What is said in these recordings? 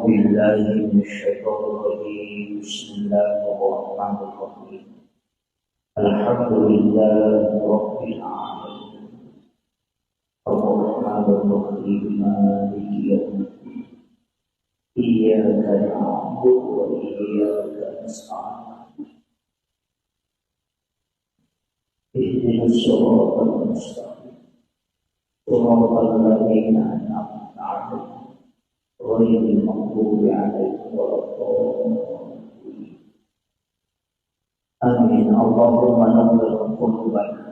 بالله من الشيطان الرجيم بسم الله الرحمن الرحيم الحمد لله رب العالمين الرحمن الرحيم مالك يوم الدين إياك نعبد وإياك نستعين اهدنا الصراط المستقيم صراط الذين أنعمت عليهم غير المغضوب عليهم ولا الضالين آمين اللهم نور قلوبنا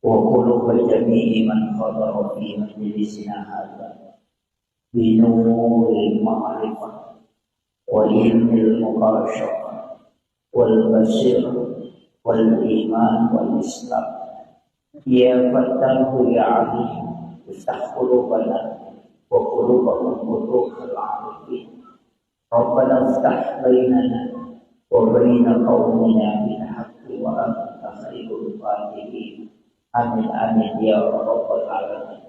وقلوب جميع من حضر في مجلسنا هذا بنور المعرفة وعلم المباشرة والبصيرة والإيمان والإسلام يا فتاه يا عليم افتح قلوبنا وقلوبهم فتوح العارفين ربنا افتح بيننا وبين قومنا بالحق وأنت خير الفاتحين آمين آمين يا رب العالمين.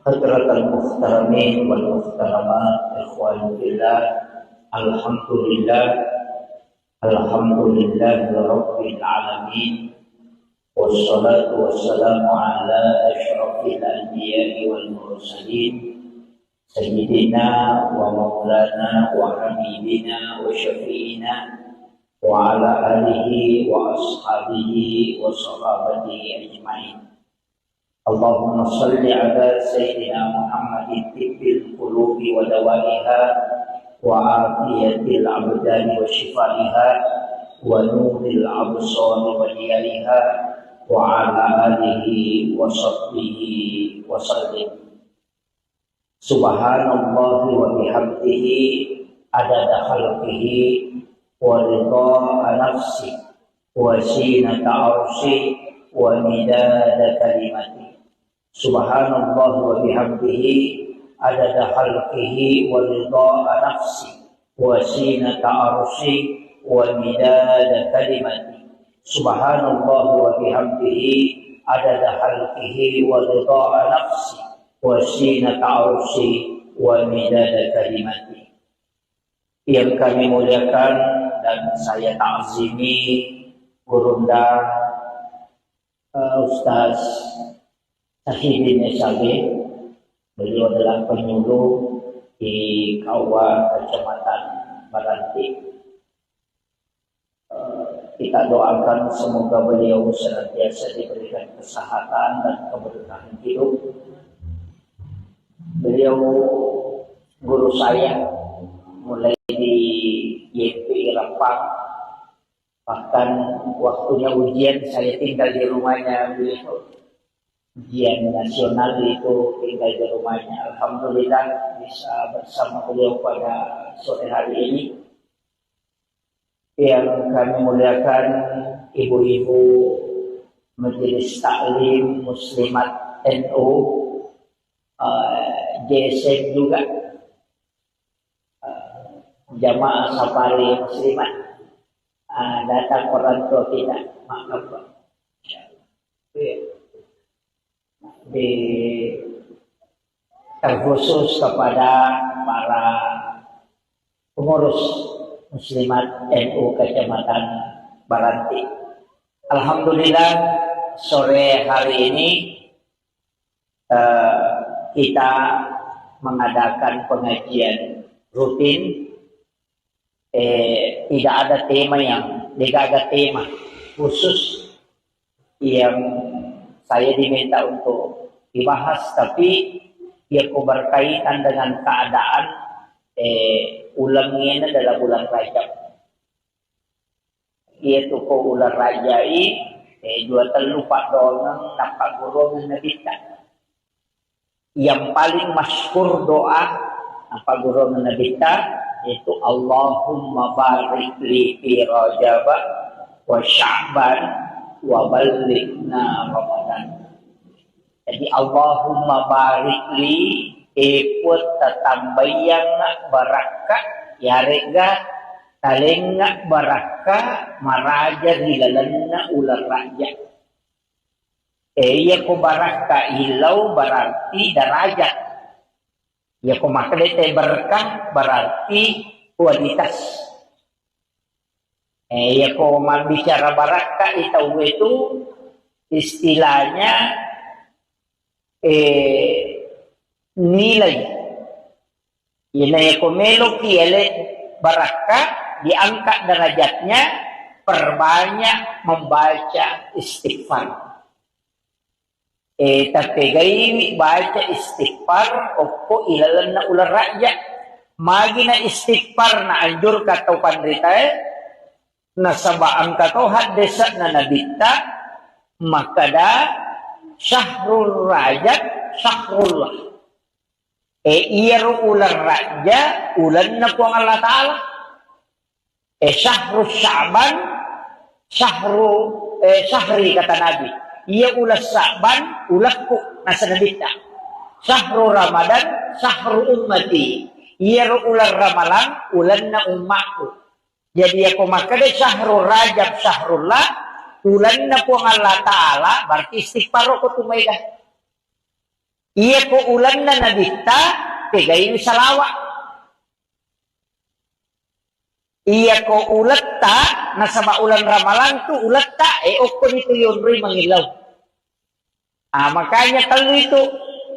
حضرات المحترمين والمحترمات إخواني بالله Alhamdulillah Rabbil Alamin wassalatu wassalamu ala asyrafil anbiya'i wal mursalin sayyidina wa maulana wa habibina wa syafi'ina wa ala alihi wa ashabihi wa sahabatihi ajma'in. Allahumma salli ala sayyidina Muhammadin tibbil qulubi wa dawaiha وعافية الأبدان وشفائها ونور الأبصار وديارها وعلى آله وصحبه وسلم. Subhanallah wa bihamdihi adada khalqihi wa ridha nafsi wa zinata arshi wa midada kalimati. Subhanallah wa bihamdihi adada khalqihi wa ridha nafsi wa zinata arshi wa midada kalimati. Subhanallah wa bihamdihi adada khalqihi wa ridha nafsi wa zinata arshi wa midada kalimati. Yang kami muliakan dan saya ta'zimi Gurunda Ustaz Sahidin Esabe. Beliau adalah penyuluh di Kauwa Kecamatan Baranti. Kita doakan semoga beliau senantiasa diberikan kesehatan dan keberkahan hidup. Beliau guru saya mulai di YP Rempang. Bahkan waktunya ujian saya tinggal di rumahnya beliau. Ujian nasional itu tinggal di rumahnya. Alhamdulillah bisa bersama beliau pada sore hari ini. Yang kami muliakan ibu-ibu Majelis Taklim Muslimat NU, JSM juga, jamaah safari muslimat, datang orang tua kita, maaf Pak. Terkhusus kepada para pengurus muslimat NU Kecamatan Baranti. Alhamdulillah sore hari ini kita mengadakan pengajian rutin. Tidak ada tema tema khusus yang saya diminta untuk dibahas, tapi ia berkaitan dengan keadaan ulangnya dalam bulan Rajab. Yaitu ko ulang rajai dua terlupa donang nampak golongan nabita. Yang paling masyhur doa nampak golongan nabita yaitu Allahumma barik li fi Rajab wa Sya'ban wa balighna Ramadan. Jadi Allahumma barik li ikut tatambayang barakat ya rega talengak baraka maraja hilalanna ular raja. Iya ko baraka hilau berarti derajat. Ya kumakadete berkah berarti kualitas. Ya kumal bicara berkah itu istilahnya nilai. Ina ya kumelo kiele berkah diangkat derajatnya perbanyak membaca istighfar. Tapi gaya baca istighfar opo ilalan na ular rakyat magi na istighfar na anjur katau pandrita na sabaan katau haddesak na nabita makada syahrul rajab syahrullah iya ular raja ulan na po ang Allah Ta'ala syahrul syaban syahri kata Nabi ia ulas Sa'ban ulakku nasa nabita. Syahrul Ramadan syahrul ummati. Ia ular ramalan ulan na umatku. Jadi aku makanya syahrul Rajab syahrullah ulan na po ang Allah Ta'ala berarti istighfar ko tumayga. Ia ko ulan na nabita tigayin salawat. Iya ko ulat ta nasa maulan ramalan tu ulat ta okon itu yunri mengilau. Makanya kalau itu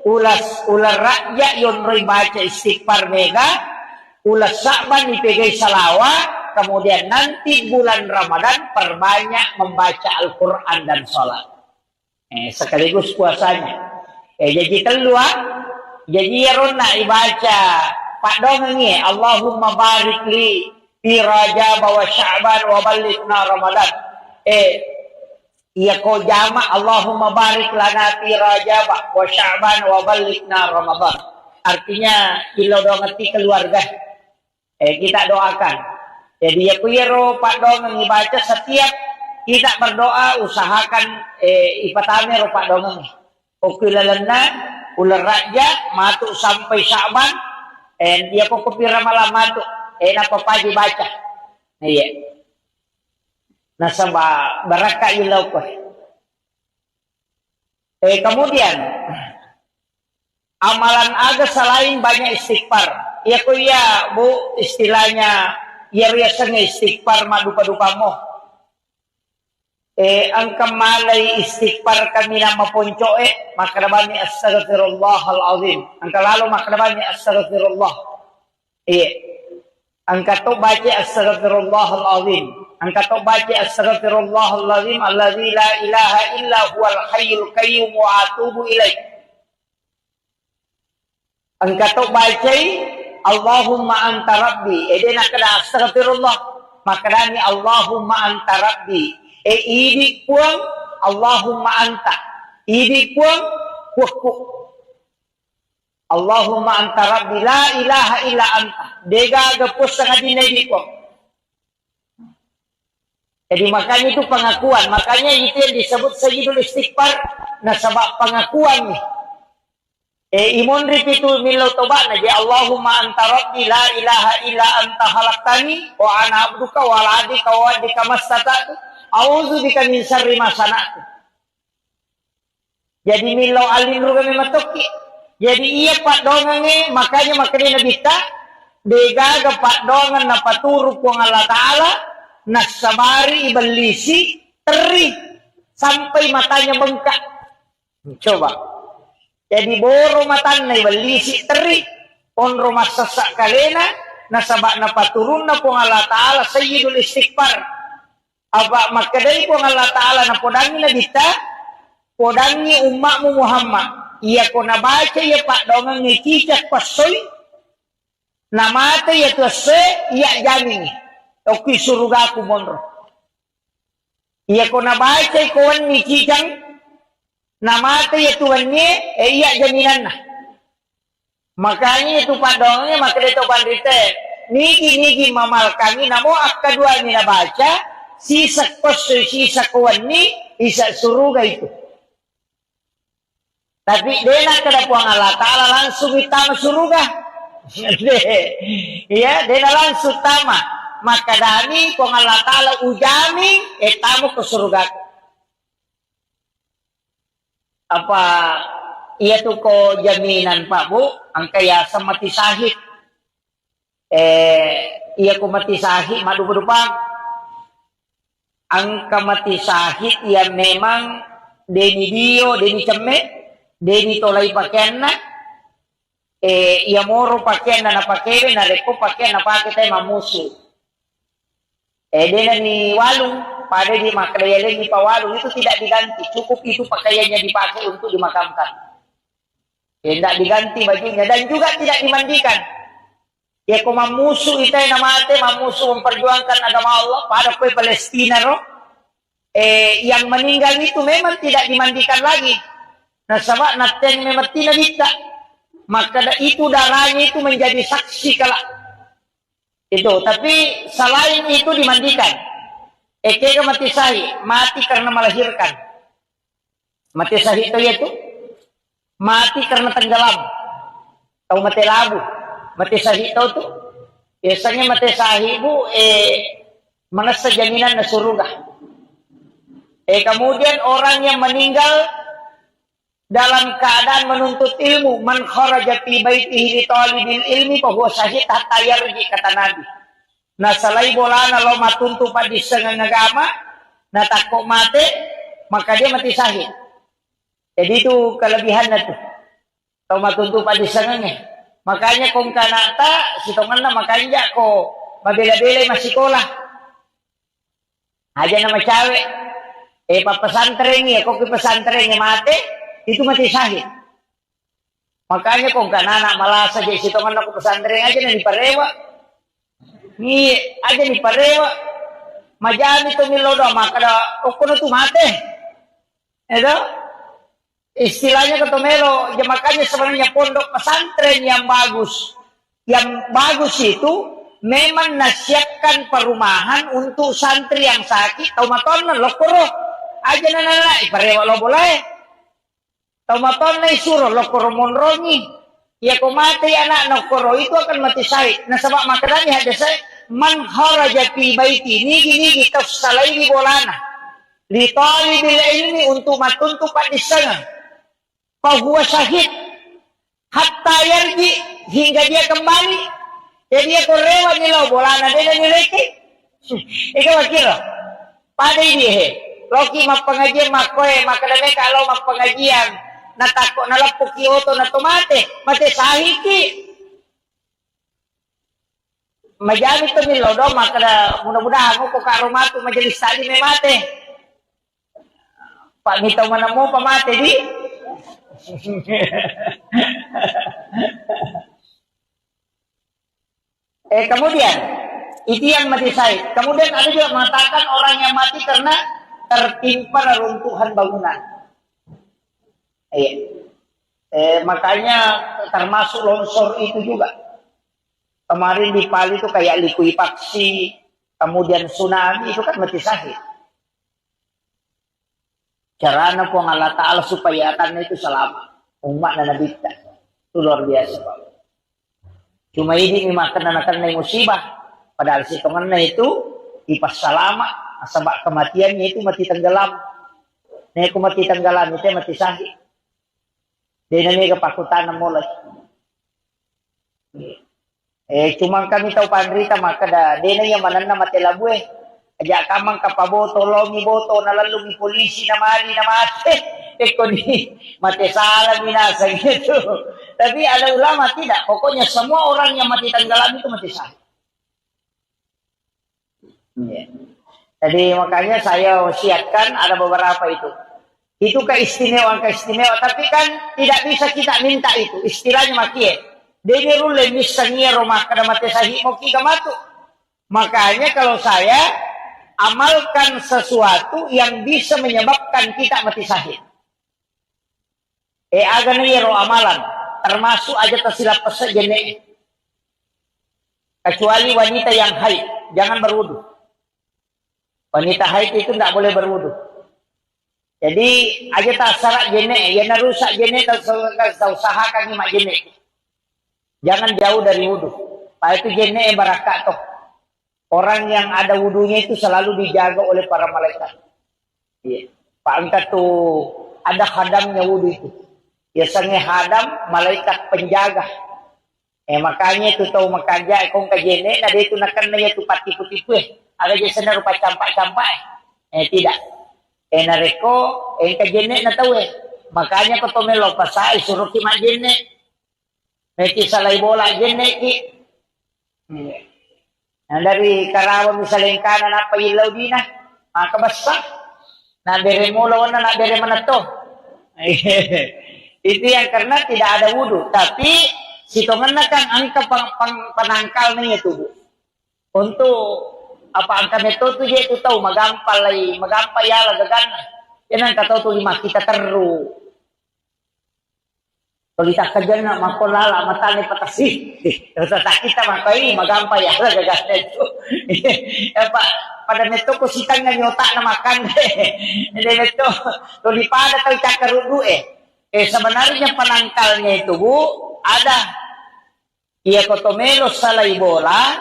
ular rakyat yunri baca istighfar mega, ulas Sa'ban dipegai salawat, kemudian nanti bulan Ramadan perbanyak membaca Al-Quran dan sholat. Sekaligus puasanya. Jadi keluar, jadi rona ibaca Pak Dongengi Allahumma barik li fi Rajab wa Sya'ban wa balighna Ramadan. Iya ko jama Allahumma barik lana fi Rajab wa Sya'ban wa balighna Ramadan. Artinya ilo do ngerti keluarga. Kita doakan. Jadi ya kuyero Pak Dongeng dibaca setiap kita berdoa usahakan ipatame ro Pak Dongeng. Okilalana ular raja matuk sampai Sya'ban dia ko kupira malam matuk napa pagi baca. Iya. Nasaba baraka ilau ko. Kemudian amalan aga selain banyak istighfar. Ya ko ya Bu istilahnya ya biasanya istighfar madupa-dupa mo. Ang kamalay istighfar kami na mapuncoe makarabani astaghfirullahal azim. Ang kalalo makarabani astaghfirullah. Ang kato baca astaghfirullahal azim. Ang kato baca astaghfirullahal azim alladzi la ilaha illa huwal hayyul qayyum wa atubu ilaih. Ang kato baca Allahumma anta rabbi. Dena kada astaghfirullah. Makarani Allahumma anta rabbi. Ibig puang Allahumma anta. Ibig puang kuku. Allahumma anta rabbi la ilaha illa anta. Dega gapus sangat dinay ko. Jadi makanya itu pengakuan. Makanya itu yang disebut sayyidul istighfar. Na sabab pengakuan nih. Imun ripitu milau toba naji Allahumma anta rabbi la ilaha illa anta halaktani wa ana abduka wa aladika wa adika mastatatu. Auzu bika min syarri ma sana'tu. Jadi milau alinru kami matoki. Jadi iya Pak Dongange makanya nabita dega ga Pak Dongan na paturu ko Allah Ta'ala nasabari ibalisi teri sampai matanya bengkak. Coba. Jadi boro matan na ibalisi teri on rumah sesak kalena nasabak na paturun na po Allah Ta'ala sayyidul istighfar. Apa makadai po Allah Ta'ala na podangi na bita, podangi umatmu Muhammad. Iya ko nabaca ya Pak Dongang ni cicak pasoy, namata ya tuase, iya jamin. Oki suruga ku monro. Iya ko nabaca ikawan ni cicang, namata ya tuannya, iya jaminan na. Makanya itu Pak Dongangnya makadai to pandite, nigi mamal kami namo akadua ni nabaca, sisa kosoy sisa kawan ni isa suruga itu. Tapi dena kada puang Allah Ta'ala langsung itama suruga. Ya, dena langsung tama. Maka dani puang Allah Ta'ala ujami tamu ke suruga. Apa iya tuh ko jaminan Pak Bu, ang kaya sa mati sahit. Iya ko mati sahit, madu-madu ang kamati sahit ya memang deni dio, deni cemme, deni tolay pakaian na, iya moro pakaian na napakere, na repo pakaian na pakai tayo mamusu. Dena ni walung, pada di maklayalin ni pawalung itu tidak diganti, cukup itu pakaiannya dipakai untuk dimakamkan. Tidak diganti bajunya dan juga tidak dimandikan. Ya kung mamusu itay na mate, mamusu memperjuangkan agama Allah pada kue Palestina no. Yang meninggal itu memang tidak dimandikan lagi. Nah sama naten memang tidak bisa. Maka itu darahnya itu menjadi saksi kalau itu. Tapi selain itu dimandikan. Kaya mati sahi, mati karena melahirkan. Mati sahi itu mati karena tenggelam. Atau mati labu. Mati sahi itu tuh. Biasanya mati sahi bu menasa jaminan na surga. Kemudian orang yang meninggal dalam keadaan menuntut ilmu, man kharaja fi baitihi li talibil ilmi fa huwa syahid hatta yarji, kata Nabi. Nah salai bolana lo matuntu pa di sengang agama, na takok mate, maka dia mati syahid. Jadi itu kelebihannya tuh. Kalau matuntu pa di sengangnya. Makanya kung kanata, sitongan na makanya ko mabela-bela masih sekolah. Aja nama cewek. Pesantren ya, kok pesantrennya mati, itu mati syahid. Makanya kung kanana malas aja sitongan na ko pesantren aja na di parewa. Ni aja di parewa. Majami to milodo maka da kono tu mate. Itu istilahnya ketomelo, ya makanya sebenarnya pondok pesantren yang bagus. Yang bagus itu memang nasihatkan perumahan untuk santri yang sakit, taumaton na lokoro. Aja nana iparewa lo boleh. Taumaton na isuro lokoro monrongi. Ya kung mati anak lokoro itu akan mati syahid. Nah sebab makanya ada saya man kharaja fi baiti nigi tafsalai di bolana. Li talibil ilmi untuk matuntuk di sana. Fahuwa syahid hatta yarji, hingga dia kembali. Jadi dia korewa nilo bolana dia nileki. Ikaw wakil pada ini loki mapengajian makoy makadame kalau mapengajian natako nalapok kyoto na tumate mate sahiki. Majami to nilo do makada mudah-mudahan mo ko karumatu majelis tali may mate. Pak nitaw man mo pamate di. Kemudian itu yang mati syahid. Kemudian ada juga mengatakan orang yang mati karena tertimpa reruntuhan bangunan. Makanya termasuk longsor itu juga. Kemarin di Palu itu kayak likuifaksi, kemudian tsunami itu kan mati syahid. Caranya po ng Allah Ta'ala supaya akan itu selamat. Umat na nabita. Itu luar biasa Pak. Cuma ini makan na musibah. Padahal situngan na itu ipas salama. Sebab kematiannya itu mati tenggelam. Nih aku mati tenggelam itu mati syahid. Dia ini kepakutan na mulai. Cuma kami tahu pandrita maka dah. Dia yang mana na mati labueh. Aja kamang kapaboto, lomi boto, nalalungi polisi na mali na mate. Eko ni mati salah minasang gitu. Tapi ada ulama tidak. Pokoknya semua orang yang mati tenggelam itu mati syahid. Jadi makanya saya wasiatkan ada beberapa itu. Itu keistimewaan. Tapi kan tidak bisa kita minta itu. Istilahnya makie. Dene rule misalnya rumah kada mati syahid mau kita matu. Makanya kalau saya amalkan sesuatu yang bisa menyebabkan kita mati syahid. Agan niro amalan termasuk aja tersilap pesejene. Kecuali wanita yang haid, jangan berwudu. Wanita haid itu tidak boleh berwudu. Jadi aja tak sarak jene, ya narusak jene tak usahakan mak jene. Jangan jauh dari wudu. Pak itu jene barakat toh. Orang yang ada wudunya itu selalu dijaga oleh para malaikat. Iya. Pak angkat tuh ada khadamnya wudu itu. Biasanya hadam malaikat penjaga. Makanya itu tahu makaja kong kajene na dito nakan na itu pati-putipu Ada jasa na rupa campak-campak tidak. Nareko kajene na tahu Makanya ko tumelo pasay suruh ki majene. Meki salay bola jene ki. Dari Karawang misalnya kanan apa ilaw di na. Makabasa. Na dari mulaw na dari mana to. Itu yang karena tidak ada wudhu. Tapi sitongan na kan angka penangkal niya tubuh. Untuk apa angka neto tu dia tu tahu magampay ala gagana. Yan ang kataw tu lima kita teru. Kalau kita kerja nak makolala matane patasi. Kalau kita makai magampay ala gagana itu. Pada neto ko sitang nga nyota na makan. Hindi neto. Tulipada kali cakarudu sebenarnya penangkalnya itu Bu ada. Ia kotomelo salay bola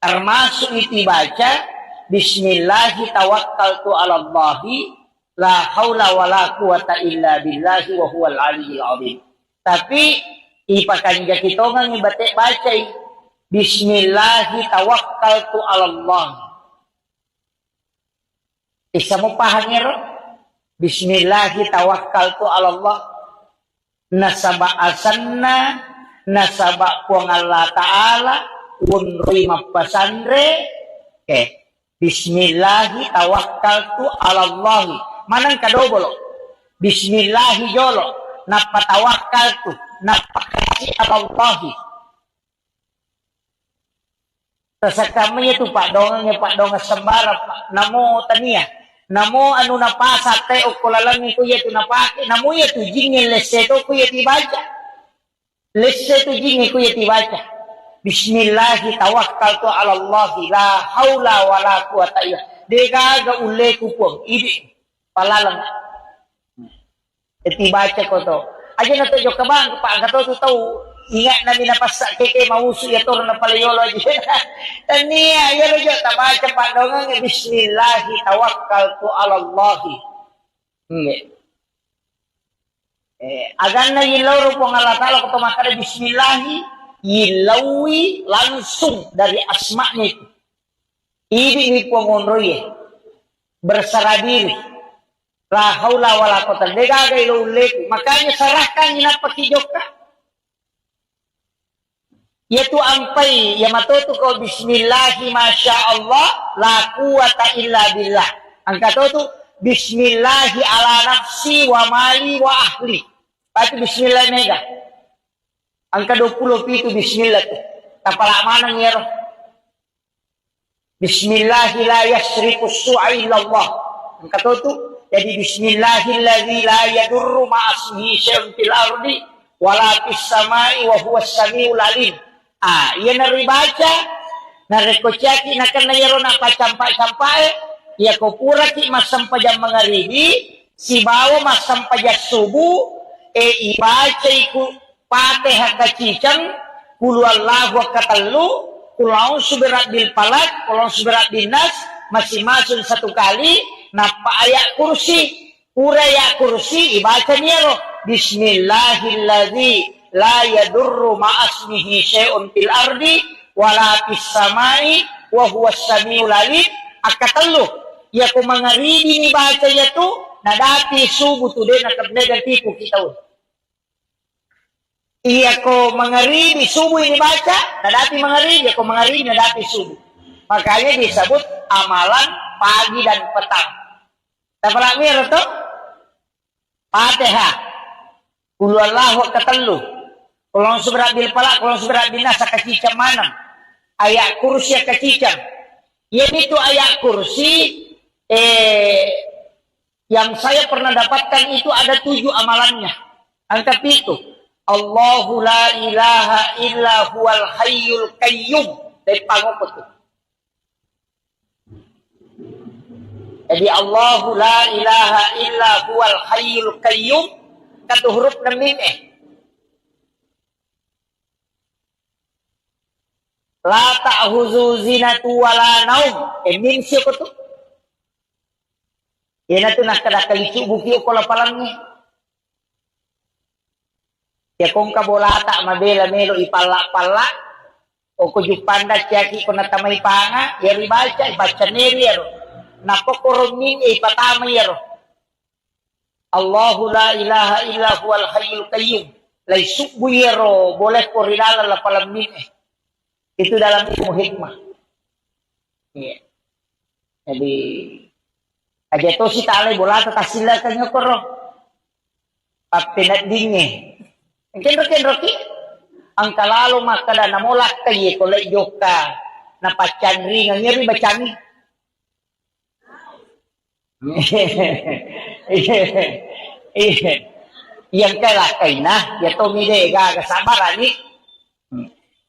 termasuk itu baca Bismillahi tawakkaltu ala Allahi la haula wala quwata illa billahi wa huwal aliyyil azim. Tapi ipakan kita nang baca Bismillahi tawakkaltu ala Allah. Isa mo pahangiro Bismillahi tawakkaltu ala Allah. Nasaba asanna nasaba puang Allah Ta'ala unrui mapasandre Bismillahi tawakkaltu ala Allah. Manang kadobolo Bismillahi jolo napatawakkaltu napakasi ala Allah. Tasakamnya itu Pak Dongang sembara Pak namo tania namo anu napasa te okolalang ko yetu napake namo yetu jingin leseto ko yeti baca leseto jingin ko yeti baca Bismillahi tawakkaltu ala Allah la haula wala quwata illa dega ulle ku pong ibi palalang eti baca ko to aja na to jo kabang Pak kato to tahu ingat namin napasak keke mausu ya tur na palayolo aja tania ya lo jo tabaca Pak Dongang Bismillahi tawakkaltu ala Allah agan na ilaw ro pong Allah Ta'ala ko makara Bismillahi ilawi langsung dari asma'nya itu ini pengonroye berserah diri la haula wala quwata illa billah makanya serahkan ina pakijoka yaitu ampai ya matoto ko bismillahi masya Allah la quwata illa billah angka tu bismillahi ala nafsi wa mali wa ahli pati bismillah mega angka 20 itu bismillah tu tapala mana ngero bismillahi la yasriku su'a illa Allah angka tu jadi bismillahilladzi la yadurru ma'asmihi syai'un fil ardi wala fis samai wa huwas samiul alim. Ia nari baca, nari kocaki nakan nayaro na pacampak-campak, ia kopura ki masam pajam mangaribi, si bawa masam pajak subuh, ibaca iku Fatihah kacicang, kulu Allahu katalu, kulau suberat bil palak, kulau suberat bil nas, masing-masing satu kali, napa ayat kursi, uraya kursi, ibaca niyaro, Bismillahilladzi la yadurru ma'asmihi syai'un fil ardi wala fis samai wa huwas samiul alim akatalo ya ko mangaribi ni baca ya tu nadati subuh tu de nakabnegan tipu kita iya ko mangaribi subuh ini baca nadati mangaribi ya ko mangaribi nadati subuh makanya disebut amalan pagi dan petang tapala mir to Fatihah qul huwallahu katalu kalau seberat bil palak, kalau seberat dinas kacicam mana? Ayat kursi kacicam. Yang itu ayat kursi yang saya pernah dapatkan itu ada 7 amalannya. Angka itu. Allahu la ilaha illa huwal hayyul qayyum. Dari pangopot itu. Jadi Allahu la ilaha illa huwal hayyul qayyum. Kata huruf na mim la ta'huzu zinatu wala naum min siya ko to yan na to nakadakalisu bukiyo ko lapalangnya Ya kung kabolata mabela melo ipala-pala o kujupanda ciyaki ko natamay panga yari baca neri yaro napokoromin ipatamay yaro Allahu la ilaha illa huwal hayyul qayyum lay subu yaro boleh ko rinala la palamin itu dalam ilmu hikmah. Iya. Jadi aja to si tali bolata tasila kanyo koro papinat dinge Kenro-kenro ang kalalo makada namolak kaye kolay joka na pachanri nga ngeri bacani. Yang kalakay na yato mide gagasabarani.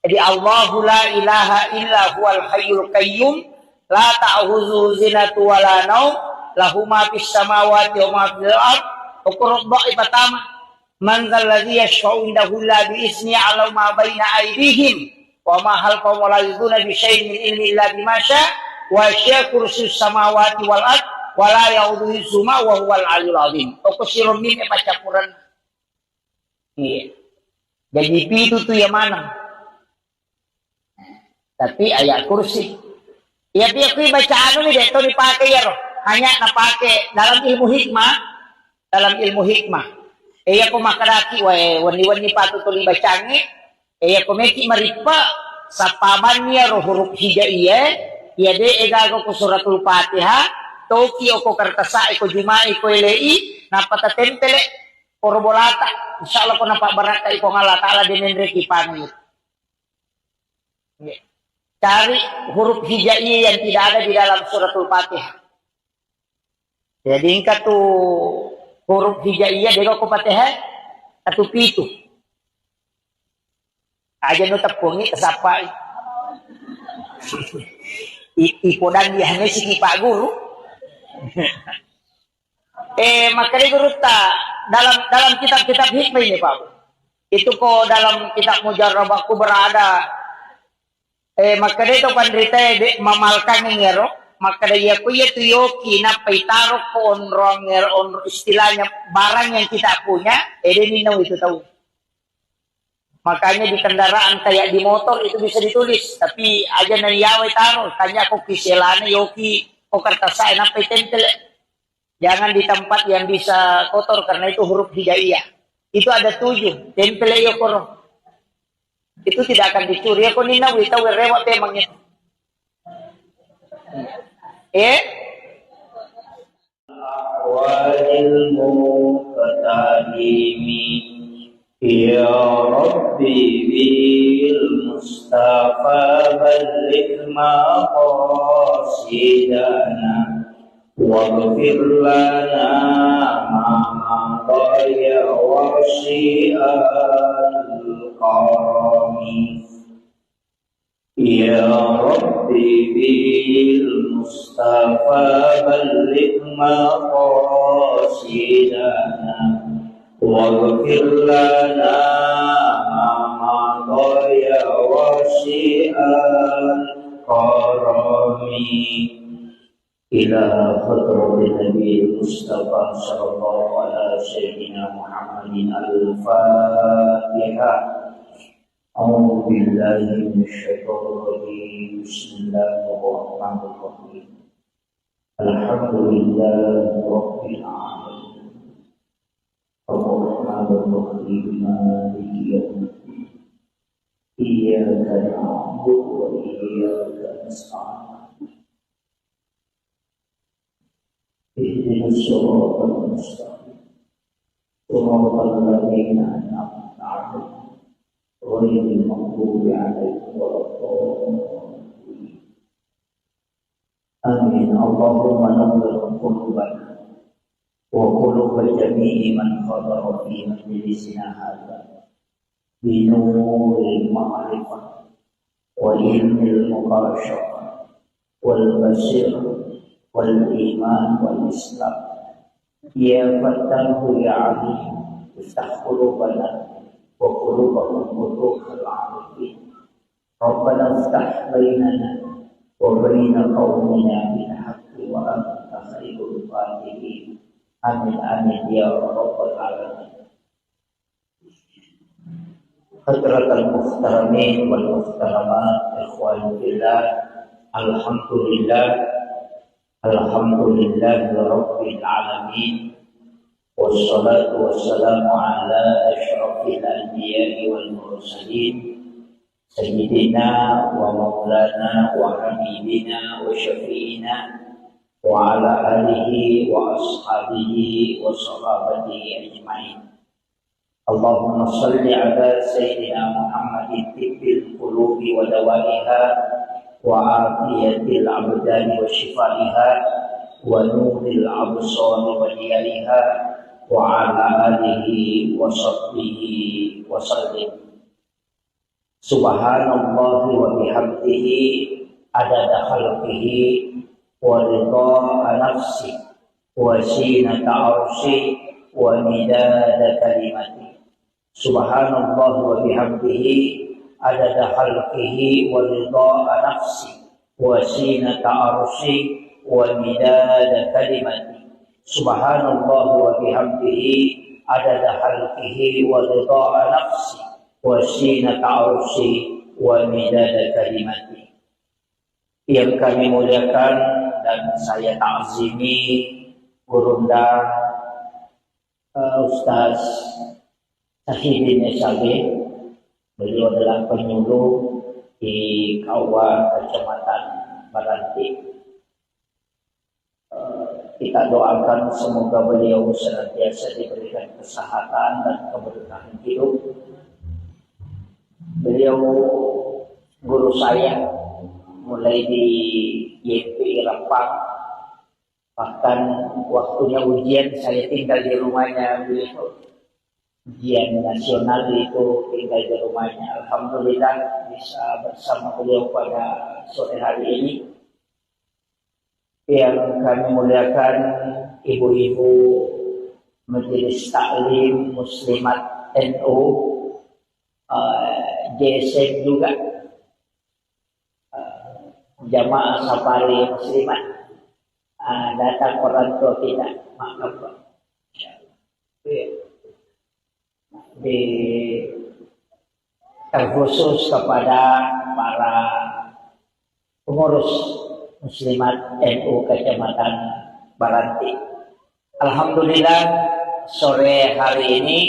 Jadi Allahu la ilaha illa huwal hayyul qayyum la ta'khudhuhu zinatun wa la naum lahu ma fis samawati wa ma fil ard uqrabba ibatama man dzalladzi yashfa'u indahu illa bi izni 'ala ma baina aydihim wa ma khalfahum wa la yuduna bi syai'in min ilmi illa bima syaa wa syaa kursiyyus samawati wal ard wa la ya'uduhu hifdzuhuma wa huwal 'aliyyul 'azim. Okusirun min pacapuran. Iya. Jadi itu tuh yang mana? Tapi ayat kursi. Ya aku baca anu nih deh, itu dipakai ya roh. Hanya napake dalam ilmu hikmah, aku makaraki wani patutuli bacangi aku meki maripa sa pamannya roh huruf hijaiyah ya de egago ko suratul Fatihah toki ko kartasa ko jumai ko elei napata tempele korbolata insyaallah ko napa baraka ko ngala taala dinenre kipangit. Cari huruf hijaiyah yang tidak ada di dalam suratul Fatihah. Jadi ingkat tu huruf hijaiyah dego ko Fatihah atau pitu. Aja nu tepungi kesapa. Ipodan dia hanya si Pak Guru. Makanya guru tak dalam kitab-kitab hikmah ini Pak. Itu kok dalam kitab Mujarrabaku berada. Makanya itu pandrita mamalkan ngero. Maka dari aku ya tuyoki na paitaro ko on istilahnya barang yang kita punya, ninaw itu tahu. Makanya di kendaraan kayak di motor itu bisa ditulis, tapi aja nariaway taro, tanya aku kiselana yoki o kartasay na paitempel. Jangan di tempat yang bisa kotor karena itu huruf hijaiyah. Itu ada 7, tempel yokoro. Itu tidak akan dicuri. Aku ninaw itaw rewa temangnya. Awalil muqtadimi ya Rabbi bil Mustafa balligh maqasidana waghfir lana ma qaya wa syi'al qarami ya Rabbi bil Mustafa balligh maqasidana waghfir lana ma qaya wa syi'al qarami ila hadratin Nabi Mustafa sallallahu ala sayyidina Muhammadin al-Fatihah. أعوذ بالله من الشيطان الرجيم بسم الله الرحمن الرحيم الحمد لله رب العالمين الرحمن الرحيم مالك يوم الدين إياك نعبد وإياك نستعين اهدنا الصراط المستقيم صراط الذين أنعمت عليهم غير المغضوب عليهم ولا الضالين آمين اللهم نور قلوبنا وقلوب جميع من حضر في مجلسنا هذا بنور المعرفة وعلم المباشرة والبصيرة والإيمان والإسلام يا فتاه يا عليم افتح قلوبنا وقلوبهم فتوح العارفين ربنا افتح بيننا وبين قومنا بالحق وأنت خير الفاتحين آمين آمين يا رب العالمين. حضرة المحترمين والمحترمات إخواني بالله الحمد لله رب العالمين والصلاة والسلام على أشرف الأنبياء والمرسلين سيدنا ومولانا وحبيبنا وشفيعنا وعلى آله وأصحابه وصحابته أجمعين. اللهم صل على سيدنا محمد طب القلوب ودوائها وعافية الأبدان وشفائها ونور الأبصار وديارها وعلى آله وصحبه وسلم. Subhanallah wa bihamdihi adada khalqihi wa ridha nafsi wa zinata arshi wa midada kalimati. Subhanallah wa bihamdihi adada khalqihi wa ridha nafsi wa zinata arshi wa midada kalimati. Subhanallah wa bihamdihi adada khalqihi wa ridha nafsi wa zinata arshi wa midada kalimati. Yang kami muliakan dan saya ta'zimi Gurunda Ustaz Sahidin SAB. Beliau adalah penyuluh di Kauwa Kecamatan Baranti. Kita doakan semoga beliau senantiasa diberikan kesehatan dan keberkahan hidup. Beliau guru saya mulai di YPI Rempang, bahkan waktunya ujian saya tinggal di rumahnya beliau. Ujian nasional itu tinggal di rumahnya. Alhamdulillah bisa bersama beliau pada sore hari ini. Yang kami muliakan ibu-ibu Majelis Taklim Muslimat NU, JSN juga, jamaah safari muslimat, datang orang tua kita, maaf Pak, terkhusus kepada para pengurus muslimat NU Kecamatan Baranti. Alhamdulillah sore hari ini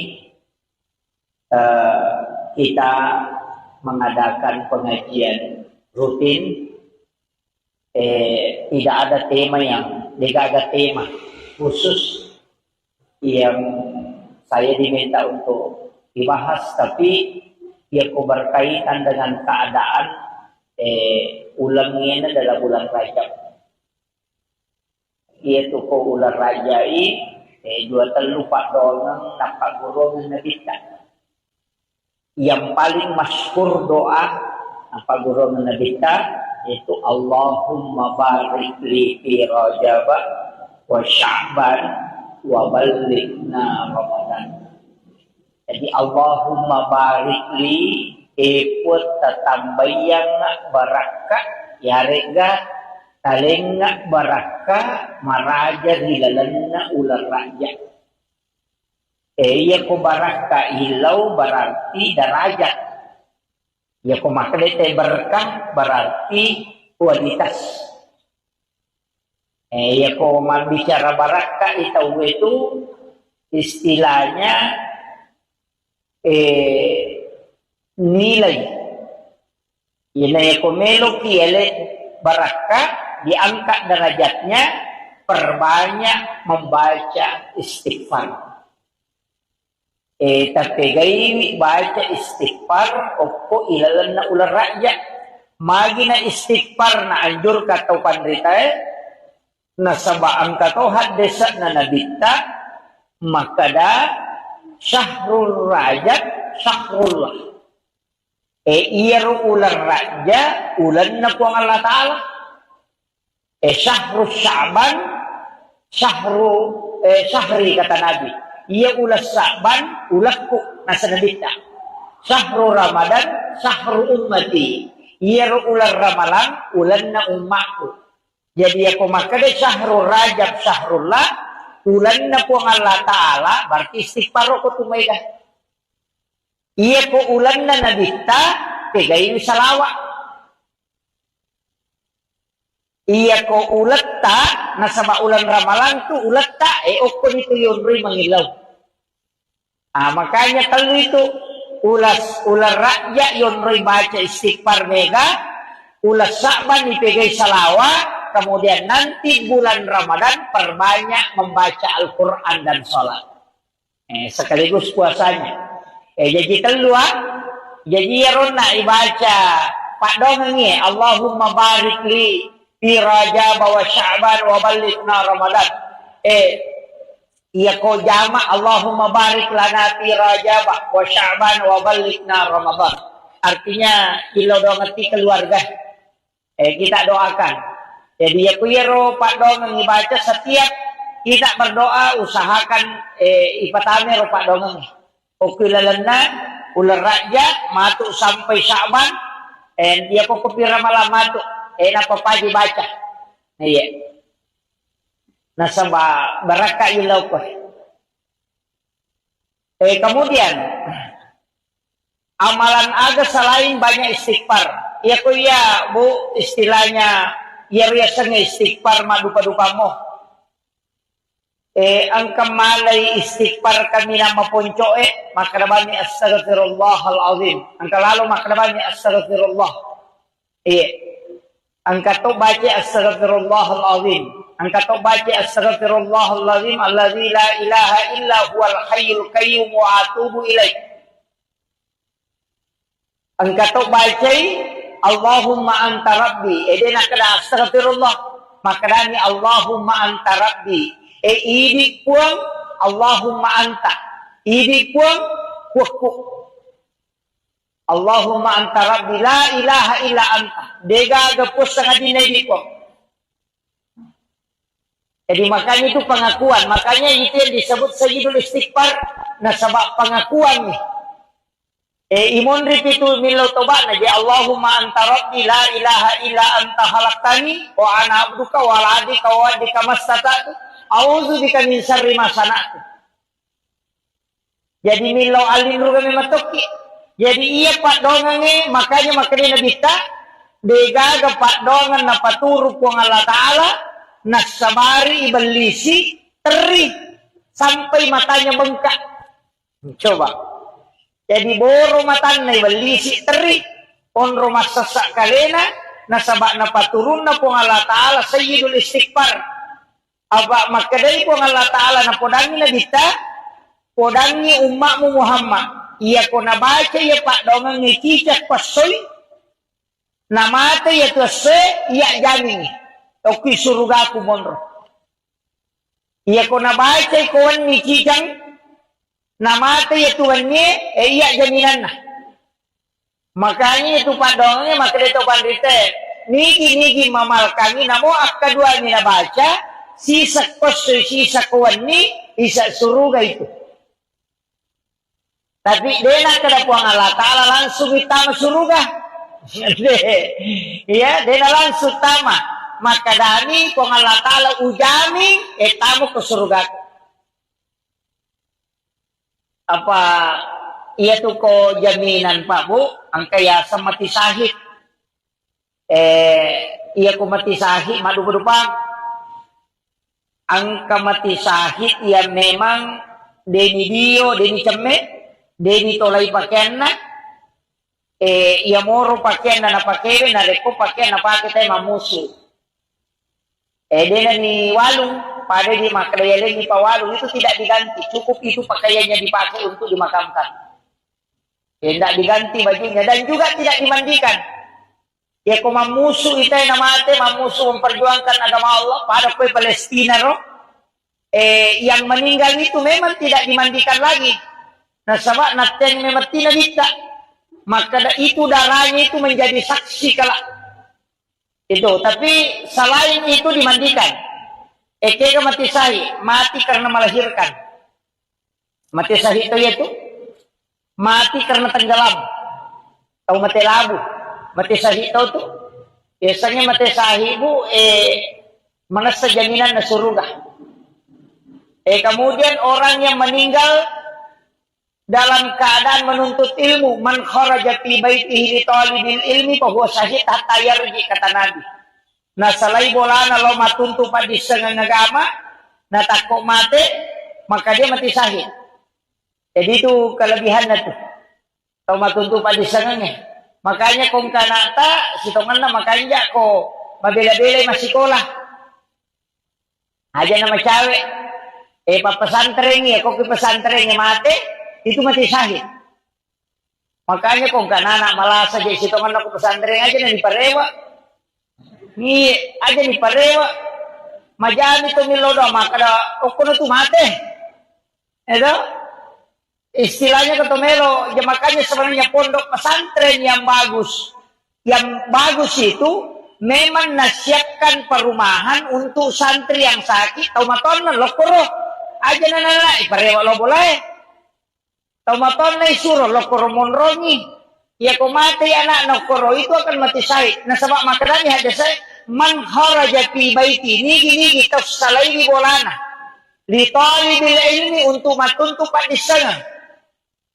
kita mengadakan pengajian rutin. Tidak ada tema tidak ada tema khusus yang saya diminta untuk dibahas, tapi yang berkaitan dengan keadaan ulangnya adalah bulan Rajab. Yaitu ko ulang Rajai 23 donang napagurong nabita. Yang paling masyhur doa napagurong nabita itu Allahumma barik li fi Rajab wa Sya'ban wa ballighna Ramadan. Jadi Allahumma barik li ikut tatambayang barakah ya rega talengga barakah maraja hilalanna ular raja. Ya ko barakah hilau berarti derajat. Ya ko makhluk berkah berarti kualitas. Ya ko bicara barakah itu istilahnya nilai. Nilai ko melok yele barakah diangkat derajatnya, perbanyak membaca istighfar. Tapi gaya baca istighfar opo ilalan na ular rakyat magi na istighfar na anjur katau pandrita na sabaan katau hadesa na nabita makada syahrul rajab syahrullah iyaru ular raja ulan na po ang Allah Ta'ala syahrul sya'ban syahri kata Nabi. Ia ulas Sa'ban, ulakku nasa nabita. Sahru Ramadan, sahru ummati. Ia ular Ramalan, ulan na umatku. Jadi ako makade sahru Rajab, sahrullah, ulan na po ang Allah Ta'ala, berarti istighfar ko tumayga. Iya ko ulan na nabita, pegayin salawa. Iya ko ulat ta, nasa maulan ramalan tu ulat ta, okon itu yunri mangilaw. Makanya kalau itu ular rakyat yunri baca istighfar mega, ulas Sa'ban dipegay salawa, kemudian nanti bulan Ramadan perbanyak membaca Al-Quran dan sholat. Sekaligus puasanya. Jadi keluar, jadi yarona ibaca Pak Dongeng Allahumma barik li fi Rajab wa Sya'ban wa balighna Ramadan. Iya ko jama Allahumma barik lana fi Rajab wa Sya'ban wa balighna Ramadan. Artinya ilo dongeti keluarga. Kita doakan. Jadi ya kuyero Pak Dongeng ibaca setiap kita berdoa usahakan ipatame ro Pak Dongeng. Okilalana ular raja matuk sampai Sya'ban dia ko kopira malam matuk napa pagi baca. Iya. Nasaba baraka ilaw ko. Kemudian amalan aga selain banyak istighfar. Ya ko ya Bu istilahnya ya biasanya istighfar madupa-dupa mo. Ang kamalay istighfar kami na mapunco makrabani astaghfirullahalazim. Ang kalalo makrabani astaghfirullah. Ang kato baca astaghfirullahalazim. Ang kato baca astaghfirullahalazim alladzi la ilaha illa huwal hayyul qayyum wa atubu ilaih. Ang kato baca Allahumma anta rabbi. Dena kada astaghfirullah. Makrani Allahumma anta rabbi. Ibig puang Allahumma anta. Ibig puang kuku. Allahumma anta rabbi la ilaha illa anta. Dega gapus sa kadinay ko. Jadi makanya itu pengakuan. Makanya itu yang disebut sayyidul istighfar na sabab pengakuan nih. Imun ripitu milau tobat naji Allahumma anta rabbi la ilaha illa anta khalaqtani wa ana abduka wa ala adika wa adika mastata'tu. Auzu bika min syarri ma sana'tu. Jadi milau alinru kami matoki. Jadi iya Pak Dongeng makanya nabita dega ga Pak Dongeng na paturu po ng Allah Ta'ala nasabari ibalisi teri sampai matanya bengkak. Coba. Jadi boro matan na ibalisi teri onro masasak kalena nasaba na paturun na po ng Allah Ta'ala sayyidul istighfar. Aba makadai po ng Allah Ta'ala na podangi na dita, podangi umakmu Muhammad. Iya ko nabaca ya Pak Dongeng ngikicak pasoy, namate ya tuase, iya jamin. Oki suruga ku monro. Iya ko nabaca ikawan ngikicang, namate ya tuannya, iya jaminan na. Makanya itu Pak Dongeng makadai to pandite, nigi mamal kami namo akadua ni nabaca, sisa kosoy, sisa kuwan ni, isa suruga itu. Tapi dena kada puang Allah Ta'ala langsung itama suruga. Ya, dena langsung tama. Maka dani puang Allah Ta'ala ujami, tamu ke surga. Apa, iya tuh ko jaminan Pak Bu, ang kaya sa mati sahid. Iya ko mati sahid, madu-madupang. Ang kamati sahid ya memang deni dio, deni ceme, deni tolay pakaian na, ya moro pakaian na napakere, na repo pakaian na pakitay mamusu. Dena ni walung, pada di makayalin ni pawalung, itu tidak diganti, cukup itu pakaiannya dipakai untuk dimakamkan. Tidak diganti bajunya, dan juga tidak dimandikan. Ya kung mamuso itay na mate, mamuso memperjuangkan agama Allah pada kue Palestina ro, yang meninggal itu memang tidak dimandikan lagi. Nah sabab natin memang tidak bisa, maka itu darahnya itu menjadi saksi kala itu. Tapi selain itu dimandikan. Kaya mati sahih, mati karena melahirkan. Mati sahih itu mati karena tenggelam, atau mati labu. Mati sahih tahu tuh biasanya mati sahih Bu menasa jaminan na surga. Kemudian orang yang meninggal dalam keadaan menuntut ilmu. Man kharaja fi baitihi li talibil ilmi fa huwa syahid hatta yarji, kata Nabi. Na salai bolana lo matuntu pa di sengang agama, na takut mati, maka dia mati syahid. Jadi itu kelebihannya tuh. Tau matuntu pa di sengangnya. Makanya kung kanata, sitongan na makanya ko mabila-bila masih sekolah. Aja nama cewek. Pa pesantren ya, kok ke pesantrennya mati, itu mati syahid. Makanya kung kanana malah saja sitongan aku pesantren aja na diparewa. Ni aja ni parewa majami to milodo maka da okuno tu mate. Itu istilahnya ketomelo, ya makanya sebenarnya pondok pesantren yang bagus. Yang bagus itu memang nasihatkan perumahan untuk santri yang sakit, taumaton na lokoro. Aja nana parewa lo boleh. Taumaton na isuro lokoro monrongi. Ya kau mati anak nokoro itu akan mati syahid. Nah sebab maknanya ada saya man kharaja fi baiti nigi tafsalaini bolana li talibil ilmi untuk matuntu di sana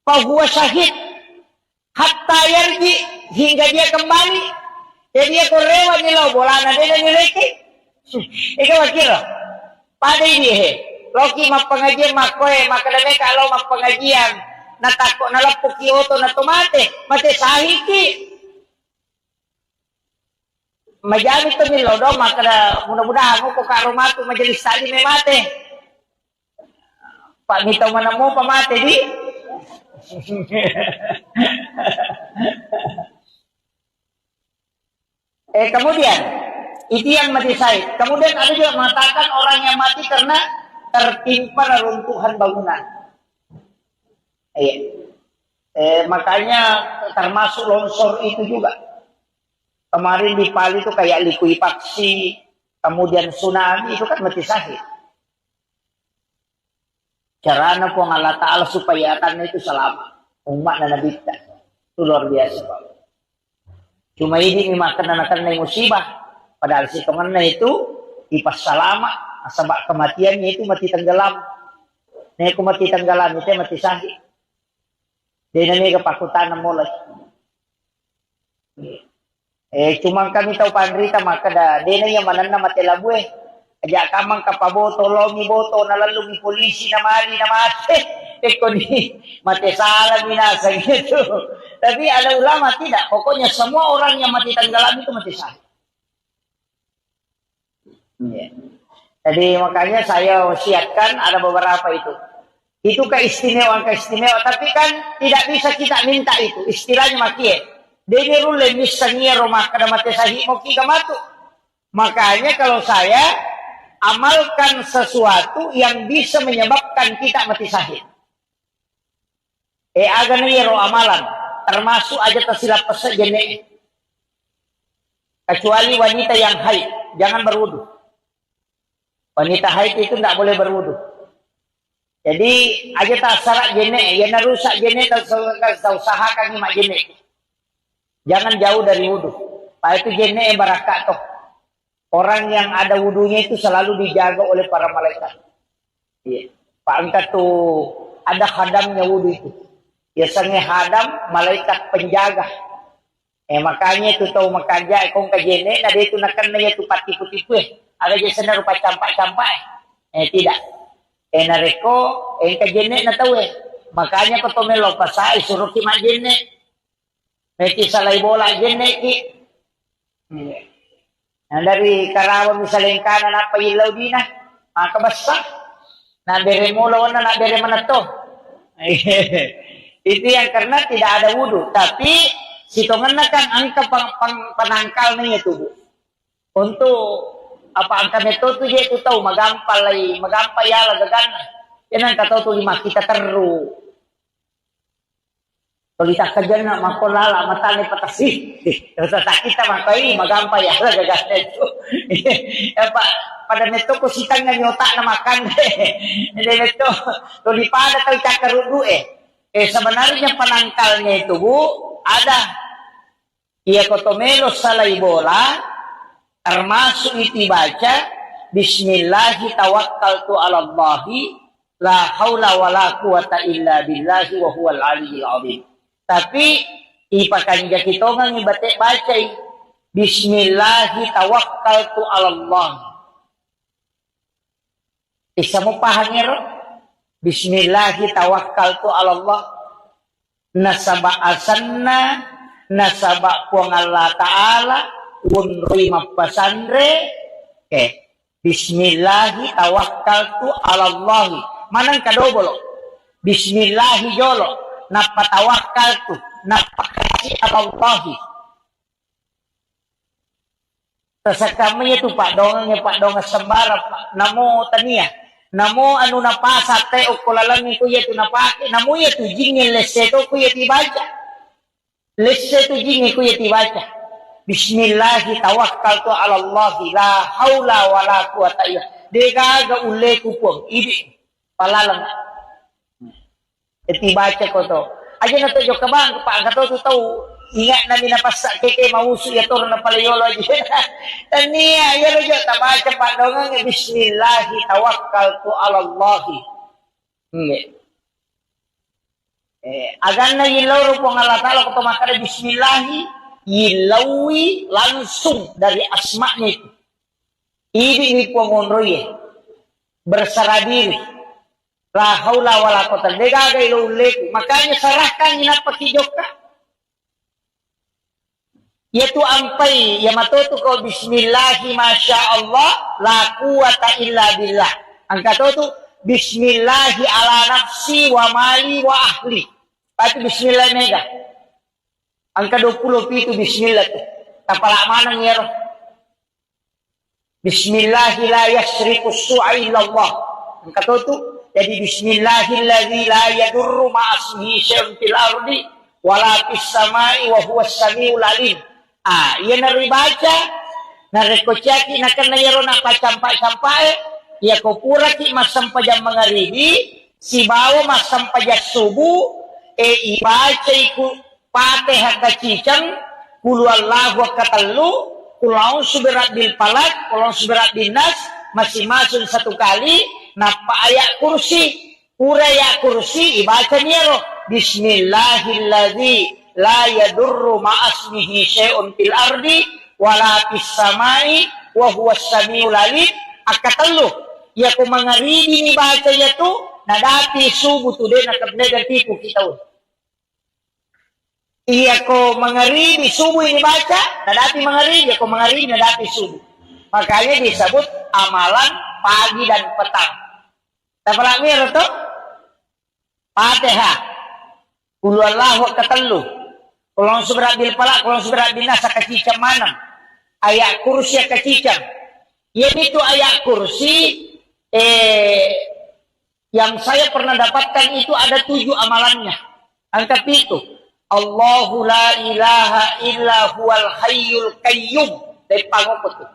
fa huwa syahid hatta yarji, hingga dia kembali. Jadi dia korewa ni lo bolana dia nileki. Ikaw kira pada dia loki mak pengajian makoe makadane kalau mak pengajian natakot na lapok kioto na tomate, mati sahiki. Majami to milodo, maka mudah-mudahan mo ko karumatu majelis tadi may mate. Pak mitaw man mo pamate di. Kemudian itu yang mati syahid. Kemudian ada juga mengatakan orang yang mati karena tertimpa reruntuhan bangunan. Makanya termasuk longsor itu juga. Kemarin di Pali itu kayak likuifaksi, kemudian tsunami itu kan mati syahid. Caranya pun Allah Ta'ala supaya akan itu selamat. Umat dan Nabi kita. Itu luar biasa Pak. Cuma ini makan karena musibah. Padahal sitongannya itu ipas selamat. Sebab kematiannya itu mati tenggelam. Nih aku mati tenggelam itu mati syahid. Dia nani kepakutan mulai. Cuma kami tahu pandrita maka dah. Dia nani yang mana nama telabue. Aja kamang kapaboto longi boto nalalungi polisi na mali na mate. Eko ni mati salah binasa gitu. Tapi ada ulama tidak. Pokoknya semua orang yang mati tenggelam itu mati syahid. Jadi makanya saya wasiatkan ada beberapa itu. Itu keistimewaan, tapi kan tidak bisa kita minta itu. Istilahnya makie. Dene rule misalnya rumah kada mati syahid mau kita matu. Makanya kalau saya amalkan sesuatu yang bisa menyebabkan kita mati syahid. Agan ro amalan, termasuk aja tersilap pesejene. Kecuali wanita yang haid, jangan berwudu. Wanita haid itu tidak boleh berwudu. Jadi aja tak sarak jene, ya narusak jene tak usahakan mak jene. Jangan jauh dari wudu. Pak itu jene barakat toh. Orang yang ada wudunya itu selalu dijaga oleh para malaikat. Iya. Pak angkat tuh ada khadamnya wudu itu. Biasanya khadam malaikat penjaga. Makanya itu tahu makanya kong kajene, ada itu nakan na itu pati-putipu. Ada jasa rupa campak-campak. Tidak. Nareko, kajene na tahu makanya ko tomelo pasai suruh ki majene. Meti salay bola jene ki. Dari Karawang misalnya kanan apa ilaw di na, kabasa. Na bere molo na bere mana to. Itu yang karena tidak ada wudu, tapi sitongan na kan angka penangkal niya tubuh. Untuk apa angka metode dia itu tahu magampay ya lagagan. Yan ang kataw to lima kita teru. Tulita ka dyan na makulala matali patasi. Sa kita makoy magampay ya lagagan ito. Pada neto ko sitang nga nyota na makan. Hindi neto tulipada tayo kakarudu sebenarnya penangkalnya itu Bu ada. Ia kotomelo salay bola. Termasuk itu baca Bismillahi tawakkaltu ala Allahi La haula wala quwata illa billahi wa huwal aliyyil azim. Tapi ipakan kita ngang ibate baca bismillahi tawakkaltu 'ala Allah. Bisa mo paham ya? Bismillahi tawakkaltu 'ala Allah. Nasaba asanna nasaba puang Allah Ta'ala unrui mapasandre bismillahi tawakkaltu 'ala Allah. Manang kadobolo bismillahi jolo napatawakkaltu napakasi 'ala Allah. Sa kami itu Pak Dongang sembara Pak namo tania namo anu napasa te o kolalangi ko yetu napake namo yetu jingin leseto ko yeti baca leseto jingin ko yeti baca bismillahi tawakkaltu 'ala Allah la haula wala quwata illa dega ule ku pong idi palalang eti baca ko to aja na to jo kabang pa gato to tau ingat na minapasa keke mausu ya toro na palayolo aja tania ya jo tabaca Pak Dongang bismillahi tawakkaltu 'ala Allah agan na yilaw po ng Allah Ta'ala kung tumakara bismillahi yilawi langsung dari asma'nya itu ibig po ngonroy bersara diri la haula wala quwata degagay lulek makanya sarahkan inapakijok ka yaitu ampai ya matutu ko bismillahi masya Allah la quwata illa billah angka tu bismillahi ala nafsi wa mali wa ahli pati bismillah mega angka 20 itu bismillah tu tapala manang ya bismillahi la yasriku su'a illa Allah angka tu jadi bismillahilladzi la yadurru ma'asmihi syai'un fil ardi wala fis samai wa huwas samiul alim. Iya nari baca narekocaki nakan nayaro na pacampai ya ko pura ki masampajam mangaribi si bawo masampajak subuh ibaca iku Fatihah kacicang kulu Allahu katallu kulau suberat bil falak kulau suberat bin nas masing-masing satu kali napa ayat kursi pura ya kursi ibaca niero bismillahilladzi la yadurru ma'asmihi syai'un fil ardi wala fis samai wa huwas samiul alim akatallu ya ko mangaribi ni baca ya tu nadati subuh tu de nakabnegatipo kita iya ko mangaribi subuh ini baca nadati mangaribi ya ko mangaribi nadati subuh makanya disebut amalan pagi dan petang tapalami itu Fatihah kulu Allahu katallu kulong suberat bil falak kulong suberat bin nas kacicang manang ayat kursi kacicang yan itu ayat kursi yang saya pernah dapatkan itu ada 7 amalannya angka 7 Allahu la ilaha illa huwal hayyul qayyum dari pangopot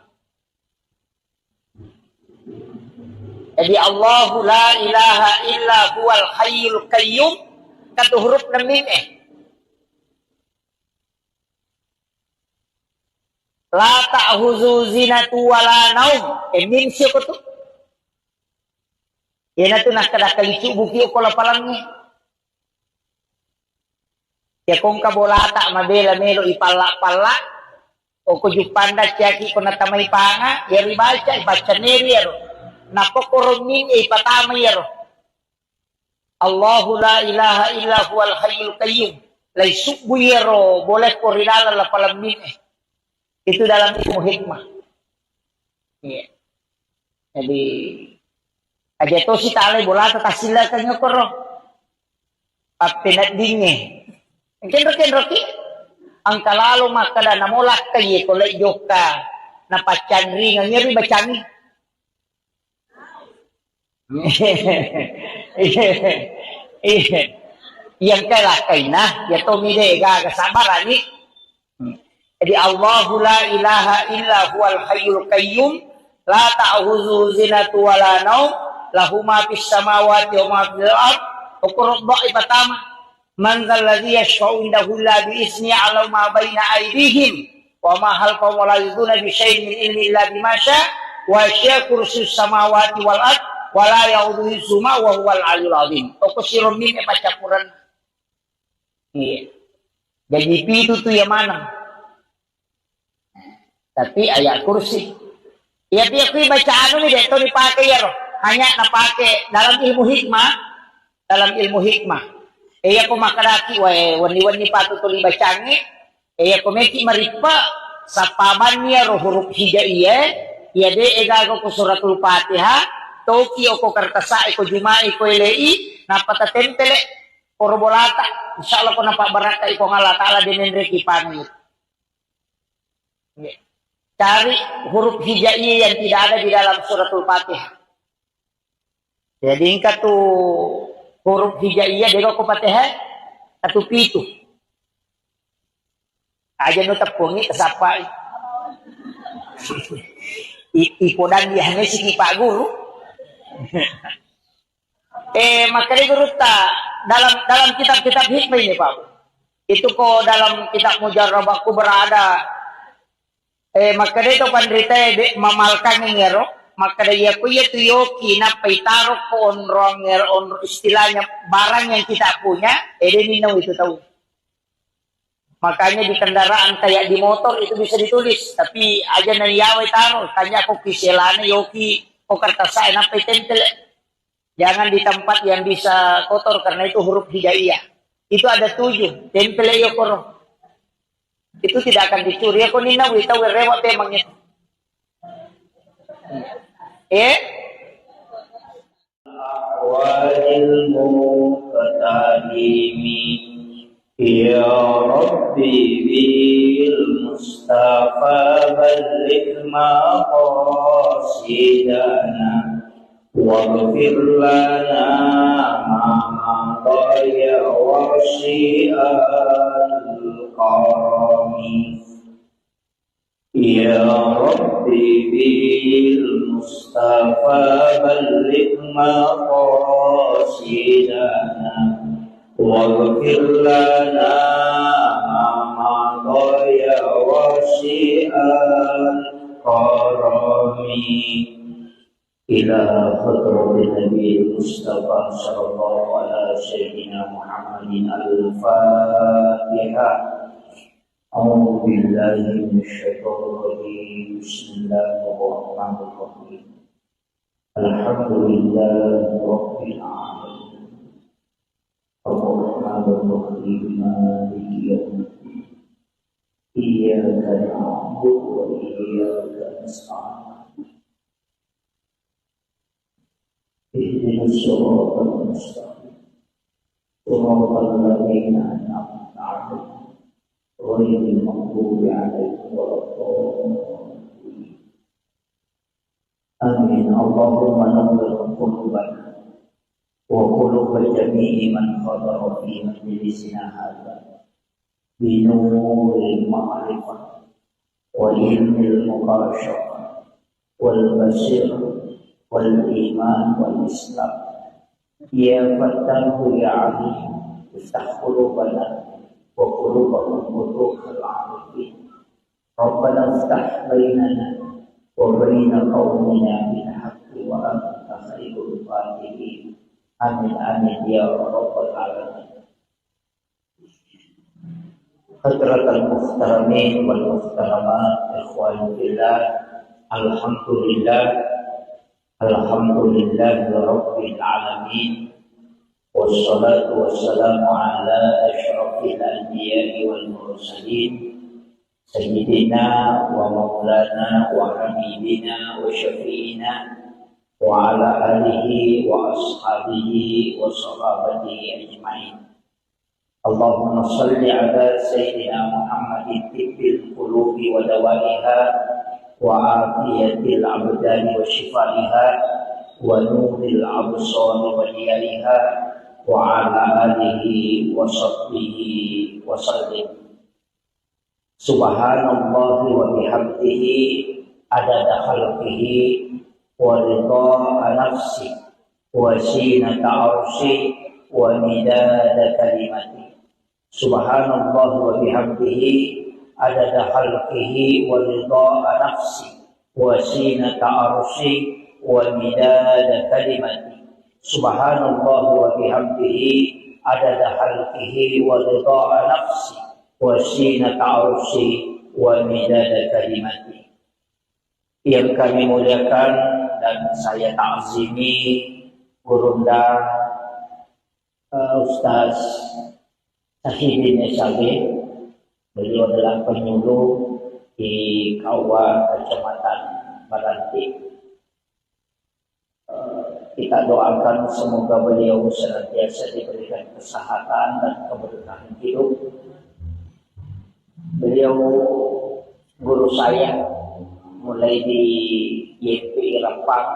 jadi Allahu la ilaha illa huwal hayyul qayyum katu huruf na mim la ta'khuzu zinatu wala naum mim siya ko to yan na to nakada kalicu buki ko lapalangnya ya kung kabolata mabela melo ipala-pala o ko jupanda tiyaki ko natamay panga ya ibaca neri yaro napokoromin ipatama yaro Allahu la ilaha illa huwal hayyul qayyum lay subu yaro boleh ko rilala la palamin itu dalam ilmu hikmah iya jadi aja to si talay bolata tasila kanyo koro apinat dinge Roki ang kalalo makada namolak kaye ko lay joka na pachanri ngiri bacani yang kelakay na ya to mide gasabarani jadi Allahu la ilaha illa huwal hayyul qayyum la ta'khuzu zinatu wala naum lahu ma fis samawati wa ma fil ard uqra ibtama man dzal ladzi yashfa'u indahu la bi izni 'ala ma baina aydihim wa ma halqahum wa la yuduna bi syai'in min ilmi illa bima syaa wa syaa kursiyyus samawati wal ard wala yauduhu hifzuhuma wa huwal aliyul azim. Toko sirom ni pacapuran. Iya. Jadi itu tuh yang mana? Tapi ayat kursi. Ya dia kui bacaan ini deh, itu dipakai ya roh. Hanya napake dalam ilmu hikmah. Dalam ilmu hikmah. Iya ko makaraki, wani-wani patutuli bacangi. Iya ko meki maripa sa pamannya roh huruf hijaiyah. Iya de egago ko suratul Fatihah. Toki ko kartasa ko jumai ko elei. Napatatempele korbolata. Insyaallah ko napabaraka ko ngala ta'ala dinenre kipangit. Cari huruf hijaiyah yang tidak ada di dalam suratul Fatihah. Jadi ingkat tuh huruf hijaiyah dego ko Fatihah atau pitu. Aja nu tepungi kesapai. Ipodan dia si Pak Guru. Makanya guru dalam kitab-kitab hikmah ini Pak. Itu kok dalam kitab Mujarrabahku berada. Maka itu pandrita mamalkan ngero, maka dia kuya tuyoki na paitaro ko onrong istilahnya barang yang kita punya, ninaw itu tahu. Makanya di kendaraan kayak di motor itu bisa ditulis, tapi aja na yawe taro, tanya ko kiselana yoki o kartasay na paitempel. Jangan di tempat yang bisa kotor karena itu huruf hijaiyah. Itu ada 7, tempel yo koro. Itu tidak akan dicuri. Aku nina wita werewat emangnya. Awalil muqtadimi ya Rabbi bil Mustafa balligh maqasidana waghfir lana ma dhaya wa syi'al Ya Rabbi bil Mustafa balligh maqasidana waghfir lana ma dhaya wa syi'al karami ila hadratin Nabi Mustafa sallallahu alaihi sayyidina Muhammadin al-Fatihah. أعوذ بالله من الشيطان الرجيم بسم الله الرحمن الرحيم الحمد لله رب العالمين الرحمن الرحيم مالك يوم الدين إياك نعبد وإياك نستعين اهدنا الصراط المستقيم صراط الذين أنعمت عليهم غير المغضوب عليهم ولا الضالين آمين اللهم نور قلوبنا وقلوب جميع من حضر في مجلسنا هذا بنور المعرفة وعلم المباشرة والبصيرة والإيمان والإسلام يا فتاه يا عليم افتح قلوبنا وقلوبهم فتوح العارفين ربنا افتح بيننا وبين قومنا بالحق وأنت خير الفاتحين آمين آمين يا رب العالمين. حضرات المحترمين والمحترمات إخواني في الله الحمد لله رب العالمين والصلاة والسلام على أشرف الأنبياء والمرسلين سيدنا ومولانا وحبيبنا وشفيعنا وعلى آله وأصحابه وصحابته أجمعين. اللهم صل على سيدنا محمد طب القلوب ودوائها وعافية الأبدان وشفائها ونور الأبصار وديارها وعلى آله وصحبه وسلم. Subhanallah wa bihamdihi adada khalqihi wa ridha nafsi wa zinata arshi wa midada kalimati. Subhanallah wa bihamdihi adada khalqihi wa ridha nafsi wa zinata arshi wa midada kalimati. Subhanallah wa bihamdihi adada khalqihi wa ridha nafsi wa zinata arsy wa midada kalimati. Yang kami muliakan dan saya ta'zimi Gurunda Ustaz Sahidin Esabe. Beliau adalah penyuluh di Kawa Kecamatan Baranti. Kita doakan semoga beliau senantiasa diberikan kesehatan dan keberkahan hidup. Beliau guru saya mulai di YPI Rempang,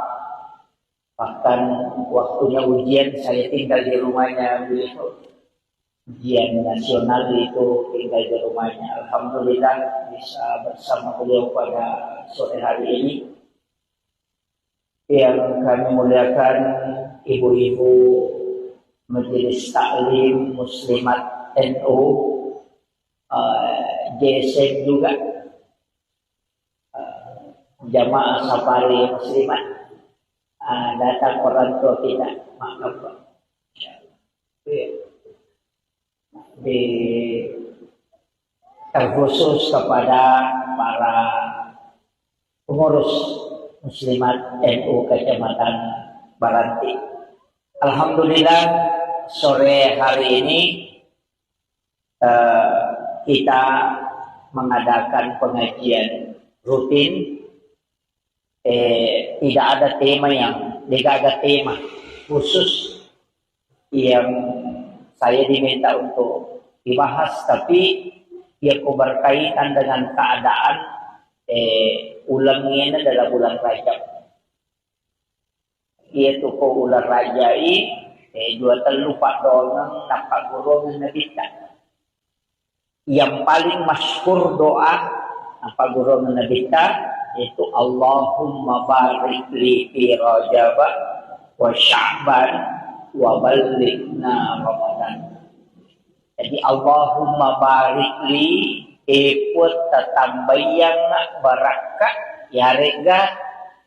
bahkan waktunya ujian saya tinggal di rumahnya beliau. Ujian nasional itu tinggal di rumahnya. Alhamdulillah bisa bersama beliau pada sore hari ini. Yang kami muliakan ibu-ibu Majelis Taklim Muslimat NU, JSN juga, jamaah safari muslimat, datang orang tua kita, maaf Pak. Terkhusus kepada para pengurus Muslimat NU Kecamatan Baranti. Alhamdulillah sore hari ini kita mengadakan pengajian rutin. Tidak ada tema khusus yang saya diminta untuk dibahas, tapi yang berkaitan dengan keadaan ulangnya adalah bulan Rajab. Yaitu ko ulang rajai dua terlupa donang nampak golongan nabita. Yang paling masyhur doa apa golongan nabita yaitu Allahumma barik li fi Rajab wa Sya'ban wa balighna Ramadan. Jadi Allahumma barik li ikut tatambayang barakah ya rega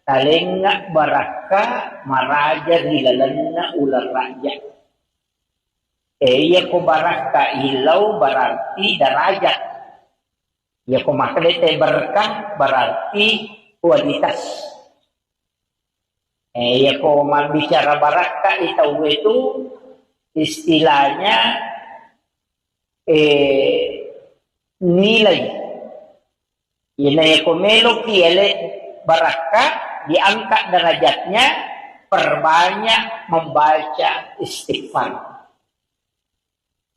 talengak barakah maraja hilalanna ular raja. Ya ko barakah hilau berarti derajat. Ya ko makhluk berkah berarti kualitas. Ya ko bicara barakah itu istilahnya nilai. Ini ko melo kiele barakah diangkat derajatnya perbanyak membaca istighfar.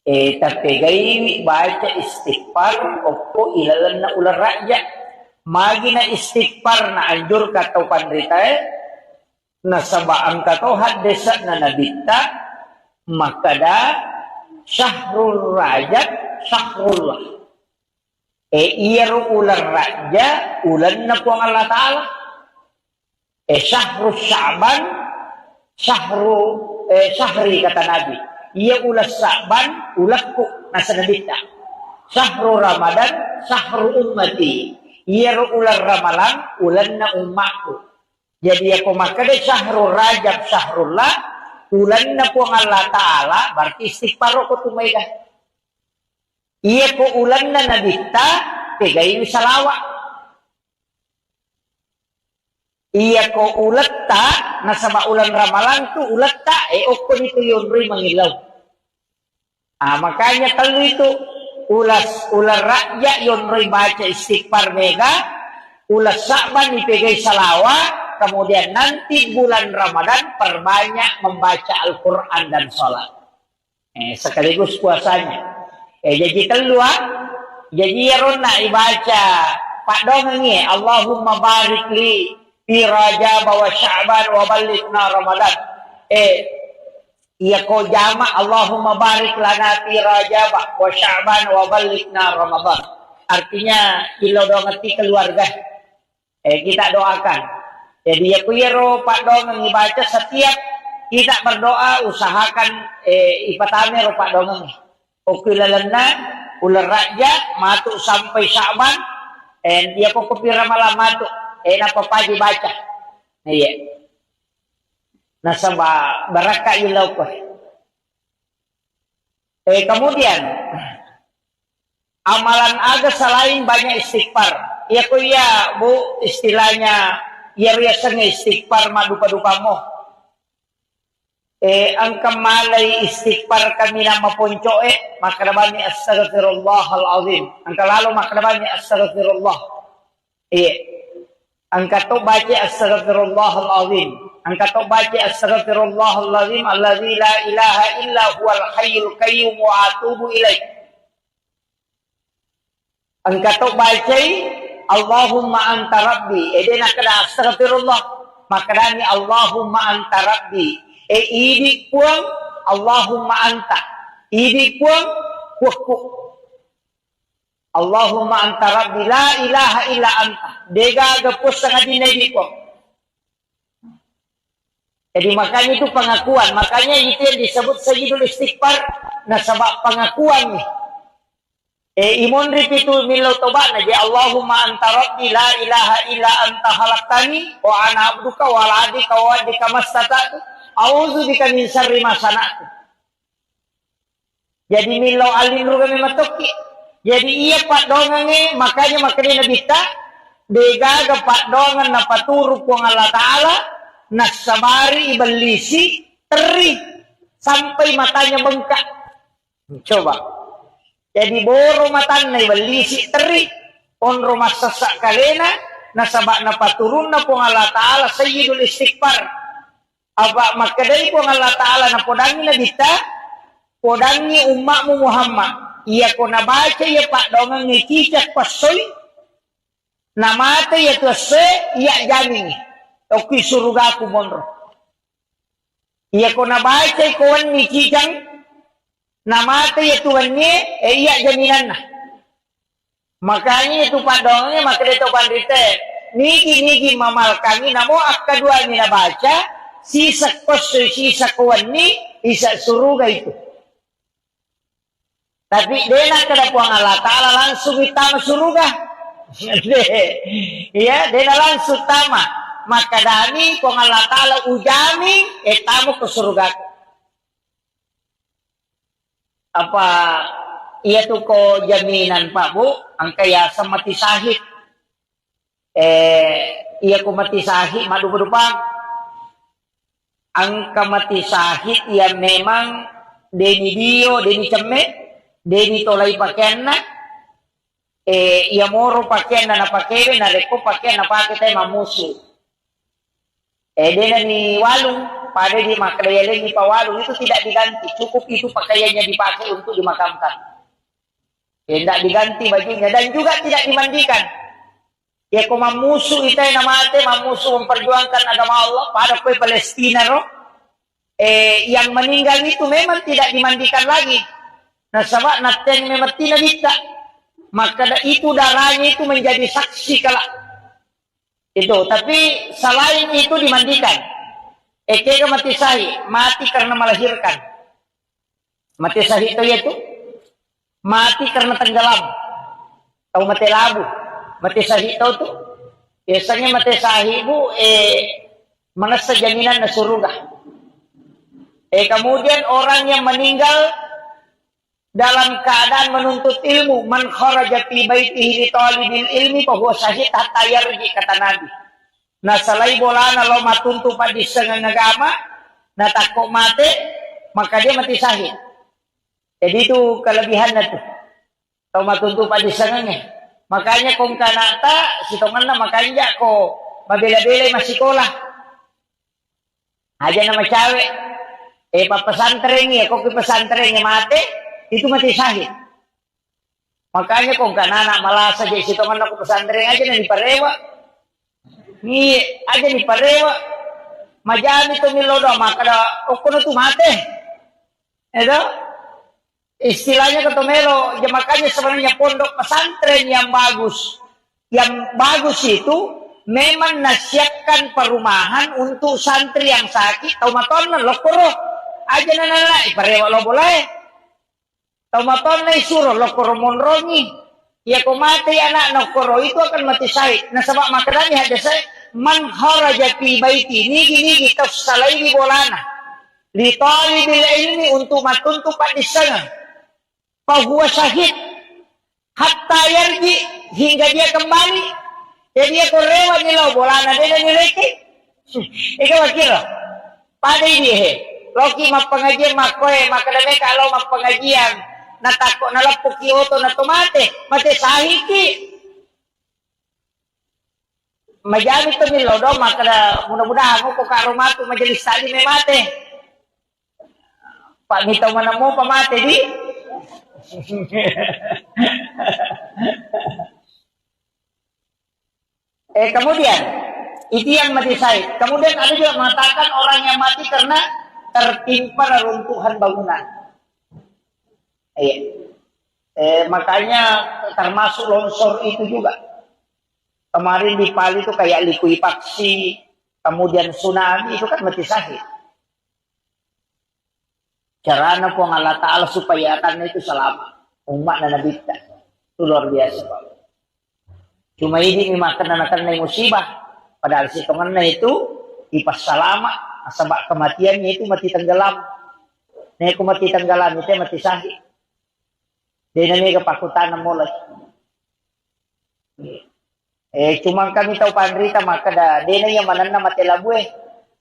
Tapi gaya baca istighfar opo ilalan na ular rakyat. Magi na istighfar na anjur kataw pandrita na sabaan kataw haddesa na nabita makada syahrul rajab syahrullah. Iyaro ular raja ulan na po ang Allah Ta'ala. Syahrul Sya'ban syahri kata Nabi. Ia ulas Sya'ban ulakku nasa nabita. Syahrul Ramadan syahrul ummati. Iyaro ular Ramalan ulan na umatku. Jadi ako makada syahrul rajab syahrullah ulan na po ang Allah Ta'ala berarti istighfar ko tumayga. Iya ko ulan na nabita, kagay salawat. Iya ko ulat ta, nasa maulan ramalan tu ulat ta, oko nito yun rin mangilaw. Makanya kalau itu ular rakyat yun rin baca istighfar mega, ulas Sya'ban ipigay salawat, kemudian nanti bulan Ramadan perbanyak membaca Al-Quran dan sholat. Sekaligus puasanya. Jadi keluar, jadi yaron na ibaca Pak Dongengi, Allahumma barik li fi Rajab wa Sya'ban wa balighna Ramadan. Iya ko jama Allahumma barik lana fi Rajab wa Sya'ban wa balighna Ramadan. Artinya ilo do ngerti keluarga. Kita doakan. Jadi ya kuyero Pak Dongengi baca setiap kita berdoa usahakan ipatame ro Pak Dongengi. Ukilalana ular raja matuk sampai Sya'ban dia ko kupira malam matuk napapaji baca. Iya. nasaba baraka ilaw ko. Kemudian amalan aga selain banyak istighfar. Ya kuya bu istilahnya ya biasanya istighfar madupa-dupa mo. Ang kamalay istighfar kami na mapunco makrabani astaghfirullahalazim. Ang kalalo makrabani astaghfirullah. Ang kato baca astaghfirullahalazim. Ang kato baca astaghfirullahalazim alladzi la ilaha illa huwal hayyul qayyum wa atubu ilaih. Ang kato baca Allahumma anta rabbi. Edena kada astaghfirullah. Makrani Allahumma anta rabbi. Idi puang Allahumma anta. Idi puang kuku. Allahumma anta rabbi la ilaha illa anta. Dega gapus sangat dinedi ko. Jadi makanya itu pengakuan. Makanya itu yang disebut sayyidul istighfar. Nasabak pengakuan nih. Imon ripitu milau tobat naji Allahumma anta rabbi la ilaha illa anta khalaqtani wa ana abduka wa ala adika wa adika mastata'tu a'udzu bika min syarri ma sana'tu. Jadi milau alinru kami matoki. Jadi iya pak dongange makanya Nabi ta degaga pak dongan na paturu ku Allah taala nasabari iblisi teri sampai matanya bengkak. Coba. Jadi boro matan na iblisi teri on rumah sesak kalena nasabak na paturun na po Allah taala sayyidul istighfar. Aba makadai po Allah taala na podangi na bita podangi umatmu Muhammad. Iya ko nabaca ya pak dongang ngikicak pasoy namata ya tuase iya jamin oki surga ku monro. Iya ko nabaca ikawan ngikicang namata ya tuannya iya jaminan na. Makanya itu pak dongangnya maka itu pandite niki mamal kami namo akadua ni nabaca sisa pasoy sisa kawan ni isa surga itu. Tapi dena kada puang Allah Ta'ala langsung itama surga. Ya, dena langsung tama. Maka dani puang Allah Ta'ala ujami etamu ke surga. Apa iya tuh ko jaminan Pak Bu, ang kaya sa mati sahid. Iya ko mati sahid madu-madupang. Ang kamati sahid ya memang deni dio, deni cemme. Deni tolai pakaian na, iya moro pakaian na pakai na reko pakaian na pakai tayo mamusu. Dena ni walung, pada di makadayalin ni pawalung itu tidak diganti, cukup itu pakaiannya dipakai untuk dimakamkan. Tidak diganti bajunya dan juga tidak dimandikan. Ya kau mamusu itu yang namanya mamusu memperjuangkan agama Allah pada kue Palestina roh. Yang meninggal itu memang tidak dimandikan lagi. Nah sama naten memati nabita maka itu darahnya itu menjadi saksi kala itu tapi selain itu dimandikan kega mati sahih mati karena melahirkan mati sahih itu mati karena tenggelam atau mati labu mati sahih itu tuh biasanya mati sahih bu menasa jaminan na surga kemudian orang yang meninggal dalam keadaan menuntut ilmu, man kharaja fi baitihi li talibil ilmi fa huwa syahid hatta yarji kata Nabi. Nah salai bolana lo matuntu padi sengang agama, na takok mate, maka dia mati syahid. Jadi itu kelebihannya tuh. Tau matuntu padi sengangnya. Makanya kong kanata sitongan na makanya ko mabela-bela masih sekolah. Aja nama cawe. Pesantren ya, kok ke pesantrennya mate. Itu mati syahid. Makanya kok kan anak malah saja situ kan aku pesantren aja nih parewa. Ni aja nih parewa. Majani to milodo maka okono tu mate. Itu istilahnya ketomelo. Ya makanya sebenarnya pondok pesantren yang bagus. Yang bagus itu memang nasihatkan perumahan untuk santri yang sakit. Tahu maton lokoro aja nana parewa lo boleh. Taumaton na isuro lokoro monrongi. Ya kung mati anak nokoro itu akan mati syahid. Nasabak makadami hada saya man kharaja fi baiti nigi tafsalaini bolana li talibil ilmi untuk matuntu di sana fahuwa syahid hatta yarji hingga dia kembali. Jadi dia korewa nilaw bolana dia nileki. Ikaw kira pada ini loki mapengajian makoy makadame kalau mapengajian natako nalapok kioto na tomate mate sahiki majali to nilodo makada mudah-mudahan mo ko karumatu majelis tadi me mate pak mitaw mana mo pamate di kemudian itu yang mati syahid. Kemudian ada juga mengatakan orang yang mati karena tertimpa reruntuhan bangunan. Makanya termasuk longsor itu juga. Kemarin di Bali itu kayak likuifaksi, kemudian tsunami itu kan mati syahid. Caranya pun Allah Ta'ala supaya akan itu selamat. Umat dan Nabi kita. Itu luar biasa Pak. Cuma ini makan musibah. Padahal si temannya itu ipas salama. Sebab kematiannya itu mati tenggelam. Nih aku mati tenggelam itu mati syahid. Dia ini kepakutan mulai. Cuma kami tahu pandrita maka dah. Dia yang mana nama mati labu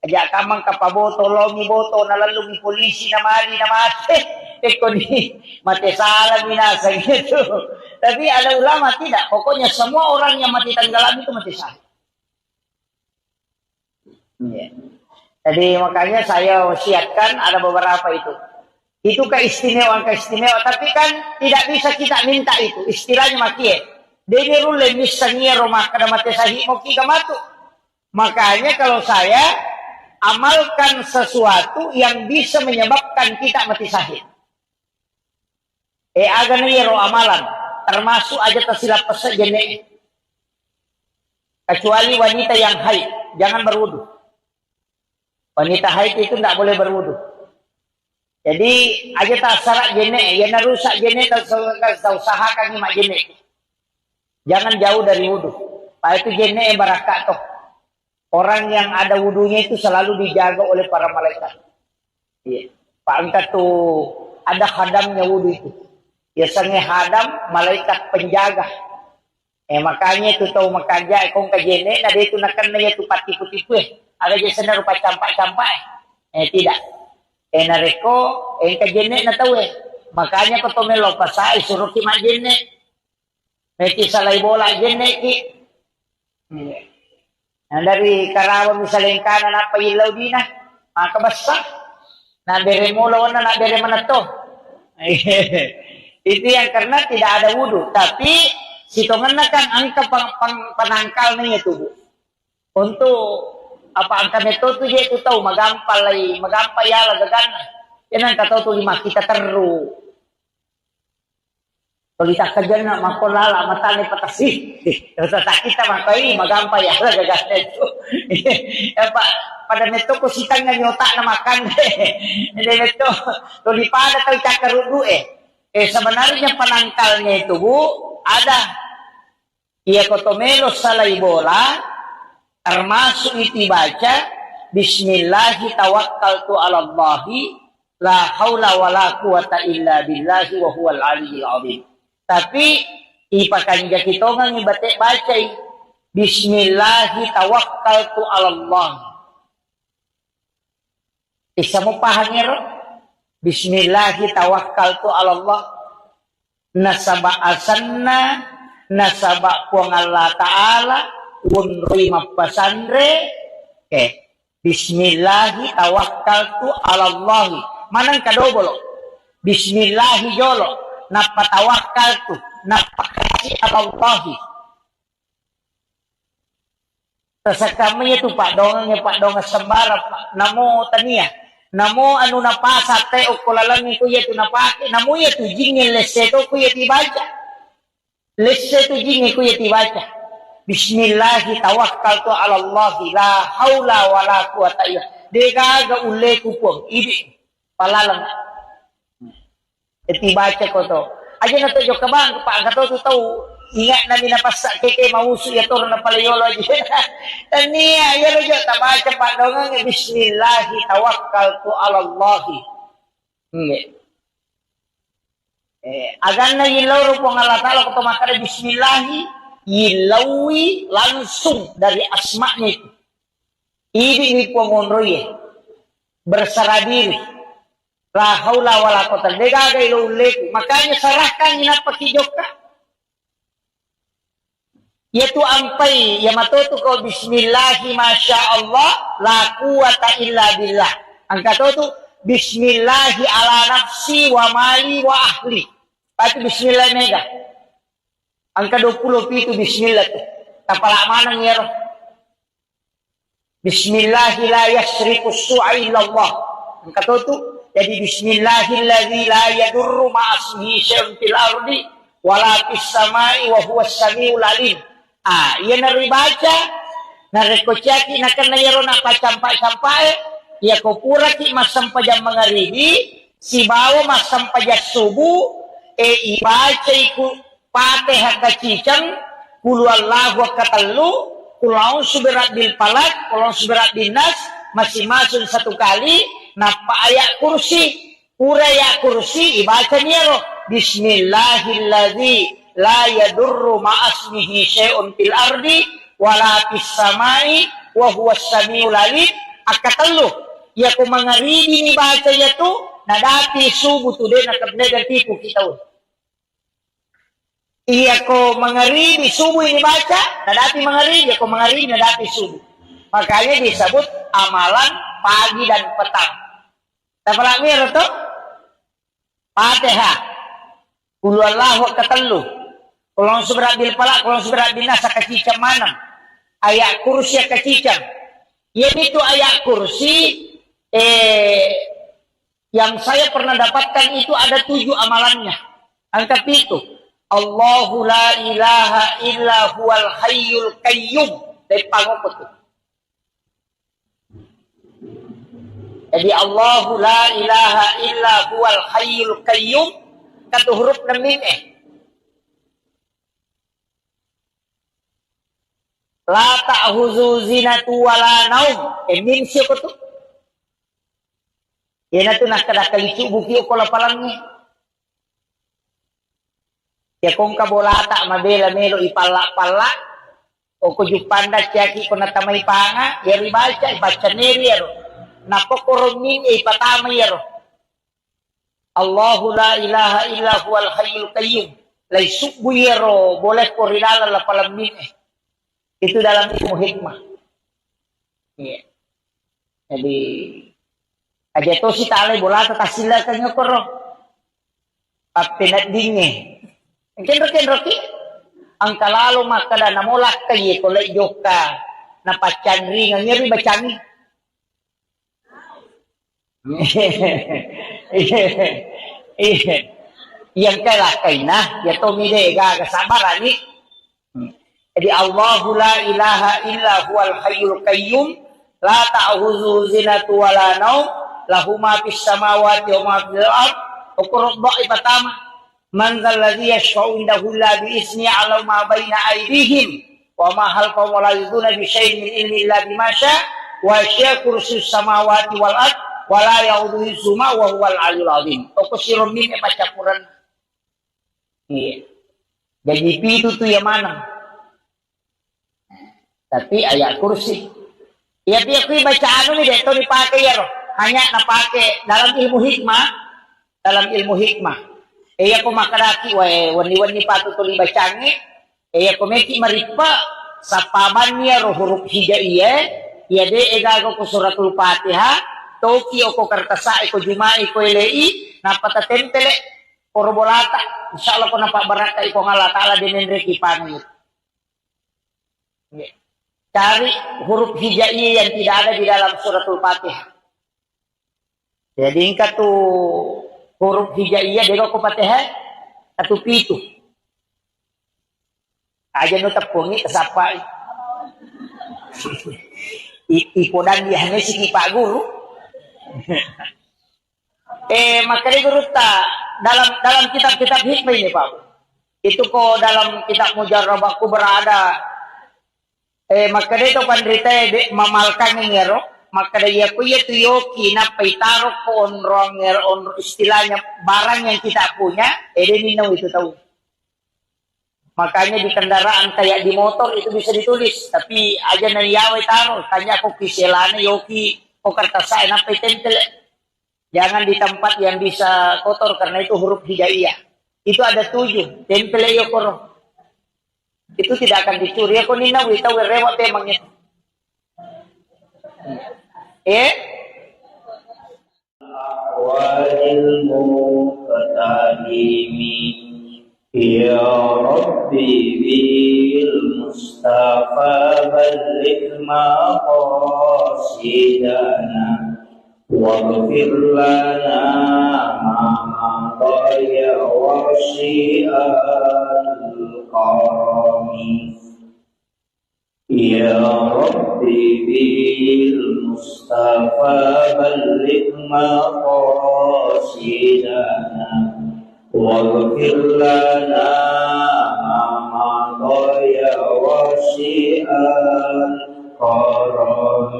ajak kamang kapaboto longi boto nalalungi polisi na mali na mati. Eko ni mati salah binasa gitu. Tapi ada ulama tidak. Pokoknya semua orang yang mati tenggelam itu mati syahid. Jadi makanya saya wasiatkan ada beberapa itu. Itu keistimewaan. Tapi kan tidak bisa kita minta itu. Istilahnya makie. Dene rule misalnya rumah kada mati syahid mau kita matu. Makanya kalau saya amalkan sesuatu yang bisa menyebabkan kita mati syahid. Agaknya ro amalan. Termasuk aja tersilap jenek. Kecuali wanita yang haid. Jangan berwudu. Wanita haid itu tidak boleh berwudu. Jadi aja tak syarat jenek. Yang rusak jenek tak usahakan lima jenek. Jangan jauh dari wudu. Pak itu jenek yang barakat toh. Orang yang ada wudunya itu selalu dijaga oleh para malaikat. Iya. Pak angkat tuh ada hadamnya wudu itu. Biasanya hadam malaikat penjaga. Makanya itu tahu makanya kong kajene nah dia itu nakan na itu patipu-tipu Ada jasana rupa campak-campak tidak. Nareko kajene na tahu Makanya ko tumelo pasay suruh ki majene. Meti salay bola jene ki. Dari Karawang misalnya kanan apa ilaw din makabasa. Na bere molo na bere manato. Itu yang karena tidak ada wudu. Tapi sitongan kan angka penangkal niya tubuh. Untuk apa angka neto tu je itu tahu magampay ya lagagan. Yan ang kataw tu lima kita teru. Tulita ka dyan na makulala matani patasi. Sa kita makay magampay ya lagagan neto. Pada neto ko sitang nga nyota na makan. Hindi neto tulipada tayo kakarudu sebenarnya penangkalnya itu Bu ada ia kotomelo salai bola termasuk itu baca bismillahi tawakkaltu ala Allahi la haula wala quwata illa billahi wa huwal aliyyil azim. Tapi ipakan kita ngang ibate baca bismillahi tawakkaltu ala Allah. Bisa mo pahangiro Bismillahi tawakkaltu ala Allah. Nasaba asanna nasaba puang Allah Ta'ala unri mapasandre Bismillahi tawakkaltu ala Allah. Manang kadobolo Bismillahi jolo napatawakkaltu napakasi ala Allah. Tersakamnya itu Pak Dongeng sembara Pak namo tania namo anu napasa te o kulalangi ko yetu napake namo yetu jingin leseto ko yeti baca leseto jingin ko yeti baca bismillahi tawakkaltu ala Allah la haula wala quwata illa dega ga ulle ku pong idi palalang eti baca ko to aja na to jo kabang pa ga to tahu ingat na minapasak keke mausu ya tur na palayolo aja. Tania ya lo jo tabaca pak dongang bismillahi tawakkaltu ala Allahi. Agan na yilaw ro po ng Allah Ta'ala kung tumakara bismillahi yilawi langsung dari asma'nya itu. Ini po ngonroy berserah diri. La haula wala quwwata illa billah. Makanya serahkan inapakijok ka. Yaitu ampai ya matutu ko bismillahi masya Allah la quwwata illa billah. Ang katoto bismillahi ala nafsi wa mali wa ahli. Pati bismillah mega. Ang ka-20 itu bismillah tu. Tapala manang yero. Bismillahi la yasrifu su'a illa Allah. Ang katoto jadi bismillahilladzi la yadurru ma'asmihi syai'un fil ardi wala fis samai wa huwas samiul alim. Iya naribaca narekocyaki nakan nayaro na pacampa-campae ya ko pura ki masam pajam mangaribi si bawa masam pajak subuh ibaca iku Fatihah kacicang kulu Allahu katallu kulau subirat bil palak kulau subirat bin nas masing-masing satu kali napa ayat kursi pura ya kursi ibaca niro bismillahilladzi la yadurru ma'asmihi syai'un fil ardi wala fis samai wa huwas samiul alim. Akatallu ya ko mangaribi ni baca ya tu nadati subuh tu de nakabnega tipu kita. Iya ko mangaribi subuh ini baca nadati mangaribi ya ko mangaribi nadati subuh. Makanya disebut amalan pagi dan petang. Tapala mir to Fatihah qul Allahu katallu kulon suberat bil palak kulon suberat bin nas kacicam manam ayat kursi kacicam yaitu ayat kursi yang saya pernah dapatkan itu ada 7 amalannya. Angka itu Allahu la ilaha illa huwal hayyul qayyum dari pangopot. Jadi Allahu la ilaha illa huwal hayyul qayyum katu huruf na mim la ta'khuzu zinatu wala naum mim siya ko to. Yan na to nakadakalicu buki ko lapalangnya. Ya kung kabolata mabela melo ipala-pala o kujupanda ciyaki ko natamay panga yari baca neri yaro napokoromin ipatama yaro Allahu la ilaha illa huwal hayyul qayyum lay subu yaro boleh ko rinala la palamin itu dalam ilmu hikmah. Jadi aja to si tale bolata tasila kanyo koro papinat dinge Kenro-kenroki ang kalalo makada namulak kaye kolay joka na pachanri nga ngiri bacani. Yang kalakay na yato mide gagasabarani. Jadi Allahu la ilaha illa huwal hayyul qayyum la ta'khuzu zinatu wala naum lahu ma fis samawati wa ma fil ard uqrub ibatama man dzalladzi yashfa'u indahu illa bi ismi ala ma baina aydihim wa ma halqahum wa la yuduna bi syai'in min ilmi illa bima syaa wa syaa kursiyyus samawati wal ard wa la ya'uduhu hifdzuhuma wa huwal 'aliyyul 'azim. Okusirun min pacapuran. Iya. Jadi itu tuh yang mana? Tapi ayat kursi. Ya piye bacaan ini deh to dipakai ya roh. Hanya napake dalam ilmu hikmah. Dalam ilmu hikmah. Iya ko makaraki wani-wani patutuli bacangi. Iya ko meki maripa sa paman niya ro huruf hijaiyah. Iya de egago ko suratul Fatihah. Toki ko kartasa ko jumai ko ilei napatatempele korbolata. Insyaallah ko napabaraka ko ngala taala dinenre kipani. Cari huruf hijaiyah yang tidak ada di dalam suratul Fatihah. Jadi ingkat tu huruf hijaiyah dego ko Fatihah atau pitu. Aja no tapungi kasapai. Ipodan dia hanya si Pak Guru. Makanya guru ta dalam kitab-kitab hikmah ini Pak. Itu ko dalam kitab Mujarrabahku berada. Maka dito pandrita mamalkan ngero. Maka dia ko ya tuyoki na paitaro ko onrong ngero istilahnya barang yang kita punya. Ninaw itu tahu. Makanya di kendaraan kayak di motor itu bisa ditulis. Tapi aja na yaway taro. Tanya ko kiselana yoki o kartasain na paitentele. Jangan di tempat yang bisa kotor karena itu huruf hijaiyah. Itu ada 7. Tempel yo koro. Itu tidak akan dicuri. Ako ninaw ito rewat emangnya. Awalil muqtadimi ya Rabbi bil Mustafa balligh maqasidana واغفر لنا ما مضى وشيء الكرم يا ربي بالمصطفى بلغ مقاصدنا واغفر لنا ما مضى وشيء الكرم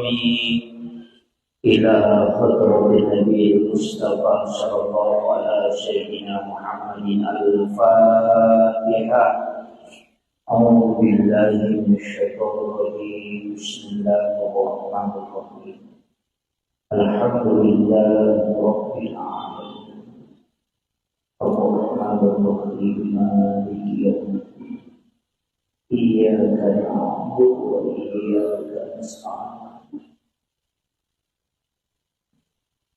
إلى حضرة النبي المصطفى صلى الله على سيدنا محمد الفاتحة. أعوذ بالله من الشيطان الرجيم. بسم الله الرحمن الرحيم. الحمد لله رب العالمين الرحمن الرحيم مالك يوم الدين إياك نعبد وإياك نستعين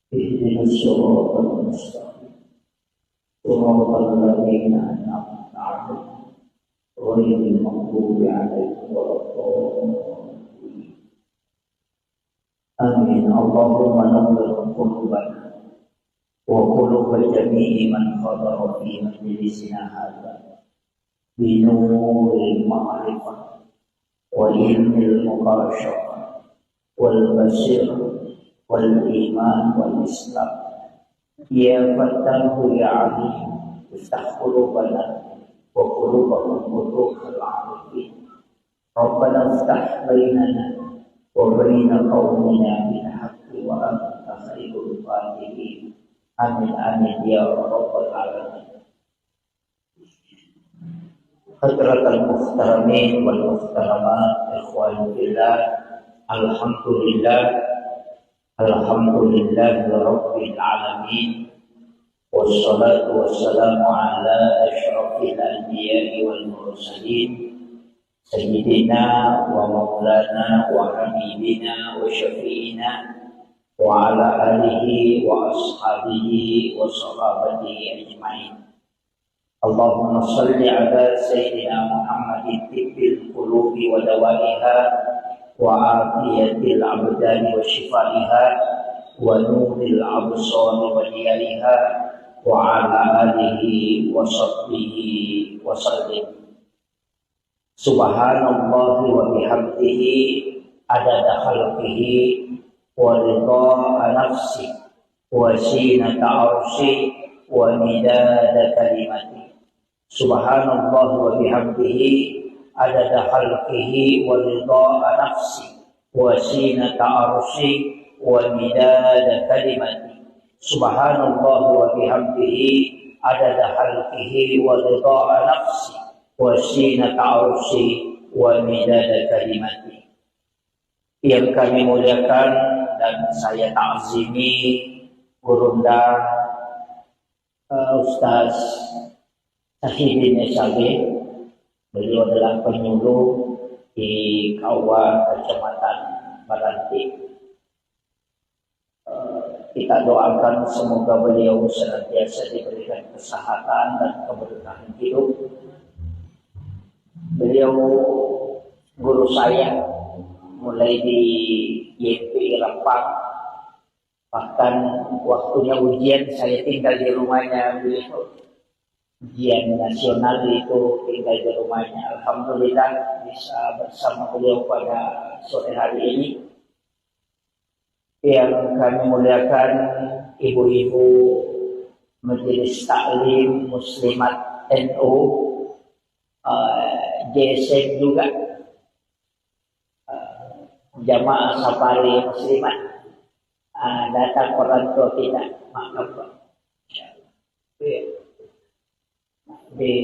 اهدنا الصراط المستقيم صراط الذين أنعمت عليهم غير المغضوب عليهم ولا الضالين آمين. اللهم نور قلوبنا وقلوب جميع من حضر في مجلسنا هذا بنور المعرفة وعلم المكاشفة والبصيرة والإيمان والإسلام. يا فتاه يا عليم افتح قلوبنا وقلوبهم فتوح العارفين. ربنا افتح بيننا وبين قومنا بالحق وأنت خير الفاتحين. آمين آمين يا رب العالمين. حضرة المحترمين والمحترمات إخواني في الله، الحمد لله Alhamdulillah Rabbil Alamin. Wassalatu wassalamu ala ashrafil anbiya'i wal mursalin Sayyidina wa maulana wa habibina wa syafi'ina wa ala alihi wa ashabihi wa sahabatihi ajma'in. Allahumma salli ala Sayyidina Muhammadin tibbil qulubi wa dawaiha وعافية الأبدان وشفائها ونور الأبصار وديارها وعلى آله وصحبه وسلم. Subhanallah wa bihamdihi adada khalqihi wa ridha nafsi wa zinata arshi wa midada kalimati. Subhanallah wa bihamdihi adada khalqihi wa ridha nafsi wa zinata arshi wa midada kalimati. Subhanallah wa bihamdihi adada khalqihi wa ridha nafsi wa zinata arshi wa midada kalimati. Yang kami muliakan dan saya ta'zimi Gurunda Ustaz Sahidin Sabi. Beliau adalah penyuluh di Kauwa Kecamatan Baranti. Kita doakan semoga beliau senantiasa diberikan kesehatan dan keberkahan hidup. Beliau guru saya mulai di YP Rempang, bahkan waktunya ujian saya tinggal di rumahnya beliau. Ujian nasional itu tinggal di rumahnya. Alhamdulillah bisa bersama beliau pada sore hari ini. Yang kami muliakan ibu-ibu Majelis Taklim Muslimat NU JSM juga, jamaah safari muslimat, datang orang tua kita, maaf Pak. Di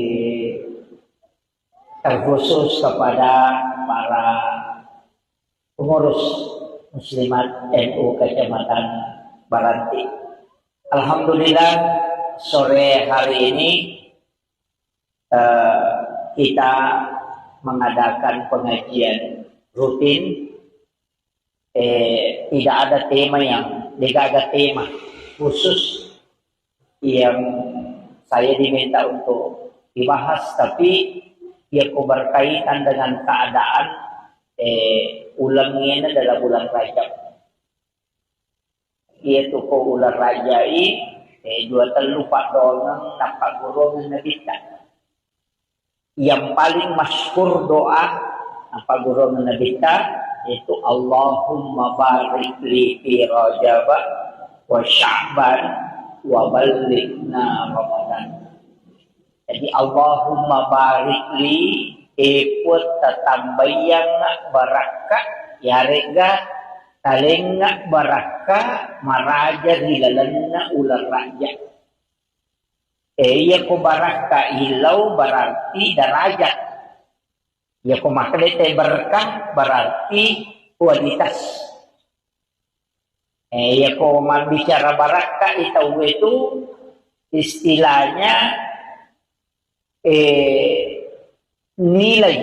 terkhusus kepada para pengurus muslimat NU Kecamatan Baranti. Alhamdulillah sore hari ini kita mengadakan pengajian rutin. Tidak ada tema khusus yang saya diminta untuk dibahas, tapi ia berkaitan dengan keadaan ulangnya dalam bulan Rajab. Yaitu ko ular rajai dua terlupa donang nampak golongan nabita. Yang paling masyhur doa nampak golongan nabita yaitu Allahumma barik li fi Rajab wa Sya'ban wa ballighna Ramadan. Jadi Allahumma barik li ikut tatambayang barakah yarega talengak barakah maraja hilalanna ular raja. Ya ko barakah hilau berarti derajat. Ya ko maknanya berkah berarti kualitas. Ya ko bicara barakah itu istilahnya nilai.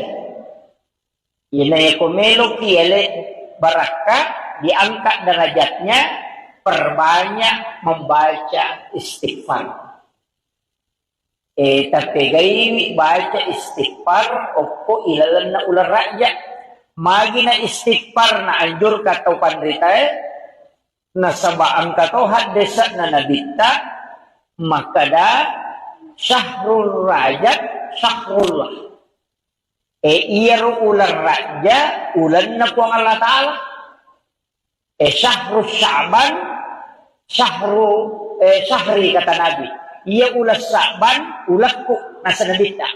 Nilai ko melok yele barakah diangkat derajatnya perbanyak membaca istighfar. Tapi gaya baca istighfar opo ilalan na ular raja magi na istighfar na anjur katau pandrita na sabaan katau haddesa na nabita makada syahrul rajab syahrullah iyaro ular raja ulan na po ang Allah Ta'ala syahrul sya'ban syahri kata Nabi. Ia ulas Sa'ban, ulakku nasa nabita.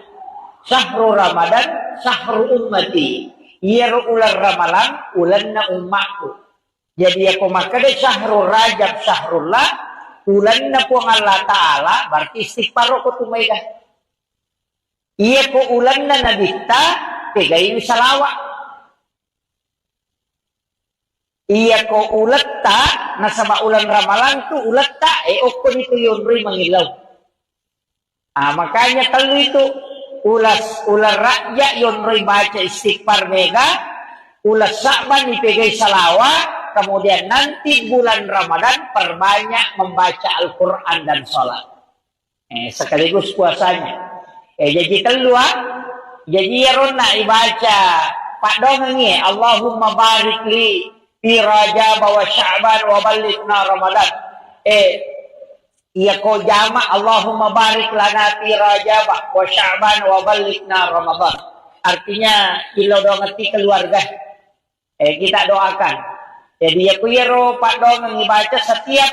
Syahrul Ramadan, syahrul ummati. Ia ular Ramalan, ulan na umatku. Jadi aku makanya syahrul Rajab, syahrullah, ulan na po ang Allah Ta'ala, berarti istighfar ko tumayga. Ia ko ulan na nabita, tigayin salawat. Iya ko ulat ta nasa ulan ramalan tu ulat ta okon itu yunri mangilaw. Makanya kalau itu ular raja yunri baca istighfar mega, ulas Sa'ban dipegay salawat, kemudian nanti bulan Ramadan perbanyak membaca Al-Quran dan sholat. Sekaligus puasanya. Jadi keluar, jadi rona ibaca Pak Dongengi Allahumma barik li fi Rajab wa Sya'ban wa ballighna Ramadan. Iya ko jama Allahumma barik lana fi Rajab wa Sya'ban wa ballighna Ramadan. Artinya ilo do ngerti keluarga. Kita doakan. Jadi ya kuyero Pak Dongeng dibaca setiap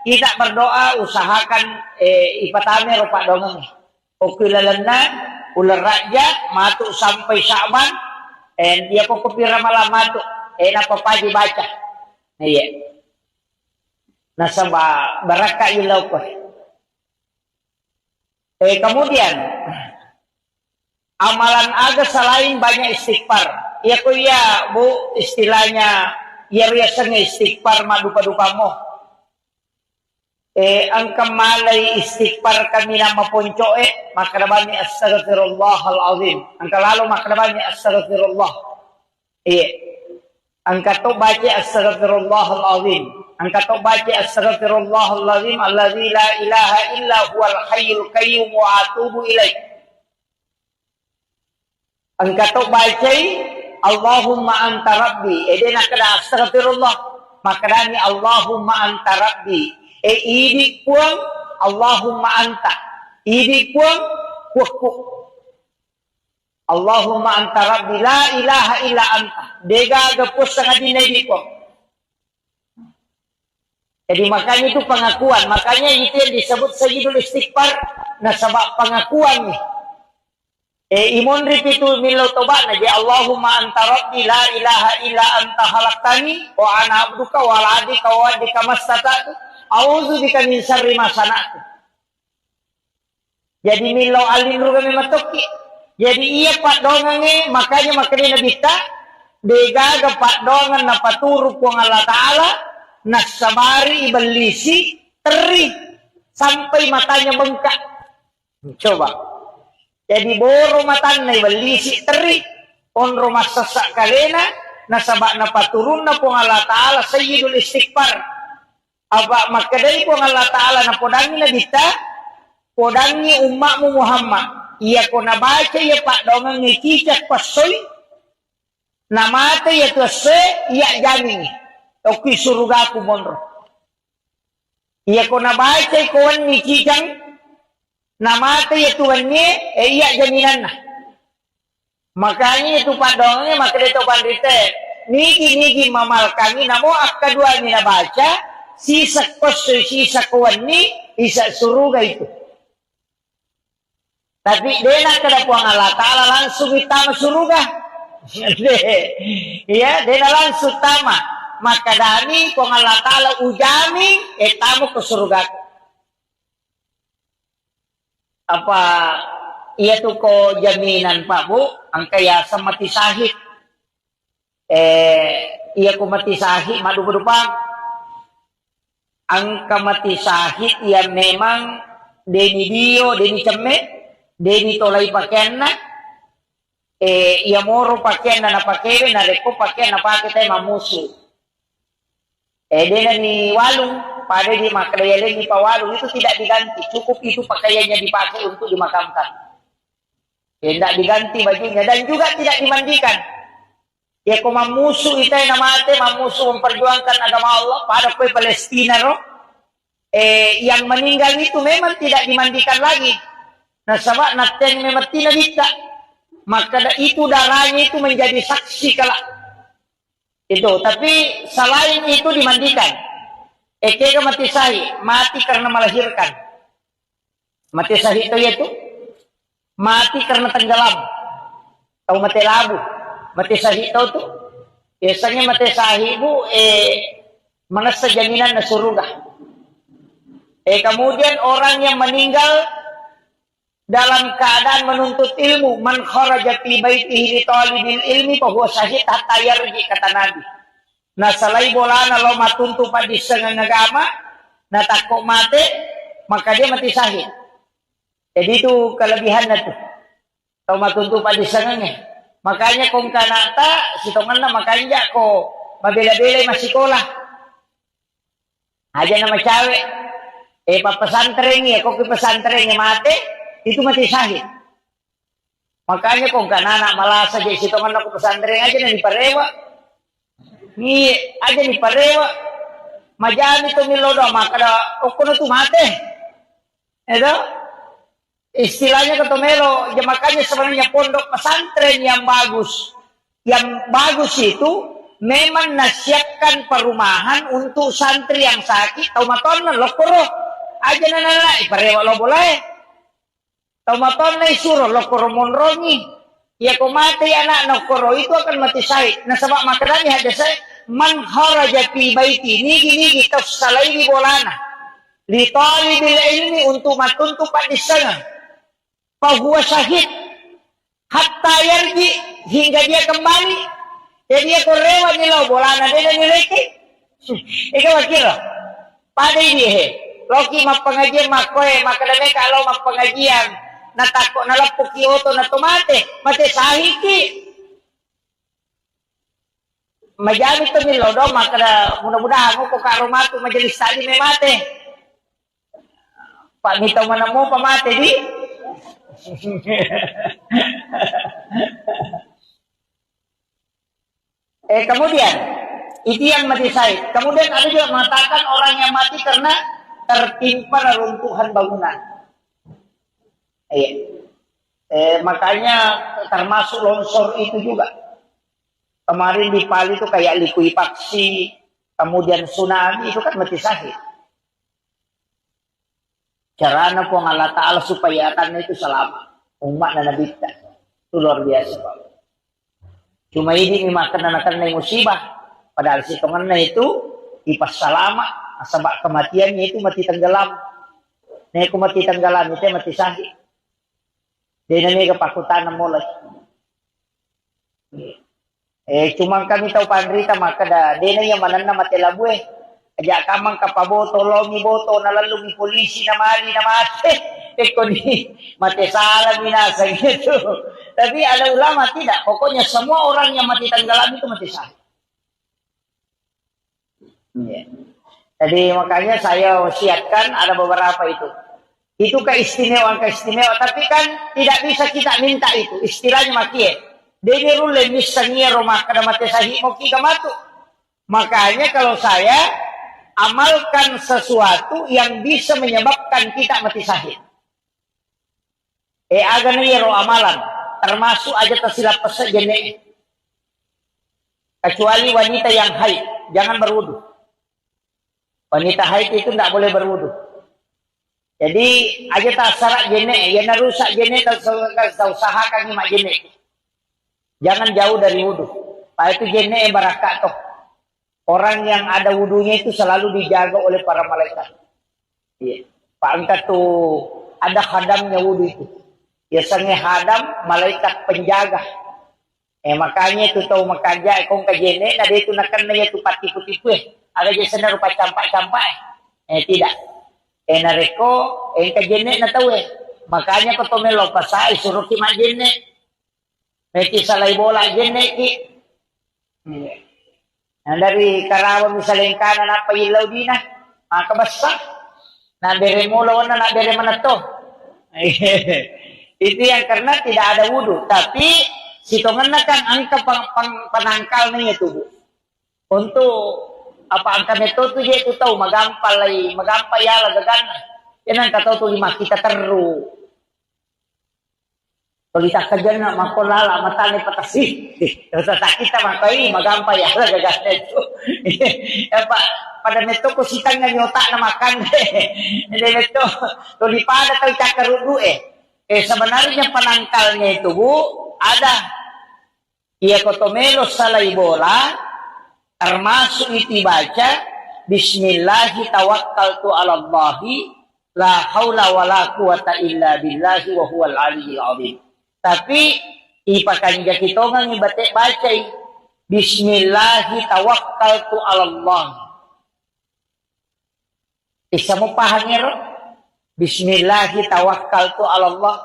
kita berdoa usahakan ipatame ro Pak Dongeng. Okilalana ular raja matu sampai Sya'ban dia ko kupira malam matu. Napa pagi baca. Iya. Nasa baraka ilaw ko. Kemudian amalan aga selain banyak istighfar. Iya ko ya bu istilahnya ya riasanya istighfar madupa-dupa mo. Ang kamalay istighfar kami na mapunco makarabani astaghfirullahal azim. Ang kalalo makarabani astaghfirullah. Iya. Ang kato baca astaghfirullahal azim. Ang kato baca astaghfirullahal azim alladzi la ilaha illa huwal hayyul qayyum wa atubu ilaih. Ang kato baca Allahumma anta rabbi. Dena kada astaghfirullah. Makadani Allahumma anta rabbi. Idi puang Allahumma anta. Idi puang kuku. Allahumma anta rabbi la ilaha illa anta. Dega gapus sangat dinay ko. Jadi makanya itu pengakuan. Makanya itu yang disebut sayyidul istighfar. Nah sebab pengakuan nih. Imun ripitu milo toba na di Allahumma anta rabbi la ilaha illa anta khalaqtani wa ana abduka wa ala adika wa adika mastata'tu a'udzu bika min syarri ma sana'tu. Jadi milo alin ruga mematoki. Jadi iya pak dongange makanya nabita degaga pak dongan na paturu ku Allah Ta'ala nasabari ibalisi teri sampai matanya bengkak. Coba. Jadi boro matan na ibalisi teri on rumah sesak kalena nasabak na paturun na po Allah Ta'ala sayyidul istighfar. Aba makadai po Allah Ta'ala na podangi na bita podangi umakmu Muhammad. Iya ko nabaca ya pak dongang ni cicak pasoy namate ya tuase iya jamin oki surga ku monro. Iya ko nabaca ikawan ni cicang namate ya tuannya iya jaminan na. Makanya itu pak dongangnya maka itu pandite nigi mamal kami namo akka dua ni nabaca sisa pasoy sisa kawan ni isa surga itu. Tapi dena kada puang Allah Ta'ala langsung itama surga. Ya, dena langsung tama. Maka dani puang Allah Ta'ala ujami etamu ke surga. Apa iya tu ko jaminan Pak Bu, ang kaya sa mati sahid. Iya ko mati sahid madu-madupang. Ang kamati sahid iya memang deni dio, deni ceme. Deni tolay pakaian na iya moro pakaian na napakewe na reko pakaian na pakitay mamusu dena ni walung pada di makadayalin ni pawalung itu tidak diganti, cukup itu pakaiannya dipakai untuk dimakamkan, tidak diganti bajunya dan juga tidak dimandikan. Ya ko mamusu itay na mate mamusu memperjuangkan agama Allah pada kue Palestina no yang meninggal itu memang tidak dimandikan lagi. Nah sama naten memati na dita, maka itu darahnya itu menjadi saksi kala itu. Tapi selain itu dimandikan. Kega mati sahi, mati karena melahirkan. Mati sahi itu mati karena tenggelam atau mati labu. Mati sahi itu tuh biasanya mati sahi bu manasa jaminan na surga. Kemudian orang yang meninggal dalam keadaan menuntut ilmu, man kharaja fi baitihi li talibil ilmi fa huwa syahid hatta yarji, kata Nabi. Nah salai bolana lo matuntu pa di sengang agama na takok mate maka dia mati syahid. Jadi itu kelebihan na tuh. Tau matuntu pa di sengangnya. Makanya kung kanata sitongan na makanya ko mabela-bela masikolah. Aja nama cawe. Papesantren ya, kok pesantren mate itu mati syahid. Makanya kung kanana malas aja sitongan ako pesantren aja na diparewa. Ni aja diparewa. Majani to milodo maka da okono tu mate. Edo istilahnya ketomelo, ya makanya sebenarnya pondok pesantren yang bagus. Yang bagus itu memang nasihatkan perumahan untuk santri yang sakit. Tau maton lokoro aja nana iparewa lo boleh. Taumaton na isuro, lokoro monrongi. Ya kumati anak lokoro itu akan mati syahid. Nah sebab makanannya ada saya. Man kharaja fi baiti nigi tafsalai di bolana. Li talibil ilmi untuk matuntu pak di sana. Fahuwa syahid. Hatta yarji hingga dia kembali. Jadi dia korewa nilo bolana dia nileki. Ikaw wakil pada ini Loki mapengajian makoy makadane kalau mapengajian natakok nalapok kyoto na tumate mati sahiki majami to nilo do makada mudah-mudahan mo ko karumatu majelis tadi may mate pak nito man mo pamate di kemudian itu yang mati syahid. Kemudian ada juga mengatakan orang yang mati karena tertimpa reruntuhan bangunan. Makanya termasuk longsor itu juga. Kemarin di Pali itu kayak likuifaksi, kemudian tsunami itu kan mati syahid. Caranya pun Allah Ta'ala supaya akan itu selamat. Umat dan Nabi kita. Itu luar biasa Pak. Cuma ini memang kena musibah. Padahal si tongannya itu ipas salama. Sebab kematiannya itu mati tenggelam. Nih aku mati tenggelam itu mati sahih. Dia ini kepakutan mulai. Cuma kami tahu pandrita maka dah. Dia yang mana mati labu ajak kamang kapaboto, lomi boto, nalalungi polisi na mali na mati. Ni mati salah binasa gitu. Tapi ada ulama tidak. Pokoknya semua orang yang mati tenggelam itu mati sahih. Jadi makanya saya wasiatkan ada beberapa itu. Itu keistimewaan. Tapi kan tidak bisa kita minta itu. Istilahnya mati Dene rule misalnya rumah kada mati sahih mau kita matu. Makanya kalau saya amalkan sesuatu yang bisa menyebabkan kita mati sahih. Agan ro amalan termasuk aja tersilap pesejene. Kecuali wanita yang haid, jangan berwudu. Wanita haid itu tidak boleh berwudu. Jadi aja tak syarat jene, yang rusak jene tak usahakan lima jene. Jangan jauh dari wudu. Pak itu jene barakat toh. Orang yang ada wudunya itu selalu dijaga oleh para malaikat. Iya. Pak angkat tuh ada hadamnya wudu itu. Biasanya hadam malaikat penjaga. Makanya itu tahu makaja kong kajene, ada itu nakan na itu pati-putipu Ada jasa rupa campak-campak tidak. Nareko kajene na tahu Makanya ko tomelo pasai suruh ki majene. Meti salay bola jene ki. Nah, dari Karawang misalnya kanan apa ilaw din kabasa. Na bere mo lawan na bere mana to. Itu yang karena tidak ada wudu, tapi sitongan kan angka penangkal nih itu Bu. Untuk apa angka itu tuh dia itu tahu magampay ya lah gagana. Yan ang kataw to lima kita teru. Tulita ka dyan na makulala matani patasi. Sa kita makoy magampay ya lah gagana itu. Pada neto ko sitang nga nyota na makan. Hindi neto tulipada tayo cakarudu sebenarnya penangkalnya itu Bu ada kotomelo salay bola termasuk itu baca bismillahi tawakkaltu ala Allahi la haula wala quwata illa billahi wa huwal aliyyil azim. Tapi ipakanja kitongan ibate baca bismillahi tawakkaltu ala Allah. Isa mo pahangiro Bismillahi tawakkaltu ala Allah.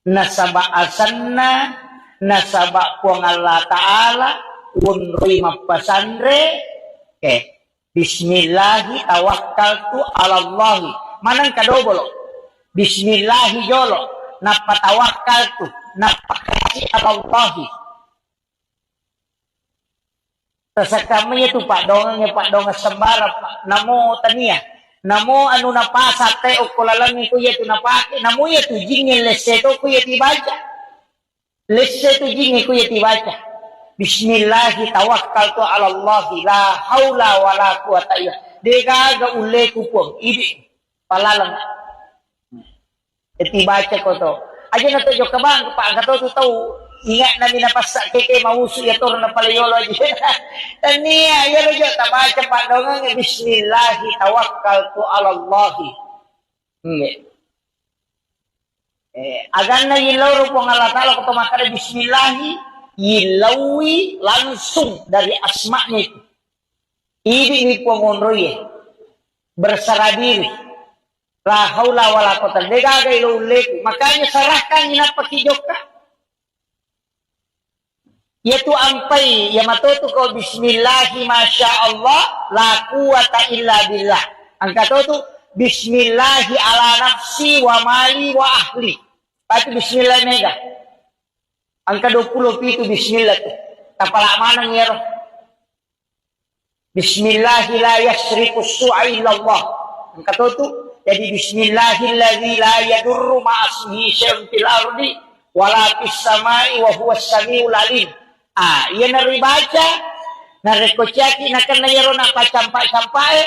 Nasaba asanna nasaba puang Allah Ta'ala unri mapasandre Bismillahi tawakkaltu ala Allah. Manang kadobolo Bismillahi jolo napatawakkaltu napakasi ala Allah. Tasakamnya itu Pak Dongeng sembara Pak namo tania namo anu napasa te ukulalan ko yetu napake namo yetu jingin leseto ko yeti baca leseto jingin ko yeti baca bismillahi tawakkaltu ala Allah la haula wala quwata illa dega ule kupong idi palalang eti baca ko to aja na to jo kabang pa gato to tahu ingat na minapasak keke mausu ya tor na palayolo aja tania ya lo ta baca Pak Dongeng bismillahi tawakkaltu ala Allah. Agan na yilaw ro pong Allah Ta'ala ko tumakara bismillahi yilawi langsung dari asma'nya itu. Ini pengonroye berserah diri. La haula wala quwata illa billah. Makanya serahkan ina pakijoka. Yaitu ampai ya matoto ko bismillahi masya Allah la quwata illa billah. Angka tu bismillahi ala nafsi wa mali wa ahli. Pati bismillah mega. Angka 20 itu bismillah tu. Tapala mana ngero. Bismillahi la yasriku su'a illa Allah. Angka tu jadi bismillahilladzi la yadurru ma'asmihi syai'un fil ardi wala fis samai wa huwas samiul alim. Ia naribaca, narikocaki na kanayaro na pacampa-campae,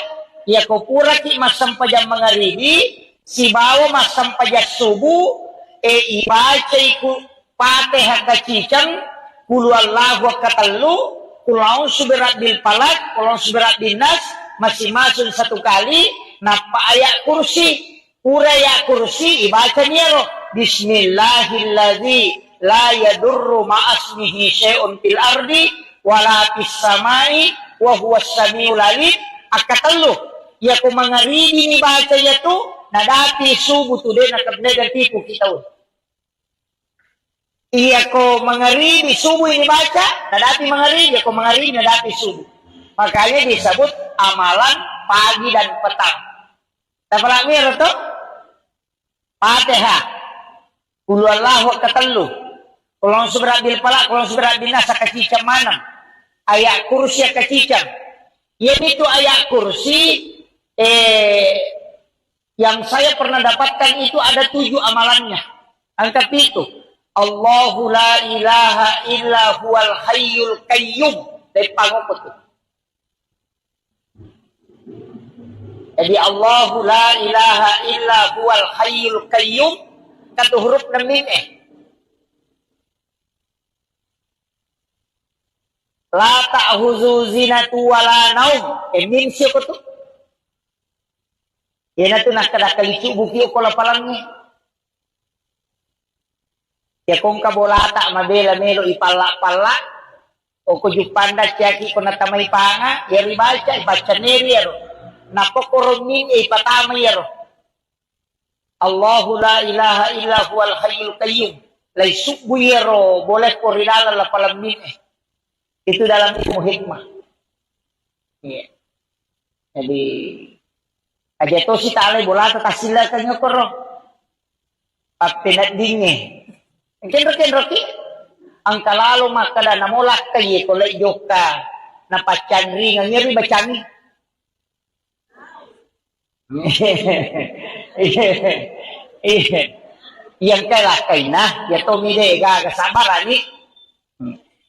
ia kopuraki masampajang mangaribi, si bawa masampajang subuh, ibaca iku Fatihah kacicang, kul wallahu katallu, kul a'udzu birabbil falaq, kul a'udzu birabbin nas, masing-masing satu kali. Napa ayat kursi, uraya kursi dibaca niero. Bismillahilladzi la yadurru ma'asmihi syai'un fil ardi wala fis samai wa huwas samiul alim. Akatallu ya ko mga reading ni baca ya tu nadati subuh tu din nakabnegan tipu kita. Iya ko mga reading subuh ini baca nadati mga reading ya ko mga reading nadati subuh. Makanya disebut amalan pagi dan petang. Tapalami to? Fatihah. Qul huwallahu katallu. Kulong subirabil falaq, kulong subirabil nas kacicang manam. Ayat kursi kacicang. Yan itu ayat kursi yang saya pernah dapatkan itu ada 7 amalannya. Angka 7. Allahu la ilaha illa huwal hayyul qayyum. Dari pangopot itu. Jadi Allahu la ilaha illa huwal hayyul qayyum. Kata huruf na mim La ta'khuzu zinatu wala naum. Mim siya ko to. Yan na to nakadakalicu bukiyo ko lapalangnya. Ya kung kabolata mabela melo ipala-pala. O kujupanda siyaki ko natamay panga. Yari baca neri yaro. Napokoromin ipatama yaro. Allahu la ilaha illa huwal hayyul qayyum. Lay subu yaro. Boleh ko rinala lapalamin Itu dalam ilmu hikmah. Iya. Jadi aja to si tali bola tasila kanyo ko ro. Papinat dinge. Kenro ki ang kalalo makada namolak kay ko lay joka na pacangri nga nyeri bacangi. Yang kalakay na, ya to mide ga sabarani.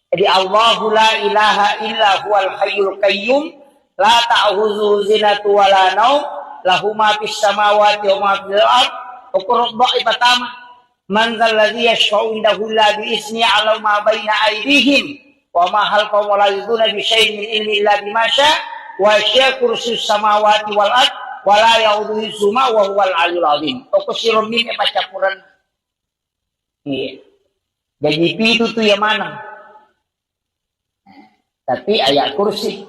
Jadi Allahu la ilaha illa huwal hayyul qayyum la ta'khuzu zinatu wala naum lahu ma fis samawati wa ma fil ard uqra ibatama man zal ladzi yashfa'u indahu la bi ismi ala ma baina aydihim wa ma halqa wa la yuduna bi syai'in min ilmi illa bima sya wa sya kursus samawati wal ard wa la yauduhu suma wa huwal aliyyul azim. Okusirun min pacapuran. Iya. Jadi itu tuh yang mana? Tapi ayat kursi.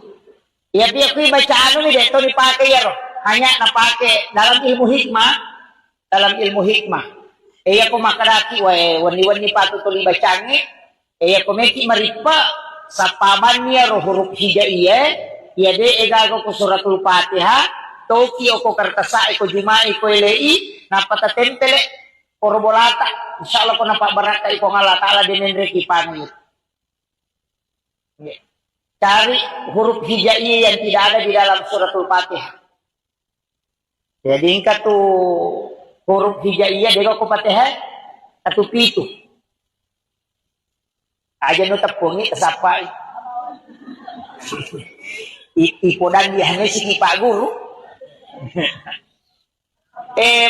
Ya dia kui bacaan ini deh, itu dipakai ya roh. Hanya napake dalam ilmu hikmah. Dalam ilmu hikmah. Iya ko makaraki, wani-wani patutuli bacangi. Iya ko meki maripa sa paman niya roh huruf hijaiyah. Iya de egago ko suratul Fatihah. Toki o ko kartasa, ko jumai, ko ilai. Napatatempele, korobolata. Insyaallah ko napabaraka, ko ngalatala din reki pangit. Yeah. Cari huruf hijaiyah yang tidak ada di dalam suratul Fatihah. Jadi ingka tu huruf hijaiyah dego ko Fatihah atau pitu. Aja no tepungi kesapai. Ipodan dia hanya si Pak Guru.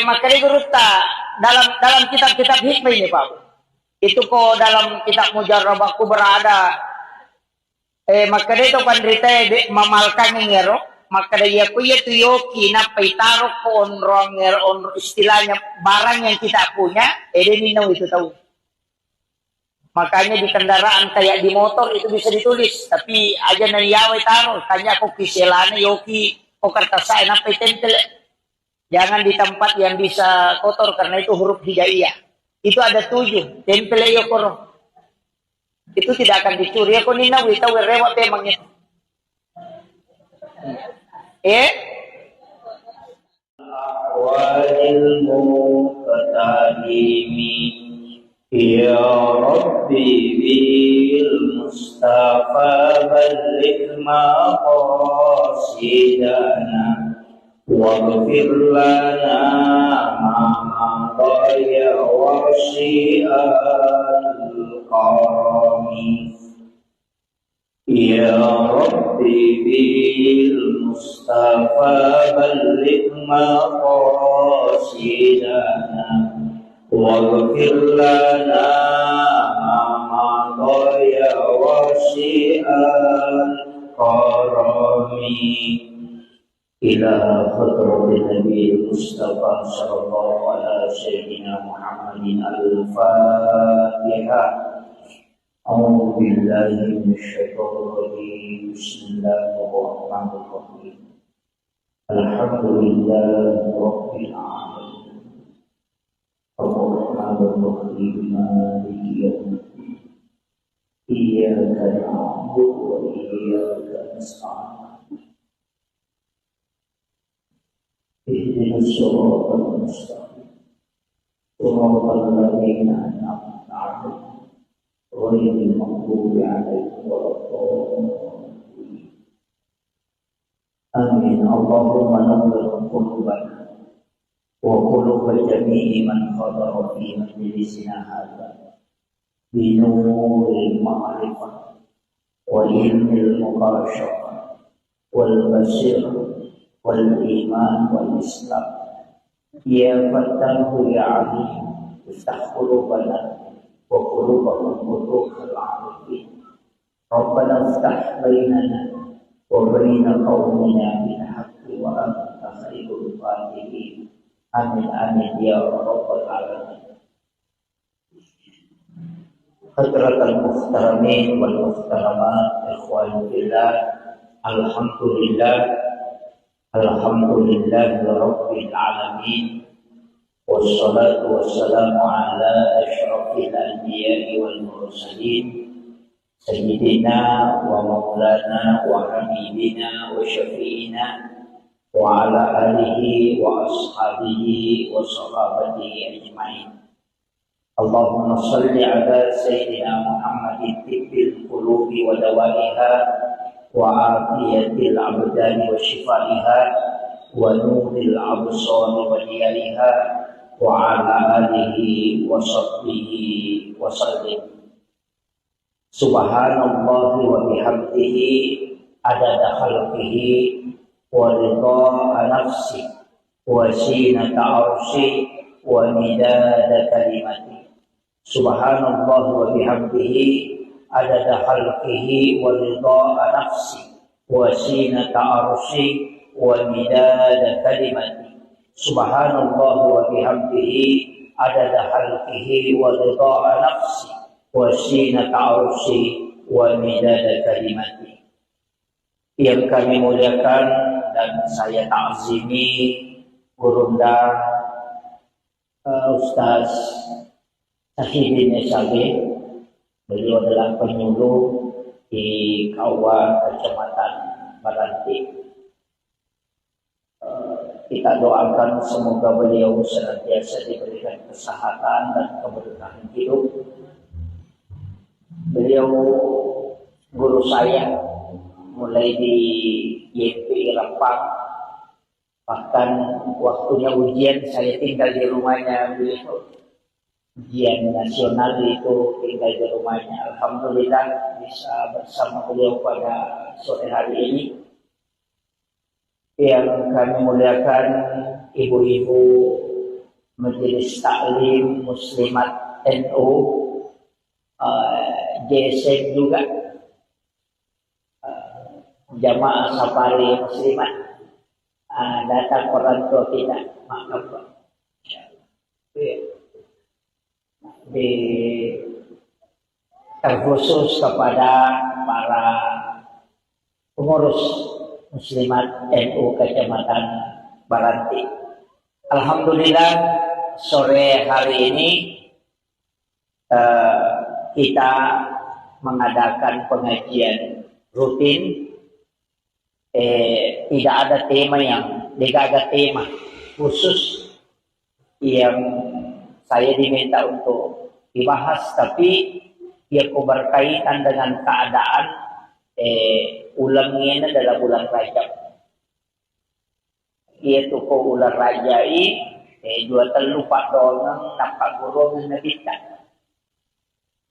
Makanya guru ta dalam kitab-kitab hikmah ini Pak. Itu kok dalam kitab Mujarrabaku berada. Maka dito pandrita mamalkan ngero maka dia kuya tuyoki na paitaro ko onrong ngero istilahnya barang yang kita punya ninaw itu tahu. Makanya di kendaraan kayak di motor itu bisa ditulis tapi aja nayaway taro tanya ko kiselana yoki o kartasay na paitentel. Jangan di tempat yang bisa kotor karena itu huruf hijaiyah. Itu ada 7 tempel yo koro. Itu tidak akan dicuri. Aku nina wita werewat emangnya. Wajil muqtadimi ya Rabbi bil Mustafa balligh maqasidana waghfir lana ma dhaya wa syi'al qarami ya Rabbi bil Mustafa balligh maqasidana waghfir lana الكرم إلى حضرة النبي المصطفى صلى الله على سيدنا محمد الفاتحة. أعوذ بالله من الشيطان الرجيم. بسم الله الرحمن الرحيم. الحمد لله رب العالمين الرحمن الرحيم مالك يوم الدين إياك نعبد وإياك نستعين اهدنا الصراط المستقيم صراط الذين أنعمت عليهم غير المغضوب عليهم ولا الضالين. آمين. اللهم نور قلوبنا وقلوب جميع من حضر في مجلسنا هذا بنور المعرفة وعلم المباشرة والبصيرة والإيمان والإسلام. يا فتاه يا عليم افتح قلوبنا وقلوبهم فتوح العارفين. ربنا افتح بيننا وبين قومنا بالحق وأنت خير الفاتحين. آمين آمين يا رب العالمين. حضرة المحترمين والمحترمات إخواني في الله، الحمد لله رب العالمين، والصلاة والسلام على أشرف الأنبياء والمرسلين سيدنا ومولانا وحبيبنا وشفيعنا وعلى آله وأصحابه وصحابته أجمعين. اللهم صل على سيدنا محمد طب القلوب ودوائها وعافية الأبدان وشفائها ونور الأبصار وديارها وعلى آله وصحبه وسلم. Subhanallah wa bihamdihi adada khalqihi wa ridha nafsi wa zinata arshi wa midada kalimati. Subhanallah wa bihamdihi adada khalqihi wa ridha nafsi wa zinata arshi wa midada kalimati. Subhanallah wa bihamdihi adada khalqihi wa ridha nafsi wa zinata arshi wa midada kalimati. Yang kami muliakan dan saya ta'zimi Gurunda Ustaz Sahidin Esabe. Beliau adalah penyuluh di Kauwa Kecamatan Baranti. Kita doakan semoga beliau senantiasa diberikan kesehatan dan keberkahan hidup. Beliau guru saya mulai di YP Rempang, bahkan waktunya ujian saya tinggal di rumahnya beliau. Ujian nasional itu tinggal di rumahnya. Alhamdulillah bisa bersama beliau pada sore hari ini. Yang kami muliakan ibu-ibu Majelis Taklim Muslimat NU, JSN juga, jamaah safari muslimat, datang orang tua kita, maaf Pak. Terkhusus kepada para pengurus muslimat NU Kecamatan Baranti. Alhamdulillah sore hari ini kita mengadakan pengajian rutin. Tidak ada tema khusus yang saya diminta untuk dibahas, tapi ia berkaitan dengan keadaan ulangnya adalah bulan Rajab. Yaitu ko ulang Rajai dua terlupa donang nampak guru menabitkan.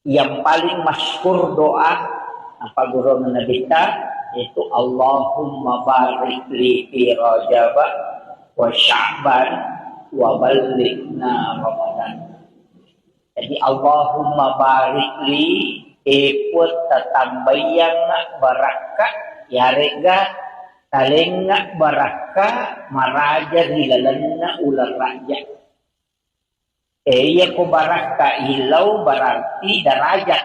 Yang paling masyhur doa apa guru menabitkan yaitu Allahumma barik li fi Rajab wa Sya'ban wa balighna Ramadan. Jadi Allahumma barik li iput tatambayang baraka yarega talenga baraka maraja hilalanna ular raja. Iya ko baraka hilau berarti derajat.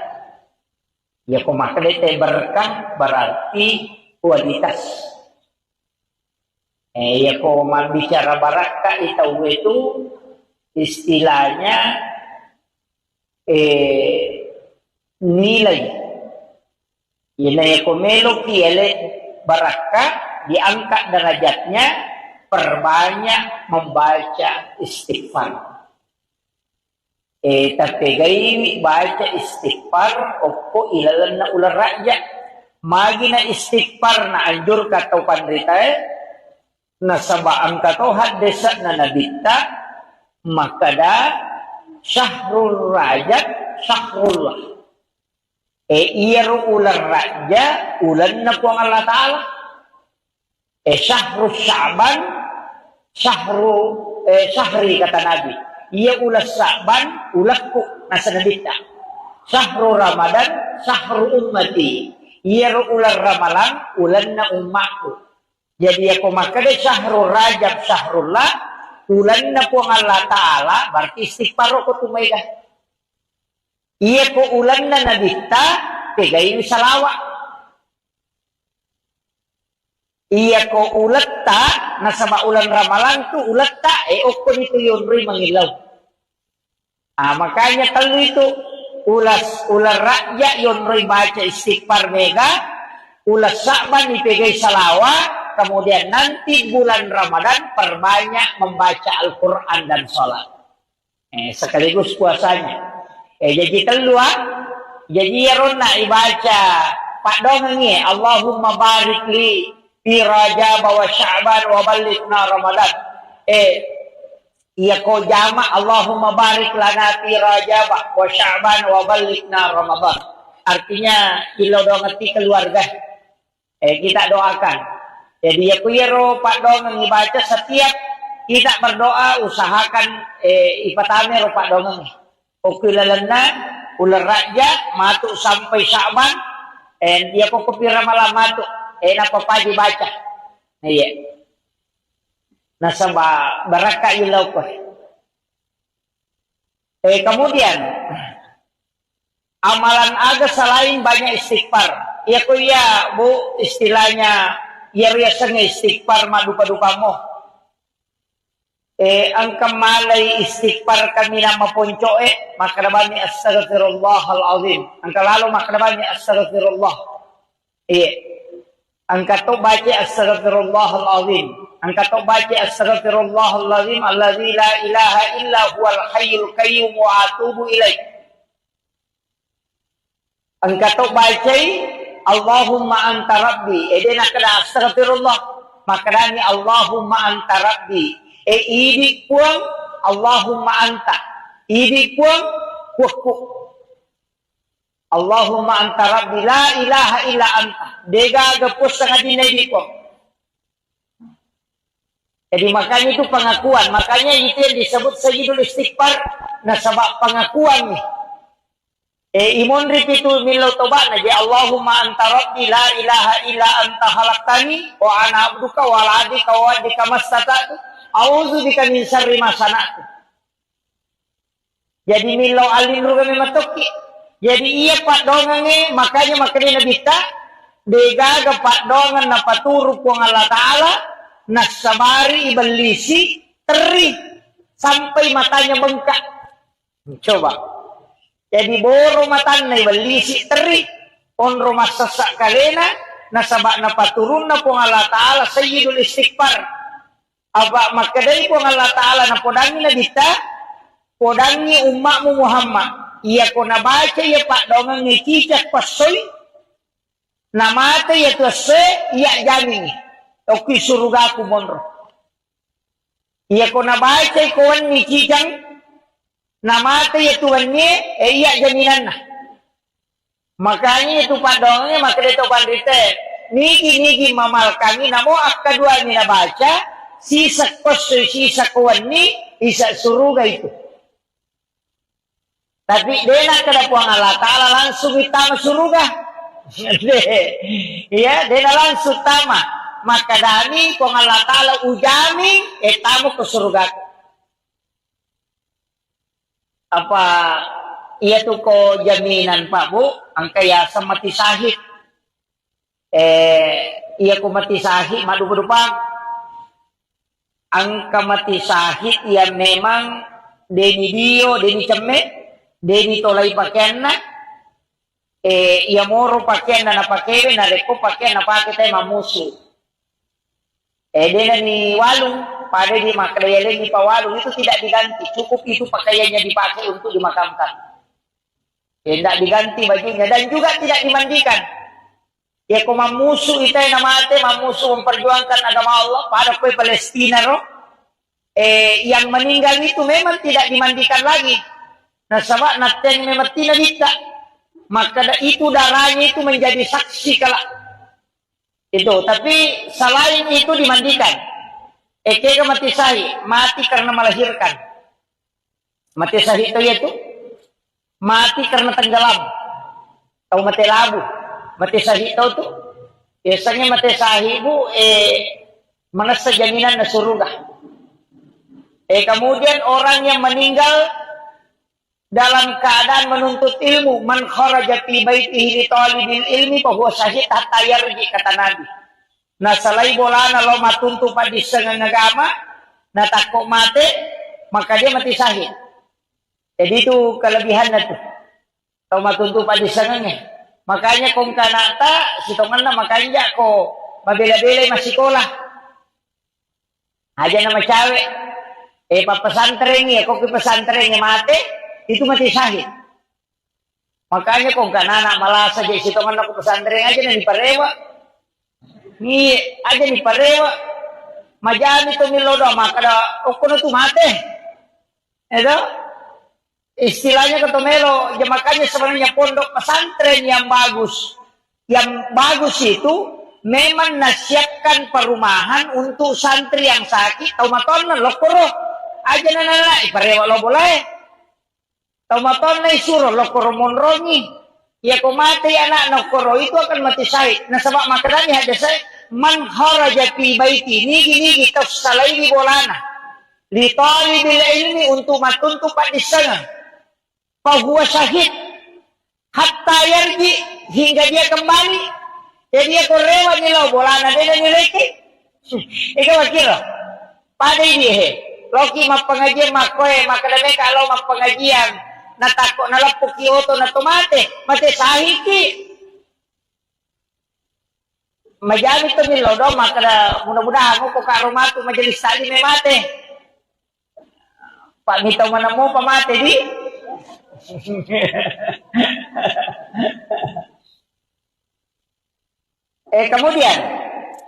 Ya ko maklete berkah berarti kualitas. Ya ko bicara baraka itu istilahnya nilai. Ina ya ko melo kiele baraka diangkat derajatnya perbanyak membaca istighfar. Tapi gay baca istighfar opo ilalan na ular raja magi na istighfar na anjur kataw pandrita na sabaan kataw hadesa na nabita makada syahrul rajab syahrullah iyaro ular raja ulan na po ang Allah Ta'ala syahrul syaban syahri kata Nabi. Ia ulas Sa'ban, ulakku nasa nabita. Sahru Ramadan, sahru ummati. Ia ular Ramalan, ulan na umatku. Jadi ako makade sahru Rajab, sahrullah, ulan na po ang Allah Ta'ala, berarti istighfar ko tumayga. Ia ko ulan na nabita, tigayin salawa. Iya ko ulat ta, nasa maulan ramalan tu ulat ta, okon itu yunri mangilaw. Makanya kalau itu ular raja yunri baca istighfar mega, ulas Sa'ban dipegai salawa, kemudian nanti bulan Ramadan perbanyak membaca Al-Quran dan sholat. Sekaligus puasanya. Jadi keluar, jadi rona ibaca Pak Dongengi, Allahumma barik li fi Rajab wa Sya'ban wa balighna Ramadan. Iya ko jama Allahumma barik lana fi Rajab wa Sya'ban wa balighna Ramadan. Artinya ilo do ngerti keluarga. Kita doakan. Jadi ya kuyero Pak Dongeng dibaca setiap kita berdoa usahakan ipatame ro Pak Dongeng. Okilalana ular raja matu sampai Sya'ban dia ko kupira malam matu apa dibaca. Iya. Nasaba baraka ilaw ko. Kemudian amalan aga selain banyak istighfar. Ya ko ya Bu istilahnya ya biasanya istighfar madupa-dupa mo. Ang kamalay istighfar kami na mapunco makrabani astaghfirullahal azim. Ang kalalo makrabani astaghfirullah. Ang kato baca astaghfirullahal azim. Ang kato baca astaghfirullahal azim alladzi la ilaha illa huwal hayyul qayyum wa atubu ilaih. Ang kato baca Allahumma anta rabbi. Edena kada astaghfirullah. Makrani Allahumma anta rabbi. Idi puang Allahumma anta. Idi puang kuku. Allahumma anta rabbi la ilaha illa anta. Dega gapus sangat dinai puang. Jadi makanya itu pengakuan. Makanya itu yang disebut sayyidul istighfar. Nah sebab pengakuan nih. Imun itu milau tobat naji Allahumma anta rabbi la ilaha illa anta halaktani wa ana abduka wa la adika wa adika mastata'tu a'udzu bika min syarri ma sana'tu. Jadi milau alinru kami matoki. Jadi iya Pak Dongange makanya nabita dega ga Pak Dongan na paturu po ng Allah Ta'ala nasabari ibalisi teri sampai matanya bengkak. Coba. Jadi boro matan na ibalisi teri onro masasak kalena nasaba na paturun na po ng Allah Ta'ala sayyidul istighfar. Aba makaday po ng Allah Ta'ala na podangi nabita podangi umakmu Muhammad. Iya ko nabaca ya Pak Dongang ngikicak pasoy namate ya tuase iya jamin oki suruga ku monro. Iya ko nabaca ikawan ngikicang namate ya tuannya iya jaminan na. Makanya itu Pak Dongangnya maka dito pandite nigi mamal kami namo akadua ni nabaca sisa pasoy sisa kawan ni isa suruga itu. Tapi dena kada puang Allah Ta'ala langsung itama surga. Ya, dena langsung tama. Maka dani puang Allah Ta'ala ujami etamu ke surga. Apa iya tuh ko jaminan Pak Bu, angkaya mati sahid. Iya ko mati sahid madu berupang. Angka mati sahid ya memang deni dio, deni cemek, deni tolai pakaian na, iya moro pakaian na pakewe na reko pakaian na pakai teh mamusu. Dena ni walung, pada di makayale di pawalung itu tidak diganti, cukup itu pakaiannya dipakai untuk dimakamkan. Tidak diganti bajunya dan juga tidak dimandikan. Ya ko mamusu itu yang namate mamusu memperjuangkan agama Allah pada kue Palestina roh. Yang meninggal itu memang tidak dimandikan lagi. Nah sebab nateng memang tidak bisa. Maka itu darahnya itu menjadi saksi kala itu. Tapi selain itu dimandikan. Kega mati sahih, mati karena melahirkan. Mati sahih itu yaitu mati karena tenggelam atau mati labu. Mati sahih tahu tuh biasanya mati sahih bu menasa jaminan na surga. Kemudian orang yang meninggal dalam keadaan menuntut ilmu, man kharaja fi baitihi li talibil ilmi fa huwa syahid hatta yarji, kata Nabi. Nah salai bolana lo matuntu pa disengan agama na takok mate maka dia mati sahih. Jadi itu kelebihannya tuh. Tau matuntu pa disengannya. Makanya kong kanata sitongan na makanya ko mabela-bela masih sekolah aja nama cewek pesantren ya kok ke pesantrennya mati itu mati sahih. Makanya kong kanana malah saja sitongan na ko pesantren aja na di parewa ni aja di parewa majami to milodo maka okono tu mati itu istilahnya ketomelo, makanya sebenarnya pondok pesantren yang bagus. Yang bagus itu memang nasihatkan perumahan untuk santri yang sakit. Tau maton lo koro aja nana iparewa lo boleh. Tau maton na isuro lo koro monrongi. Ya ko mati anak no koro itu akan mati sahih. Nah sebab makanya ada saya man kharaja fi baiti nigi tafsalaini bolana. Li talibil ilmi untuk matuntu padisana. Fahuwa syahid hatta yarji, hingga dia kembali. Jadi dia korewa nilo bolana dia nileki. Ika wakira. Pada dia loki mak pengajian makoe makadame kalau mak pengajian natako nalapo kioto na tomate mate sahiki. Majami to nilo do makada mudah-mudahan mo ko karuma to majelis tali me mate. Pak mitaw manamo pamate di. Kemudian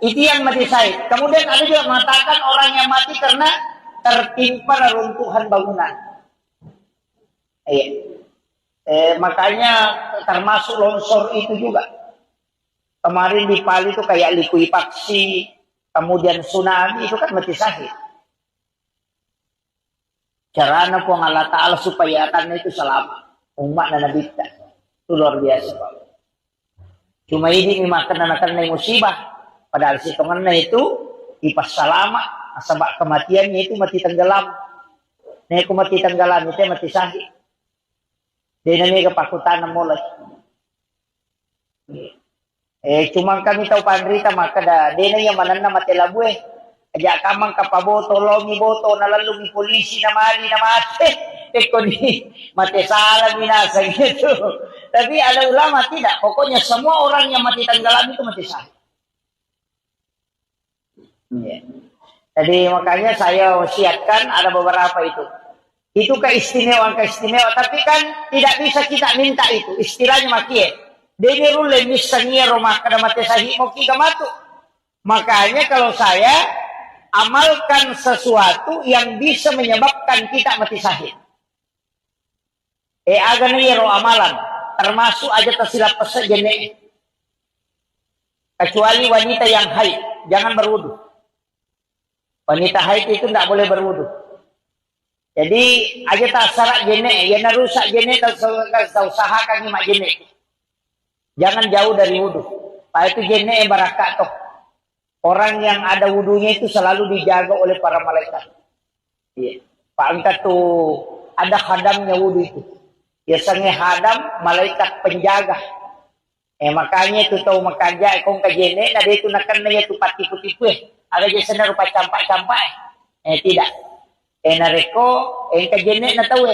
itu yang mati sahih. Kemudian ada juga mengatakan orang yang mati karena tertimpa reruntuhan bangunan. Makanya termasuk longsor itu juga. Kemarin di Palu itu kayak likuifaksi, kemudian tsunami itu kan mati sahih. Caranya pun Allah Ta'ala supaya akan itu selamat. Umat dan Nabi kita. Itu luar biasa Pak. Cuma ini makan anak-anak musibah. Padahal sitongannya itu ipas selamat. Sebab kematiannya itu mati tenggelam. Nah aku mati tenggelam itu mati sahih. Dia ini kepakutan mulai. Cuma kami tahu panrita maka dah. Dia yang mana mati labuh. Aja kamang kapabo tolongi boto nalalungi polisi na mali na mate. Eko ni mati salah binasa gitu. Tapi ada ulama tidak. Pokoknya semua orang yang mati tenggelam itu mati sahih. Jadi makanya saya wasiatkan ada beberapa itu. Itu keistimewaan. Tapi kan tidak bisa kita minta itu. Istilahnya makie. Dene rule misalnya rumah kada mati sahih mau kita matu. Makanya kalau saya amalkan sesuatu yang bisa menyebabkan kita mati sahih. Agan yero amalan termasuk aja tersilap pesejene. Kecuali wanita yang haid, jangan berwudu. Wanita haid itu tidak boleh berwudu. Jadi aja tak sarak jenek, ya narusak jenek tak usahakan nyimak jenek. Jangan jauh dari wudhu. Pak itu jenek barakat toh. Orang yang ada wudhunya itu selalu dijaga oleh para malaikat. Iya. Pak angkat tuh ada hadamnya wudhu itu. Biasanya hadam malaikat penjaga. Makanya itu tahu makanya kong kajenek, ada itu nakan na itu patipu-tipu. Ada jasana rupa campak-campak. Tidak. Nareko, kajenek na tahu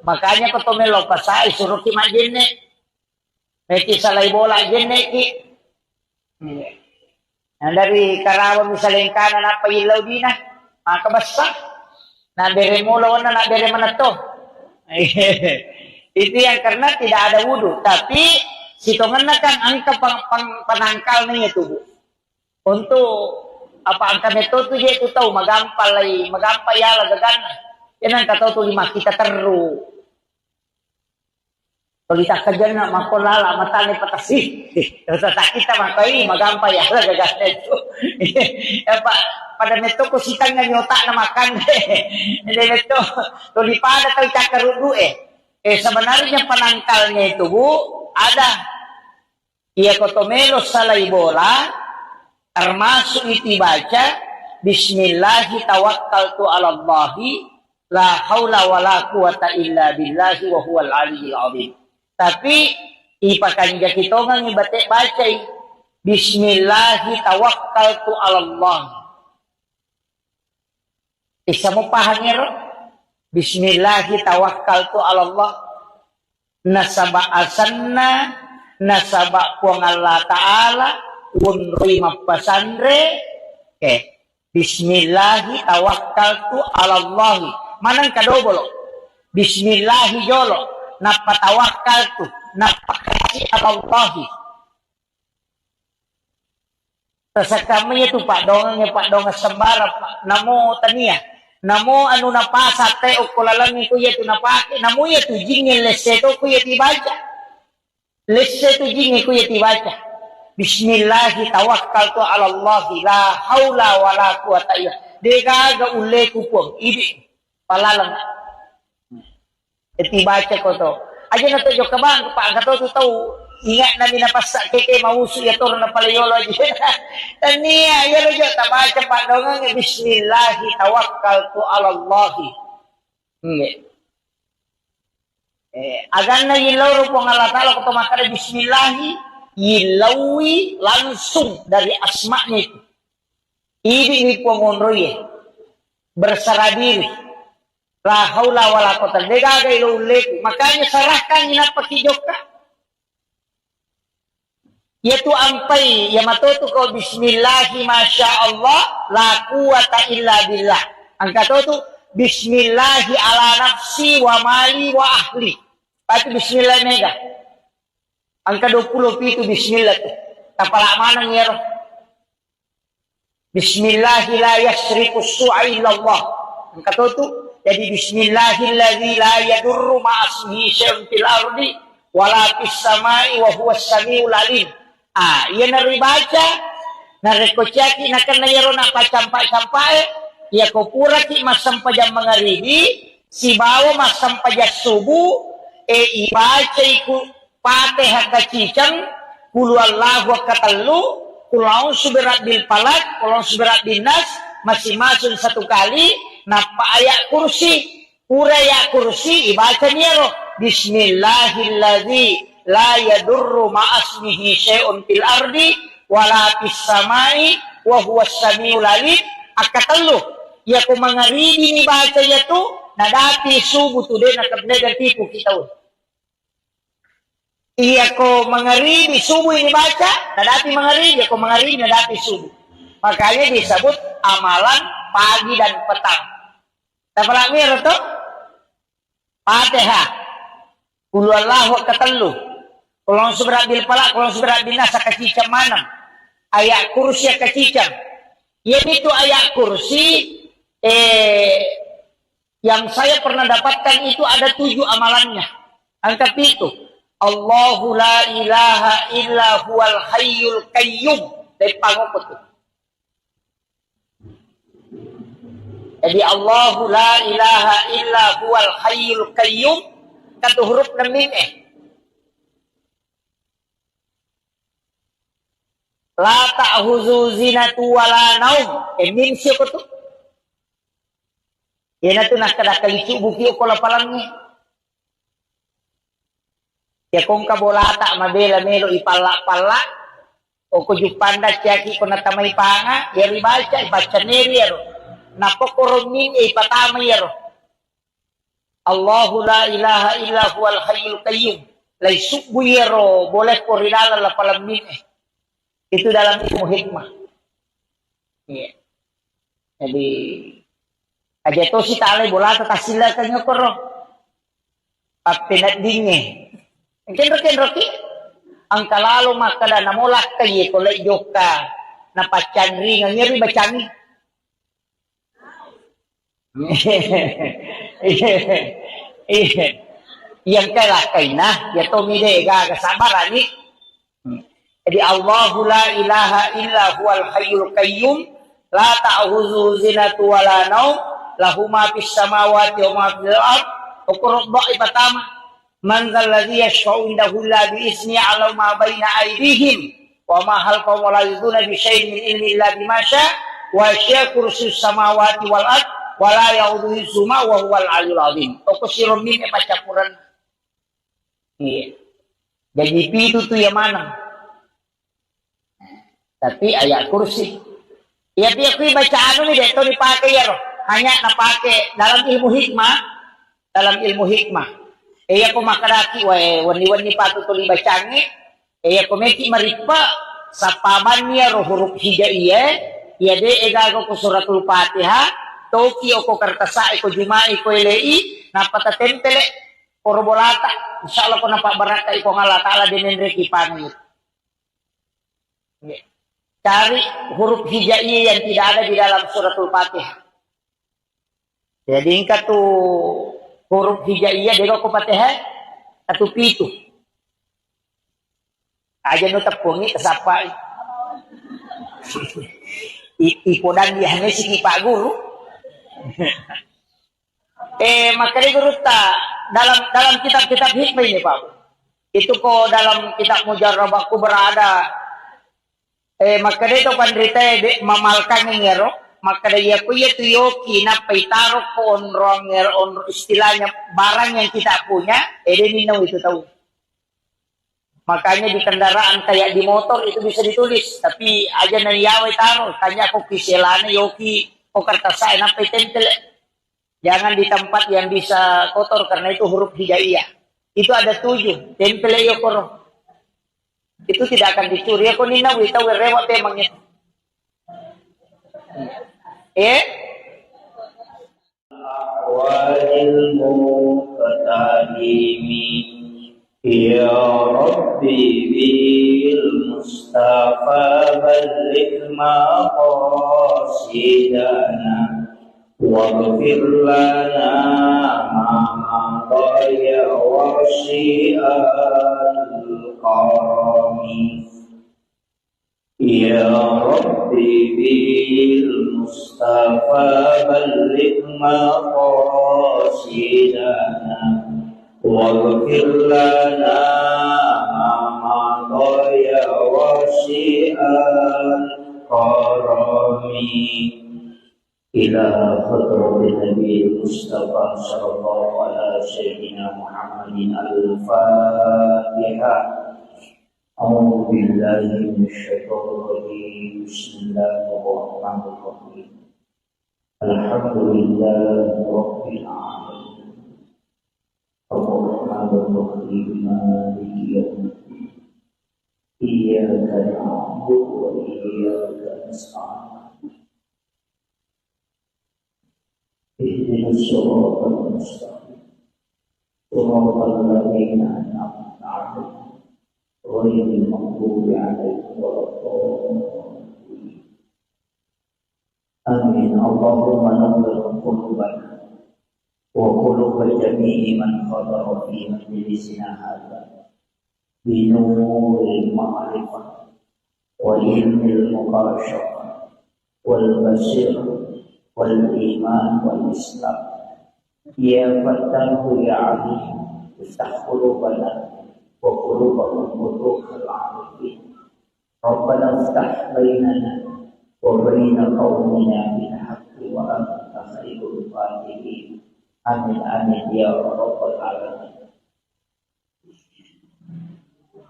makanya ko tumelo pasai suruh ki majenek. Meti salay bola jenek ki. Dari Karawang misalnya kanan apa ilaw di na, makabasa. Na bere mula na bere mana to. Itu yang karena tidak ada wudhu. Tapi sitongan na kan angka penangkal niya tubuh. Untuk apa angka neto tu dia tu tahu magampay yala gagana. Yan ang kataw tu lima kita teru. Tulita ka dyan na makulala matani patasi. Sa kita makoy magampay yala gagana ito. Pada neto ko sitang nga nyota na makan. Hindi neto tulipada tayo kakarudu sebenarnya penangkalnya itu Bu ada. Ia kotomelos salay bola termasuk itu baca Bismillahi tawakkaltu ala Allahi la haula wala quwata illa billahi wa huwal aliyyil azim. Tapi ipakan jaki tongang ibate baca Bismillahi tawakkaltu ala Allah. Isa mo pahangir Bismillahi tawakkaltu ala Allah. Nasaba asanna nasaba kuang Allah Ta'ala unri mapasandre Bismillahi tawakkaltu ala Allah. Manang kadobolo Bismillahi jolo napatawakkaltu napakasi ala Allah. Sa kami itu Pak Donga sembara Pak namo tania namo anu napasa te o kulalangi ko yetu napake namo yetu jinge leseto ko yeti baca leseto jinge ko yeti baca Bismillahi tawakkaltu ala Allah la haula wala quwata illa degaga ulle ku po idi palalang eti baca ko to aja na to jo kabang Pak gato to tahu ingat namin napasa keke mausu ya tor na palayolo aja tania ya rojo tabaca Pak Dongang Bismillahi tawakkaltu ala Allah. Agan na yilaw po ng Allah Ta'ala kung tumakara Bismillahi yilawi langsung dari asma'nya itu. Ibig po ngonroy bersara diri la haula wala quwata degagay ulit makanya sarahkan inapakijok ka. Yaitu ampai ya matoto ko Bismillahi masya Allah la quwata illa billah. Ang katoto Bismillahi ala nafsi wa mali wa ahli. Pati Bismillah mega. Ang ka-20 itu Bismillah tu. Tapala manang yero. Bismillahi la yasrifu su'a illa Allah. Ang katoto jadi Bismillahilladzi la yadurru ma'asmihi syai'un fil ardi wala fis samai wa huwas samiul alim. Ia naribaca, narikocyaki na kanayaro na pacampak-campak, ia kopura ki masampajang mangaribi, si bawa masampajang subuh, ibaca iku Fatihah kacicang, kulu Allahu katalu, kulau suberat bil palak, kulau suberat bil nas, masing-masing satu kali, napa ayat kursi, pura ayat kursi, ibaca niero, Bismillahilladzi la yadurru ma'asmihi syai'un fil ardi wala fis samai wa huwas samiul alim. Akatalo ya ko mangaribi ni baca ya tu nadati subuh tu de nakabnega tipu kita. Iya ko mangaribi subuh ini baca nadati mangaribi ya ko mangaribi nadati subuh. Makanya disebut amalan pagi dan petang. Tapalami to Fatihah qul huwallahu katelu. Kalau seberat bil palak, kalau seberat bil nas kacicam manam. Ayat kursi kacicam. Yaitu ayat kursi yang saya pernah dapatkan itu ada 7 amalannya. Angka itu. Allahu la ilaha illa huwal hayyul qayyum. Dari pangopot. Jadi Allahu la ilaha illa huwal hayyul qayyum katu huruf na mim la ta'khuzu zinatu wala naum. Mim siya ko to. Yan na to nakadakalicu buki ko lapalangnya. Ya kung kabolata mabela melo ipala-pala o kujupanda ciyaki ko natamay panga yari baca ibaca neri yaro napokoromin ipatamay yaro Allahu la ilaha illa huwal hayyul qayyum lay subu yaro boleh ko rinala lapalamin itu dalam ilmu hikmah. Iya. Jadi aja to si talay bolata tasila kanyo koro apinat dinge Kenroki, ang kalalo makada namulak kaye kulay joka na pacan ring ang yari bacani. Yang kalakay na, yato mide gagasabarani. Jadi Allahu la ilaha illa huwal hayyul qayyum la ta'khuzu zinatu wala naum lahu ma fis samawati wa ma fil ard uqra ibatama. Man dzalladzi yashfa'u indahu illa bi'izni 'ala ma baina aydihim wa ma khalfahum wa la yuduna bi syai'in min ilmi illa bima syaa wa syaa kursiyyus samawati wal ard wa la ya'uduhu hifdzuhuma wa huwal 'aliyyul 'azim. Okusiro min pacapuran. Iya. Jadi itu tuh yang mana? Tapi ayat kursi. Ya dia kui baca anu nih itu dipakai ya roh. Hanya napake dalam ilmu hikmah. Dalam ilmu hikmah. Iya ko makaraki wani-wani patutuli bacangi. Iya ko meki maripa sa paman niya ro huruf hijaiyah. Iya de egago ko suratul Fatihah. Toki ko kartasa ko jumai ko ilei napatatempele porobolata. Insyaallah ko napabaraka ko ngala taala dinenre kipani. Cari huruf hijaiyah yang tidak ada di dalam suratul Fatihah. Jadi ingkat tuh huruf hijaiyah dego ko Fatihah atau pitu. Aja no tapungi kasapa. Ipodan dia hanya si Pak Guru. Makanya guru dalam kitab-kitab hikmah ini Pak. Itu kok dalam kitab Mujarrabah berada. Makanya itu pandrita mamalkan ngero. Maka dia punya tu yoki na paitaro ko onrong istilahnya barang yang kita punya, ninaw itu tahu. Makanya di kendaraan kayak di motor itu bisa ditulis, tapi aja na yaway taro, kanya ko kiselana yoki o kartasay na paitentele. Jangan di tempat yang bisa kotor karena itu huruf hijaiyah. Itu ada 7, tempele yokoro. Itu tidak akan dicuri. Ako ninaw itaw rewa temangnya. Awalil muqtadimi ya Rabbi bil Mustafa balligh maqasidana waghfir lana ma qaya wasi'al qarami ya Rabbi bil Mustafa balligh maqasidana waghfir lana ma qaya wasi'al qarami ila hadratin Nabi Mustafa sallallahu alaihi sayyidina Muhammadin al-Fatihah. A'udzu billahi minasyaitonir rajim. Bismillahirrahmanirrahim. Alhamdulillahi rabbil alamin. Ar-Rahmanir Rahim. Maliki yaumiddin. Iyyaka na'budu wa iyyaka nasta'in. Ihdinas siratal mustaqim. Siratal ladzina an'amta 'alaihim ghairil maghdubi 'alaihim waladdallin. Amin. Allahumma nawwir qulubana wa quluba jami'i man hadara fi majlisina hadza bi nuril ma'rifah wa ilmil muqasyafah wal basirah والإيمان والإسلام. يا فتاه يا عليم افتح قلوبنا وقلوبهم قلوب العارفين. ربنا افتح بيننا وبين قومنا بالحق وأنت خير الفاتحين. آمين آمين يا رب العالمين.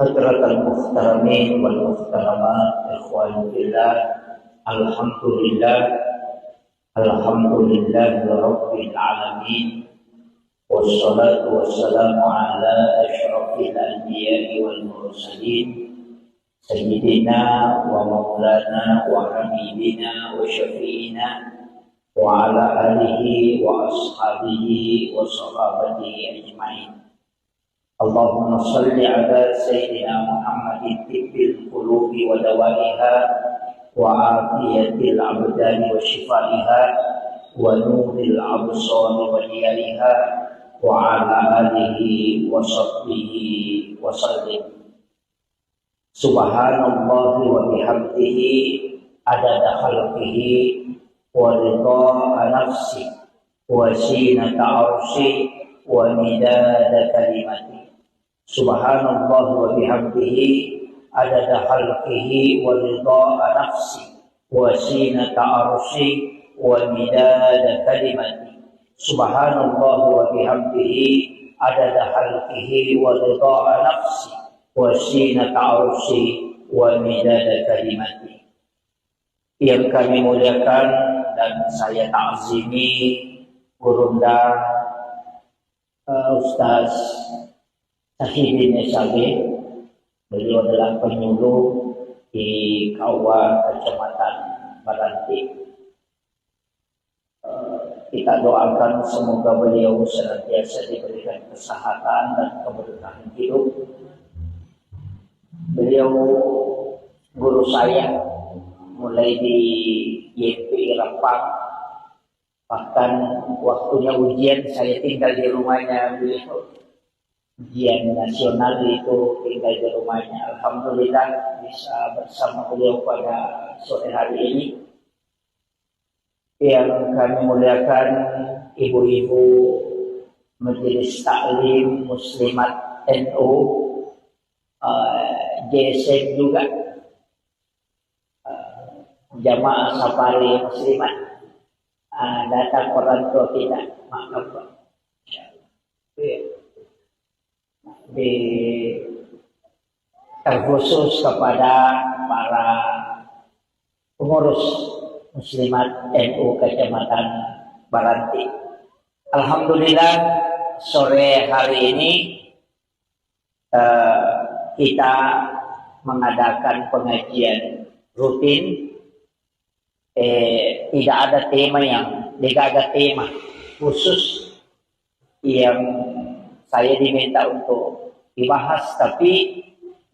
حضرة المحترمين والمحترمات إخواني في الله، Alhamdulillah Rabbil Alamin, wassalatu wassalamu ala asyrafil anbiya'i wal mursalin, sayyidina wa maulana wa habibina wa syafi'ina wa ala alihi wa ashabihi wa sahabatihi ajma'in. Allahumma salli ala sayyidina Muhammadin tibbil qulubi wa dawaiha wa afiyatil abdani wa shifaiha wa nuril absari wa diyariha wa ala alihi wa sahbihi wa sallim. Subhanallah wa bihamdihi adada khalqihi wa ridha nafsi wa zinata arshi wa midada kalimati. Subhanallah wa bihamdihi adada khalqihi wa ridha nafsi wa zinata arshi wa midada kalimati. Subhanallah wa bihamdihi adada khalqihi wa ridha nafsi wa zinata arshi wa midada kalimati. Yang kami muliakan dan saya ta'zimi Gurunda Ustaz Sahidin Sabi. Beliau adalah penyuluh di Kauwa Kecamatan Baranti. Kita doakan semoga beliau senantiasa diberikan kesehatan dan keberkahan hidup. Beliau guru saya mulai di YP Rempang, bahkan waktunya ujian saya tinggal di rumahnya beliau. Ujian nasional itu tinggal di rumahnya. Alhamdulillah bisa bersama beliau pada sore hari ini. Yang kami muliakan ibu-ibu Majelis Taklim Muslimat NU, JSN juga, jamaah safari muslimat, datang orang tua kita, maaf Pak. Terkhusus kepada para pengurus Muslimat NU Kecamatan Baranti. Alhamdulillah sore hari ini kita mengadakan pengajian rutin. Tidak ada tema khusus yang saya diminta untuk dibahas, tapi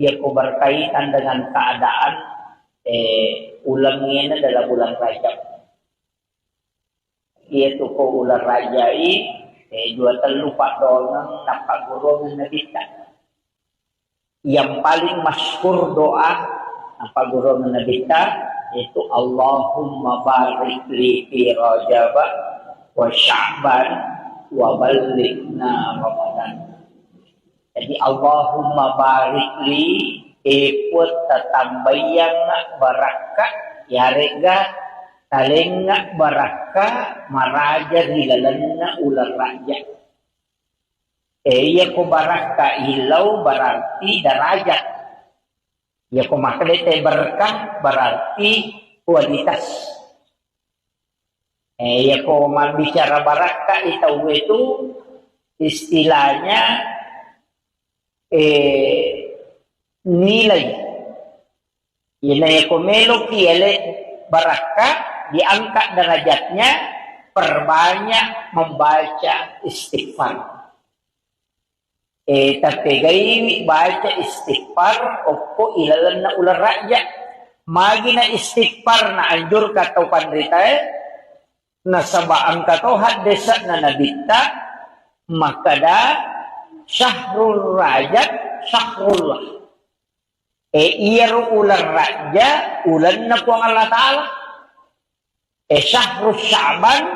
ia berkaitan dengan keadaan ulangnya dalam bulan Rajab. Yaitu ko ulang rajai dua terlupa doang nampak golongan Nabi. Yang paling masyhur doa apa golongan Nabi yaitu Allahumma barik li fi Rajab wa Sya'ban wa balighna Ramadan. Jadi Allahumma barik li ikut tatambayang barakat ya rega talengak baraka maraja hilalanna ular raja. Iya ko baraka hilau berarti derajat. Ya ko maklite berkah berarti kualitas. Ya ko bicara baraka itu istilahnya nilai. Ini ko melo kiele baraka diangkat derajatnya, perbanyak membaca istighfar. Tapi gaya baca istighfar opo ilalan na ular rakyat. Magi na istighfar na anjur kataw panrita na sabaan kataw hadesat na nabita makada syahrul rajab syahrullah. Iyaro ular raja ulan na po ang Allah Ta'ala. Syahrul Sya'ban,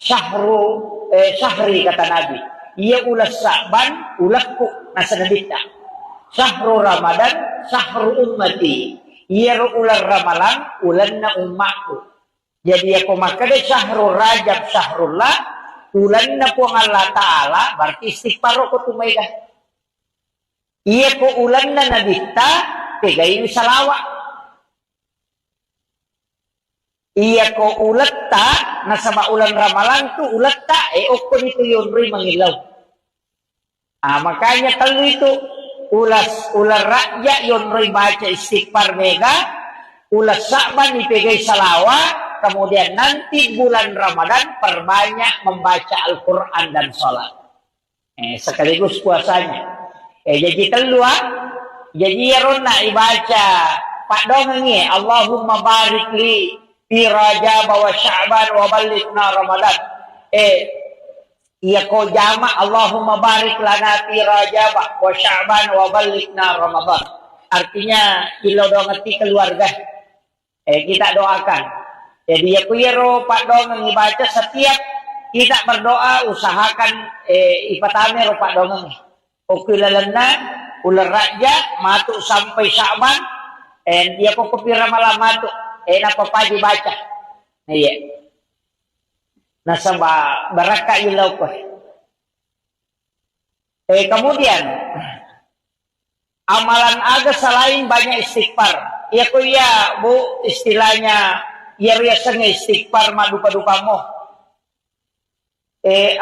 syahri kata Nabi. Ia ulah Sya'ban, ulahku nasa nabita. Syahrul Ramadan, syahrul ummati. Ia ulah Ramalan, ulan na umatku. Jadi aku makanya syahrul Rajab, syahrullah, ulan na po ang Allah Ta'ala, berarti istighfar ko tumayga. Ia ko ulan na nabita, tigayin salawat. Iya ko ulat ta, nasa maulan ramalan tu ulat ta, okon itu yunri mangilaw. Makanya kalau itu ular rakyat yunri baca istighfar mega, ulas Sya'ban ipegay salawa, kemudian nanti bulan Ramadan perbanyak membaca Al-Quran dan sholat. Sekaligus puasanya. Jadi keluar, jadi rona ibaca Pak Dongengi, Allahumma barik li fi Rajab wa Sya'ban wa balighna Ramadan. Iya ko jama Allahumma barik lana fi Rajab wa Sya'ban wa balighna Ramadan. Artinya ilo do ngerti keluarga. Kita doakan. Jadi ya kuyero Pak Dongeng dibaca setiap kita berdoa usahakan ipatame ro Pak Dongeng. Okilalana ular raja matu sampai Sya'ban dia ko kupira malam matu. Napa pagi baca. Iya. Nasa baraka ilaw ko. Kemudian amalan aga selain banyak istighfar. Ya ko ya bu istilahnya ya riasanya istighfar madupa-dupa mo.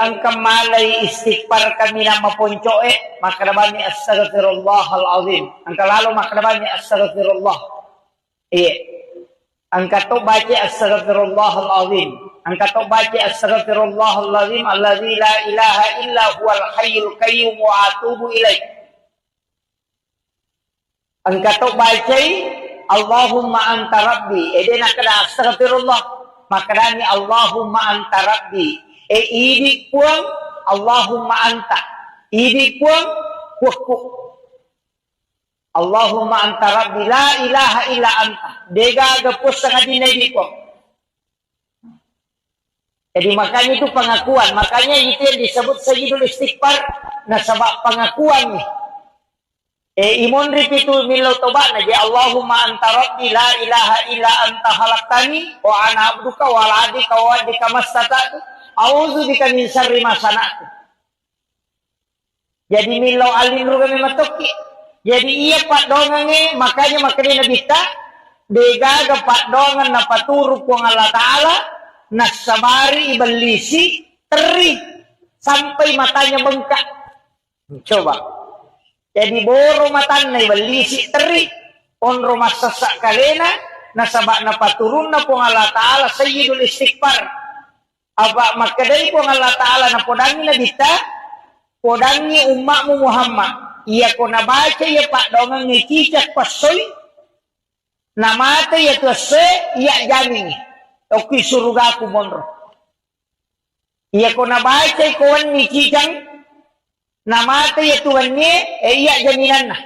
Ang kamalay istighfar kami na mapuncoe makadabani astaghfirullahal azim. Ang kalalo makadabani astaghfirullah. Ang kato baca astaghfirullahal azim. Ang kato baca astaghfirullahal azim alladzi la ilaha illa huwal hayyul qayyum wa atubu ilaih. Ang kato baca Allahumma anta rabbi. Dena kada astaghfirullah. Makadani Allahumma anta rabbi. Idi puang Allahumma anta. Idi puang kuku. Allahumma anta rabbi la ilaha illa anta. Dega gepus sangat dinai ko. Jadi makanya itu pengakuan. Makanya itu yang disebut sayyidul istighfar. Nah sebab pengakuan nih. Imun ripitu milau tobat naji Allahumma anta rabbi la ilaha illa anta khalaqtani wa ana abduka wa la adika wa adika mastata'tu a'udzu bika min syarri ma sana'tu. Jadi milau alin kami matoki. Jadi iya Pak Dongengi makanya Nabi ta degaga Pak Dongen na paturu po ng Allah Ta'ala nasabari ibalisi teri sampai matanya bengkak. Coba. Jadi boro matan na ibalisi teri onro masasak kalena nasaba na paturun na po ng Allah Ta'ala sayyidul istighfar. Aba makadali po ng Allah Ta'ala na podangi Nabi ta podangi umatmu Muhammad. Iya ko nabaca ya Pak Dongeng ngikicak pasoy namate ya to se iya jamin oki surga ku monro. Iya ko nabaca ko wan ngikicang namate ya tuannya iya jaminan na.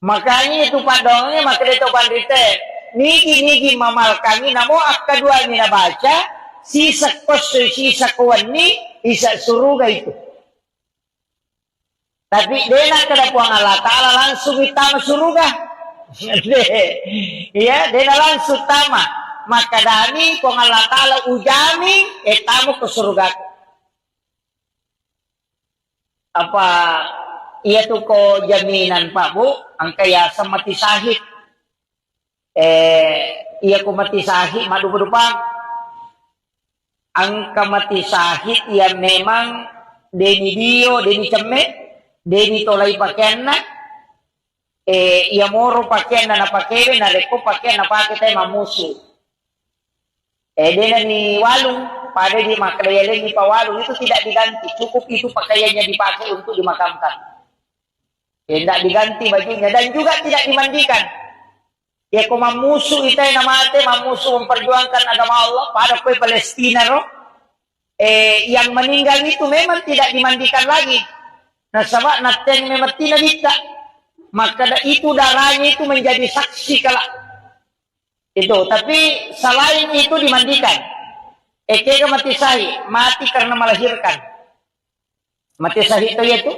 Makanya itu Pak Dongeng makanya itu pandite niki mamal kami namo akadua ni nabaca sisa pasoy sisa kuan ni isa surga itu. Tapi dena kada puang Allah Ta'ala langsung itama surga. Ya, dena langsung tama. Maka dani puang Allah Ta'ala ujami etamu ke surga. Apa iya tuh ko jaminan Pak Bu, ang kaya sa mati sahid. Iya ko mati sahid madu-madupang. Ang kamati sahid ya memang deni dio, deni ceme. Deni tolay pakaian na, moro pakaian na napakewe, na reko pakaian na pakitay mamusu. Dena ni walung, pada di makayalin ni pawalung, itu tidak diganti. Cukup itu pakaiannya dipakai untuk dimakamkan. Tidak diganti bajunya, dan juga tidak dimandikan. Ya kung mamusu itay na mate, mamusu memperjuangkan agama Allah, pada kue Palestina, no? Yang meninggal itu memang tidak dimandikan lagi. Nah sabak naten memati na dita. Maka itu darahnya itu menjadi saksi kala. Itu, tapi selain itu dimandikan. Eke mati sahih, mati karena melahirkan. Mati sahih itu yaitu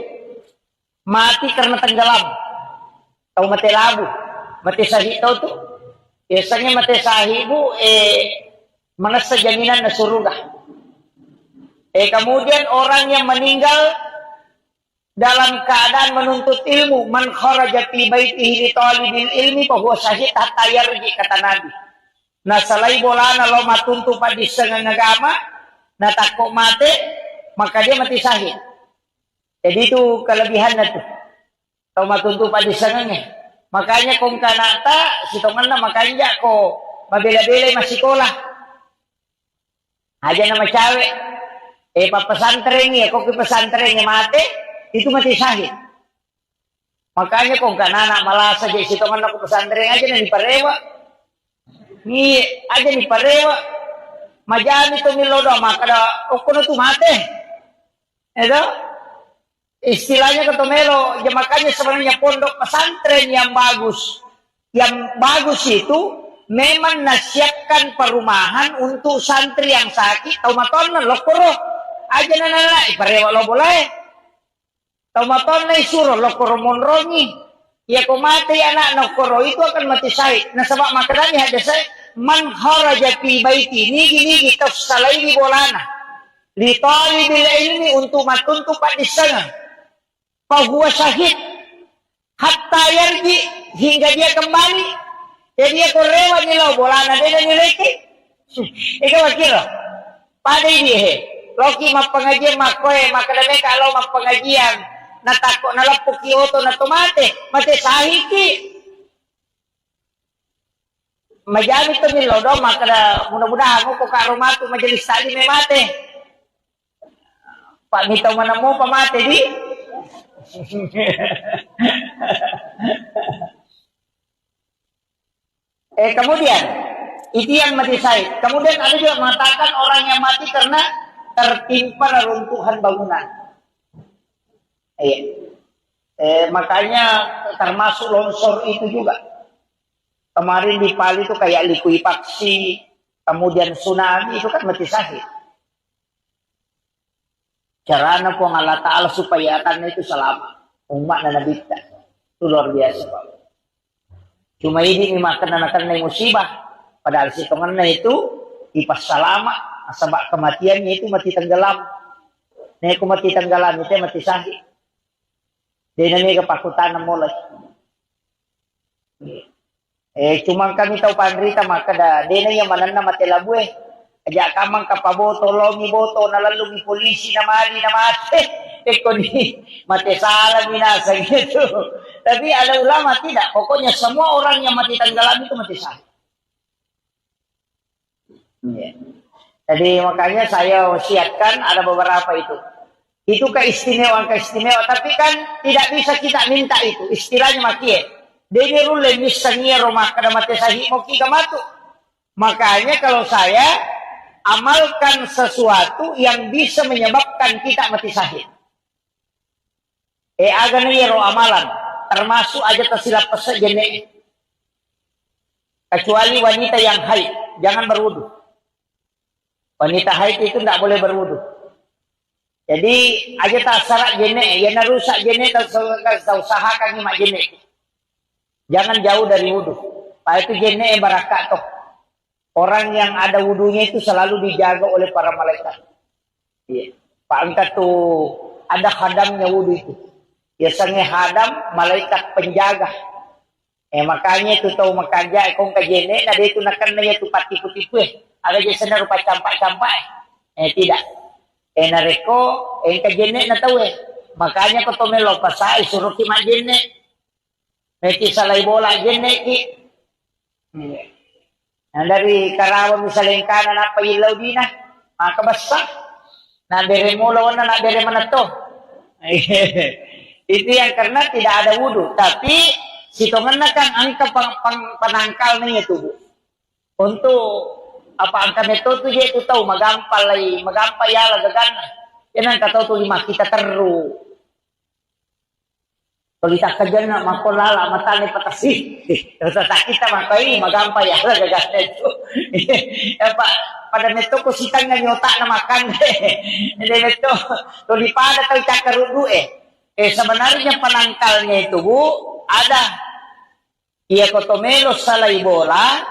mati karena tenggelam. Tahu mati labu. Mati sahih tahu tuh. Biasanya mati sahih bu menasa jaminan na surga. Kemudian orang yang meninggal dalam keadaan menuntut ilmu, man kharaja fi baitihi li talibil ilmi fa huwa syahid hatta yarji, kata Nabi. Nah salai bolana lo matuntu padi sengang agama, na takut mati, maka dia mati syahid. Jadi itu kelebihannya tuh. Tahu matuntu padi sengangnya. Makanya kong kanata sitonganna makanya ko mabela-bela masih sekolah. Aja nama cewek. Pesantren ya, kok ke pesantrennya mati, itu mati syahid. Makanya kong kanana malah saja sitonganna ko pesantren aja nih parewa. Ni aja nih parewa. Majani to milodo maka da okono tu mate. Itu istilahnya ketomelo, ya makanya sebenarnya pondok pesantren yang bagus. Yang bagus itu memang nasihatkan perumahan untuk santri yang sakit, tau maton lokoro. Aja nana parewa lo boleh. Tau maton suruh lokoro monrongi. Ya kau mati anak nokoro itu akan mati syahid. Nah sebab makanya ada saya man kharaja fi baiti nigi tafsalai bolana li talibil ilmi untuk matuntu pak di sana fa huwa syahid hatta yarji, hingga dia kembali. Jadi dia korewa nilo bolana dia nileki. Ika wakira pada ini loki mak pengajian mak koe makadame kalau mak pengajian na takut na lapok kioto na tomate mati sahiki majami to milodo maka mudah-mudahan mo ko karuma to majelis tali may mate pak mitaw man mo pamate di kemudian itu yang mati syahid. Kemudian ada juga mengatakan orang yang mati karena tertimpa reruntuhan bangunan. Makanya termasuk longsor itu juga. Kemarin di Pali itu kayak likuifaksi, kemudian tsunami itu kan mati syahid. Caranya po Allah Ta'ala supaya akan itu selamat. Umat na nabita. Itu luar biasa Pak. Cuma ini makan anak-anak musibah. Padahal sitongan itu ipas salama. Sebab kematiannya itu mati tenggelam. Nih aku mati tenggelam itu mati syahid. Dia nami kepakutan mulai. Cuma kami tahu pandrita maka dah. Dia yang mana nama telabue. Aja kamang kapaboto, lomi boto, nalalungi polisi na mali na mati. Ni mati salah binasa gitu. Tapi ada ulama tidak. Pokoknya semua orang yang mati tenggelam itu mati syahid. Jadi makanya saya wasiatkan ada beberapa itu. Itu keistimewaan. Tapi kan tidak bisa kita minta itu. Istilahnya makie. Dene rule misalnya rumah kada mati syahid mau kita matu. Makanya kalau saya amalkan sesuatu yang bisa menyebabkan kita mati syahid. Agan yero amalan termasuk aja tersilap pesejene. Kecuali wanita yang haid, jangan berwudu. Wanita haid itu tidak boleh berwudu. Jadi aja tak sarak jene, ya narusak jene tak usahakan mak jene. Jangan jauh dari wudu. Pak itu jene barakat toh. Orang yang ada wudunya itu selalu dijaga oleh para malaikat. Iya. Pak angkat tuh ada khadamnya wudu itu. Biasanya khadam malaikat penjaga. Makanya itu tahu makanya kong kajene nah dia itu nakan na itu pati-putipu Ada jasana rupa campak-campak tidak. Nareko kajene na tahu Makanya ko tomelo pasai suruh ki majene. Meki salay bola jene ki. Nah, dari Karawang misalnya kanan apa ilaw din na makabasa na bere mo lawan na bere mana to. Itu yang karena tidak ada wudhu. Tapi sitongan na kan angka panangkal niya tubuh. Untuk apa angka nito tu dia itu tahu magampay yala gagana. Yan ang kataw to lima kita teru. Tulita kerja nak makolala mata ni patasi. Tata kita makai magampay ala gagasnya itu. Pak pada neto ko sitang na nyota na makan. Hindi neto tulipada tayo cakarudu sebenarnya penangkalnya itu Bu ada ia kotomelo salay bola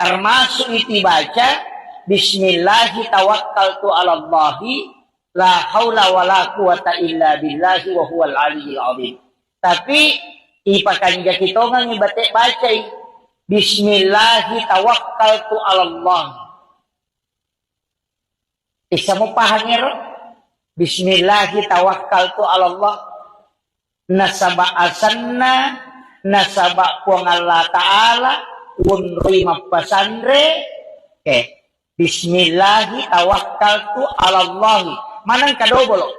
termasuk itu baca Bismillahi tawakkaltu ala Allahi la haula wala quwata illa billahi wa huwal aliyyil azim. Tapi ipakan kita ngang ibatek baca Bismillahi tawakkaltu ala Allah. Isa mo pahangiro? Bismillahi tawakkaltu ala Allah. Nasaba asanna nasaba puang Allah Ta'ala unri mapasandre Bismillahi tawakkaltu ala Allah. Manang kadobolo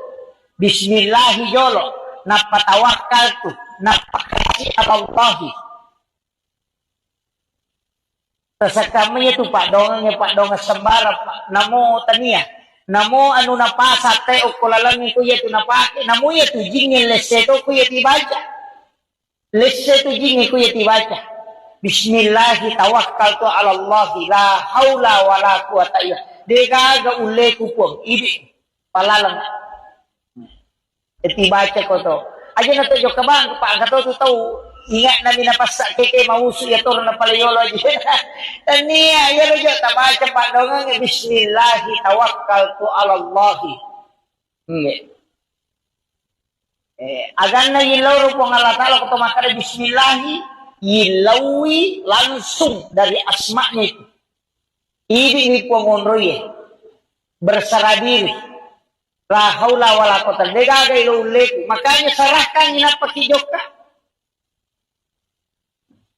Bismillahi jolo napatawakkaltu napakasi ala Allah. Sa kami itu Pak Dongeng sembara Pak namo tania namo anu napasa te o kulalangi ko yetu napake namo yetu jingin leseto ko yeti baca leseto jingin ko yeti baca Bismillahi tawakkaltu ala Allah la haula wala quwata illa dega ule ku pong idi palalang eti baca ko to aja na to jo kabang Pak kato to ingat namin na pasak keke mausu ya tur na palayolo aja. Tania ya aja tabaca Pak Dongeng Bismillahi tawakkaltu ala Allah. Agan na yilaw po ng Allah Ta'ala kung tumakala Bismillahi yilawi langsung dari asma'nya itu. Ibig ni po ngonroy bersara diri. La haula wala quwata illa billah. Makanya sarahkan inapakijok ka.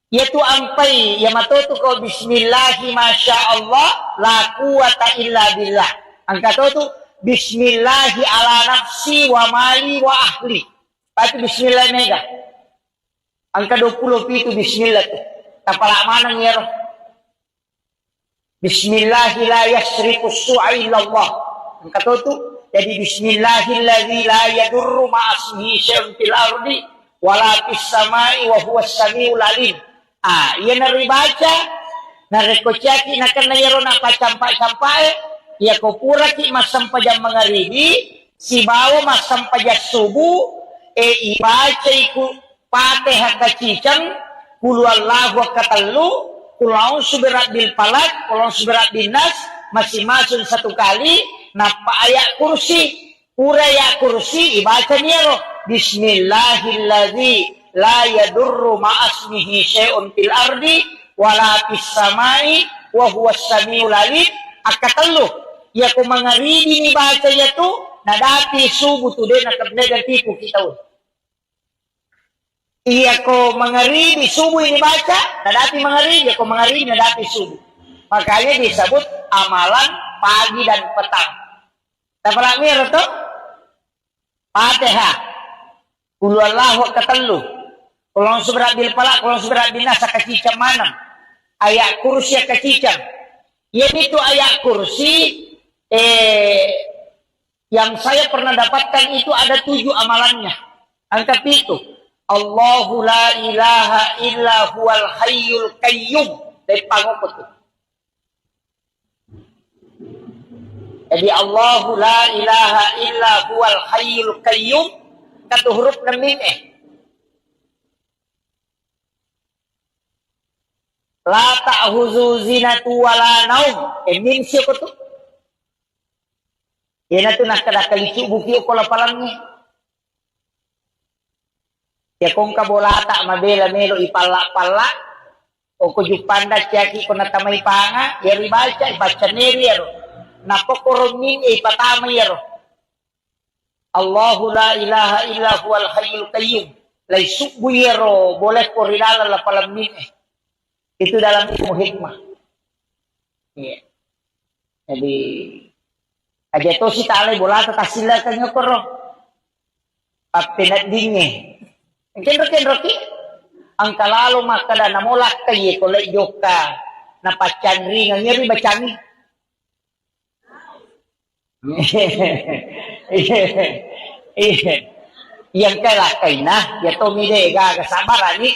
Yaitu ampai ya matutu ko bismillahi masya Allah la quwata illa billah. Ang katoto bismillahi ala nafsi wa mali wa ahli. Pati bismillah mega. Ang ka-20 itu bismillah tu. Tapala manang yero. Bismillahi la yasriku su'a illa Allah. Ang katoto jadi bismillahilladzi la yadurru ma'asmihi syai'un fil ardi wala fis samai wa huwas samiul alim. Ia naribaca, narikochaki na kanayaro na pacampa-campae, ia kopura ki masampajang mangaribi, si bawa masampajang subu, ibaca iku pateh kacicang, kulu Allahu katalu, kulau suberat bil palak, kulau suberat bil nas, masing-masing satu kali, napa ayat kursi, uraya kursi, ibaca niero, Bismillahilladzi la yadurru ma'asmihi syai'un fil ardi wala fis samai wa huwas samiul alim. Akatalo ya ko mangaribi ni baca ya tu nadati subu tu de nakabnegan tipu kita. Iya ko mangaribi subu ini baca nadati mangaribi ko mangaribi nadati subu. Makanya disebut amalan pagi dan petang. Tapala mir to Fatihah. Qul huwallahu katalu. Kalau seberat bil palak, kalau seberat bil nasa kacicam manam. Ayat kursi kacicam. Yang itu ayat kursi yang saya pernah dapatkan itu ada 7 amalannya. Angka itu. Allahu la ilaha illa huwal hayyul qayyum. Dari pangopot itu. Jadi Allahu la ilaha illa huwal hayyul qayyum. Kata huruf na mim La ta'huzu zinatu wala naum. Min siya ko to. Yan na to nakadakalisu bukiyo ko lapalangnya. Ya kung kabolata mabela melo ipala-pala. O kujupanda tiyaki ko natamay panga. Yari baca ibaca neri yaro. Napokoromin ipatamay yaro. Allahu la ilaha illa huwal hayyul qayyum. Lay sukbu yaro. Boleh ko rinala lapalamin Itu dalam ilmu hikmah. Iya. Jadi aja to si tali bola tasila kanyo koro. Papinat dinge. Kenro ki ang kalalo makada namolak kay ko lay joka na pachanri nga ngiri bacani. yang kainah ya to mide ga sabaran ni.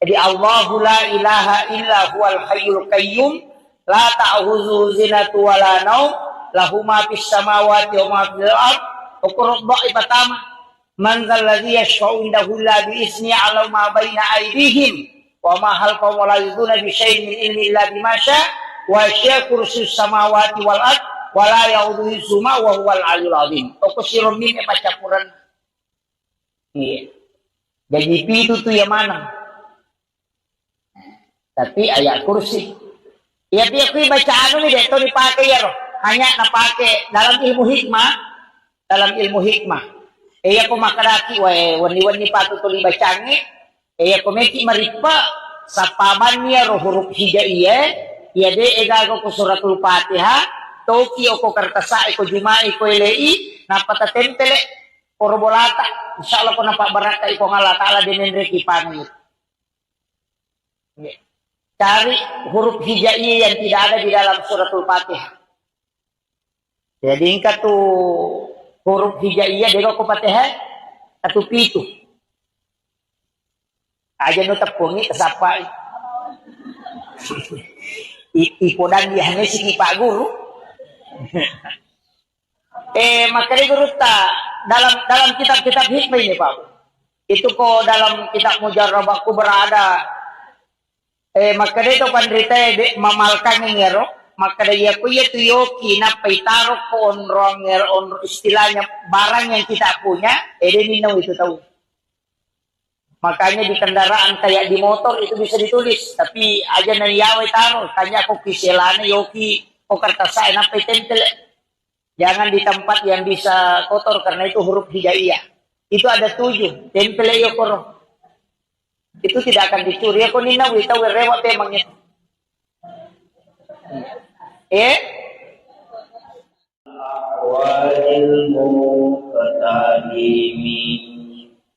Jadi Allahu la ilaha illa huwal hayyul qayyum la ta'khudhuhu zinatun wa la naum lahu ma fis samawati wa ma fil ard uqra pertama man dzal ladzi yashfa'u indahu illa bi izni 'ala ma baina aydihim wa ma halqahum wa la yuduna bi syai'in min ilmi illa bima syaa wa syaa kursiyyus samawati wal ard wa la ya'uduhu hifdzuhuma wa huwal 'aliyyul 'azim. Tokusirun min pacapuran. Iya. Jadi itu tuh yang mana? Tapi ayat kursi. Ya dia kui bacaan ini deh, itu dipakai ya roh. Hanya napake dalam ilmu hikmah. Dalam ilmu hikmah. Iya ko makaraki, wani-wani patutuli bacangi. Iya ko meki maripa sa paman niya roh huruf hijaiyah. Iya de egago ko suratul Fatihah. Toki o ko kartasa ko jumai ko ilei. Napatatentele korbolata. Insyaallah ko napabaraka iko ngala ta'ala dinenre kipangit. Cari huruf hijaiyah yang tidak ada di dalam suratul Fatihah. Jadi ingkat tu huruf hijaiyah dengan ko Fatihah atau pitu. Aja nu tepungi kesapa. Ipodan dia hanya si Pak Guru. Makanya guru tak dalam kitab-kitab hikmah ini Pak. Itu kok dalam kitab Mujarrabaku berada. Makanya itu pandrita mamalkan ngero. Makanya aku ya tu yoki na paitaro ko onrong on istilahnya barang yang kita punya. Ninaw itu tahu. Makanya di kendaraan kayak di motor itu bisa ditulis. Tapi aja nariyaway taro. Tanya ako kiselana yoki o kartasay na paitentel. Jangan di tempat yang bisa kotor karena itu huruf hijaiyah. Itu ada 7. Tempel yokoro. Itu tidak akan dicuri. Ako ninaw itaw rewa temang itu. Awalil muqtadimi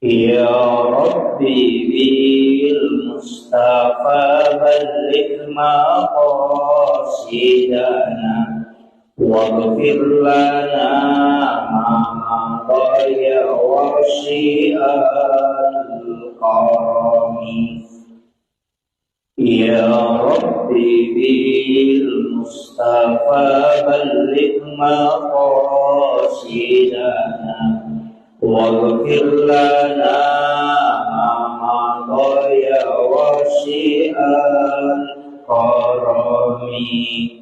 ya Rabbi bil Mustafa balligh maqasidana waghfir lana ma dhaya wa syi'al qarami ya Rabbi bil Mustafa balligh maqasidana waghfir lana ma dhaya wa syi'al qarami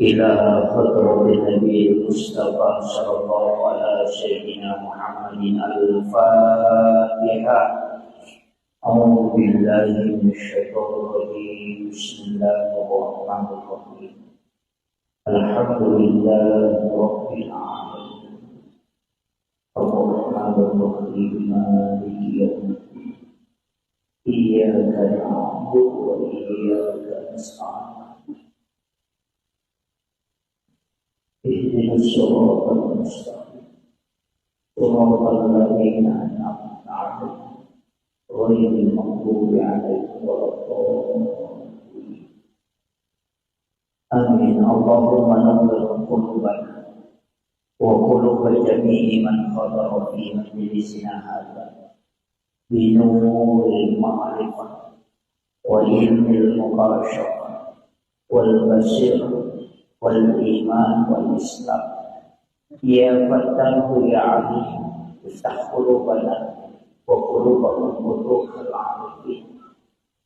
إلى خطرة النبي المصطفى صلى الله على سيدنا محمد الفاتحة أعوذ بالله من الشيطان الرجيم بسم الله الرحمن الرحيم الحمد لله رب العالمين الرحمن الرحيم مالك يوم الدين إياك نعبد وإياك نستعين اهدنا الصراط المستقيم صراط الذين أنعمت عليهم غير المغضوب عليهم ولا الضالين آمين اللهم نور قلوبنا وقلوب جميع من حضر في مجلسنا هذا بنور المعرفة وعلم المباشرة والبصيرة والإيمان والإسلام يا فتاه يا عليم افتح قلوبنا وقلوبهم قلوب العارفين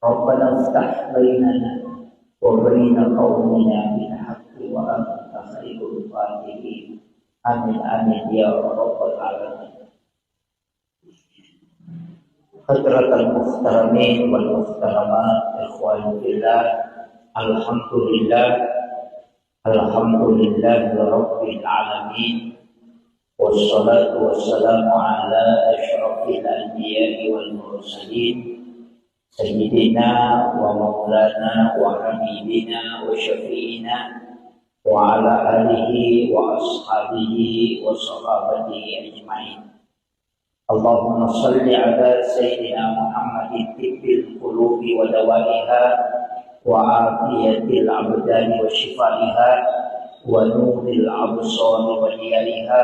ربنا افتح بيننا وبين قومنا بالحق وأنت خير الفاتحين آمين آمين يا رب العالمين. حضرة المحترمين والمحترمات إخواني في الله الحمد لله Alhamdulillah Rabbil Alamin wassalatu wassalamu ala asyrafil anbiya'i wal mursalin sayyidina wa maulana wa habibina wa syafi'ina wa ala alihi wa ashabihi wa sahabatihi ajma'in. Allahumma salli ala sayyidina Muhammadin tibbil qulubi wa dawaiha وعافية الأبدان وشفائها ونور الأبصار وديارها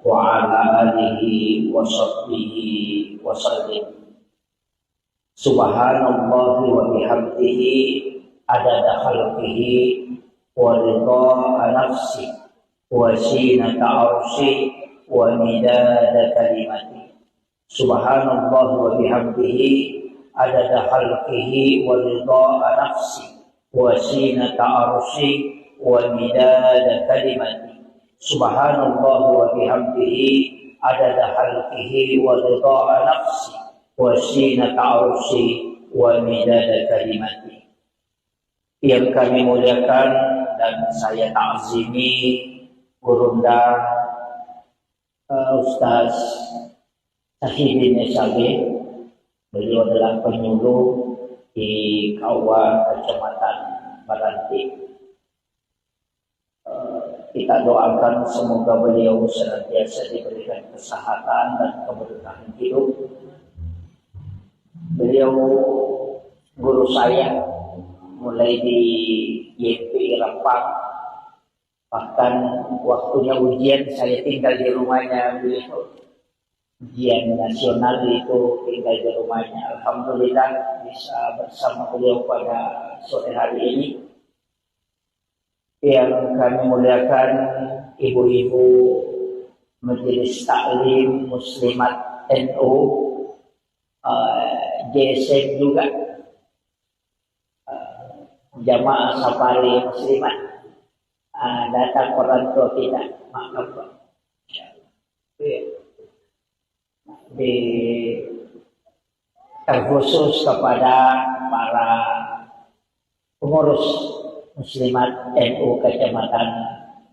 وعلى آله وصحبه وسلم. Subhanallah wa bihamdihi adada khalqihi wa ridha nafsi wa zinata arshi wa midada kalimati. Subhanallah wa bihamdihi adada khalqihi wa ridha nafsi wa zinata arshi wa midada kalimati. Subhanallah wa bihamdihi adada khalqihi wa ridha nafsi wa zinata arshi wa midada kalimati. Yang kami muliakan dan saya ta'zimi Gurunda Ustaz Sahidin Esabe. Beliau adalah penyuluh di Kauwa Kecamatan Baranti. Kita doakan semoga beliau senantiasa diberikan kesehatan dan keberkahan hidup. Beliau guru saya mulai di YPI Rempang, bahkan waktunya ujian saya tinggal di rumahnya beliau. Ujian nasional itu tinggal di rumahnya. Alhamdulillah bisa bersama beliau pada sore hari ini. Yang kami muliakan ibu-ibu Majelis Taklim Muslimat NU, JSM juga, jamaah safari muslimat, datang orang tua kita, maaf Pak. Terkhusus kepada para pengurus Muslimat NU Kecamatan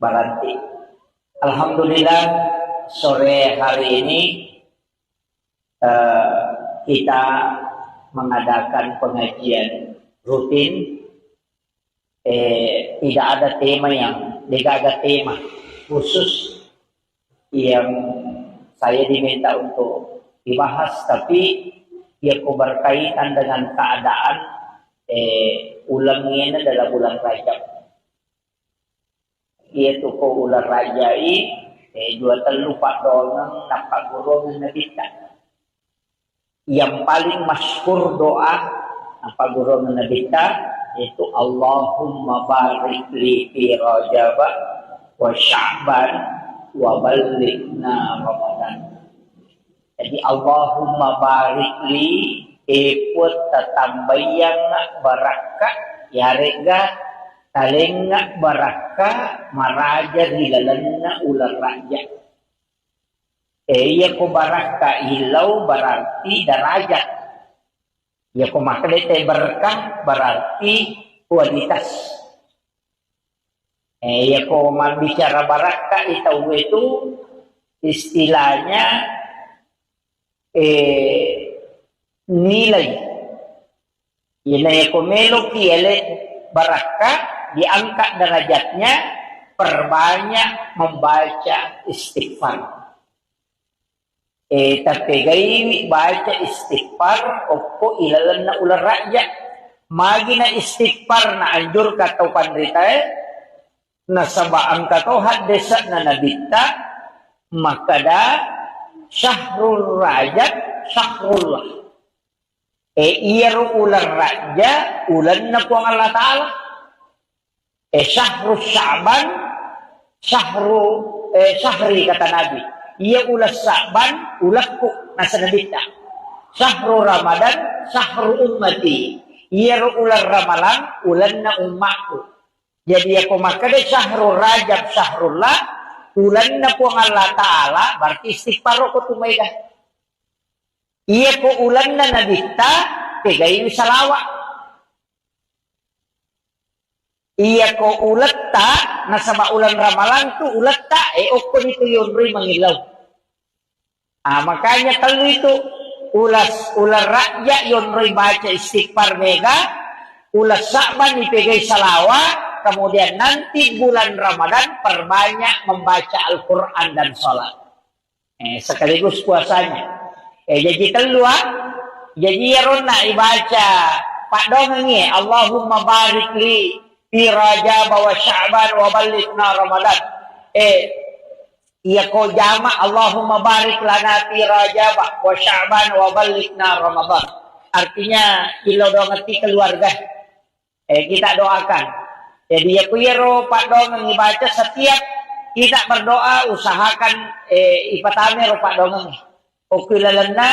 Baranti. Alhamdulillah sore hari ini kita mengadakan pengajian rutin. Tidak ada tema tidak ada tema khusus yang saya diminta untuk dibahas, tapi dia berkaitan dengan keadaan ulangnya adalah bulan Rajab. Yaitu ko ulang rajai dua terlupa donang nampak gurungan nabita. Yang paling masyhur doa apa gurungan nabita yaitu Allahumma barik li fi Rajab wa Sya'ban wa ballighna Ramadan. Jadi Allahumma barik li ikut tatambayang barakah ya rega talengak barakah maraja hilalanna ular raja. Ya ko barakah hilau berarti derajat. Ya ko makhluk berkah berarti kualitas. Ya ko bicara barakah itu istilahnya nilai. Nilai ko melok yele barakah diangkat derajatnya perbanyak membaca istighfar. Tapi gaya baca istighfar opo ilalan na ular rakyat magi na istighfar na anjur katau pandrita na sabaan katau hadesa na nabita makada syahrul rajab syahrullah iyaro ular raja ulan na po ang Allah Ta'ala syahrul sya'ban syahri kata Nabi. Ia ulas Sa'ban, ulakku nasa nabita. Syahrul Ramadan, syahrul ummati. Ia ular Ramalan, ulan na umatku. Jadi aku makanya syahrul Rajab, syahrullah, ulan na po ang Allah Ta'ala, berarti istighfar ko tumayga. Ia ko ulan na nabita, tigayin salawat. Iya ko ulat ta nasa maulan ramalan tu ulat ta okon itu yunri mangilaw. Makanya kalau itu ular raja yunri baca istighfar mega, ulas Sa'ban dipegay salawat, kemudian nanti bulan Ramadan perbanyak membaca Al-Quran dan sholat. Sekaligus puasanya. Jadi keluar, jadi rona ibaca Pak Dongengi, Allahumma barik li fi Rajab wa Sya'ban wa ballighna Ramadan. Iya ko jama Allahumma barik lana fi Rajab wa Sya'ban wa balighna Ramadan. Artinya ilo do ngerti keluarga. Kita doakan. Jadi ya kuyero Pak Dong ngibaca setiap kita berdoa usahakan ipatame ro Pak Dong. Okilalana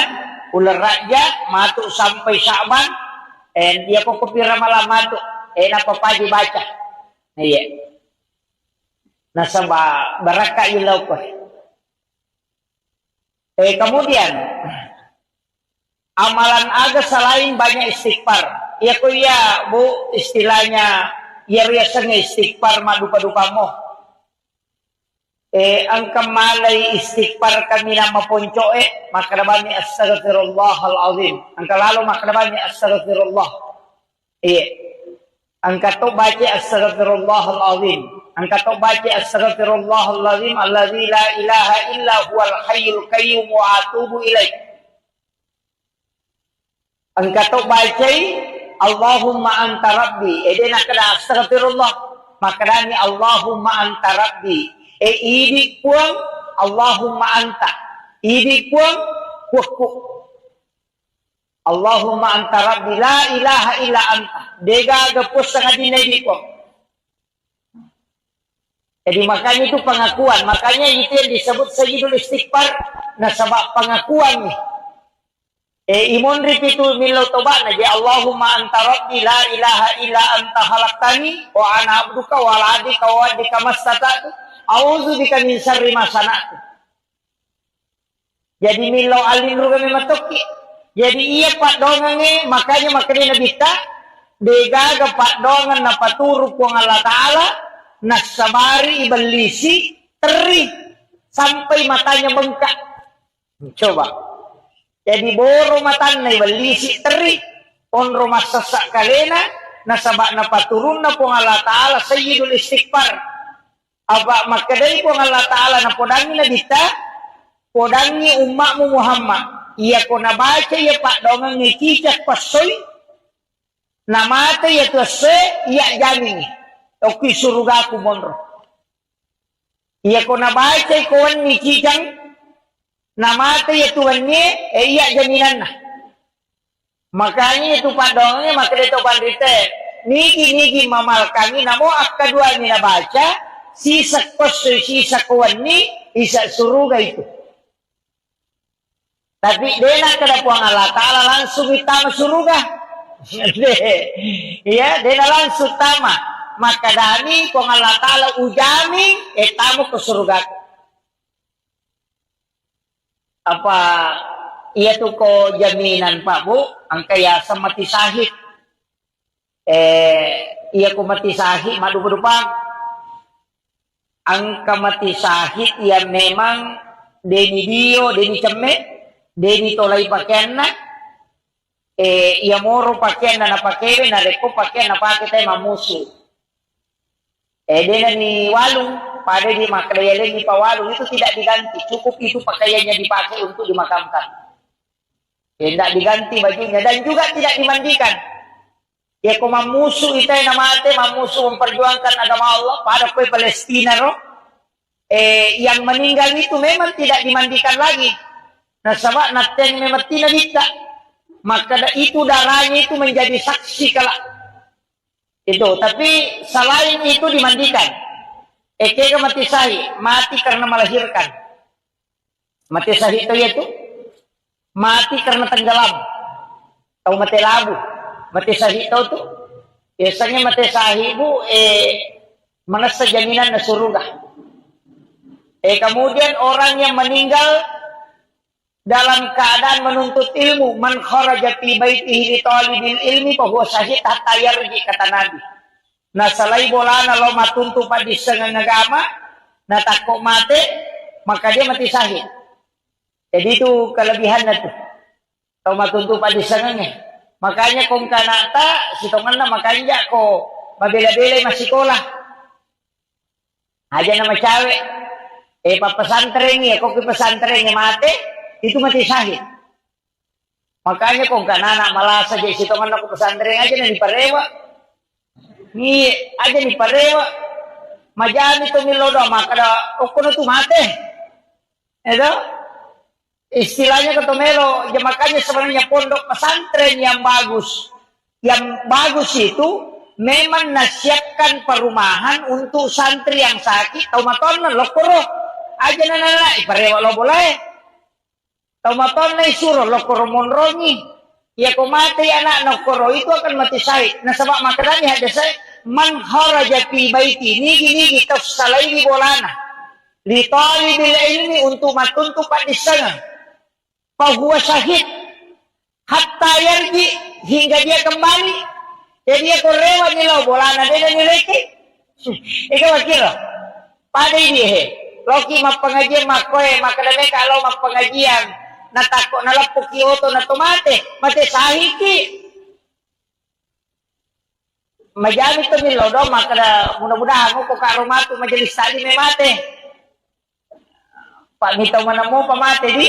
ular raja matu sampai Sya'ban dia ko kupira malam matu napa pagi baca. Iya. Nasaba baraka ilaw ko. Kemudian amalan aga selain banyak istighfar. Ya ko ya Bu istilahnya ya riasanya istighfar madupa-dupa mo. Ang kamalay istighfar kami na mapuncoe makrabani astaghfirullahal azim. Ang kalalo makrabani astaghfirullah. Ang kato baca astaghfirullahal azim. Ang kato baca astaghfirullahal azim alladzi la ilaha illa huwal hayyul qayyum wa atubu ilaih. Ang kato baca Allahumma anta rabbi. Dena kada astaghfirullah makrani Allahumma anta rabbi. Ibig puang Allahumma anta. Ibig puang kuku. Allahumma anta rabbi la ilaha illa anta. Dega gapus sa dinay ko. Jadi makanya itu pengakuan. Makanya itu yang disebut sayyidul istighfar na sabab pengakuan ni. Imun ripitu milau tobat na di Allahumma anta rabbi la ilaha illa anta khalaqtani wa ana abduka wa ala adika wa adika mastata'tu. A'udzu bika min syarri ma sana'tu. Jadi milau alinru kami matoki. Jadi iya Pak dongange makanya nabita dega ga Pak dongan na paturu po ng Allah Ta'ala nasabari ibalisi teri sampai matanya bengkak. Coba. Jadi boro matan na ibalisi teri onro masasak kalena nasaba na paturun na po ng Allah Ta'ala sayyidul istighfar. Apa makadai po ng Allah Ta'ala na podangi na dita, podangi umakmu Muhammad. Iya ko nabaca ya Pak dongang ngikicak pasoy, namata ya tuase, iya jamin. Oki suruga ku monro. Iya ko nabaca ikawan ngikicang, namata ya tuannya, iya jaminan na. Makanya itu Pak dongangnya makadai to pandite, nigi mamal kami namo akadua ni nabaca, sisa kosoy, sisa kuwan ni, isa suruga itu. Tapi dena kada puang Allah Ta'ala langsung itama suruga. Ya, dena langsung tama. Maka dani puang Allah Ta'ala ujami, tamu ke surga. Apa, iya tuh ko jaminan Pak Bu, ang kaya sa mati sahih. Iya ko mati sahih, madu-madupang. Ang kamati sahid yang memang deni dio, deni ceme, deni tolai pakaian na, ia moro pakaian na napakebe, na repo pakaian na pakita mamusu. Dena ni walung, pada di maklayale ni pawalung itu tidak diganti, cukup itu pakaiannya dipakai untuk dimakamkan. Tidak diganti bajunya dan juga tidak dimandikan. Ya kung mamuso itay na mate, mamuso memperjuangkan agama Allah pada kue Palestina no, yang meninggal itu memang tidak dimandikan lagi. Nah sabab natin memang tidak dita, maka itu darahnya itu menjadi saksi kala itu. Tapi selain itu dimandikan. Kaya mati sahi, mati karena melahirkan. Mati sahi itu yaitu mati karena tenggelam atau mati labu. Mati sahi tau tu, biasanya mati sahi Bu, menasa jaminan na surga. Kemudian orang yang meninggal dalam keadaan menuntut ilmu, man kharaja fi baitihi li talibil ilmi fa huwa syahid hatta yarji, kata Nabi. Na salai bolana lo matuntu pa di sengang agama, na takok mate, maka dia mati sahi. Jadi itu kelebihan na tu. Tau matuntu pa di sengangnya. Makanya kung kanata, sitongan na makanya ko mabila-bila masikolah. Aja nama cawe. Papasantren niya, kung pesantren niya mate, itu mati sahid. Makanya kung kanana malasa di sitongan na ko pesantren aja na niparewa. Ni aja niparewa. Majani to milodo, maka da, kuno tu mate. Itu istilahnya ketomelo, ya makanya sebenarnya pondok pesantren yang bagus. Yang bagus itu memang nasihatkan perumahan untuk santri yang sakit, taumaton lokoro aja nana iparewa lo boleh. Taumaton na isuro lokoro monrongi. Ya kau mati anak lokoro itu akan mati syahid. Nah sebab makanya ada saya man kharaja fi baiti nigi tafsalaini bolana. Li talibil ilmi untuk matuntuk di sana. Fahuwa syahid hatta yarji hingga dia kembali. Jadi dia korewa nilau bolana dia nilai. Ikaw wakil pada ini loki mapengajian makoy makadame kalau mapengajian natako nalapok kyoto na tumate mate sahiki majamit to nilo do makada mudah-mudahan mo ko karomatu majelis tadi me mate pak mitaw man mo pamate di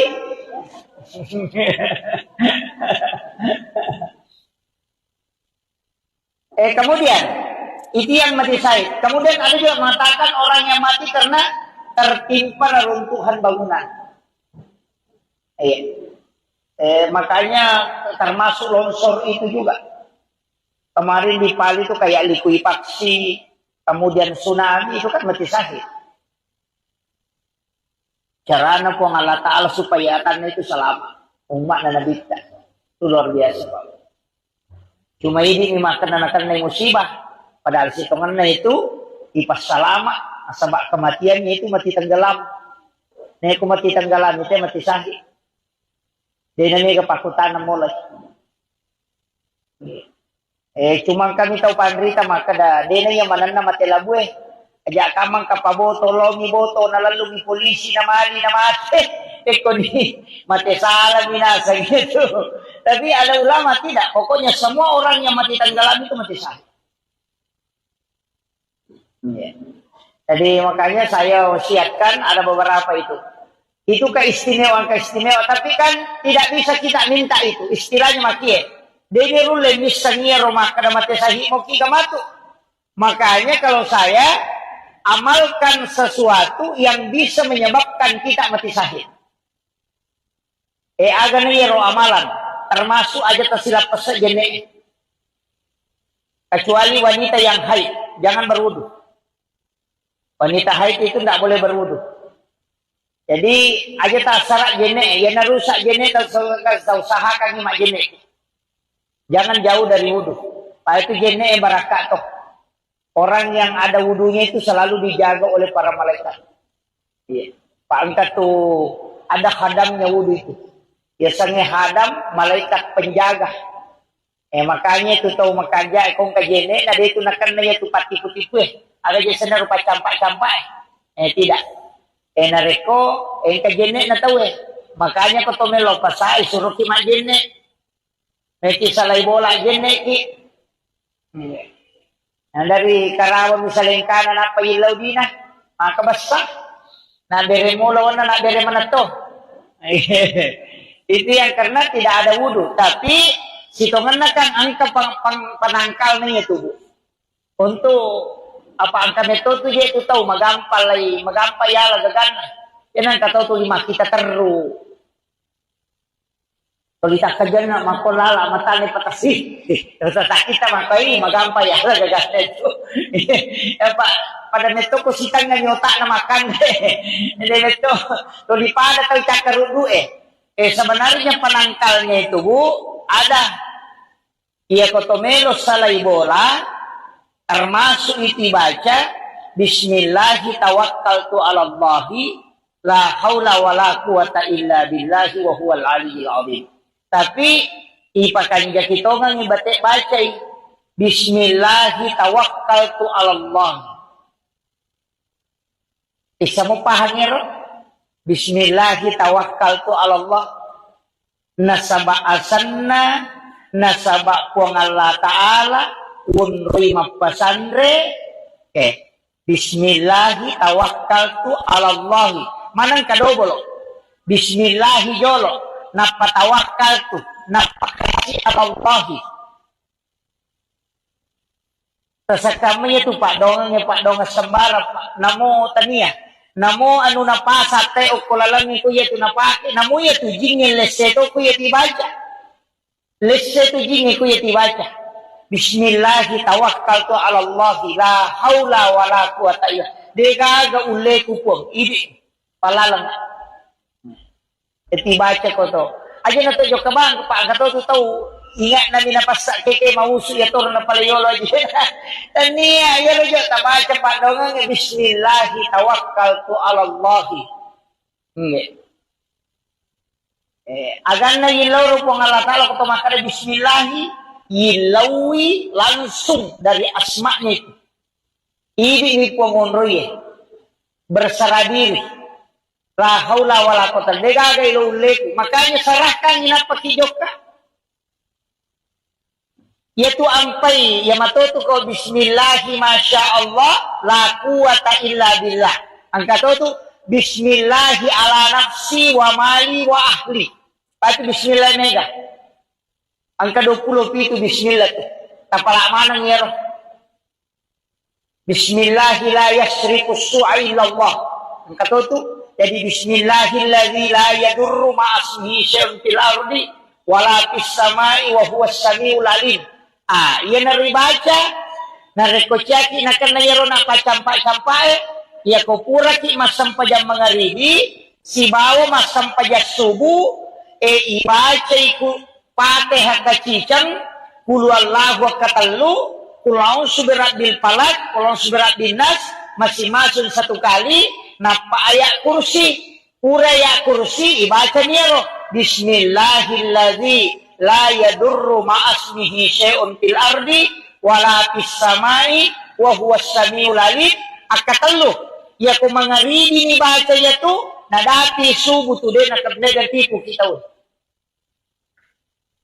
kemudian itu yang mati syahid. Kemudian ada juga mengatakan orang yang mati karena tertimpa reruntuhan bangunan. Makanya termasuk longsor itu juga. Kemarin di Pali itu kayak likuifaksi, kemudian tsunami itu kan mati syahid. Caranya pun Allah Ta'ala supaya akan itu selamat. Umat dan Nabi kita. Itu luar biasa Pak. Cuma ini makan karena musibah. Padahal sitongannya itu ipas selamat. Sebab kematiannya itu mati tenggelam. Nah aku mati tenggelam itu mati syahid. Dia ini kepakutan mulai. Cuma kami tahu pandrita maka dah. Dia yang mana mati labue. Ajak kamang kapaboto, longi boto, nalalungi polisi na mali na mati. Eko ni mati salah binasa gitu. Tapi ada ulama tidak. Pokoknya semua orang yang mati tenggelam itu mati syahid. Jadi makanya saya wasiatkan ada beberapa itu. Itu keistimewaan. Tapi kan tidak bisa kita minta itu. Istilahnya makie. Dene rule misalnya rumah kada mati syahid mau kita matu. Makanya kalau saya amalkan sesuatu yang bisa menyebabkan kita mati syahid. Agak niro amalan. Termasuk aja tersilap pesejene. Kecuali wanita yang haid. Jangan berwudu. Wanita haid itu tidak boleh berwudu. Jadi aja tak sarak jene. Ya narusak jene. Tak usahakan lima jene. Jangan jauh dari wudu. Pak itu jene barakat toh. Orang yang ada wudunya itu selalu dijaga oleh para malaikat. Iya. Pak angkat tuh ada hadamnya wudu itu. Biasanya hadam malaikat penjaga. Makanya itu tahu makaja kong kajene ada itu nakan na itu patipu-tipu Ada jasa rupa campak-campak. Tidak. Nareko kajene na tahu Makanya ko tomelo pasai suruh ki majene. Meti salay bola jene ki. Dari Karawang misalnya kanan apa ilaw din maka basta na bere mo lawan na bere mana to. Itu yang karena tidak ada wudu, tapi sitongan na kan angka panangkal niya tubuh. Untuk apa angka meto tu dia tu tahu magampay ala gagana. Yan ang kataw tu lima kita teru. Kita kerja nak makolala mata ni patasi. Terus kita makai magampay ala gagana itu. Apa pada meto ko sitang na nyota na makan. Hindi meto tulipada tayo cakarudu sebenarnya penangkalnya itu Bu ada ia kotomelo salay bola termasuk itu baca bismillahi tawakkaltu ala Allahi la haula wala quwata illa billahi wa huwal aliyyil azim. Tapi ipakan kita ngang ibate baca bismillahi tawakkaltu ala Allah. Isa mo pahangero Bismillahi tawakkaltu ala Allah. Nasaba asanna nasaba puang Allah Ta'ala unrui mapasandre. Bismillahi tawakkaltu ala Allah. Manang kadobolo. Bismillahi jolo. Napatawakkaltu. Napakasi ala Allah. Terus kami itu Pak Dongeng Pak Dongeng sembara Pak. Namo tania. Namo anu napasate o kulalangi ko yetu napake. Namo yetu jingin leseto ko yeti baca. Leseto jingin ko yeti baca. Bismillahi tawakkaltu ala Allah la haula wala quwata illa. Dega ule ku pun idi palalang. Yeti baca ko to. Aja na to jo kabang pa gato to tau ingat na minapasak keke mausu ya tur na palayolo aja. Tania ya lo jo tabaca pak dongang bismillahi tawakkaltu ala Allah. Agan na yilaw po ng Allah Ta'ala kung tumakara bismillahi yilawi langsung dari asma'nya itu. Ibig po ngonroy bersarah diri. La haula wala quwwata illa billah. Makanya serahkan inapakijok ka. Yaitu ampai ya matutu ko bismillahi masya Allah la quwwata illa billah. Angka tu bismillahi ala nafsi wa mali wa ahli. Pati bismillah mega. Angka 20 itu bismillah tu. Tapala manang ya roh. Bismillahi la yasriku su'a illallah. Angka tu jadi bismillahilladzi la yadurru ma'asmihi syai'un fil ardi wala fis samai wa huwas samiul alim. Iya nari baca narekocaki nakan nayaro na pacampa-campae ya ko pura ki masampajam mangaribi si bawo masampajat subuh ibaca iku Fatihah kacicang kulu Allahu katallu kulaun subirat bil falak kulaun subirat bin nas masing-masing satu kali napa ayat kursi pura ya kursi ibaca niero bismillahilladzi la yadurru ma'asmihi syai'un fil ardi wala fis samai wa huwas samiul alim akatallu ya ko mangaribi ni baca ya tu nadati subuh tu de nakabnega tipu kita.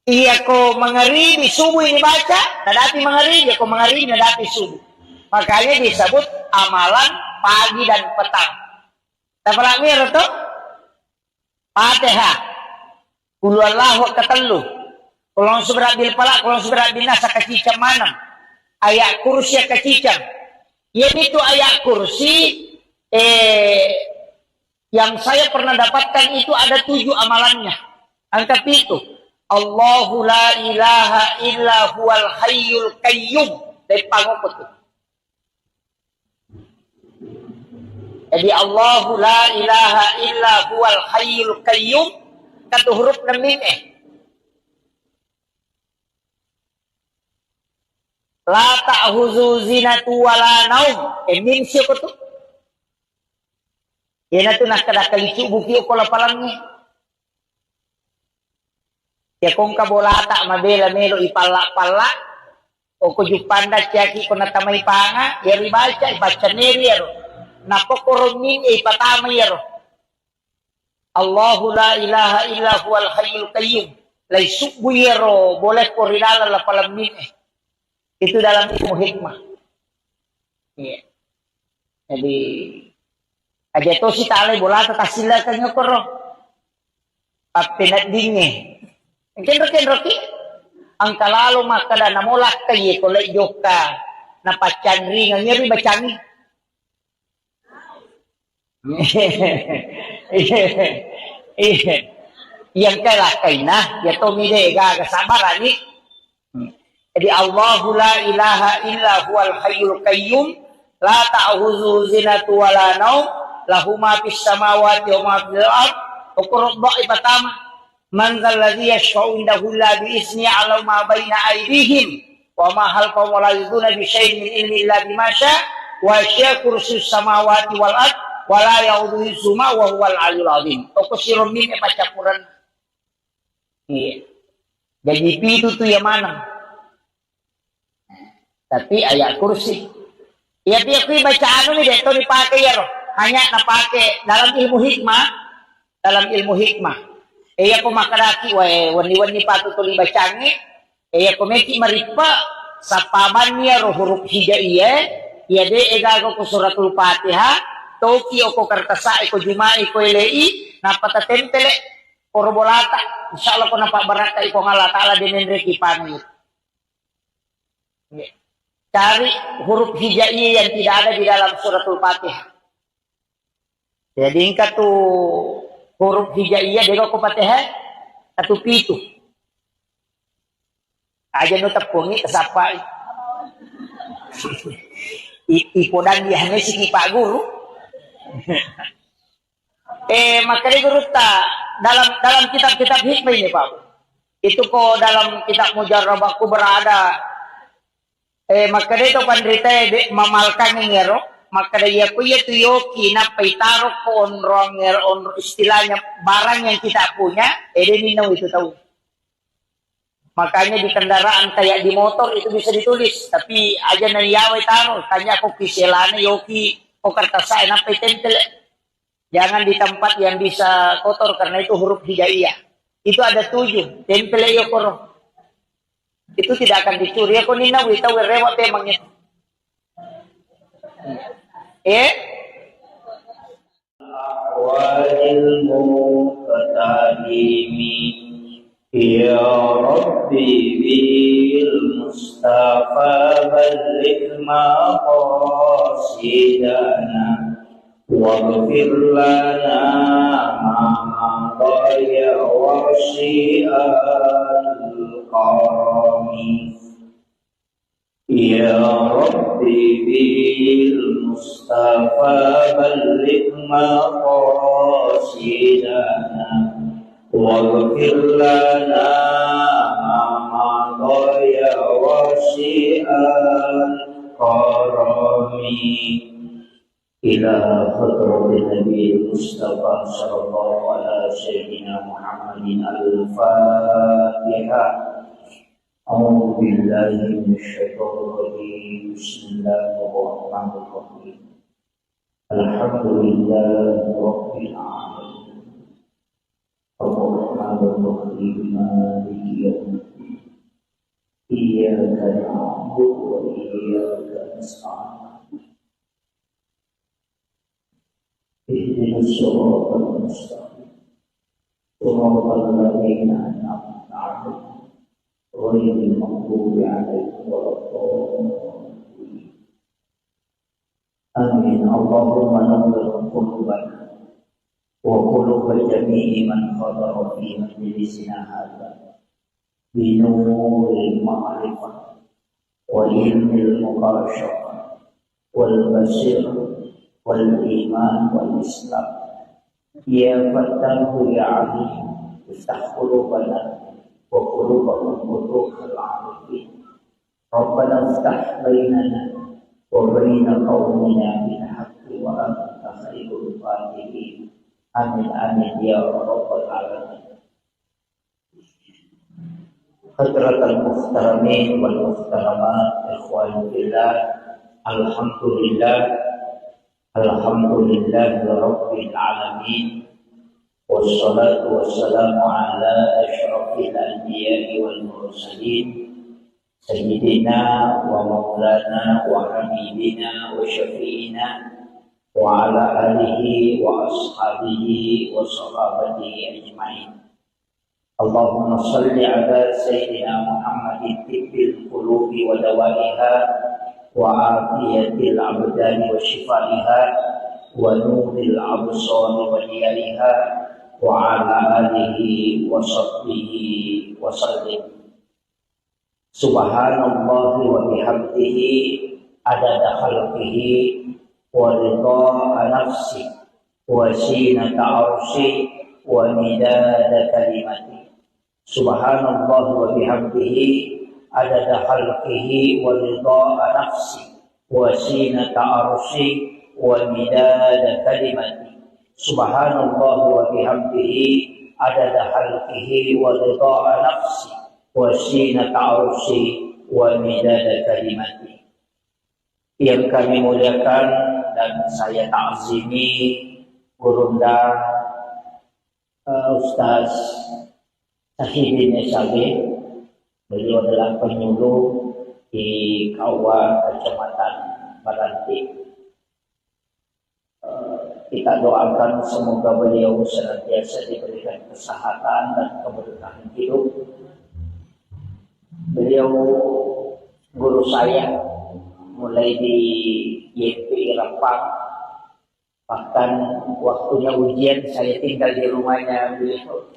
Iya ko mangaribi subuh ini baca nadati mangaribi ya ko mangaribi nadati subuh. Makanya disebut amalan pagi dan petang. Tapalami itu Fatihah kulu Allahu katallu kulon subrat bil falak kulon subrat bin nas kacicang manam ayat kursi kacicang yaitu ayat kursi yang saya pernah dapatkan itu ada 7 amalannya. Angka 7 Allahu la ilaha illa huwal hayyul qayyum dari pangopot. Jadi Allahu la ilaha illa huwal hayyul qayyum katu huruf na mim la ta'khuzu zinatu wala naum mim siya ko to yan na to nakada kalicu buki o kolapalangi ya kung kabolata mabela melo ipala-pala o ko jupanda tiyaki ko natamay panga ya ribaca ibaca neri yaro napokoromin ipatama yaro Allahu la ilaha illa huwal hayyul qayyum lay subu yaro boleh ko rilala la palamin itu dalam ilmu hikmah. Iya. Jadi aja to si tale bola ta tasila kanyo koro papinat dinge kenro-kenro ki ang kalalo makada namolak kay ko lay joka na pacangri ngeri bacangi yang kay na ya to mide ga kasabaran ni. Jadi Allahu la ilaha illa huwal hayyul qayyum la ta'khuzu zinatu wala naum lahu ma fis samawati wa ma fil ard uqrab ibatama man zal ladzi yashfa'u indahu la bi izni 'ala ma baina aydihim wa ma halfa wa la yuduna bi syai'in min ilmi illa bima syaa wa syaa kursiyyus samawati wal ard wa la ya'uduhu hifdhuhuma wa huwal 'aliyyul 'azim. Toko sirom min pacapuran. Iya. Jadi itu tuh yang mana? Tapi ayat kursi. Ya dia kui baca anu ni deh, to dipakai ya roh. Hanya napake dalam ilmu hikmah, Iya ko makaraki wani patu to dibacangi. Iya ko meki maripa sa paman niya roh huruf hijaiyah. Iya de egago ko suratul Fatihah, toki ko kartasa ko juma'i ko ilei, napatatentele korbolata. Insyaallah ko napabaraka iko ng Allah Ta'ala dinenre kipangit. Cari huruf hijaiyah yang tidak ada di dalam suratul Fatihah. Jadi ingka tu huruf hijaiyah dia ko Fatihah atau pitu. Aja nu tepungi kesapa. Ipodang dia hanya si Pak Guru. Makanya guru tak dalam kitab-kitab hikmah ini Pak. Itu kok dalam kitab Mujarrabaku berada. Makanya itu pandrita mamalkan ngero. Maka dia kuya tu yoki na paitaro ko onrong istilahnya barang yang kita punya, dia minum itu tahu. Makanya di kendaraan kayak di motor itu bisa ditulis, tapi aja na yawe taro, tanya ko kiselane yoki o kertasay na paitempel. Jangan di tempat yang bisa kotor karena itu huruf hijaiyah. Itu ada 7, tempel yo korong. Itu tidak akan dicuri. Ako nina wita rewa temangnya. Awalil muqtadimi ya Rabbi bil Mustafa balligh maqasidana waghfir lana ma dhaya wasi'al qarami ya Rabbi bil Mustafa balligh maqasidana waghfir lana ma dhaya wasi'al qarami ila hadratin Nabi Mustafa sallallahu alaihi sayyidina Muhammadin al-Fatihah. أعوذ بالله من الشيطان الرجيم بسم الله الرحمن الرحيم الحمد لله رب العالمين الرحمن الرحيم مالك يوم الدين إياك نعبد وإياك نستعين اهدنا الصراط المستقيم صراط الذين أنعمت عليهم غير المغضوب عليهم ولا الضالين آمين اللهم نور قلوبنا وقلوب جميع من حضر في مجلسنا هذا بنور المعرفة وعلم المباشرة والبصيرة والإيمان والإسلام يا فتاه يا عليم افتح قلوبنا وقلوبهم فتوح العارفين ربنا افتح بيننا وبين قومنا بالحق وأنت خير الفاتحين آمين آمين يا رب العالمين. حضرة المحترمين والمحترمات إخواني بالله الحمد لله رب العالمين والصلاة والسلام على أشرف الأنبياء والمرسلين سيدنا ومولانا وحبيبنا وشفيعنا وعلى آله وأصحابه وصحابته أجمعين. اللهم صل على سيدنا محمد طب القلوب ودوائها وعافية الأبدان وشفائها ونور الأبصار وديارها وعلى آله وصحبه وسلم. Subhanallah wa bihamdihi adada khalqihi wa ridha nafsi wa zinata arshi wa midada kalimati. Subhanallah wa bihamdihi adada khalqihi wa ridha nafsi wa zinata arshi wa midada kalimati. Subhanallah wa bihamdihi adada khalqihi wa ridha nafsi wa zinata arshi wa midada kalimati. Yang kami muliakan dan saya ta'zimi Gurunda Ustaz Sahidin Esabe. Beliau adalah penyuluh di Kawa Kecamatan Baranti. Kita doakan semoga beliau senantiasa diberikan kesehatan dan keberkahan hidup. Beliau guru saya mulai di YP Rempang Bahkan waktunya ujian saya tinggal di rumahnya beliau.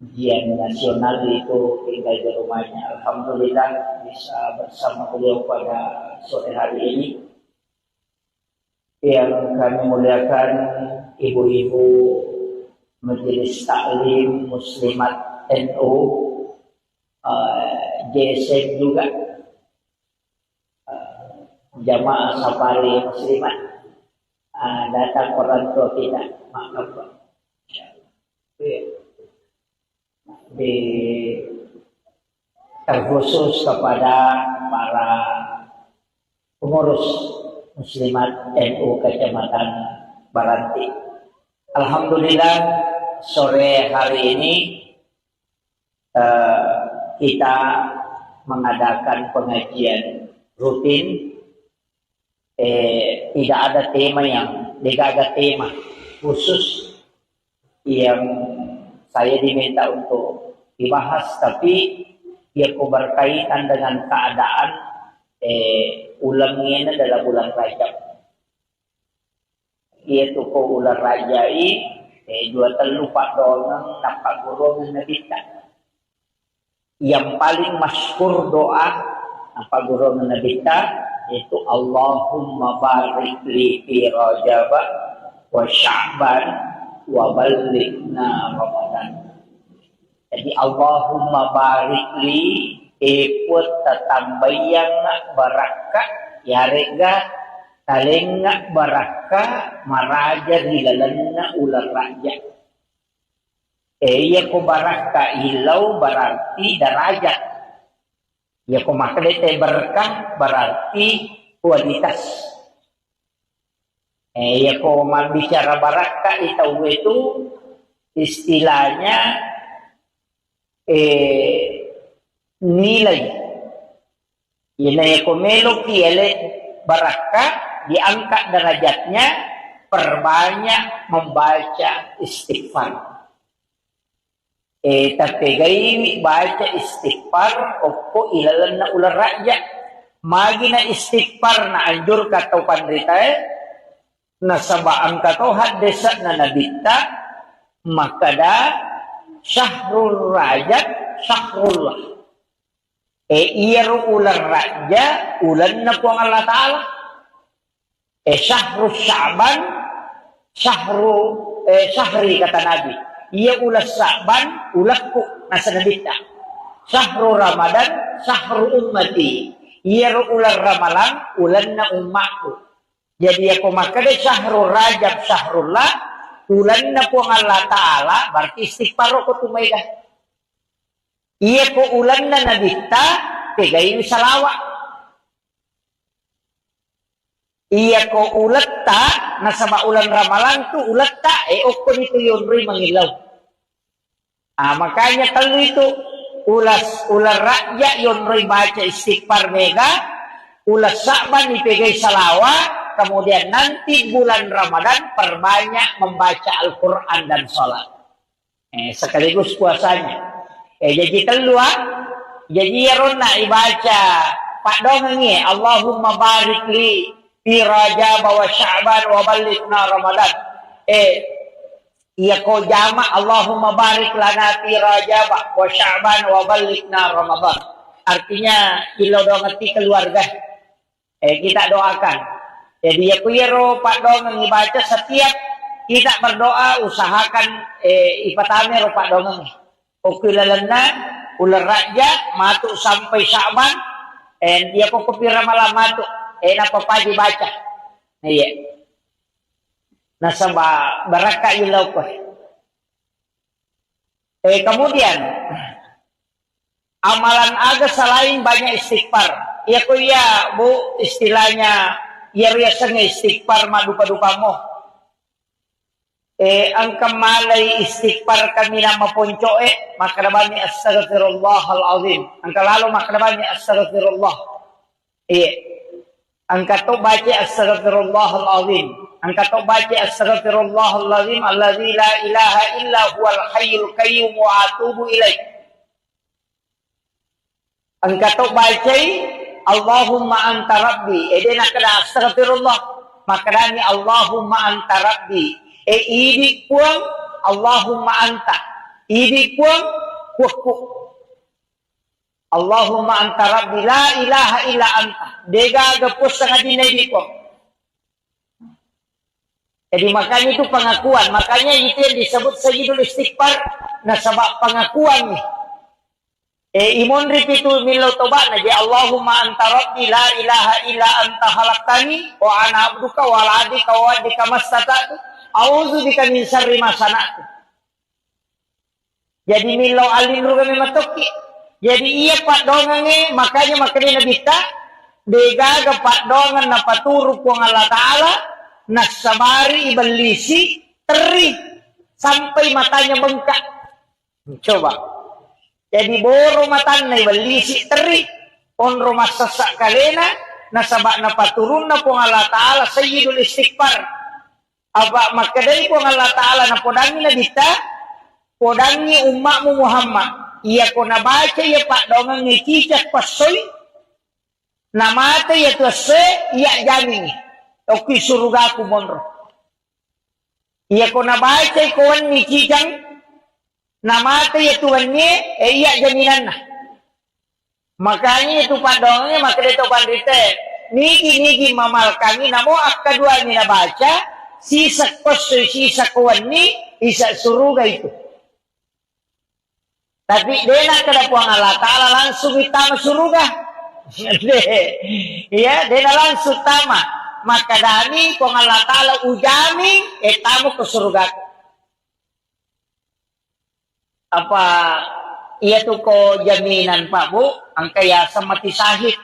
Ujian nasional itu tinggal di rumahnya. Alhamdulillah bisa bersama beliau pada sore hari ini. Yang kami muliakan ibu-ibu Majelis Taklim Muslimat NU, JSM juga, jamaah safari muslimat, datang orang tua kita, maaf Pak. Di terkhusus kepada para pengurus muslimat NU Kecamatan Baranti. Alhamdulillah sore hari ini kita mengadakan pengajian rutin. Tidak ada tema khusus yang saya diminta untuk dibahas, tapi dia berkaitan dengan keadaan ulangnya adalah bulan Rajab. Yaitu ko ular rajai dua telu pak donang napak golongan nabita. Yang paling masyhur doa apa golongan nabita yaitu Allahumma barik li fi Rajab wa Sya'ban wa ballighna Ramadan. Jadi Allahumma barik li ikut tatambayang barakah ya rega talengak barakah maraja hilalanna ular raja. Ya ko barakah hilau berarti derajat. Ya ko makhluk berkah berarti kualitas. Ya ko bicara barakah itu istilahnya nilai. Ina ya ko melo kiele barakah diangkat derajatnya perbanyak membaca istighfar. Tapi gaya baca istighfar opo ilalan na ular raja. Magi na istighfar na anjur kataw pandrita na sabaan kataw haddesa na nabita makada syahrul rajab syahrullah. Iyaro ular raja ulan na po ang Allah Ta'ala. Syahrul Sya'ban syahri kata Nabi. Ia ulas Sa'ban ulakku nasa nabita. Syahrul Ramadan syahrul ummati. Ia ular Ramalan ulan na umatku. Jadi ako makada syahrul Rajab syahrullah ulan na po ang Allah Ta'ala berarti istighfar ko tumayga. Ia ko ulan na nabita tegay salawa. Iya ko ulat ta nasa maulan ramalan tu ulat ta okon itu yunri mangilaw. Makanya kalau itu ular rakyat yunri baca istighfar mega, ulas Sa'ban dipegay salawa, kemudian nanti bulan Ramadan perbanyak membaca Al-Quran dan sholat. Sekaligus puasanya. Jadi keluar, jadi yarona ibaca Pak Dongengi, Allahumma barik li fi Rajab wa Sya'ban wa ballighna Ramadan. Iya ko jama Allahumma barik lana fi Rajab wa Sya'ban wa ballighna Ramadan. Artinya ilo do ngerti keluarga. Kita doakan. Jadi ya kuyero Pak Dong ngibaca setiap kita berdoa usahakan ipatamir Pak Dong. Okilalana ular raja matu sampai Sya'ban dia ko kupira malam matu napapaji baca. Iya. Nasa baraka ilaw ko. Kemudian amalan aga selain banyak istighfar. Ya ko ya bu istilahnya ya riasan istighfar madupa-dupa mo. Ang kamalay istighfar kami na mapunco makrabani astaghfirullahal azim. Ang kalalo makrabani astaghfirullah. Ang kato baca astaghfirullahal azim. Ang kato baca astaghfirullahal azim alladzi la ilaha illa huwal hayyul qayyum wa atubu ilaih. Ang kato baca Allahumma anta rabbi. Ede na kada astaghfirullah. makadani Allahumma anta rabbi. Idi puang Allahumma anta. Idi puang kuku. Allahumma anta rabbi la ilaha illa anta. Dega gepus sangat dinedi puang. Jadi makanya itu pengakuan. Makanya itu yang disebut sayyidul istighfar. Nah sebab pengakuan nih. Imun ripitu milo tobat naji Allahumma anta rabbi la ilaha illa anta khalaqtani wa ana abduka wa ala adika wa adika mastata'tu a'udzu bika min syarri ma sana'tu. Jadi milo alin rugame matoki. Jadi iya pak dongange makanya Nabi ta degaga pak dongan na paturu ku Allah taala nasabari iblisi teri sampai matanya bengkak. Coba. Jadi boro matanay balisi teri on rumah sesak kalena nasabak na paturun na po Allah Ta'ala sayyidul istighfar. Aba makadai po Allah Ta'ala na podangi na dita podangi umakmu Muhammad. Iya ko nabaca iya pak dongang ngikicak pasoy namate iya tuase iya jamin oki surugaku monro. Iya ko nabaca ikawan ngikicang namate ya tuannya, iya jaminan nah. Makanya itu padongnya maka itu pandite. Niki mamal kami namo akaduanya na baca sisa koso sisa kawan ni isa suruga itu. Tapi dena kada puang Allah Ta'ala langsung itama suruga. Iya, dena langsung tama. Maka dani puang Allah Ta'ala ujami etamu ke surga. Apa iya tuh ko jaminan Pak Bu ang kaya sa mati sahid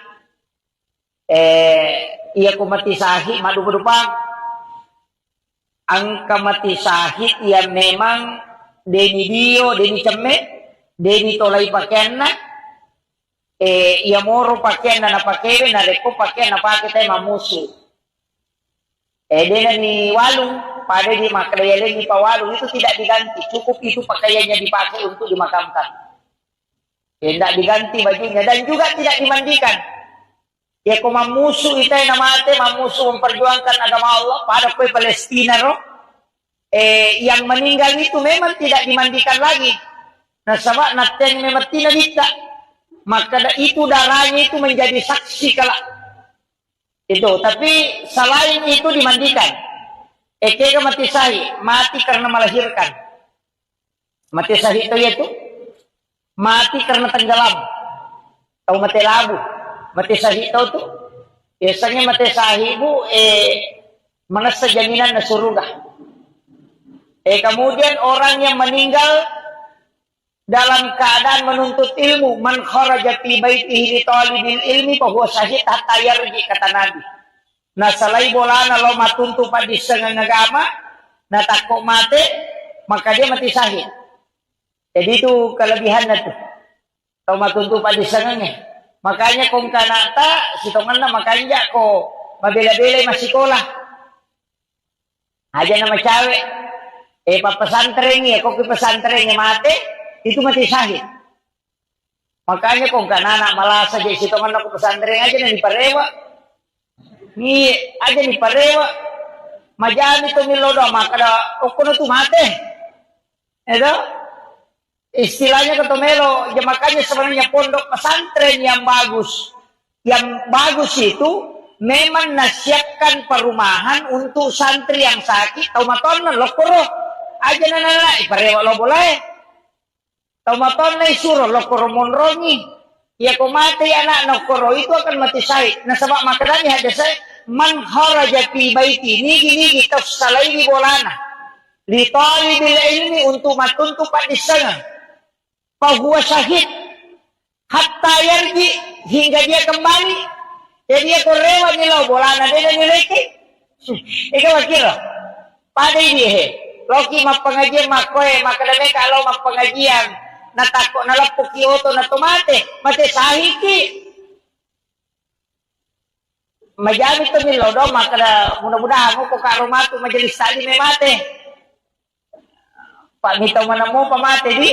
iya ko mati sahid madu-madupang ang kamati sahid iya memang deni dio deni cemme deni tolay pakaian na iya moro pakaian na napakewe na reko pakaian na pakitay mamusu dena ni walong pada di makadayalin di pawalung itu tidak diganti, cukup itu pakaiannya dipakai untuk dimakamkan. Tidak diganti bajunya dan juga tidak dimandikan. Ya kau mamusuh itu yang namanya mamusuh memperjuangkan agama Allah pada kue Palestina roh. Yang meninggal itu memang tidak dimandikan lagi. Nah sebab nanti memang tidak bisa. Maka itu darahnya itu menjadi saksi kalau itu. Tapi selain itu dimandikan. Eke mati sahi, mati karena melahirkan. Mati sahi itu mati karena tenggelam. Tahu mati labu. Mati sahi itu tuh. Biasanya mati sahi bu menasa jaminan na surga. Kemudian orang yang meninggal dalam keadaan menuntut ilmu, man kharaja fi baitihi li talibil ilmi fa huwa syahid hatta yarji kata Nabi. Na salay bolana lo matuntu pa di sengang agama na takok mate maka dia mati sahid. Jadi itu kelebihan na tuh. Tau matuntu pa di sengangnya. Makanya kung kanata sitongan na makanya ko mabela-bela masikolah. Aja nama cawe. Papesantren ya kok pesantren mate itu mati sahid. Makanya kung kanana malas aja sitongan na ko pesantren aja na di parewa. Ni aja ni parewa majani to milodo maka ukuno tu mate itu istilahnya ketomelo ya makanya sebenarnya pondok pesantren yang bagus itu memang nasiapkan perumahan untuk santri yang sakit tau maton lokoro aja nana parewa lo boleh tau maton suruh lokoro monrongi. Ya kau mati anak nokoro itu akan mati sahid. Nah sebab makanya ada saya man kharaja fi baiti nigi tafsalai bolana li talibil ilmi untuk matuntu padisana fa huwa syahid hatta yarji hingga dia kembali. Jadi dia korewa nilau bolana dia nileki. Ikaw kira pada dia loki mak pengajian makoe makadame kalau mak pengajian natakok nalapok kioto na tomate mati sahiki majami to milodo maka mudah-mudahan mo ko karomatu majelis tali may mate pak mitaw man mo pamate di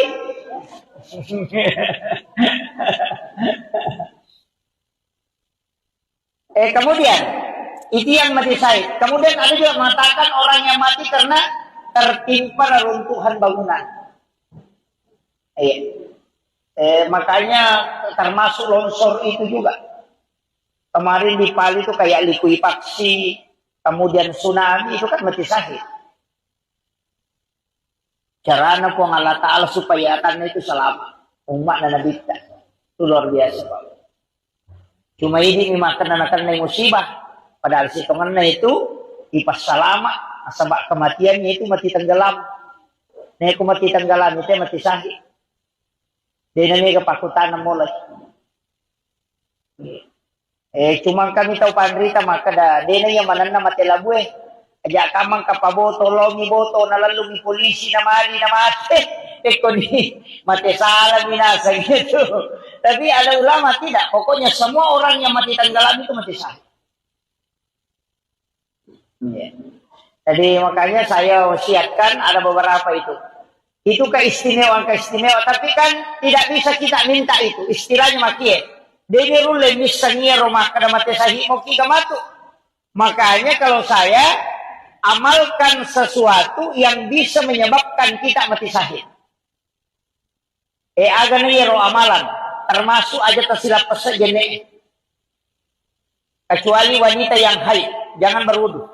kemudian Itu yang mati syahid. Kemudian ada juga mengatakan orang yang mati karena tertimpa reruntuhan bangunan. Makanya termasuk longsor itu juga. Kemarin di Palu itu kayak likuifaksi, kemudian tsunami, itu kan mati syahid. Caranya pun Allah Ta'ala supaya akan itu selamat. Umat dan Nabi kita. Itu luar biasa, Pak. Cuma ini memang kena musibah. Padahal sitongannya itu ipas selamat. Sebab kematiannya itu mati tenggelam. Nah, aku mati tenggelam itu mati syahid. Dia ini kepakutan mulai. Cuma kami tahu panderita maka dah. Dia ini yang mana mati labue. Ajak kamang kapabo tolongi boto nalalungi polisi na mali na mati. Eko ni mati salah binasa gitu. Tapi ada ulama tidak. Pokoknya semua orang yang mati tenggelam itu mati syahid. Jadi makanya saya wasiatkan ada beberapa itu. Itu keistimewaan. Tapi kan tidak bisa kita minta itu. Istilahnya makie. Dene rule misalnya rumah kada mati syahid mau kita matu. Makanya kalau saya amalkan sesuatu yang bisa menyebabkan kita mati syahid. Agan yero amalan. Termasuk aja tersilap pesek jenek. Kecuali wanita yang haid. Jangan berwudu.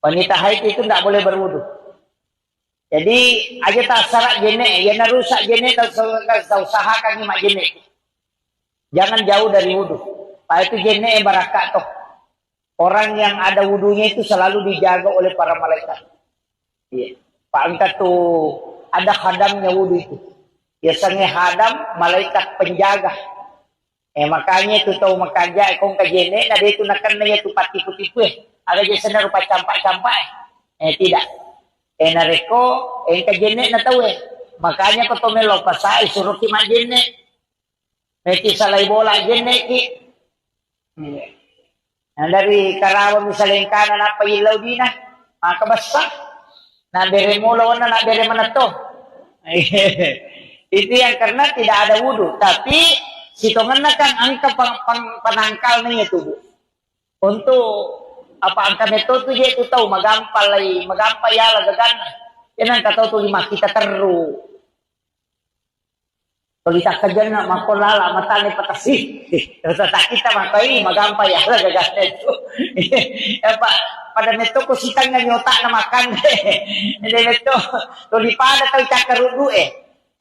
Wanita haid itu tidak boleh berwudu. Jadi aja tak syarat jenek. Ya narusak jenek tak usahakan nyimak jenek. Jangan jauh dari wudu. Pak itu jenek yang barakat toh. Orang yang ada wudunya itu selalu dijaga oleh para malaikat. Iya. Pak angkat tuh ada hadamnya wudu itu. Biasanya hadam malaikat penjaga. Makanya itu tahu makanya kong kajene ada itu nakan nanya tu tipu-tipu ada jasanya rupa campak-campak tidak. Nareko kajene na tahu makanya ko tomelo pasai suruh ki majene. Meti salai bola jene ki. Dari Karawang misalnya kanan apa ilaw din maka basta na bere mulo na bere manato. Itu yang karena tidak ada wudu. Tapi sitongan kan angka penangkal nih tubuh. Untuk apa angka metode dia itu tahu magampal ya lagagan. Yan ang kataw to lima kita teru. Tulita ka dyan na makulala matani patasi. Sa kita makai magampal ya lagagan ito. Pada neto ko sitang nga nyota na makan. Hindi neto tulipada tayo kakarudu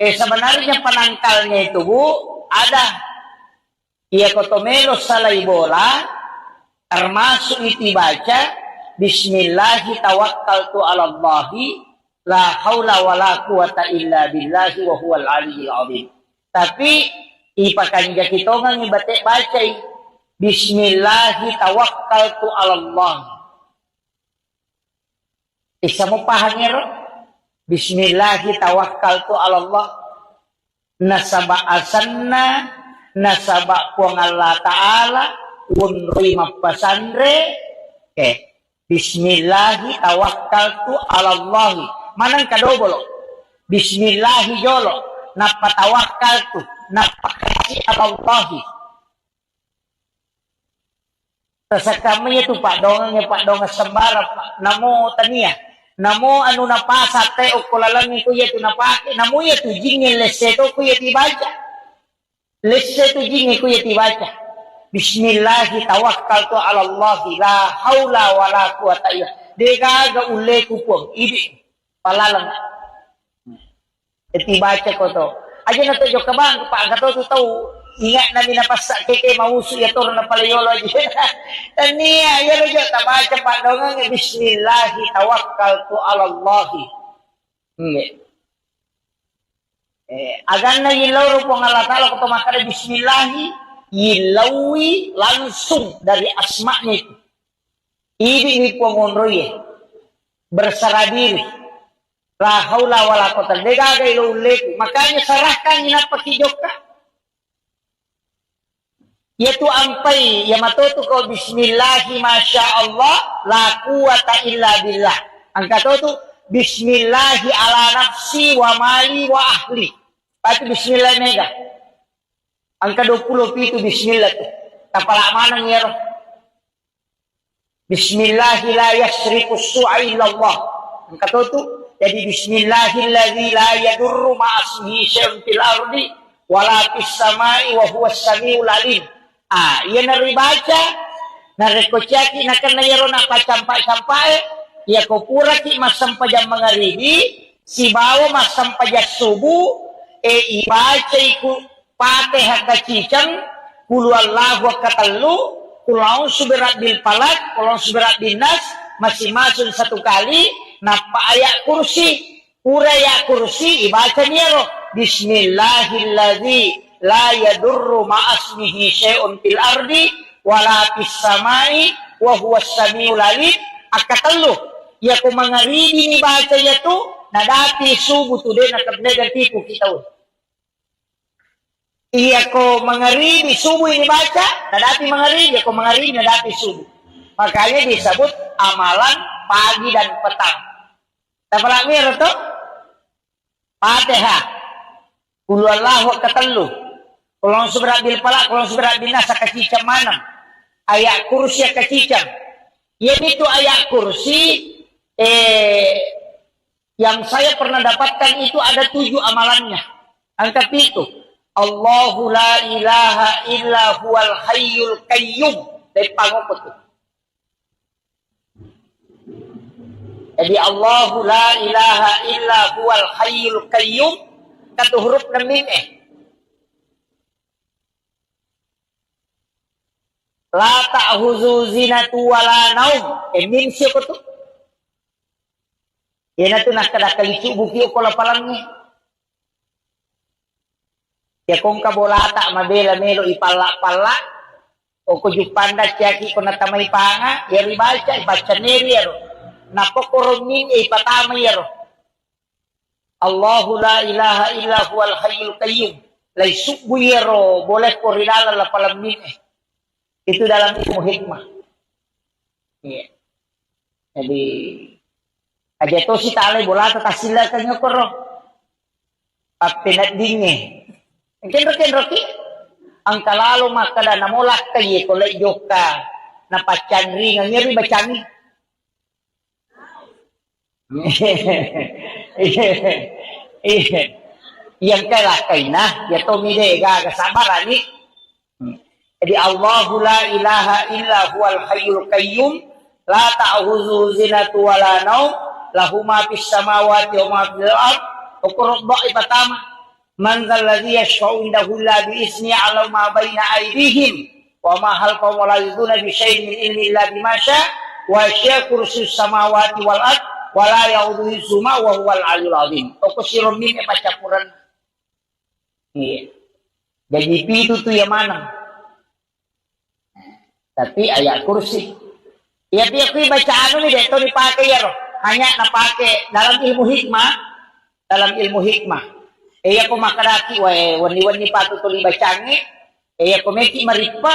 sebenarnya penangkalnya itu Bu ada kotomelo salai bola termasuk itu baca bismillahi tawakkaltu ala Allahi la haula wala quwata illa billahi wa huwal aliyyil azim. Tapi ipakan kita ngibate baca bismillahi tawakkaltu ala Allah. Isa mo pahangiro bismillahi tawakkaltu ala Allah. Nasaba asanna nasaba puang Allah Ta'ala unri mapasandre bismillahi tawakkaltu ala Allah. Manang kadobolo bismillahi jolo napatawakkaltu napakasi ala Allah. Tasakami itu Pak Dong sembara Pak namo tania namo anu napasa te o kulalangi ko yetu napake namo yetu jingin leseto ko yeti baca leseto jingin ko yeti baca bismillahi tawakkaltu ala Allah la haula wala quwata illa dega ulle ku pong idi palalang yeti baca ko to aja na to jo kabang pa gato to tahu ingat namin napasak keke mausu ya tur na palayolo aja tania ya lo tabaca Pak Dongang bismillahi tawakkaltu ala Allah. Agan na yilaw ro pong Allah Ta'ala ko makara bismillahi yilawi langsung dari asma'nya itu. Ini pengonroye berserah diri. La haula wala quwata illa billah. Makanya serahkan ina pakijoka. Yaitu ampai ya matoto ko bismillahi masya Allah la quwata illa billah. Angka tu bismillahi ala nafsi wa mali wa ahli. Pati bismillah mega. Angka 20 itu bismillah tu. Tapala manang yero. Bismillahi la yasrifu su'a illallah. Ang katuto, jadi bismillahilladzi la yadurru ma'asmihi syai'un fil ardi wala fis samai wa huwas samiul alim. Iya naribaca, narikocyaki na kanayaro na pacampa-campae, iya kopura ki masampajang mangaribi, si bawa masampajang subuh, ibaca iku Fatihah kacicang, kulu Allahu katallu, kulau subirat bil falak, kulau subirat bin nas, masing-masing satu kali, napa ayat kursi, uraya kursi, ibaca niero, Bismillahilladzi la yadurru ma'asmihi syai'un fil ardi, wala fis samai, wa huwas samiul alim, akatallu, ya kumangaribi ni baca ya tu, nadati subuh tu de nakabnegatiku kita. Iya ko mangaribi subuh ini baca, nadati mangaribi, iya ko mangaribi, nadati subuh. Makanya disebut amalan pagi dan petang. Tapalak mir itu Fatihah, Qul huwallahu katallu, Qul subrat bil falaq, Qul subrat bin nas kacicam manam. Ayat kursi kacicam. Yaitu ayat kursi yang saya pernah dapatkan itu ada 7 amalannya. Angka itu. Allahu la ilaha illa huwal hayyul qayyum. Dari pangopot itu. Jadi Allahu la ilaha illa huwal hayyul qayyum. Kata huruf na mim La ta'huzu zinatu wala naum. Mim siya ko to. Yan na to nakadakalicu buki o kolapalangnya. Ya kung kabolata mabela melo ipala-pala o kujupanda ciyaki ko natamay panga ya ribalca ibaca neri yaro napokorongin ipatamay yaro Allahu la ilaha illa huwal hayyul qayyum lay subu yaro boleh ko rinala la palamin itu dalam ilmu hikmah. Iya. Jadi aja to si talay bolata tasila kanyo koro papinat dinge Kendro-kendro ang kalalo makada namulak kaye kolay joka na pachanri nga ngiri bachangi. Yang kalakay na, yato mide gagasabarani. Jadi Allahu la ilaha illa huwal hayyul qayyum la ta'khuzuhu zinatun wa la naum lahu ma fis samawati wa ma fil ardh uqrub ibatama Man zalladzi yashfa'u indahu illa bi ismi ala ma baina aydihim wa ma halqahum wa la yuduna bi syai'in min ilmi illa bima syaa wa syaa kursiyyus samawati wal ard wa la ya'uduhu hifdzuhuma wa huwal 'aliyyul 'azim. Tokusirun min pacapuran. Iya. Jadi itu tuh yang mana? Tapi ayat kursi. Ya dia bacaan ini deh itu dipakai ya roh. Hanya napake dalam ilmu hikmah. Dalam ilmu hikmah. Iya ko makaraki wani-wani patutuli bacangi. Iya ko meki maripa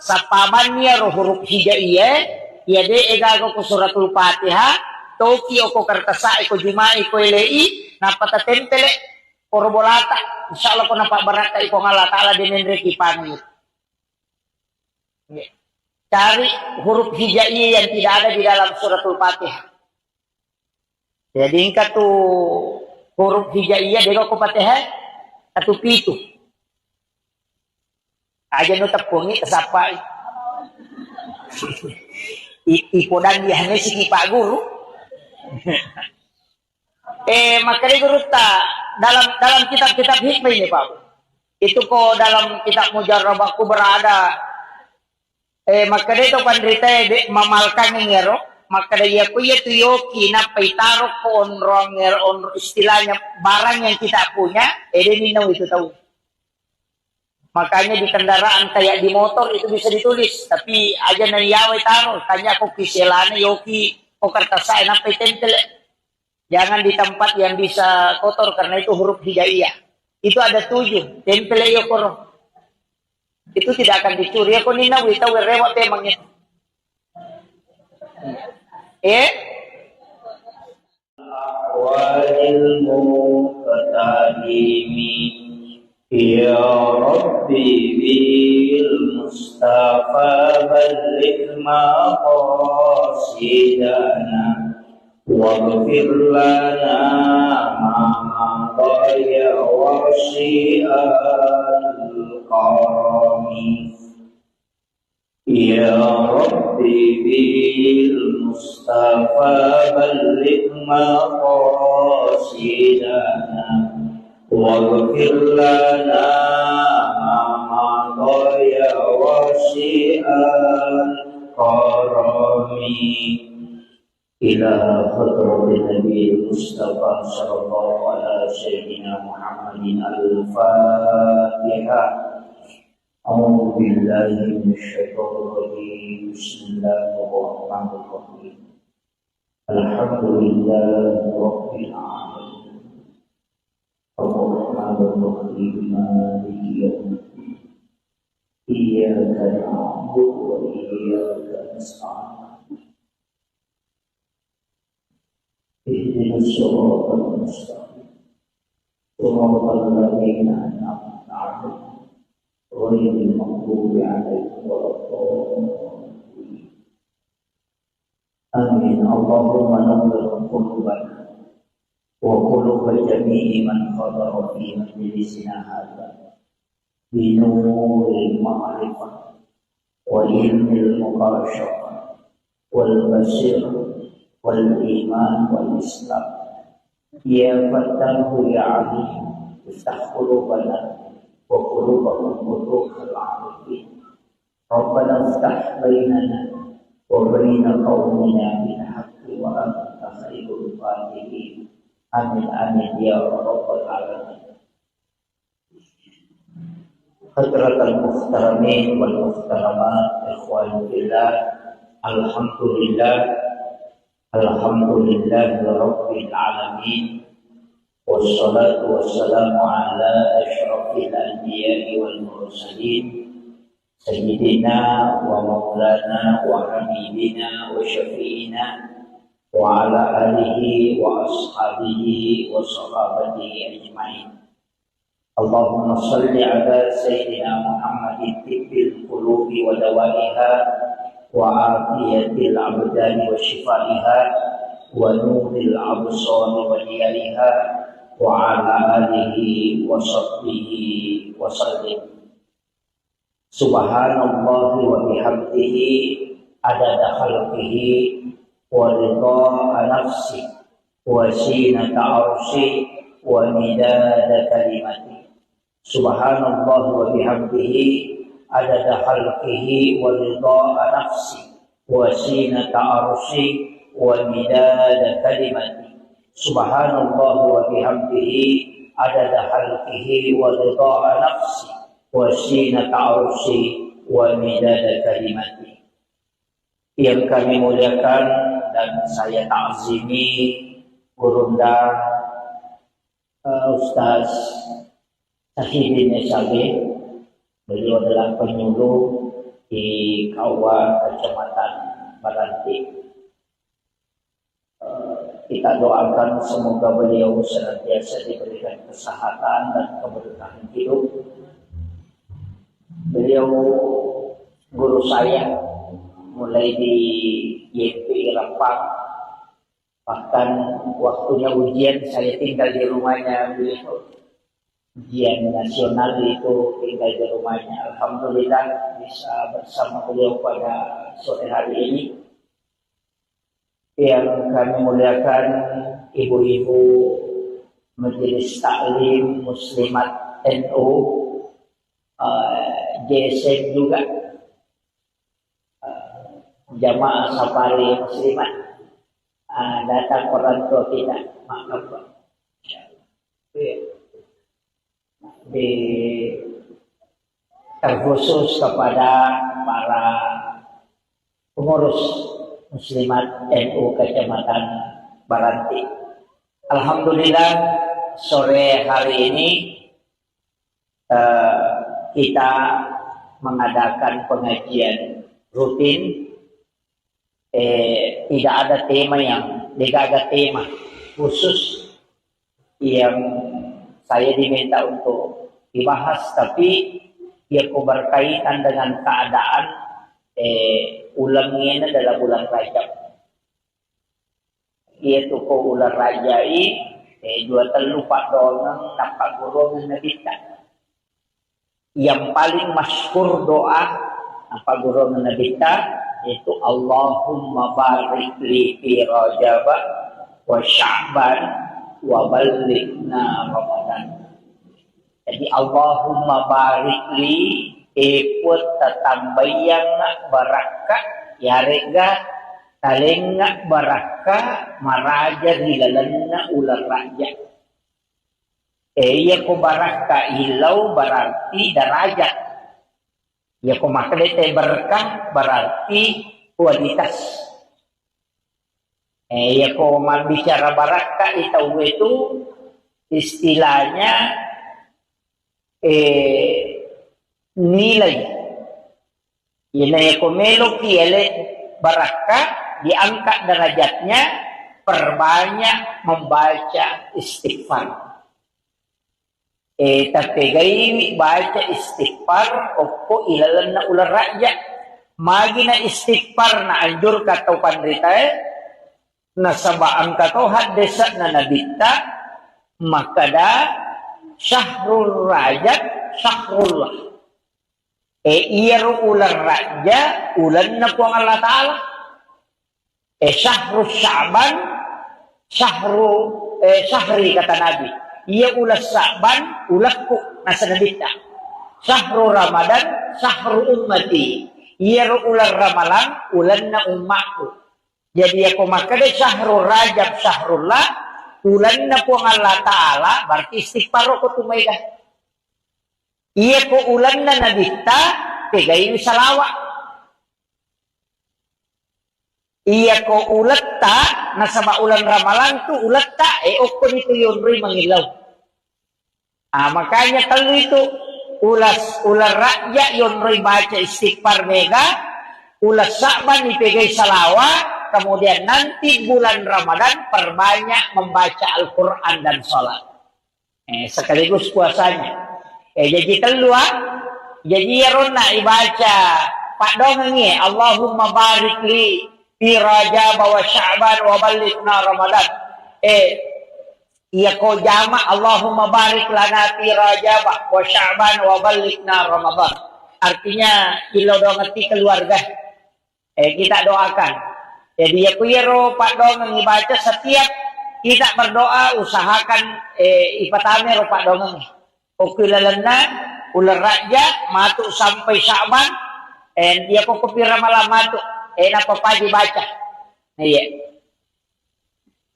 sa paman niya ro huruf hijaiyah. Iya de egago ko suratul Fatihah. Toki o ko kartasa ko jumai ko ilei napatatempele korbolata. Insyaallah ko napabaraka ko ngala taala dinenre kipani. Cari huruf hijaiyah yang tidak ada di dalam suratul Fatihah. Jadi ingkat tu huruf hijaiyah dego ko Fatihah atau pitu. Aja no tapungi kasapa. Ipodan dia hanya si Pak Guru. Makanya guru dalam kitab-kitab hikmah ini Pak. Itu kok dalam kitab Mujarrabahku berada. Makanya itu pandrita mamalkan ngero. Maka dia punya tu yoki na paitaro ko onrong istilahnya barang yang kita punya, ninaw itu tahu. Makanya di kendaraan kayak di motor itu bisa ditulis, tapi aja nanyaway taro, tanya ko kiselana yoki o kartasay na paitempel. Jangan di tempat yang bisa kotor karena itu huruf hijaiyah. Itu ada 7, tempel yokoro. Itu tidak akan dicuri. Ako ninaw itaw rewa temangnya. Wal muqtadimi ya rabbi bil mustafa balligh maqam مقاصدنا واغفر لنا ما مضى واشياء الكرم يا ربي بالمصطفى بلغ مقاصدنا واغفر لنا ما مضى واشياء الكرم إلى حضرة النبي المصطفى صلى الله على سيدنا محمد الفاتحة. أعوذ بالله من الشيطان الرجيم. بسم الله الرحمن الرحيم. الحمد لله رب العالمين الرحمن الرحيم مالك يوم الدين إياك نعبد وإياك نستعين اهدنا الصراط المستقيم صراط الذين أنعمت عليهم غير المغضوب عليهم ولا الضالين آمين. اللهم نور قلوبنا وقلوب جميع من حضر في مجلسنا هذا بنور المعرفة وعلم المكاشفة والبصيرة والإيمان والإسلام. يا فتاه يا عليم افتح قلوبنا وقلوبهم فتوح العارفين. ربنا افتح بيننا وبين قومنا بالحق وأنت خير الفاتحين. آمين آمين يا رب العالمين. حضرة المحترمين والمحترمات إخواني بالله، alhamdulillah rabbil alamin wassalatu wassalamu ala asyrafil anbiya'i wal mursalin sayyidina wa maulana wa habibina wa syafi'ina wa ala alihi wa ashabihi wa sahabatihi ajma'in. Allahumma salli ala sayyidina Muhammadin tibbil qulubi wa dawaiha wa afiyatil abdani wa shifaiha wa nuril absari wa diyariha wa ala alihi wa sahbihi wa sallim. Subhanallah wa bihamdihi adada khalqihi wa ridha nafsi wa zinata arshi wa midada kalimati. Subhanallah wa bihamdihi adada khalqihi wa ridha nafsi wa zinata arshi wa midada kalimati. Subhanallah wa bihamdihi adada khalqihi wa ridha nafsi wa zinata arshi wa midada kalimati. Yang kami muliakan dan saya ta'zimi Gurunda Ustaz Sahidin Sabi. Beliau adalah penyuluh di Kauwa Kecamatan Baranti. Kita doakan semoga beliau senantiasa diberikan kesehatan dan keberkahan hidup. Beliau guru saya mulai di YP Rempang, bahkan waktunya ujian saya tinggal di rumahnya beliau. Ujian nasional itu tinggal di rumahnya. Alhamdulillah bisa bersama beliau pada sore hari ini. Yang kami muliakan ibu-ibu Majelis Taklim Muslimat NU, JSM juga, jamaah safari muslimat, datang orang tua kita, maaf Pak. Terkhusus kepada para pengurus muslimat NU Kecamatan Baranti. Alhamdulillah sore hari ini kita mengadakan pengajian rutin. Tidak ada tema khusus yang saya diminta untuk dibahas, tapi yang berkaitan dengan keadaan ulangnya adalah bulan Rajab. Iaitu ko ular rajai, dua telu pak donang nampak golongan Nabi tak. Yang paling masyhur doa apa golongan Nabi tak, yaitu Allahumma barik li fi Rajab wa Sya'ban wa ballighna Ramadan. Jadi Allahumma barik li ikut tatambayang barakat ya rega talengak baraka maraja hilalanna ular raja. Iya ko baraka hilau berarti derajat. Ya ko maknanya berkah berarti kualitas. Ya ko bicara baraka itu istilahnya nilai. Nilai ko melo kiele baraka diangkat derajatnya, perbanyak membaca istighfar. Tapi gaya baca istighfar, opo ilalan na ular rakyat. Magi na istighfar na anjur katau pandrita, nasabaan katau hadesa na nabita, makada syahrul rajat, syahrullah. Iya ular raja, ulan na po ang Allah Ta'ala. Syahrul Sya'ban, syahri kata Nabi. Ia ulas Sya'ban, ulahku nasa nabita. Syahrul Ramadan, syahrul ummati. Ia ular Ramalan, ulan na umatku. Jadi aku makanya syahrul Rajab, syahrullah, ulan na po ang Allah Ta'ala, berarti istighfar ko tumayga. Ia ko ulan na nabita, pegayin salawat. Iya ko ulat ta, nasaba ulan ramalan tu ulat ta, okon itu yunri mangilaw. Makanya kalau itu ular rakyat yunri baca istighfar mega, ulas Sya'ban dipegay salawat, kemudian nanti bulan Ramadan perbanyak membaca Al-Quran dan sholat. Sekaligus puasanya. Jadi keluar, jadi rona ibaca Pak Dongengi, Allahumma barik li fi Rajab wa Sya'ban wa ballighna Ramadan. Iya ko jama Allahumma barik lana fi Rajab wa Sya'ban wa ballighna Ramadan. Artinya ilo do ngerti keluarga. Kita doakan. Jadi ya kuyero Pak Dongeng dibaca setiap kita berdoa usahakan ipatame ro Pak Dongeng. Okilalana ular raja matuk sampai Sya'ban dia ko kopira malam matuk. Napa pagi baca. Iya.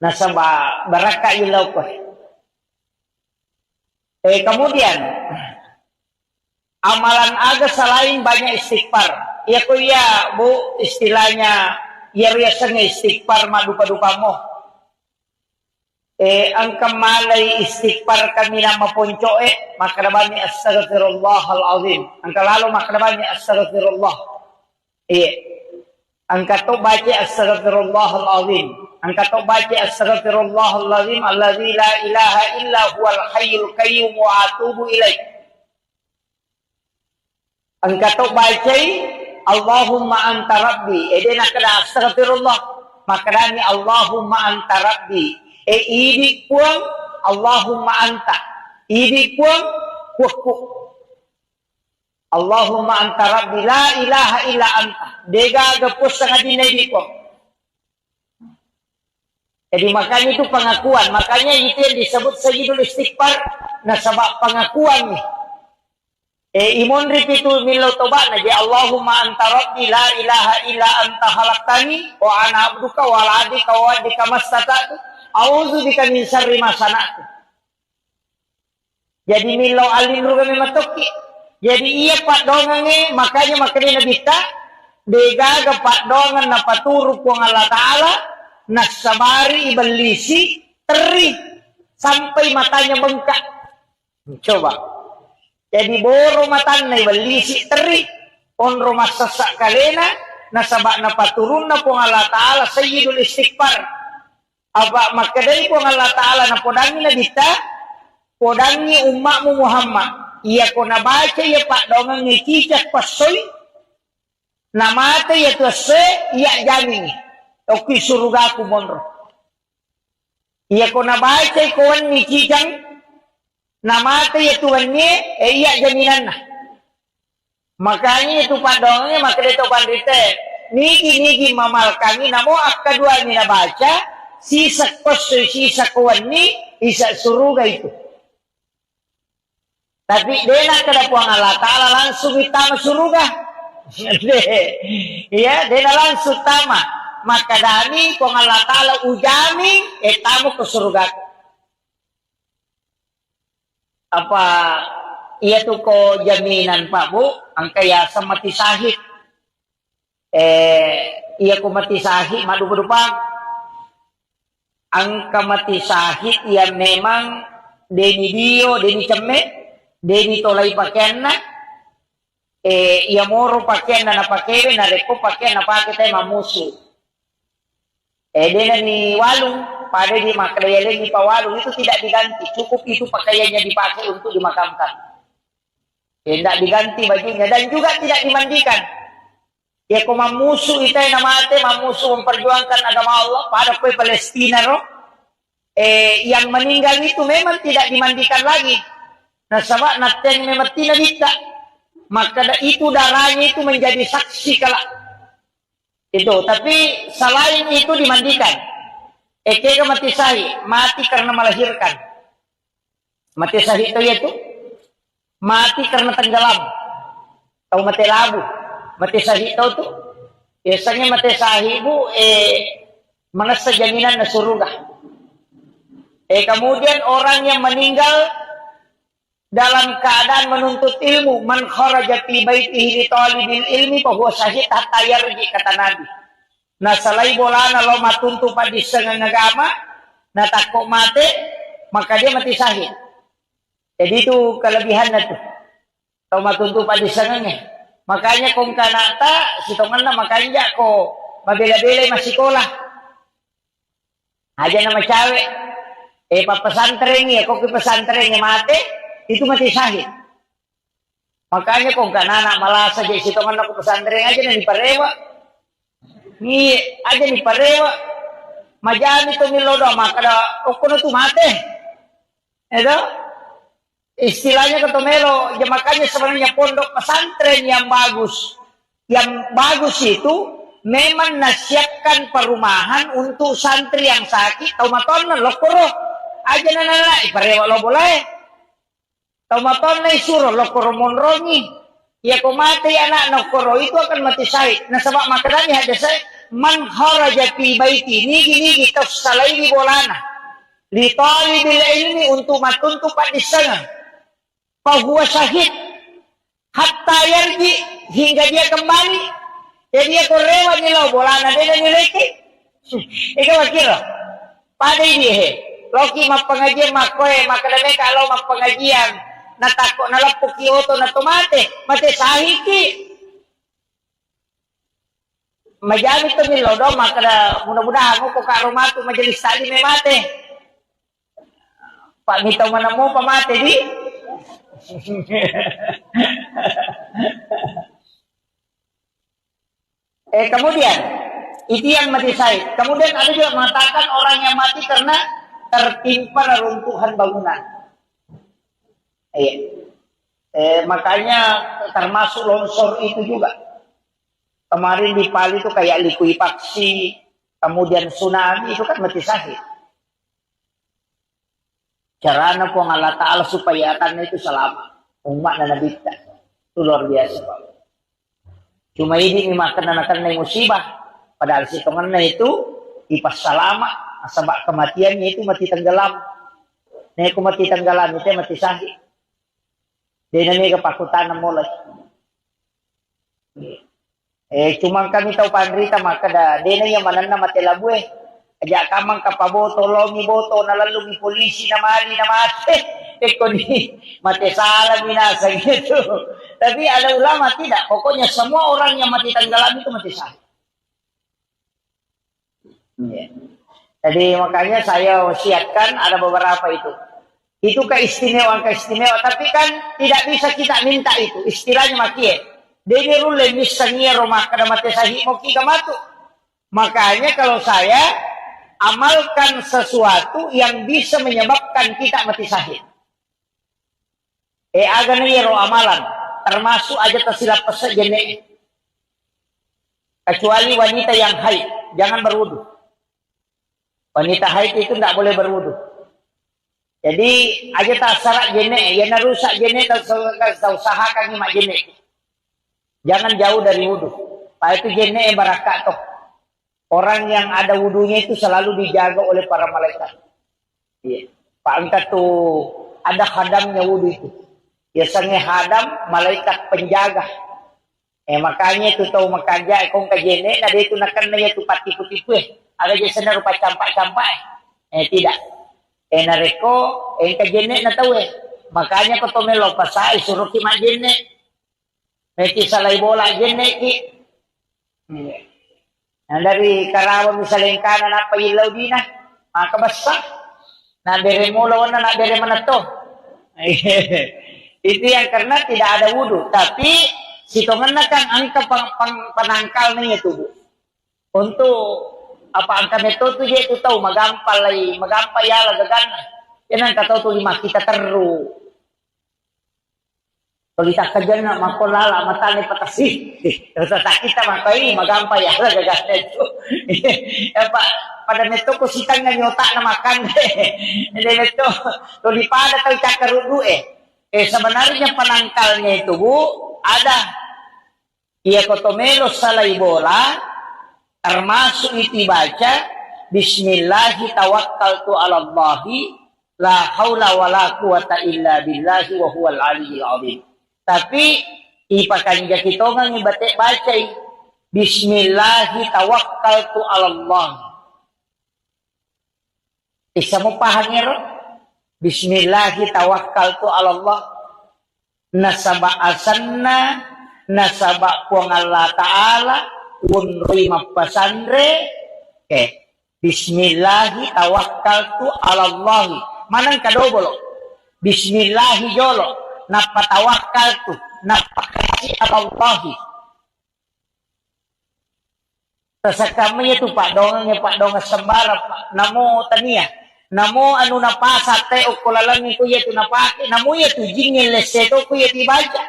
Nasaba baraka ilaw ko. Kemudian amalan aga selain banyak istighfar. Iya ko ya, Bu, istilahnya ya riasanya istighfar madupa-dupa mo. Ang kamalay istighfar kami na mapuncoe, makarabani astaghfirullahal azim. Ang kalalo makarabani astaghfirullah. Angkat baca astaghfirullahal azim. Angkat baca astaghfirullahal azim allazi la ilaha illa huwal hayyul qayyum wa atubu ilaih. Angkat baca Allahumma anta rabbi. Edena kada astaghfirullah. Makadani Allahumma anta rabbi. Idi puang Allahumma anta. Idi puang kuku. Allahumma anta rabbi la ilaha illa anta. Dega gapus sangat dinai ko. Jadi makanya itu pengakuan. Makanya itu yang disebut sayyidul istighfar. Nasabak pengakuan nih. Imun ripitu milau tobat naji Allahumma anta rabbi la ilaha illa anta khalaqtani wa ana abduka wa ala adika wa adika mastata'tu a'udzu bika min syarri ma sana'tu. Jadi milau alin ruga mematoki. Jadi iya Pak Dongange makanya nabita dega ga Pak Dongan na paturu po ng Allah Ta'ala nasabari ibalisi teri sampai matanya bengkak. Coba. Jadi boro matan na ibalisi teri onro masasak kalena nasaba na paturun na po ng Allah Ta'ala sayyidul istighfar. Aba makadali po ng Allah Ta'ala na podangi nabita podangi umakmu Muhammad. Iya ko nabaca ya Pak Dongang ngikicak pasoy namate ya tuase iya jamin oki surga ku monro Iya ko nabaca ikuan ni Kijang nama ya Tuhan ni iya jaminan na. Makanya itu padongnya maka itu pandite nigi mamal kami namo akadua ni nabaca sisa kuan ni isa suruga itu. Tapi dena kada puang Allah Ta'ala langsung itama suruga. Ya, dena langsung tama. Maka dani kung Allah Ta'ala ujami tamu ke surga. Apa iya tuh ko jaminan Pak Bu ang kaya sa mati sahid iya ko mati sahid madupang ang kamati sahid iya memang deni dio deni cemme deni tolay pakyan na iya moro pakyan na napakere na repo pakyan na pakitay mamuso. Dena ni walung pada di maklayalin ni pawalung itu tidak diganti, cukup itu pakaiannya dipakai untuk dimakamkan. Tidak diganti bajunya dan juga tidak dimandikan. Ya kau mamusu itu yang namanya mamusu memperjuangkan agama Allah pada kue Palestina roh. Yang meninggal itu memang tidak dimandikan lagi. Nah sebab naten memang tidak bisa. Maka itu darahnya itu menjadi saksi kalau itu, tapi selain itu dimandikan. Eke mati sahi, mati karena melahirkan. Mati sahi itu yaitu mati karena tenggelam. Tahu mati labu. Mati sahi itu tuh biasanya mati sahi bu menasa jaminan na surga. Kemudian orang yang meninggal dalam keadaan menuntut ilmu, man kharaja fi baitihi li talibil ilmi fa huwa syahid hatta yarji kata Nabi. Nah salai bolana lo matuntu pa di sengang agama, na takok mate, maka dia mati syahid. Jadi itu kelebihan na tuh. Tau matuntu pa di sengangnya. Makanya kung kanata sitongan na makanya ko mabela-bela masikolah. Aja nama cawe. Papesantren ya, kok pesantren mate itu mati syahid. Makanya kung kanana malah saja sitongan aku pesantren aja na diparewa. Ni aja diparewa. Majani to nilodo maka da okuno tu mate. Itu istilahnya ketomelo, ya makanya sebenarnya pondok pesantren yang bagus. Yang bagus itu memang nasihatkan perumahan untuk santri yang sakit. Tau maton lo kuro aja nana iparewa lo boleh. Taumaton na isuro, lokoro monrongi. Ya kung mati anak nokoro, itu akan mati syahid. Nah sebab makadani hadasay, man kharaja fi baiti, nigi taf salayli bolana. Li talibil ilmi untuk matuntu padisana. Fahuwa syahid. Hatta yarji, hingga dia kembali. Jadi dia korewa nilaw bolana, dia nileki. Ikaw wakil, pada dia Loki magpengajian makoy, makadani kalau magpengajian. Natako nalapok Kyoto na tumate mati sahiki majami to nilodo maka mudah-mudahan ko karumato majelis tali may mate pamitaw man mo pamate di kemudian itu yang mati syahid. Kemudian ada juga mengatakan orang yang mati karena tertimpa reruntuhan bangunan. Makanya termasuk longsor itu juga. Kemarin di Pali itu kayak likuifaksi, kemudian tsunami itu kan mati syahid. Caranya po Allah Ta'ala supaya akan itu selamat. Umat na nabita. Itu luar biasa Pak. Cuma ini makan na musibah. Padahal sitongan na itu ipas salama. Sebab kematiannya itu mati tenggelam. Nah kung mati tenggelam itu mati syahid. Dena ni kepakutan na mulai. Cuma kami tahu pandrita maka da dena yang mana na matelabu aja kamang kapaboto lomi boto nalalungi polisi na mali na mate. Ni mati salah minasa gitu. Tapi ada ulama tidak. Pokoknya semua orang yang mati tenggelam itu mati syahid. Jadi makanya saya wasiatkan ada beberapa itu. Itu keistimewaan, tapi kan tidak bisa kita minta itu. Istilahnya makie. Dene rule misalnya rumah kada mati sahih mau kita matu. Makanya kalau saya amalkan sesuatu yang bisa menyebabkan kita mati syahid. Aga niro amalan, termasuk aja tersilap pesejene. Kecuali wanita yang haid, jangan berwudu. Wanita haid itu tidak boleh berwudu. Jadi aja tak syarat jene, ya narusak jene tak usahakan mak jene. Jangan jauh dari wudu. Pak itu jene barakat toh. Orang yang ada wudunya itu selalu dijaga oleh para malaikat. Iya. Pak angkat tuh ada khadamnya wudu itu. Biasanya hadam malaikat penjaga. Makanya itu tahu makanya kong kajene ada itu nakan na itu pati-putipu Ada jasa rupa campak-campak tidak. Nareko kajene na tahu Makanya ko tumelo pasai suruh ki majene. Meti salay bola jene ki. Nah, dari Karawang misalnya kanan apa ilaw din na makabasa. Na bere mo lawan na bere mana to. Itu yang karena tidak ada wudhu. Tapi sitongan na kan angka panangkal niya tubuh. Untuk apa angka nito tu dia itu tahu magampay ala gagana. Yan ang kataw tu lima kita teru. Tulita ka dyan na makulala matani patasi. Sa kita makai magampay ala gagana ito. Pada nito ko sitang nga nyota na makan. Hindi nito tulipada tayo kakarudu sebenarnya penangkalnya itu Bu ada ia kotomelo salai bola termasuk itu baca Bismillahi tawakkaltu ala Allahi la haula wala quwata illa billahi wa huwal aliyyil azim. Tapi ipakan kita ngang ibate baca Bismillahi tawakkaltu ala Allah. Bisa mo pahangiro? Bismillahi tawakkaltu ala Allah. Nasaba asanna nasaba puang Allah Ta'ala unri mapasandre Bismillahi tawakkaltu ala Allah. Manang kadobolo Bismillahi jolo napatawakkaltu napakasi ala Allah. Tasakami itu Pak Dongang sembara Pak namo tania namo anu napasa te o kulalang ko yetu napake namo yetu jingin leseto ko yeti baca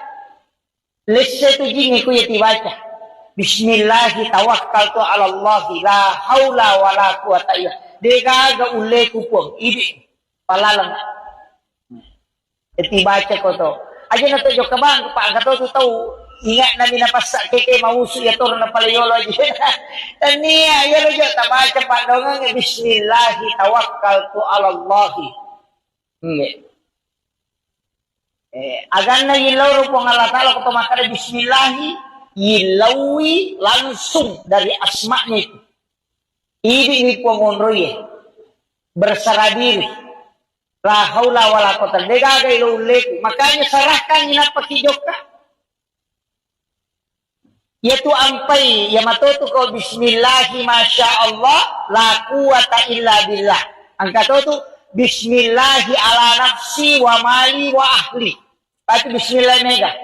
leseto jingin ko yeti baca Bismillahi tawakkaltu ala Allah la haula wala quwata illa dega ule ku pong ibi palalang eti baca ko to aja na to jo kabang pa ka to tahu ingat na minapasak keke mausu ya tor na palayolo aja tania ya lo ta baca Pak Dongang Bismillahi tawakkaltu ala Allah agan na yilaw ro pong Allah Ta'ala ko makara Bismillahi yilawi langsung dari asma'nya itu ini pengonroye berserah diri la haula wala quwata dega ilo lek makanya serahkan ina pakijokka yaitu ampai ya matoto ko Bismillahi masya Allah la quwata illa billah angka tu Bismillahi ala nafsi wa mali wa ahli pati Bismillah mega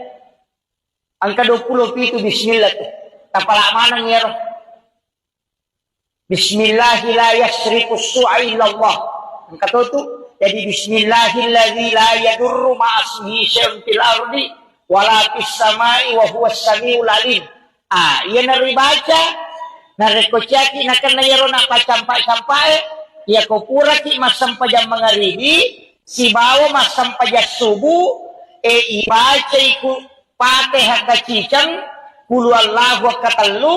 angka 20 itu Bismillah tu tapala mana ngero Bismillahi la yasriku su'a illa Allah angka tu jadi Bismillahilladzi la yadurru ma'asmihi syai'un fil ardi wala fis samai wa huwas samiul alim. Ia naribaca narekocaki nakan nayaro na pacampak-campak ia ko pura ki masam pajam mangaribi si bawa masam pajak subuh ibaca iku Fatihah kacicang kulu Allahu katallu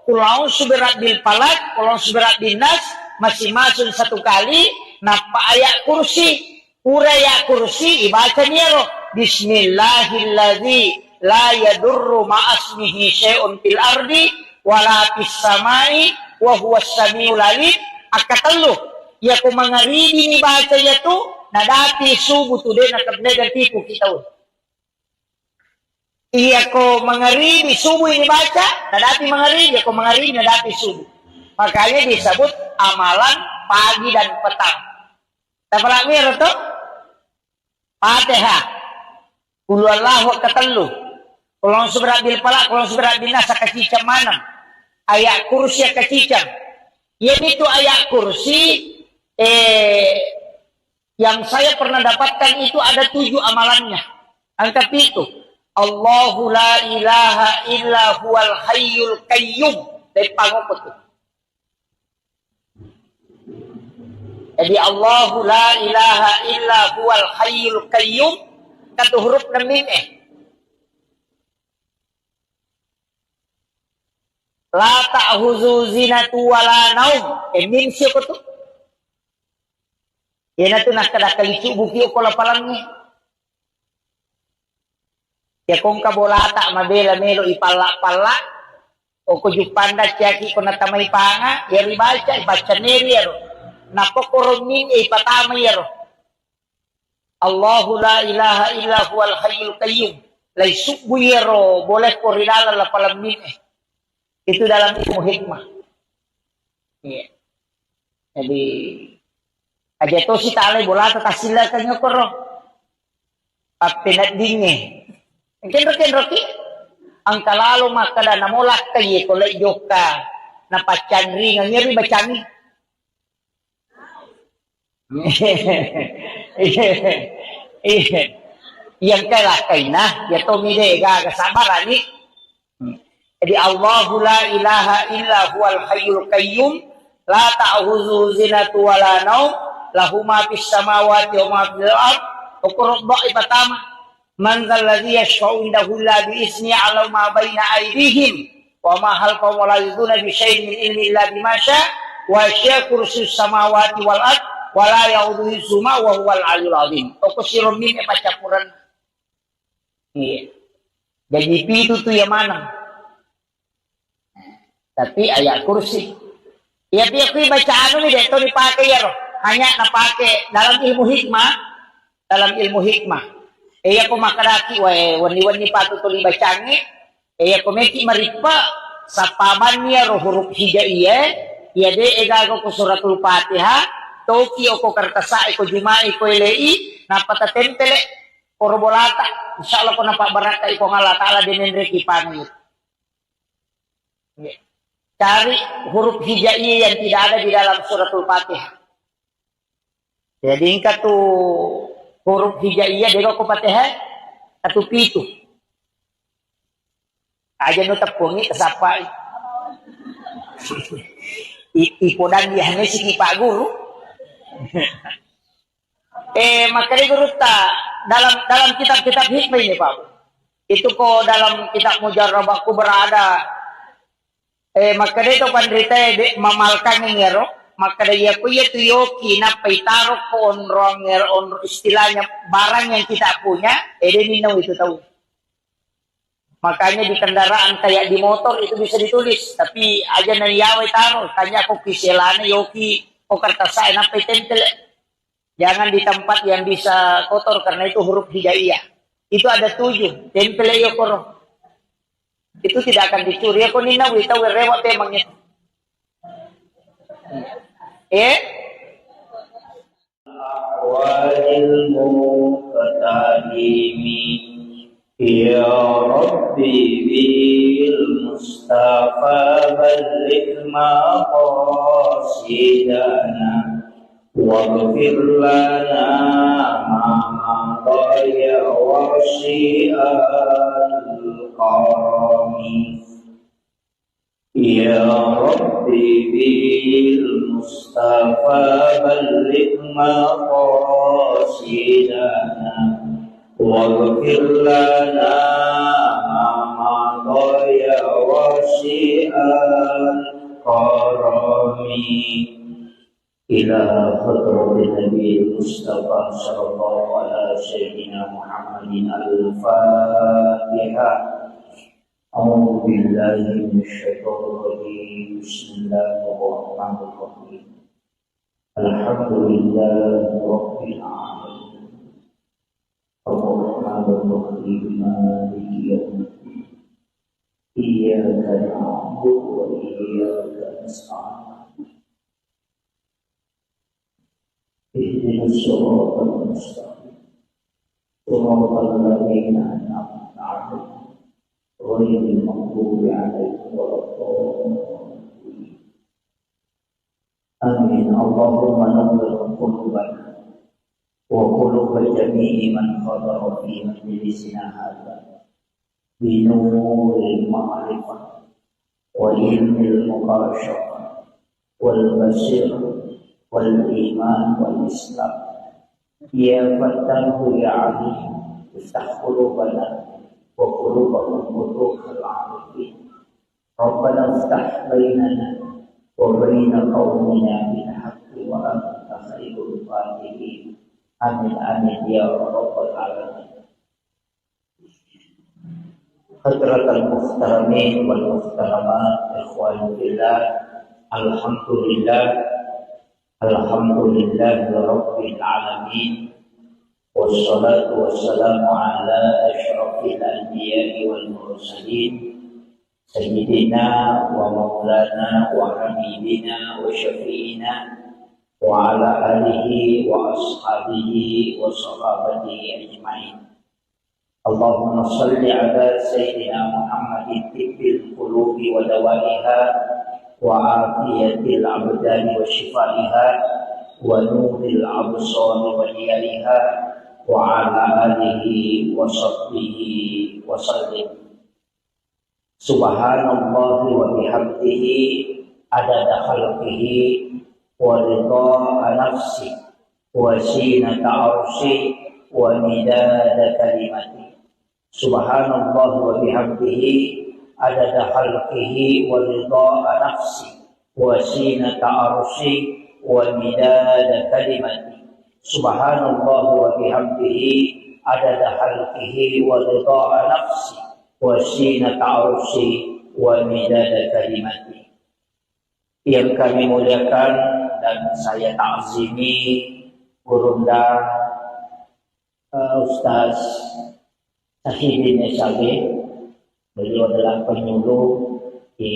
kulau suberat bil falak kulau suberat bin nas masing-masing satu kali napa ayat kursi pura ayat kursi ibaca niaro Bismillahilladzi la yadurru ma'asmihi syai'un fil ardi wala fis samai wa huwas samiul alim akatallu ya ko mangaribi ni baca ya tu nadati subuh tu de nakabnegan tipu kita iya ko mangaribi subuh ini baca nadati mangaribi ya ko mangaribi nadati subuh makanya disebut amalan pagi dan petang tapala mir to Fatihah qul Allahu katallu kalau seberat bil palak, kalau seberat bin nas kacicam manam. Ayat kursi kacicam. Yaitu ayat kursi yang saya pernah dapatkan itu ada 7 amalannya. Angka itu. Allahu la ilaha illa huwal hayyul qayyum. Dari pangopot itu. Jadi Allahu la ilaha illa huwal hayyul qayyum. Kata huruf na mim La ta'huzu zinatu wala naum. Mim siya ko to. Yan na to nakadakalisu buki ko lapalangnya. Ya kung kabolata mabela melo ipala-pala. O kujupanda ciyaki ko natamay panga. Yari baca neri yaro. Napokoromin ipatama yaro. Allahu la ilaha illa huwal hayyul qayyum. Laisukbu yaro. Boleh ko rinala lapalamin Itu dalam ilmu hikmah. Iya. Jadi aja to si tali bola tasila kanya ko ro. Papinat dinge. Kenro-kenro ki ang kalalo makada namolak kay ko lay joka na pachanri nga ngeri bacani. Yang kalakay na, ya to mide ga sabarani. Jadi Allahu la ilaha illa huwal hayyul qayyum la ta'khuzuhu zinatu wala naum lahu ma fis samawati wa ma fil ard uqra pertama man dzal ladzi yashfa'u indahu illa bi izni 'ala ma baina aydihim wa ma khalfahum wa la yuduna bi syai'in min ilmi illa bima syaa wa syaa kursiyyus samawati wal ard wa la ya'uduhu hifdzuhuma wa huwal 'aliyyul 'azim. Okusirun min pacapuran. Iya. Jadi itu tuh yang mana? Tapi ayat kursi. Ya dia bacaan ini deh, itu dipakai ya roh. Hanya napake dalam ilmu hikmah. Dalam ilmu hikmah. Iya ko makaraki, wani-wani patutuli bacaan iya ko meki maripa sa paman niya roh huruf hijaiyah. Iya de egago ko suratul Fatihah. Toki o ko kartasa, ko jumai, ko ilai. Napatatempele, korobolata. Insyaallah ko napabaraka, ko ngala ta'ala dinenreki pangit. Yeah. Cari huruf hijaiyah yang tidak ada di dalam suratul Fatihah. Jadi ingka tu huruf hijaiyah dego ko Fatihah atau pitu. Aja no tapungi kasapa. Ipodan dia si Pak Guru. Makanya guru ta dalam kitab-kitab hikmah ini Pak. Itu kok dalam kitab Mujarrabaku berada maka dito pandrita mamalkan ngero maka dia ko yeto yoki na paitaro ko on istilahnya barang yang kita punya ninaw itu tahu. Makanya di kendaraan kayak di motor itu bisa ditulis tapi aja na yaway taro tanya ko kiselana yoki o kartasay na paitentel. Jangan di tempat yang bisa kotor karena itu huruf hijaiyah. Itu ada 7 tempel yo koro. Itu tidak akan dicuri. Aku nina wita werewat emangnya. Wajil muqtadimi ya Rabbi bil Mustafa balligh maqasidana waghfir lana ma dhaya wa syi'al qarami ya Rabbi bil Mustafa balligh maqasidana waghfir lana ma dhaya wa syi'al qarami إلى حضرة النبي المصطفى صلى الله على سيدنا محمد الفاتحة أعوذ بالله من الشيطان الرجيم بسم الله الرحمن الرحيم الحمد لله رب العالمين الرحمن الرحيم مالك يوم الدين إياك نعبد وإياك نستعين اهدنا الصراط المستقيم صراط الذين أنعمت عليهم غير المغضوب عليهم ولا الضالين Amin. Allahumma nawwir qulubana wa quluba jami'i man hadara fi majlisina hadha bi nuril ma'rifah wa ilmil muqasyafah wal basir wal iman wal islam. Ya Fattahu ya Alim, iftah qulubana wa quluba ummatuhal arifin. Rabbana iftah bainana wa baina qaumina bil haqqi wa anta khairul fatihin. Amin amin ya rabbal alamin. Hadratal muhtaramin wal muhtaramat, ikhwan fillah, alhamdulillah rabbil alamin. Wassalatu wassalamu ala asyrafil anbiya'i wal mursalin, sayyidina wa maulana wa habibina wa syafi'ina wa ala alihi wa ashabihi wa sahabatihi ajma'in. Allahumma salli ala sayyidina Muhammadin tibbil qulubi wa dawaiha wa afiyatil abdani wa shifaiha wa nuril absari wa diyariha wa ala alihi wa sahbihi wa sallim. Subhanallah wa bihamdihi adada khalqihi wa ridha nafsi wa zinata arshi wa midada kalimati. Subhanallah wa bihamdihi adada khalqihi wa ridha nafsi wa zinata arshi wa midada kalimati. Subhanallah wa bihamdihi adada khalqihi wa ridha nafsi wa zinata arshi wa midada kalimati. Yang kami muliakan dan saya ta'zimi Gurunda Ustaz Sahidin Esabe. Beliau adalah penyuluh di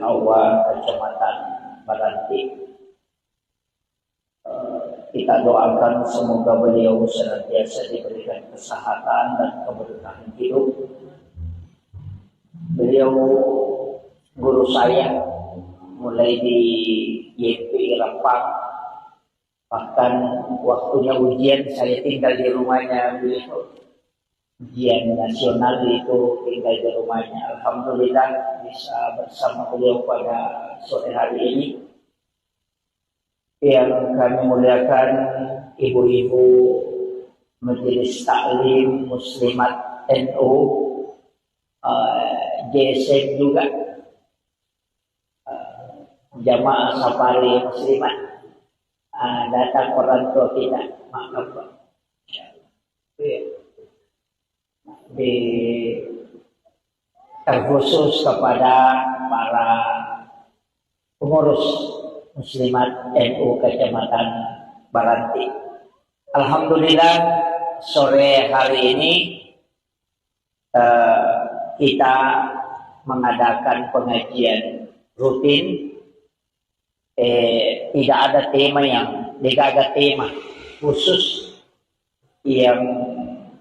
Kauwa Kecamatan Baranti. Kita doakan semoga beliau senantiasa diberikan kesehatan dan keberkahan hidup. Beliau guru saya mulai di YPI Rempang, bahkan waktunya ujian saya tinggal di rumahnya beliau. Ujian nasional itu tinggal di rumahnya. Alhamdulillah bisa bersama beliau pada sore hari ini. Yang kami muliakan ibu-ibu Majelis Taklim Muslimat NU, JSM juga, jamaah safari muslimat, datang orang tua kita, maaf Pak. Terkhusus kepada para pengurus Muslimat NU Kecamatan Baranti. Alhamdulillah sore hari ini kita mengadakan pengajian rutin. Tidak ada tema khusus yang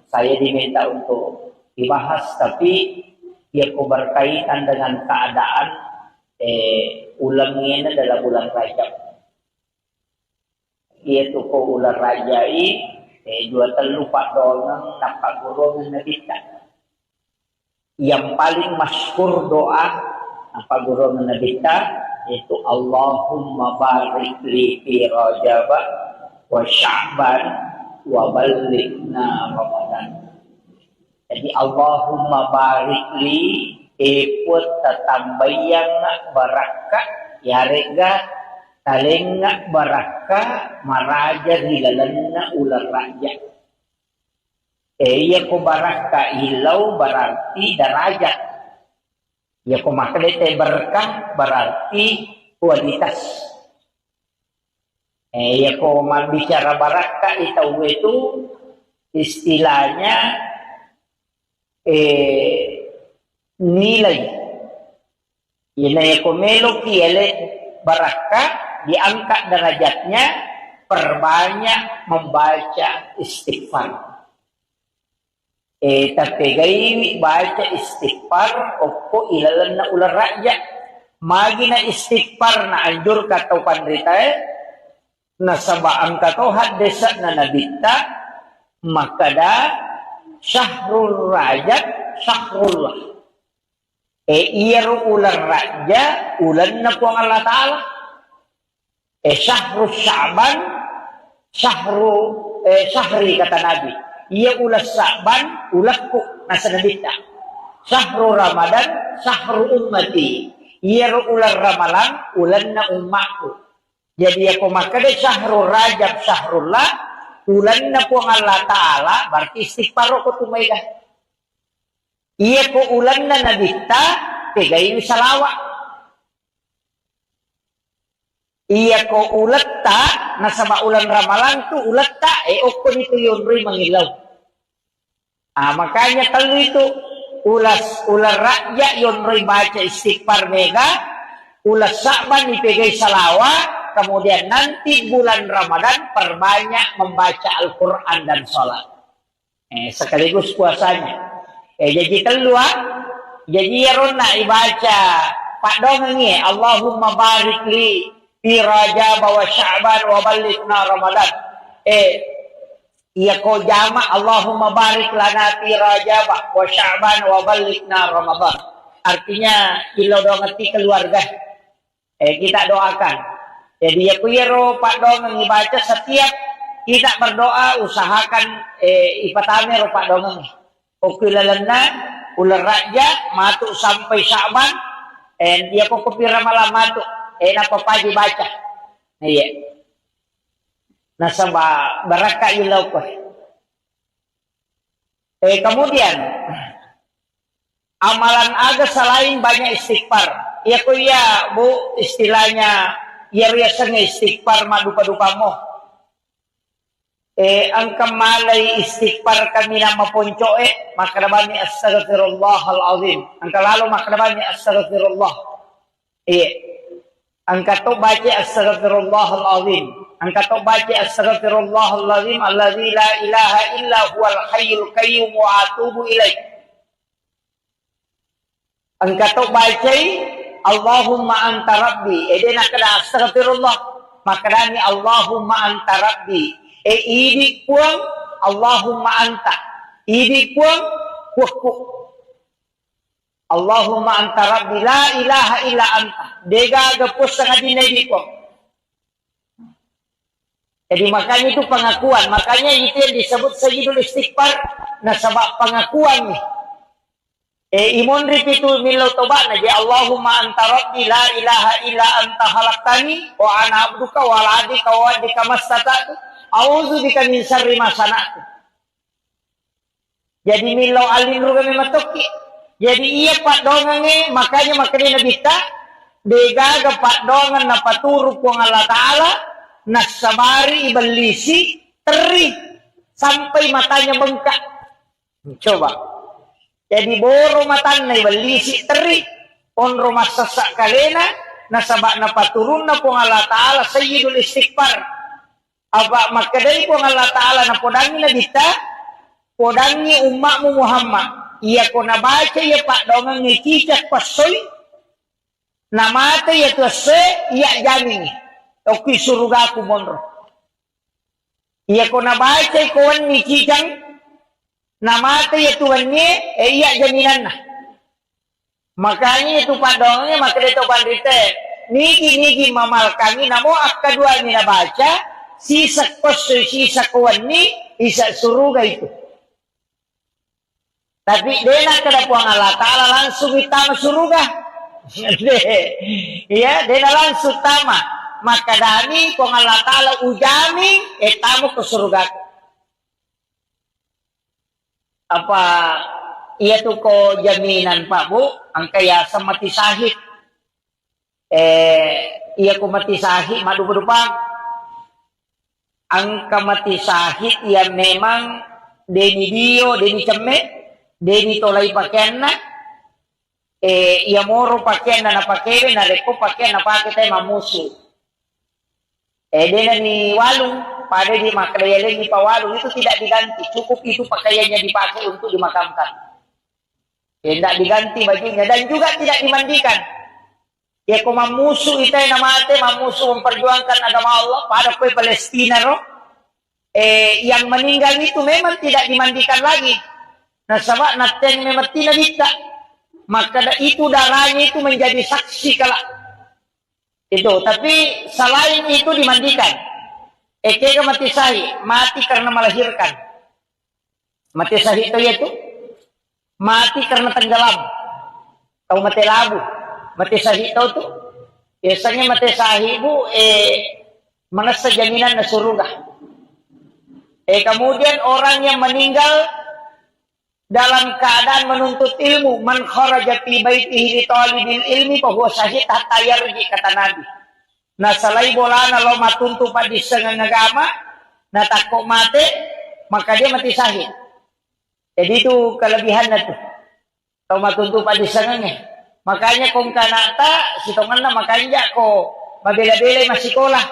saya diminta untuk dibahas, tapi dia berkaitan dengan keadaan ulangnya adalah bulan Rajab. Yaitu ko ulang rajai dua terlupa donang nampak gurungan nabita. Yang paling masyhur doa apa gurungan nabita yaitu Allahumma barik li fi Rajab wa Sya'ban wa ballighna Ramadan. Jadi Allahumma barik li ikut tatambayang barakah ya rega talengak barakah maraja hilalanna ular raja. Ya ko barakah hilau berarti derajat. Ya ko maklete berkah berarti kualitas. Ya ko bicara barakah itu istilahnya nilai. Nilai komelo kiele barakah diangkat derajatnya, perbanyak membaca istighfar. Tapi gaya baca istighfar opo ilalan na ular rakyat magina istighfar na anjur kataw pandrita nasabaan kataw haddesa na nabita makada syahrul rajab syahrullah iyaro ulan raja ulan na po ang Allah Ta'ala syahrul sya'ban syahri kata Nabi iya ulas sya'ban ulatku nasa nabita syahrul ramadan syahrul ummati iya ulan ramalan ulan na umatku jadi ako makada syahrul rajab syahrullah ulan na po ang Allah Ta'ala berarti istighfar ko tumayda iya ko ulan na nabita tigay yung salawa iya ko ulat ta nasa maulan ramalan tu ulat ta o ko nito yun rin mangilaw makanya talo ito ulan raja yun rin baca istighfar mega ulas Sya'ban ipigay salawa kemudian nanti bulan Ramadan perbanyak membaca Al-Quran dan sholat sekaligus puasanya jadi kedua jadi yarona ibaca Pak Dongengi Allahumma barik li fi Rajab wa Sya'ban wa balighna Ramadan iya ko jama Allahumma barik lana fi Rajab wa Sya'ban wa balighna Ramadan artinya ilo dongeti keluarga kita doakan jadi ya kuyero Pak Dongengi baca setiap kita berdoa usahakan ipatame ro Pak Dongengi Okilalana ular raja matuk sampai Sya'ban dia ko kopira malam matuk napapaji baca iya nasaba baraka ilaw ko kemudian amalan aga selain banyak istighfar iya ko ya bu istilahnya ya biasanya istighfar madupa-dupa mo ang kamalay istighfar kami na mapunco makarabani astaghfirullahal azim ang kalalo makarabani astaghfirullah ang kato baca astaghfirullahal azim ang kato baca astaghfirullahal azim alladzi la ilaha illa huwal hayyul qayyum wa atubu ilaih ang kato baca Allahumma anta rabbi edena kada astaghfirullah makarani Allahumma anta rabbi idi puang Allahumma anta idi puang kuku Allahumma anta rabbi la ilaha illa anta dega gapus sangat dinai puang jadi makanya itu pengakuan makanya itu yang disebut sayyidul istighfar nah sebab pengakuan nih imon ripitu milau tobat naji Allahumma anta rabbi la ilaha illa anta khalaqtani wa ana abduka wa la adika wa adika mastata'tu auzu bika min syarri ma sana'tu. Jadi milau alinru kami matoki. Jadi iya Pak Dongange makanya nabita degaga Pak Dongan na paturu po ng Allah Ta'ala nasabari ibalisi teri sampai matanya bengkak. Coba. Jadi boro matan na ibalisi teri onro masasak kalena nasaba na paturun na po ng Allah Ta'ala sayyidul istighfar. Apa makadai po ng Allah Ta'ala na podangi na dita, podangi umakmu Muhammad. Iya ko nabaca ya Pak Dongang ngikicak pasoy, namata ya tuase, iya jamin. Oki suruga aku monro. Iya ko nabaca kawan ngikicang, namata ya tuannya, iya jaminan na. Makanya itu Pak Dongangnya makadai to pandite, nigi mamal kami namo akadua ni nabaca, sisa kosoy sisa kawan ni isa suruga itu. Tapi dena kada po ang Allah Ta'ala langsung itama suruga. Ya, dena langsung tama. Maka dani po ang Allah Ta'ala ujami etamo ke suruga. Apa iya to ko jaminan pa bu ang kaya sa mati sahid. Iya ko mati sahid madupa ang kamati sahid ya memang deni dio deni cemme deni tolai pakaian na ya moro pakaian na napakebe na repo pakaian na pakita mamusu dena ni walung pada di makrayale ni pawalung itu tidak diganti cukup itu pakaiannya dipakai untuk dimakamkan tidak diganti bajunya dan juga tidak dimandikan Ya ko mamusu itay na mate, mamusu memperjuangkan agama Allah pada kue Palestina roh. Yang meninggal itu memang tidak dimandikan lagi. Nah sama nateng memang tidak bisa. Maka itu darahnya itu menjadi saksi kala. Itu, tapi selain itu dimandikan. Kega mati sahih, mati karena melahirkan. Mati sahih itu mati karena tenggelam. Tahu mati labu. Mati sahih tahu tuh. Biasanya mati sahih bu menasa jaminan na surga. Kemudian orang yang meninggal dalam keadaan menuntut ilmu, man kharaja fi baitihi li talibil ilmi fa huwa syahid hatta yarji, kata Nabi. Nah salai bolana lo matuntu pa disengan agama, na takok mate, maka dia mati syahid. Jadi itu kelebihannya tuh. Tau matuntu pa disengannya. Makanya kung kanata sitongan na makanya ko mabela-bela masih sekolah.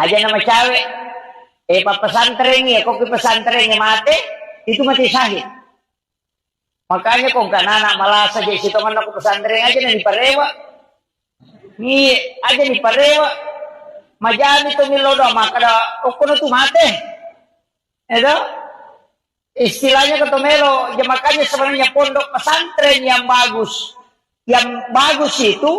Aja nama cewek. Pa pesantren ya, kok ke pesantren mate, itu mati syahid. Makanya kung kanana malah saja sitongan na ko pesantren aja na diparewa. Ni aja diparewa. Majani to milodo maka okuno tu mate. Itu istilahnya ketomelo, ya makanya sebenarnya pondok pesantren yang bagus. Yang bagus itu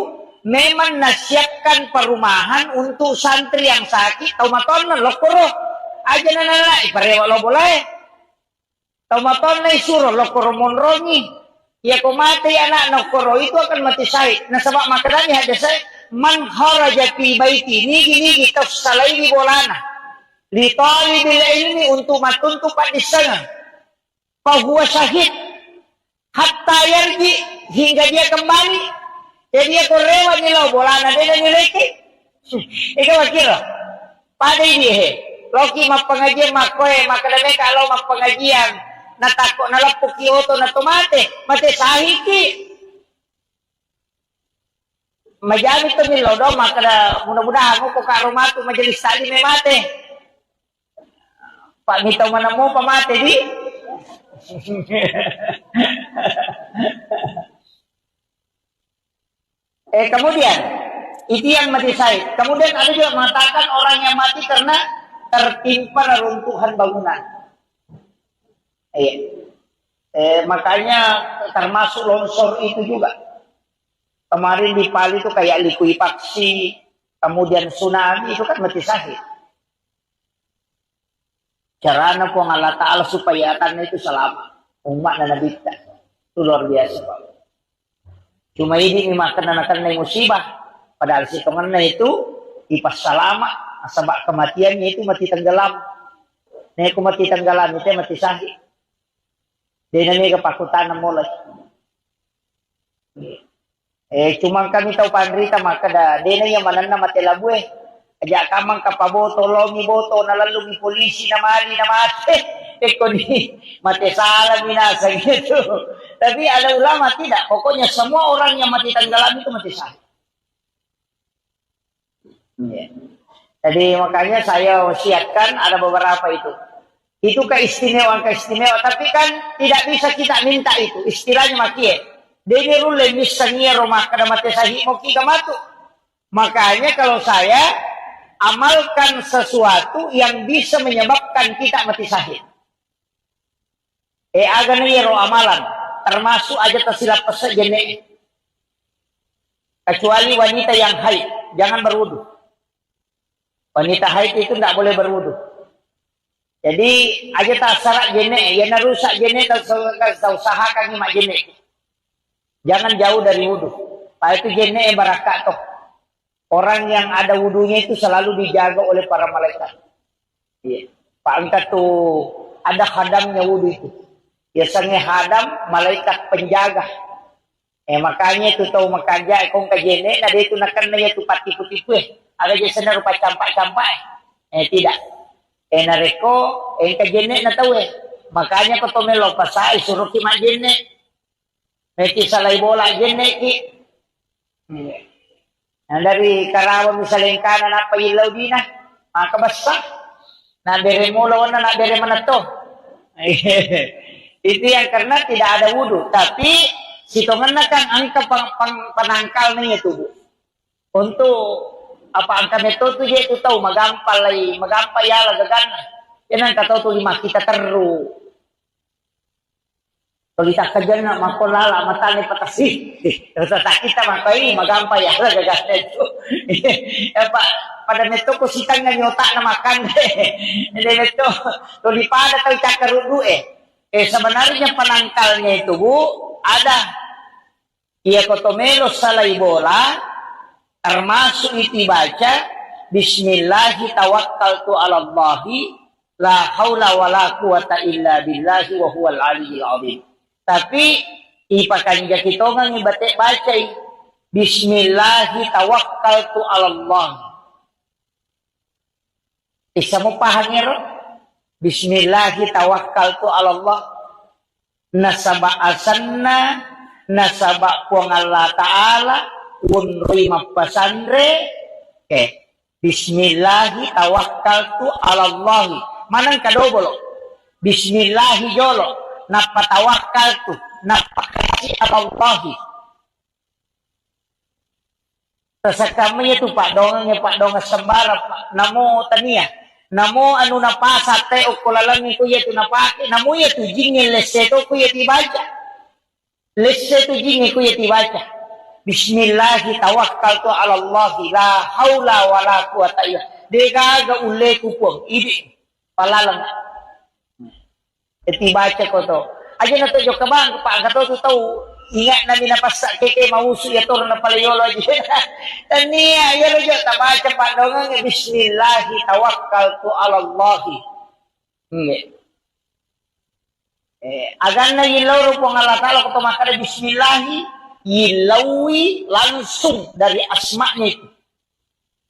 memang nasihatkan perumahan untuk santri yang sakit. Tau maton na lokoro aja nana iparewa lo boleh. Tau maton na isuro lokoro monrongi. Ya ko mati anak lokoro itu akan mati syahid. Nah sebab makanya ada saya man kharaja fi baiti nigi tafsalaini bolana li talibil ilmi untuk matuntu padisana fahuwa syahid hatta yarji, hingga dia kembali. Jadi dia korewa nilaw bolana dia nileki. Ikaw kira pada dia loki mapengajian makoe makadame kalau mapengajian natako nalapok kioto na tomate mate sahiki. Majami to milodo maka mudah-mudahan mo ko karumatu majelis tali me mate. Pak mitaw man mo pamate di. Kemudian itu yang mati syahid. Kemudian ada juga mengatakan orang yang mati karena tertimpa reruntuhan bangunan. Makanya termasuk longsor itu juga. Kemarin di Palu itu kayak likuifaksi, kemudian tsunami itu kan mati syahid. Caranya pun Allah Ta'ala supaya akan itu selamat. Umat dan Nabi kita. Itu luar biasa Pak. Cuma ini makan musibah. Padahal sitongannya itu ipas selamat. Sebab kematiannya itu mati tenggelam. Nah aku mati tenggelam itu mati syahid. Dia ini kepakutan mulai. Cuma kami tahu pandrita maka dah dia yang manana mati labue. Aja kamang kapaboto longi boto nalalungi polisi na mali na mate. Ni mati salah binasa gitu. Tapi ada ulama tidak. Pokoknya semua orang yang mati tenggelam itu mati syahid. Jadi makanya saya wasiatkan ada beberapa itu. Itu keistimewaan. Tapi kan tidak bisa kita minta itu. Istilahnya makie. Dene rule misalnya rumah kada mati sahih mau kita matu. Makanya kalau saya amalkan sesuatu yang bisa menyebabkan kita mati sahih. Agak ro amalan termasuk aja tersilap pesejene. Kecuali wanita yang haid, jangan berwudu. Wanita haid itu tidak boleh berwudu. Jadi aja tak sarak jene, ya narusak jene tak usahakan mak jene. Jangan jauh dari wudhu. Pak itu jene barakat toh. Orang yang ada wudhunya itu selalu dijaga oleh para malaikat. Iya. Pak angkat tuh ada khadamnya wudhu itu. Biasanya khadam malaikat penjaga. Makanya itu tahu makanya kong kajene ada itu nakan na itu tipu-tipu. Ada je sana rupa campak-campak. Tidak. Nareko kajene na tahu Makanya ko tomelo pasai suruh ki majene. Meti salay bola jene ki. Dari Karawang misalnya kanan apa ilaw di na. Makabasa. Na bere mulo na bere manato. Itu yang karena tidak ada wudhu. Tapi sitongan na kan angka panangkal niya tubo. Untuk apa angka neto tu dia tu tahu magampay yala gagana. Yan ang kataw tu lima kita teru. Tulita ka dyan na makulala mata ni patasi. Tata kita makoy magampay yala gagana ito. Pada neto ko sitang nga nyota na makan. Hindi neto tulipada tayo kakarudu sebenarnya penangkalnya itu Bu ada ia kotomelo salai bola termasuk itu baca Bismillahi tawakkaltu ala Allahi la haula wala quwata illa billahi wa huwal aliyyil azim. Tapi ipakan kita ngang ibate baca Bismillahi tawakkaltu ala Allah. Isa mo pahangir Bismillahi tawakkaltu ala Allah. Nasaba asanna nasaba kuang Allah Ta'ala unri mapasandre Bismillahi tawakkaltu ala Allah. Manang kadobolo Bismillahi jolo napatawakkaltu napakasi ala Allah. Sa kami itu Pak Dongang sembara Pak namo tania namo anu napasa te o kulalangi ko yetu napake namo yetu jinge leseto ko yeti baca leseto jinge ko yeti baca Bismillahi tawakkaltu ala Allah la haula wala quwata illa dega ule ku pong idi palalang eti baca ko to aja na to jo kabang pa gato to tahu ingat namin napasa keke mausu ya tor na palayolo aja tania ya lo jo tabaca Pak Dongang Bismillahi tawakkaltu ala Allah agan na yilaw rupong Allah Ta'ala ko tumakara Bismillahi yilawi langsung dari asma'nya itu.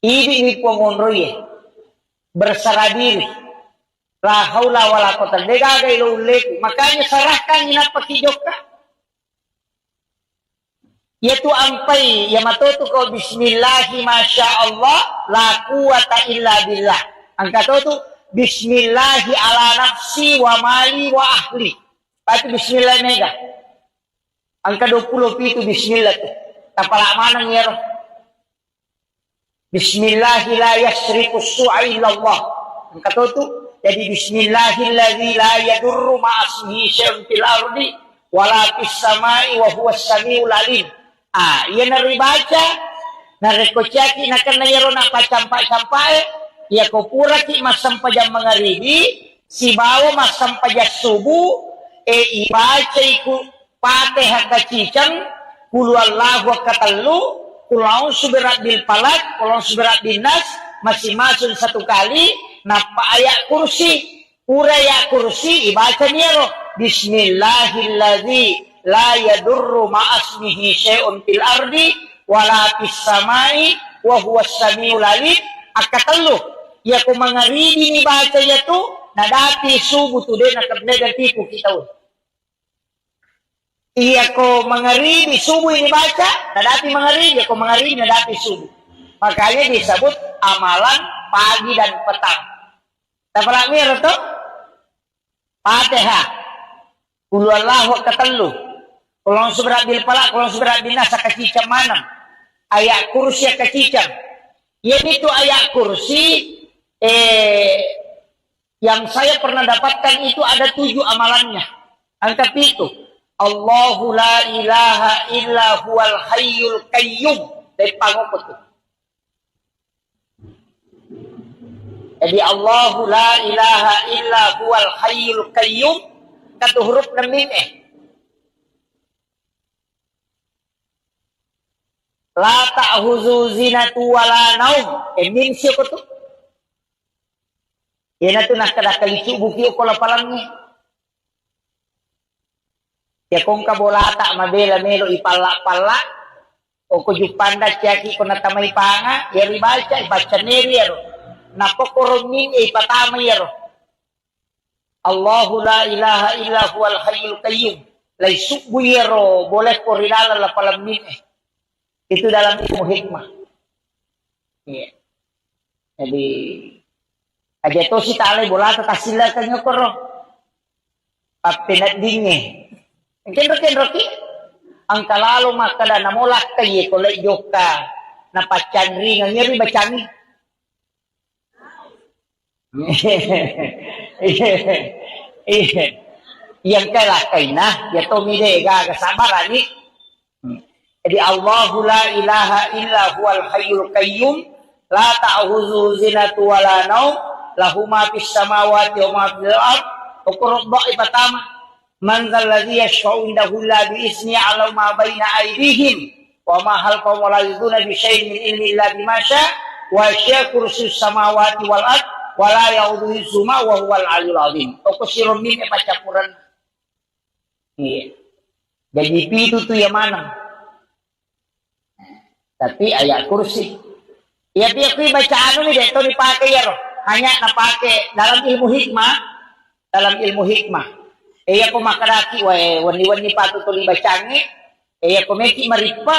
Ini pengonroye berserah diri. La haula wala quwata illa billah. Makanya serahkan ina pakijoka. Yaitu ampai ya matoto ko bismillahi masya Allah la quwata illa billah. Angka tu bismillahi ala nafsi wa mali wa ahli. Pati bismillah mega. Angka 20 itu bismillah tuh. Tapala manang ya roh. Bismillahi la yasriku su'a illallah. Angka tuh jadi bismillahilladzi la yadurru ma'asmihi syai'un fil ardi wala fis samai wa huwas samiul alim. Iya nari baca narekocaki nakan nayaro na pacampai ya ko pura ki masam pajam mangaribi si bawa masam pajak subuh ibaca iku Fatihah kacicang, kulu Allahu katallu, kulau suberat bil falak, kulau suberat bin nas, masing-masing satu kali, napa ayat kursi, uraya kursi, ibaca niero, Bismillahilladzi la yadurru ma'asmihi syai'un fil ardi, wala fis samai, wa huwas samiul alim, akatallu, ya ko mangaridi ni baca ya tu, nadati subuh tu deh nakabnegan tipu kita. Iya ko mangaribi subuh ini baca, nadati mangaribi, ko mangaribi nadati subuh. Makanya disebut amalan pagi dan petang. Tapala mir to? Fatihah. Qul huwallahu katallu. Kulon subrat bil falaq, kulon subrat bin nas kacicam manam. Ayat kursi kacicam. Yaitu ayat kursi yang saya pernah dapatkan itu ada 7 amalannya. Angka 7. Allahu la ilaha illa huwal hayyul qayyum. Dari pangopot itu. Jadi Allahu la ilaha illa huwal hayyul qayyum. Kata huruf na mim La ta'huzu zinatu wala naum. Mim siya ko to. Yan na ito nakadakalisu buki o kolapalangnya. Ya kung kabolata mabela melo ipala-pala o kujupanda ciyaki ko natamay panga ya ribalca ibaca neri yaro napokoromin ipatama yaro Allahu la ilaha illa huwal hayyul qayyum lay subu yaro boleh ko rinala la palamin itu dalam ilmu hikmah. Iya. Jadi aja to si talay bolata tasila kanyo ko ro apinat dinge. Kenroki ang kalalo makada namulak kay kulay joka na pachanri nga ngiri bachangi. Yang kalakay na, yato mide gagasabaran ni. Jadi Allahu la ilaha illa huwal hayyul qayyum la ta'khuzuhu sinatun wa la naum lahu ma fis samawati wa ma fil ard. Ukur dha'i pertama man dzal ladzi yashfa'u indahu illa bi izni 'ala ma baina aydihim wa ma khalfahum wa la yuduna bi syai'in min ilmi illa bima syaa wa syaa kursiyyus samawati wal ard wa la ya'uduhu hifdzuhuma wa huwal 'aliyyul 'azim. Ukur sirum min pacapuran. Iya. Jadi itu tuh yang mana? Tapi ayat kursi. Ya tapi bacaan ini deh, itu dipakai ya roh. Hanya napake dalam ilmu hikmah. Dalam ilmu hikmah. Iya ko makaraki, wani-wani patutuli bacaan ini. Iya ko meki maripa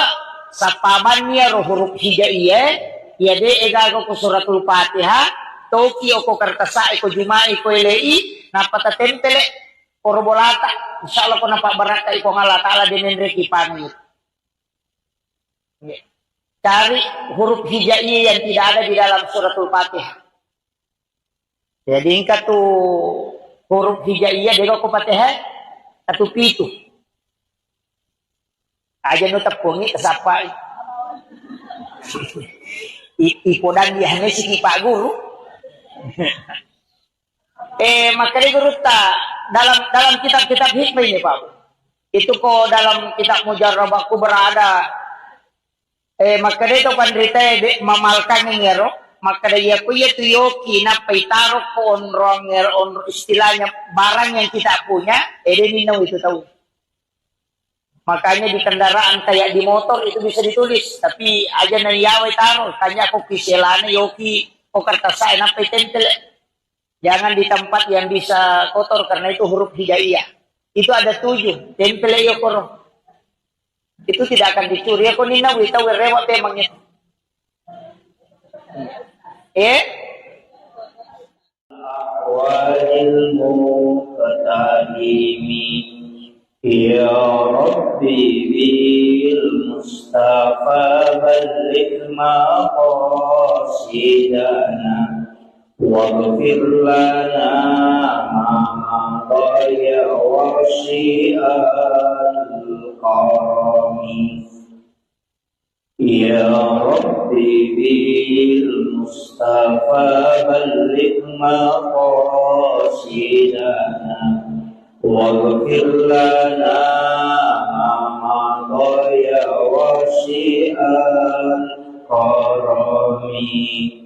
sa pamannya roh huruf hijaiyah. Iya deh egago ko suratul Fatihah. Toki ko kartasa, ko juma'i, ko ilai. Napatatempele, korbolata. Insyaallah ko napabaraka, ko ngala ta'ala dinenre kipangit. Iya. Cari huruf hijaiyah yang tidak ada di dalam suratul Fatihah. Jadi ingkat tuh huruf hijaiyah dego ko Fatihah atau pitu. Aja nu tepungi kesapa. Ipodan dia si Pak Guru. Makanya guru dalam kitab-kitab hikmah ini Pak. Itu kok dalam kitab Mujarrabah berada. Maka dito pandrita mamalkan ngero maka dia kuya tuyoki na paitaro ko onrong ngero istilahnya barang yang kita punya ninaw itu tahu. Makanya di kendaraan kayak di motor itu bisa ditulis tapi aja na yawe taro kanya ko kiselane yoki o kartasay na paitentel. Jangan di tempat yang bisa kotor karena itu huruf hijaiyah. Itu ada 7 tempel yo koro. Itu tidak akan dicuri. Aku nina wita werewat emangnya. Awalil muqtadimi ya Rabbi bil Mustafa balligh maqasidana waghfir lana ma qaya wa syi'al qarami ya Rabbi bil Mustafa balligh maqasidana waghfir lana ma qaya wa syi'al qarami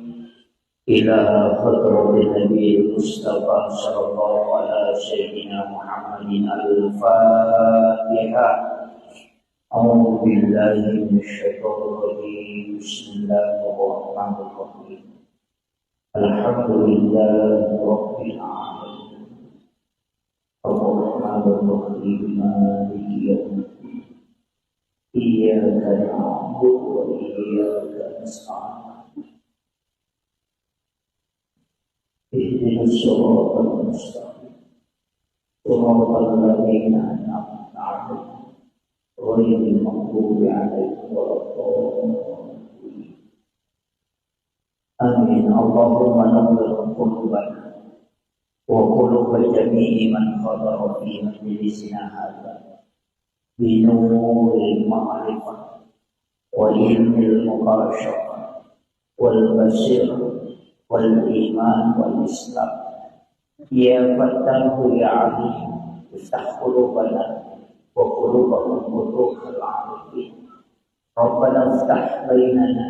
إلى خطرة النبي المصطفى صلى الله على سيدنا محمد الفاتحة. أعوذ بالله من الشيطان الرجيم. بسم الله الرحمن الرحيم. الحمد لله رب العالمين الرحمن الرحيم مالك يوم الدين إياك نعبد وإياك نستعين اهدنا الصراط المستقيم صراط الذين أنعمت عليهم غير المغضوب عليهم ولا الضالين آمين. اللهم نور قلوبنا وقلوب جميع من حضر في مجلسنا هذا بنور المعرفة وعلم المباشرة والبصيرة والإيمان والإسلام. يا فتاه يا عليم افتح قلوبنا وقلوبهم فتوح العارفين. ربنا افتح بيننا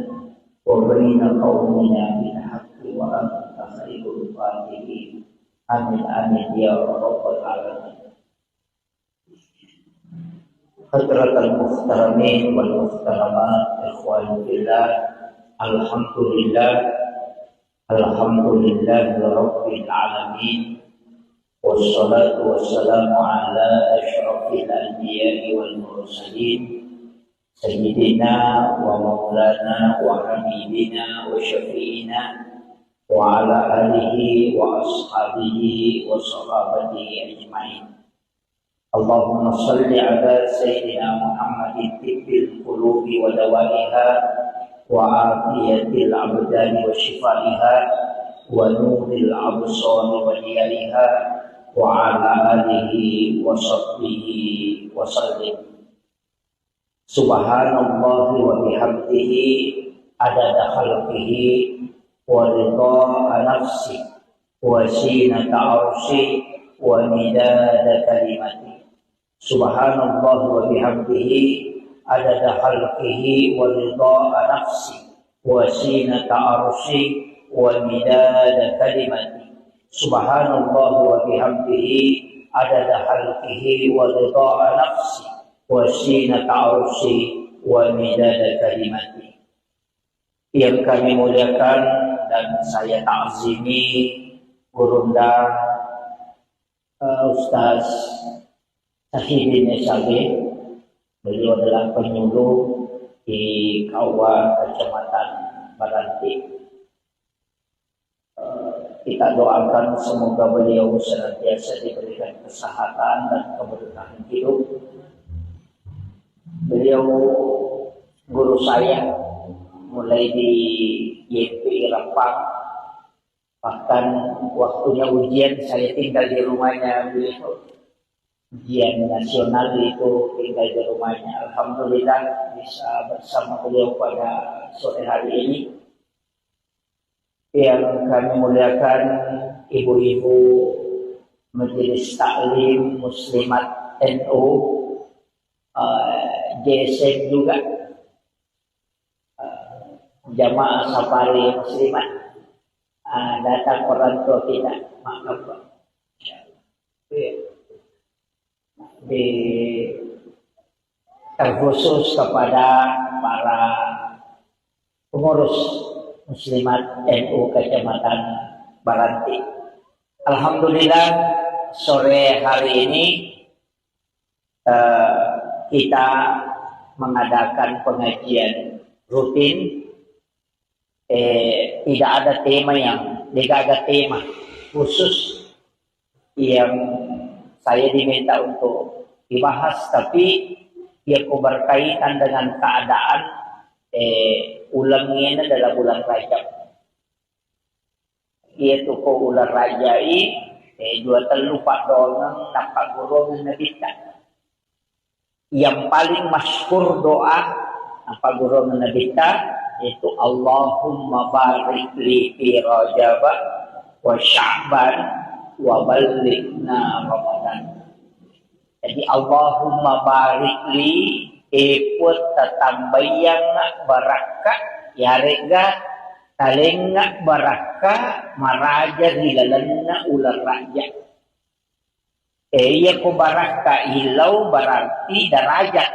وبين قومنا بالحق وأنت خير الفاتحين. آمين آمين يا رب العالمين. حضرة المحترمين والمحترمات إخواني بالله الحمد لله الحمد لله رب العالمين والصلاة والسلام على أشرف الأنبياء والمرسلين سيدنا ومولانا وحبيبنا وشفيعنا وعلى آله وأصحابه وصحابته أجمعين. Allahumma salli ala Sayyidina Muhammadin tibbil qulubi wa dawaiha wa afiyatil abdani wa shifaiha wa nuril absari wa diyariha wa ala alihi wa sahbihi wa sallim. Subhanallah wa bihamdihi adada khalqihi wa ridha nafsi wa zinata arshi wa midada kalimati. Subhanallah wa bihamdihi adada khalqihi wa ridha nafsi wa zinata arshi wa midada kalimati. Subhanallah wa bihamdihi adada khalqihi wa ridha nafsi wa zinata arshi wa midada kalimati. Yang kami muliakan dan saya ta'zimi Gurunda Ustaz Sahidin Esabe. Beliau adalah penyuluh di Kauwa Kecamatan Baranti. Kita doakan semoga beliau senantiasa diberikan kesehatan dan keberkahan hidup. Beliau guru saya mulai di YPI Rempang, bahkan waktunya ujian saya tinggal di rumahnya beliau. Ujian nasional itu tinggal di rumahnya. Alhamdulillah bisa bersama beliau pada sore hari ini. Yang kami muliakan ibu-ibu Majelis Taklim Muslimat NU, JSM juga, jamaah safari muslimat, datang orang tua kita, maaf Pak. Terkhusus kepada para pengurus muslimat NU Kecamatan Baranti. Alhamdulillah sore hari ini kita mengadakan pengajian rutin. Tidak ada tema khusus yang saya diminta untuk dibahas, tapi yang berkaitan dengan keadaan ulangnya adalah bulan Rajab. Yaitu ko ulang rajai dua terlupa doang tanpa golongan Nabi. Yang paling masyhur doa apa golongan Nabi yaitu Allahumma barik li fi Rajab wa Sya'ban wa ballighna Ramadan. Jadi Allahumma barik li ikut tatambayang barakah ya rega talengak barakah maraja hilalanna ular raja. Iya ko barakah hilau berarti derajat.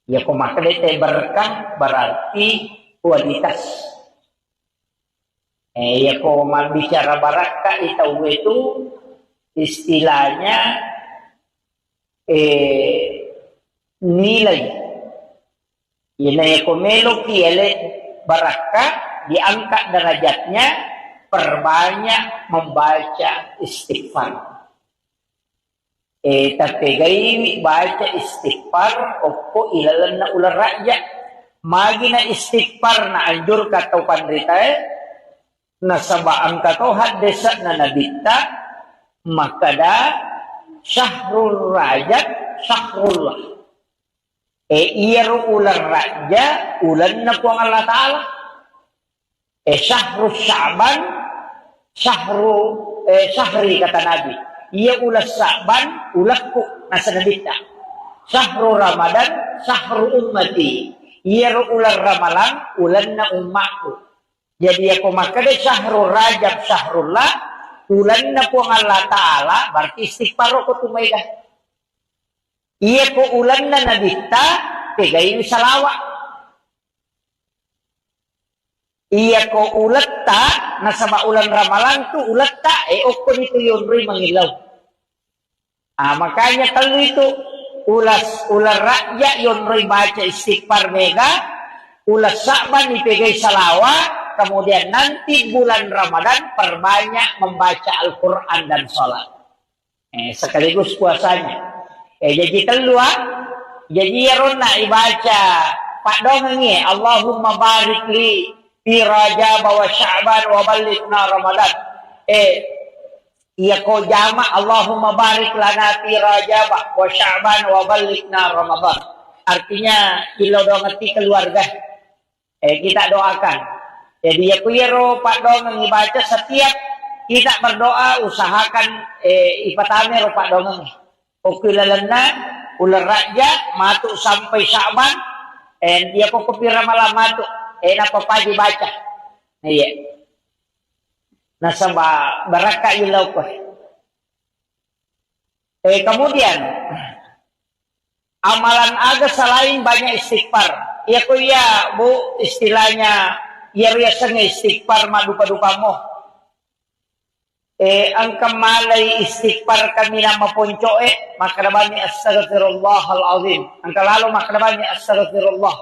Ya ko maklete berkah berarti kualitas. Ya ko bicara barakah itu istilahnya nilai. Ini ko melo kiele barakah diangkat derajatnya perbanyak membaca istighfar. Tapi gay baca istighfar opo ilalan na ular rakyat. Magi na istighfar na anjur kataw pandrita na sabaan kataw haddesan na nabita makada syahrul rajab syahrullah. Iyaro ular raja ulan na po ang Allah Ta'ala. Syahrul Sya'ban syahri kata Nabi. Iya ulas Sya'ban ulakku nasa nabita. Syahrul Ramadan syahrul ummati. Iyaro ular Ramalan ulan na ummaku. Jadi ako makada syahrul rajab syahrullah ulan na po ang Allah Ta'ala berarti istighfar ko tumayga. Iya ko ulan na nabita tigayin salawa. Iya ko ulat ta nasa ulan ramalan tu ulat ta oko nito yun rin mangilaw. Makanya kalau itu ular rakyat yun rin baca istighfar mega, ulas Sya'ban ipigay salawa, kemudian nanti bulan Ramadan perbanyak membaca Al-Quran dan sholat. Sekaligus puasanya. Jadi telua, jadi rona ibaca Pak dongeng ni Allahumma barik li fi Rajab wa Sya'ban wa ballighna Ramadan. Iya ko jama Allahumma barik lana fi Rajab wa Sya'ban wa ballighna Ramadan. Artinya ilo do ngerti keluarga. Kita doakan. Jadi ya kuyero Pak dongeng ibaca setiap kita berdoa usahakan ipatame ro Pak dongeng. Okilalana ular raja matu sampai Sya'ban. Dia ko kupira malam matu. Napa pagi baca. Iya. Nasaba baraka ilaw ko. Kemudian amalan aga selain banyak istighfar. Ya ko ya bu istilahnya ya riasanya istighfar madupa-dupa mo. Ang kamalay istighfar kami na mapuncoe, makarabani astaghfirullahal azim. Ang kalalo makarabani astaghfirullah.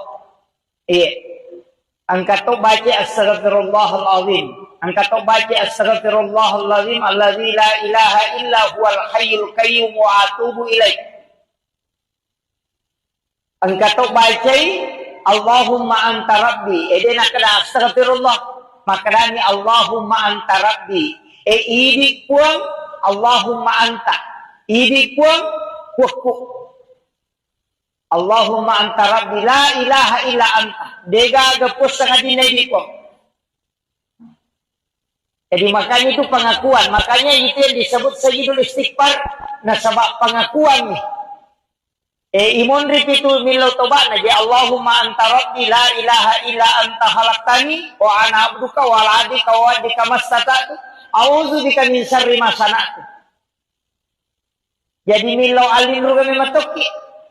Ang kato baca astaghfirullahal azim. Ang kato baca astaghfirullahal azim alladzi la ilaha illa huwal hayyul qayyum wa atubu ilaih. Ang kato baca Allahumma anta rabbi. Ede nak kada astaghfirullah. Makarani Allahumma anta rabbi. Idi puang Allahumma anta. Idi puang kuku. Allahumma anta rabbi la ilaha illa anta. Dega gepus sangat dinedi puang. Jadi makanya itu pengakuan. Makanya itu yang disebut sayyidul istighfar. Nasabak pengakuan nih. Imun itu milau tobat naji Allahumma anta rabbi la ilaha illa anta khalaqtani wa ana abduka wa la adika wa adika mastata'tu. Auzu bika min syarri ma sana'tu. Jadi milau alin kami matoki.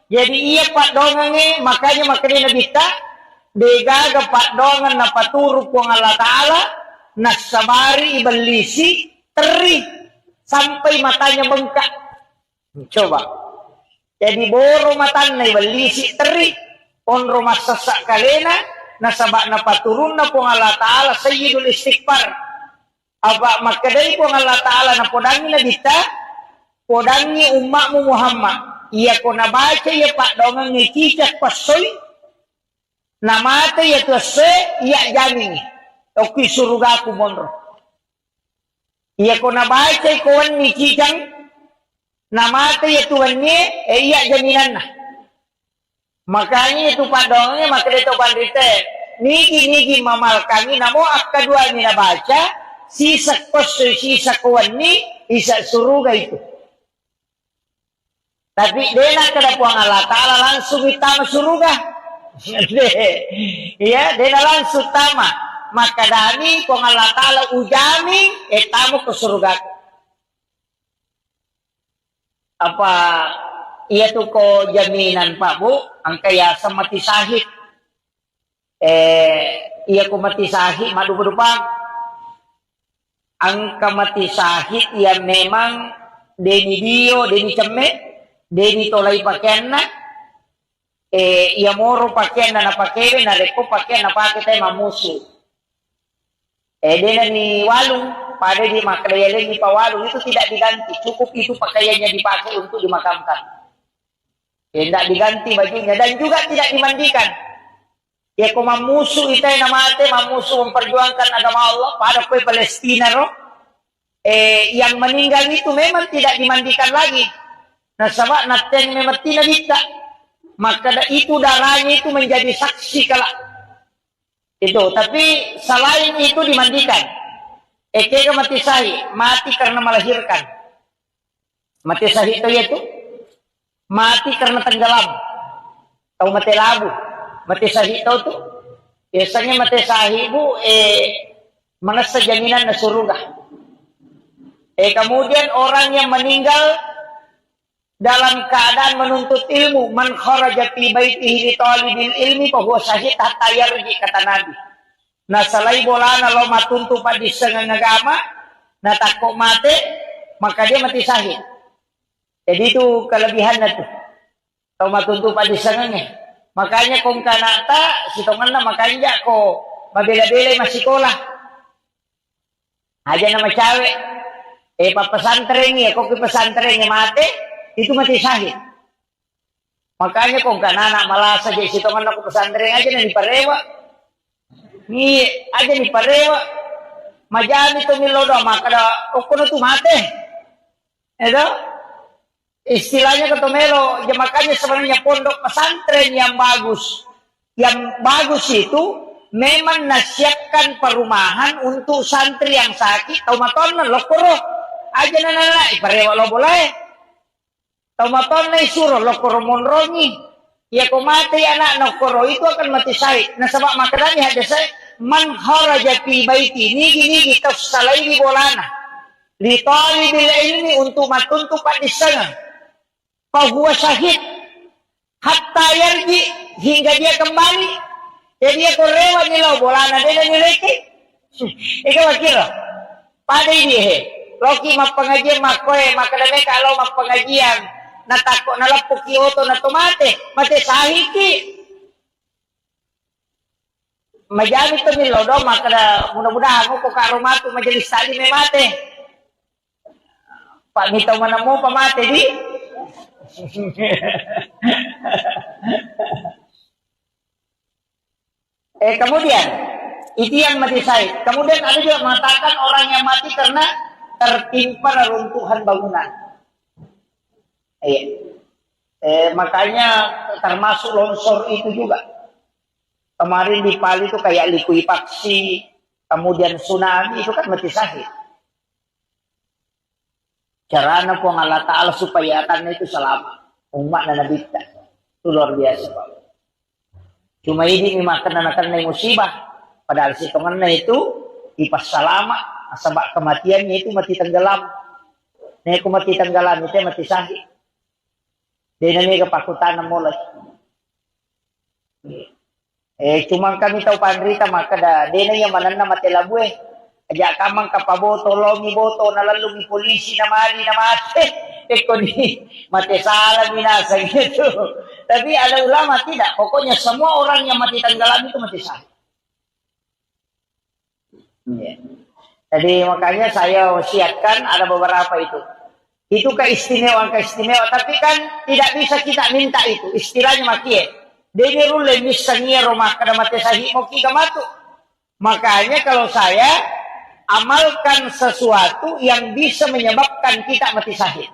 Jadi iya Pak dongange makanya nabita degaga Pak dongan na paturu po Allah Ta'ala nasabari ibalisi teri sampai matanya bengkak. Coba. Jadi boro matanya ibalisi teri on rumah sesak kalena nasabak na paturun na po Allah Ta'ala sayyidul istighfar. Apa maka dari po Allah Ta'ala na podangi na dita, podangi umatmu Muhammad. Iya ko na baca ya Pak dongang ni cicak pasoy, na mata ya tuase, iya jamin. Oki surga aku monro. Iya ko na baca ikuan ni cicang, na mata ya tuan ni, iya jaminan na. Makanya itu Pak dongangnya maka dito pandite, nigi mamal kami namo akadua ni na baca, sisa kosoy, sisa kuwan ni, isa suruga itu. Tapi dena kada puang Allah Ta'ala langsung itama suruga. Ya, dena langsung tama. Maka dani puang Allah Ta'ala ujami, tamu ke suruga. Apa, iya tuh ko jaminan Pak Bu, ang kaya sa mati sahid. Iya ko mati sahid, madu-madupang. Ang kamati sahid yang memang deni dio, deni ceme, deni tolai pakaian na, ia moro pakaian na pakai, na reko pakaian na pakai tayo mamusu. Dena ni walung, pada di makayaleng ni pawalung itu tidak diganti, cukup itu pakaiannya dipakai untuk dimakamkan. Tidak diganti bajunya dan juga tidak dimandikan. Ya kung mamusu itay na mate, mamusu memperjuangkan agama Allah pada kue Palestina roh. Yang meninggal itu memang tidak dimandikan lagi. Nah sabak naten memang tidak bisa. Maka itu darahnya itu menjadi saksi kalak. Itu, tapi selain itu dimandikan. Kaya mati sahih, mati karena melahirkan. Mati sahih itu mati karena tenggelam. Tahu mati labu. Mati sahih tahu tuh? Biasanya mati sahih bu, menasa jaminan na surga. Kemudian orang yang meninggal dalam keadaan menuntut ilmu, man kharaja fi baitihi li talibil ilmi fa huwa syahid hatta yarji, kata Nabi. Nah salai bolana lo matuntu padi sengang agama, na takok mate, maka dia mati sahih. Jadi itu kelebihannya tuh. Tahu matuntu padi sengangnya. Makanya kung kanata, sitongan na makanya ko, mabila-bila masih sekolah. Aja nama cawe. Papesantren ya, kok pesantrennya mati, itu mati sahih. Makanya kung kanana malasa di situ man ako pesantren aja na ni parewa. Ni aja ni parewa. Majani to milodo makada ukuno tu mate. Edo istilahnya ketomelo, ya makanya sebenarnya pondok pesantren yang bagus. Yang bagus itu memang nasihatkan perumahan untuk santri yang sakit. Taumaton na lokoro. Aja na parewa lo boleh. Taumaton na isuro lokoro monrongi. Ya kung mati anak lokoro itu akan mati syahid. Nah sebab makadami hadis saya man kharaja fi baiti nigi tafsalaihi bolana. Li talibil ilmi untuk matuntu di sana. Fahuwa syahid hatta yarji hingga dia kembali. Jadi dia korewa nilaw bolana dia nileki. Ikaw kira pada dia Loki magpengajian makoy makadami kalau magpengajian natako nalapok kyoto na tumate mati sahiki majami to milodo makada mudah-mudahan mo ko karumatu majelis tali may mate pamitaw man mo pamate di kemudian itu yang mati sahid. Kemudian ada juga mengatakan orang yang mati karena tertimpa reruntuhan bangunan. Makanya termasuk longsor itu juga. Kemarin di Pali itu kayak likuifaksi, kemudian tsunami itu kan mati sahid. Caranya po ng Allah Ta'ala supaya akan itu selamat. Umat na nabigtan. Itu luar biasa Pak. Cuma ini makan na musibah. Padahal situngan na itu ipasalama. Sebab kematiannya itu mati tenggelam. Nah kung mati tenggelam itu mati sahid. Dia nami kepakutan na mulai. Cuma kami tahu pandrita maka dia na yung manan na mati labwe. Aja kamang kapaboto, longi boto, nalalungi polisi na mali na mati. Ni mati salah binasa gitu. Tapi ada ulama tidak. Pokoknya semua orang yang mati tenggelam itu mati sahid. Jadi makanya saya wasiatkan ada beberapa itu. Itu keistimewaan. Tapi kan tidak bisa kita minta itu. Istilahnya makie. Dene rule misalnya rumah kada mati sahid mau kita matu. Makanya kalau saya amalkan sesuatu yang bisa menyebabkan kita mati sahid.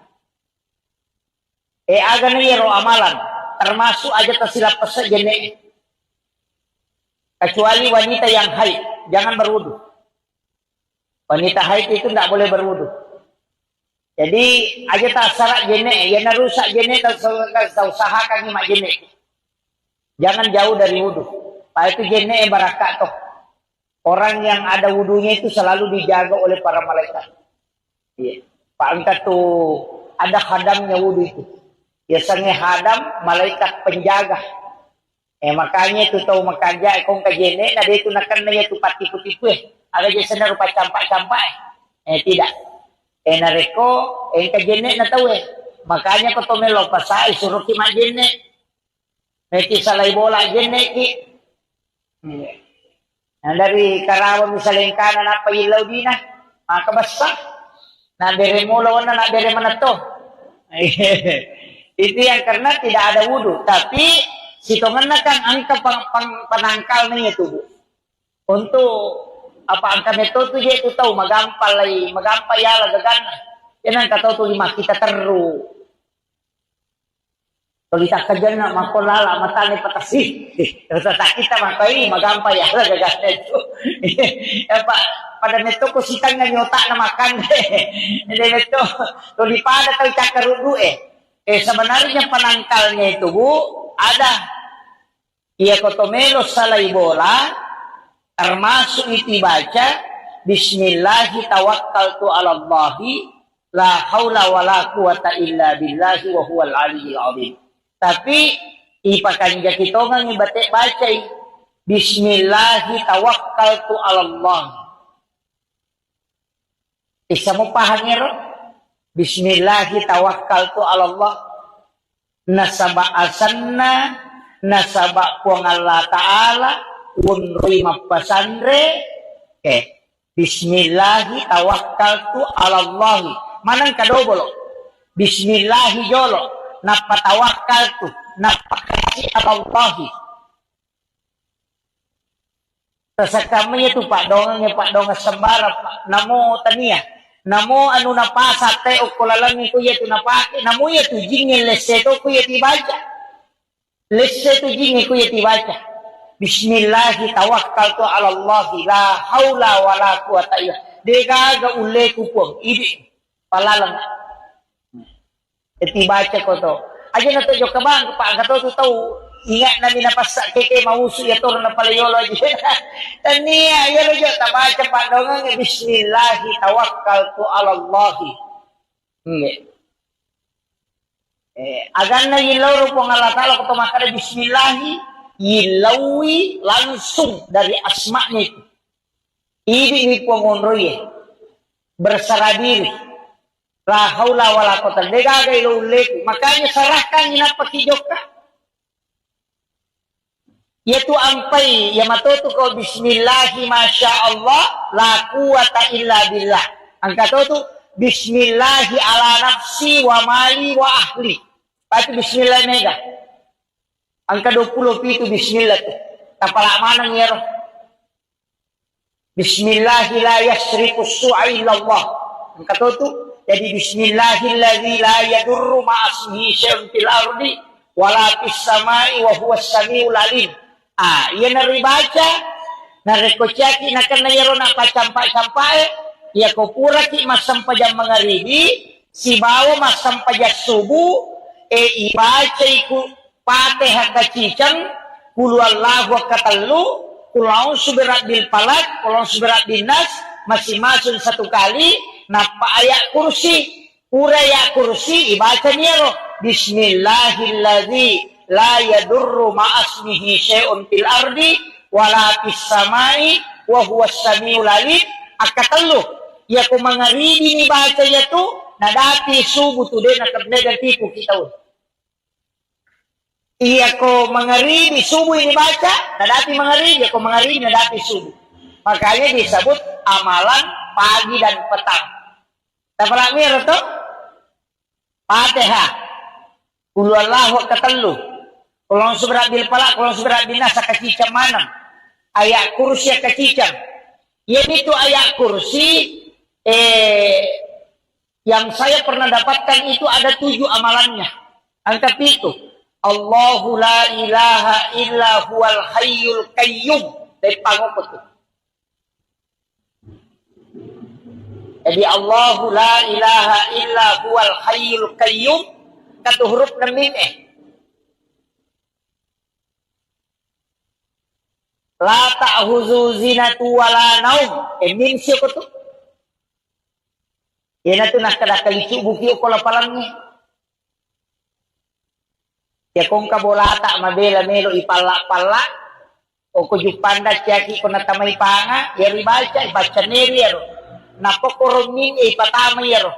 Agan yero amalan. Termasuk aja tersilap pesejene. Kecuali wanita yang haid. Jangan berwudu. Wanita haid itu tidak boleh berwudu. Jadi aja tak sarak jene. Ya narusak jene. Tak usahakan lima jene. Jangan jauh dari wudu. Pak itu jene barakat toh. Orang yang ada wudunya itu selalu dijaga oleh para malaikat. Iya. Pak angkat tuh ada khadamnya wudu itu. Biasanya hadam malaikat penjaga. Makanya itu tahu makaja kong kajene na dito nakan na itu pati-putipu Ada jasa na rupa campak-campak tidak. Nareko kajene na tahu Makanya ko tumelo pasay suruh ki majene. Ki salay bola jene ki. Dari Karawang misalnya kanan na payilaw di na. Makabasa. Na bere mulaw na bere manato. Itu yang karena tidak ada wudhu. Tapi sitongan na kan angka panangkal niya tubuh. Untuk apa angka nito tu dia itu tahu magampay yala gagana. Yan ang kataw tu lima kita teru. Tulita ka dyan na makulala matani patasi. Tata kita makay magampay yala gagana ito. Pada nito ko sitang na nyota na makan. Hindi nito tulipada tayo kakarudu sebenarnya penangkalnya itu Bu ada ia kotomelo salay bola termasuk itu baca bismillahi tawakkaltu ala Allahi la haula wala quwata illa billahi wa huwal aliyyil azim. Tapi ipakan kita nang ibate baca bismillahi tawakkaltu ala Allah. Isa mo pahangiro Bismillahi tawakkaltu ala Allah. Nasaba asanna nasaba kuang Allah Ta'ala unrui mapasandre Bismillahi tawakkaltu ala Allah. Manang kadobolo Bismillahi jolo napatawakkaltu napakasi Allahi. Sa kami itu Pak Dongeng sembara Pak. Namo tania. Namo anu napasa te o kulalangi ko yetu napake. Namo yetu jingin leseto ko yeti baca. Leseto jingin ko yeti baca. Bismillahi tawakkaltu ala Allahi la haula wala quwata illa. Dega ule ku pong idi palalang. Iti baca ko to. Aja na to jo kabang pa kato to tau ingat namin na pasak keke mausu ya tor na palayolo aja. Tania ya jo ta baca Pak Dongeng bismillahi tawakkaltu ala Allahi. Agan na yilaw po ng Allah Ta'ala ko makara bismillahi yilawi langsung dari asma'nya itu. Ini pengonroye berserah diri. La haula wala quwata illa billah. Makanya serahkan ina pakijoka. Yaitu ampai ya matoto ko bismillahi masya Allah la quwata illa billah. Angka tu bismillahi ala nafsi wa mali wa ahli. Pati bismillah mega. Angka 20 itu bismillah tuh. Tapala manang ya roh. Bismillahi la yasriku su'a illallah. Angka tuh jadi bismillahilladzi la yadurru ma'asmihi syai'un fil ardi wala fis samai wa huwas samiul alim. Iya nari baca narekocaki nakan nayaro na pacampai-sampai ya ko pura ki masam pajam mangaribi si bawa masam pajak subuh ibaca iku Fatihah kacicang kulu Allahu katallu kulau subirat bil falak kulau subirat bin nas masing-masing satu kali napa ayat kursi uraya kursi ibaca niero bismillahilladzi la yadurru ma'asmihi syai'un fil ardi wala fis samai wa huwas samiul alim akatallu ya ko mangaribi ni baca ya tu nadati subuh tu de nakabnegan tipu kita. Iya ko mangaribi subuh ini baca, nadati mangaribi, ko mangaribi nadati subuh. Makanya disebut amalan pagi dan petang. Tapala mir to? Fatihah. Qul huwallahu katallu. Kulon subrat bil falaq, kulon subrat bin nas kacicam manam. Ayat kursi kacicam. Yaitu ayat kursi yang saya pernah dapatkan itu ada 7 amalannya. Angka itu. Allahu la ilaha illa huwal hayyul qayyum. Dari pangopot itu. Jadi Allahu la ilaha illa huwal hayyul qayyum. Kata huruf na mim La ta'huzu zinatu wala naum. Mim siya ko to. Yan na to nakadakalisu bukiyo ko lapalangnya. Ya kung kabolata mabela melo ipala-pala o kujupanda ciyaki ko natamay panga yari baca ibaca neri yaro napokoromin ipatama yaro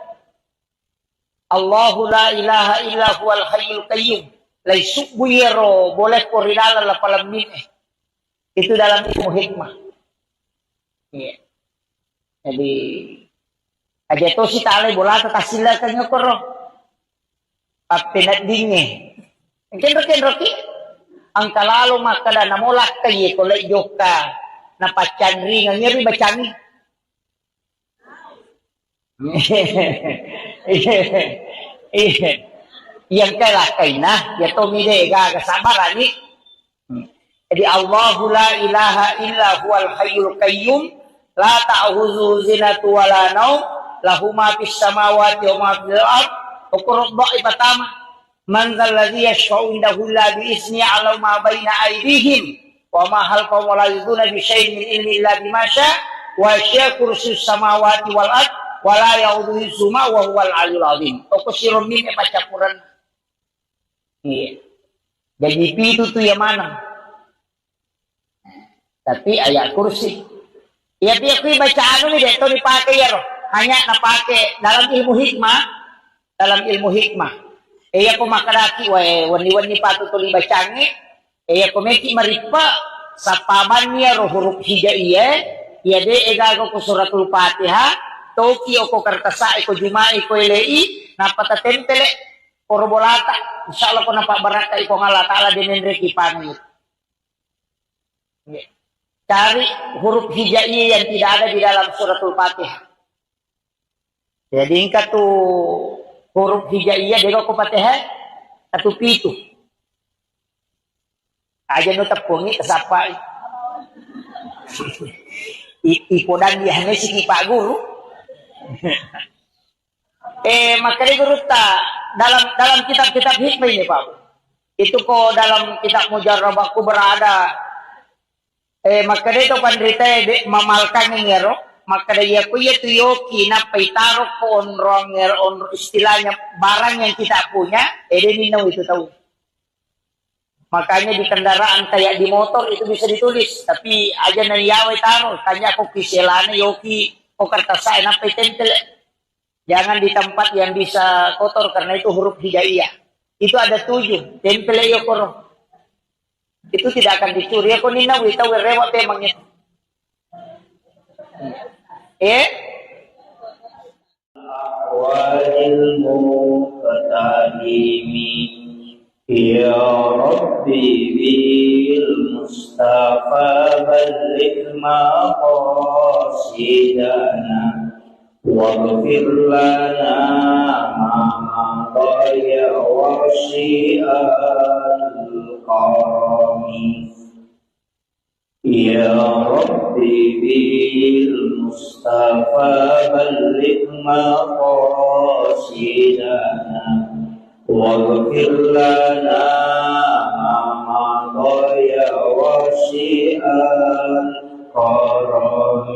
Allahu la ilaha illa huwal hayyul qayyum lay subu yaro boleh ko rinala la palamin itu dalam ilmu hikmah. Iya. Jadi aja to si tale bolata tasila kanyo koro papinat dinge Kenro-kenroki ang kalalo makada namulak kaye kolay joka na pachanri nga ngiri bacani. Yang kalakay na yato mide gagasabarani. Jadi Allahu la ilaha illa huwal hayyul qayyum la ta'khuzuhu zinatu wala naum lahu ma fis samawati wa ma fil ard uqrud ibatama Man dzalladzi yashfa'u indahu illa bi'izni 'ala ma baina aydihim wa ma khalfahum wa la yuduna bi syai'in min ilmi illa bima syaa wa syaa kursiyyus samawati wal ard wa la ya'uduhu hifdzuhuma wa huwal 'aliyyul 'azim. Tokusirun min pacapuran. Iya. Jadi itu tuh yang mana? Tapi ayat kursi. Ya dia bacaan ini deh, itu dipakai ya roh. Hanya napake dalam ilmu hikmah. Dalam ilmu hikmah. Iya ko makaraki wani-wani patutuli bacangi. Iya ko meki maripa sa paman niya roh huruf hija iya. Iya de egago ko suratul Fatihah. Toki ko kartasa ko jumai ko ilei. Napatatempele Korbolata, insya Allah ko nampak baraka iko Allah Ta'ala dinin rekipangit. Cari huruf hijaiyah yang tidak ada di dalam suratul Fatihah. Jadi ingkat tu huruf hijaiyah dia ko Fatihah atau pitu. Aja nu tepungi kesapai. Ipodan dia hanya si Pak Guru. Makanya guru tak dalam kitab-kitab hikmah ini Pak. Itu kok dalam kitab Mujarrabaku berada. Makanya itu pandrita mamalkan ngero. Makanya aku ya tuyoki na paitaro ko onrong ngero istilahnya barang yang kita punya. Dia minum itu tahu. Makanya di kendaraan kayak di motor itu bisa ditulis. Tapi aja nariawai taruh. Tanya aku kiselane yoki. O kertas saya nampai tempel. Jangan di tempat yang bisa kotor. Karena itu huruf hijaiyah. Itu ada 7. Tempel yokoro. Itu tidak akan dicuri. Aku nina wita werewat emang itu. Awalil muqtadimi Ya Rabbi bil Mustafa balik maqasidana waghfir lana ma daya wa syi'al qarami Ya Rabbi bil Mustafa balik maqasidana واغفر لنا ما مضى وشيء الكرم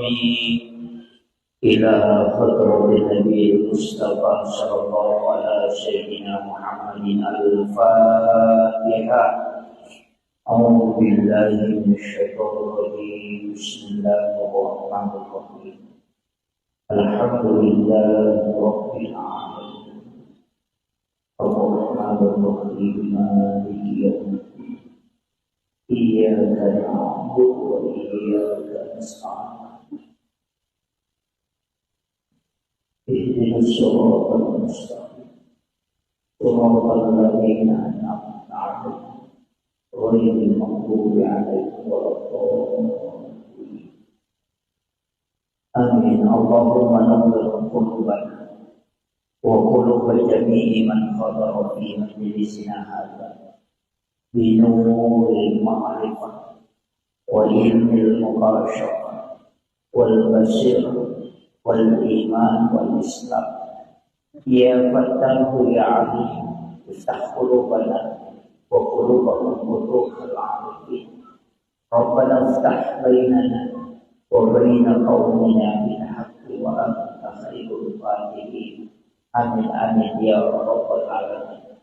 إلى حضرة النبي المصطفى صلى الله على سيدنا محمد الفاتحة أعوذ بالله من الشيطان الرجيم بسم الله الرحمن الرحيم الحمد لله رب العالمين الرحمن الرحيم مالك يوم الدين إياك نعبد وإياك نستعين اهدنا الصراط المستقيم صراط الذين أنعمت عليهم غير المغضوب عليهم ولا الضالين آمين اللهم نور قلوبنا وقلوب جميع من حضر في مجلسنا هذا بنور المعرفة وعلم المباشرة والبصيرة والإيمان والإسلام يا فتاه يا عليم افتح قلوبنا وقلوبهم فتوح العارفين ربنا افتح بيننا وبين قومنا بالحق وأنت خير الفاتحين Amin amin ya rabbal alamin.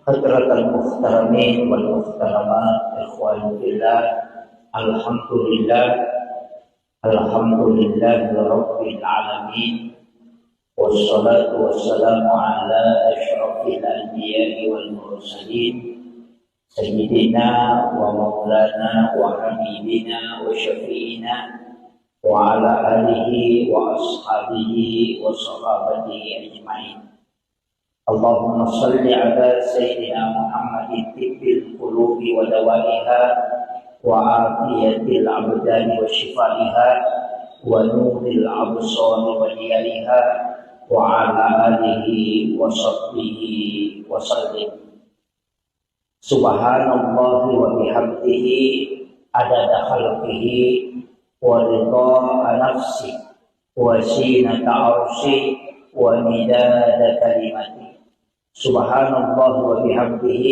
Hadratal muhtaramin wal muhtaramat ikhwan fillah. Alhamdulillah rabbil alamin. Wassalatu wassalamu ala asyrafil anbiya'i wal mursalin sayyidina wa maulana wa habibina wa syafi'ina وعلى آله وأصحابه وصحابته أجمعين اللهم صل على سيدنا محمد طب القلوب ودوائها وعافية الأبدان وشفائها ونور الأبصار وديارها وعلى آله وصحبه وسلم سبحان الله وبحمده عدد خلقه ورضاء نفسي وزينة عرشي ومداد كلمتي سبحان الله وبحمده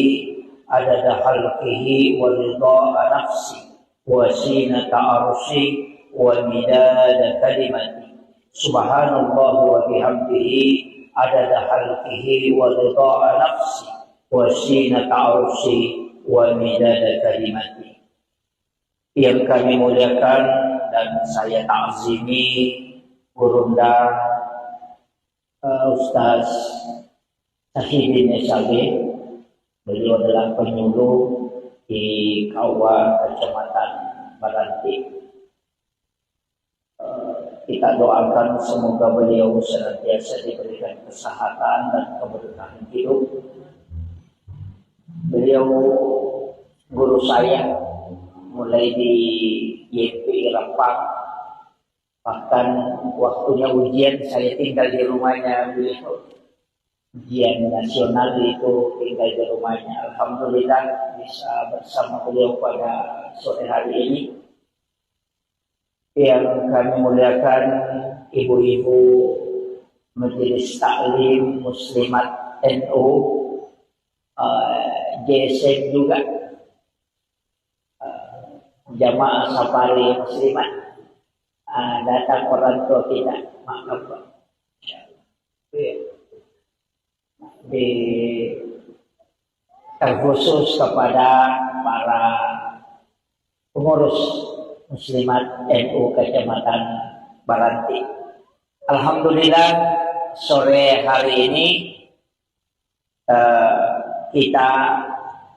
عدد خلقه ورضاء نفسي وزينة عرشي ومداد كلمتي سبحان الله وبحمده عدد خلقه ورضاء نفسي وزينة عرشي ومداد كلمتي yang kami muliakan dan saya ta'zimi Gurunda Ustaz Sahidin Esabe. Beliau adalah penyuluh di Kawa Kecamatan Baranti. Kita doakan semoga beliau senantiasa diberikan kesehatan dan keberkahan hidup. Beliau guru saya mulai di YPI Rempang, bahkan waktunya ujian saya tinggal di rumahnya beliau. Ujian nasional itu tinggal di rumahnya. Alhamdulillah bisa bersama beliau pada sore hari ini. Yang kami muliakan ibu-ibu Majelis Taklim Muslimat NU, JSN juga, jamaah safari muslimat, datang orang tua kita, maaf Pak. Terkhusus kepada para pengurus Muslimat NU Kecamatan Baranti. Alhamdulillah sore hari ini kita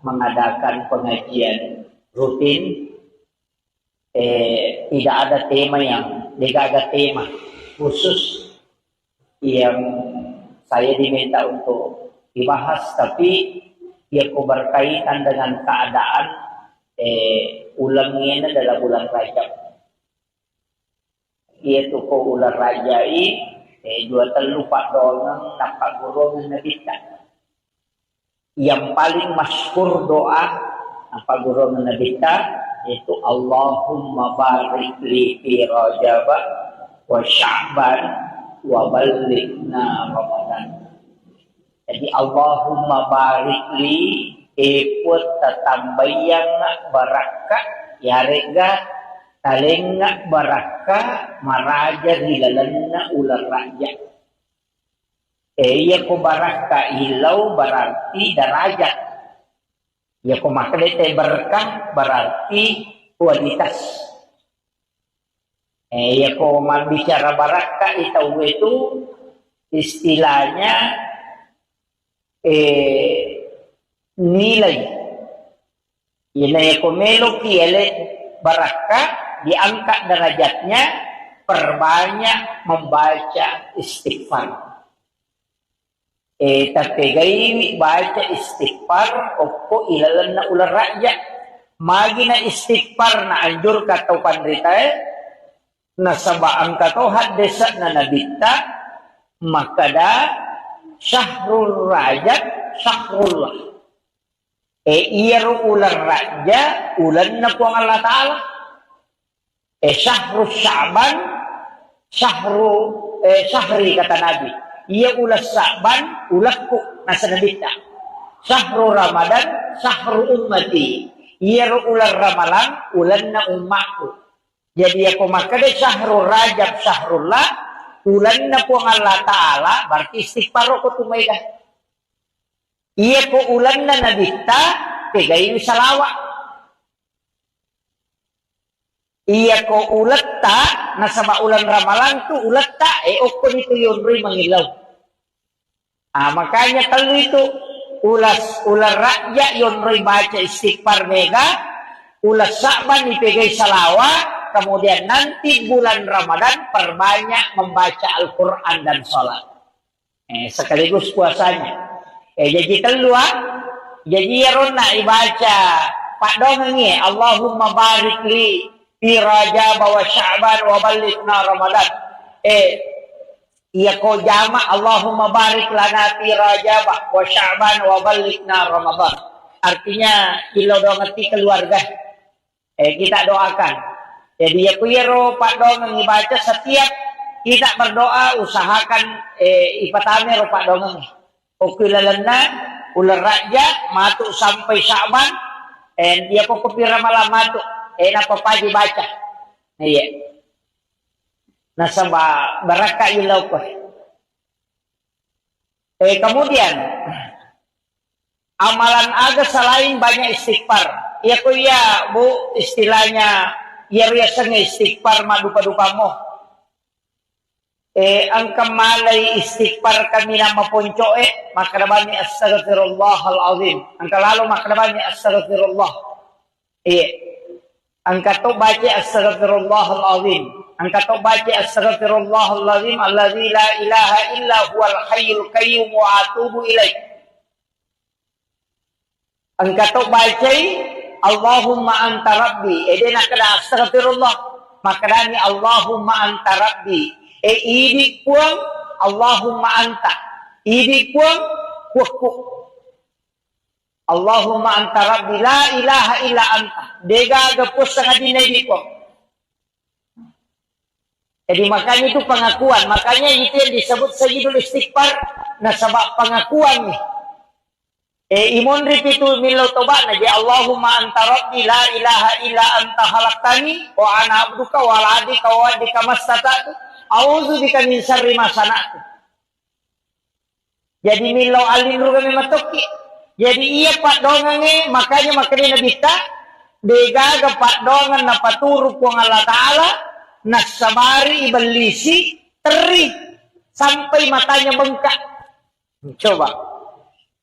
mengadakan pengajian rutin. Tidak ada tema tidak ada tema khusus yang saya diminta untuk dibahas, tapi ia berkaitan dengan keadaan ulangnya adalah bulan Rajab. Ia tu ko ulang rajai dua terlupa donang nampak golongan nabita. Yang paling masyhur doa apa golongan nabita yaitu Allahumma barik li fi Rajab wa Sya'ban wa ballighna Ramadan. Jadi Allahumma barik li ikut tatambayang barakah ya rega talengak barakah maraja hilalanna ular raja. Ya ko barakah hilau berarti derajat. Ya ko makhlete berkah berarti kualitas. Ya ko bicara barakah itu istilahnya nilai. Nilai ko melo kiele barakah diangkat derajatnya perbanyak membaca istighfar. Tapi gaya baca istighfar opo ilalan na ular rakyat magi na istighfar na anjur katau pandrita na sabaan katau hadesa na nabita makada syahrul rajab syahrullah iyaru ular raja ulan na po ang Allah Ta'ala syahrul sya'ban syahri kata Nabi. Ia ulas Sa'ban, ulakku nasa nabita. Syahrul Ramadan, syahrul ummati. Ia ular Ramalan, ulan na umatku. Jadi aku makanya syahrul Rajab, syahrullah, ulan na po ang Allah Ta'ala, berarti istighfar ko tumayga. Ia ko ulan na nabita, tigayin salawat. Iya ko ulat ta nasa maulan ramalan tu ulat ta okon itu yunri mengilau. Makanya kalau itu ular rakyat yunri baca istighfar mega, ulas Sa'ban dipegai salawat, kemudian nanti bulan Ramadan perbanyak membaca Al-Quran dan sholat. Sekaligus puasanya. Jadi keluar, jadi ya rona ibaca Pak Dongengi, Allahumma barik li fi Rajab wa Sya'ban wa ballighna Ramadan. Ia ko jama Allahumma barik lana fi Rajab wa Sya'ban wa ballighna Ramadan. Artinya ilo do ngerti keluarga. Kita doakan. Jadi ya kuyero Pak Dongeng dibaca setiap kita berdoa usahakan ipatame ro Pak Dongeng. Okilalana ular raja matuk sampai Sya'ban dia ko kupira malam matuk napa pa dibaca. Iya. Nasaba baraka ilaw ko. Kemudian amalan aga selain banyak istighfar. Ya ko ya Bu istilahnya ya riasanya istighfar madupa-dupa mo. Ang kamalay istighfar kami na mapunco makrabani astaghfirullahal azim. Ang kalalo makrabani astaghfirullah. Angkat to baca astaghfirullahal azim. Angkat to baca astaghfirullahal azim allazi la ilaha illa huwal hayyul qayyum wa atubu ilaih. Angkat to baca Allahumma anta rabbi. Edena kada astaghfirullah. Makadani Allahumma anta rabbi. Idi puang Allahumma anta. Idi puang kuku. Allahumma anta rabbi la ilaha illa anta. Dega gepus sangat dinedi ko. Jadi makanya itu pengakuan. Makanya itu yang disebut sayyidul istighfar. Nah sebab pengakuan nih. Imun ripitu milo toba naji Allahumma anta rabbi la ilaha illa anta khalaqtani wa ana abduka wa ala adika wa adika mastata'tu a'udzu bika min syarri ma sana'tu. Jadi milo alinru kami matoki. Jadi iya pak dongange makanya nabita dega pak dongan na paturu kuang Allah Ta'ala nasabari ibalisi teri sampai matanya bengkak. Coba.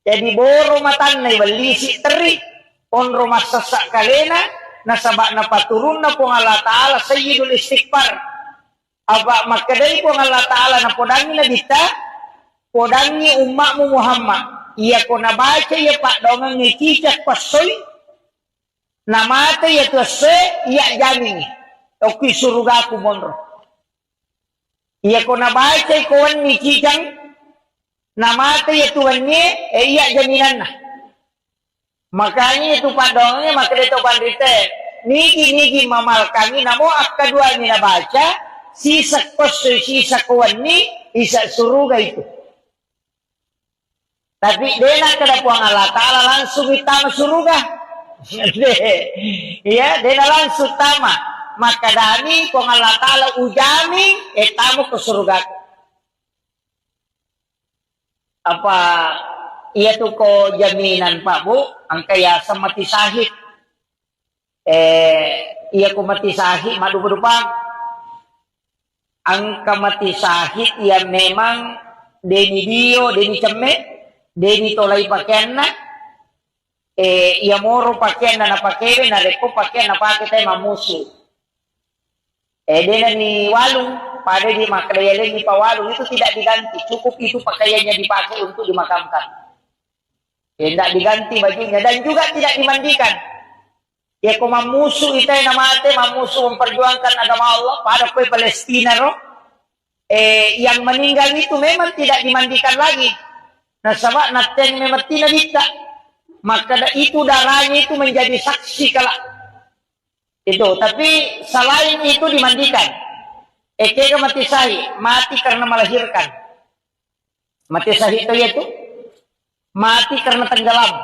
Jadi boro matan na ibalisi teri on rumah sesak kalena nasabak na paturun na kuang Allah Ta'ala sayyidul istighfar. Aba makadai kuang Allah Ta'ala na podangi nabita podangi umatmu Muhammad. Iya ko nabaca ya pak dongang ngikicak pasoy namate ya tuase iya jamin oki surga ku monro. Iya ko nabaca ikuan ngikicang namate ya tuannya iya jaminan na. Makanya itu pak dongangnya maka itu pandite niki mamal kami namo akka dua ni nabaca sisa pasoy sisa kuan ni isa surga itu. Tapi dena kada puang Allah Ta'ala langsung itama surga. Ya, dena langsung tama. Maka dani puang Allah Ta'ala ujami etamu ke surga. Apa iya tuh ko jaminan Pak Bu? Angka ya mati sahid. Iya ko mati sahid madu berupang. Angka mati sahid ya memang deni dio deni cemek. Deni tolai pakaian na, iya moro pakaian na pakai na reko pakaian na pakai tayo mamusu. Dena ni walung, pada di makayalin ni pawalung itu tidak diganti, cukup itu pakaiannya dipakai untuk dimakamkan. Tidak diganti bajunya dan juga tidak dimandikan. Ya ko mamusu itu yang namate mamusu memperjuangkan agama Allah pada kue Palestina roh. Yang meninggal itu memang tidak dimandikan lagi. Nah sama naten memati nabita maka itu darahnya itu menjadi saksi kala itu tapi selain itu dimandikan kega mati sahih mati karena melahirkan mati sahih itu mati karena tenggelam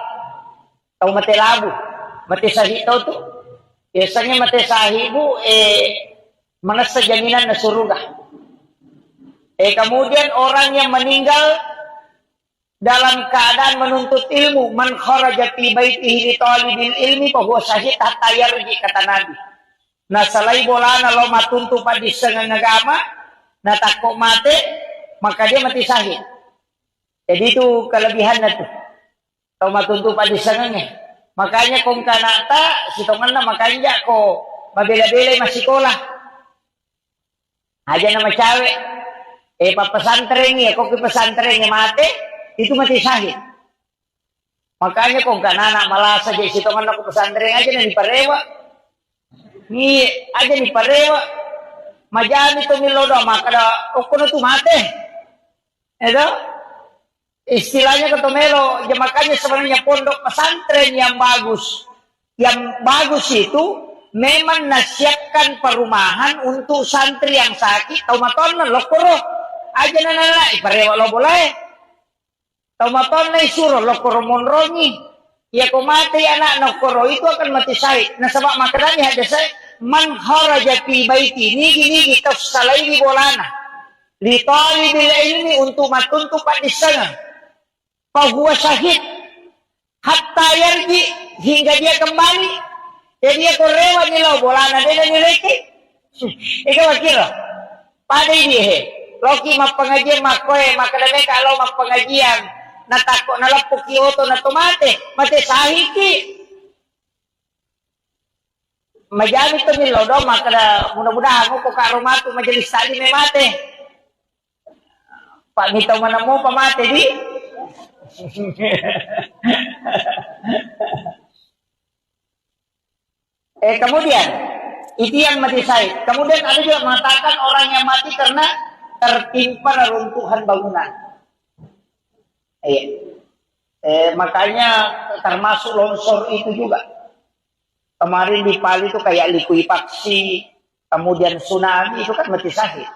atau mati labu mati sahih itu tuh biasanya mati sahih bu mengasa jaminan na surga kemudian orang yang meninggal dalam keadaan menuntut ilmu man kharaja fi baitihi li talibil ilmi fa huwa syahid hatta yarji kata Nabi. Nah salai bolana lo matuntu pa disengang agama na takok mate maka dia mati syahid. Jadi itu kelebihan itu. Kalau matuntu pa disengangnya. Makanya kung kanata sitongan na makanya ko mabela-bela masih sekolah. Aja nama cewek. Pesantren ya kok pesantren mate itu mati syahid. Makanya kok kan anak malah saja sitongan aku pesantren aja nih parewa. Ni aja nih parewa. Majani to milodo maka da kono tu mate. Itu istilahnya ketomelo, ya makanya sebenarnya pondok pesantren yang bagus. Yang bagus itu memang nasihatkan perumahan untuk santri yang sakit atau maton lokoro. Aja nana parewa lo boleh. Taumaton na isuro lokoro monrongi. Ya ko mati anak lokoro itu akan mati syahid. Nah sebab makadani ada saya man kharaja fi baiti nigi tafsalai di bolana. Li talibil ilmi untuk matuntu pak di sana. Fa huwa syahid hatta yarji hingga dia kembali. Jadi dia korewa nilau bolana dia nileki. Ikaw kira. Pada dia Loki mapengajian makoy makadani kalau mapengajian natakok nalapok kioto na tomate mati sahiki majamit to nilo do makada mudah-mudahan mo ko karumatu majelis tadi may mate. Pak mitaw man mo pamate di. Kemudian itu yang mati syahid. Kemudian ada juga mengatakan orang yang mati karena tertimpa reruntuhan bangunan. Makanya termasuk longsor itu juga. Kemarin di Palu itu kayak likuifaksi, kemudian tsunami itu kan mati syahid.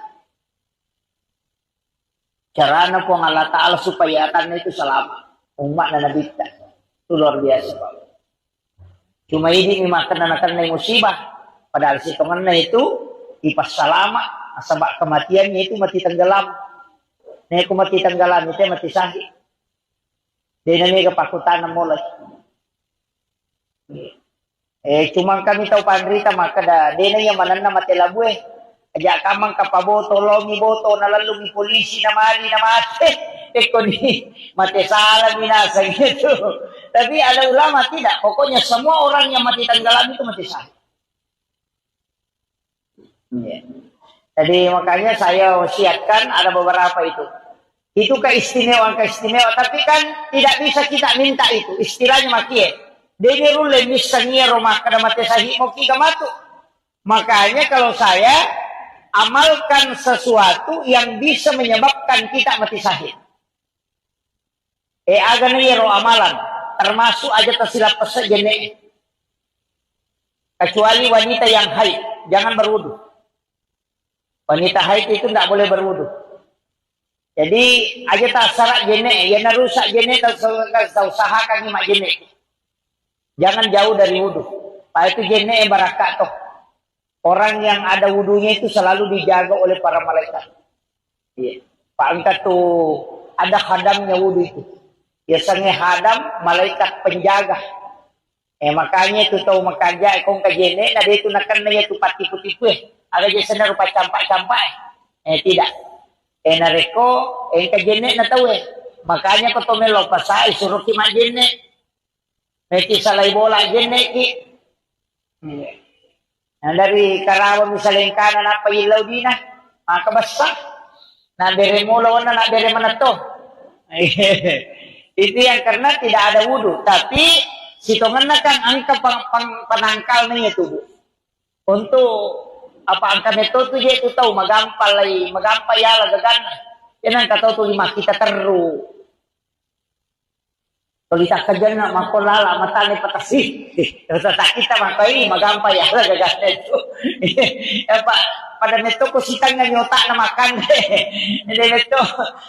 Caranya pun Allah Ta'ala supaya akan itu selamat. Umat dan Nabi kita. Itu luar biasa Pak. Cuma ini memang kena musibah. Padahal si temannya itu ipas selamat. Sebab kematiannya itu mati tenggelam. Nah aku mati tenggelam itu mati syahid. Dia ini kepakutan mulai. Cuma kami tahu pandrita maka dah. Dia yang mana mati labueh. Ajak kamang kapaboto, lomi boto, nalalungi polisi na mali na mati. Eko ni mati salah binasa gitu. Tapi ada ulama tidak. Pokoknya semua orang yang mati tenggelam itu mati syahid. Jadi makanya saya wasiatkan ada beberapa itu. Itu keistimewaan. Tapi kan tidak bisa kita minta itu. Istilahnya makie. Dene rule misalnya rumah kada mati syahid mau kita matu. Makanya kalau saya amalkan sesuatu yang bisa menyebabkan kita mati syahid. Agan ro amalan. Termasuk aja tersilap pesejene. Kecuali wanita yang haid. Jangan berwudu. Wanita haid itu tidak boleh berwudu. Jadi aja tak sarak jene. Yana rusak jene. Tak usahakan lima jene. Jangan jauh dari wudu. Pak itu jene barakat toh. Orang yang ada wudunya itu selalu dijaga oleh para malaikat. Iya. Pak angkat tuh ada hadamnya wudu itu. Biasanya hadam malaikat penjaga. Makanya itu tahu makaja kong kajene ada itu nakan na itu pati-putipu Ada jasa rupa campak-campak tidak. Nareko kajene na tahu Makanya patomelo pasai suruh ki majene. Meti salai bola jene ki. Nah, dari Karawang misalnya kanan apa ilaw din maka basta na bere mulaw na bere mana to. Itu yang karena tidak ada wudu, tapi si tongan kan angka penangkal niya tubuh. Untuk apa angka meto tu dia tu tahu magampay ya lagagan. Yan ang kataw tu lima kita teru. Tulita kerja na makolala matane patasi. Terus kita makai magampay ya lagagan itu. Apa pada meto ko sitang nga nyota na makan. Hindi meto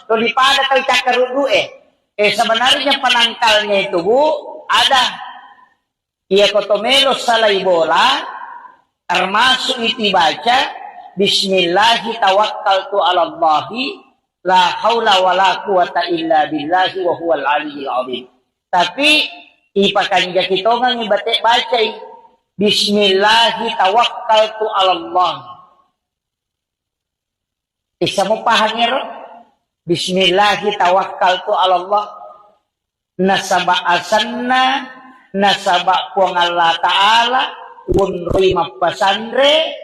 tulipada tayo cakarudu sebenarnya penangkalnya itu Bu ada ia kotomelo salai bola termasuk itu baca bismillahi tawakkaltu ala Allahi la haula wala quwata illa billahi wa huwal aliyyil azim. Tapi ipakan kita ngang ibate baca bismillahi tawakkaltu ala Allah. Isa mo pahangiro Bismillahi tawakkaltu ala Allah. Nasaba asanna nasaba puang Allah Ta'ala unrui mapasandre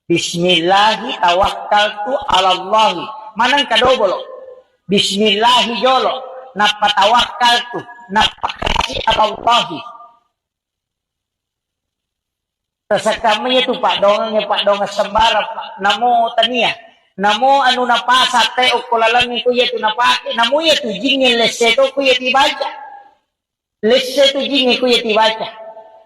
Bismillahi tawakkaltu ala Allah. Manang kadobolo Bismillahi jolo napatawakkaltu napakasi ala Allah. Sa kami itu Pak Donga sembara Pak namo tania namo anu napasa te ukulalan ko yetu napake namo yetu jingin leseto ko yeti baca leseto jingin ko yeti baca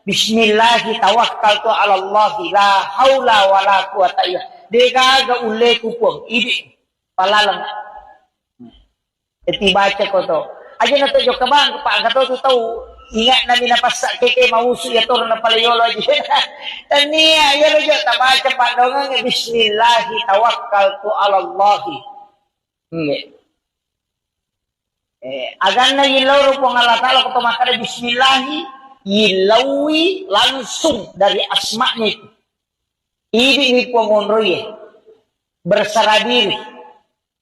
bismillahi tawakkaltu ala Allah la haula wala quwata illa degaga ule ku po idi palalang eti baca ko to aja na to jo kabang pa gato to tahu ingat na minapasak keke mausu ya tur na palayolo aja tania ya lo jo tabaca Pak Dongang bismillahi tawakkaltu ala Allah. Agan na yilaw po ng Allah Ta'ala kung tumakara bismillahi yilawi langsung dari asma'nya itu. Ibig po ngonroy bersara diri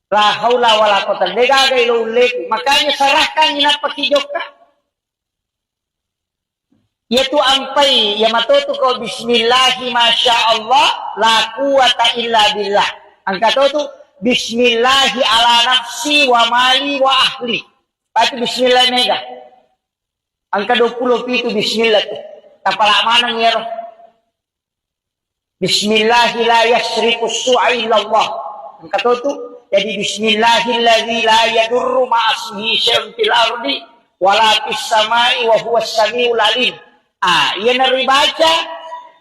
la haula wala quwata degagay lo ulit makanya sarahkan inapakijok ka. Yaitu ampai ya matoto ko bismillahi masya Allah la quwata illa billah. Angka tu bismillahi ala nafsi wa mali wa ahli. Pati bismillah mega. Angka 20 itu bismillah tu. Tapala mana ngero. Bismillahi la yasriku su'a illallah. Angka tu jadi bismillahilladzi la yadurru ma'asmihi syai'un fil ardi wala fis samai wa huwas samiul alim. Ia nari baca,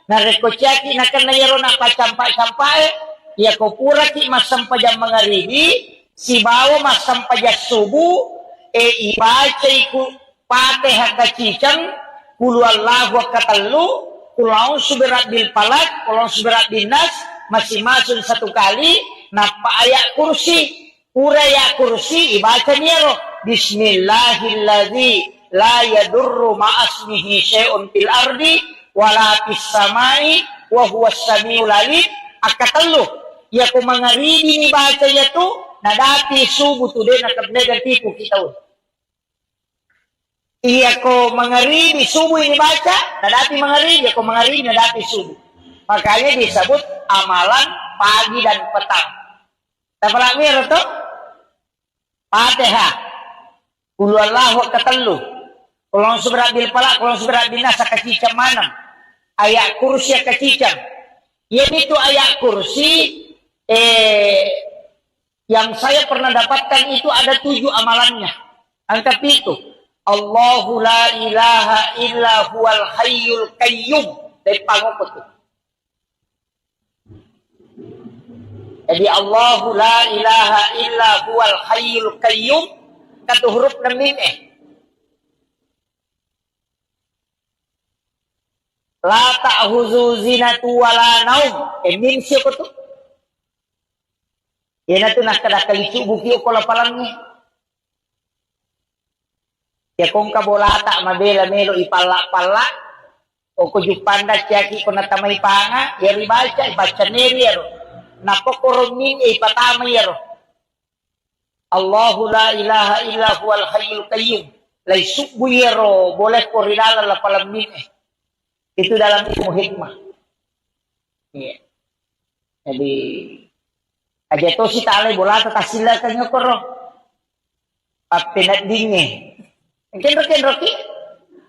nari kocaki nak kena yaro nak pacampai, ia ko pura ki masam pajam mangaribi, si bawa masam pajak subuh, ibaca iku Fatihah kacicang, kulu Allahu katallu, kulau suberat bil palak, kulau suberat bil nas, masing-masing satu kali, napa ayat kursi, pura ayat kursi, ibaca niro, Bismillahilladzi la yadurru ma'asmihi syai'un fil ardi wala fis samai wa huwas samiul alim. Akatallu ya ko mangaribi ni baca ya tu nadati subuh tu de nakabnega tipu kita. Iya ko mangaribi subuh ini baca nadati mangaribi ya ko mangaribi nadati subuh. Makanya disebut amalan pagi dan petang. Tapalami to Fatihah qul huwallahu katallu. Kalau seberat bil palak, kalau seberat bil nas kacicang manam. Ayat kursi kacicang. Yang itu ayat kursi yang saya pernah dapatkan itu ada 7 amalannya. Angka itu. Allahu la ilaha illa huwal hayyul qayyum. Dari pangopot itu. Jadi Allahu la ilaha illa huwal hayyul qayyum. Kata huruf na mim La ta'huzu zinatu wala naum. Min siya ko to. Yan na to nakadakalicu buki o kolapalangnya. Ya kung kabolata mabela melo ipala-pala. O kujupanda tiyaki ko natamay panga. Yari baca neri yaro. Napokoromin ipatamay yaro. Allahu la ilaha illa huwal hayyul qayyum. Laisukbu yaro. Boleh ko rinala la palamin Itu dalam ilmu hikmah. Iya. Jadi aja to si tale bola ta tasila kanyo koro. Apinat dinge. Ken roki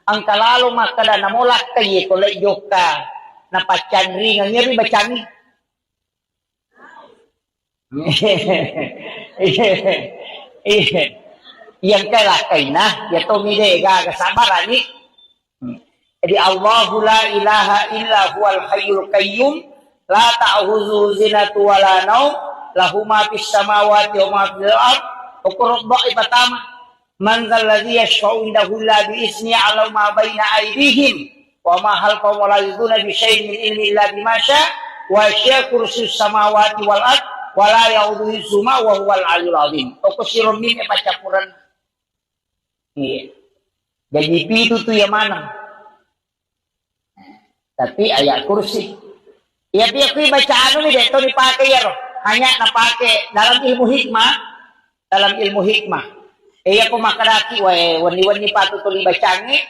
ang kalalo makada namolak kay kolay joka na pacangri ngeri bacangi. Yang kala kay na ya to mide ga sabarani. Jadi Allahu la ilaha illa huwal hayyul qayyum la ta'khuzuhu zinatu wala naum lahu ma fis samawati wa ma fil ard uqra pertama man dzal ladzi yashfa'u indahu la bi izni 'ala ma baina aydihim wa ma halqa wa la yuduna bi syai'in min ilmi illa bima syaa wa syaa kursiyyus samawati wal ard wa la ya'uduhu hifdhuhuma wa huwal 'aliyyul 'azim. Uqsirum min pacapuran. Iya. Jadi itu tuh yang mana? Tapi ayat kursi. Ya dia baca anu ni dek, tu dipakai ya roh. Hanya napake dalam ilmu hikmah. Dalam ilmu hikmah. Iya ko makaraki, wani-wani patutuli bacangi.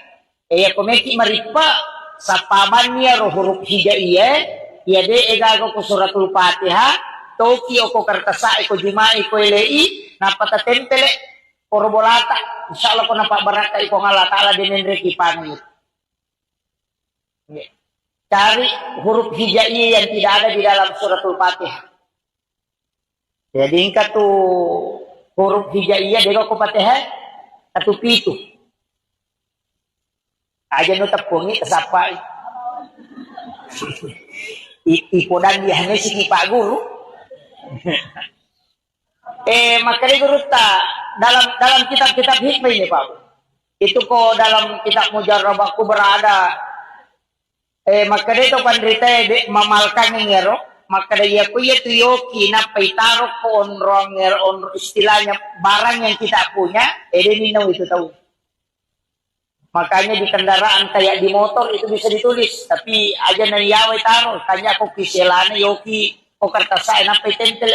Iya ko meki maripa sa paman niya roh huruf hijaiyah. Iya de egago ko suratul Fatihah. Toki o ko kartasa, ko jumai, ko ilai. Napatatempele, korobolata. Insyaallah ko napabaraka, ko ngala ta'ala dinenreki pangit. Yeah. Cari huruf hijaiyah yang tidak ada di dalam suratul Fatihah. Jadi ingkat tu huruf hijaiyah dia ko Fatihah satu pitu. Aja nu tepungi kesapai. Ipodan dia si Pak Guru. Makanya guru ta dalam kitab-kitab hikmah ini Pak. Itu kok dalam kitab Mujarrabaku berada maka dito pandrita mamalkan ngero maka dia kuya tuyo kinapaitaro ko onrong ngero istilahnya barang yang kita punya ninaw itu tahu. Makanya di kendaraan kayak di motor itu bisa ditulis tapi aja nayaway taro tanya ko kiselana yoki o kartasay napaitemple.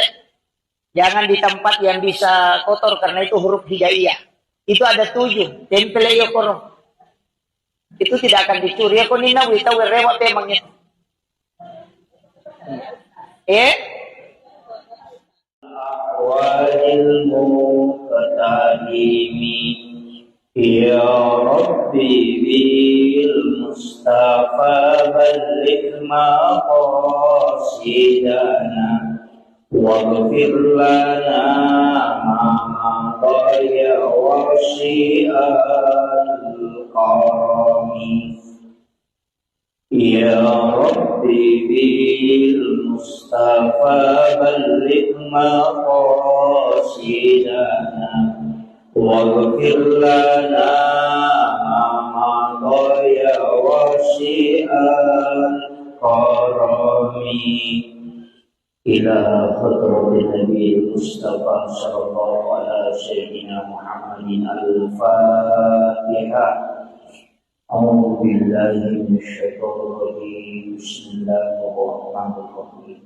Jangan di tempat yang bisa kotor karena itu huruf hijaiyah. Itu ada 7 temple yo koro. Itu tidak akan dicuri. Ako ninawi, tawir rewat emangnya. Wajil muqtadimi ya Rabbi bil Mustafa balligh maqasidana waghfir lana ma dhaya wa syi'al qarami ya Rabbi bil Mustafa balligh maqasidana waghfir lana ma dhaya wa syi'al qarami ila hadratin Nabi Mustafa sallallahu ala sayyidina Muhammadin al-Fatihah. A'udzu billahi minasyaitonir rajim. Bismillahirrahmanirrahim.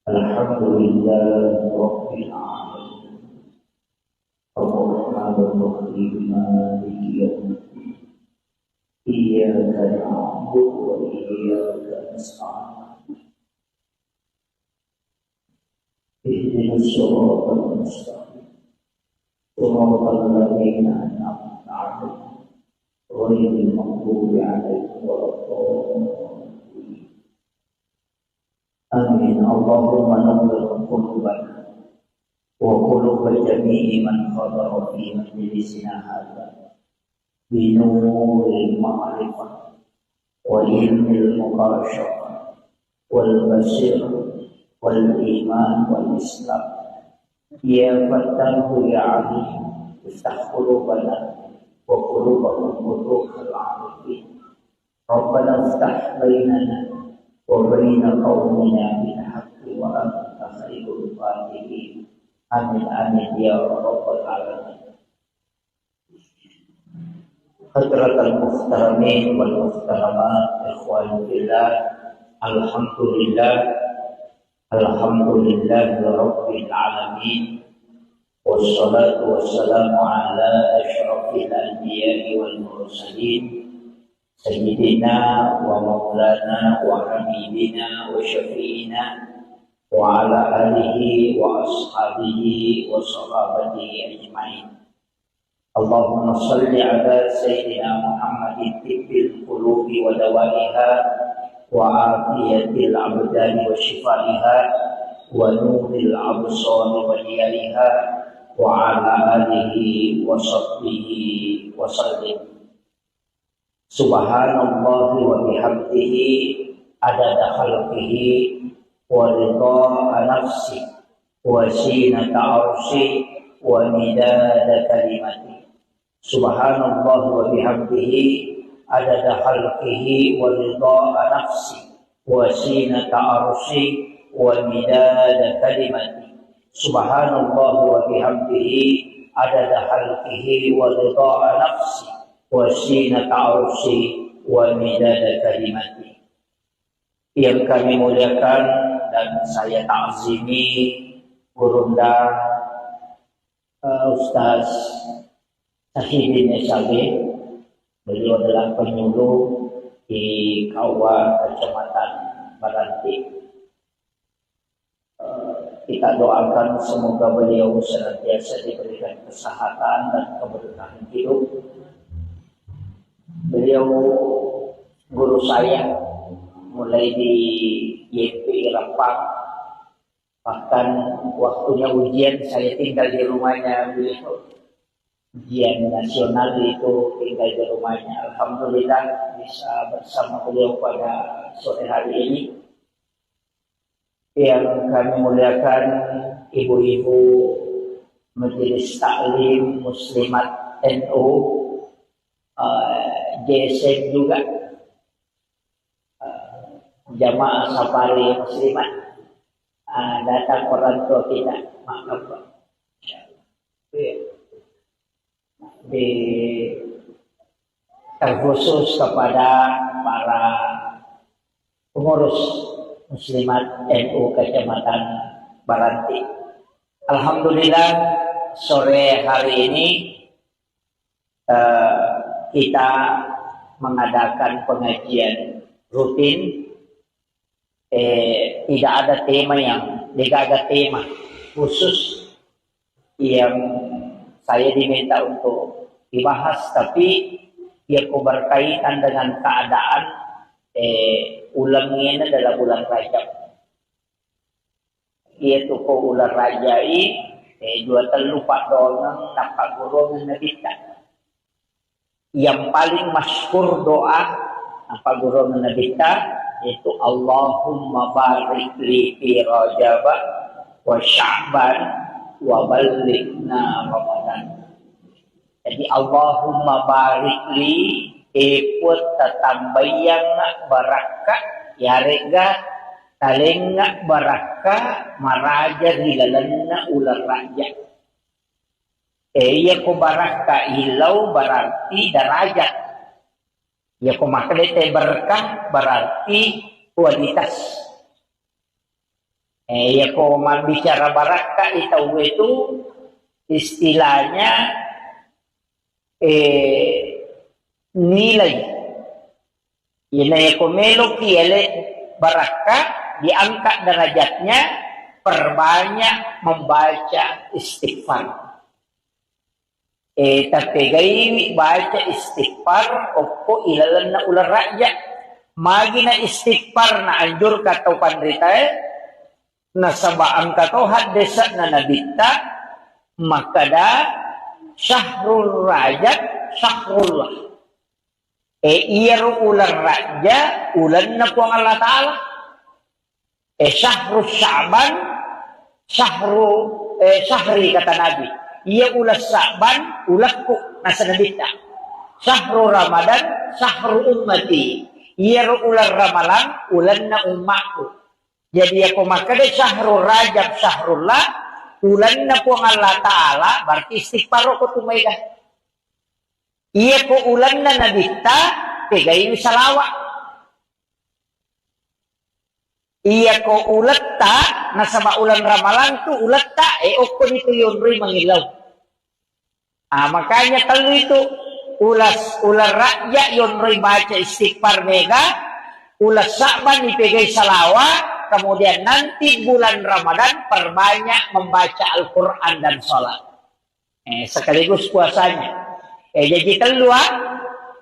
Alhamdulillahi rabbil alamin. Ar-Rahmanir Rahim. Maliki yaumiddin. Iyyaka na'budu wa iyyaka nasta'in. Ihdinas siratal mustaqim. Siratal ladzina an'amta 'alaihim ghairil maghdubi 'alaihim waladdallin. Amin. Allahumma nawwir qulubana wa quluba jami'i man hadara fi majlisina hadza bi nuril ma'rifah wa ilmil mubasyarah wal basirah wal iman wal islam ya fattahu ya alim iftah qulubana wa qulubahum futuhal arifin rabbana iftah bainana wa baina qaumina bil haqqi wa anta khairul fatihin. Amin amin ya rabbal alamin. Hadratal muhtaramin wal muhtaramat ikhwan fillah, alhamdulillah Alhamdulillahi Rabbil Alamin. Wassalatu wassalamu ala asyrafil anbiya'i wal mursalin Sayyidina wa maulana wa habibina wa syafi'ina wa ala alihi wa ashabihi wa sahabatihi ajma'in. Allahumma salli ala Sayyidina Muhammadin tibbil qulubi wa dawaiha wa afiyatil abdani wa shifaiha wa nuril absar wa diyariha wa ala alihi wa sahbihi wa sallim. Subhanallah wa bihamdihi adada khalqihi wa ridha nafsi wa zinata arshi wa midada kalimati. Subhanallah wa bihamdihi adada khalqihi wa ridha nafsi wa zinata arshi wa midada kalimati. Subhanallah wa bihamdihi adada khalqihi wa ridha nafsi wa zinata arshi wa midada kalimati. Yang kami muliakan dan saya ta'zimi Gurunda Ustaz Sahidin SAG. Beliau adalah penyuluh di Kauwa Kecamatan Baranti. Kita doakan semoga beliau senantiasa diberikan kesehatan dan keberkahan hidup. Beliau guru saya mulai di YPI Rempang, bahkan waktunya ujian saya tinggal di rumahnya beliau. Ujian nasional itu tinggal di rumahnya. Alhamdulillah bisa bersama beliau pada sore hari ini. Yang kami muliakan ibu-ibu Majelis Taklim Muslimat NU, JSN juga, jamaah safari muslimat, datang orang tua kita, maaf Pak. Di terkhusus kepada para pengurus muslimat NU Kecamatan Baranti. Alhamdulillah sore hari ini kita mengadakan pengajian rutin. Tidak ada tidak ada tema khusus yang saya diminta untuk dibahas, tapi ia berkaitan dengan keadaan ulang ini adalah bulan Rajab. Ia tu ko ular rajai dua terlupa donang napa golongan nabita. Yang paling masyhur doa apa golongan nabita yaitu Allahumma barik li fi Rajab wa Sya'ban wa ballighna Ramadan. Jadi Allahumma barik li ikut tatambayang barakah ya rega talengak barakah maraja hilalanna ular raja. Iya ko barakah hilau berarti derajat. Ya ko makhluk berkah berarti kualitas. Ya ko bicara barakah itu istilahnya nilai. Ina ya ko melo kiele barakah diangkat derajatnya, perbanyak membaca istighfar. Tapi gaya baca istighfar oppo ilalan na ular rakyat. Magi na istighfar na anjur katau pandrita na sabaan katau haddesak na nabita makada syahrul rajab syahrullah. Iya ular raja ulan na po ang Allah Ta'ala. Syahrul Sya'ban syahri kata Nabi. Ia ulas Sya'ban ulakku nasa nabita. Syahrul Ramadan syahrul ummati. Ia ular Ramalan ulan na umatku. Jadi aku makanya syahrul Rajab syahrullah ulan na po ang Allah Ta'ala berarti istighfar ko tumayga. Ia ko ulan na nabita pegayin salawat. Iya ko ulat ta nasa ulan ramalan tu ulat ta okon itu yunri mangilaw. Makanya kalau itu ular rakyat yunri baca istighfar mega, ulas Sya'ban dipegay salawa, kemudian nanti bulan Ramadan perbanyak membaca Al-Quran dan sholat. Sekaligus puasanya. Jadi keluar,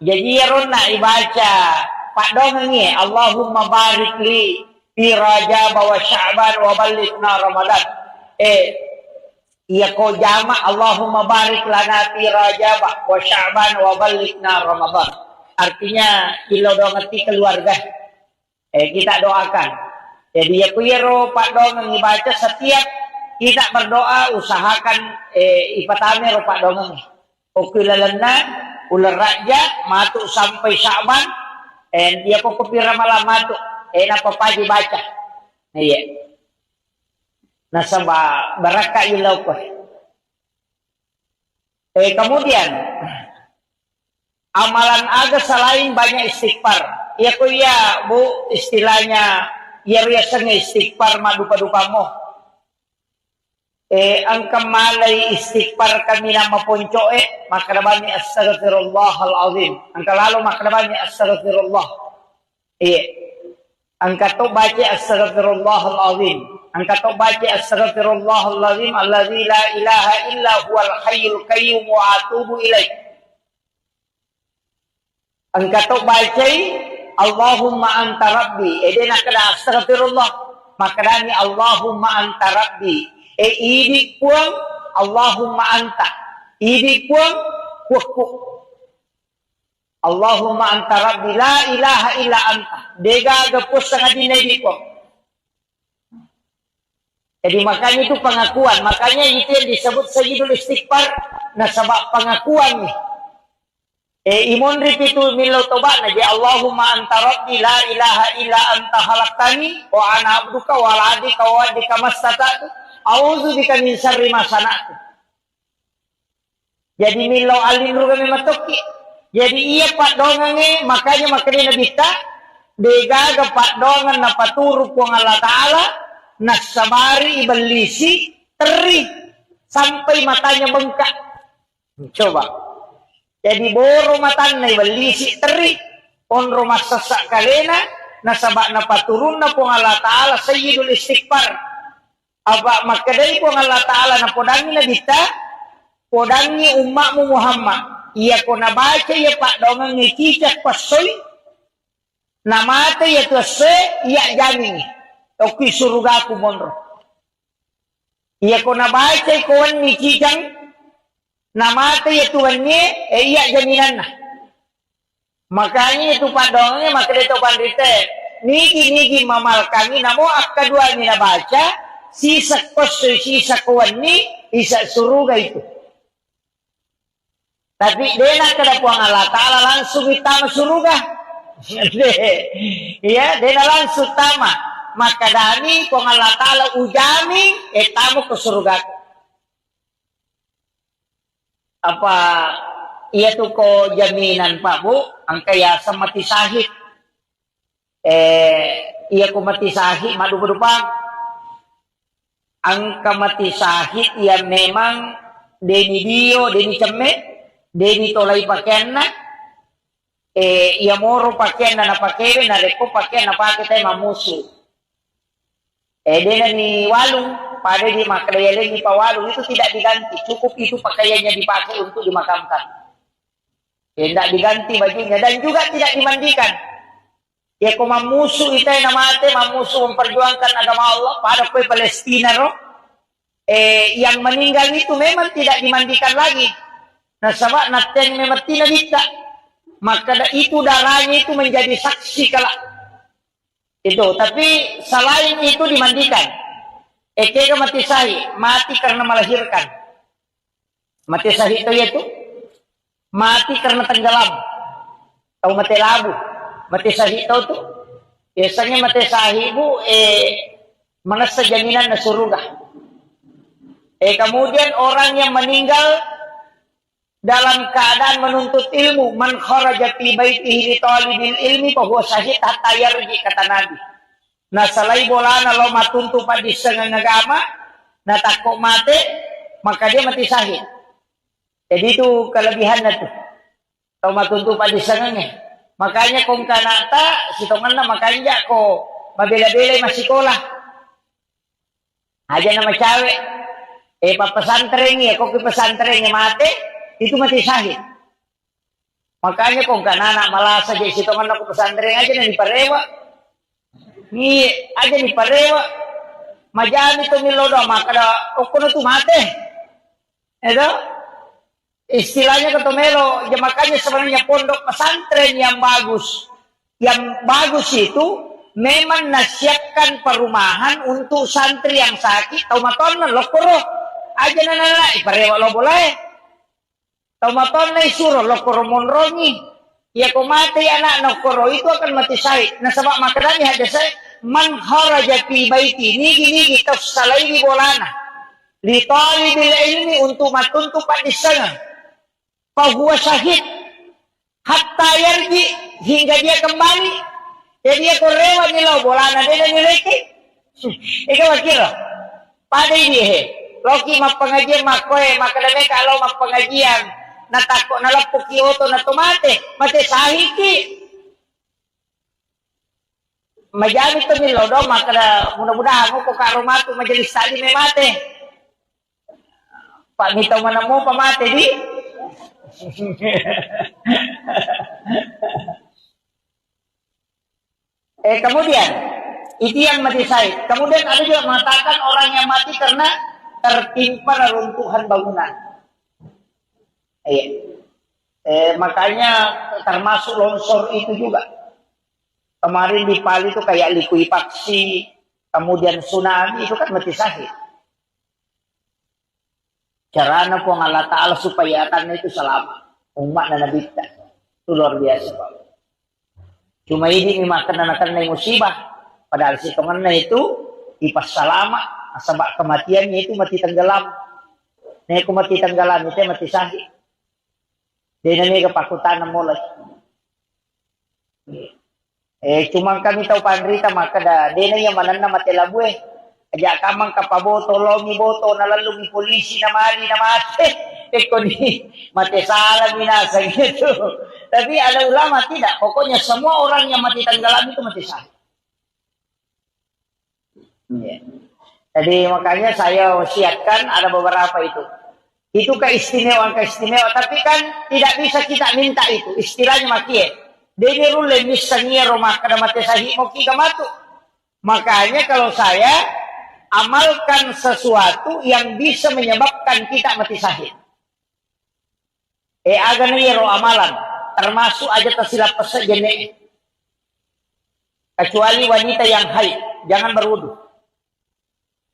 jadi yarona ibaca Pak Dongengi Allahumma barik li fi Rajab wa Sya'ban wa ballighna Ramadan. Iya ko jama Allahumma barik lana fi Rajab wa Sya'ban wa ballighna Ramadan. Artinya ilo do ngerti keluarga. Kita doakan. Jadi ya kuyero Pak Dongeng dibaca setiap kita berdoa usahakan ipatame ro Pak Dongeng. Okilalana ular raja matu sampai Sya'ban dia ko kupira malam matu. Napapaji baca. Iya. Nasaba baraka ilaw ko. Kemudian amalan aga selain banyak istighfar. Ya ko ya bu istilahnya ya sanga istighfar madupa-dupa mo. Ang kamalay istighfar kami na mapunco makrabani astaghfirullahal azim. Ang kalalo makrabani astaghfirullah. Angkat to baca astaghfirullahal azim. Angkat to baca astaghfirullahal azim allazi la ilaha illa huwal hayyul qayyum wa atubu ilaih. Angkat to baca Allahumma anta rabbi. Edena kada astaghfirullah. Makadani Allahumma anta rabbi. Idi puang Allahumma anta. Idi puang kuku. Allahumma anta rabbi la ilaha illa anta. Dega gapus sangat dinedi ko. Jadi makanya itu pengakuan. Makanya itu yang disebut sayyidul istighfar. Nah sebab pengakuan nih. Imun ripitu milo tobat naji Allahumma anta rabbi la ilaha illa anta khalaqtani wa ana abduka wa ala adika wa adika mastata'tu a'udzu bika min syarri ma sana'tu. Jadi milo alinru kami matoki. Jadi iya Pak Dongange makanya nabita degaga Pak Dongan na paturu ko ng Allah Ta'ala nasabari ibalisi teri sampai matanya bengkak. Coba. Jadi boro matanya ibalisi teri onro masasak kalena nasabak na paturun na po Allah Ta'ala sayyidul istighfar. Aba makadai po Allah Ta'ala na podangi na dita, podangi umakmu Muhammad. Iya ko nabaca ya pak dongang ngikicak pasoy, namate ya tuase iya jamin. Oki surugaku monro. Iya ko nabaca ikawan ngikicang, namate ya tuannya iya jaminan na. Makanya itu pak dongangnya makadai to pandite. Nigi mamal kami namo akadua ni nabaca. Sisa kosoy, sisa kawan ni, isa suruga itu. Tapi dena kada puang Allah Ta'ala langsung itama suruga. Ya, dena langsung tama. Maka dani puang Allah Ta'ala ujami, tamu ke surga. Apa, iya tuh ko jaminan Pak Bu, ang kaya sa mati sahid. Iya ko mati sahid, madu-madupang. Ang kamati sahid ya memang deni dio, deni cemme, deni tolai pakaian na, ya moro pakaian na napakebe, na reko pakaian na pakita mamusu. Dena ni walung, pada di makadayalin ni pawalung itu tidak diganti, cukup itu pakaiannya dipakai untuk dimakamkan. Tidak diganti bajunya dan juga tidak dimandikan. Ya kung mamusu itay namate, mamusu memperjuangkan agama Allah pada kue Palestina roh. Yang meninggal itu memang tidak dimandikan lagi. Nah sabab naten memang tidak bisa. Maka itu darahnya itu menjadi saksi kala. Itu, tapi selain itu dimandikan. Kaya mati sahih, mati karena melahirkan. Mati sahih itu mati karena tenggelam. Atau mati labu. Mati sahih itu tuh biasanya mati sahih bu menasa jaminan na surga. Kemudian orang yang meninggal dalam keadaan menuntut ilmu, man kharaja fi baitihi li talibil ilmi fa huwa syahid hatta yarji, kata Nabi. Na salai bolana lo matuntu pa disengang agama na takok mate maka dia mati sahid. Jadi itu kelebihannya tuh. Tau matuntu pa disengangnya. Makanya kung kanata, sitongan na makanya ko mabila-bila masikolah. Aja nama cawe. Papasantren ya, kok pesantren mate, itu mati sahid. Makanya kung kanana malasa aja sitongan na ko pesantren aja na di parewa. Ni aja di parewa. Majani to milodo maka oko na tu mate. Edo? Istilahnya ketomelo, ya makanya sebenarnya pondok pesantren yang bagus. Yang bagus itu memang nasiapkan perumahan untuk santri yang sakit. Tau maton na lokoro aja nana iparewa lo boleh. Tau maton na isuro lokoro monrongi. Ya kau mati anak lokoro itu akan mati sahid. Nah sebab makanya ada saya man kharaja fi baiti nigi tafsalai bolana. Li talibil ilmi untuk matuntu padisana. Fahuwa syahid hatta yarji, hingga dia kembali. Jadi dia korewa nilaw bolana dia nileki. Ikaw kira pada dia loki mapengajian makoy makadame kalau mapengajian natako nalapok kioto na tomate mate sahiki majali to nilaw do makada mudah-mudahan mo ko karomatu majelis tali may mate. Pak nitaw man mo pamate di. Kemudian itu yang mati sahid. Kemudian ada juga mengatakan orang yang mati karena tertimpa reruntuhan bangunan. Makanya termasuk longsor itu juga. Kemarin di Pali itu kayak likuifaksi, kemudian tsunami itu kan mati sahid. Caranya po Allah Ta'ala supaya akan itu selamat. Umat na nabita. Itu luar biasa Pak. Cuma ini makan na musibah. Padahal sitongan na itu ipas salama. Sebab kematiannya itu mati tenggelam. Nah aku mati tenggelam itu mati sahih. Dia ini kepakutan na mulai. Cuma kami tahu panrita maka dah. Dia yang mana na mati labueh. Aja kamang kapaboto, longi boto, nalalungi polisi na mali na mate. Eko ni, mate salah minasang ito. Tapi ada ulama tidak. Pokoknya semua orang yang mati tenggelam itu mati syahid. Ya. Jadi makanya saya wasiatkan ada beberapa itu. Itu keistimewaan. Tapi kan tidak bisa kita minta itu. Istilahnya makie. Dene rule misalnya rumah kada mati syahid mau kita matu. Makanya kalau saya amalkan sesuatu yang bisa menyebabkan kita mati syahid. Agan ro amalan. Termasuk aja tersilap jenek. Kecuali wanita yang haid. Jangan berwudu.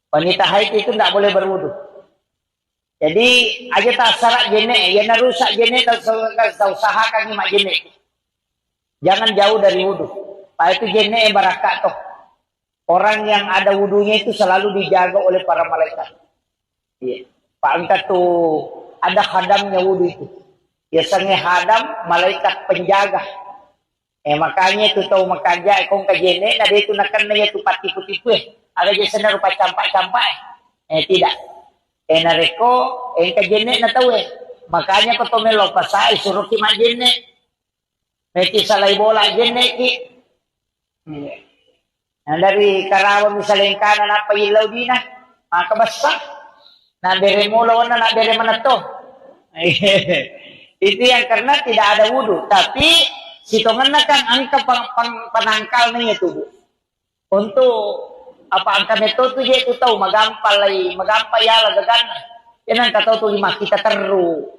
Wanita haid itu tidak boleh berwudu. Jadi aja tak syarat jenek. Ya narusak jenek tak usahakan lima jenek. Jangan jauh dari wudu. Pak itu jenek barakat toh. Orang yang ada wudunya itu selalu dijaga oleh para malaikat. Iya. Pak angkat tuh ada khadamnya wudu itu. Biasanya hadam malaikat penjaga. Makanya itu tahu makanya kong kajene ada itu nakan na itu tipu-tipu Ada jasana rupa campak-campak tidak. Nareko kajene na tahu Makanya ko tomelo pasai suruh ki majene. Meti salai bola jene ki. Nah, dari Karawang misalnya kanan apa ilaw din maka basta. Na bere mula na bere mana to. Itu yang karena tidak ada wudhu. Tapi sitongan kan angka penangkal nih tubuh. Untuk apa angka metode itu tahu magampal ya lagagan. Yan ang kataw tuh lima kita teru.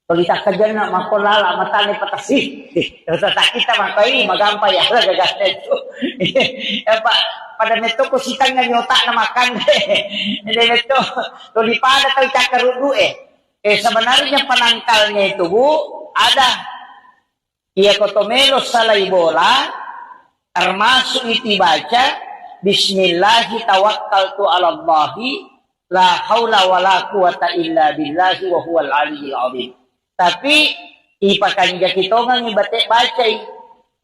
Tulita kerja na makolala matani patasi. Tata kita makai magampal ya lagagan itu. Pada neto ko sitang nga nyota na makan. Hindi neto tulipada tayo kakarudu sebenarnya penangkalnya itu Bu ada kotomelo salai bola termasuk itu baca bismillahi tawakkaltu 'ala Allahi la haula wala quwata illa billahi wa huwal aliyyil azim. Tapi ipakan kita ngibate baca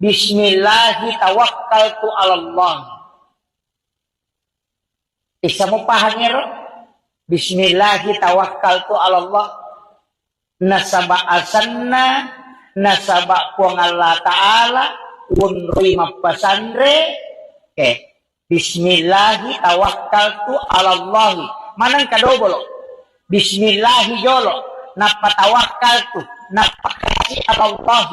bismillahi tawakkaltu 'ala Allah. Isa mo pahangiro Bismillahi tawakkaltu 'ala Allah. Nasaba asanna nasaba puang Allah Ta'ala unri mapasandre Bismillahi tawakkaltu 'ala Allah. Manang kadobolo Bismillahi jolo napatawakkaltu napakasi 'ala Allah.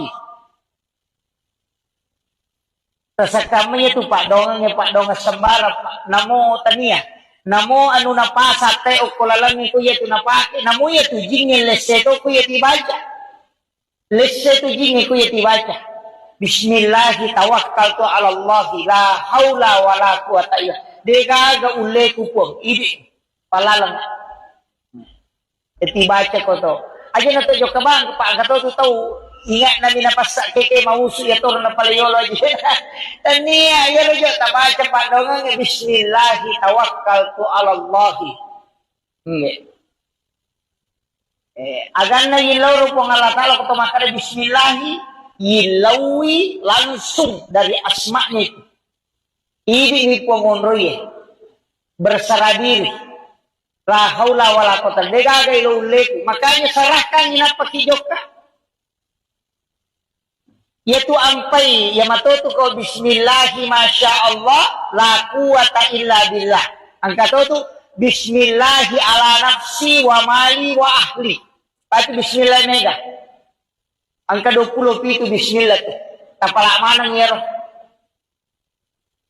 Tasakami itu Pak Dongeng sembara Pak namo tania namo anu napasa te o kulalangi ko yetu napake namo yetu jingin leseto ko yeti baca leseto jingin ko yeti baca bismillahi tawakkaltu 'ala Allah la haula wala quwata illa dega ulle ku pong idi palalang eti baca ko to aja na to jo kabang Pak gato to tahu ingat namin napasak keke mausu ya tur na palayolo aja tania ya lo jo tabaca Pak Dongeng bismillahi tawakkaltu 'ala Allah. Agan na yilaw ro pong Allah Ta'ala ko makare bismillahi yilawi langsung dari asma'nya itu. Ini ni pengonroye berserah diri. La haula wala quwata illa billah. Makanya serahkan ina pakijoka. Yaitu ampai ya matoto ko bismillahi masya Allah la quwata illa billah. Angka tu bismillahi ala nafsi wa mali wa ahli. Pati bismillah mega. Angka 20 itu bismillah tu. Tapala manang yero.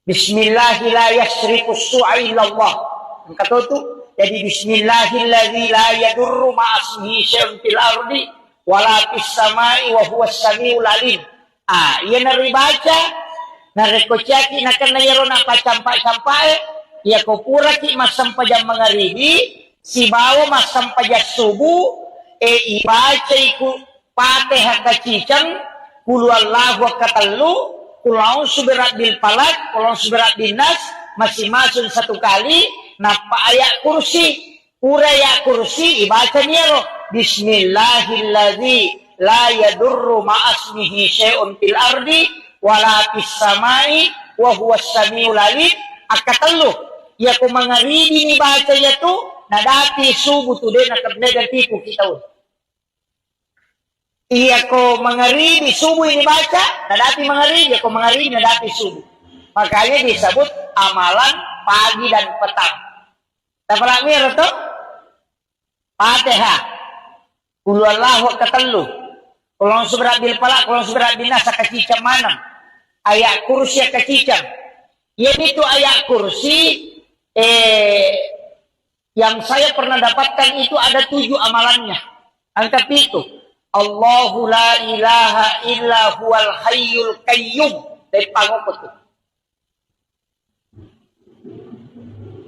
Bismillahi la yasriku su'a illa Allah. Angka tu jadi bismillahilladzi la yadurru ma'asmihi syai'un fil ardi wala fis samai wa huwas samiul alim. Ia nari baca, nari kocaki nakan nayaro na pacampak-campak, ia kopura ki masam pajam mangaribi, si bawa masam pajak subuh, ibaca iku Fatihah kacicang, kulu Allahu katalu, kulau suberat bil palak, kulau suberat bil nas, masing-masing satu kali, napa ayat kursi, uraya kursi, ibaca niyaro, bismillahilladzi la yadurru ma'asmihi syai'un fil ardi wala fis samai wa huwas samiul alim. Akatalo ya ko mangaribi ni baca ya tu nadati subuh tu de nakabnega tipu kita Iya ko mengeri di subuh ini baca, nadati mengeri, iya ko mengeri nadati subuh. Makanya disebut amalan pagi dan petang. Tapi mir itu Fatihah, Qul huwallahu ketelu, Qul surat bil falaq, Qul surat bin nas kecicam manam. Ayat kursi kecicam. Yaitu ayat kursi yang saya pernah dapatkan itu ada 7 amalannya. Angka itu. Allahu la ilaha illa huwal hayyul qayyum. Dari pangopot itu.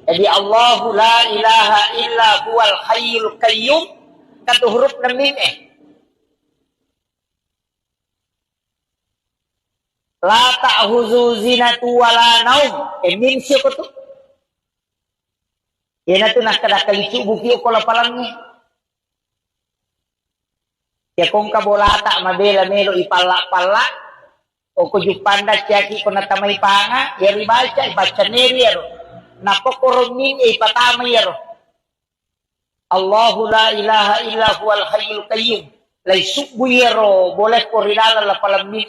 Jadi Allahu la ilaha illa huwal hayyul qayyum. Kata huruf na mim La ta'huzu zinatu wala naum. Mim siya ko to. Yan na to nakadakalisu buki ko lapalangnya. Ya kung kabolata mabela melo ipala-pala o kujupanda ciyaki ko natamay panga yari baca neri yaro napokoromin ipatamay yaro Allahu la ilaha illa huwal hayyul qayyum lay subu yaro boleh ko rinala la palamin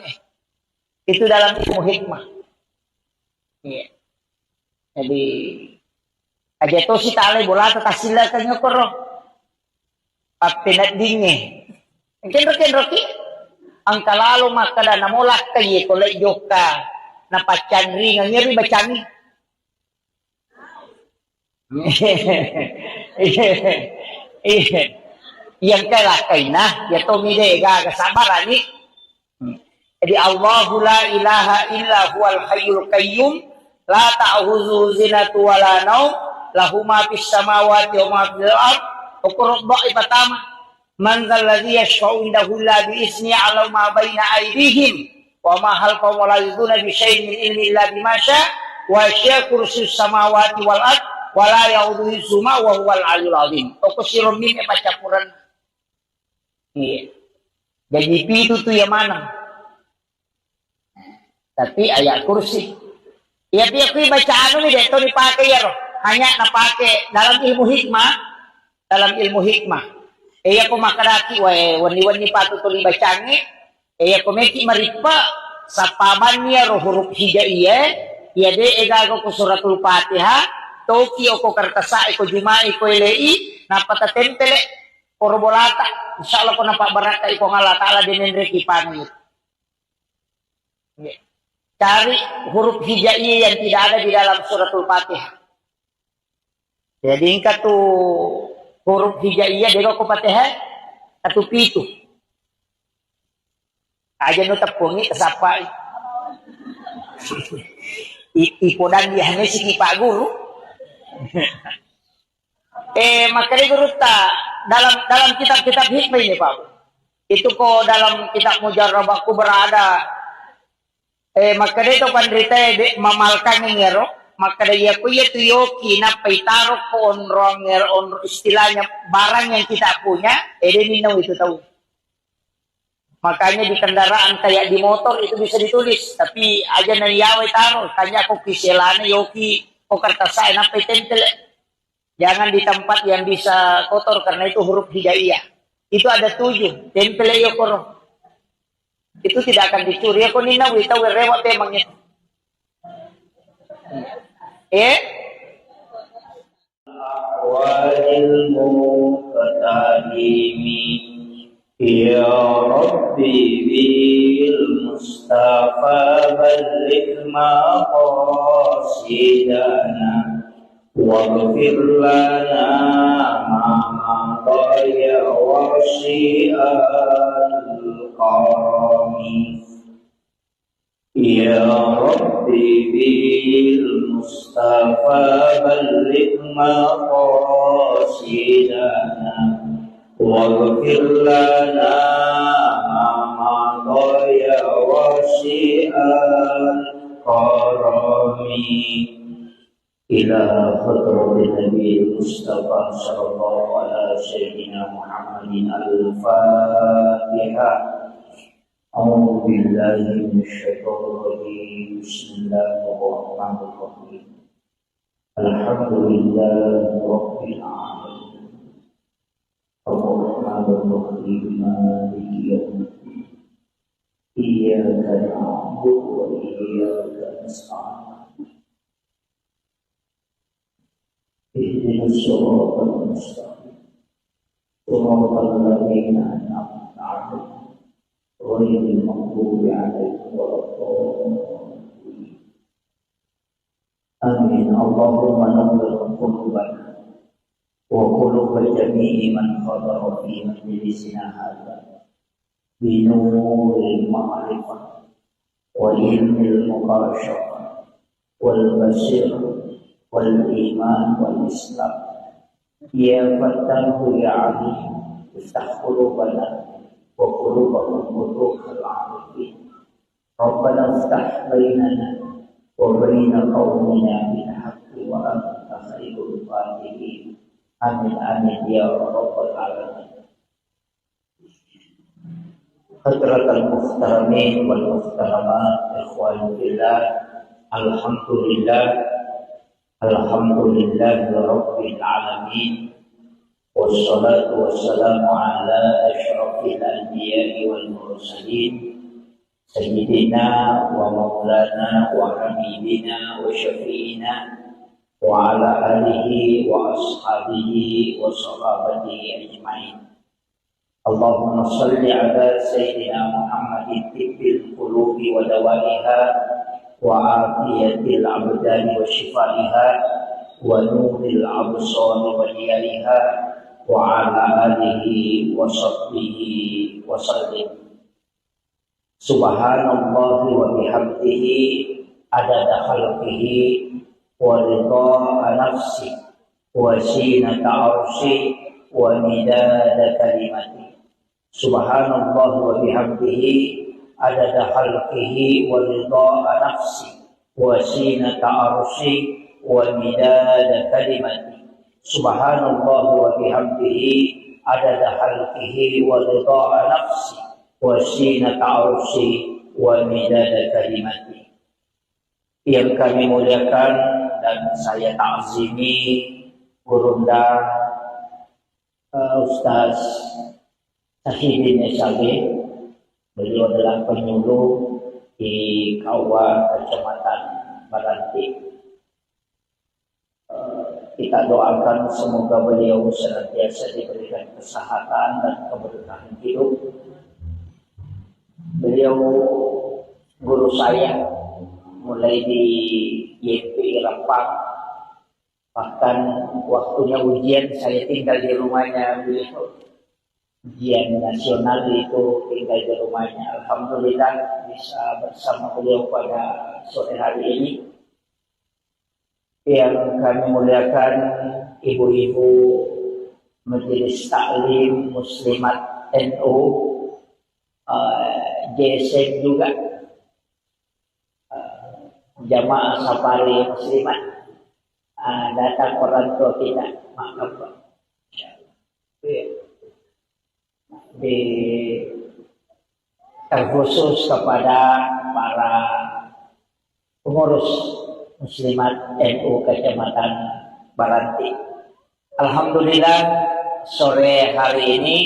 itu dalam ilmu hikmah. Yeah. Jadi aja to si tale bolata tasila kanyo koro papinat dinge Kenro-kenroki, ang kalalo makada namulak kaye kolay yoka na pachanri nga ngiri bacani. Yang kalakay na, yato mide gagasabarani. Jadi Allahu la ilaha illa huwal hayyul qayyum, la ta'huzu zinatu wala naum, lahu ma fis samawati wa ma fil ard, ukurud ibatama. Man dzalladzi yashfa'u indahu illa bi izni 'ala ma baina aydihim wa ma khalfahum wa la yuduna bi syai'in min ilmi illa bima syaa wa syaa kursiyyus samawati wal ard wa la ya'uduhu hifdzuhuma wa huwal 'aliyyul 'azim. Okusirun min pacapuran. Iya. Jadi itu tuh yang mana? Tapi ayat kursi. Ya tiap bacaan ini deh itu dipakai ya roh. Hanya napake dalam ilmu hikmah. Dalam ilmu hikmah. Iya ko makaraki wani-wani patutuli bacangi. Iya ko meki maripa sa paman niya ro huruf hijaiyah. Iya de egago ko suratul Fatihah. Toki o ko kartasa ko jumai ko ilei napatatempele korbolata. Insyaallah ko napabaraka ko ngala taala dinenre kipani. Cari huruf hijaiyah yang tidak ada di dalam suratul Fatihah. Jadi ingkat tuh huruf hijaiyah dego ko Fatihah atau pitu. Aja no tapungi kasapa. Ipodan dia hanya si Pak Guru. Makanya guru dalam kitab-kitab hikmah ini Pak. Itu kok dalam kitab Mujarrabahku berada. Makanya itu pandrita mamalkan ngero. Maka dia kuya tuyoki na paitaro ko on istilahnya barang yang kita punya, ninaw itu tahu. Makanya di kendaraan kayak di motor itu bisa ditulis, tapi aja nanyaway taro, kanya ko kiselana yoki o kartasay na paitentele. Jangan di tempat yang bisa kotor karena itu huruf hijaiyah. Itu ada 7, tempele yokoro. Itu tidak akan dicuri. Ako ninaw itaw rewa temangnya. Awalil muqtadimi ya Rabbi bil Mustafa balligh maqasidana waghfir lana ma qaya wasyi'al qarami Ya Rabbi bil Mustafa balligh maqasidana waghfir lana ma qaya wasyi'al qarami ila hadratin Nabi Mustafa sallallahu ala sayyidina Muhammadin al-Fatihah. أعوذ بالله من الشيطان الرجيم بسم الله الرحمن الرحيم الحمد لله رب العالمين الرحمن الرحيم مالك يوم إياك نعبد وإياك نستعين اهدنا الصراط المستقيم صراط الذين أنعمت عليهم غير المغضوب عليهم ولا الضالين آمين. اللهم نور قلوبنا وقلوب جميع من حضر في مجلسنا هذا بنور المعرفة وعلم المباشرة والبصيرة والإيمان والإسلام. يا فتاه يا عليم افتح قلوبنا وقلوبهم فتوح العارفين. ربنا افتح بيننا وبين قومنا بالحق وأنت خير الفاتحين. آمين آمين يا رب العالمين. حضرات المحترمين والمحترمات إخواني fillah, Alhamdulillah Rabbil Alamin, wassalatu wassalamu ala asyrafil anbiya'i wal mursalin sayyidina wa maulana wa habibina wa syafi'ina wa ala alihi wa ashabihi wa sahabatihi ajma'in. Allahumma salli ala sayyidina Muhammadin tibbil qulubi wa dawaiha wa afiyatil abdani wa shifaiha wa nuril absari wa diyaiha wa ala alihi wa sahbihi wa sallim. Subhanallahi wa bihamdihi adada khalqihi wa ridha nafsi wa zinata arshi wa midada kalimati. Subhanallah wa bihamdihi adada khalqihi wa ridha nafsi wa zinata arshi wa midada kalimati. Subhanallah wa bihamdihi adada khalqihi wa ridha nafsi wa zinata arshi wa midada kalimati. Yang kami muliakan dan saya ta'zimi Gurunda Ustaz Sahidin Sabi. Beliau adalah penyuluh di Kauwa Kecamatan Baranti. Kita doakan semoga beliau senantiasa diberikan kesehatan dan keberkahan hidup. Beliau guru saya mulai di YPI Rempang, bahkan waktunya ujian saya tinggal di rumahnya beliau. Ujian nasional itu tinggal di rumahnya. Alhamdulillah bisa bersama beliau pada sore hari ini. Yang kami muliakan ibu-ibu Majelis Taklim Muslimat NU, JSM juga, jamaah safari muslimat, datang orang tua kita, maaf Pak. Di terkhusus kepada para pengurus muslimat NU Kecamatan Baranti. Alhamdulillah sore hari ini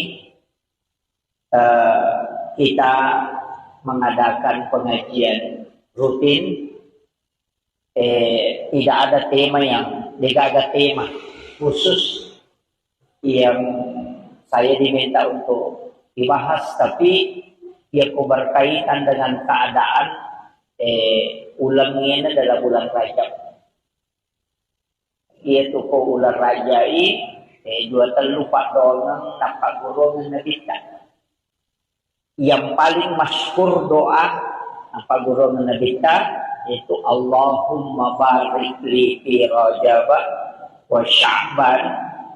kita mengadakan pengajian rutin. Tidak ada tema khusus yang saya diminta untuk dibahas, tapi ia berkaitan dengan keadaan ulangnya dalam bulan Rajab. Yaitu ko ulang rajai dua terlupa doang dapat golongan nabita. Yang paling masyhur doa apa golongan nabita yaitu Allahumma barik li fi Rajab wa Sya'ban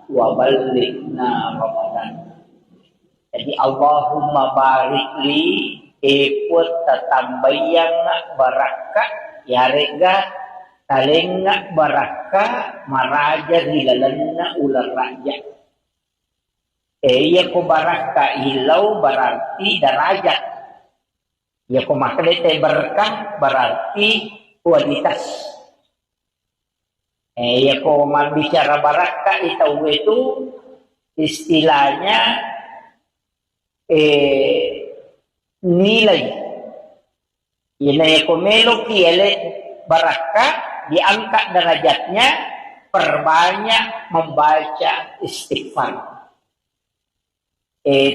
wa balighna Ramadan. Jadi Allahumma barik li ikut tatambayang barakat yarega talengak baraka maraja hilalanna ular raja. Ya ko baraka hilau berarti darajat. Ya ko maklete berkah berarti kualitas. Ya ko bicara baraka itu istilahnya nilai Ilai komelo kiele barakah diangkat derajatnya, perbanyak membaca istighfar.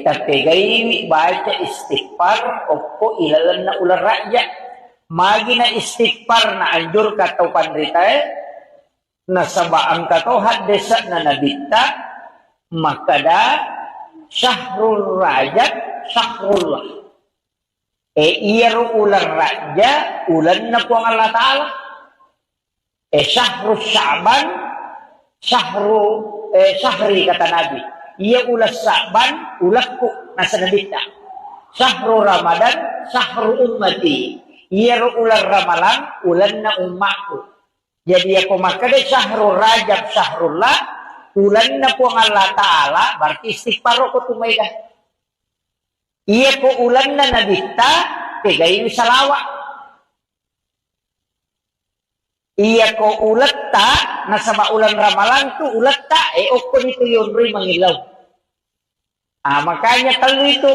Tapi gaya baca istighfar opo ilalan na ular rakyat. Magi na istighfar na anjur katau pandrita na sabaan katau hadesa na nabita makada syahrul rajab syahrullah. Iyaro ular raja ulan na po ang Allah Ta'ala. Syahrul Sya'ban syahri kata Nabi. Iya ulas Sya'ban ulakku nasa nabita. Syahrul Ramadan syahrul ummati. Iyaro ular Ramalan ulan na umatku. Jadi ako makada syahrul rajab syahrullah ulan na po ang Allah Ta'ala berarti istighfar ko tumayga. Iya ko ulan na nabita, pegayin salawat. Iya ko ulat ta, nasa ulan ramalan tu ulat ta, oko nito yun rin mangilaw. Makanya kalau itu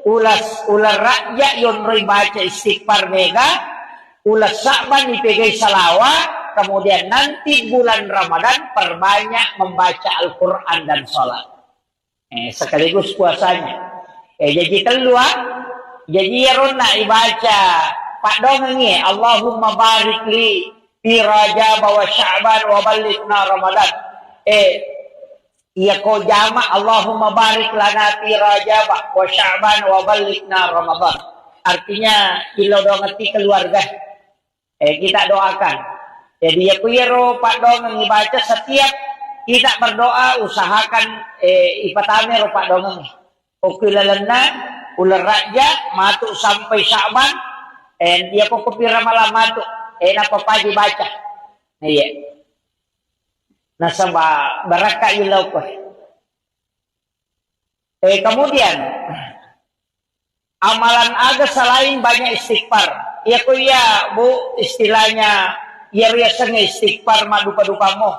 ular rakyat yun rin baca istighfar mega, ulas Sya'ban ipegay salawat, kemudian nanti bulan Ramadan perbanyak membaca Al-Quran dan sholat. Sekaligus puasanya. Jadi keluar, jadi yaron na ibaca Pak Dongeng ni Allahumma barik li fi Rajab wa Sya'ban wa balighna Ramadan. Iya ko jama Allahumma barik lana fi Rajab wa Sya'ban wa balighna Ramadan. Artinya ilo doang ngerti keluarga. Kita doakan. Jadi ya kuyero Pak Dongeng ibaca setiap kita berdoa usahakan ipatame ro Pak Dongeng. Okilalana ular raja matuk sampai Sya'ban dia ko kopira malam matuk napa pagi baca iya nasaba baraka ilaw ko kemudian amalan aga selain banyak istighfar iya ko ya bu istilahnya iya riasanya istighfar madupa-dupa mo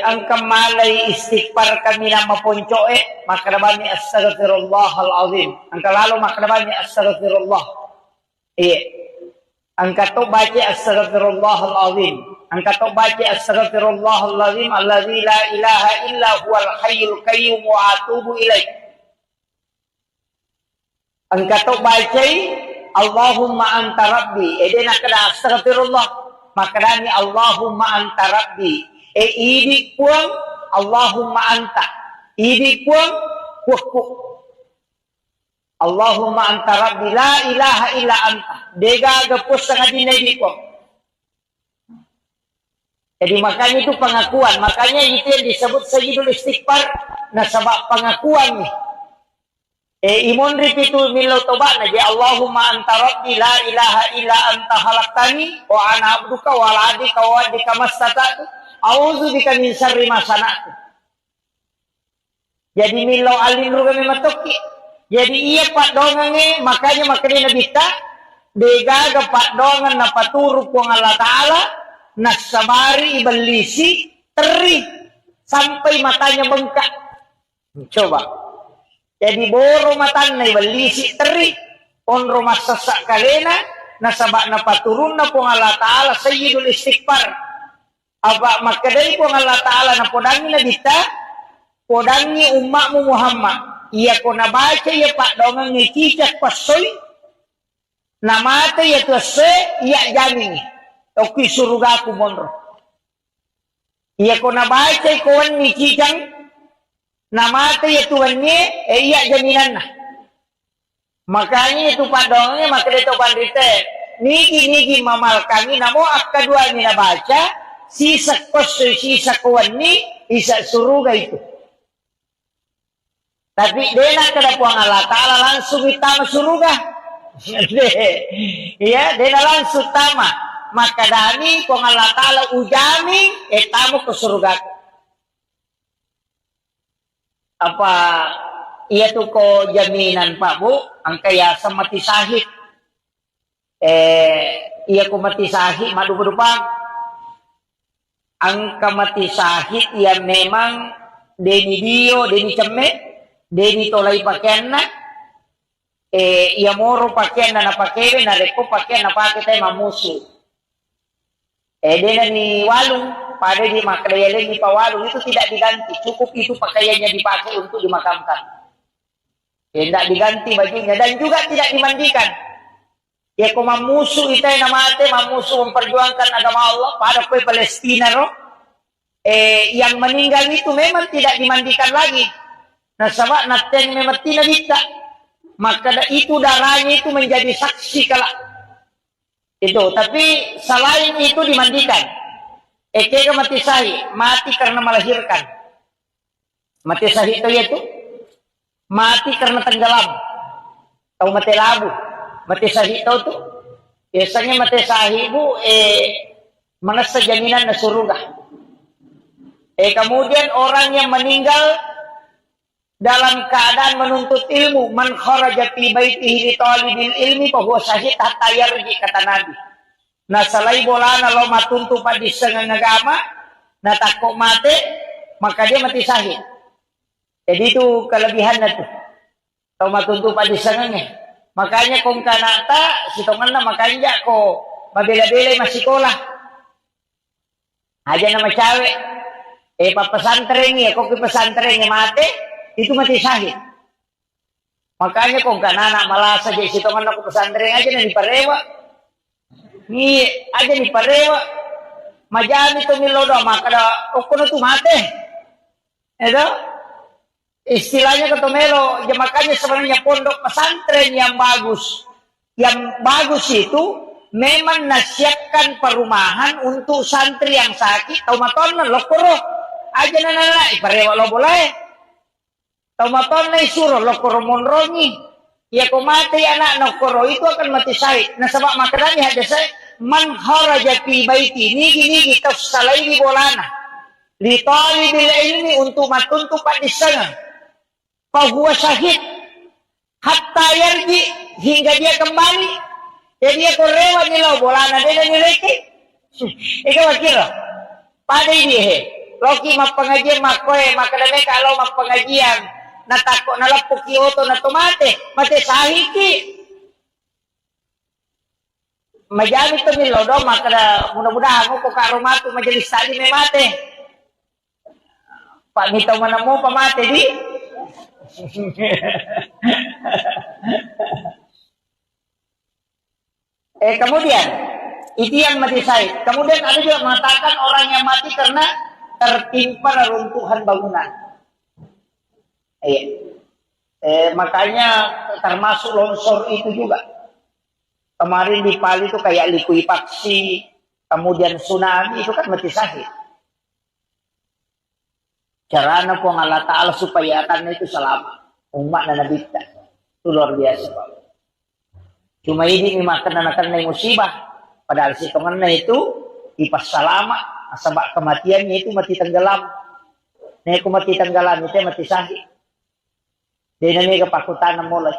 ang kamalay istighfar kami na mapuncoe, makarabani astaghfirullahalazim. Ang kalalo makarabani astaghfirullah. Ang kato baca astaghfirullahalazim. Ang kato baca astaghfirullahalazim alladzi la ilaha illa huwal hayyul qayyum wa atubu ilaih. Ang kato baca Allahumma anta rabbi. Ede nakada astaghfirullah. Makarani Allahumma anta rabbi. Idi puang Allahumma anta. Idi puang kuku. Allahumma anta rabbi la ilaha illa anta. Dega gapus sangat dinadi puang. Jadi makanya itu pengakuan. Makanya itu yang disebut sayyidul istighfar. Nah sebab pengakuan nih. Imun ripitu milau toba naji Allahumma anta rabbi la ilaha illa anta halaktani wa ana abduka wa ala adika wa adika mastata'tu. Auzu bika min syarri ma sana'tu. Jadi milau alin ruga mematoki. Jadi iya Pak Dongeng makanya nabita degaga Pak Dongan na paturu po ng Allah Ta'ala nasabari ibalisi teri sampai matanya bengkak. Coba. Jadi boro matan na ibalisi teri onro masasak kalena nasaba na paturun na po ng Allah Ta'ala sayyidul istighfar. Aba makadai po ng Allah Ta'ala na podangi na dita, podangi umakmu Muhammad. Iya ko nabaca ya Pak Dongeng ni cicak pasoy, namata ya tuase, iya jamin. Oki suruga ku monro. Iya ko nabaca ikawan ni cicang, namata ya tuannya, iya jaminan na. Makanya itu Pak Dongeng, makadai to pandite, nigi mamal kami, namo akadua ni nabaca, sisa kosoy, sisa kawan ni, isa suruga itu. Tapi dena kada po ang Allah Ta'ala langsung itama suruga. Ya, dena langsung tama. Maka dani po ang Allah Ta'ala ujami, tamo ke suruga. Apa, iya to ko jaminan pa bu, ang kaya sa mati sahit. Iya ko mati sahit, madupa-dupa. Ang kamati sahit ya memang deni dio, deni ceme, deni tolai pakaian na, Ia moro pakaian na napakewe na reko pakaian na pakai tayo mamusu. Dia ni walung pada di maklayalin ni pawalung itu tidak diganti, cukup itu pakaiannya dipakai untuk dimakamkan. Tidak diganti bajunya dan juga tidak dimandikan. Ya kau mamusu itu yang namanya mamusu memperjuangkan agama Allah pada kue Palestina roh. Yang meninggal itu memang tidak dimandikan lagi. Nah sebab naten memang tidak bisa. Maka itu darahnya itu menjadi saksi kalau itu. Tapi selain itu dimandikan. Eka mati sahih, mati karena melahirkan. Mati sahih itu mati karena tenggelam. Tahu mati labu. Mati sahih itu tuh. Biasanya mati sahih bu menasa jaminan na surga. Kemudian orang yang meninggal dalam keadaan menuntut ilmu, man kharaja fi baitihi li talibil ilmi fa huwa syahid hatta yarji, kata Nabi. Nah salai bolana lo matuntu padi sengang agama, na takut mati, maka dia mati syahid. Jadi itu kelebihannya tuh. Tau matuntu padi sengangnya. Makanya kong kanata sitongan na makanya ko mabela-bela masih sekolah. Aja nama cewek. Pesantren ya, kok ke pesantren mati, itu mati syahid. Makanya kok kan anak malah saja sitongan aku pesantren aja nih parewa. Ni aja nih parewa. Majani to milodo maka da kono tu mati. Itu istilahnya ketomelo, ya makanya sebenarnya pondok pesantren yang bagus. Yang bagus itu memang nasihatkan perumahan untuk santri yang sakit, tau maton lokoro. Aja nana iparewa lo boleh. Taumaton na isuro lo koro monrongi. Ya ko mati anak no koro itu akan mati syahid. Nah sebab makanya ada saya man kharaja fi baiti nigi tafsalai di bolana. Li talibil ilmi untuk matuntu di sana. Fa huwa syahid hatta yarji, hingga dia kembali. Jadi dia korewa ni lo bolana dia ni leki. Ika wakira. Pada dia Loki pengajian makoy makadame kalau pengajian natakok nalapok kyoto na tumate mate sahiki majami to nilodo makada mudah-mudahan ko karumatu majelis tadi me mate pak mito manamo pamate di kemudian itu yang mati syahid. Kemudian ada juga mengatakan orang yang mati karena tertimpa reruntuhan bangunan. Makanya termasuk longsor itu juga. Kemarin di Bali itu kayak likuifaksi, kemudian tsunami itu kan mati syahid. Caranya pun Allah Ta'ala supaya akan itu selamat. Umat dan Nabi kita. Itu luar biasa. Cuma ini memang kena musibah. Padahal si temannya itu ipas selamat. Sebab kematiannya itu mati tenggelam. Nih aku mati tenggelam itu mati syahid. Dia ini kepakutan mulai.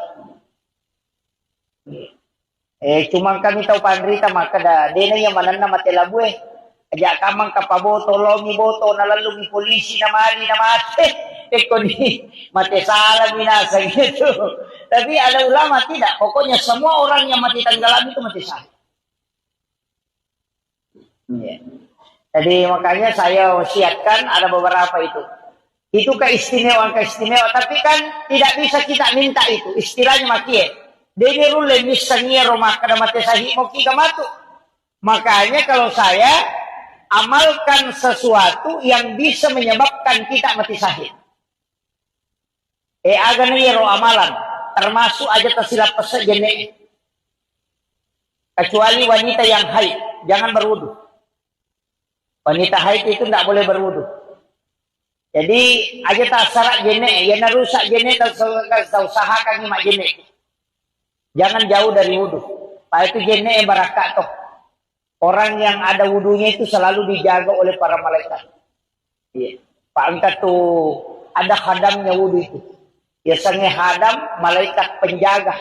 Cuma kami tahu pandrita maka dah. Dia yang mana mati labu ajak kamang kapaboto lomi boto nalalungi polisi namali namate. Ni mati salah binasa gitu. Tapi ada ulama tidak. Pokoknya semua orang yang mati tenggelam itu mati syahid. Jadi makanya saya wasiatkan ada beberapa itu. Itu keistimewaan. Tapi kan tidak bisa kita minta itu. Istilahnya makie. Dene rule misalnya rumah kada mati sahih mau kita matu. Makanya kalau saya amalkan sesuatu yang bisa menyebabkan kita mati sahih. Agan ro amalan. Termasuk aja tersilap pesejene. Kecuali wanita yang haid. Jangan berwudu. Wanita haid itu tidak boleh berwudu. Jadi aja tak syarat jene, ya narusak jene tak usahakan mak jene. Jangan jauh dari wudu. Pak itu jene barakat toh. Orang yang ada wudunya itu selalu dijaga oleh para malaikat. Iya. Pak angkat tuh ada khadamnya wudu itu. Biasanya khadam malaikat penjaga.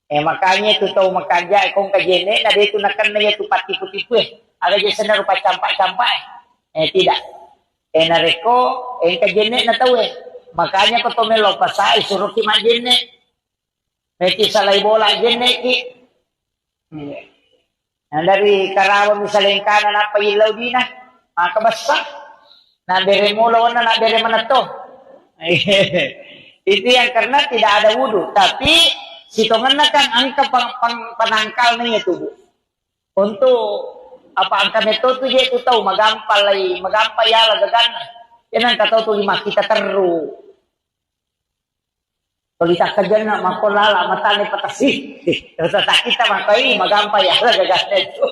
Makanya itu tahu makanya kong kajene, nah dia itu nakan na itu pati-putipu Ada jasa na rupa campak-campak tidak. Nareko, kajene na tahu Makanya ko tumelo pasay, suruh ki majene. Neki salay bola dyan, neki. Dari Karawang misalnya kanan apa ilaw din na. Makabasa. Nabere mo lawan na nabere man to. Itu yang karena tidak ada wudhu. Tapi sitongan na kan angka panangkal niya tubuh. Untuk apa angka neto tu dia tu tahu magampay ala gagana. Yan ang kataw tu lima kita teru. Kalau kita kerja nak makolala matane patasi. Terus kita makai magampay ala gagana itu.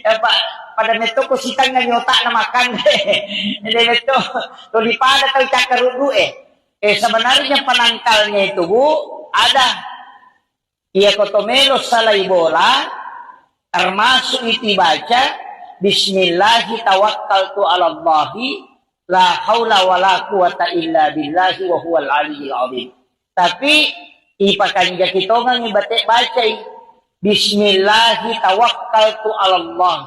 Apa pada neto ko sitang nga nyota na makan. Hindi neto tulipada tayo cakarudu sebenarnya penangkalnya itu Bu ada ia kotomelo salay bola termasuk itu baca Bismillahi tawakkaltu ala Allahi la haula wala quwata illa billahi wa huwal aliyyil azim. Tapi ipakan jakitongan ibate baca Bismillahi tawakkaltu ala Allah.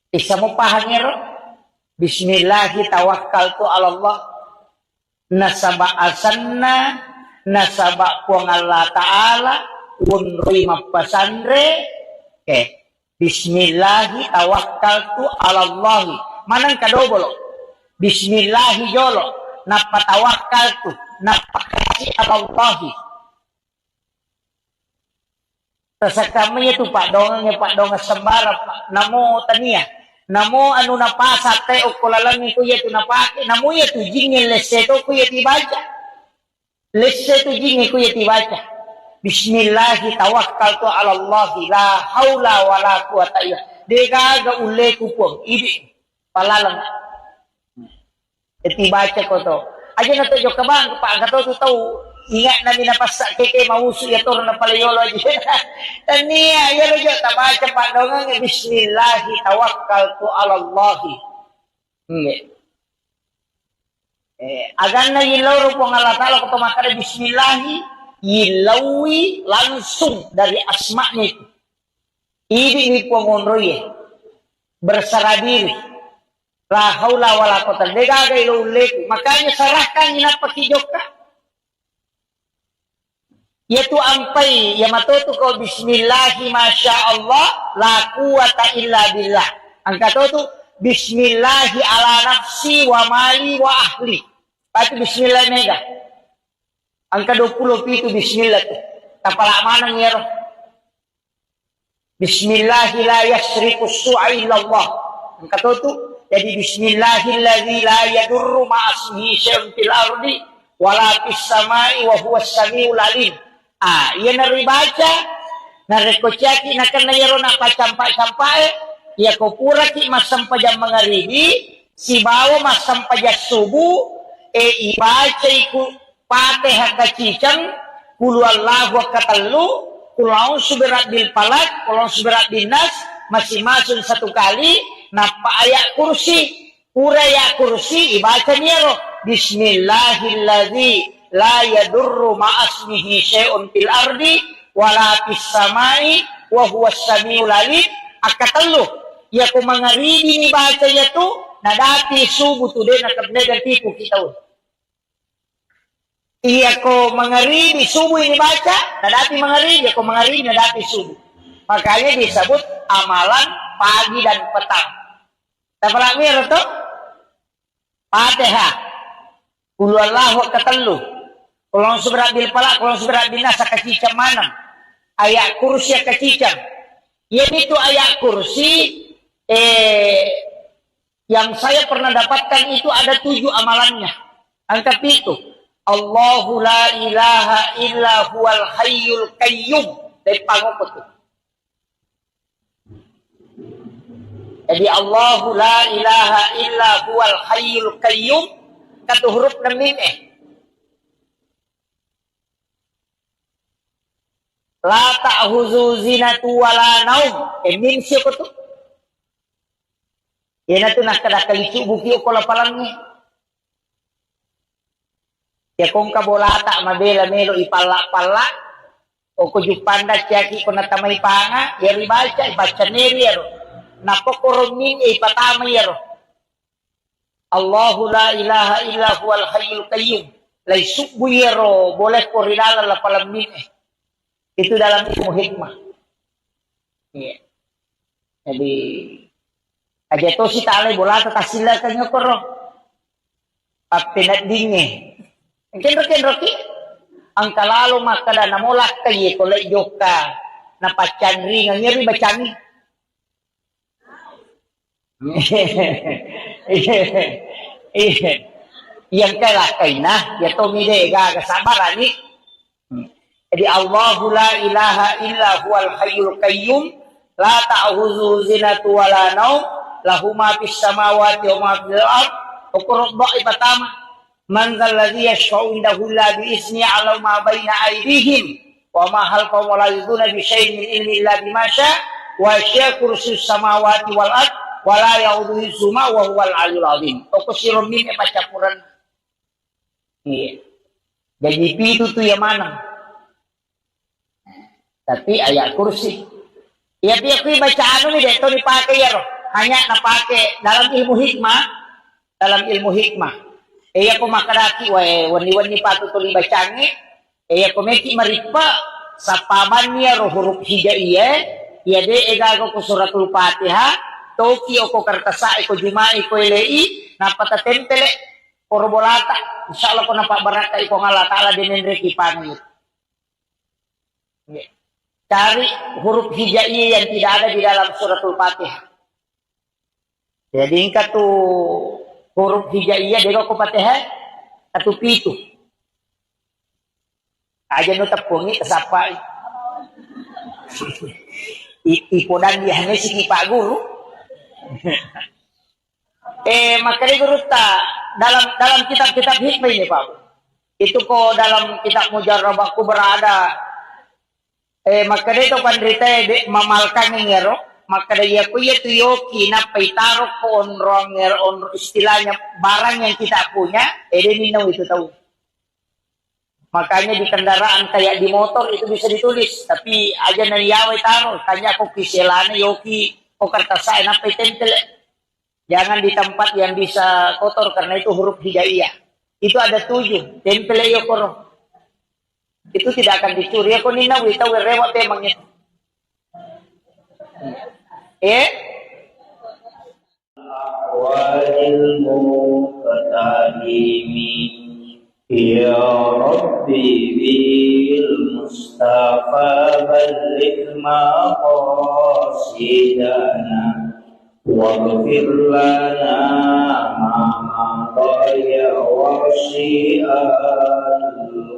Isa mo pahangiro Bismillahi tawakkaltu ala Allah. Nasaba asanna nasaba puang Allah Ta'ala unri mapasandre Bismillahi tawakkaltu ala Allah. Manang kadobolo Bismillahi jolo napatawakkaltu napakasi ala Allah. Sa kami itu Pak Dongeng sembara Pak namo tania namo anu napasa te o kulalang ko yetu napake namo yetu jingin leseto ko yeti baca leseto jingin ko yeti baca Bismillahi tawakkaltu ala Allah la haula wala quwata illa dega ga ulle ku po ibi palalang eti baca ko to aja na to jo kabang Pak gato to tahu ingat namin napasak keke mausu ya tur na palayolo aja. Tania ya lo tak baca Pak Dongeng Bismillahi tawakkaltu ala Allah. Agan na yilaw ro po ng Allah Ta'ala kung tumakara Bismillahi yilawi langsung dari asma'nya itu. Ibig ni po ngonroy bersara diri. La haula wala quwata degagay lo ulit. Makanya sarahkan inapakijok ka. Yaitu ampai ya matutu ko Bismillahi masya Allah la quwata illa billah. Ang katoto Bismillahi ala nafsi wa mali wa ahli. Pati Bismillah mega. Ang ka-20 itu Bismillah tu. Tapala manang yero. Bismillahi la yasriku su'a illa Allah. Ang katoto jadi Bismillahilladzi la yadurru ma'asmihi syai'un fil ardi wala fis samai wa huwas samiul alim. Ia naribaca, narikochaki na kanayaro na pacampa-campae, ia kopura ki masampajang mangaribi, si bawo masampajang subu, ibaca iku Fatihah kacicang, kulu Allahu katalu, kulaun suberat bil palak, kulaun suberat bil nas, masing-masing satu kali, napa ayat kursi, uraya kursi, ibaca niero, Bismillahilladzi la yadurru ma'asmihi syai'un fil ardi wala fis samai wa huwas samiul alim. Akatalo ya ko mangaribi ni baca ya tu nadati subu tu de nakabnegan tipu kita. Iya ko mangaribi subu ini baca nadati mangaribi ko mangaribi nadati subu. Makanya disebut amalan pagi dan petang. Tapala mir to Fatihah Qul Allahu katalu. Kalau seberat bil palak, kalau seberat bil nas kacicang manam. Ayat kursi kacicang. Yang itu ayat kursi yang saya pernah dapatkan itu ada 7 amalannya. Angka itu. Allahu la ilaha illa huwal hayyul qayyum. Dari pangopot itu. Jadi Allahu la ilaha illa huwal hayyul qayyum. Kata huruf na mim La ta'huzu zinatu wala naum. Min siya ko to. Yan na to nakadakalisu buki o kolapalangnya. Ya kung kabolata mabela melo ipala-pala o kujupanda tiyaki ko natamay panga yari baca neri yaro. Napokoromin ipatamay yaro. Allahu la ilaha illa huwal hayyul qayyum. laisuk buyero boleh korinala la palamin itu dalam ilmu hikmah. Iya. Jadi aja to si tale bola ta kasila kanya koro papinat dinge kenro ang kalalo makada namolak kay kolay joka na pachanri nga ngeri bacani yang kalakay na yato mide gaga sabarani. Jadi Allahu la ilaha illa huwal hayyul qayyum la ta'khudhuhu zinatun wa la naum lahu ma fis samawati wa ma fil ard uqra pertama man dzal ladzi yashfa'u indahu illa bi izni 'ala ma baina aydihim wa ma khalfahum wa la yuduna bi syai'in min ilmi illa bima syaa wa syaa kursiyyus samawati wal ard wa la ya'uduhu hifdzuhuma wa huwal 'aliyyul 'azim. Okusirun min pacapuran. Iya. Jadi itu tuh yang mana? Tapi ayat kursi. Ya aku baca anu nih itu dipakai ya roh. Hanya napake dalam ilmu hikmah. Dalam ilmu hikmah. Aku makaraki wani patutuli bacangi. Aku meki maripa sa pamannya roh huruf hijaiyah. Ya de egago ko suratul Fatihah. Toki ko kartasa ko jumai ko ilei. Napata tempele korbolata. Insyaallah ko napa baraka ko ngala taala dinen reki pangit. Cari huruf hijaiyah yang tidak ada di dalam suratul Fatihah. Jadi ingkat tu huruf hijaiyah dego ko Fatihah atau pitu. Aja nu tepungi kesapa. Ipodan dia si Pak Guru. Makanya guru ta dalam kitab-kitab hikmah ini Pak. Itu kok dalam kitab Mujarrabaku berada maka itu pandrita mamalkan ngero maka dia ku ya tuyoki na paitaro ko on istilahnya barang yang kita punya ninaw itu tahu. Makanya di kendaraan kayak di motor itu bisa ditulis tapi aja nariyawe taro tanya ko kiselana yoki o kartasay na paitentel. Jangan di tempat yang bisa kotor karena itu huruf hijaiyah. Itu ada 7 tempel yo koro. Itu tidak akan dicuri. Aku nina wita werewat emangnya. Wajil muqtadimi ya Rabbi bil Mustafa balligh maqasidana waghfir lana ma dhaya wa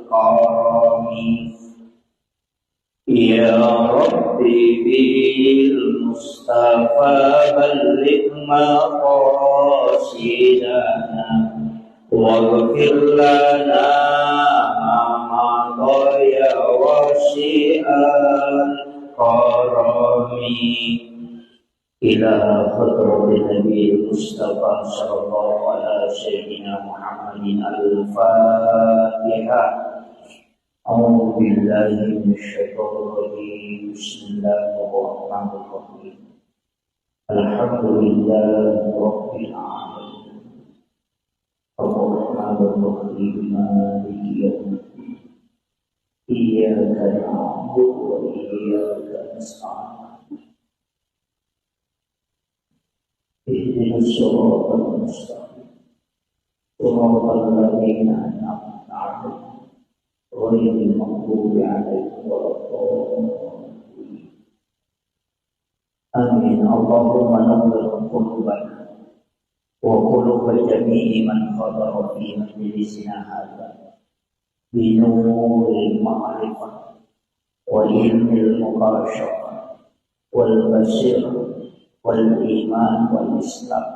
الكرم يا ربي بالمصطفى بلغ مقاصدنا واغفر لنا ما مضى وسع الكرم إلى حضرة النبي المصطفى صلى الله على سيدنا محمد الفاتحة. أعوذ بالله من الشيطان الرجيم. بسم الله الرحمن الرحيم. الحمد لله رب العالمين الرحمن الرحيم مالك يوم الدين إياك نعبد وإياك نستعين اهدنا الصراط المستقيم صراط الذين أنعمت عليهم غير المغضوب عليهم ولا الضالين. آمين. اللهم نور قلوبنا وقلوب جميع من حضر في مجلسنا هذا بنور المعرفة وعلم المباشرة والبصيرة والإيمان والإسلام.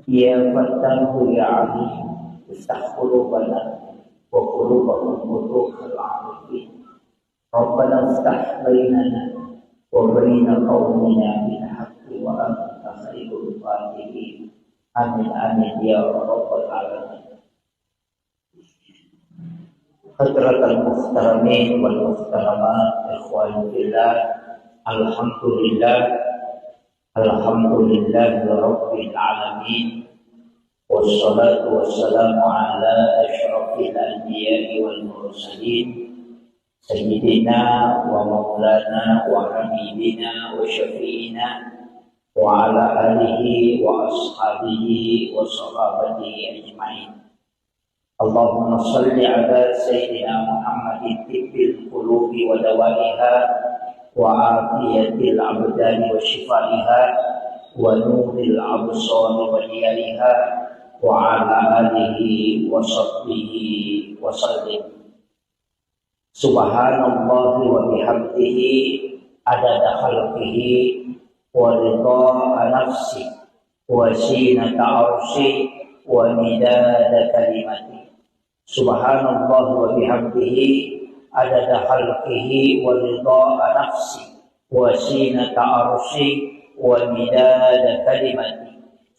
يا فتاه يا عليم افتح قلوبنا وقلوبهم قلوب العارفين. ربنا افتح بيننا وبين قومنا بالحق وأنت خير الفاتحين. آمين آمين يا رب العالمين. حضرة المحترمين والمحترمات إخواني في الله، الحمد لله رب العالمين wassalatu wassalamu ala asyrafil anbiya'i wal mursalin sayyidina wa maulana wa habibina wa syafi'ina wa ala alihi wa ashabihi wa sahabatihi ajma'in. Allahumma salli ala sayyidina Muhammadin tibbil qulubi wa dawaiha wa afiyatil abdani wa shifaiha wa nuril absari wa diyariha wa ala alihi wa sahbihi wa sallim. Subhanallahi wa bihamdihi adada khalqihi wa ridha nafsi wa zinata arshi wa midada kalimati. Subhanallahi wa bihamdihi adada khalqihi wa ridha nafsi wa zinata arshi wa midada kalimati.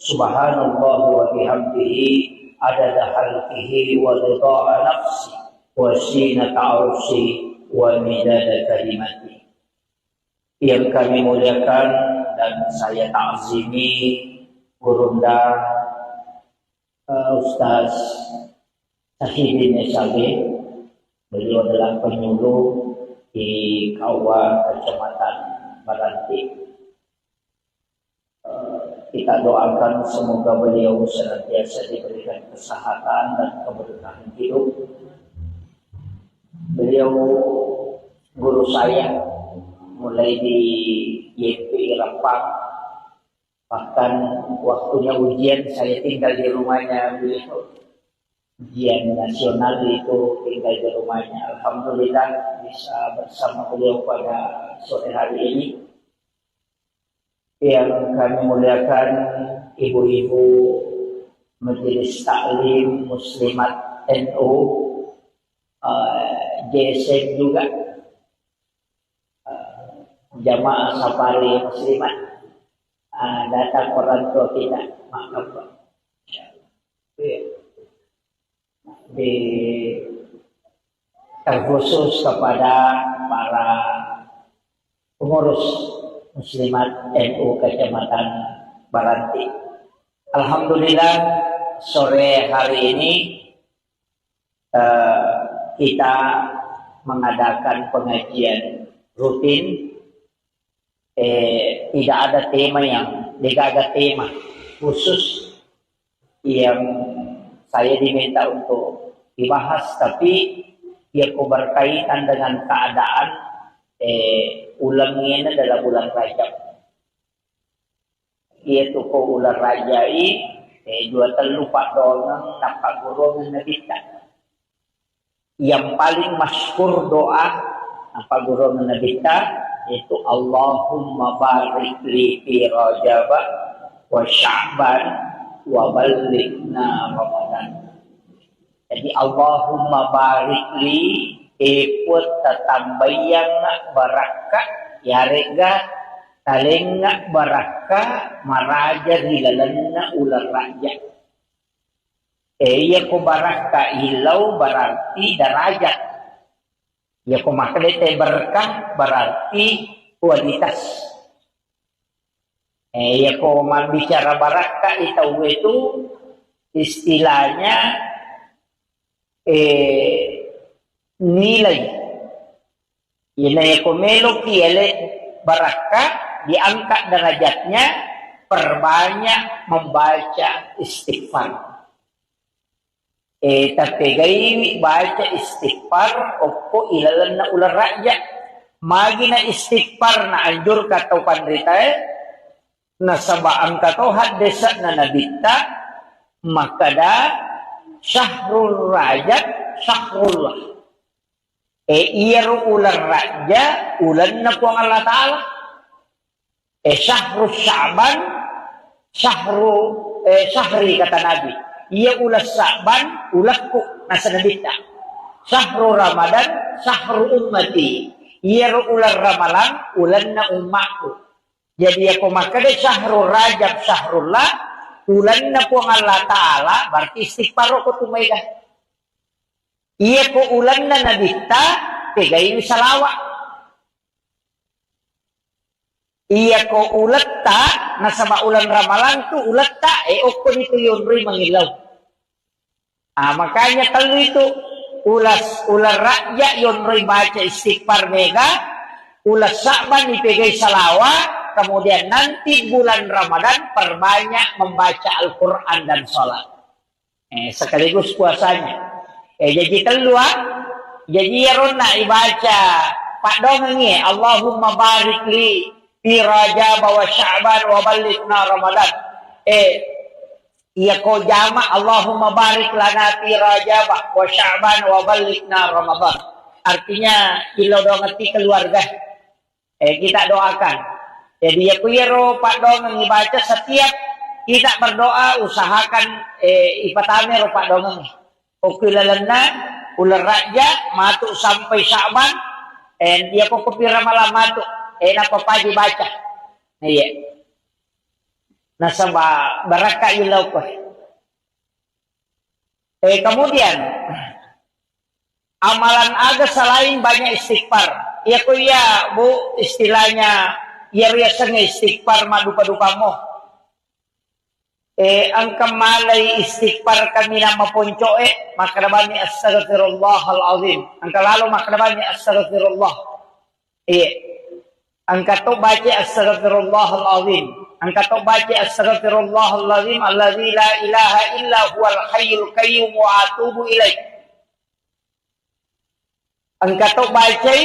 Subhanallah wa bihamdihi adada khalqihi wa ridha nafsi wa zinata arshi wa midada kalimati. Yang kami muliakan dan saya ta'zimi Gurunda Ustaz Sahidin Esabe. Beliau adalah penyuluh di Kauwa Kecamatan Baranti. Kita doakan semoga beliau senantiasa diberikan kesehatan dan keberkahan hidup. Beliau guru saya mulai di YPI Rempang, bahkan waktunya ujian saya tinggal di rumahnya beliau. Ujian nasional itu tinggal di rumahnya. Alhamdulillah bisa bersama beliau pada sore hari ini. Yang kami muliakan ibu-ibu Majelis Taklim Muslimat NU, JSN juga, jamaah safari muslimat, datang orang tua kita, maaf Pak. Terkhusus kepada para pengurus Muslimat NU Kecamatan Baranti. Alhamdulillah sore hari ini kita mengadakan pengajian rutin. Tidak ada tema khusus yang saya diminta untuk dibahas, tapi ia berkaitan dengan keadaan ulang ini adalah bulan Rajab. Ia tu ko ulang Rajai dua terlupa donang nampak guru menabitkan. Yang paling masyhur doa apa guru menabitkan itu Allahumma barik li fi Rajab wa Sya'ban wa balighna Ramadan. Jadi Allahumma barik li ikut tatambayang barakah ya rega talenga barakah maraja hilalanna ular raja. Ya ko barakah hilau berarti derajat. Ya ko maklete berkah berarti kualitas. Ya ko bicara barakah itu istilahnya nilai. Nilai komelo kiele barakah diangkat derajatnya, perbanyak membaca istighfar. Tapi gaya baca istighfar opo ilalan na ular rakyat. Magi na istighfar na anjur katau pandrita na sabaan katau hadesa na nabita makada syahrul rajab syahrullah. Iya ular raja ulan na po ang Allah Ta'ala. Syahrul Sya'ban syahri kata Nabi. Iya ulas Sya'ban ulakku nasa nabita. Syahrul Ramadan syahrul ummati. Iya ular Ramalan ulan na umatku. Jadi ako makada syahrul rajab syahrullah ulan na po ang Allah Ta'ala berarti istighfar ko tumayda. Iya ko ulan na nabita, tegay salawat. iya ko ulat ta nasaba ulan ramalan tu ulat ta okon itu yunri mangilaw. Makanya kalau itu ular rakyat yunri baca istighfar mega, ulas Sa'ban dipegai salawat, kemudian nanti bulan Ramadan perbanyak membaca Al-Quran dan sholat. Sekaligus puasanya. Jadi keluar, jadi ya rona ibaca Pak Dongengi, Allahumma barik li fi Rajab wa Sya'ban wa balighna Ramadan. Iya ko jama Allahumma barik lana fi Rajab wa Sya'ban wa balighna Ramadan. Artinya ilo dongeti keluarga. Kita doakan. Jadi ya kuyero Pak Dongeng ibaca setiap kita berdoa usahakan ipatame ro Pak Dongeng. Okilalana ular raja matuk sampai Sya'ban dia ko kupira malam matuk napa pagi baca. Iya. Nasaba baraka ilaw ko. Kemudian amalan aga selain banyak istighfar. Ya ko ya Bu istilahnya ya riasanya istighfar madupa-dupa mo. Ang kamalay istighfar kami na mapunco makrabani astaghfirullahalazim. Ang kalalo makrabani astaghfirullah. Ang kato baca astaghfirullahalazim. Ang kato baca astaghfirullahalazim alladzi la ilaha illa huwal hayyul qayyum wa atubu ilaih. Ang kato baca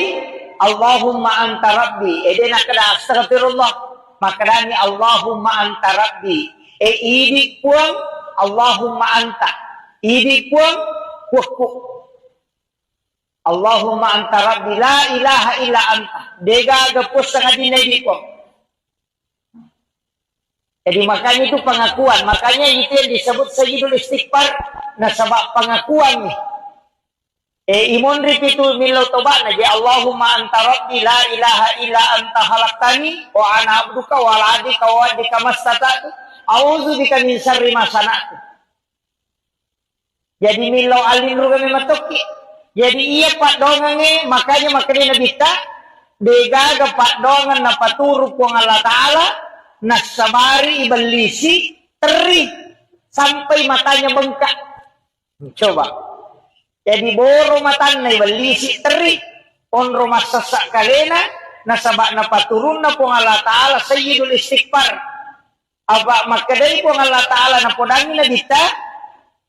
Allahumma anta rabbi. Dena kada astaghfirullah. Makrani Allahumma anta rabbi. Idi puang Allahumma anta. Idi puang kuku. Allahumma anta rabbi la ilaha illa anta. Dega gepus sangat dinai puang. Jadi makanya itu pengakuan. Makanya itu yang disebut sayyidul istighfar. Nah sebab pengakuan nih. Imun itu milau tobat naji Allahumma anta rabbi la ilaha illa anta khalaqtani wa ana abduka wa ala adika wa adika mastata'tu a'udzu bika min syarri ma sana'tu. Jadi milau alin kami matoki. Jadi iya Pak Dongange makanya nabita degaga Pak Dongan na paturu po ng Allah Ta'ala nasabari ibalisi teri sampai matanya bengkak. Coba. Jadi boro matan na ibalisi teri on rumah sesak kalena nasabak na paturun na po ng Allah Ta'ala sayyidul istighfar. Aba makadai po ng Allah Ta'ala na podangi na dita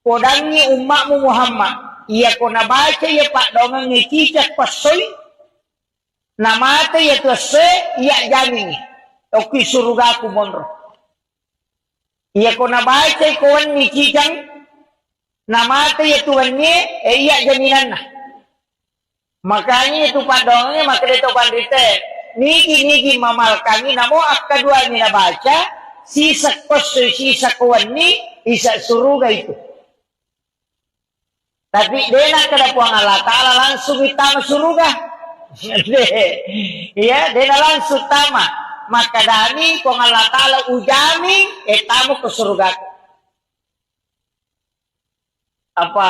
podangi umakmu Muhammad. Iya ko nabaca ya Pak Dongang ngikicak pasoy namate ya tuase iya jamin oki suruga ku monro. Iya ko nabaca ikuan ngikicang namate ya tuannya iya jaminan na. Makanya itu Pak Dongeng maka itu pandite nigi mamal kami namo akadua ni nabaca sisa pasoy sisa kuan ni isa suruga itu. Tapi dena kada puang Allah Ta'ala langsung itama suruga. Ya, dena langsung tama. Maka dani puang Allah Ta'ala ujami etamu ke surga. Apa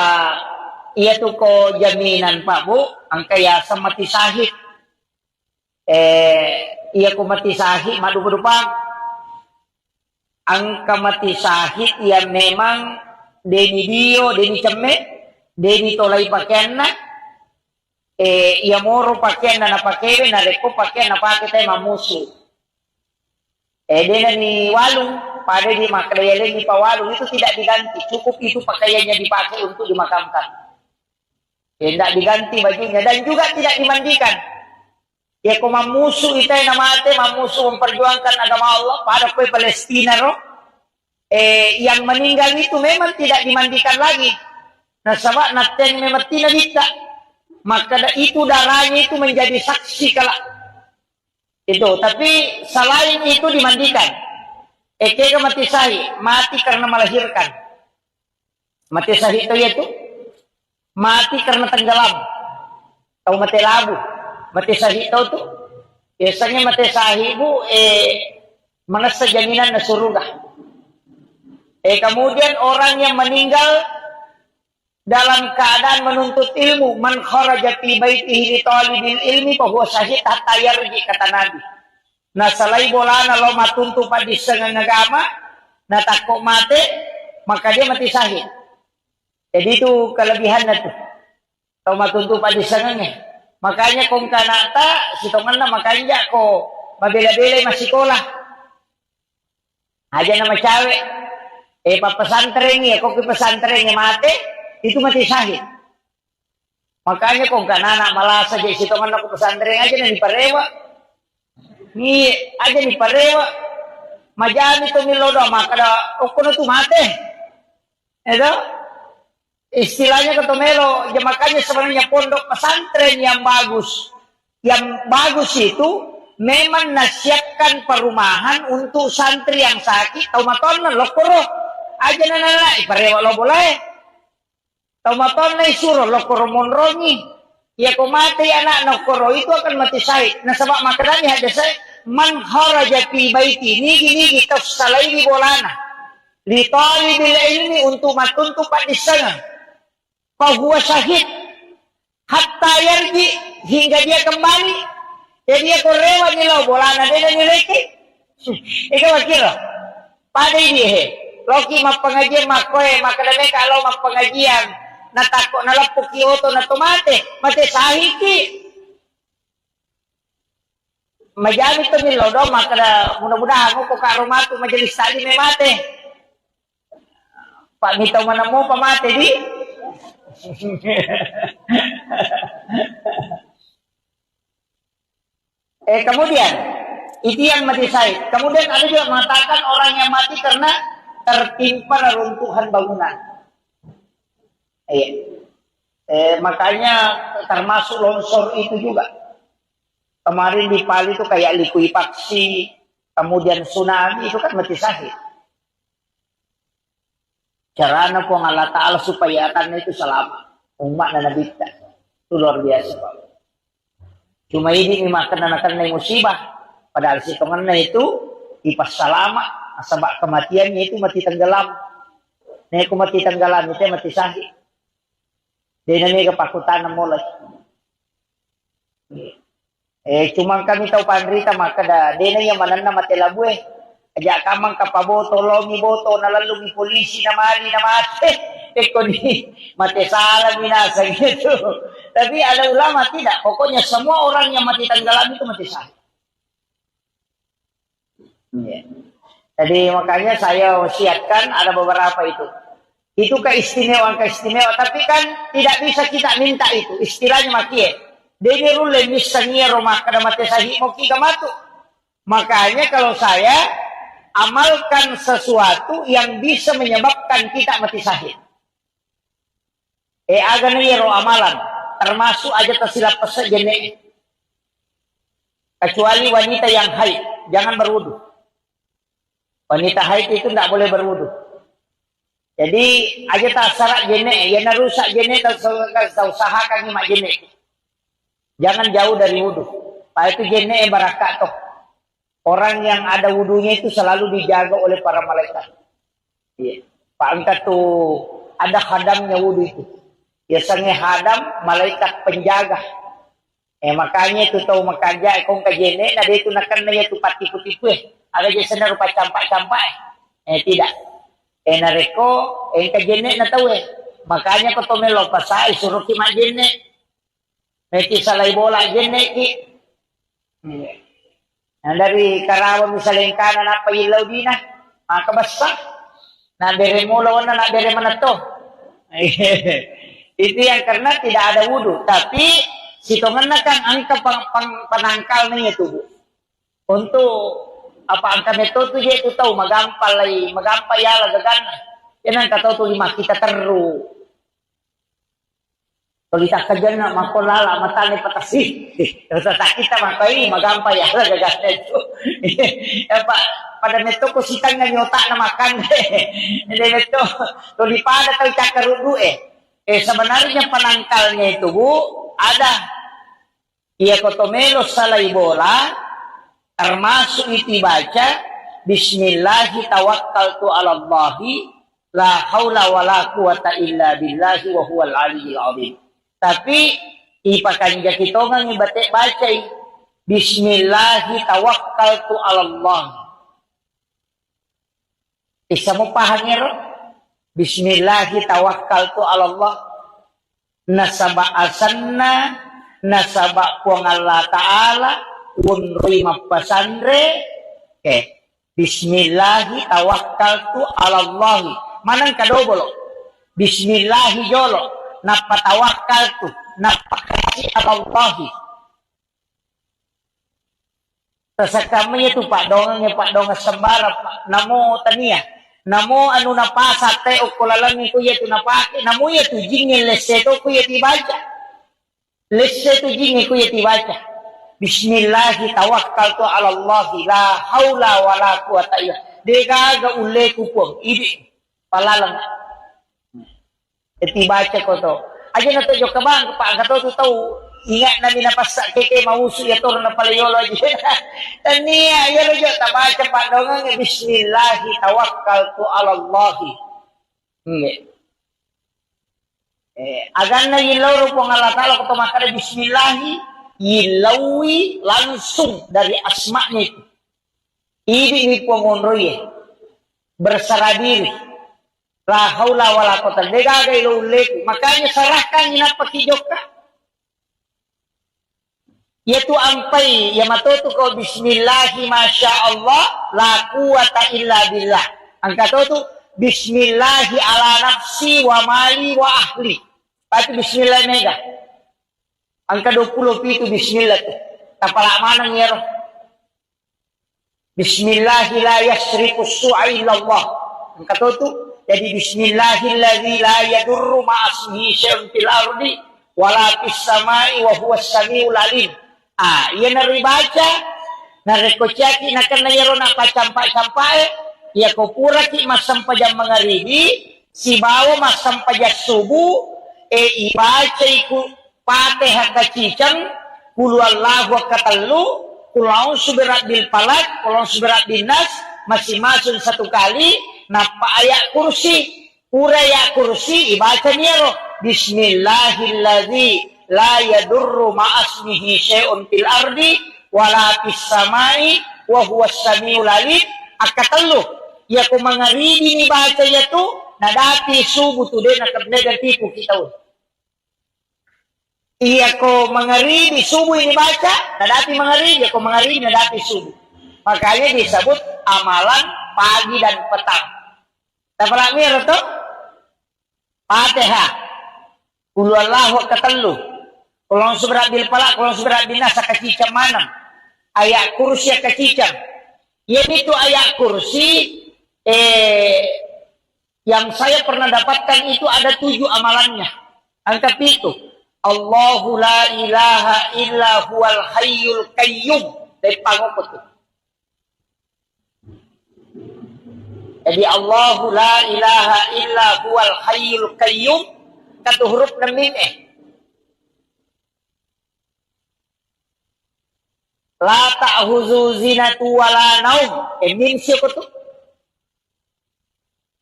iya tu ko jaminan Pak Bu, ang kaya sa mati sahih. Iya ko mati sahih madu-madupang. Ang kamati sahih iya memang deni dio, deni ceme. Deni tolay pakaian na, iya moro pakaian na napakewe, na reko pakaian na pakai tayo mamusu. Dena ni walung, pada di makrayalin ni pawalung, itu tidak diganti. Cukup itu pakaiannya dipakai untuk dimakamkan. Tidak diganti bajunya, dan juga tidak dimandikan. Ya kung mamusu itay na mate, mamusu memperjuangkan agama Allah, pada kue Palestina, no? Yang meninggal itu memang tidak dimandikan lagi. Nah sama naten memati na dita. Maka itu darahnya itu menjadi saksi kala. Itu. Tapi selain itu dimandikan. Kaya mati sahi. Mati karena melahirkan. Mati sahi itu yaitu. Mati karena tenggelam. Atau mati labu. Mati sahi itu tuh. Biasanya mati sahi bu. Manasa jaminan na surga. Kemudian orang yang meninggal dalam keadaan menuntut ilmu, man kharaja fi baitihi li talibil ilmi fa huwa syahid hatta yarji, kata Nabi. na salay bola na lo matunto pa di sa nagama, na tako mate, maka dia mati sahid. Jadi itu kelebihan na to. Tau matunto pa di sa Makanya kung kanata, sitongan na makanya ko mabila-bila masikola. Aja nama cawe. Papesantren ya, kok pesantren mate, itu mati sahid. Makanya kung kanana malasa di sitongan na ko pesantren aja na diparewa. Ni aja diparewa. Majami to milodo maka ko na tumate. Edo? Istilahnya ketomelo, ya makanya sebenarnya pondok pesantren yang bagus. Yang bagus itu memang nasihatkan perumahan untuk santri yang sakit. Taumaton na lokoro. Aja na iparewa lo boleh. Taumaton na isuro lokoro monrongi. Ya kung mati anak lokoro itu akan mati sahid. Nasabak makarani hada saya man kharaja fi baiti nigi tafsalaini bolana. Li talibil ilmi untuk matuntu padisana. Fahuwa syahid hatta yarji hingga dia kembali. Jadi dia korewa nilaw bolana dia nileki. Ikaw kira pada dia loki mapengajian makoy makadame kalau mapengajian natako nalapok kioto na tomate mate sahiki. Majami to nilaw do makada mudah-mudahan mo ko karomatu majelis tadi memate. Pak mitaw manamo pamate di. Kemudian itu yang mati sahid. Kemudian ada juga mengatakan orang yang mati karena tertimpa reruntuhan bangunan. Makanya termasuk longsor itu juga. Kemarin di Palu itu kayak likuifaksi, kemudian tsunami itu kan mati sahid. Caranya po ng Allah Ta'ala supaya akan itu selamat. Umat na nabita. Itu luar biasa Pak. Cuma ini makan na musibah. Padahal situngan na itu ipas salama. Sebab kematiannya itu mati tenggelam. Nah kung mati tenggelam itu mati sahih. Di na may kapakutan na mulai. Cuma kami tahu panrita maka di na yung manan na mati labueh. Aja kamang kapaboto, longi boto, nalalungi polisi na mali na mate. Eko ni mati salah binasa gitu. Tapi ada ulama tidak. Pokoknya semua orang yang mati tenggelam itu mati sahih. Jadi makanya saya wasiatkan ada beberapa itu. Itu keistimewaan. Tapi kan tidak bisa kita minta itu. Istilahnya makie. Dene rule misalnya rumah kada mati sahih mau kita matu. Makanya kalau saya amalkan sesuatu yang bisa menyebabkan kita mati sahid. Agan niro amalan. Termasuk aja tersilap pesejene. Kecuali wanita yang haid. Jangan berwudu. Wanita haid itu tidak boleh berwudu. Jadi aja tak sarak jene. Ya narusak jene. Usahakan nyimak jene. Jangan jauh dari wudu. Pak itu jene barakat toh. Orang yang ada wudunya itu selalu dijaga oleh para malaikat. Pak angkat tuh ada khadamnya wudu itu. Biasanya khadam malaikat penjaga. Makanya itu tahu makanya kong kajene ada itu nakan na itu patipu-tipu. Ada jasana rupa campak-campak. Tidak. Nareko kajene na tahu Makanya ko tumelo pasay suruh ki majene. Meti salay bola jene ki. Dari Karawang misalnya kanan apa ilaw din na kabasa na dari mulaw na dari mana to. Itu yang karena tidak ada wudu, tapi sitongan na kan angka panangkal niya tubuh untuk apa angka nito tu dia itu tahu magampay ya lagagan yan ang kataw tu lima kita teru Tulita ka dyan na makulala, matani patasi. Kita makai, magampay, ala gaganit ko. Pada nito ko sitang nga nyota na makan. Hindi nito, tulipada tayo kakarudu sebenarnya penangkalnya itu Bu, ada. Ia kotomelos sa laybola, termasuk itu baca, Bismillahi tawakkaltu ala Allahi, la haula wa la quwata illa billahi wa huwal aliyyil azim. Tapi ipakan kita ngang ibate baca Bismillahi tawakkaltu 'alallah. Bisa mo paham ya? Bismillahi tawakkaltu 'alallah. Nasaba asanna nasaba puang Allah Ta'ala unri mapasandre Bismillahi tawakkaltu 'alallahi. Manang kadobolo. Bismillahi jolo napatawakkaltu napakasi 'alallahi. Sa kami itu Pak Dongang sembara Pak. Namo tania. Namo anu napasa te o kulalangi ko yetu napake. Namo yetu jinge leseto ko yeti baca. Leseto jinge ko yeti baca. Bismillahi tawakkaltu 'alallahi la haula wala quwata illa. Dega ule ku po idi palalang. Eti baca ko to. Aja na to jo kabang Pak gato to tau. Ingat namin na pasa keke mausu ya toro na palayolo aja. Tania ya rojo tabaca Pak Dongang bismillahi tawakkaltu 'alallahi. Agan na yilaw po ng Allah Ta'ala kung tumakara bismillahi yilawi langsung dari asma'nya itu. Ini po ngonroy bersara diri. La haula wala quwata illa billah. Makanya serahkan inapakijok ka. Yaitu ampai ya matoto ko bismillahi masya Allah la quwata illa billah. Angka tu bismillahi ala nafsi wa mali wa ahli. Pati bismillah mega. Angka 20 itu bismillah tu. Tapala manang ya roh. Bismillahi la yasriku su'a illa Allah. Angka tu jadi bismillahilladzi la yadurru ma'asmihi syai'un fil ardi wala fis samai wa huwas samiul alim. Ia naribaca, narikocaki na kanayaro na pacampai-campai, ia kopura ki masampajang mangaribi, si bawa masampajang subuh, ibaca iku Fatihah kacicang, kulu Allahu katalu, kulau subirat bil palak, kulau subirat bil nas, masing-masing satu kali, napa ayat kursi, pura ayat kursi, ibaca niero, Bismillahilladzi la yadurru ma'asmihi syai'un fil ardi wala fis samai wa huwas samiul alim. Akatalo ya ko mangaribi ni baca ya tu nadati subuh tu de nakabnega tipu kita. Iya ko mangaribi subuh ini baca nadati mangaribi ya ko mangaribi nadati subuh. Makanya disebut amalan pagi dan petang. Tapalami to Fatihah qul huwallahu katelu. Kalau suberat bil palak, kalau suberat bil nas kacicam manam. Ayat kursi kacicam. Yang itu ayat kursi yang saya pernah dapatkan itu ada 7 amalannya. Angka itu. Allahu la ilaha illa huwal hayyul qayyum. Dari pangopot itu. Jadi Allahu la ilaha illa huwal hayyul qayyum. Kata huruf na mim La ta'huzu zinatu wala naum. Min siapa tu?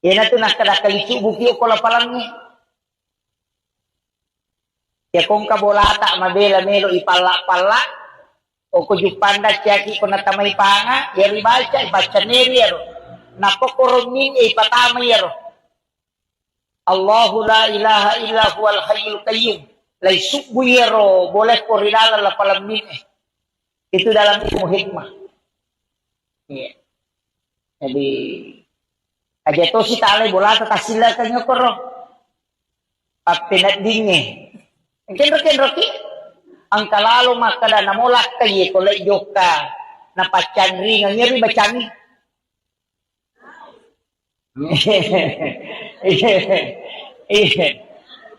Yan tu nak kada kalicu buki ko lapalang ni. Ya kung kabolata mabela melo ipala-pala o ko jupanda tiaki ko natamay panga, ya ribaca ibaca neri yaro. Napokoromin ipatama yaro. Allahu la ilaha illa huwal hayyul qayyum. Lai subu yaro boleh ko rilala lapalang min Itu dalam ilmu hikmah. Iya. Jadi aja to si talay bola ta tasila kanyo koro. Apinat dinge. Ken roki ang kalalo makada namolak kay ko lay joka na pachanri ngiri bacani.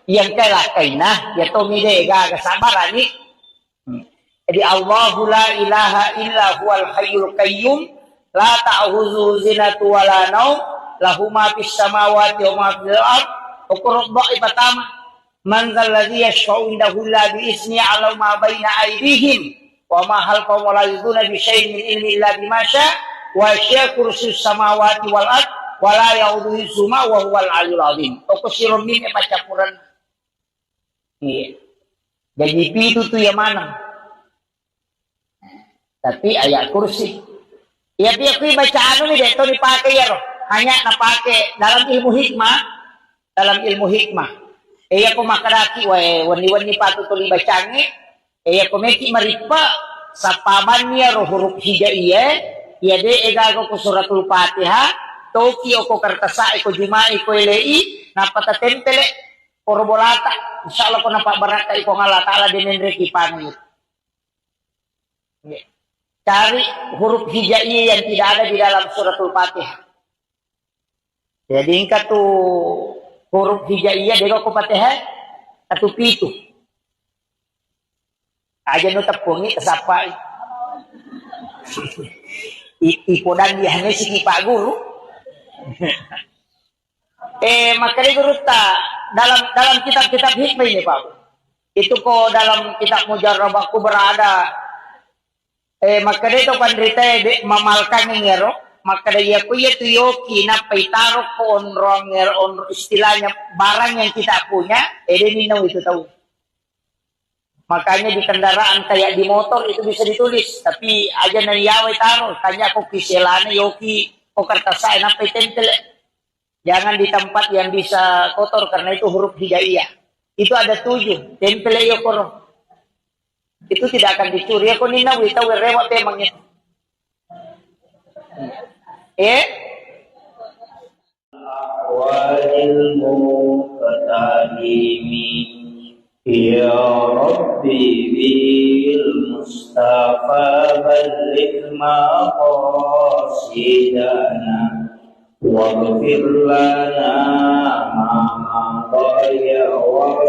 Yang kay na ya to mide ga kasabarani. Jadi Allahu la ilaha illa huwal hayyul qayyum la ta'khuzuhu zinatu wala naum lahu ma fis samawati wa ma fil ard. Ukur pertama man dzal ladzi yashfa'u indahu illa bi izni 'ala ma baina aydihim wa ma khalfahum wa la yuduna bi syai'in min ilmi illa bima syaa wa syaa kursiyyus samawati wal ard wa la ya'uduhu hifdzuhuma wa huwal 'aliyyul 'azim. Ukur sirum min pacapuran. Iya. Jadi itu tuh yang mana? Tapi ayat kursi. Iya kui baca anu nih deh, dipakai ya roh. Hanya napake dalam ilmu hikmah. Dalam ilmu hikmah. Iya ko makaraki wani-wani patutuli bacangi. Iya ko meki maripa sa pamannya roh huruf hijaiyah. Iya de egago ko suratul Fatihah. Toki ko kartasa ko jumai ko elei. Napatatempele korbolata. Insyaallah ko napabaraka iko ngala taala dinenre kipangit. Cari huruf hijaiyah yang tidak ada di dalam suratul Fatihah. Jadi ingkat tuh huruf hijaiyah dego ko Fatihah atau pitu. Aja nu tepungi kesapa. Ipodan dia hanya si Pak Guru. Makanya guru dalam kitab-kitab hikmah ini Pak. Itu kok dalam kitab Mujarrabah berada. Maka itu pandrita mamalkan ngero, maka dia kuya tuyoki na paitaro ko onrong ngero istilahnya barang yang kita punya, ninaw itu tahu. Makanya di kendaraan kayak di motor itu bisa ditulis, tapi aja na yawe taro, tanya ko kiselane yoki o kartasay na paitempel. Jangan di tempat yang bisa kotor karena itu huruf hijaiyah. Itu ada 7, tempel yokoro. Itu tidak akan dicuri. Aku nina wita werewat emangnya. Awalil muqtadimi ya Rabbi bil Mustafa balligh maqasidana waghfir lana ma qaya wa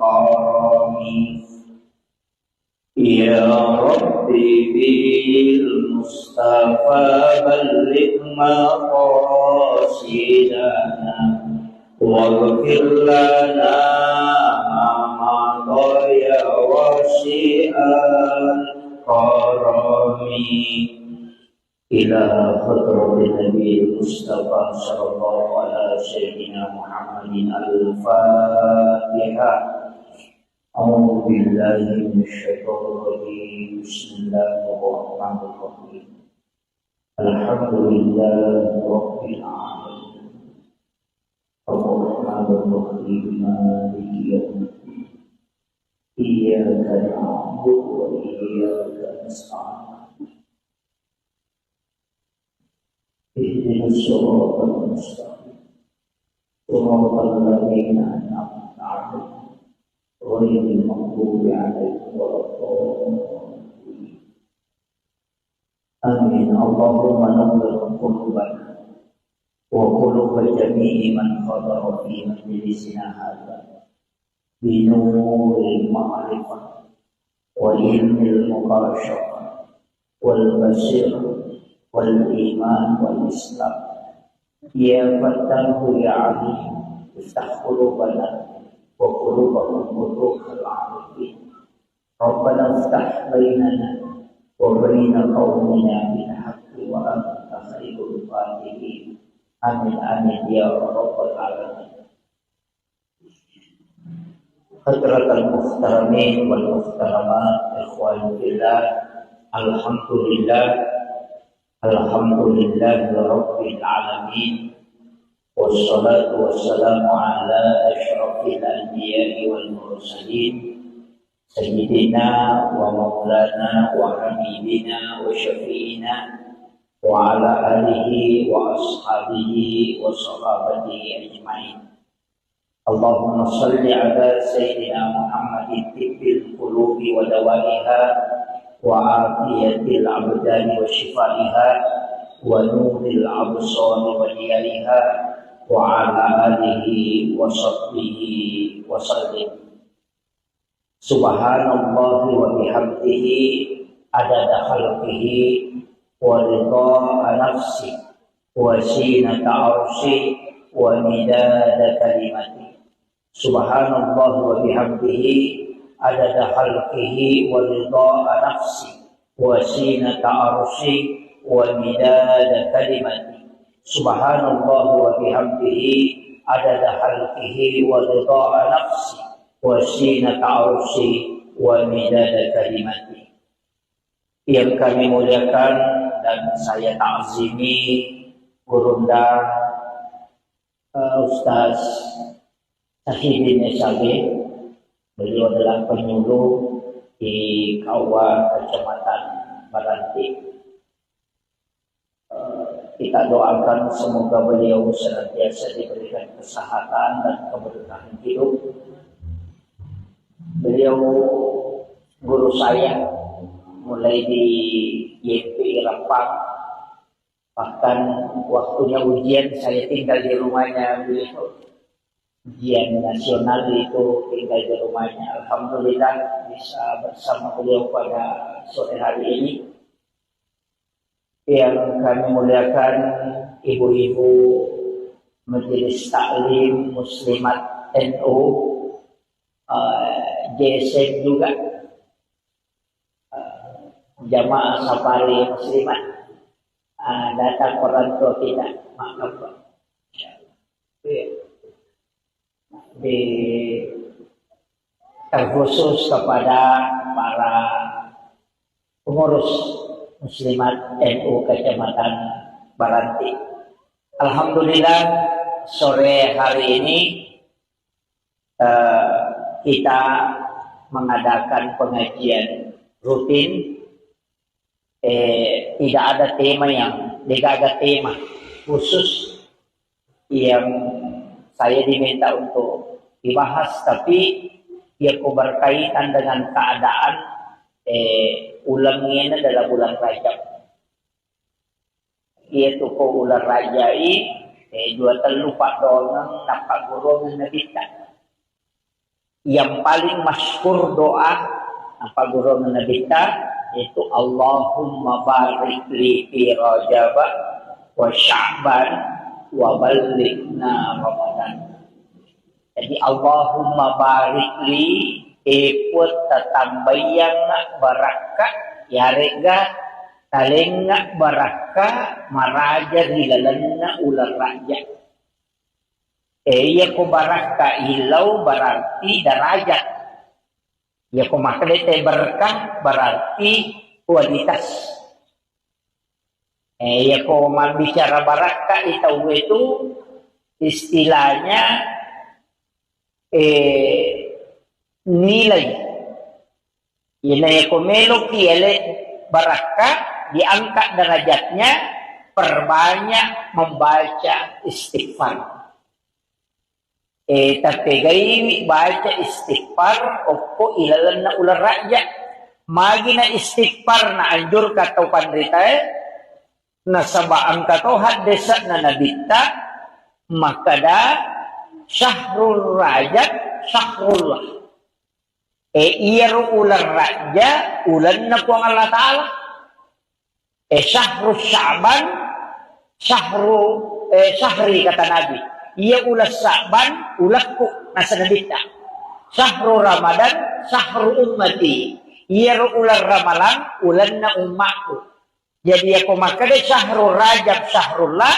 الكرم يا ربي بالمصطفى بلغ مقاصدنا واغفر لنا ما مضى واسع الكرم إلى خطرة النبي المصطفى صلى الله على سيدنا محمد الفاتحة. أعوذ بالله من الشيطان الرجيم. بسم الله الرحمن الرحيم. الحمد لله رب العالمين الرحمن الرحيم مالك يوم الدين إياك نعبد وإياك نستعين اهدنا الصراط المستقيم صراط الذين أنعمت عليهم غير المغضوب عليهم ولا الضالين. آمين. اللهم نور قلوبنا وقلوب جميع من حضر في مجلسنا هذا بنور المعرفة وعلم المباشرة والبصيرة والإيمان والإسلام. يا فتاه يا عليم افتح قلوبنا وقلوبهم فتوح العارفين. ربنا افتح بيننا وبين قومنا بالحق وأنت خير الفاتحين. آمين آمين يا رب العالمين. حضرة المحترمين والمحترمات إخواني في الله، الحمد لله الحمد لله رب العالمين، والصلاة والسلام على أشرف الأنبياء والمرسلين سيدنا ومولانا وحبيبنا وشفيعنا وعلى آله وأصحابه وصحابته أجمعين. اللهم صل على سيدنا محمد طب القلوب ودوائها وعافية الأبدان وشفائها ونور الأبصار وديارها وعلى آله وصحبه وسلم. Subhanallah wa bihamdihi adada khalqihi wa ridha nafsi wa zinata arshi wa midada kalimati. Subhanallah wa bihamdihi adada khalqihi wa ridha nafsi wa zinata arshi wa midada kalimati. Subhanallah wa bihamdihi adada khalqihi wa ridha nafsi wa zinata arshi wa midada kalimati. yang kami muliakan dan saya ta'zimi Gurunda Ustaz Sahidin Sabi. Beliau adalah penyuluh di Kauwa Kecamatan Baranti. Kita doakan semoga beliau senantiasa diberikan kesehatan dan keberkahan hidup. Beliau guru saya mulai di YPI Rempang, bahkan waktunya ujian saya tinggal di rumahnya beliau. Ujian nasional itu tinggal di rumahnya. Alhamdulillah bisa bersama beliau pada sore hari ini. Yang kami muliakan ibu-ibu Majelis Taklim Muslimat NU, JSN juga, jamaah safari muslimat, datang orang tua kita, maaf Pak. Terkhusus kepada para pengurus Muslimat NU Kecamatan Baranti. Alhamdulillah sore hari ini kita mengadakan pengajian rutin. Tidak ada tema khusus yang saya diminta untuk dibahas, tapi yang berkaitan dengan keadaan ulangnya adalah bulan Rajab. Yaitu ko ulang rajai dua terlupa dongang nampak golongan nabita. Yang paling masyhur doa apa golongan nabita yaitu Allahumma barik li fi Rajab wa Sya'ban wa balighna Ramadan. Jadi Allahumma barik li ikut tatambayang barakat yarega talengak baraka maraja hilalanna ular raja. Iya ko baraka hilau berarti derajat. Ya ko makhlete berkah berarti kualitas. Ya ko bicara baraka itu istilahnya nilai. Ini ko melo kiele baraka diangkat derajatnya, perbanyak membaca istighfar. Tapi gaya baca istighfar opo ilalan na ular raja. Magi na istighfar na anjur kataw pandrita na sabaan kataw haddesa na nabita makada syahrul rajab syahrullah. Iyaro ular raja ulan na po ang Allah Ta'ala. Syahrul Sya'ban syahri kata Nabi. Ia ulas Sya'ban ulahku nasa nabita. Syahrul Ramadan syahrul ummati. Ia ular Ramalan ulan na umatku. Jadi ako makada syahrul Rajab syahrullah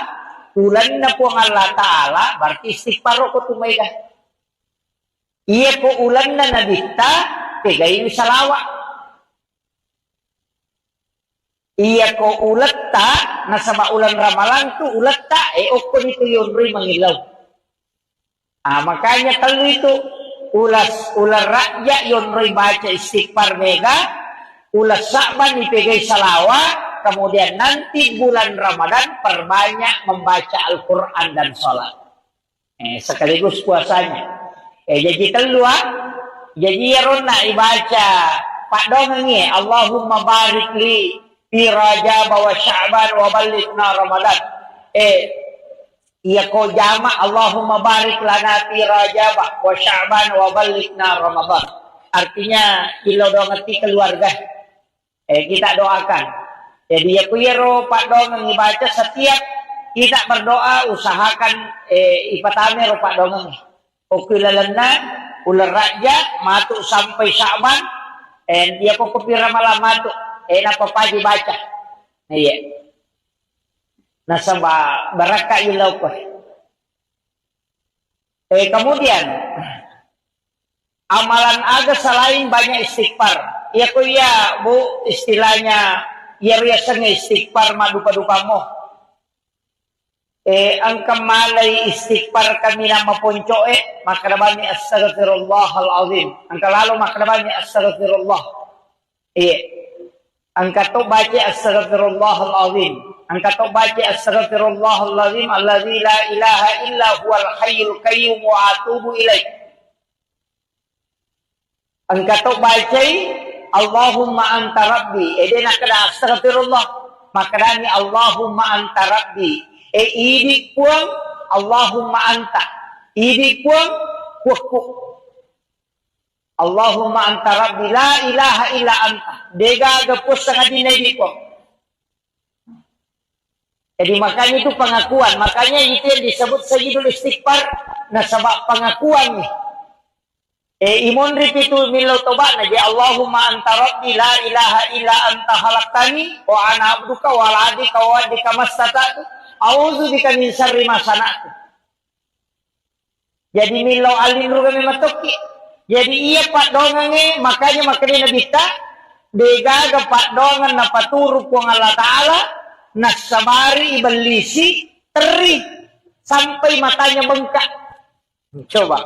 ulan na po ang Allah Ta'ala berarti istighfar ko tumayga. Ia ko ulan na nabita tigay salawat. Iya ko ulat ta nasa maulan ramalan tu ulat ta okon itu yunri mangilaw. Makanya kalau itu ular rakyat yunri baca istighfar mega, ulas Sya'ban dipegay salawa, kemudian nanti bulan Ramadan perbanyak membaca Al-Quran dan sholat. Sekaligus puasanya. Jadi keluar, jadi yaron na ibaca Pak Dongengi, Allahumma barik li fi Rajab wa Sya'ban wa balighna Ramadan. Iya ko jama Allahumma barik lana fi Rajab wa Sya'ban wa balighna Ramadan. Artinya ilo do ngerti keluarga. Kita doakan. Jadi ya kuyero Pak Dongeng dibaca setiap kita berdoa usahakan ipatame ro Pak Dongeng. Okilalana ular raja matu sampai Sya'ban dia ko kupira malam matu. Napapaji baca. Iya. Nasa baraka ilaw ko. Kemudian amalan aga selain banyak istighfar. ya ko ya bu istilahnya ya riasanya istighfar madupa-dupa mo. Ang kamalay istighfar kami na mapunco makrabani astaghfirullahal azim. Ang kalalo makrabani astaghfirullah. Ang kato baca astaghfirullahal azim. Ang kato baca astaghfirullahal azim alladzi la ilaha illa huwal hayyul qayyum wa atubu ilaih. Ang kato baca Allahumma anta rabbi. Ede nakada astaghfirullah. Makrani Allahumma anta rabbi. Idi puang Allahumma anta. Idi puang kuku. Allahumma anta rabbi la ilaha illa anta. Dega gepus sangat dinedi puang. Jadi makanya itu pengakuan. Makanya itu yang disebut sayyidul istighfar. Nah sebab pengakuan nih. Imon itu milau tobat naji Allahumma anta rabbi la ilaha illa anta khalaqtani wa ana abduka wa la adika wa adika mastata'tu. Auzu bika min syarri ma sana'tu. Jadi milau alin kami matoki. Jadi iya pak dongange makanya Nabi ta degaga pak dongan na paturu ku Allah taala nasabari iblisi teri sampai matanya bengkak. Coba.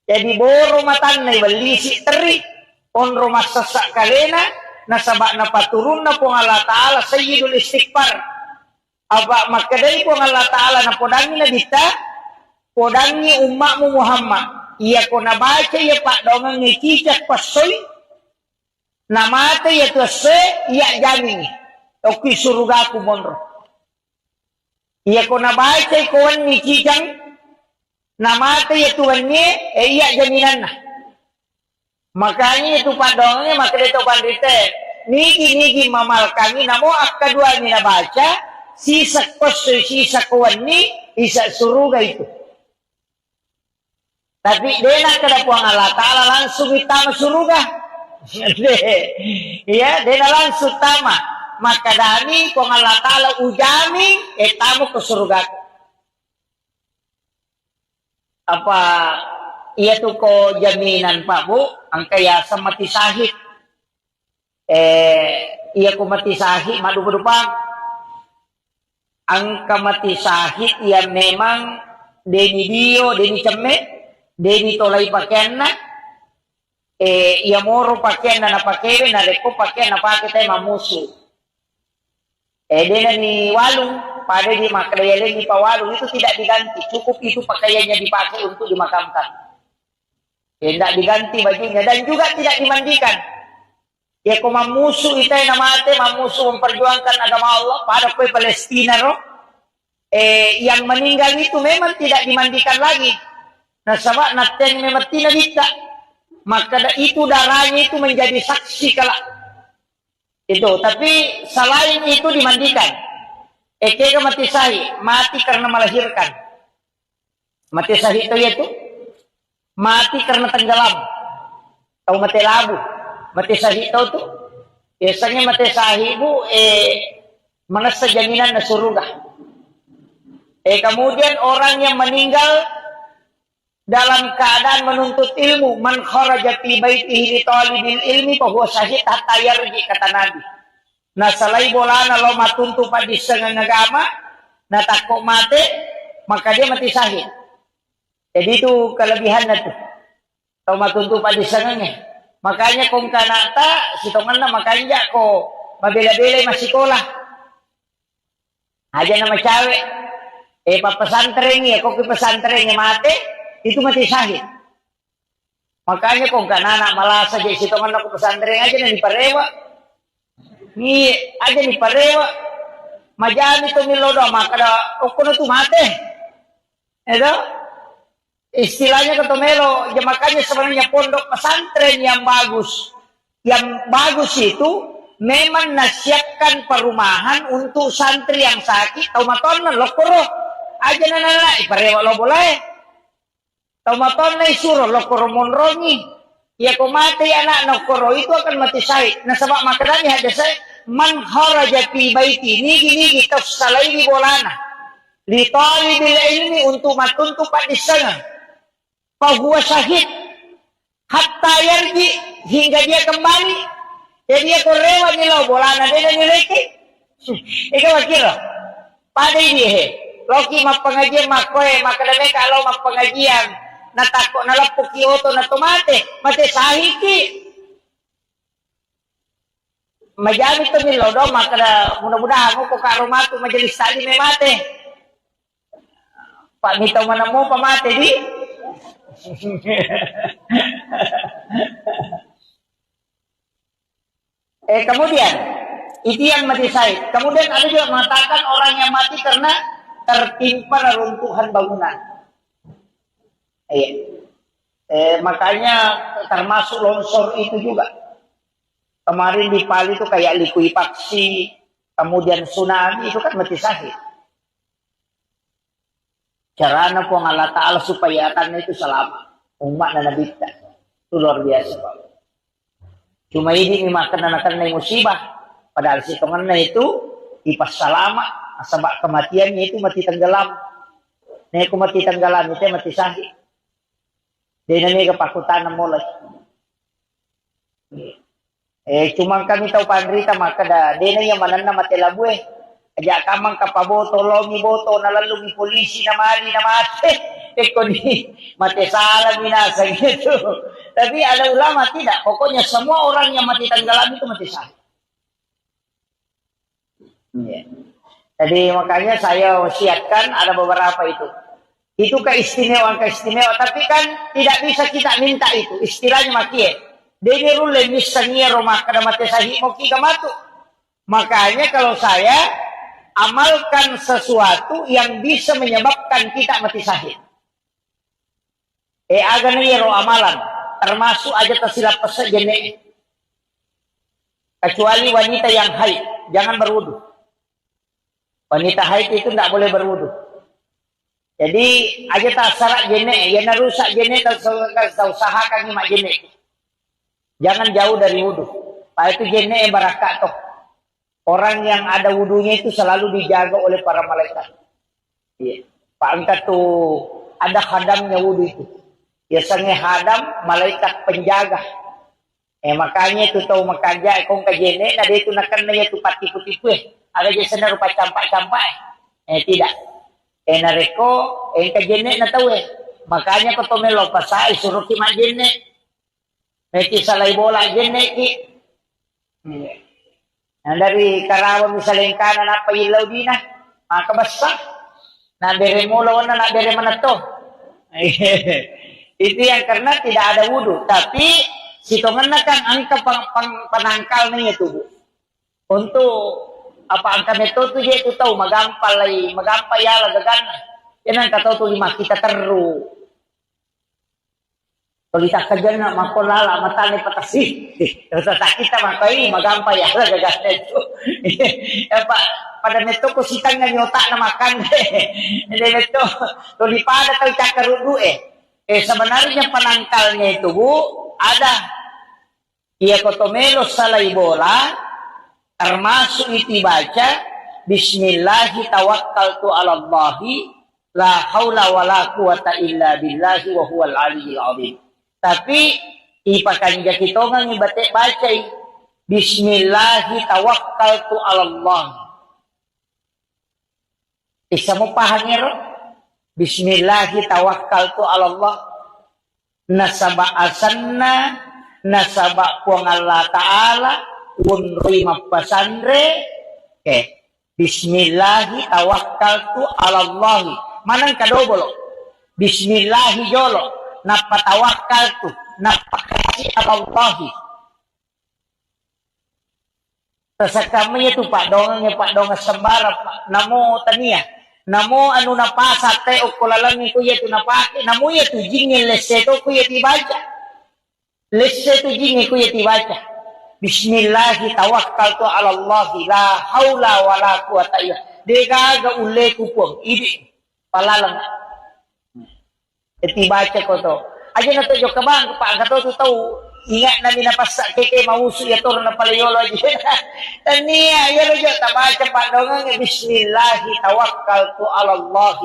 Jadi boro matanya iblisi teri on rumah sesak kalena nasabak na paturun na ku Allah taala sayyidul istighfar. Apa maka dari ko Allah Ta'ala na podangi na dita, podangi umatmu Muhammad. Iya ko na baca ya pak dongang ni cicak pasoy, na mata ya tuase, iya jamin. Oki surga ku monro. Iya ko na baca ikuan ni cicang, na mata ya tuannya, iya jaminan na. Makanya itu pak dongangnya maka dito pandite, nigi mamal kami namo akadua ni na baca, sisa kosoy, sisa kuwan ni, isa suruga itu. Tapi dena kada puang Allah Ta'ala langsung itama suruga. Ya, dena langsung tama. Maka dani puang Allah Ta'ala ujami, tamu ke surga. Apa, iya tuh ko jaminan Pak Bu, ang kaya sa mati sahid. Iya ko mati sahid, madu-madupang. Ang kamati sahid yang memang deni dio, deni ceme, deni tolai pakaian na, ia moro pakaian na pakewe, na reko pakaian na pakai tayo mamusu. Dena ni walung, pada di maklayaleng ni pawalung itu tidak diganti, cukup itu pakaiannya dipakai untuk dimakamkan. Tidak diganti bajunya dan juga tidak dimandikan. Ya kung mamusu itay na mate, mamusu memperjuangkan agama Allah pada kue Palestina roh. Yang meninggal itu memang tidak dimandikan lagi. Nah sebab naten memang tidak bisa. Maka itu darahnya itu menjadi saksi kelak. Itu, tapi selain itu dimandikan. Kega mati sahih, mati karena melahirkan. Mati sahih itu mati karena tenggelam. Tahu mati labu. Mati sahih tahu tuh biasanya mati sahih bu menasa jaminan na surga. Kemudian orang yang meninggal dalam keadaan menuntut ilmu, man kharaja fi baitihi li talibil ilmi fa huwa syahid hatta yarji kata Nabi. Nah salai bolana lo matuntu padi sengang agama na takok mate maka dia mati sahih. Jadi itu kelebihannya tuh. Tahu matuntu padi sengangnya. Makanya kung kanata, sitongan na makanya ko, mabela-bela masih sekolah. Aja nama cawe. Papasantren ya, kok pesantren ya mati, itu mati sahih. Makanya kung kanana malas aja sitongan na ko pesantren aja na di parewa. Ni aja di parewa. Majani to milodo, maka ko na tu mati. Edo? Istilahnya ketomelo, ya makanya sebenarnya pondok pesantren yang bagus. Yang bagus itu memang nasihatkan perumahan untuk santri yang sakit. Tau maton lo kuro aja nana iparewa lo boleh. Tau maton suruh lo kuro monrongi. Ya kau mati anak no kuro itu akan mati sahih. Nah sebab makanya ada saya man kharaja fi baiti nigi tafsalai di bolana. Li talibil ilmi untuk matuntu pak di sana. Bahwa syahid hatta yarji, hingga dia kembali. Jadi dia korewa nilo bola na dia nileki. Ikaw kira. Pada dia Loki magpengajian makoy makadame kalau magpengajian natako nalapok kioto na tomate mate sahiki. Majami to nilodo makada mudah-mudahan mo ko karumatu majelis tadi may mate. Pak mitaw man mo pamate di. Kemudian itu yang mati syahid. Kemudian ada juga mengatakan orang yang mati karena tertimpa reruntuhan bangunan. Makanya termasuk longsor itu juga. Kemarin di Bali itu kayak likuifaksi, kemudian tsunami itu kan mati syahid. Caranya po Allah Ta'ala supaya akan itu selamat. Umat na nabita. Itu luar biasa Pak. Cuma ini makan anak-anak musibah. Padahal sitongan na itu ipas salama. Sebab kematiannya itu mati tenggelam. Nih aku mati tenggelam itu mati syahid. Dia ini kepakutan mulai. Cuma kami tahu pandrita maka dah. Dia yang mana na mati labue. Ajak kamang kapaboto, longi boto, nalalungi polisi na mali na mati. Eko ni mati salah binasa gitu. Tapi ada ulama tidak. Pokoknya semua orang yang mati tenggelam itu mati syahid. Jadi makanya saya wasiatkan ada beberapa itu. Itu keistimewaan. Tapi kan tidak bisa kita minta itu. Istilahnya makie. Dene rule misalnya rumah kada mati syahid mau kita matu. Makanya kalau saya amalkan sesuatu yang bisa menyebabkan kita mati syahid. Agaknya amalan. Termasuk aja tersilap jenek. Kecuali wanita yang haid. Jangan berwudu. Wanita haid itu tidak boleh berwudu. Jadi aja tak syarat jenek. Yang rusak jenek tak usahakan lima jenek. Jangan jauh dari wudu. Pak itu jenek yang barakat toh. Orang yang ada wudunya itu selalu dijaga oleh para malaikat. Iya. Pak angkat tuh ada khadamnya wudu itu. Biasanya hadam malaikat penjaga. Makanya itu tahu makaja kong kajene nah dia itu nakan na itu patipu-tipu Ada jasana rupa campak-campak tidak. Nareko kajene na tahu Makanya ko tomelo pasai suruh ki majene. Meki salay bola jene ki. Dari Karawang misalnya kanan apa ilaw din maka basta. Na bere mula na bere mana to. Itu yang karena tidak ada wudhu. Tapi sitongan na kan angka panangkal niya tubuh. Untuk apa angka neto tu dia itu tahu magampay ala gagana. Yan ang kataw tu lima kita teru. Tulita ka dyan na makulala matani patasi. Sa kita makay magampay ala gagana ito. Pada neto ko sitang nga nyota na makan. Hindi neto tulipada tayo kakarudu sebenarnya penangkalnya itu Bu ada ia kotomelo salay bola termasuk itu baca bismillahi tawakkaltu ala Allahi la haula wala quwata illa billahi wa huwal aliyyil azim. Tapi ipakan kita ngang ibate baca bismillahi tawakkaltu ala Allah. Isa mo pahangiro Bismillahi tawakkaltu ala Allah. Nasaba asanna nasaba puang Allah Ta'ala unri mapasandre Bismillahi tawakkaltu ala Allah. Manang kadobolo Bismillahi jolo napatawakkaltu napakasi ala Allah. Tasakamnya itu Pak Dongeng sembara Pak namo tania namo anu napasa te o kulalangi ko yetu napake namo yetu jinge leseto ko yeti baca leseto jinge ko yeti baca bismillahi tawakkaltu ala Allah la haula wala quwata illa dega ga ulle ku pong idi palalang eti baca ko to aja na to jo kabang pa gato to tahu ingat namin na pasak keke mausu ya tur na palayolo aja tania ya lo jo tabaca Pak Dongeng bismillahi tawakkaltu ala Allah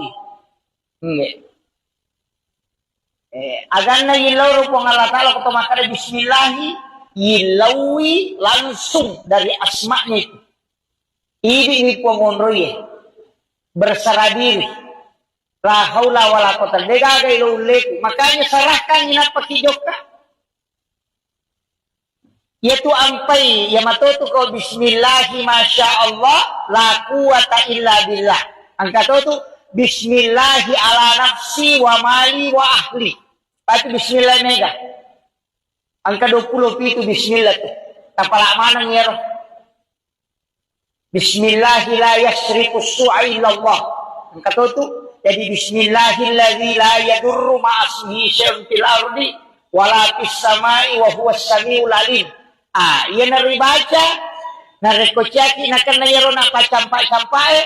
Agan na yilaw ro po ng Allah Ta'ala kung tumakala bismillahi, yilawi langsung dari asma'nya itu. Ibig po ngonroy bersara diri. La haula wala quwwata illa billah. Makanya serahkan inat pakijok ka. Yaitu ampai ya matutu ko bismillahi masya Allah la quwwata illa billah. Ang katutu bismillahi ala nafsi wa mali wa ahli. Pati bismillah mega. Ang ka-20 itu bismillah tu. Tapala manang yero. Bismillahi la yasriku su'a illallah. Ang katutu jadi bismillahilladzi la yadurru ma'asmihi syai'un fil ardi wala fis samai wa huwas samiul alim. Iya naribaca, narikocyaki na kanayaro na pacampa-campae,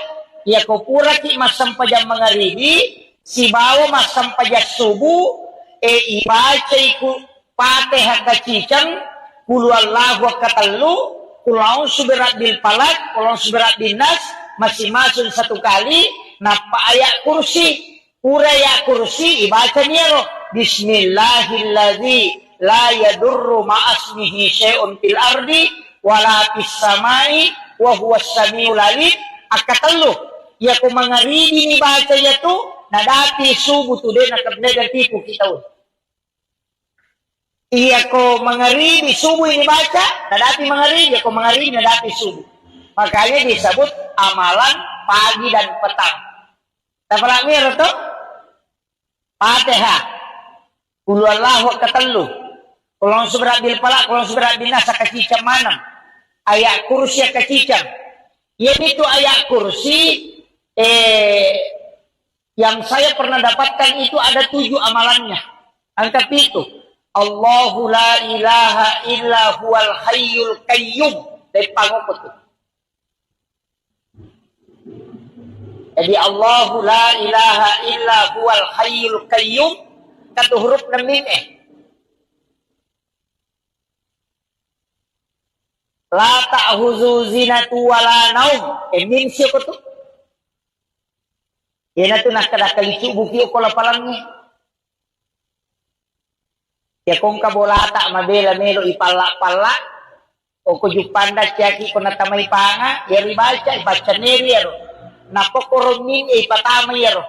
iya kupura ki masampajang mga ribi, si bawa masampajang subu, ibaca iku pateha kacicang, kuluallahu katalu, kulaong subirat bil palat, kulaong subirat bil nas, masing-masing satu kali, napaayak kursi, puraya kursi, ibaca niyaro, bismillahilladzi la yadurru ma'asmihi syai'un fil ardi wala fis samai wa huwas samiul alim. Akatalo ya ko mga ribi ni baca ya tu nadati subu tu de nakabnegan tipu kita. Iya ko mga ribi subu ini baca nadati mga ribi ko mga ribi nadati subu. Makanya disebut amalan pagi dan petang. Tapala mir to Fatihah. Qul huwallahu katalu. Kalau seberat bil palak, kalau seberat bil nasa kacicam manam. Ayat kursi kacicam. Yaitu ayat kursi yang saya pernah dapatkan itu ada 7 amalannya. Angka itu. Allahu la ilaha illa huwal hayyul qayyum. Dari pangopot. Jadi Allahu la ilaha illa huwal hayyul qayyum. Kata huruf na mim La ta'huzu zinatu wala naum. Min siapa tu? Yan tu nakadakalicu buki ko lapalang ni. Ya kung kabolata mabela melo ipala-pala o ko jupanda tiaki ko natamay panga, ya ribaca ibaca neri yaro. Napokoro min ipatama yaro.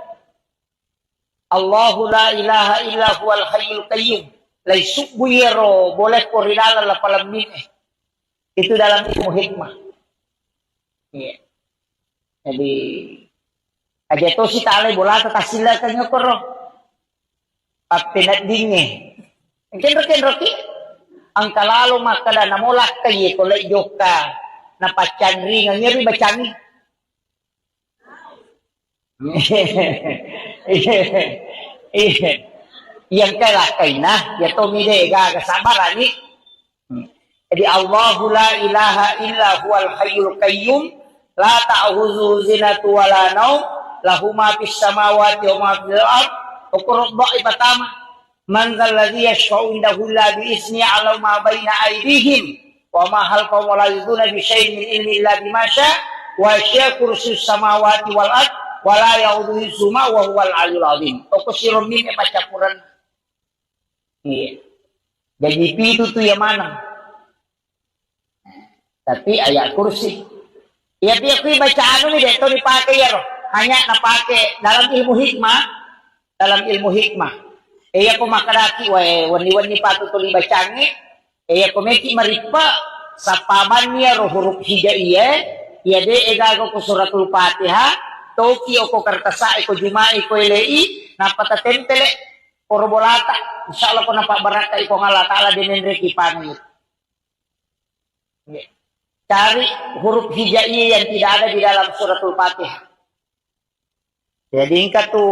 Allahu la ilaha illa huwal hayyul qayyum. Lai subu yaro boleh ko rinala lapalang min Itu dalam ilmu hikmah. Iya. Jadi aja to si tale bola tasila kanya koro. Papinat dinge. Kenro ki ang kalalo makada namolak kay ko lay joka na pachanri nga ngiri bacani. Yang kala kay na ya to mide ga sabarani. Jadi Allahu la ilaha illa huwal hayyul qayyum la ta'khuzuhu zinatu wala naum lahu ma fis samawati wa ma fil ard uqrub ibatama man dzal ladzi yashfa'u indahu illa bi izni 'ala ma baina aydihim wa ma khalfahum wa la yuduna bi syai'in min ilmi illa bima syaa wa syaa kursiyyus samawati wal ard wa la ya'uduhu hifdzuhuma wa huwal 'aliyyul 'azim. Uqsirum min pacapuran. Iya. Jadi itu tuh yang mana? Tapi ayat kursi. Ya dia kui bacaan ini dito dipakai ya roh. Hanya napake dalam ilmu hikmah. Dalam ilmu hikmah. Iya ko makaraki wani-wani patutuli bacaan ni. Iya ko meki maripa sa paman niya roh huruf hijaiyah. Iya de egago ko suratul Fatihah. Toki ko kartasa ko jumai ko ilei. Napatatentele korbolata. Insyaallah ko napabaraka ko ngala taala dinenre kipani. Yeah. Cari huruf hijaiyah yang tidak ada di dalam suratul Fatihah. Jadi ingkat tu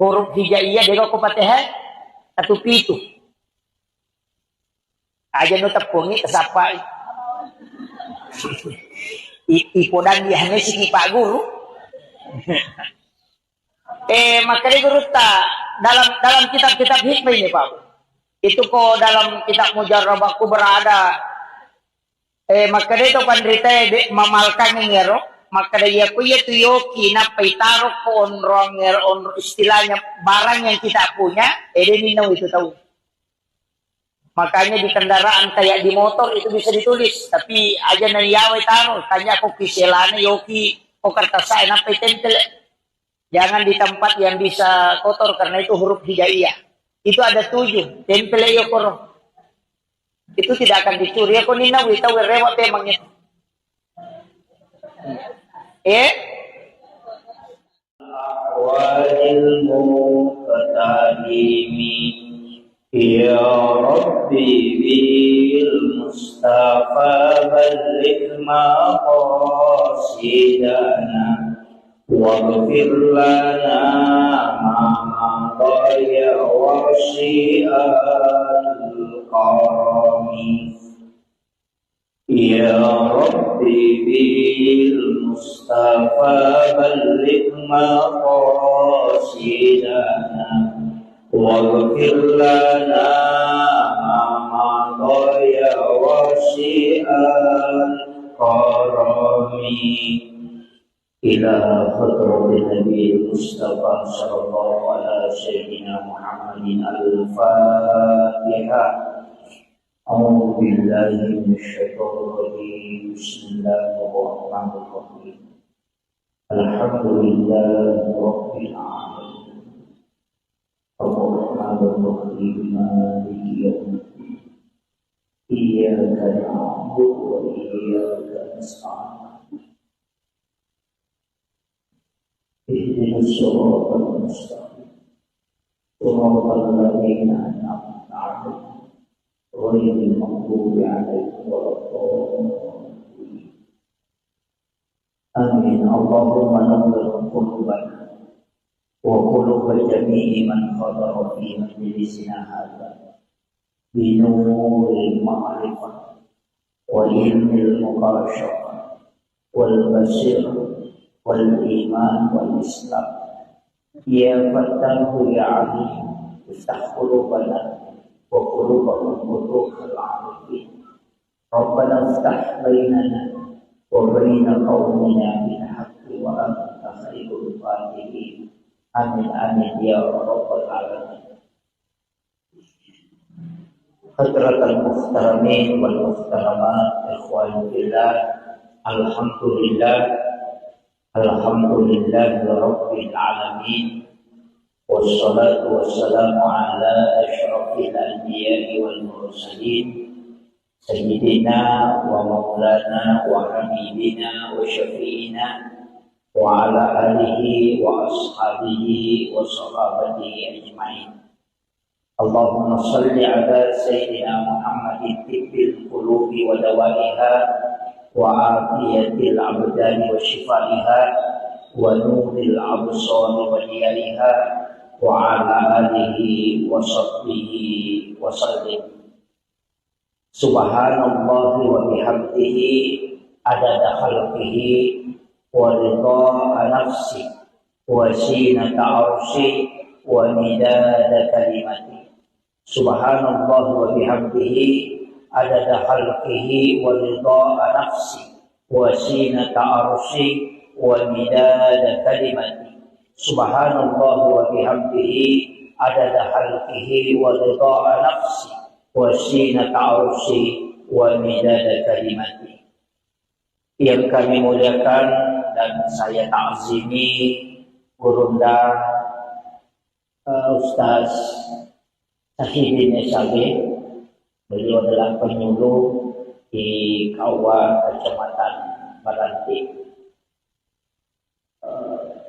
huruf hijaiyah dia ko Fatihah atau pitu. Aja no tepungi kesapa. Ipodan dia hanya si Pak Guru. Makanya guru dalam kitab-kitab hikmah ini Pak. Itu kok dalam kitab Mujarrabaku berada. Makanya itu pandrita mamalkan ngero maka dia kuya tu yoki na paitaro ko on istilahnya barang yang kita punya, ninaw itu tahu. Makanya di kendaraan kayak di motor itu bisa ditulis, tapi aja na yaway taro, tanya ako kiselana yoki o kartasaan na paitempel. Jangan di tempat yang bisa kotor karena itu huruf hijaiyah. Itu ada 7, tempel yokoro. Itu tidak akan dicuri. Ako ninaw itaw rewat emang itu. Awalil muqtadimi ya Rabbi bil Mustafa balligh maqasidana waghfir lana ma mada wa syi'al qarami ya Rabbi bil Mustafa balligh maqasidana waghfir lana ma mada wa syi'al qarami ila hadratin Nabi Mustafa sallallahu ala sayyidina Muhammadin al-Fatihah. A'udzu billahi minasyaitonir rajim. Bismillahirrahmanirrahim. Alhamdulillahi rabbil alamin. Ar-Rahmanir Rahim. Maliki yaumiddin. Iyyaka na'budu wa iyyaka nasta'in. اهدنا الصراط المستقيم صراط الذين أنعمت عليهم غير المغضوب عليهم ولا الضالين آمين. اللهم نور قلوبنا وقلوب جميع من حضر في مجلسنا هذا بنور المعرفة وعلم المباشرة والبصيرة والإيمان والإسلام يا فتاه يا عليم افتح قلوبنا وقلوبهم قلوب العارفين ربنا افتح بيننا وبين قومنا بالحق وأنت خير الفاتحين آمين آمين يا رب العالمين. حضرة المحترمين والمحترمات إخواني في الله الحمد لله Alhamdulillah Rabbil Alamin. Wassalatu wassalamu ala asyrafil anbiya'i wal mursalin Sayyidina wa maulana wa habibina wa syafi'ina wa ala alihi wa ashabihi wa sahabatihi ajma'in. Allahumma salli ala Sayyidina Muhammadin tibbil qulubi wa dawaiha وعافية الأبدان وشفائها ونور الأبصار وديارها وعلى آله وصحبه وسلم. Subhanallah wa bihamdihi adada khalqihi wa ridha nafsi wa zinata arshi wa midada kalimati. Subhanallah wa bihamdihi adada khalqihi wa ridha nafsi wa zinata arshi wa midada kalimati. Subhanallah wa bihamdihi adada khalqihi wa ridha nafsi wa zinata arshi wa midada kalimati. Yang kami muliakan dan saya ta'zimi Gurunda Ustaz Sahidin Esabe. Beliau adalah penyuluh di Kauwa Kecamatan Baranti.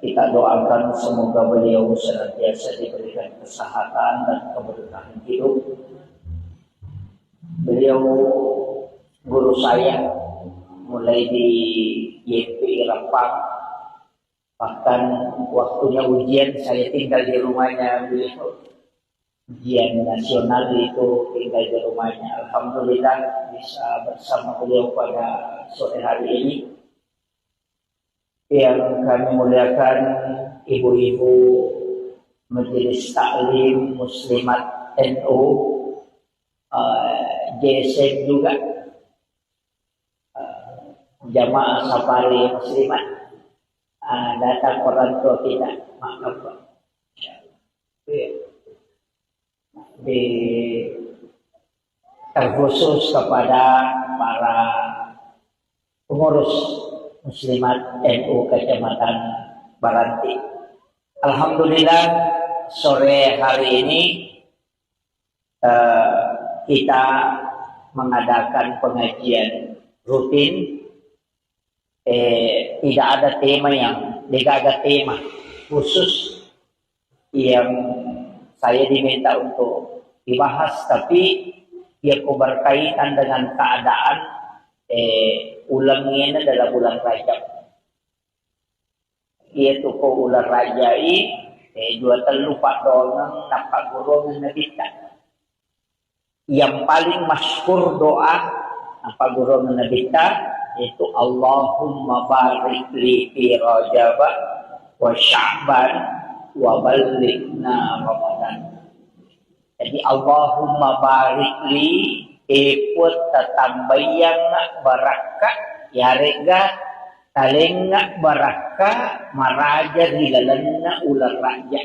Kita doakan semoga beliau senantiasa diberikan kesehatan dan keberkahan hidup. Beliau guru saya mulai di YP Rempang, bahkan waktunya ujian saya tinggal di rumahnya beliau. Ujian nasional itu tinggal di rumahnya. Alhamdulillah bisa bersama beliau pada sore hari ini. Yang kami muliakan ibu-ibu Majelis Taklim Muslimat NU, JSN juga, Jamaah Safari Muslimat. datang orang tua kita, maaf Pak. Di terkhusus kepada para pengurus Muslimat NU Kecamatan Baranti. Alhamdulillah sore hari ini kita mengadakan pengajian rutin. Tidak ada tema tidak ada tema khusus yang saya diminta untuk dibahas, tapi ia berkaitan dengan keadaan ulangnya dalam bulan Rajab. Ia tu ko ular rajai dua terlupa donang nampak golongan nabita. Yang paling masyhur doa apa golongan nabita itu Allahumma barik li fi Rajab wa Sya'ban wa ballighna Ramadan. Jadi Allahumma barik li ikut tatambayang barakah yarega talengga barakah maraja hilalanna ular raja.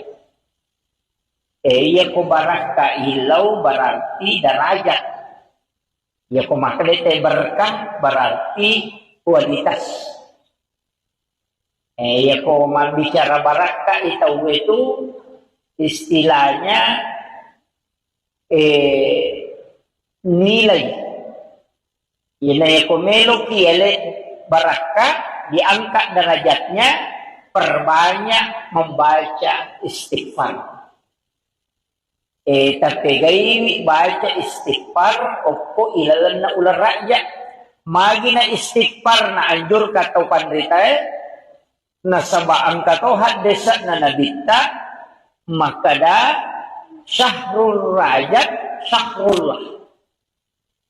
Iya ko barakah hilau berarti derajat. Ya ko makhluk berkah berarti kualitas. Ya ko bicara barakah itu istilahnya nilai. Nilai ko melok kiele barakah diangkat derajatnya perbanyak membaca istighfar. Tapi gaya baca istighfar opo ilalan na ular raja magi na istighfar na anjur katau pandrita na sabaan katau hadesa na nabita makada syahrul rajab syahrullah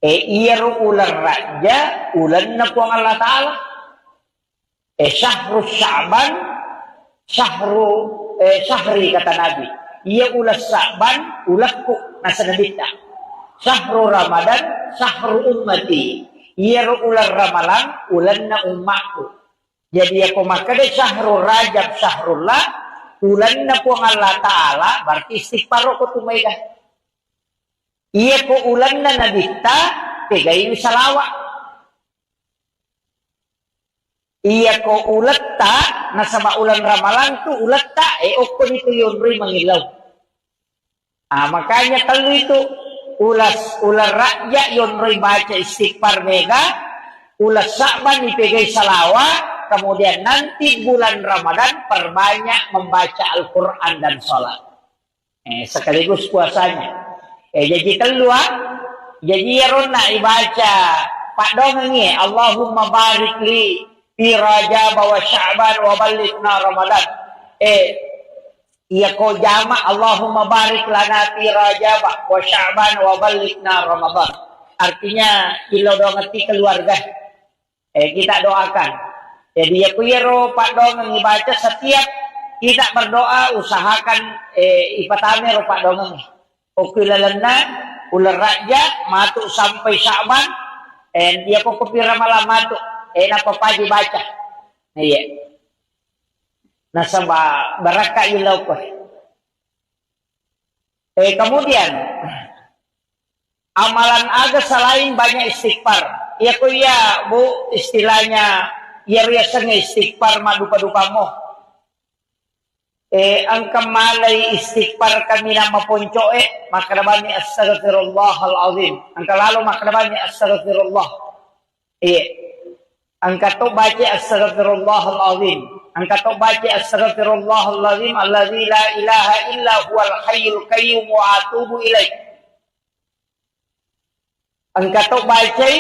iyaru ular raja ulan na po ang Allah Ta'ala syahrul sya'ban syahri kata Nabi. Ia ulas Sa'ban, ulakku nasa nabita. Syahrul Ramadan, syahrul ummati. Ia ular Ramalan, ulan na umatku. Jadi aku makanya syahrul Rajab, syahrullah, ulan na po ang Allah Ta'ala, berarti istighfar ko tumayga. Ia ko ulan na nabita, tigayin salawat. Iya ko ulat ta nasa maulan ramalan tu ulat ta okon itu yunri mengilau. Makanya kalau itu ular raja yunri baca istighfar mega, ulas Sa'ban dipegai salawat, kemudian nanti bulan Ramadan perbanyak membaca Al-Quran dan sholat. Sekaligus puasanya. Jadi keluar, jadi rona ibaca Pak Dongengi Allahumma barik li fi Rajab wa Sya'ban wa ballighna Ramadan. Ia ko jama Allahumma barik lana fi Rajab wa Sya'ban wa ballighna Ramadan. Artinya ilo do ngerti keluarga. Kita doakan. Jadi ya kuyero Pak Dongeng dibaca setiap kita berdoa usahakan ipatame ro Pak Dongeng. Okilalana ular raja matuk sampai Sya'ban dia ko kupira malam matuk napa pa dibaca. Iya. Nasa barakah ilaw ko. Kemudian amalan aga selain banyak istighfar. Iya ko ya bu istilahnya ya riasanya istighfar madupa-dupa mo. Ang kamalay istighfar kami na mapuncoe makrabani astaghfirullahal azim. Ang kalalo makrabani astaghfirullah. Ang kato baca astaghfirullahal azim. Ang kato baca astaghfirullahal azim alladzi la ilaha illa huwal hayyul qayyum wa atubu ilaih. Ang kato baca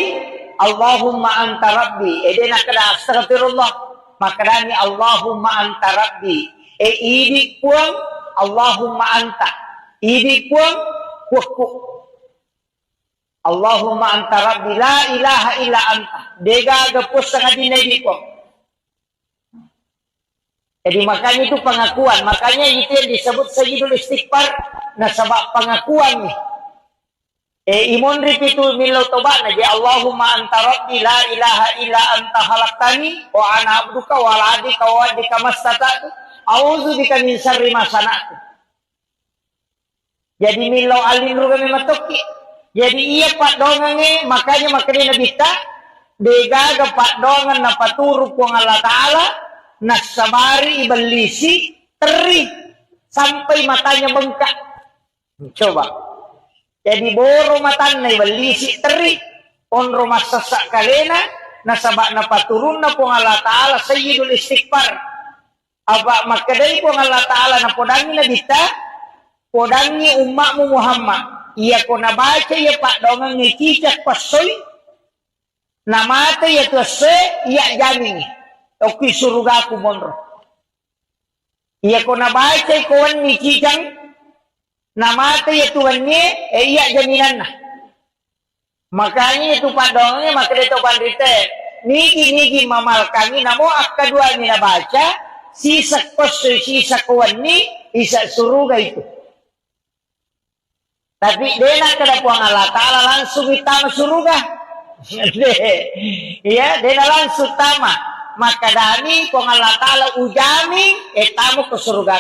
Allahumma anta rabbi. Ede nakada astaghfirullah. Makrani Allahumma anta rabbi. Ibig puang Allahumma anta. Ibig puang kuku. Allahumma anta rabbi la ilaha illa anta. Dega gapus sangat dinay ko. Jadi makanya itu pengakuan. Makanya itu yang disebut sayyidul istighfar. Nah sebab pengakuan nih. Imon ripitu milo toba na di Allahumma anta rabbi la ilaha illa anta khalaqtani wa ana abduka wa ala adika wa adika mastata'tu a'udzu bika min syarri ma sana'tu. Jadi milo alin ruga mematoki. Jadi iya pak dongange makanya nabita degaga pak dongan na paturu ku Allah Ta'ala nasabari ibalisi teri sampai matanya bengkak. Coba. Jadi boro matan na ibalisi teri on rumah sesak kalena nasabak na paturun na po Allah Ta'ala sayyidul istighfar. Aba makadai po Allah Ta'ala na podangi na dita podangi umakmu Muhammad. Iya ko nabaca ya pak dongang ngikicak pasoy namate ya tuase iya jamin oki suruga ku monro. Iya ko nabaca ikawan ngikicang namate ya tuannya iya jaminan na. Makanya itu pak dongangnya maka dito pandite nigi mamal kami namo akka dua mina baca sisa pasoy sisa kawan ni isa suruga itu. Tapi dena kada puang Allah Ta'ala langsung itama suruga. Ya, dena langsung tama. Maka dani puang Allah Ta'ala ujami etamu ke surga.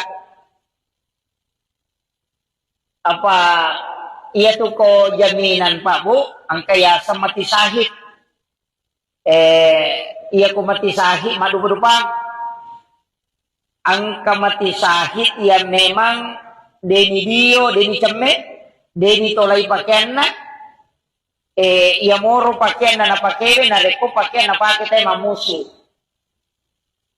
Apa iya tuh ko jaminan Pak Bu? Angka ya mati sahid. Iya ko mati sahid madu-madu-pang. Angka mati sahid ya memang deni dio, deni cemek. Deni tolai pakaian na iya moro pakaian na napakewe na reko pakaian na pakita mamusu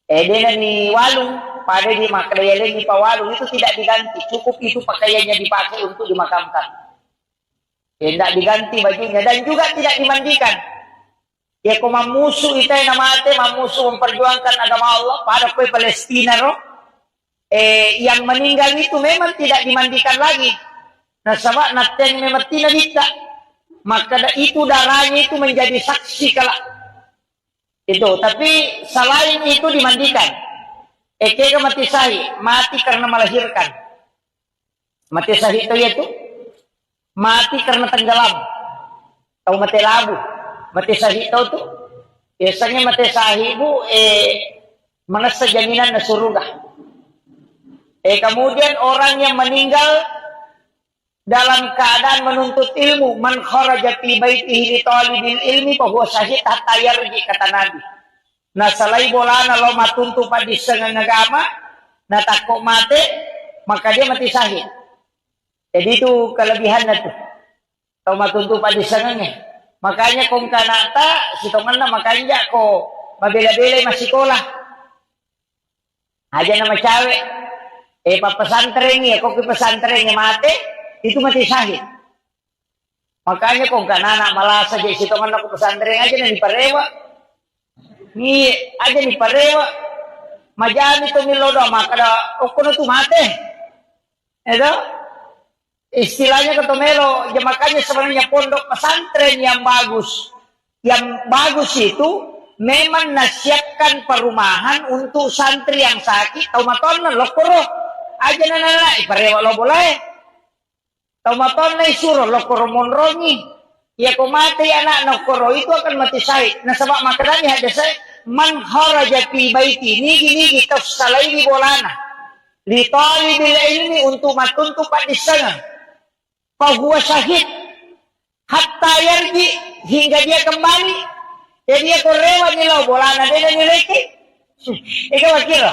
dena ni walung pada di maklayale ni pawalung itu tidak diganti, cukup itu pakaiannya dipakai untuk dimakamkan. Tidak diganti bajunya dan juga tidak dimandikan. Ya ko mamusu itay namate mamusu memperjuangkan agama Allah pada kue Palestina no yang meninggal itu memang tidak dimandikan lagi. Nah sama naten memati na dita maka itu darahnya itu menjadi saksi kala itu. Tapi selain itu dimandikan kega mati sahi mati karena melahirkan. Mati sahi itu yaitu mati karena tenggelam atau mati labu. Mati sahi itu tuh biasanya mati sahi bu menasa jaminan na surga. Kemudian orang yang meninggal dalam keadaan menuntut ilmu, man kharaja fi baitihi li talibil ilmi fa huwa syahid hatta yarji kata Nabi. Nah salai bolana lo matuntu pa disengan agama na takok mate maka dia mati syahid. Jadi itu kelebihan itu. Tau matuntu pa disengannya. Makanya kung kanata sitongan na makanya ko mabela-bela masih sekolah. Aja nama cewek. Pesantren ya kok pesantrennya mate itu mati syahid. Makanya kung kanana malas aja sitongan aku pesantren aja na diparewa. Ni aja diparewa. Majani to milodo maka da okono tu mate. Edo istilahnya ketomelo, ya makanya sebenarnya pondok pesantren yang bagus. Yang bagus itu memang nasihatkan perumahan untuk santri yang sakit atau maton lokoro. Aja nana iparewa lo boleh. Taumaton na isuro lokoro monrongi. Ya ko mati anak lokoro itu akan mati syahid. Nah sebab makadani ada saya man kharaja fi baiti nigi tafsalaini bolana. Li talibil ilmi untuk matuntu pak disana. Fa huwa syahid hatta yarji hingga dia kembali. Jadi dia korewa nilau bolana dia nileki. Ika wakil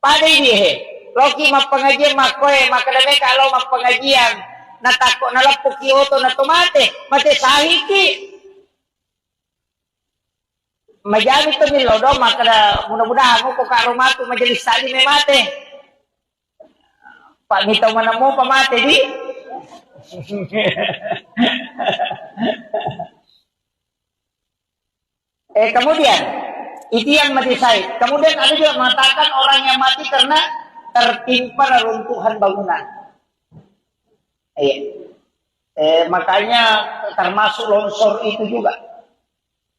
pada ini Loki mapengajian makoe makadani kalau mapengajian natakok nalapok kioto na tomate mati sahiki majami to nilodo maka mudah-mudahan mo ko karomatu majelis tali may mate pak nitaw man mo pamate di kemudian itu yang mati syahid. Kemudian ada juga mengatakan orang yang mati karena tertimpa reruntuhan bangunan. Makanya termasuk longsor itu juga.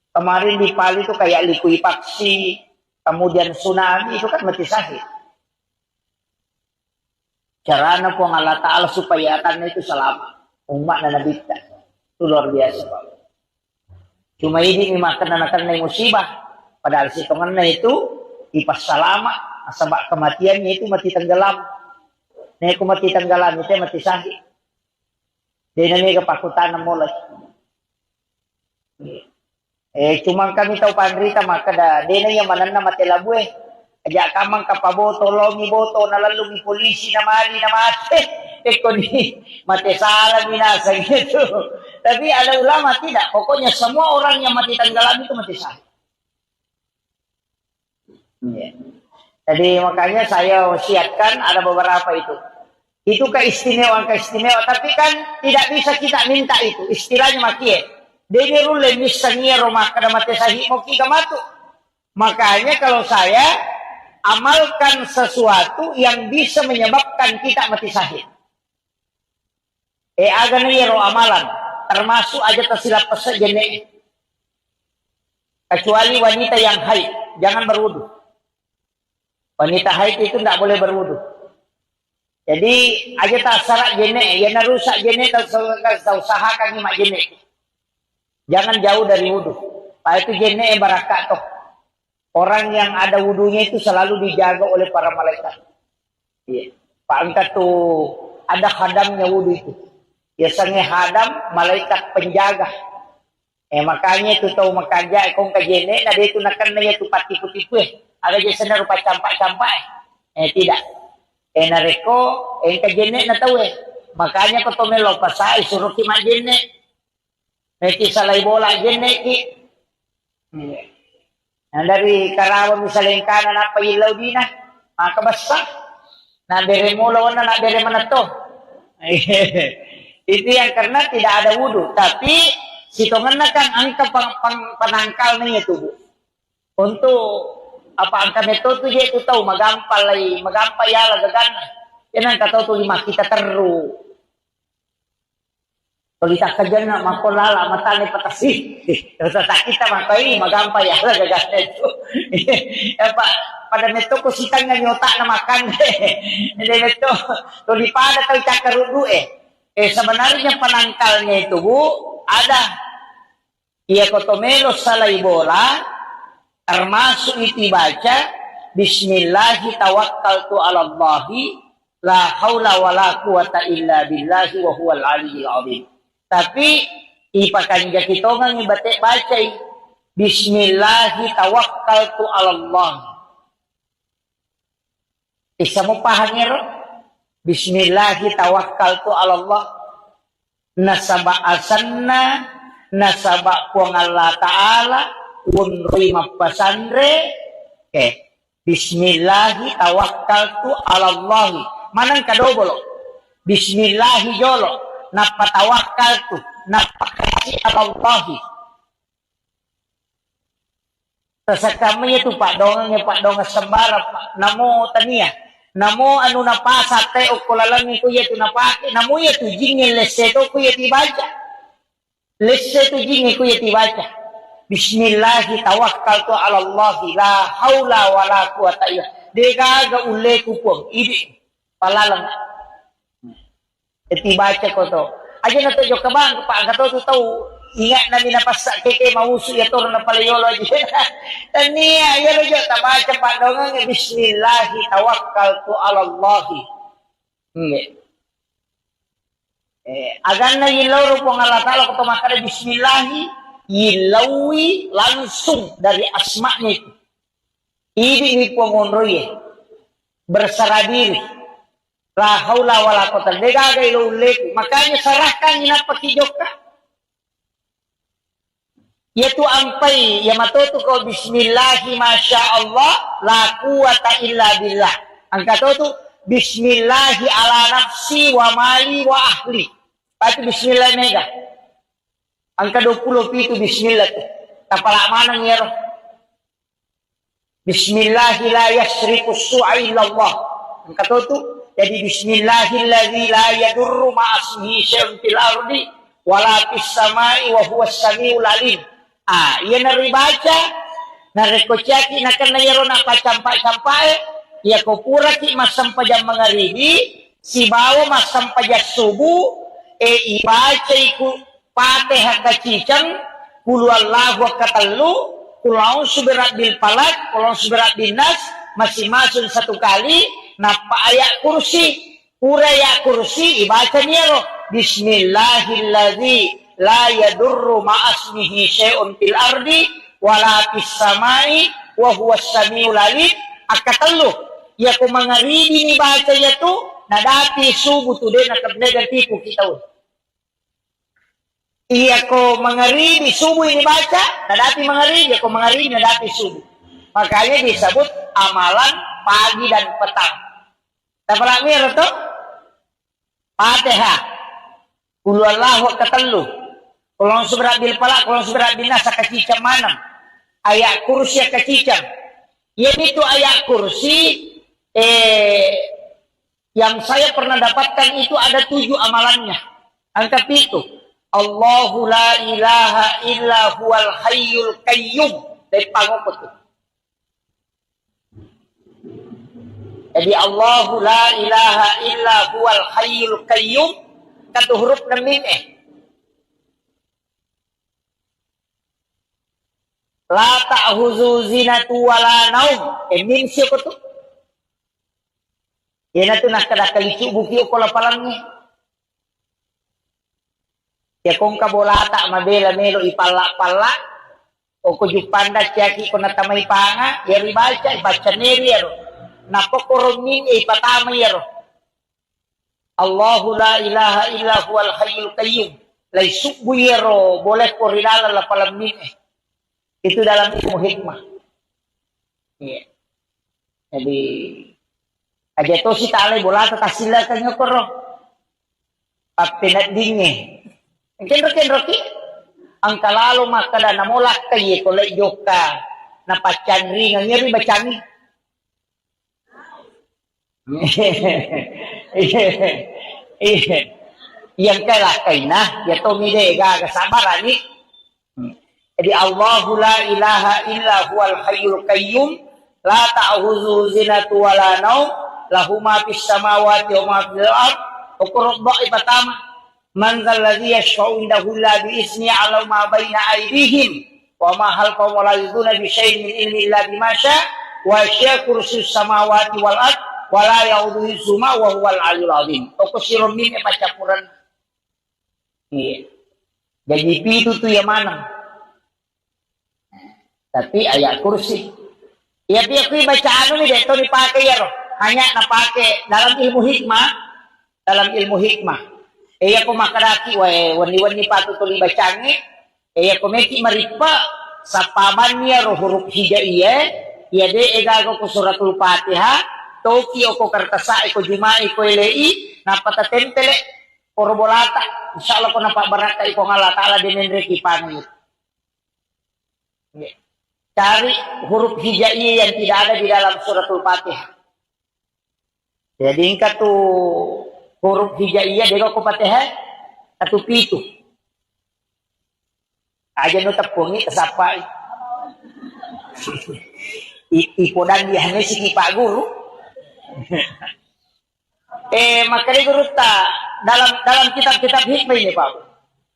Kemarin di Pali itu kayak likuifaksi, kemudian tsunami itu kan mati syahid. Caranya pun Allah Ta'ala supaya akan itu selamat. Umat dan Nabi kita. Itu luar biasa Pak. Cuma ini memang kena musibah. Padahal si tongannya itu ipas salama. Sebab kematiannya itu mati tenggelam. Nih aku mati tenggelam itu mati sahih. Dia ini kepakutan mulai. Cuma kami tahu pandrita maka dah. Dia yang mana mati labu ajak kamang kapaboto, lomi boto, nalalungi polisi na mali na mati. Ni mati salah binasa gitu. Tapi ada ulama tidak. Pokoknya semua orang yang mati tenggelam itu mati sahih. Jadi makanya saya wasiatkan ada beberapa itu. Itu keistimewaan. Tapi kan tidak bisa kita minta itu. Istilahnya makie. Dene rule misalnya rumah kada mati sahih mau kita matu. Makanya kalau saya amalkan sesuatu yang bisa menyebabkan kita mati sahih. Agak niro amalan. Termasuk aja tersilap jenek. Kecuali wanita yang haid. Jangan berwudu. Wanita haid itu tidak boleh berwudu. Jadi aja tak sarak jenek. Yang rusak jenek tak usahakan nyimak jenek. Jangan jauh dari wudu. Pak itu jenek barakat toh. Orang yang ada wudunya itu selalu dijaga oleh para malaikat. Iya. Pak angkat tuh ada hadamnya wudu itu. Biasanya hadam malaikat penjaga. Makanya itu tahu makaja kong kajene ada itu nakan na itu pati-putipu ada jasa rupa campak-campak tidak nareko kajene na tahu makanya ko tomelo pasai suruh ki majene ti salay bola jene ki dari Karawang misalnya kanan apa ilaw din na kabasa na bere mulo na bere mana to. Itu yang karena tidak ada wudu. Tapi si tongan kan angka penangkal nih itu. Untuk apa angka metode dia itu tahu magampal ya lah gagana. Yan ang kataw to lima kita terru. Tulita ka dyan na makulala matani patasi. Sa kita makai magampal ya lah gagana itu. Pada neto ko sitang nga nyota na makan. Hindi neto tulipada tayo cakarudu sebenarnya penangkalnya itu Bu ada ia kotomelo salay bola termasuk itu baca bismillahi tawakkaltu ala Allahi la haula wala quwata illa billahi wa huwal aliyyil azim. Tapi ipakan kita ngang ibate baca bismillahi tawakkaltu ala Allah. Isa mo pahangiro bismillahi tawakkaltu ala Allah. Nasaba asanna nasaba puang Allah Ta'ala unri mapasandre bismillahi tawakkaltu ala Allah. Manang kadobolo bismillahi jolo napatawakkaltu napakasi ala Allah. Sa kami itu Pak Dongang sembara Pak namo tania namo anu napasa te ukulalan ko yetu napake namo yetu jingin leseto ko yeti baca leseto jingin ko yeti baca bismillahi tawakkaltu ala Allah la haula wala quwata illa degaga ule ku pong idi palalang yeti baca ko to aja na to jo kabang Pak gato to tahu ingat na minapasak keke mausu ya tor na palayolo aja. Tania ya lo ta baca Pak Dongang bismillahi tawakkaltu ala Allah. Agan na yilaw po ng Allah Ta'ala kung tumakara bismillahi yilawi langsung dari asma'nya itu. Ini po ngonroy bersara diri. La haula wala quwata illa billah. Makanya sarahkan inapakijok ka. Yaitu ampai ya matutu ko bismillahi masya Allah la quwata illa billah. Ang katoto bismillahi ala nafsi wa mali wa ahli. Pati bismillah mega. Ang ka-20 itu bismillah tu. Tapala manang yero. Bismillahi la yasriku su'a illa Allah. Ang katoto jadi bismillahilladzi la yadurru ma'asmihi syai'un fil ardi wala fis samai wa huwas samiul alim. Ia naribaca, narikochaki na kanayaro na pacampa-campa ia kopuraki masampajang mangaribi, si bawo masampajang subu, ibaca iku Fatihah kacicang, kul huwallahu katellu, kul a'udzu birabbil falaq, kul a'udzu birabbin nas, masing-masing satu kali. Napa ayat kursi, uraya kursi dibaca niero. Bismillahilladzi la yadurru ma'asmihi syai'un fil ardi wala fis samai wa huwas samiul alim. Akatellu ya ko mangaridi ni baca ya tu nadati subuh tu de nakabnega tipu kita. Iya ko mangaridi subuh ini baca nadati mangaridi ko mangaridi nadati subuh. Makanya disebut amalan pagi dan petang. Tapalami to? Fatihah. Qul huwallahu katellu. Qul a'udzu birabbil falaq, qul a'udzu birabbin nas kacicang manam. Ayat kursi kacicang. Yaitu ayat kursi yang saya pernah dapatkan itu ada 7 amalannya. Angka 7. Allahu la ilaha illa huwal hayyul qayyum. Dari pangopot itu. Jadi Allahu la ilaha illa huwal hayyul qayyum. Kata huruf na mim La ta'khuzu zinatu wala naum. Mim siya ko to. Yan na to nakadakalicu buki o kolapalangnya. Ya kung kabolata mabela melo ipala-pala. O kujupanda siyaki ko natamay panga. Yari baca neri yaro. Napokoron mim ipatamay yaro. Allahu la ilaha illa huwal hayyul qayyum. Laisuk buyero boleh ko rilala la palam mim Itu dalam ilmu hikmah. Iya. Jadi aja to si tale bola ta tasila kanyo koro. Papinat dinge. Kenro ang kalalo makada namolak kay ko lay joka na pachanri ngeri bacani. Yang kalakay na, ya to mide ga sabarani. Jadi Allahu la ilaha illa huwal hayyul qayyum la ta'khuzu zinatu wala naum lahu ma fis samawati wa ma fil ard uqra pertama man dzal ladzi yashfa'u indahu illa bi izni 'ala ma baina aydihim wa ma halqa wa la yuduna bi syai'in min ilmi illa bima syaa wa syaa kursiyyus samawati wal ard wa la ya'uduhu hifdzuhuma wa huwal 'aliyyul 'azim. Tokusirun min pacapuran. Iya. Jadi itu tuh yang mana? Tapi ayat kursi. Ya dia kui baca anu nih deh, itu dipakai ya roh. Hanya napake dalam ilmu hikmah. Dalam ilmu hikmah. Iya ko makaraki, wani-wani patutuli bacangi. Iya ko meki maripa sa paman niya roh huruf hijaiyah. Iya de egago ko suratul Fatihah. Toki o ko kartasa, ko juma'i, ko ilai. Napatatentele, korobolata. Insyaallah ko napabaraka, ko ngala ta'ala dinenreki pangit. Iya. Cari huruf hijaiyah yang tidak ada di dalam suratul Fatihah. Jadi ingkat tu huruf hijaiyah dego ko Fatihah satu pitu. Aja no tepungi kesapai. Ipodan dia si Pak Guru. Makanya guru ta dalam kitab-kitab hikmah ini Pak.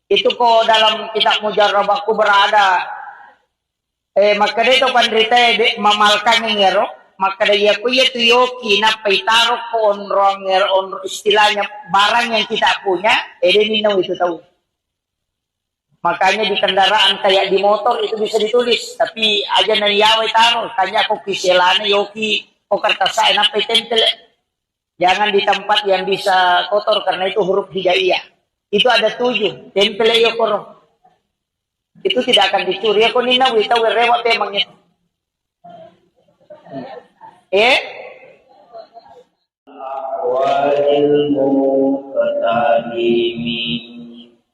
Itu kok dalam kitab Mujarrabahku berada. Maka dito pandrita mamalkan ngero maka dia kuya tuyo kinapaitaro ko onrong ngero istilahnya barang yang kita punya ninaw itu tahu. Makanya di kendaraan kayak di motor itu bisa ditulis tapi aja nayaway taro tanya ko kiselana yoki o kartasay napaitemple. Jangan di tempat yang bisa kotor karena itu huruf hijaiyah. Itu ada 7 temple yo koro. Itu tidak akan dicuri. Ako ninaw, itaw, rewa temangnya. Wajil muqtadimi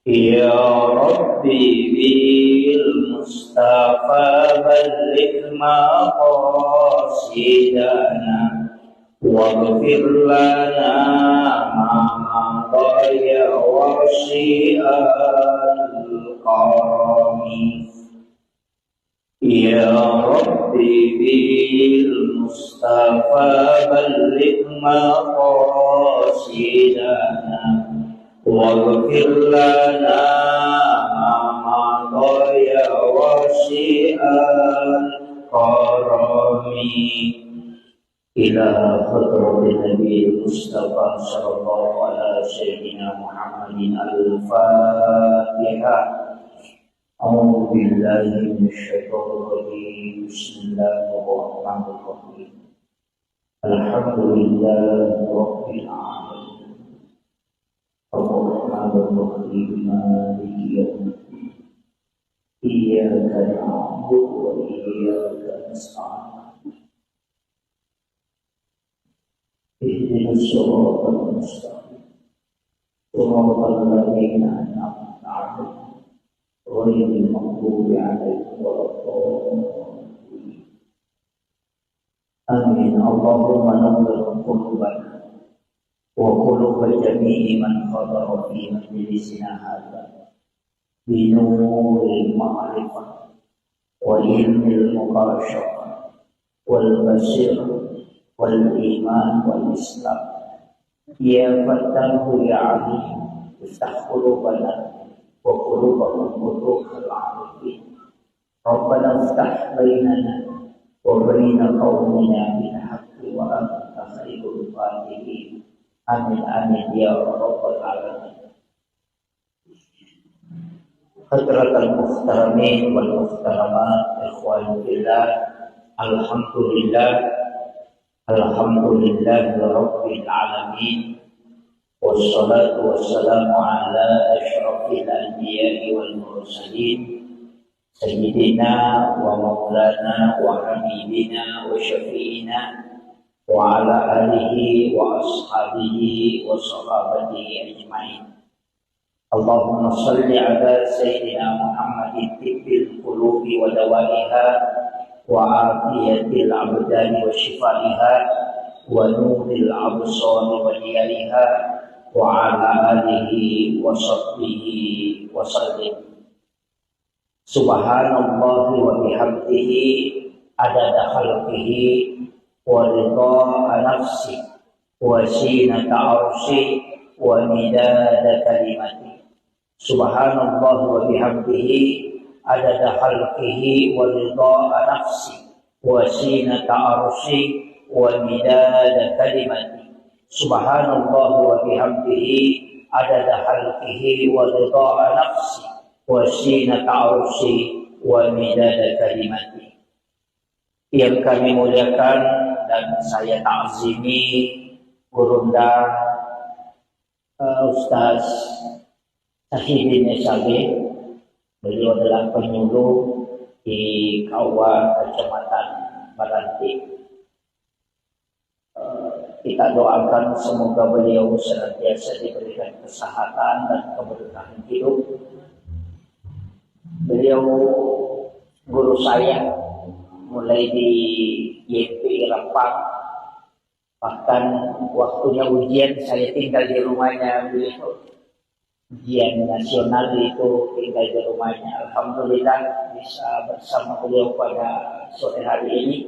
ya Rabbi bil Mustafa balligh maqasidana waghfir lana ma dhaya wasyi'al Ya Rabbi bil Mustafa balligh maqasidana waghfir lana al-karami ila hadratin Nabi Mustafa sallallahu ala sayyidina Muhammadin al-Fatihah. A'udzu billahi minasyaitonir rajim. Bismillahirrahmanirrahim. Alhamdulillahi rabbil alamin. Ar-Rahmanir Rahim. Maliki yaumiddin. Iyyaka na'budu wa iyyaka nasta'in. Ihdinas siratal mustaqim. Siratal ladzina an'amta 'alaihim ghairil maghdubi 'alaihim waladdallin. Amin. Allahumma nawwir qulubana wa quluba jami'i man hadara fi majlisina hadza bi nuril ma'rifah wa ilmil mubasyarah wal basirah wal iman wal islam. Ya Fattahu ya Alim, iftah qulubana wa qulubahum futuhal arifin. Rabbana iftah bainana wa baina qaumina bil haqqi wa anta khairul fatihin. Amin amin ya rabbal alamin. Hadratal muhtaramin wal muhtaramat, ikhwan fillah, alhamdulillah rabbil alamin. Wassalatu wassalamu ala asyrafil anbiya'i wal mursalin sayyidina wa maulana wa habibina wa syafi'ina wa ala alihi wa ashabihi wa sahabatihi ajma'in. Allahumma salli ala sayyidina Muhammadin tibbil qulubi wa dawaiha wa afiyatil abdani wa shifaiha wa nuril absari wa diyariha wa ala alihi wa sahbihi wa sallim. Subhanallahi wa bihamdihi adada khalqihi wa ridha nafsi wa zinata arshi wa midada kalimati. Subhanallahi wa bihamdihi adada khalqihi wa ridha nafsi wa zinata arshi wa midada kalimati. Subhanallahi wa bihamdihi adada khalqihi wa ridha nafsi wa zinata arshi wa midada kalimati. Yang kami muliakan dan saya ta'zimi Gurunda Ustaz Sahidin Esabe. Beliau adalah penyuluh di Kauwa Kecamatan Baranti. Kita doakan semoga beliau senantiasa diberikan kesehatan dan keberkahan hidup. Beliau guru saya mulai di YPI Rempang, bahkan waktunya ujian saya tinggal di rumahnya beliau. Ujian nasional itu tinggal di rumahnya. Alhamdulillah bisa bersama beliau pada sore hari ini.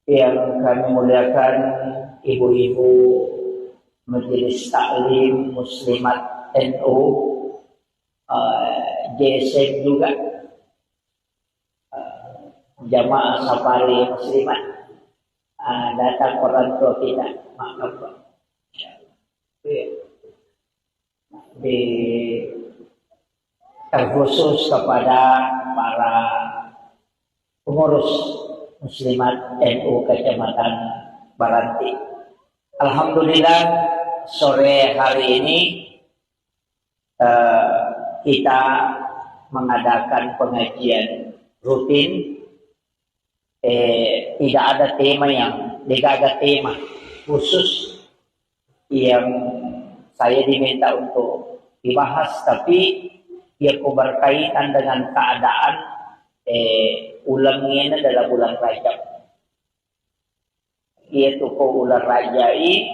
Yang kami muliakan ibu-ibu Majelis Taklim Muslimat NU, JSM juga, jamaah safari muslimat, datang orang tua kita, maaf Pak. Terkhusus kepada para pengurus Muslimat NU Kecamatan Baranti. Alhamdulillah sore hari ini kita mengadakan pengajian rutin. Tidak ada tema khusus yang saya diminta untuk dibahas, tapi ia berkaitan dengan keadaan ulangnya adalah bulan Rajab. Ia tu ko ular rajai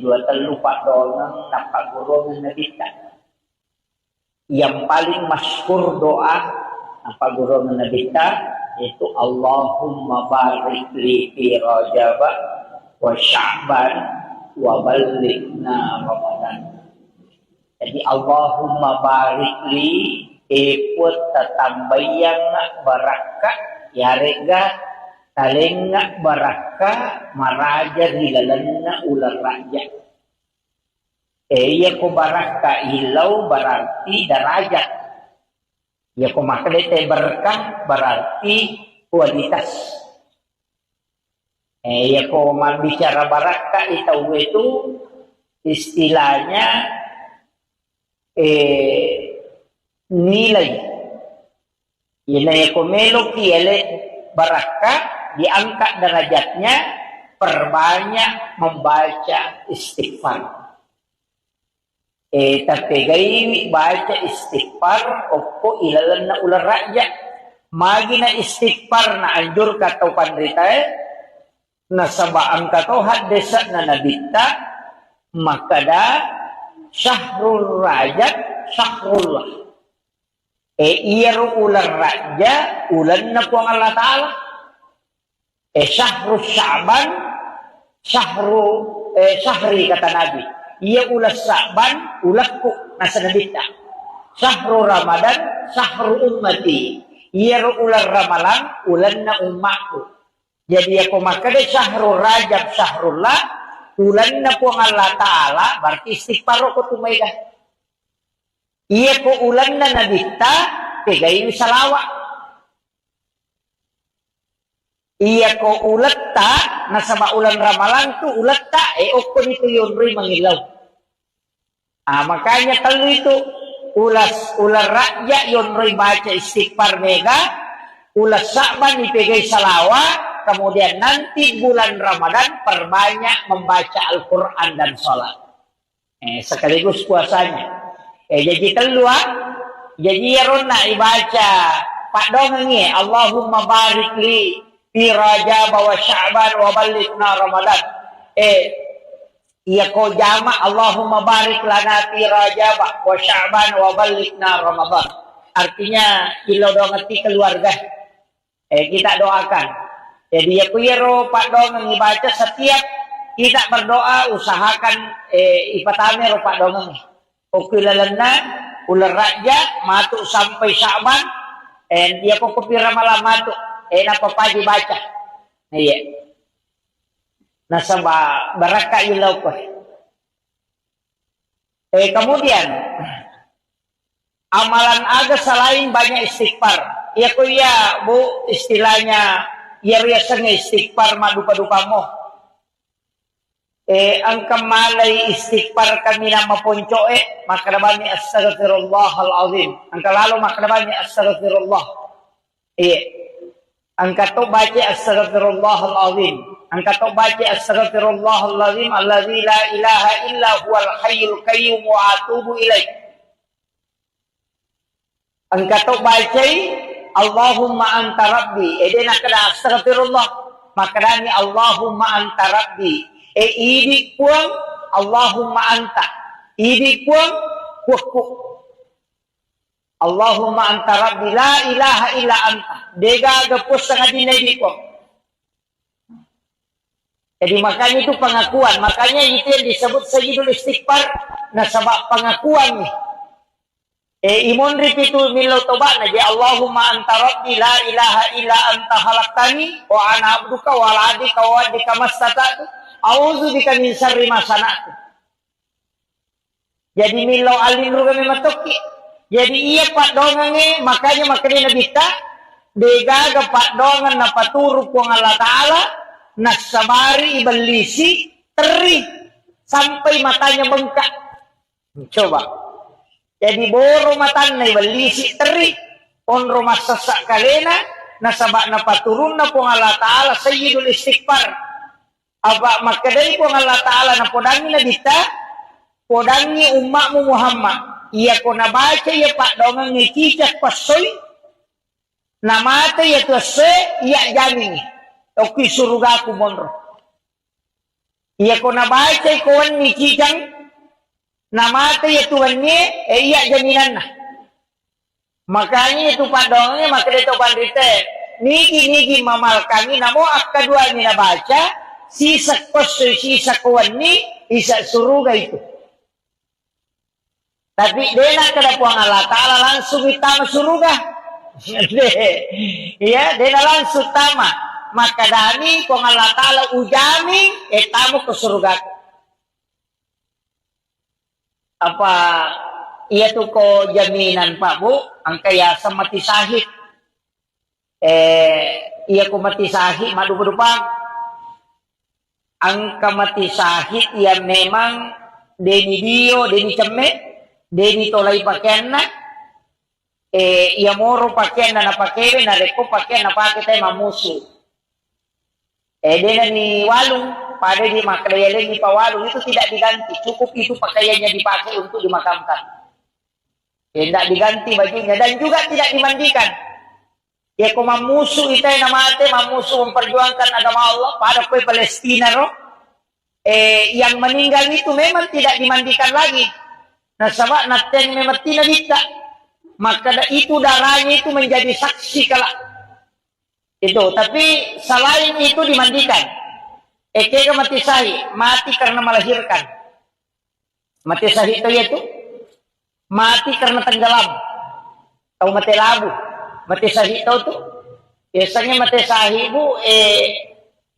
dua terlupa donang napa golongan nabita. Yang paling masyhur doa apa golongan nabita itu Allahumma barik li fi Rajab wa Sya'ban wa balighna Ramadan. Jadi Allahumma barik li Iput tatambayang baraka yarega talengga baraka maraja hilalanna ular raja. Iya ko baraka hilau berarti derajat. Ya ko makhlete berkah berarti kualitas. Ya ko bicara baraka itu istilahnya nilai. Ina ya ko melo kiele baraka diangkat derajatnya perbanyak membaca istighfar. Tapi gay baca istighfar opo ilalan na ular raja. Magi na istighfar na anjur kataw pandrita na sabaan kataw hadesa na nabita makada syahrul rajab syahrullah. Iyaro ular raja ulan na po ang Allah Ta'ala. Syahrul Sya'ban syahri kata Nabi. Ia ulas Sa'ban ulakku nasa nabita. Syahrul Ramadan syahrul ummati. Ia ular Ramalan ulan na umatku. Jadi ako makade syahrul Rajab syahrullah ulan na po ang Allah Ta'ala berarti istighfar ko tumayga. Ia ko ulan na nabita pegay salawa. Iya ko ulat ta nasa maulan ramalan tu ulat ta okon itu yunri mangilaw. Makanya kalau itu ular raja yunri baca istighfar mega, ulas Sa'ban dipegay salawa, kemudian nanti bulan Ramadan perbanyak membaca Al-Quran dan sholat. Sekaligus puasanya. Jadi keluar, jadi yarona ibaca Pak Dongengi, Allahumma barik li fi Rajab wa Sya'ban wa balighna Ramadan. Iya ko jama Allahumma barik lana fi Rajab wa Sya'ban wa balighna Ramadan. Artinya ilo do ngerti keluarga. Kita doakan. Jadi ya kuyero Pak Dongeng baca setiap kita berdoa usahakan ipatame ro Pak Dongeng. Okilalana ular raja matuk sampai Sya'ban dia ko kopira malam matuk. Napa dibaca. Iya. Nasaba baraka ilaw ko. Kemudian amalan aga selain banyak istighfar. Ya ko ya Bu istilahnya ya senge istighfar madupa-dupa mo. Ang kamalay istighfar kami na maponco makrabani astaghfirullahal azim. Ang kalalo makrabani astaghfirullah. Ang kato baca astaghfirullahal azim. Ang kato baca astaghfirullahal azim allazi la ilaha illa huwal hayyul qayyum wa atubu ilaih. Ang kato baca Allahumma anta rabbi. Dena kada astaghfirullah. Makadani Allahumma anta rabbi. Idi puang Allahumma anta. Idi puang kuku. Allahumma anta rabbi la ilaha illa anta. Dega gapus sangat dinai ko. Jadi makanya itu pengakuan. Makanya itu yang disebut sayyidul istighfar. Nah sebab pengakuan nih. Imon ripitu milo tobat naji Allahumma anta rabbi la ilaha illa anta khalaqtani wa ana abduka wa ala adika wa adika mastata'tu a'udzu bika min syarri ma sana'tu. Jadi milo alinru kami matoki. Jadi iya Pak Dongange makanya nabita degaga Pak Dongan na paturu ko ng Allah Ta'ala nasabari ibalisi teri sampai matanya bengkak. Coba. Jadi boro matan na ibalisi teri onro masasak kalena nasaba na paturun na po ng Allah Ta'ala sayyidul istighfar. Aba makaday po ng Allah Ta'ala na podangi nabita podangi umakmu Muhammad. Iya ko nabaca ya Pak Dongang ngikicak pasoy namate ya tuase iya jamin oki suruga ku monro. Iya ko nabaca ikawan ngikicang namate ya tuannya iya jaminan na. Makanya itu Pak Dongangnya maka dito pandite nigi mamal kami namo akadua ni nabaca sisa pasoy sisa kawan ni isa suruga itu. Tapi dena kada puang Allah Ta'ala langsung itama surga. Ya, dena langsung tama. Maka dani puang Allah Ta'ala ujami etamu ke surga. Apa iya tuh ko jaminan Pak Bu, angkaya sa mati sahid. Iya ko mati sahid madu berupang. Angka mati sahid ya memang deni dio, deni ceme, deni tolai pakaian na, iya moro pakaian na pakewe na reko pakaian na pakai tayo mamusu. Dena ni walung, pada di makadayalin ni pawalung itu tidak diganti, cukup itu pakaiannya dipakai untuk dimakamkan. Tidak diganti bajunya dan juga tidak dimandikan. Ya kau mamusu itu yang namanya mamusu memperjuangkan agama Allah pada kue Palestina roh. Yang meninggal itu memang tidak dimandikan lagi. Nah sebab nanti memang tidak bisa. Maka itu darahnya itu menjadi saksi kala itu. Tapi selain itu dimandikan. Kega mati sahih, mati karena melahirkan. Mati sahih itu mati karena tenggelam. Tahu mati labu. Mati sahih tahu tuh. Biasanya mati sahih bu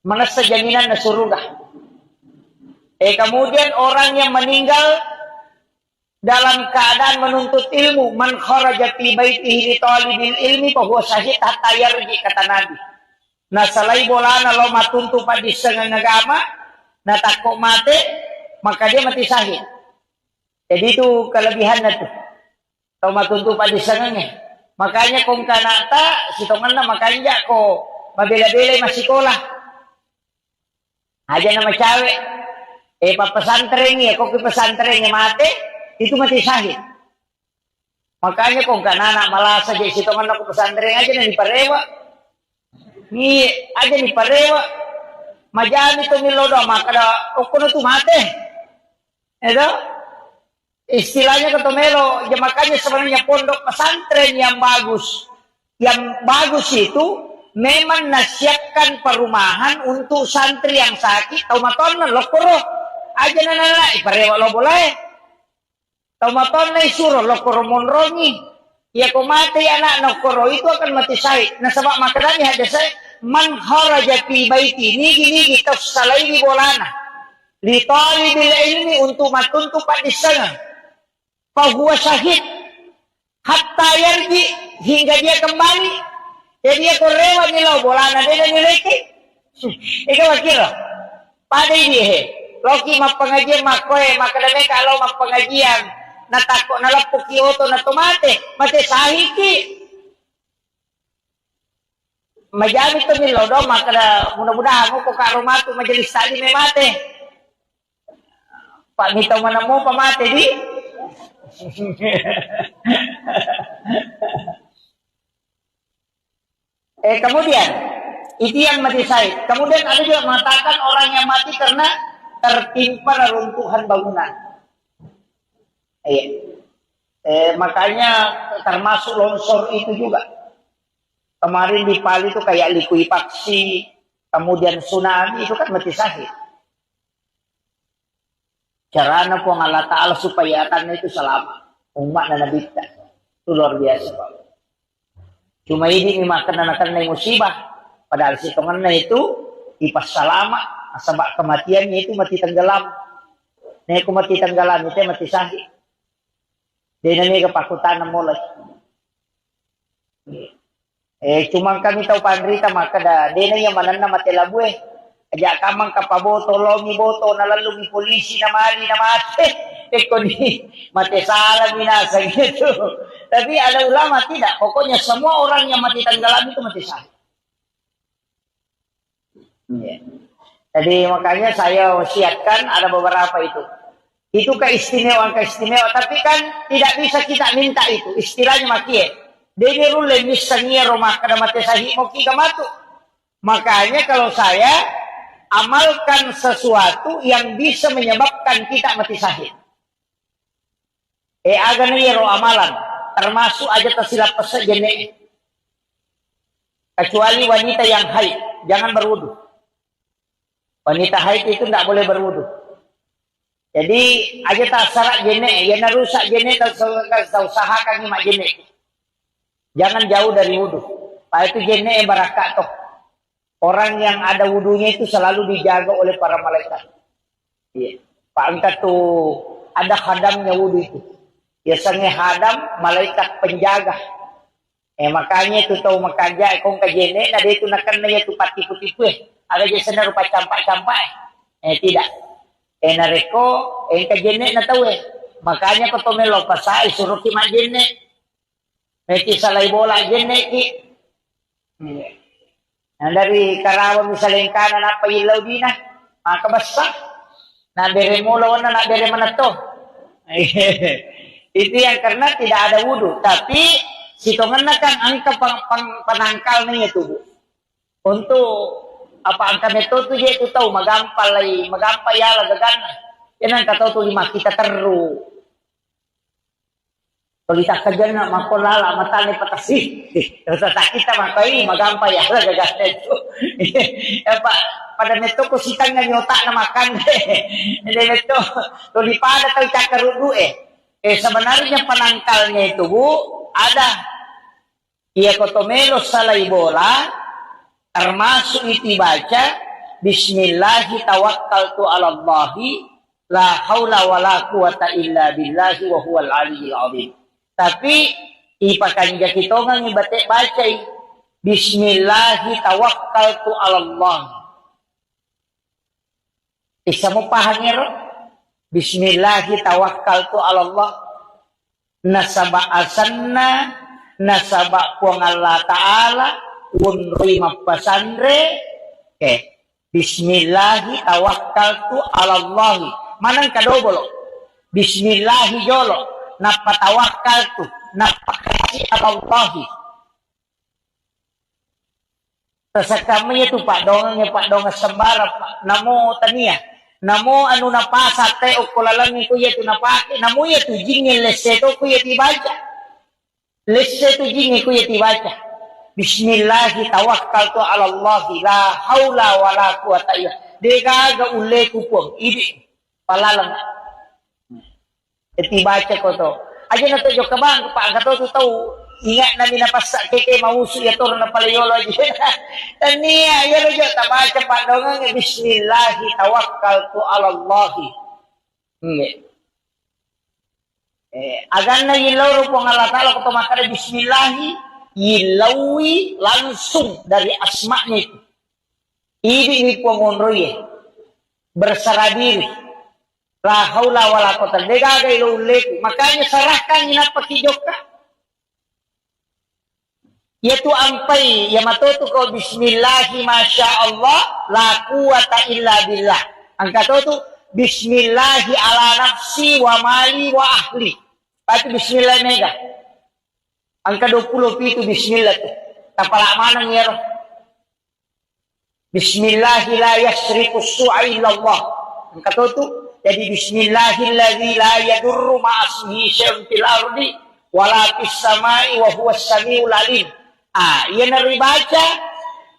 menasa jaminan na surga. Kemudian orang yang meninggal dalam keadaan menuntut ilmu, man kharaja fi baitihi li talibil ilmi fa huwa syahid hatta yarji, kata Nabi. Nah salai bolana lo matuntu pa disengan agama, na takok mate, maka dia mati sahid. Jadi itu kelebihannya tuh. Tahu matuntu pa disengannya. Makanya kung kanata, sitongan na makanya ko mabela-bela masih sekolah. Aja nama cawe. Pesantren ya, kok ke pesantrennya mati, itu mati sahid. Makanya kung kanana malah saja sitongan na ko pesantren aja na di parewa. Ni aja di parewa. Majani to milodo, maka uko na mati. Itu? Istilahnya ketomelo, ya makanya sebenarnya pondok pesantren yang bagus. Yang bagus itu memang nasihatkan perumahan untuk santri yang sakit. Tahu maton lo kuro aja nana iparewa lo boleh. Tahu maton suruh lo kuro monrongi. Ya kau mati anak no kuro itu akan mati sahid. Nah sebab makanya ada saya man kharaja fi baiti nigi tafsalaini bolana. Li talibil ilmi untuk matuntu padisana. Fahuwa syahid hatta yarji, hingga dia kembali. Jadi dia korewa nilaw bolana dia nileki. Ikaw kira pada dia loki mapengajian makoy makadame kalau mapengajian natako nalapok kioto na tomate mate sahiki majami to nilaw do makada mudah-mudahan mo ko karumatu majelis tadi me mate. Pak nitaw man mo pamate di. Kemudian itu yang mati sahid. Kemudian ada juga mengatakan orang yang mati karena tertimpa reruntuhan bangunan. Makanya termasuk longsor itu juga. Kemarin di Palu itu kayak likuifaksi, kemudian tsunami itu kan mati sahid. Caranya po Allah Ta'ala supaya akan itu selamat. Umat na nabita. Itu luar biasa Pak. Cuma ini makan anak-anak musibah. Padahal sitongan na itu ipas salama. Sebab kematiannya itu mati tenggelam. Nah aku mati tenggelam itu mati sahih. Dia ini kepakutan na mulai. Cuma kami tahu pandrita maka dah. Dia yang mana na mati labueh. Aja kamang kapaboto, longi boto, nalalungi polisi na mali na mati. Ni mati salah binasa gitu. Tapi ada ulama tidak. Pokoknya semua orang yang mati tenggelam itu mati sahih. Jadi makanya saya wasiatkan ada beberapa itu. Itu keistimewaan. Tapi kan tidak bisa kita minta itu. Istilahnya makie. Dene rule misalnya rumah kada mati sahih mau kita matu. Makanya kalau saya amalkan sesuatu yang bisa menyebabkan kita mati sahid. Aganiro amalan, termasuk aja tersilap pesejenek. Kecuali wanita yang haid, jangan berwudu. Wanita haid itu tidak boleh berwudu. Jadi aja tak sarak jenek, ya narusak jenek tak usaha kami mak jenek. Jangan jauh dari wudhu. Pak itu jenek barakat toh. Orang yang ada wudhunya itu selalu dijaga oleh para malaikat. Iya. Pak angkat tuh ada khadamnya wudhu itu. Biasanya khadam malaikat penjaga. Makanya itu tahu makanya kong kajenek, ada itu nakan na itu patipu-tipu. Ada jasana rupa campak-campak. Tidak. Nareko, kajenek na tahu makanya ko tumelo pasai suruh ki majenek. Meti salay bola jenek ki. Nah, dari Karawang misalnya kanan apa ilaw din na, makabasa. Na bere mula na bere mana to. Itu yang karena tidak ada wudhu, tapi sitongan na kan angka panangkal niya tubuh. Untuk apa angka neto tu dia tu tahu magampay yala gagana. Yan ang kataw tu lima kita teru. Tulita ka dyan na makulala matani patasi. Sa kita makay magampay yala gagana ito. Pada neto ko sitang nga nyota na makan. Hindi neto tulipada tayo kakarudu sebenarnya penangkalnya itu Bu ada. Ia kotomelo salay bola. Termasuk itu baca Bismillahi tawakkaltu ala Allahi la haula wala quwata illa billahi wa huwal aliyyil azim. Tapi ipakan kita ngang ibate baca Bismillahi tawakkaltu ala Allah. Isa mo pahangir Bismillahi tawakkaltu ala Allah. Nasaba asanna nasaba kuang Allah Ta'ala unri mapasandre Bismillahi tawakkaltu ala Allahi manang kadobolo Bismillahi jolo napatawakkaltu napakasi ala Allahi terus kami itu Pak Dongeng sembara Pak namo tania namo anu napasa te ukulalangi ko yetu napake namo yetu jingin leseto ko yeti baca leseto jingin ko yeti baca Bismillahi tawakkaltu ala Allahi la haula wala quwata illa dega ule kupong idi palalang iti baca ko to aja na to jo kabang pa gato to tahu ingat na minapasa keke mausu ya tor na palayolo aja tania ya lo jo tabaca Pak Dongeng Bismillahi tawakkaltu ala Allahi agan na ilaw rupong Allah Ta'ala ko makara Bismillahi ilawi langsung dari asma'nya itu. Ini pengonroye berserah diri. La haula wala quwata illa billah. Makanya serahkan ina pakijoka. Yaitu ampai ya matoto ko bismillahi masya Allah la quwata illa billah. Angka tu bismillahi ala nafsi wa mali wa ahli. Pati bismillah mega. Angka 20 itu bismillah tuh. Tapala manang ya roh. Bismillahi la yasriku su'a illallah. Angka tuh jadi bismillahilladzi la yadurru ma'asmihi syai'un fil ardi wala fis samai wa huwas samiul alim. Iya nari baca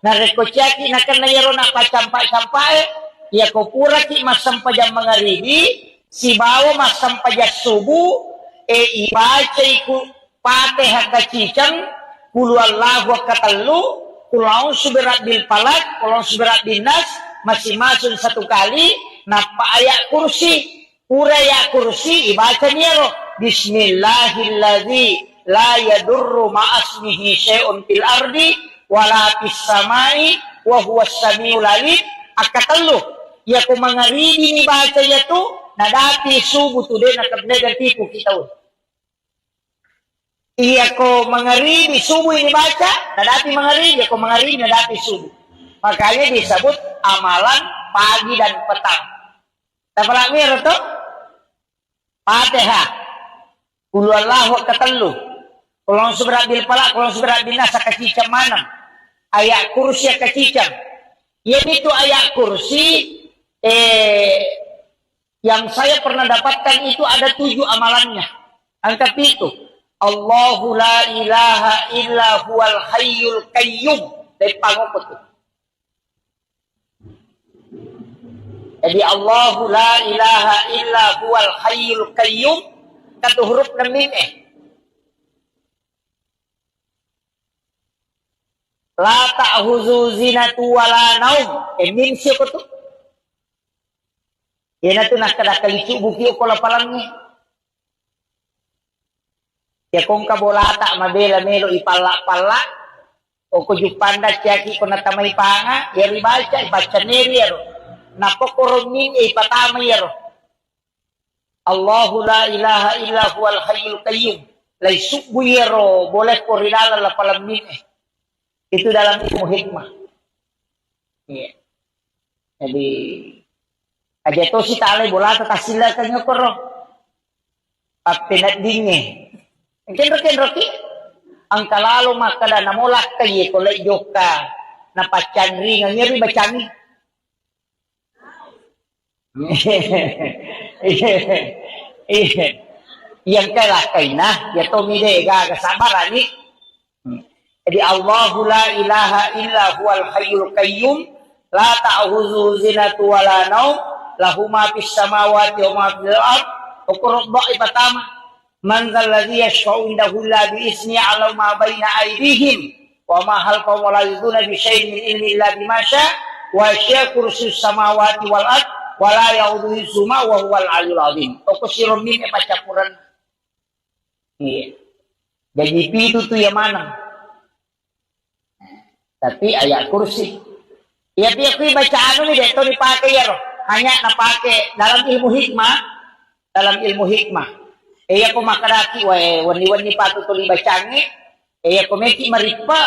narekocaki nakan nayaro na pacampak-campak ya ko pura ki masam pajam mangaribi si bawa masam pajak subuh ibaca iku Fatihah kacicang, kulu Allahu katalu, kulau suberat bil palak, kulau suberat bil nas, masing-masing satu kali, napa ayat kursi, pura ayat kursi, ibaca niero, Bismillahilladzi la yadurru ma'asmihi syai'un fil ardi, wala fis samai, wa huwas samiul alim, akatalu, ya kumangaribi ni baca ya tu, nadati subuh tu deh nak negatifu kita. Iya ko mangaribi subuh ini baca, nadati mangaribi, ko mangaribi nadati subuh. Makanya disebut amalan pagi dan petang. Tapala mir to? Fatihah. Qul huwallahu katelu. Kulon subrat bil falaq, kulon subrat bin nas kacicam manam. Ayat kursi kacicam. Yaitu ayat kursi yang saya pernah dapatkan itu ada 7 amalannya. Angka 7. Allahu la ilaha illa huwal hayyul qayyum. Dari pangopot. Jadi Allahu la ilaha illa huwal hayyul qayyum katu huruf na mim la ta'khuzu zinatu wala naum mim siya ko to. Yan na to nakadakalicu buki ko lapalangnya. Ya kung kabolata mabela melo ipala-pala o kujupanda ciyaki ko natamay panga ya ribalca ibaca neri yaro napokoromin ipatamay yaro Allahu la ilaha illa huwal hayyul qayyum lay subu yaro boleh ko rinala lapalamin itu dalam ilmu hikmah. Iya. Jadi aja to si talay bolata tasila kanyo koro papinat dinge Kenro-kenroki ang kalalo makada namulak kaye kolay joka na pachanri nga ngiri bacani. Yang kalakay na yato mide gagasabarani. Jadi Allahu la ilaha illa huwal hayyul qayyum la ta'khuzu zinatu wala naum lahu ma fis samawati wa ma fil ard uqrba ibatama man dzal ladzi yashfa'u indahu illa bi ismi ala ma baina aydihim wa ma halqahum wa la yuduna bi syai'in min ilmi illa bima syaa wa syaa kursiyyus samawati wal ard wa la ya'uduhu hifdzuhuma wa huwal 'aliyyul 'azim. Okusirun min pacapuran. Iya. Jadi itu tuh yang mana? Tapi ayat kursi. Ya tiap bacaan ini deh tuh dipakai ya roh. Hanya napake dalam ilmu hikmah. Dalam ilmu hikmah. Iya ko makaraki wani-wani patutuloy bacaan iya ko meki maripa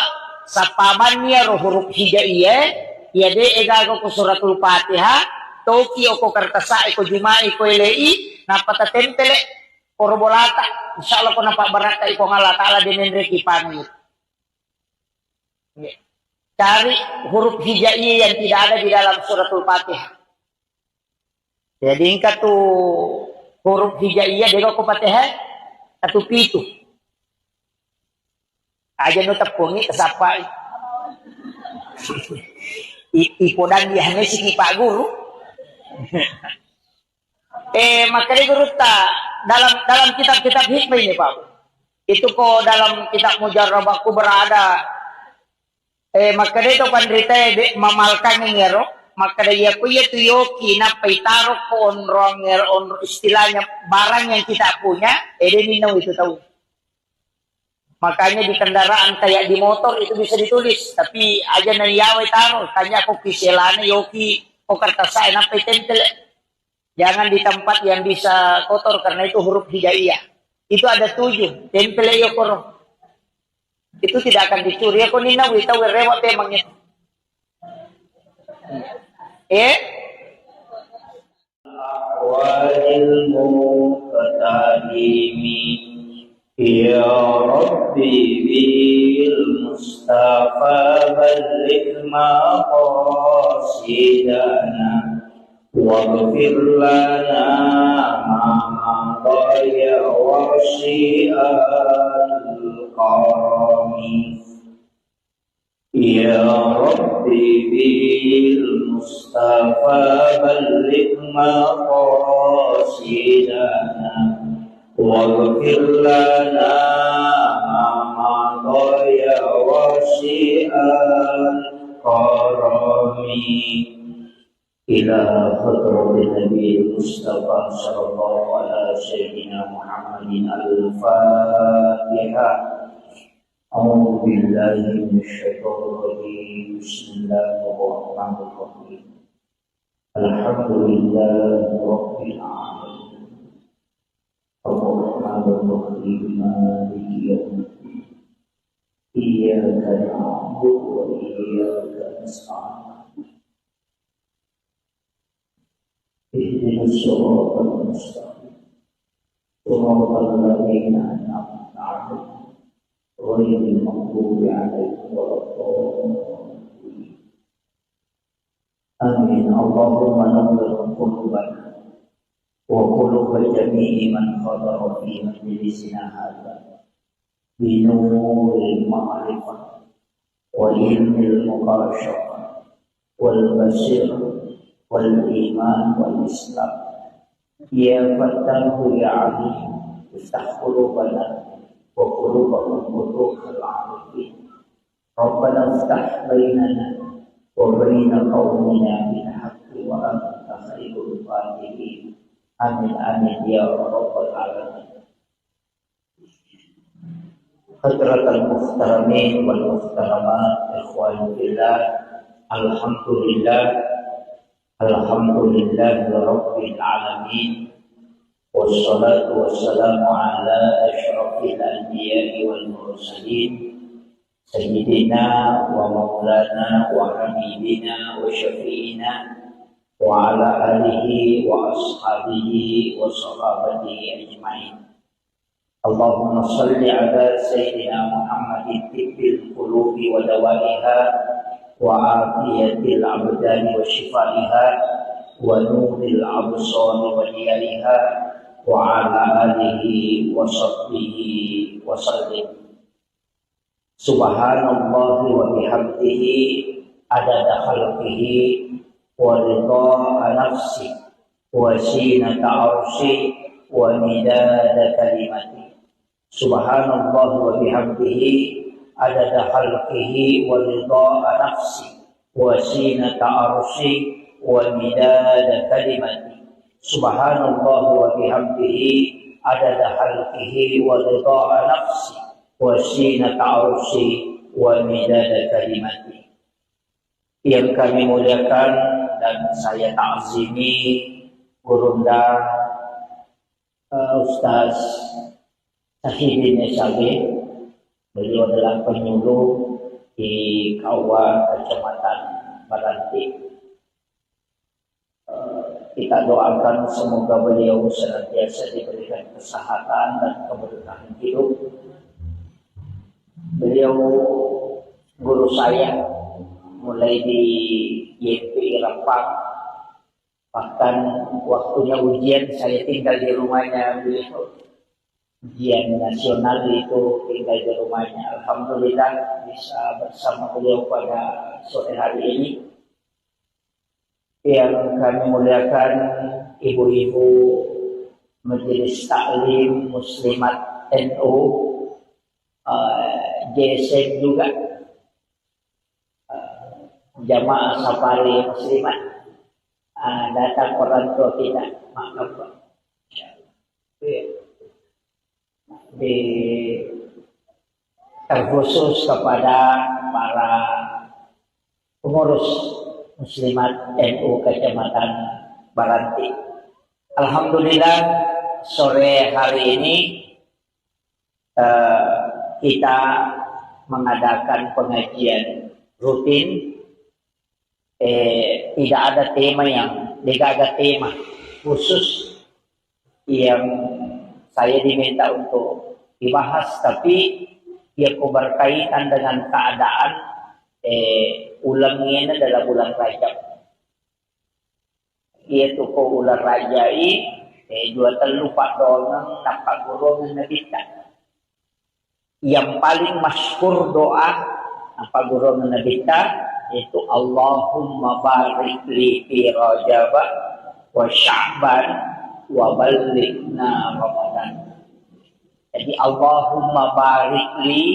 sa paman niya roh huruf hijaiyah. Iya de egago ko suratul Fatihah. Toki ko kartasa ko jumai ko ilei napatatempele korbolata. Insyaallah ko napabaraka ko ngala taala dinenre kipano. Cari huruf hijaiyah yang tidak ada di dalam suratul Fatihah. Jadi ingkat tu huruf hijaiyah dego ko Fatihah atau pitu. Aja no tapungi kasapa. Ipodan dia hanya si Pak Guru. Makanya guru dalam kitab-kitab hikmah ini Pak. Itu kok dalam kitab Mujarrabah berada. Maka dito pandrita mamalkan ngero maka dia kuya tuyoki na paitaro ko onrong on istilahnya barang yang kita punya ninaw itu tahu. Makanya di kendaraan kayak di motor itu bisa ditulis tapi aja nanyaway taro tanya ko kiselana yoki o kartasay na paitentele. Jangan di tempat yang bisa kotor karena itu huruf hijaiyah. Itu ada 7 tempele yokoro. Itu tidak akan dicuri. Ako ninaw, itaw, rewa temangnya. Wa'ilmu katadimi Ya Rabbi bil Mustafa balik maqasidana waghfir lana ma qaya wa syi'al qarami Ya Rabbi bil Mustafa balik maqasidana waghfir lana ma qaya wa syi'al qarami إلى خطرة النبي المصطفى صلى الله على سيدنا محمد الفاتحة أعوذ بالله من الشيطان الرجيم بسم الله الرحمن الرحيم الحمد لله رب العالمين الرحمن الرحيم مالك يوم الدين إياك نعبد وإياك نستعين اهدنا الصراط المستقيم صراط الذين أنعمت عليهم غير المغضوب عليهم ولا الضالين آمين اللهم نور قلوبنا وقلوب جميع من حضر في مجلسنا هذا بنور المعرفة وعلم المكاشفة والبصيرة والإيمان والإسلام. يا فتاه يا عليم افتح قلوبنا وقلوبهم قلوب العارفين. ربنا افتح بيننا وبين قومنا بالحق وأنت خير الفاتحين. آمين آمين يا رب العالمين. حضرات المحترمين والمحترمات إخواني في الله, Alhamdulillah Rabbil Alamin, wassalatu wassalamu ala asyrafil anbiya'i wal mursalin, sayyidina wa maulana wa habibina wa syafi'ina wa ala alihi wa ashabihi wa sahabatihi ajma'in. Allahumma salli ala sayyidina Muhammadin tibbil qulubi wa dawaiha wa afiyatil abdani wa shifaiha wa nuril absari wa diyariha wa ala alihi wa sahbihi wa sallim. Subhanallahi wa bihamdihi adada khalqihi wa ridha nafsi wa zinata arshi wa midada kalimati. Subhanallah wa bihamdihi adada khalqihi wa ridha nafsi wa zinata arshi wa midada kalimati. Subhanallah wa bihamdihi adada khalqihi wa ridha nafsi wa zinata arshi wa midada kalimati. Yang kami muliakan dan saya ta'zimi Gurunda Ustaz Sahidin Sabi. Beliau adalah penyuluh di Kauwa Kecamatan Baranti. Kita doakan semoga beliau senantiasa diberikan kesehatan dan keberkahan hidup. Beliau guru saya mulai di YPI Rempang, bahkan waktunya ujian saya tinggal di rumahnya beliau. Ujian nasional itu tinggal di rumahnya. Alhamdulillah bisa bersama beliau pada sore hari ini. Yang kami muliakan ibu-ibu Majelis Taklim Muslimat NU, JSN juga, jamaah safari muslimat, datang orang tua kita, maaf Pak. Terkhusus kepada para pengurus muslimat NU Kecamatan Baranti. Alhamdulillah sore hari ini kita mengadakan pengajian rutin. Tidak ada tema khusus yang saya diminta untuk dibahas, tapi dia berkaitan dengan keadaan ulangnya adalah bulan Rajab. Yaitu ko ulang rajai dua terlupa donang dapat golongan nabita. Yang paling masyhur doa apa golongan nabita yaitu Allahumma barik li fi Rajab wa Sya'ban wa balighna Ramadan. Jadi Allahumma barik li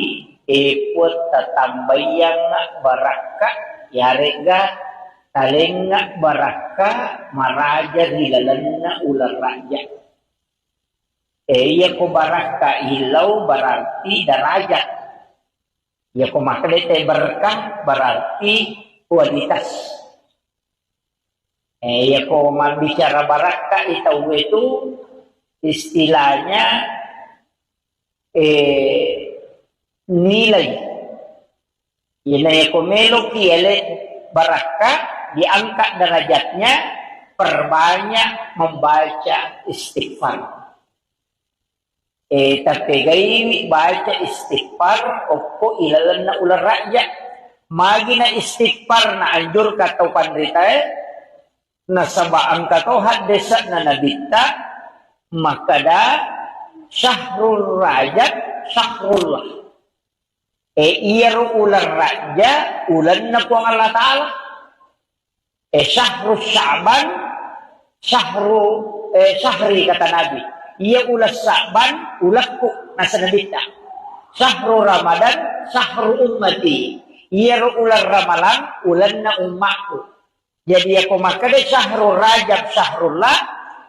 ikut tatambayang barakat yarega talengak baraka maraja hilalanna ular raja. Iya ko baraka hilau berarti derajat. Ya ko maklete berkah berarti kualitas. Ya ko bicara baraka itu istilahnya nilai. Nilai ko melo kiele baraka diangkat derajatnya, perbanyak membaca istighfar. Tapi gaya baca istighfar, opo ilalan na ular rakyat. Magi na istighfar na anjur kataw pandrita, nasabaan kataw hadesa na nabita, makada syahrul rakyat, syahrullah. Iyaro ular rakyat, ulan na po ang Allah Ta'ala. Syahrul Sya'ban, syahri kata Nabi. Ia ulah Sya'ban, ulahku nasa nabita. Syahrul Ramadan, syahrul ummati. Ia ulah Ramalan, ulan na umatku. Jadi aku makanya syahrul Rajab, syahrullah,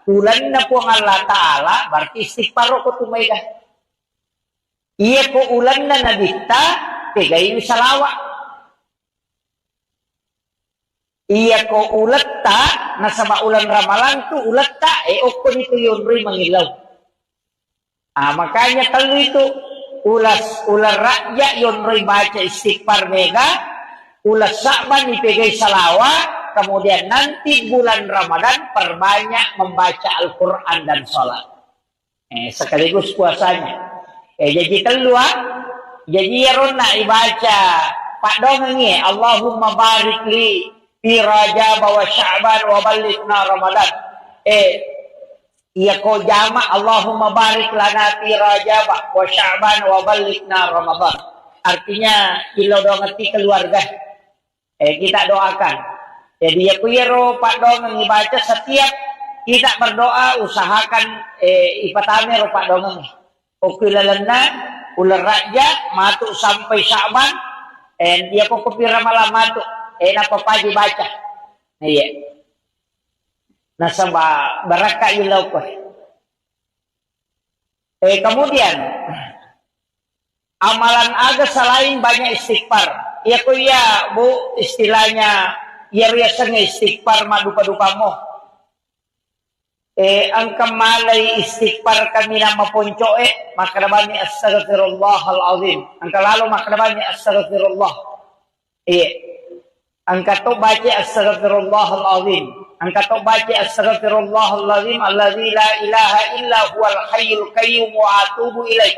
ulan na po ang Allah Ta'ala, berarti istighfar ko tumayga. Ia ko ulan na nabita, tigayin salawat. Iya ko ulat ta, nasa maulan ramalan tu ulat ta, oko nito yun rin mangilaw. Makanya kalau itu ular rakyat yun rin baca istighfar mega, ulas Sya'ban ipigay salawa, kemudian nanti bulan Ramadan perbanyak membaca Al-Quran dan sholat. Sekaligus puasanya. Jadi keluar, jadi rona ibaca Pak Dongengi, Allahumma barik li fi Rajab wa Sya'ban wa balighna Ramadan. Iya ko jama Allahumma barik lana fi Rajab wa Sya'ban wa balighna Ramadan. Artinya ilo do ngerti keluarga. Kita doakan. Jadi ya kuyero Pak Dongeng dibaca setiap kita berdoa usahakan ipatame ro Pak Dongeng. Okilalana ular raja matu sampai Sya'ban dia ko kupira malam matu. Napa pagi baca. Iya. Nasa baraka ilaw ko. Kemudian amalan aga selain banyak istighfar. Iya ko ya, Bu, istilahnya iya sanga istighfar madupa-dupa mo. Ang kamalay istighfar kami na mapunco makarabani astaghfirullahal azim. Ang kalalo makarabani astaghfirullah. Ang kato baca astaghfirullahal azim. Ang kato baca astaghfirullahal azim alladzi la ilaha illa huwal hayyul qayyum wa atubu ilaih.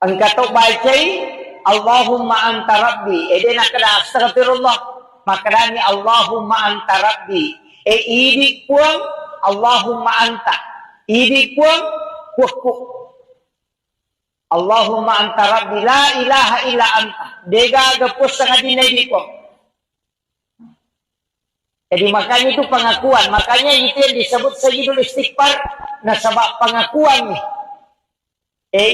Ang kato baca Allahumma anta rabbi. Dena kada astaghfirullah. Makadani Allahumma anta rabbi. Idi puang Allahumma anta. Idi puang kuku. Allahumma anta rabbi la ilaha illa anta. Dega gapos sa ngadinay ko. Jadi makanya itu pengakuan. Makanya itu yang disebut sayyidul istighfar na sabab pengakuan ni.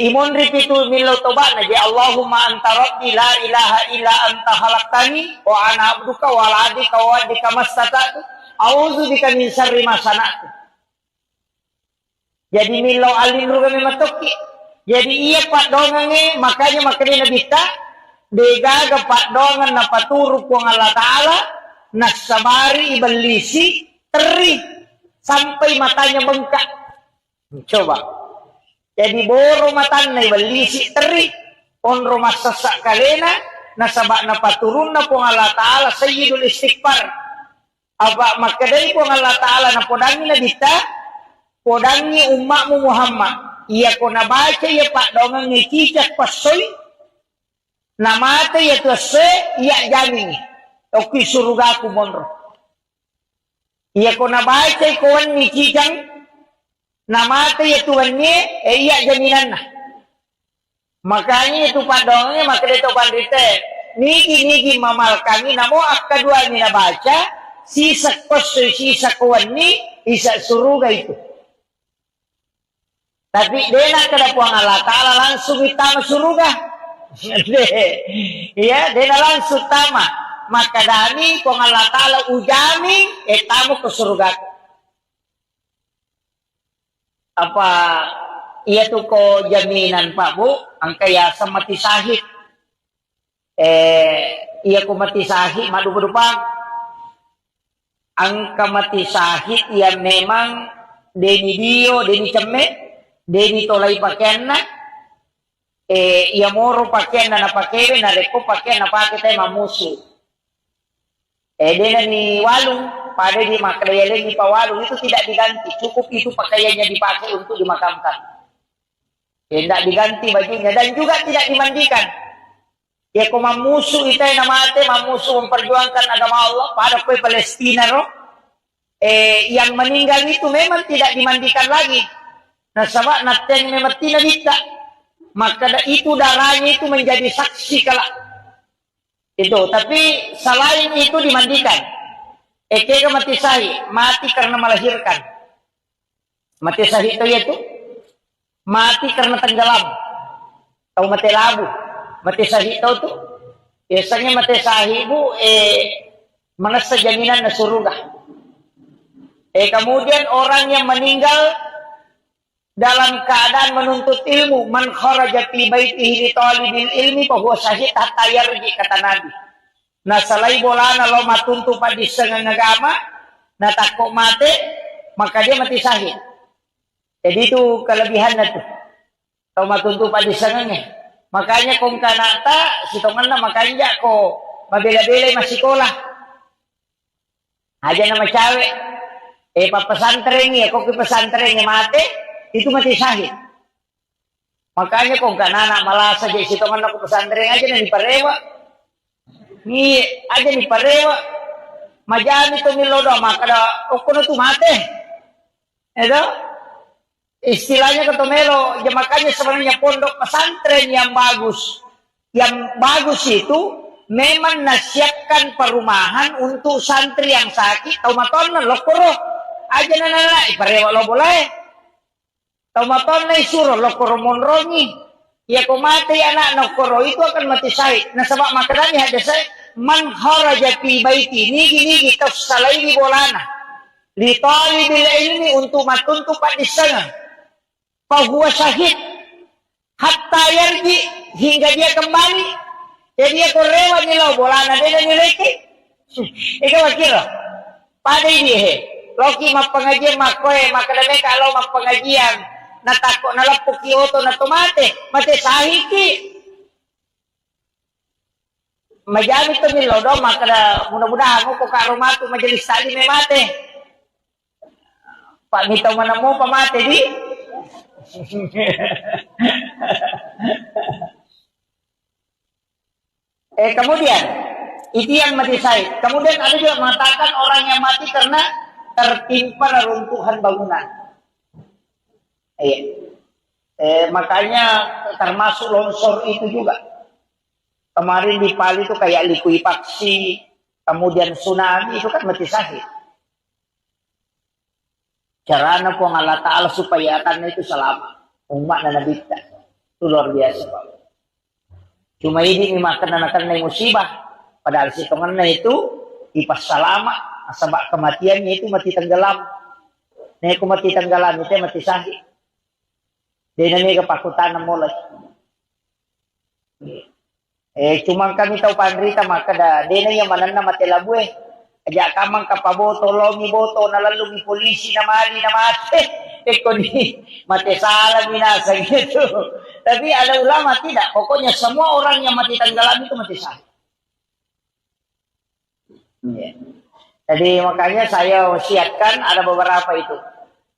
Imon ripitu milaw toba na di Allahumma anta rabbi la ilaha illa anta khalaqtani wa ana abduka wa ala adika wa adika mastata'tu a'udzu bika min syarri ma sana'tu. Jadi milaw alin ru kami matoki. Jadi iya Pak Dongengi makanya nabita degaga Pak Dongen na paturu po ng Allah Ta'ala nasabari ibalisi teri sampai matanya bengkak. Coba. Jadi boro matan na ibalisi teri onro masasak kalena nasabak na paturun na po ng Allah Ta'ala sayyidul istighfar. Aba makadali po ng Allah Ta'ala na podangi nabita podangi umakmu Muhammad. Iya ko nabaca ya Pak Dongeng ni cicak pasoy namate ya tuase iya jamin oki surga ku monro. Iya ko nabaca ikuan ni cicang namate ya tuannya iya jaminan na. Makanya itu Pak Dongeng maka dito pandite nigi mamal kami namo akadua ni nabaca sisa pasoy sisa kuan ni isa surga itu. Tapi dena kada puang Allah Ta'ala langsung itama surga. Ya, dena langsung tama. Maka dani puang Allah Ta'ala ujami tamu ke surga. Apa iya tuh ko jaminan Pak Bu, ang kaya sa mati sahid. Iya ko mati sahid madu-madupang. Ang kamati sahid ya memang deni dio, deni ceme. Deni tolay pakaian na moro pakaian na napakere na reko pakaian na pakita mamusu dena ni walung pada di makrayaleng ni pawalung itu tidak diganti, cukup itu pakaiannya dipakai untuk dimakamkan. Tidak diganti bajunya dan juga tidak dimandikan. Ya kau mamusu itu yang namanya mamusu memperjuangkan agama Allah pada kue Palestina roh yang meninggal itu memang tidak dimandikan lagi. Nah sabak naten memang tidak bisa, maka itu darahnya itu menjadi saksi kelak. Itu, tapi selain itu dimandikan. Eke mati sahi, mati karena melahirkan. Mati sahi itu yaitu mati karena tenggelam. Tahu mati labu. Mati sahi itu tuh biasanya mati sahi bu menasa jaminan na surga. Kemudian orang yang meninggal dalam keadaan menuntut ilmu, man kharaja fi baitihi li talibil ilmi fa huwa syahid hatta yarji, kata Nabi. Nah salai bolana lo matuntu padi sengang agama, nah takut mati, maka dia mati syahid. Jadi itu kelebihannya tuh. Tahu matuntu padi sengangnya. Makanya kong kanata sitonganna makanya ko mabela-bela masih sekolah. Aja nama cawe. Pesantren ya, kok ke pesantrennya mati, itu mati syahid. Makanya kong kanana malah saja sitonganna ko pesantren aja nih parewa. Ni aja nih parewa. Majani to milodo maka da okono tu mate. Itu istilahnya ketomelo, ya makanya sebenarnya pondok pesantren yang bagus. Yang bagus itu memang nasihatkan perumahan untuk santri yang sakit, tau matonna lokoro. Aja nana parewa lo boleh. Tau matonna isuro lokoro monrongi. Ya kau mati anak nokoro itu akan mati syahid. Nah sebab makanya ada saya man kharaja fi baiti nigi tafsalaini bolana li talibil ilmi untuk matuntu di sana fa huwa syahid hatta yarji, hingga dia kembali. Jadi dia korewa nilo bolana dia nileki. Ika wakil pada dia loki mak pengajian makoe makadame kalau mak pengajian natakok nalapok kioto na tumate mati sahiki majami to milodo maka mudah-mudahan mo ko karumatu majelis tali me mate pak mito manamo pamate di kemudian itu yang mati syahid. Kemudian ada juga mengatakan orang yang mati karena tertimpa reruntuhan bangunan. Makanya termasuk longsor itu juga. Kemarin di Bali itu kayak likuifaksi, kemudian tsunami itu kan mati syahid. Caranya po Allah Ta'ala supaya akan itu selamat. Umat na nabita. Itu luar biasa Pak. Cuma ini makan musibah. Padahal sitongan itu ipas salama. Sebab kematiannya itu mati tenggelam. Nih aku mati tenggelam itu mati syahid. Dia nami kepakutan mulai. Cuma kami tahu pandrita maka dah. Dia yang mana nama telabu ajak kamang kapaboto lomi boto nalalungi polisi na mali na mate. Ni mati salah binasa gitu. Tapi ada ulama tidak. Pokoknya semua orang yang mati tenggelam itu mati syahid. Jadi makanya saya wasiatkan ada beberapa itu.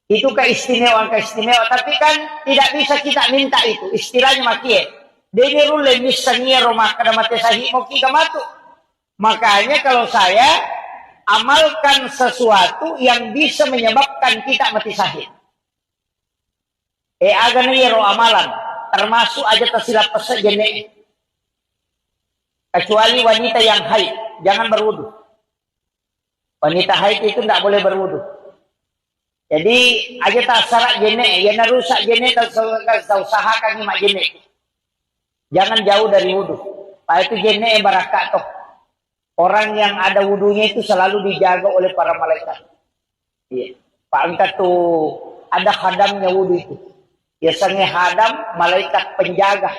Itu keistimewaan. Tapi kan tidak bisa kita minta itu. Istilahnya makie. Dene rule misalnya rumah kada mati sahih mau kita matu. Makanya kalau saya amalkan sesuatu yang bisa menyebabkan kita mati sahih. Agan yero amalan. Termasuk aja tersilap pesejene. Kecuali wanita yang haid. Jangan berwudu. Wanita haid itu tidak boleh berwudu. Jadi aja tak sarak jene, ya narusak jene tak usahakan mak jene. Jangan jauh dari wudu. Pak itu jene barakat toh. Orang yang ada wudunya itu selalu dijaga oleh para malaikat. Iya. Pak angkat tuh ada khadamnya wudu itu. Biasanya khadam malaikat penjaga.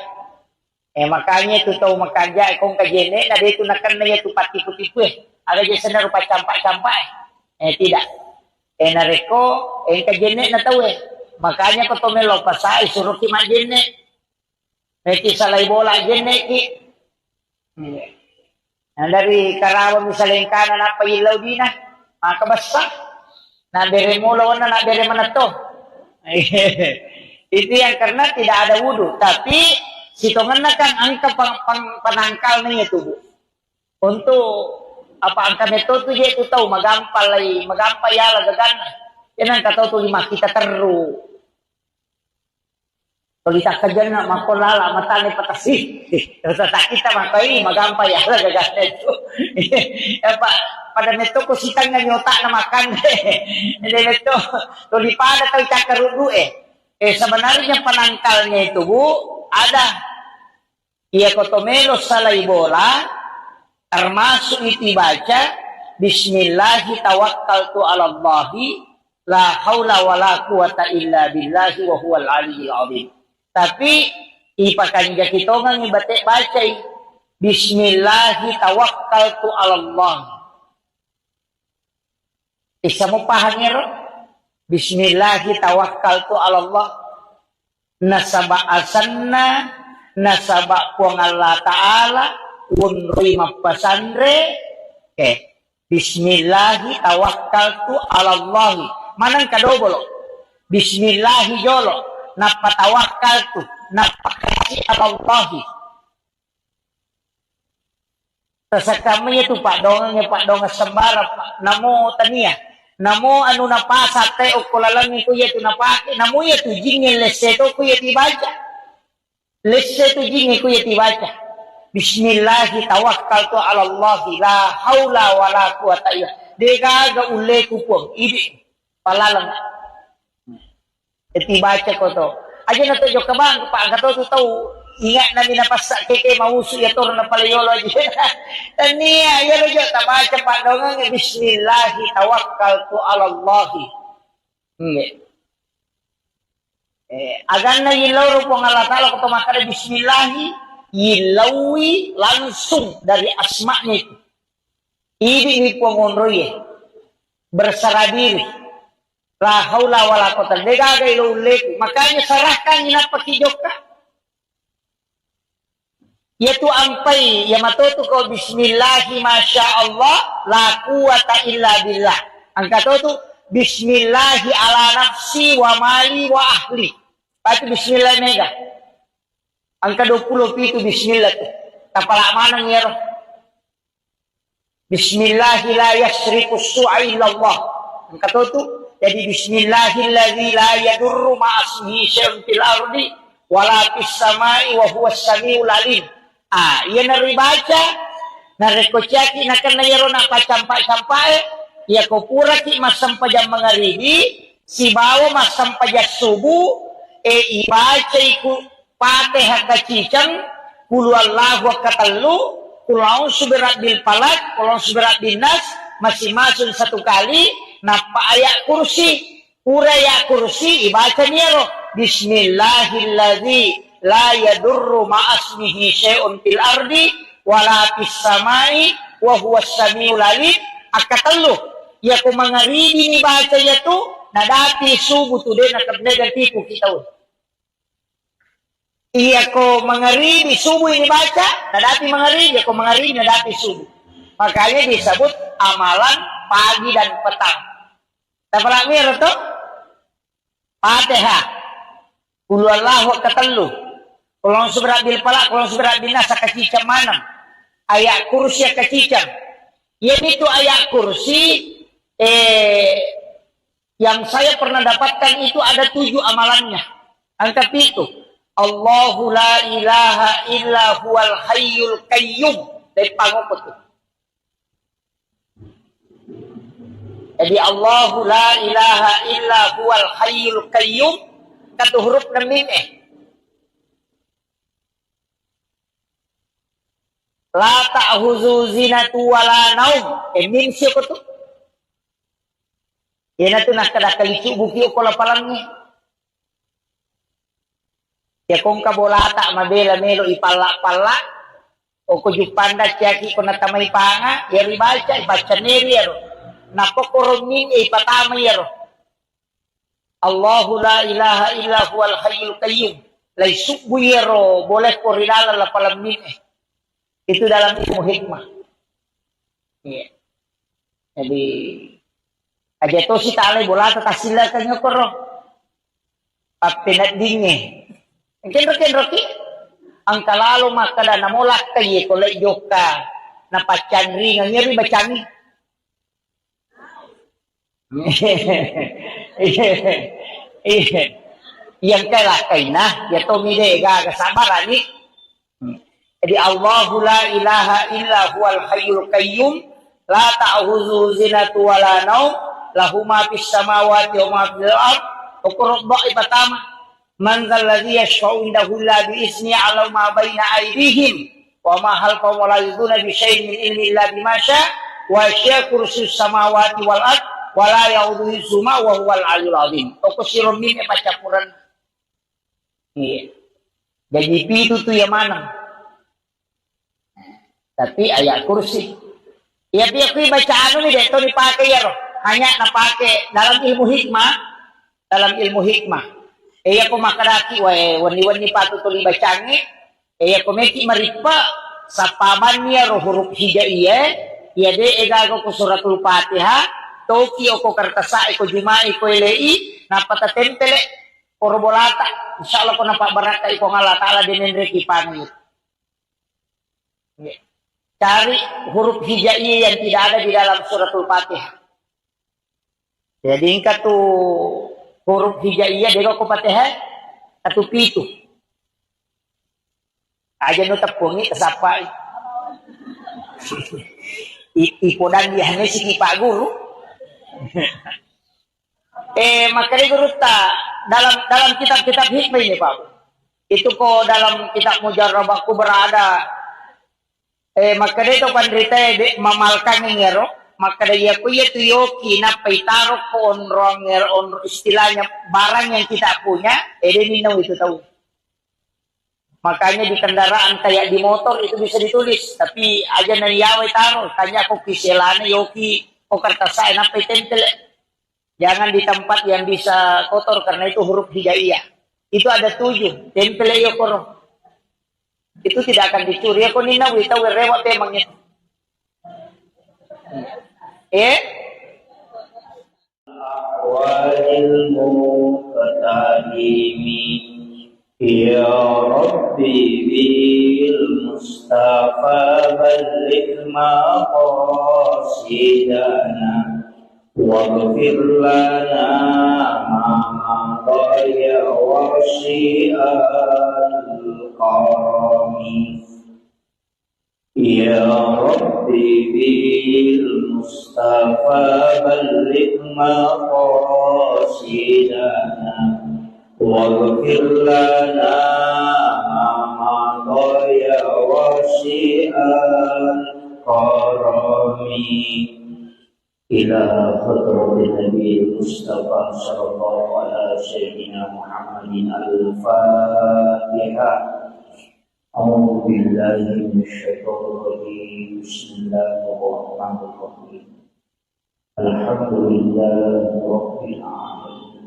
Makanya itu tahu makanya kong kajene, ada itu nakan na itu pati-putipu Ada jasa rupa campak-campak tidak. Nareko, kajene na tahu Makanya ko tumelo pasay, suruh ki majene. Neki salay bola jene ki. Dari Karawang misalnya kanan apa ilaw din na. Makabasa. Nabere mo lawan na nabere manato. Itu yang karena tidak ada wudu. Tapi sitongan na kan angka panangkal na niya tubuh. Untuk apa angka neto tu dia tu tahu magampay ya lagagan. Yan ang kataw tu lima kita teru. Kalau kerja nak makolala matane patasi. Terus kita makai magampa ya gagas itu. Pak pada neto ko sitang nga nyota na makan. Hindi neto tulipada tayo cakarudu sebenarnya penangkalnya itu Bu ada ia kotomelo salay bola termasuk itu baca Bismillahi tawakkaltu ala Allahi la haula wala quwata illa billahi wa huwal aliyyil azim. Tapi ipakan kita nga ngibate baca Bismillahi tawakkaltu ala Allah. Isa mo pahangiro? Bismillahi tawakkaltu ala Allah. Nasaba asanna nasaba puang Allah Ta'ala unri mapasandre Bismillahi tawakkaltu ala Allah. Manang kadobolo Bismillahi jolo napatawakkaltu napakasi ala Allah. Sa kami itu Pak Dongeng sembara Pak namo tania namo anu napasa te o kulalangi ko yetu napake namo yetu jingin leseto ko yeti baca leseto jingin ko yeti baca Bismillahi tawakkaltu ala Allah la haula wala quwata illa dega ule ku pong ibi palalang eti baca ko to aja na to jo kabang Pak gato to ingat namin na pasak keke mausu ya tur na palayolo aja. Tania ya lo jota baca Pak Dongeng Bismillahi tawakkaltu ala Allah. Agan na yilaw po ng Allah Ta'ala kung tumakala Bismillahi yilawi langsung dari asma'nya itu. Ibig ni po ngonroy bersara diri. La haula wala quwata degagay lo ulit. Makanya sarahkan inapakijok ka. Yaitu ampai ya matutu ko bismillahi masya Allah la quwata illa billah. Ang katoto bismillahi ala nafsi wa mali wa ahli. Pati bismillah mega. Ang ka-20 itu bismillah tu. Kapala manang yero. Bismillahi la yasriku su'a illa Allah. Ang katoto jadi bismillahilladzi la yadurru ma'asmihi syai'un fil ardi wala fis samai wa huwas samiul alim. Ia naribaca, narikochaki na kanayaro na pacampa-campae, ia kopura ki masampajang mga ribi, si bawo masampajang subu, ibaca iku pateha kacicang, kulu Allahu katalu, kulaong subirat bil palat, kulaong subirat bil nas, masing-masing satu kali, napaaya kursi, uraya kursi, ibaca niyaro, Bismillahilladzi la yadurru ma'asmihi syai'un fil ardi wala fis samai wa huwas samiul alim. Akatalo ya ko mga ribi ni baca ya tu nadati subu tu din nakabnegan tipu kita. Iya ko mga ribi subu ini baca nadati mga ribi ko mga ribi nadati subu. Makanya disebut amalan pagi dan petang. Tapala mir to Fatihah Qul huwallahu katalu. Kalau seberat bil palak, kalau seberat bil nas kacicam manam. Ayat kursi kacicam. Yang itu ayat kursi yang saya pernah dapatkan itu ada 7 amalannya. Angka itu. Allahu la ilaha illa huwal hayyul qayyum. Dari pangopot itu. Jadi Allahu la ilaha illa huwal hayyul qayyum. Kata huruf na mim La ta'huzu zinatu wala naum. Min siya ko to. Yan na to nakadakalisu bukyo ko lapalangnya. Ya kung kabolata mabela melo ipala-pala. O ko jupanda tiyaki ko natamay panga. Yari baca ibaca neri yaro. Napokoro min ipatama yaro. Allahu la ilaha illa huwal hayyul qayyum. Laisukbu yaro. Boleh ko rinala lapalang min Itu dalam ilmu hikmah. Iya. Jadi aja to si tali bola tasila kanyo koro. Papinat dinge. Kenro ki ang kalalo makada namolak kay ko lay joka na pachanri nga ngeri bacani. yang kainah ya to mide ga sabaran ni. Jadi Allahu la ilaha illa huwal hayyul qayyum la ta'khudhuhu zinatun wa la naum lahu ma fis samawati wa ma fil ard uqra pertama man dzal ladzi yashfa'u indahu illa bi izni 'ala ma baina aydihim wa ma khalfahum wa la yuduna bi syai'in min ilmi illa bima syaa wa syaa kursiyyus samawati wal ard wa la ya'uduhu hifdzuhuma wa huwal 'aliyyul 'azim. Tokusirun min pacapuran. Iya. Jadi itu tuh yang mana? Tapi ayat kursi. Ya dia kui bacaan ini deh, itu dipakai ya roh. Hanya napake dalam ilmu hikmah. Dalam ilmu hikmah. Iya ko makaraki, wani-wani patutuli bacangi. Iya ko meki maripa sa paman niya roh huruf hijaiyah. Iya de egago ko suratul Fatihah. Toki o ko kartasa ko jumai ko ilei. Napatatentele korbolata. Insyaallah ko napabaraka iko ngala ta'ala dinenre kipangit. Cari huruf hijaiyah yang tidak ada di dalam suratul Fatihah. Jadi ingkat tu huruf hijaiyah dia ko Fatihah atau pitu. Aja nu tepungi kesapa. Ipodan dia hanya si Pak Guru. Makanya guru ta dalam kitab-kitab hikmah ini Pak. Itu kok dalam kitab Mujarrabaku berada. Maka itu pandrita mamalkan ngero, maka dia kuya tu yoki na paitaro ko onrong ngero istilahnya barang yang kita punya, ninaw itu tahu. Makanya di kendaraan kayak di motor itu bisa ditulis, tapi aja nariyawe taro, tanya aku kiselana yoki o kartasay na paitentel. Jangan di tempat yang bisa kotor karena itu huruf hijaiyah. Itu ada 7, tempel yokoro. Itu tidak akan dicuri. Aku nina wita werewat emangnya. Wajil muqtadimi ya Rabbi bil Mustafa balligh maqasidana waghfir lana ma dhaya wa syi'al qarami ya Rabbi bil Mustafa balligh maqasidana waghfir lana ma dhaya wa syi'al qarami إلى خطرة النبي المصطفى صلى الله على سيدنا محمد الفاتحة أعوذ بالله من الشيطان الرجيم بسم الله الرحمن الرحيم الحمد لله رب العالمين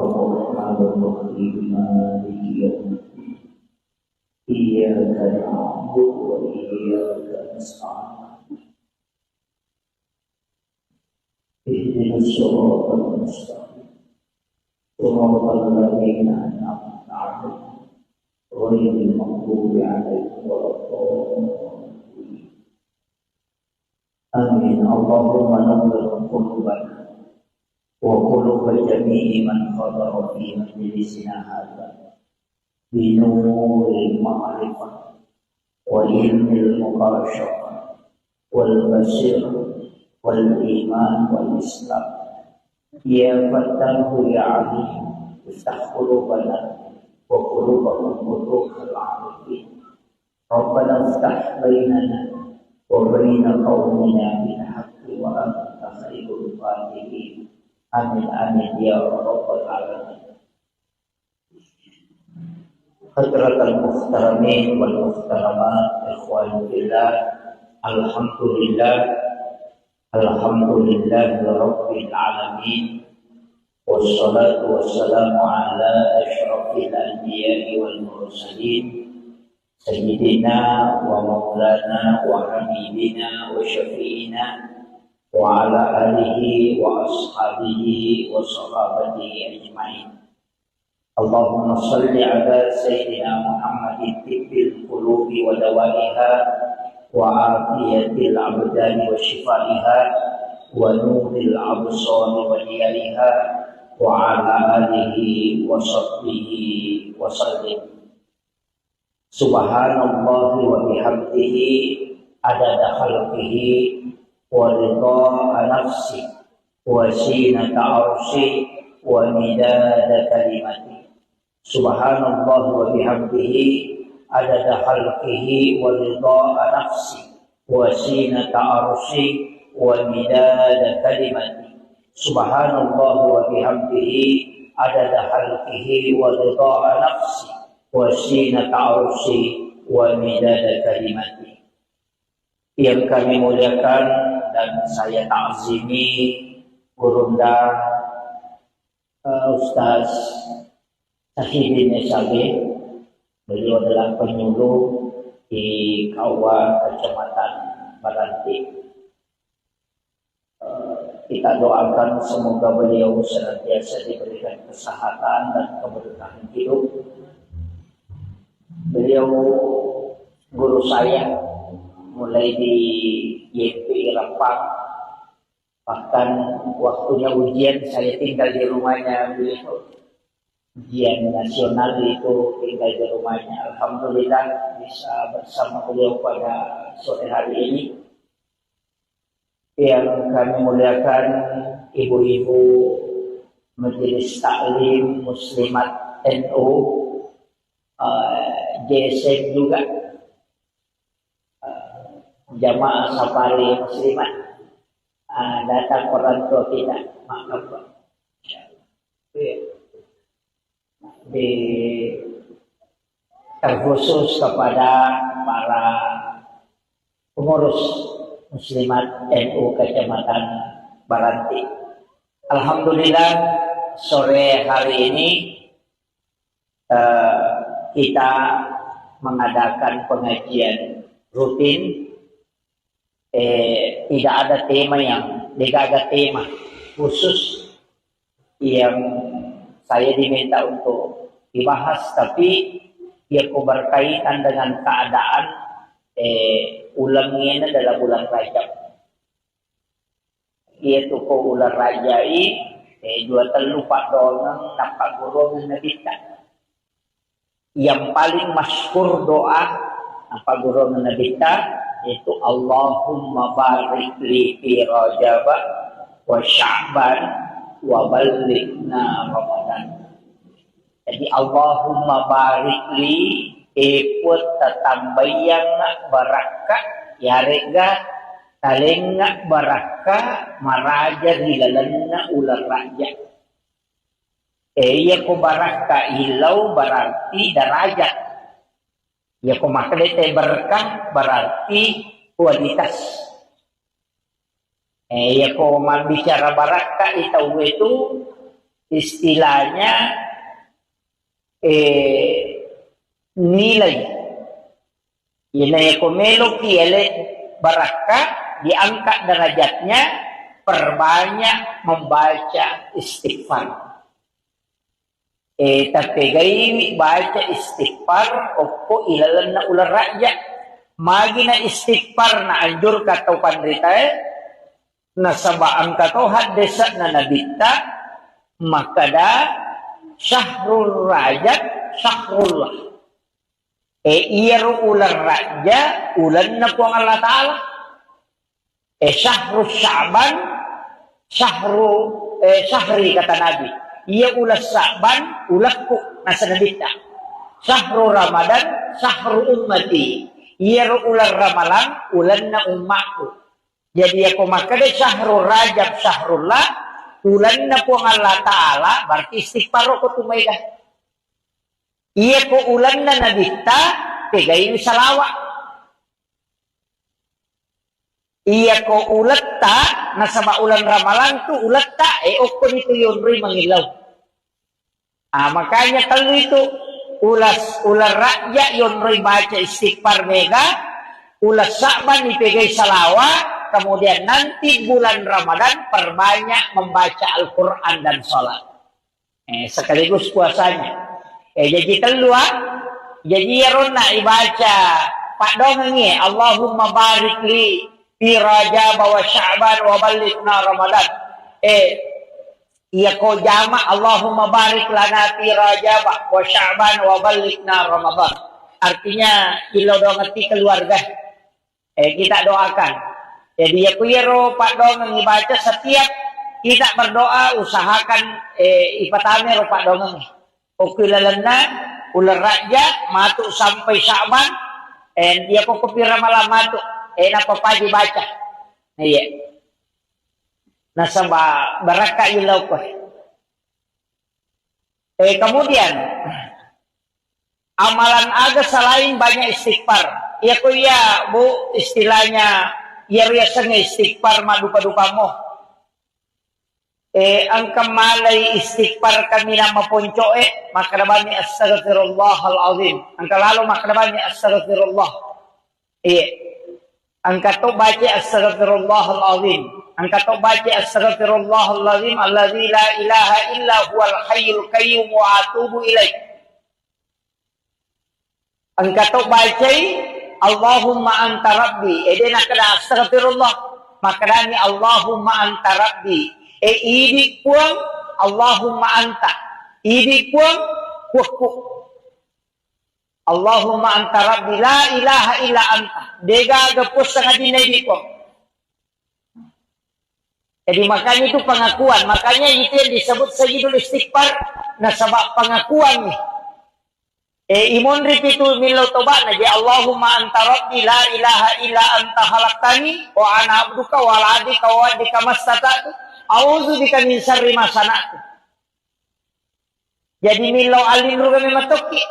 الرحمن الرحيم مالك يوم الدين إياك نعبد وإياك نستعين اهدنا الصراط المستقيم صراط الذين أنعمت عليهم غير المغضوب عليهم ولا الضالين آمين اللهم نور قلوبنا وقلوب جميع من حضر في مجلسنا هذا بنور المعرفة وعلم المباشرة والبصيرة والإيمان والإسلام يا فتاه يا عليم افتح قلوبنا وقلوبهم قلوب العارفين ربنا افتح بيننا وبين قومنا بالحق وأنت خير الفاتحين آمين آمين يا رب العالمين حضرة المحترمين والمحترمات إخواني في الله الحمد لله Alhamdulillah Rabbil Alamin wassalatu wassalamu ala asyrafil anbiya'i wal mursalin sayyidina wa maulana wa habibina wa syafi'ina wa ala alihi wa ashabihi wa sahabatihi ajma'in. Allahumma salli ala sayyidina Muhammadin tibbil qulubi wa dawaiha وعافية الأبدان وشفائها ونور الأبصار وديارها وعلى آله وصحبه وسلم. Subhanallah wa bihamdihi adada khalqihi wa ridha nafsi wa zinata arshi wa midada kalimati. Subhanallah wa bihamdihi adada khalqihi wa ridha nafsi wa zinata arshi wa midada kalimati. Subhanallah wa bihamdihi adada khalqihi wa ridha nafsi wa zinata arshi wa midada kalimati. Yang kami muliakan dan saya ta'zimi Gurunda Ustaz Sahidin Esabe. Beliau adalah penyuluh di Kauwa Kecamatan Baranti. Kita doakan semoga beliau senantiasa diberikan kesehatan dan keberkahan hidup. Beliau guru saya mulai di YP Rempang, bahkan waktunya ujian saya tinggal di rumahnya beliau. Ujian nasional itu tinggal di rumahnya. Alhamdulillah bisa bersama beliau pada sore hari ini. Yang kami muliakan ibu-ibu Majelis Taklim Muslimat NU, JSM juga, jamaah safari muslimat, datang orang tua kita, maaf Pak. Terkhusus kepada para pengurus Muslimat NU Kecamatan Baranti. Alhamdulillah sore hari ini kita mengadakan pengajian rutin. Tidak ada tema tema khusus yang saya diminta untuk dibahas, tapi dia berkaitan dengan keadaan ulangnya dalam bulan Rajab. Ia tu ko ular rajai dua terlupa donang nampak golongan nabita. Yang paling masyhur doa apa golongan nabita itu Allahumma barik li fi Rajab wa Sya'ban wa ballighna Ramadan. Jadi Allahumma barik li ikut tatambayang barakah ya rega talengak barakah maraja hilalanna ular raja. Ya ko barakah hilau berarti derajat. Ya ko maklete berkah berarti kualitas. Ya ko bicara barakah itu istilahnya nilai. Nilai komelo kiele barakah diangkat derajatnya, perbanyak membaca istighfar. Tapi gaya baca istighfar opo ilalan na ular rakyat. Magi na istighfar na anjur katau pandrita na sabaan katau hadesa na nabita makada syahrul rajab syahrullah. Iyaru ular raja ulan na po ang Allah Ta'ala. Syahrul Sya'ban syahri kata Nabi. Ia ulas Sya'ban ulakku nasa nabita. Syahrul Ramadan syahrul ummati. Iyaru ular ramalan ulan na umatku. Jadi ako makada syahrul rajab syahrullah ulan na po ang Allah Ta'ala berarti istighfar ko tumayda. Iya ko ulan na nabita, tegay ni salawa. Iya ko ulat ta, nasa maulan ramalan tu ulat ta, okon ito yun rin mangilaw. Makanya kalau itu ular raja yun rin baca istighfar mega, ulas Sya'ban ipegay salawa, kemudian nanti bulan Ramadan perbanyak membaca Al-Quran dan sholat. Sekaligus puasanya. Jadi keluar, jadi Rona ibaca Pak Dongengi, Allahumma barik li fi Rajab wa Sya'ban wa ballighna Ramadan. Iya ko jama Allahumma barik lana fi Rajab wa Sya'ban wa balighna Ramadan. Artinya ilo do ngerti keluarga. Kita doakan. Jadi ya kuyero Pak Dongeng dibaca setiap kita berdoa usahakan ipatame ro Pak Dongeng. Okilalana ular raja matu sampai Sya'ban dia ko kupira malam matu napa pagi baca. Iya. Nasaba baraka ilaw ko. Kemudian amalan aga selain banyak istighfar. Ya ko ya Bu istilahnya ya biasanya istighfar madupa-dupa mo. Ang kamalay istighfar kami na mapunco makrabani astaghfirullahal azim. Ang kalalo makrabani astaghfirullah. Ang kato baca astaghfirullahal azim. Ang kato baca astaghfirullahal azim alladzi la ilaha illa huwal hayyul qayyum wa atubu ilaih. Ang kato baca Allahumma anta rabbi. Edena kada astaghfirullah. Makrani Allahumma anta rabbi. Idi puang Allahumma anta. Idi puang kuku. Allahumma anta rabbi la ilaha illa anta. Dega gapus sangat dinay ko. Jadi makanya itu pengakuan. Makanya itu yang disebut sayyidul istighfar. Nah sebab pengakuan nih. Imun ripitu milau tobat naji Allahumma anta rabbi la ilaha illa anta khalaqtani wa ana abduka wa ala adika wa adika mastata'tu a'udzu bika min syarri ma sana'tu. Jadi milau alinru kami matoki.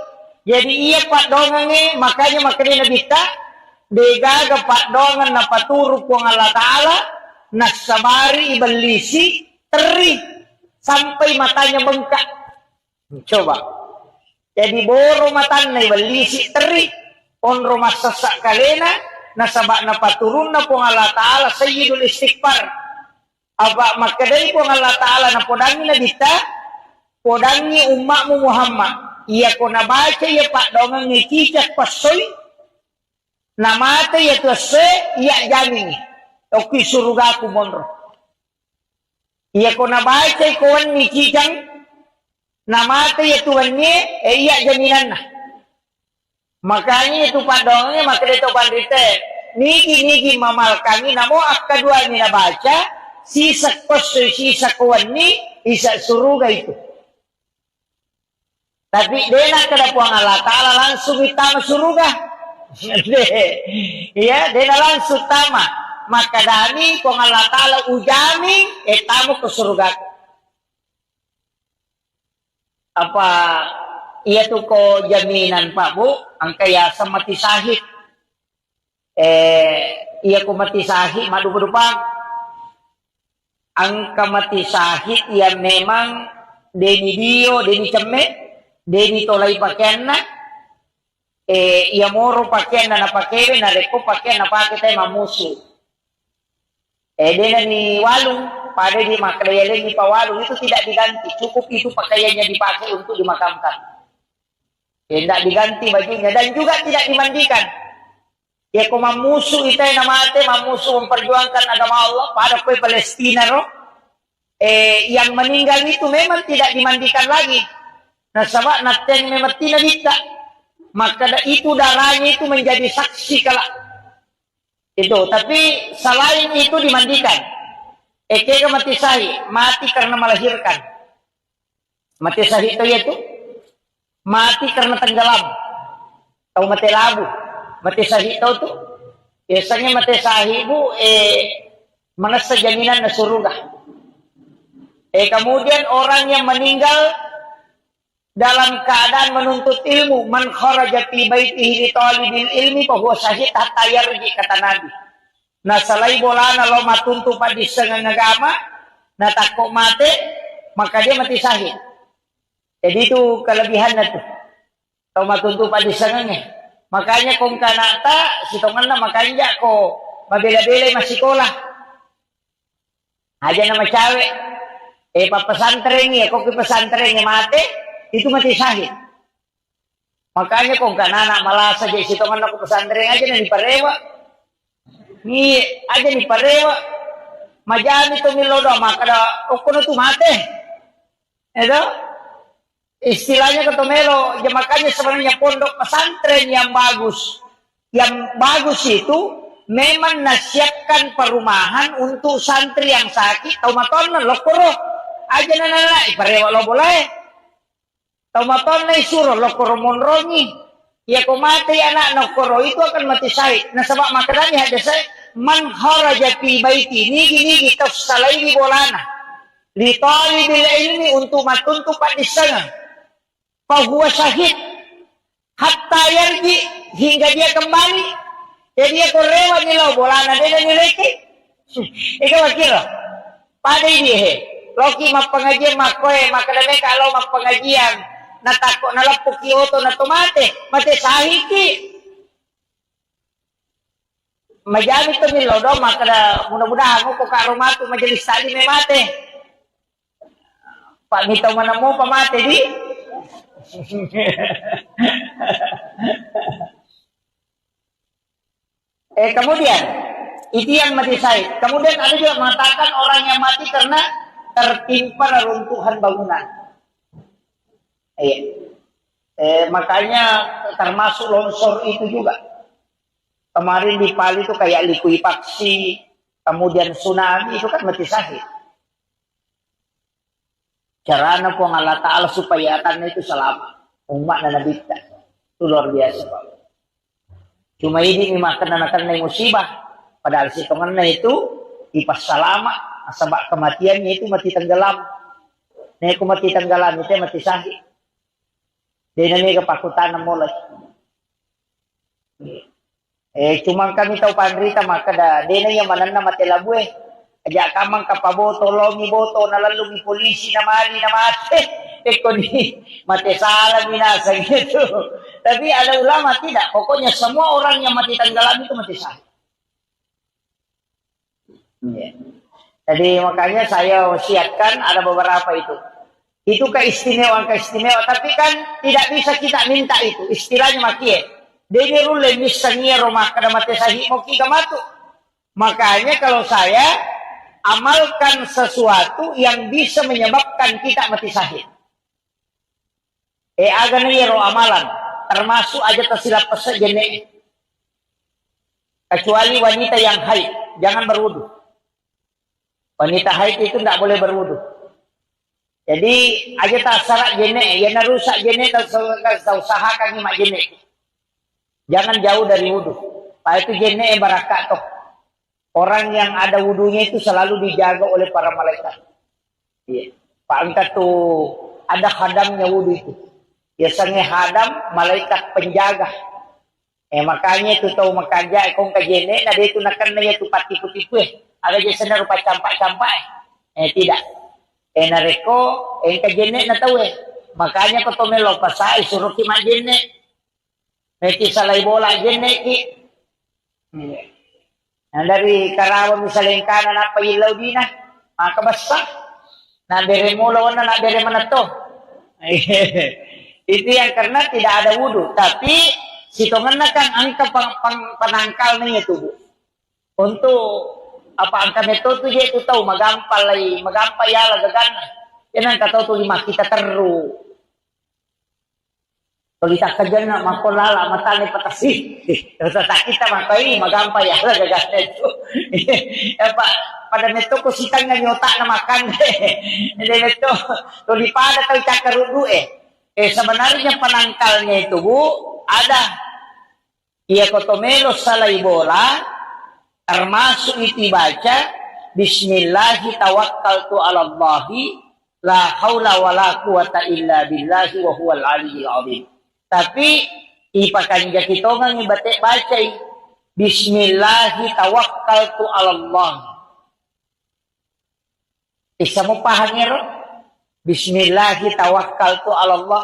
Jadi iya Pak Dongeng makanya nabita dega ga Pak Dongeng na paturu po ng Allah Ta'ala nasabari ibalisi teri sampai matanya bengkak. Coba. Jadi boro matan na ibalisi teri onro masasak kalena nasaba na paturun na po ng Allah Ta'ala sayyidul istighfar. Aba makadai po ng Allah Ta'ala na podangi na dita podangi umakmu Muhammad. Iya ko nabaca ya Pak Dongeng ngikicak pasoy namate ya tuase iya jamin oki surga ku monro. Iya ko nabaca ikuan ngikicang namate ya tuannya iya jaminan na. Makanya itu Pak Dongeng makanya itu pandite niki mamal kami namo akadua ni nabaca sisa pasoy sisa kuan ni isa surga itu. Tapi dena kada puang Allah Ta'ala langsung itama surga. Ya, dena langsung tama. Maka dani puang Allah Ta'ala ujami etamu ke surga. Apa iya tuh ko jaminan Pak Bu, ang kaya sa mati sahid. Iya ko mati sahid madu-madupang. Ang kamati sahid iya memang deni dio, deni cemek. Deni tolay pakaian na, iya moro pakaian na napakewe, na repo pakaian na pakai tayo mamusu. Dena ni walung, pada di makrayalin ni pawalung, itu tidak diganti. Cukup itu pakaiannya dipakai untuk dimakamkan. Tidak diganti bajunya, dan juga tidak dimandikan. Ya kung mamusu itay na mate, mamusu memperjuangkan agama Allah, pada kue Palestina, no? Yang meninggal itu memang tidak dimandikan lagi. Nah sama naten memati na dita, maka itu darahnya itu menjadi saksi kala itu. Tapi selain itu dimandikan. Kaya mati sahi, mati karena melahirkan. Mati sahi itu yaitu mati karena tenggelam atau mati labu. Mati sahi itu tuh biasanya mati sahi bu menasa jaminan na surga. Kemudian orang yang meninggal dalam keadaan menuntut ilmu, man kharaja fi baitihi li talibil ilmi fa huwa syahid hatta yarji, kata Nabi. Nah salai bolana lo matuntu pa disengan agama na takok mate maka dia mati syahid. Jadi itu kelebihan tuh. Tau matuntu pa disengannya. Makanya kung kanata sitongan na makanya ko mabela-bela masikolah. Aja nama cawe. Pesantren ya, kok pesantrennya mate itu mati syahid. Makanya kung kanana malah saja sitongan ako pesantren aja na niparewa. Ni aja niparewa. Majani to milodo maka da okuno tu mate. Itu istilahnya ketomelo, ya makanya sebenarnya pondok pesantren yang bagus. Yang bagus itu memang nasihatkan perumahan untuk santri yang sakit. Taumaton lokoro aja nana iparewa lo boleh. Taumaton suruh lokoro monrongi. Ya kau mati anak lokoro itu akan mati syahid. Nah sebab makanya ada saya man kharaja fi baiti nigi tafsalaini bolana li talibil ilmi untuk matuntuk di sana fahuwa syahid hatta yarji hingga dia kembali. Jadi dia korewat nilau bolana dia nilai ika wakira pada dia loki mak pengajian mak koe mak kadame kalau mak pengajian natako nalapuk kioto na tomate mate sahiki majami to nilo do maka mudah-mudahan mo ko karoma to majelis tadi me mate pak mito mana mo pamate di kemudian itu yang mati syahid. Kemudian ada juga mengatakan orang yang mati karena tertimpa reruntuhan bangunan. Makanya termasuk longsor itu juga. Kemarin di Pali itu kayak likuifaksi, kemudian tsunami itu kan mati syahid. Caranya pun Allah Ta'ala supaya akan itu selamat. Umat dan Nabi itu luar biasa Pak. Cuma ini makan anak-anak musibah. Padahal sitongannya itu ipas selamat. Sebab kematiannya itu mati tenggelam. Nah aku mati tenggelam itu mati syahid. Dia ini kepakutan mulai. Cuma kami tahu pandrita maka dah dia yang mana mati labue. Aja kamang kapabo tolongi boto nalalungi polisi na mali na mati. Ni mati salah binasa gitu. Tapi ada ulama tidak. Pokoknya semua orang yang mati tenggelam itu mati syahid. Jadi makanya saya wasiatkan ada beberapa itu. Itu keistimewaan. Tapi kan tidak bisa kita minta itu. Istilahnya makie. Dene rule misalnya rumah kada mati syahid mau kita matu. Makanya kalau saya amalkan sesuatu yang bisa menyebabkan kita mati syahid. Agaknya ro amalan termasuk aja tersilap pesejene. Kecuali wanita yang haid jangan berwudu. Wanita haid itu tidak boleh berwudu. Jadi aja tak sarak jene, ya narusak jene tak usahakan mak jene. Jangan jauh dari wudu. Pak itu jene barakat toh. Orang yang ada wudunya itu selalu dijaga oleh para malaikat. Iya. Pak angkat tuh ada khadamnya wudu itu. Biasanya khadam malaikat penjaga. Makanya itu tahu makanya kong kajene ada itu nakan na itu patipu-tipu Ada jasa rupa campak-campak tidak. Nareko kajene na tahu Makanya ko tomelo pasai suruh ki majene. Neti salay bola jene ki. Dari Karawang misalnya kanan apa ilaw din maka basta na bere mula na bere mana to. Itu yang karena tidak ada wudu, tapi sitongan kan angka penangkalnya tubuh. Untuk apa angka metode dia itu tahu magampal ya lagagan. Yan ang tahu tu lima kita teru. Kalau kerja nak makolala matane patasi. Terus kita makai magampal ya lagagan itu. Apa pada neto ko sitang nga nyota na makan. Hindi neto tulipada tayo cakarudu sebenarnya penangkalnya itu Bu ada ia kotomelo salay bola termasuk itu baca bismillahi tawakkaltu ala Allahi la haula wala quwata illa billahi wa huwal aliyyil azim. Tapi ipakan kita ngang ibate baca bismillahi tawakkaltu ala Allah. Isa mo pahangero bismillahi tawakkaltu ala Allah.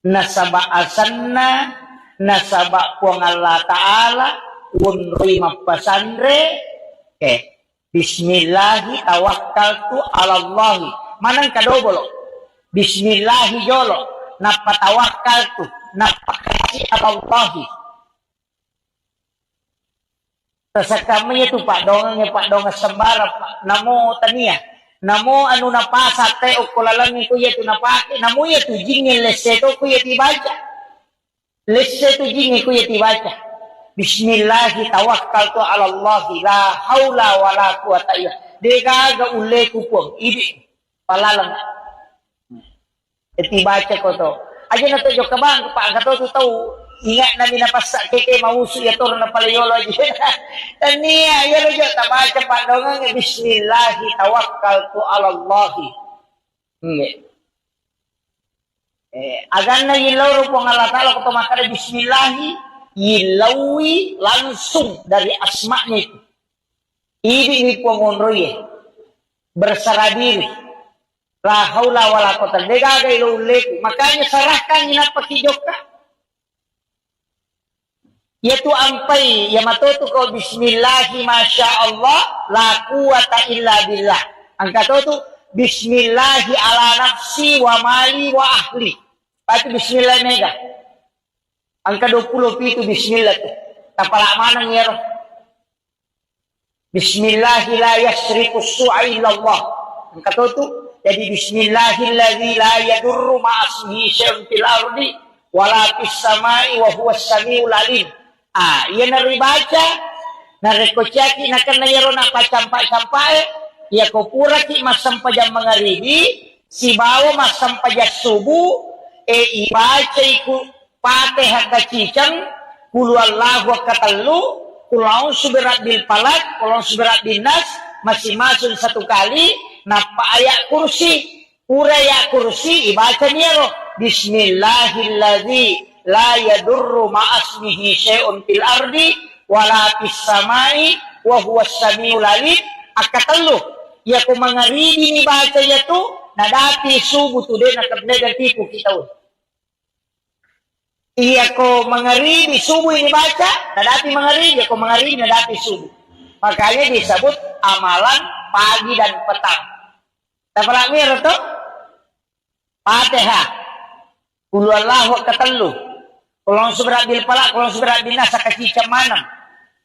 Nasaba asanna nasaba puang Allah Ta'ala unri mapasandre bismillahi tawakkaltu ala Allah. Manang kadobolo bismillahi jolo napatawakkaltu napakasi ala Allah. Terus kami itu Pak Dongeng sembara Pak namo tania Namo anu napasate o kulalangi ko yetu napake. Namo yetu jingi leseto ko yeti baca. Leseto jingi ko yeti baca. Bismillahi tawakkaltu ala Allah la haula wala quwata illa. Degaga ule ku po. Idi palalang. Iti baca ko to. Aja na to ka bang pa gato to tau ingat na minapasa keke mausu ya to na palayolo aja. Tania ya jo ta baca pa dongang bismillahi tawakkaltu ala Allah. Agan na yilaw po ng Allah Ta'ala kung tumakara bismillahi, yilawi langsung dari asma'nya itu. Ibig po ngonroy bersara diri. La haula wala quwwata degagay ulit. Makanya sarahkan inapakijok ka. Yaitu ampai ya matutu ko bismillahi masya Allah la quwwata illa billah. Ang katutu bismillahi ala nafsi wa mali wa ahli. Pati bismillah mega. Ang ka-20 itu bismillah tu. Tapala manang yero. Bismillahi la yasriku su'a illa Allah. Ang katutu jadi bismillahilladzi la yadurru ma'asmihi syai'un fil ardi wala fis samai wa huwas samiul alim. Iya naribaca narekocyaki nakan nayaro na pacampai-campai ya kopura ki masampajam mangaribi si bawo masampajak subuh ibaca iku Fatihah kacicang kulu Allahu katallu kulau subirat bil falak kulau subirat bin nas masing-masing satu kali napa ayat kursi uraya kursi ibaca niero bismillahilladzi la yadurru ma'asmihi syai'un fil ardi wala fis samai wa huwas samiul alim akatallu ya ko mangaribi ni baca ya tu nadati subuh tu de nakablega tipu kita. Iya ko mangaribi subuh ini baca nadati mangaribi ya ko mangaribi nadati subuh. Makanya disebut amalan pagi dan petang. Tapalami itu Fatihah kulu Allahu katallu kulon subirat bil falak kulon subirat bin nas kacicam manam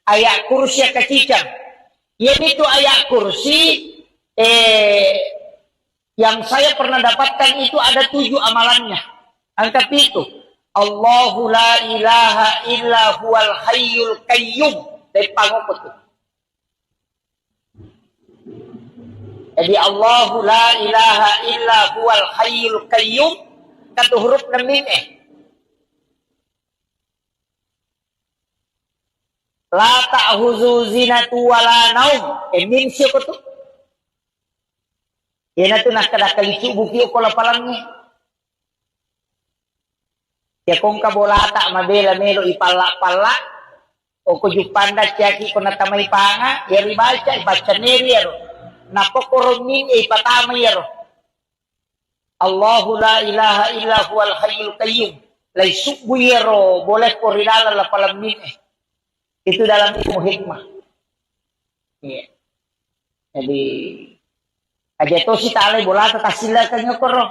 ayat kursi kacicam. Yaitu ayat kursi yang saya pernah dapatkan itu ada 7 amalannya. Angka itu Allahu la ilaha illa huwal hayyul qayyum dari pangopot. Jadi Allahu la ilaha illa huwal hayyul qayyum katu huruf na mim la ta'khuzu zinatu wala naum mim siya ko to. Yan na to nakadakalicu buki o kolapalangi. Ya kung kabolata mabela melo ipala-pala o kujupanda ciyaki ko natamay panga ya ribaca ibaca neri yaro. Napokoromin ipatama yaro. Allahu la ilaha illa huwal hayyul qayyum. Lay subu yaro boleh ko rilala la palamin Itu dalam ilmu hikmah. Iya. Jadi aja to si talay bola tatasila kanyo koro.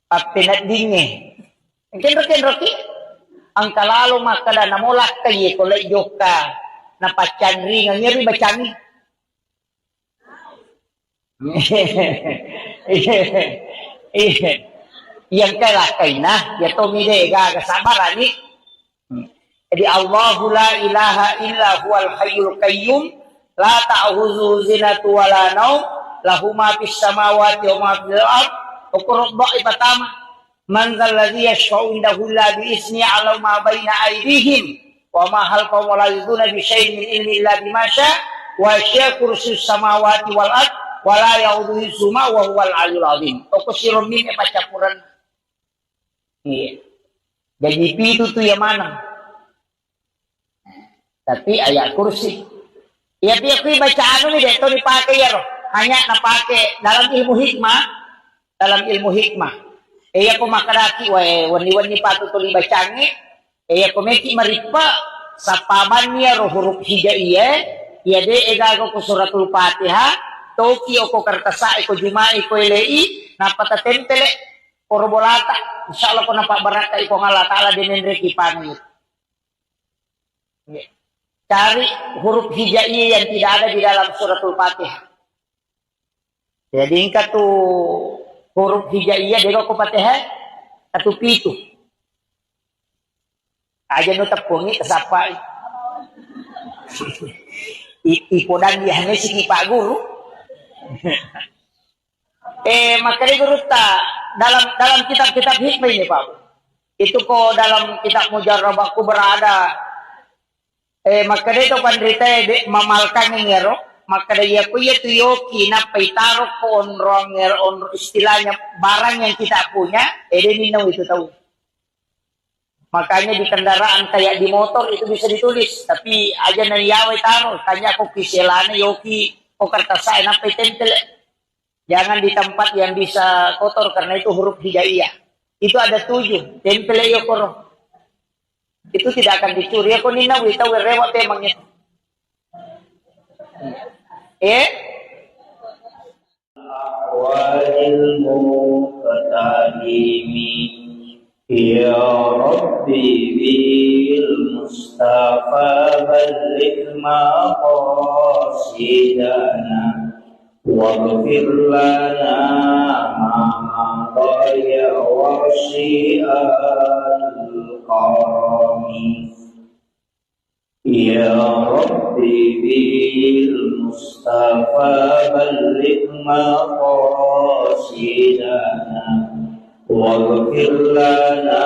Apinat dinge. Kenro-kenro ki ang kalalo makada namolak kay ko lay joka na pachanri ngiri bacani. Yang kay na ya to mide ga sabarani. Jadi Allahu la ilaha illa huwal hayyul qayyum la ta'khuzu zinatu wala naum lahu ma fis samawati wa ma fil ard uqra ibtama man zal ladzi yashfa'u indahu la bi ismi ala ma baina aydihim wa ma halqa wa la yuduna bi syai'in min ilmi illa bima sya wa sya kursus samawati wal ard wala yaudhu suma wa huwal aliyul azim. Toko sirom min pacapuran. Iya. Jadi itu tuh yang mana? Tapi ayat kursi. Ya dia kui bacaan ini deh to dipakai ya roh. Hanya napake dalam ilmu hikmah, Iya ko makaraki wani-wani patutuli bacaan iya ko meki maripa sa paman niya roh huruf hijaiyah. Iya de egago ko suratul Fatihah. Toki ko kartasa ko jumai ko ilei napatatentele korbolata insyaallah ko napabaraka ko ngala taala dinenre kipani. Cari huruf hijaiyah yang tidak ada di dalam suratul Fatihah. Jadi ingka tu huruf hijaiyah dia ko Fatihah atau pitu. Aja nu tepungi kesapa. Ipodan dia hanya si Pak Guru. Maka dia guru tak dalam kitab-kitab hikmah ini Pak. Itu kok dalam kitab Mujarrabaku berada. Maka dia itu pandrita mamalkan ngero. Maka dia ku ya tu yoki na paitaro ko onrong istilahnya barang yang kita punya. Dia minum itu tahu. Makanya di kendaraan kayak di motor itu bisa ditulis. Tapi aja na yawe taruh. Tanya ko kiselana yoki o kertasay na paitempel. Jangan di tempat yang bisa kotor karena itu huruf hijaiyah. Itu ada 7. Tempel yo koro. Itu tidak akan dicuri. Ako nina wita werewat emangnya. Awalil muqtadimi ya Rabbi bil Mustafa balligh maqasidana waghfir lana ma mada wasi'al qarami ya Rabbi bil Mustafa balligh maqasidana waghfir lana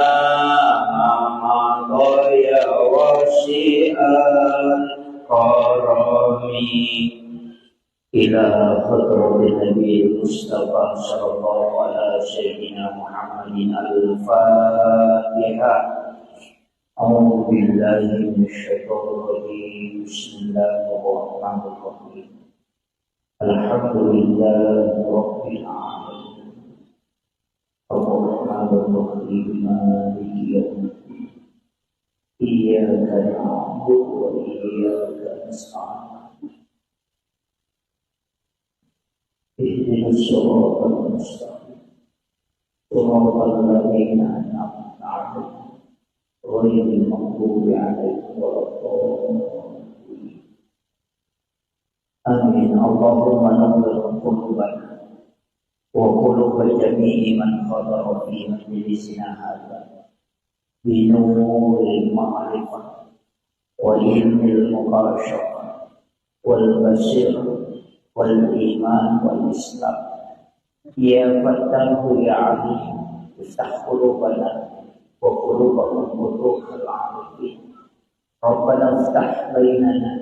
ma mada wasi'al qarami إلى خطرة النبي المصطفى صلى الله على سيدنا محمد الفاتحة أعوذ بالله من الشيطان الرجيم بسم الله الرحمن الرحيم الحمد لله رب العالمين الرحمن الرحيم مالك يوم الدين إياك نعبد وإياك نستعين اهدنا الصراط المستقيم صراط الذين أنعمت عليهم غير المغضوب عليهم ولا الضالين آمين اللهم نور قلوبنا وقلوب جميع من حضر في مجلسنا هذا بنور المعرفة وعلم المباشرة والبصيرة والإيمان والإسلام يا فتاه يا عليم افتح قلوبنا وقلوبهم فتوح العارفين ربنا افتح بيننا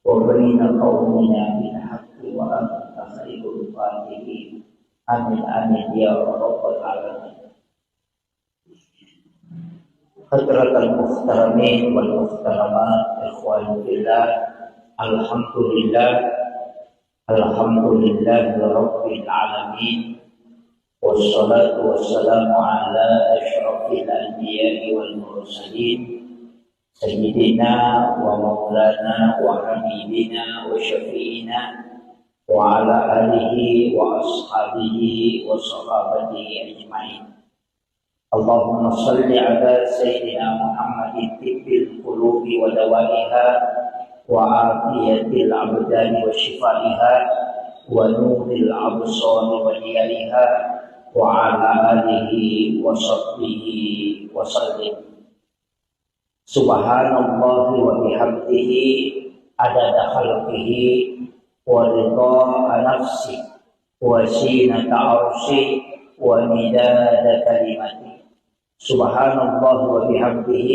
وبين قومنا بالحق وأنت خير الفاتحين آمين آمين يا رب العالمين حضرة المحترمين والمحترمات إخواني بالله الحمد لله الحمد لله رب العالمين والصلاة والسلام على أشرف الأنبياء والمرسلين سيدنا ومولانا وحبيبنا وشفيعنا وعلى آله وأصحابه وصحابته أجمعين اللهم صل على سيدنا محمد طب القلوب ودوائها وعافية الأبدان وشفائها ونور الأبصار وديارها وعلى آله وصحبه وسلم سبحان الله وبحمده عدد خلقه ورضاء نفسه وزينة عرشه ومداد كلمته سبحان الله وبحمده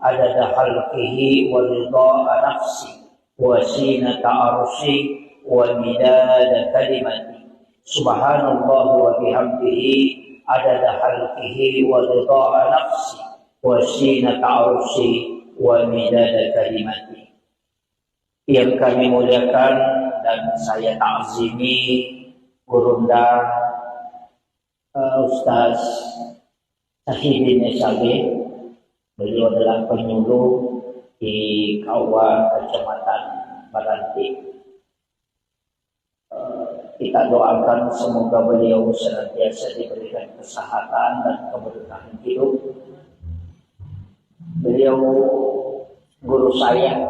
عدد خلقه ورضاء نفسه وزينة عرشه ومداد كلمته سبحان الله وبحمده عدد خلقه ورضاء نفسه وزينة عرشه ومداد كلمته. Yang kami muliakan dan saya ta'zimi Gurunda Ustaz Sahidin Esabe. Beliau adalah penyuluh di Kauwa Kecamatan Baranti. Kita doakan semoga beliau senantiasa diberikan kesehatan dan keberkahan hidup. Beliau guru saya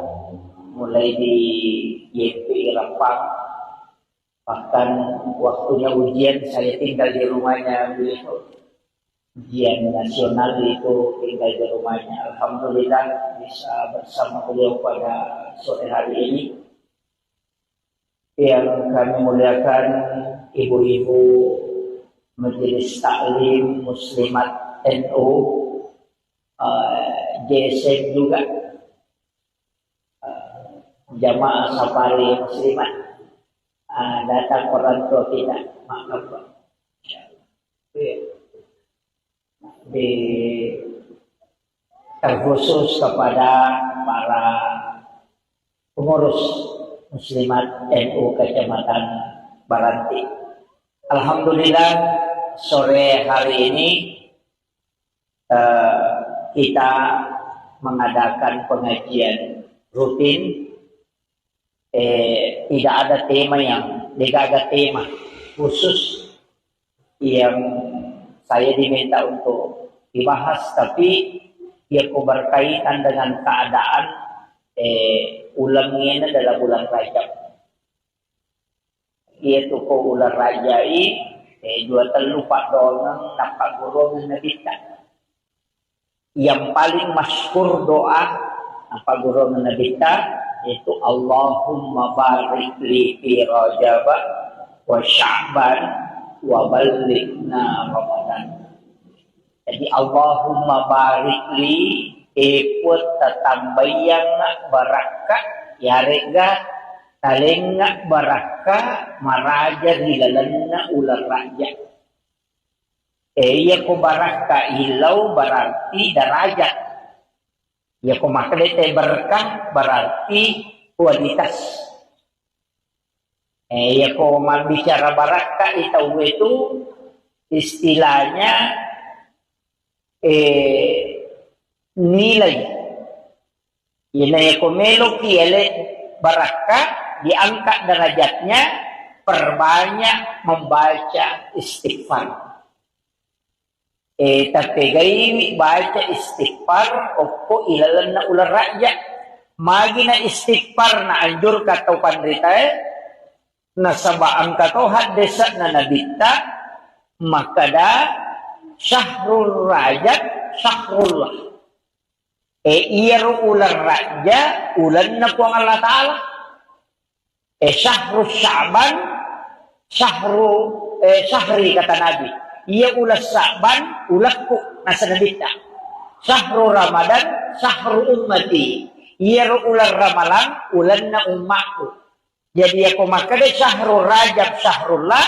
mulai di YPI Rempang, Bahkan waktunya ujian saya tinggal di rumahnya beliau. Ujian nasional itu tinggal di rumahnya. Alhamdulillah bisa bersama beliau pada sore hari ini. Yang kami muliakan ibu-ibu Majelis Taklim Muslimat NU, JSN juga, jamaah safari muslimat, datang orang tua kita, maaf Pak. Terkhusus kepada para pengurus muslimat NU Kecamatan Baranti. Alhamdulillah sore hari ini kita mengadakan pengajian rutin. Tidak ada tema khusus yang saya diminta untuk dibahas, tapi ia berkaitan dengan keadaan ulangnya dalam bulan Rajab. Yaitu ko ulang rajai dua terlupa dongang nampak golongan nabita. Yang paling masyhur doa apa golongan nabita yaitu Allahumma barik li fi Rajab wa Sya'ban wa ballighna Ramadan. Jadi Allahumma barik li ikut tatambayang barakah ya rega talengak barakah maraja hilalanna ular raja. Iya ko barakah hilau berarti derajat. Ya ko makadete berkah berarti kualitas. Ya ko bicara barakah itu istilahnya nilai. Ini ko melo kiele barakah diangkat derajatnya perbanyak membaca istighfar. Tapi gaya baca istighfar opo ilalan na ular raja. Magi na istighfar na anjur kataw pandrita na sabaan kataw hadesa na nabita makada syahrul rajab syahrullah. Iyaro ular raja ulan na po ang Allah Ta'ala. Syahrul Sya'ban syahri kata Nabi. Ia ulas Sya'ban ulakku nasa nabita. Syahrul Ramadan syahrul ummati. Ia ular Ramalan ulan na umatku. Jadi ako makada syahrul Rajab syahrullah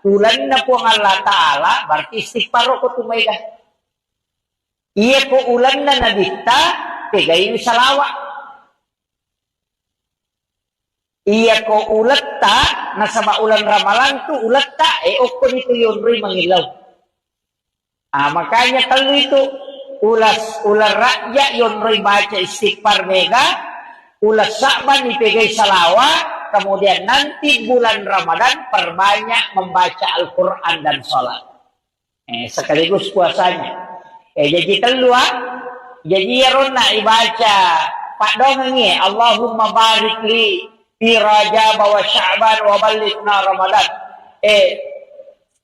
ulan na po ang Allah Ta'ala berarti istighfar ko tumayga. Ia ko ulan na nabita tigay salawat. Iya ko ulat ta nasa maulan ramalan tu ulat ta okon itu yunri mangilaw. Makanya kalau itu ular rakyat yunri baca istighfar mega, ulas Sya'ban dipegay salawa, kemudian nanti bulan Ramadan perbanyak membaca Al-Quran dan sholat. Sekaligus puasanya. Jadi keluar, jadi yarona ibaca Pak Dongengi, Allahumma barik li fi Rajab wa Sya'ban wa ballighna Ramadan.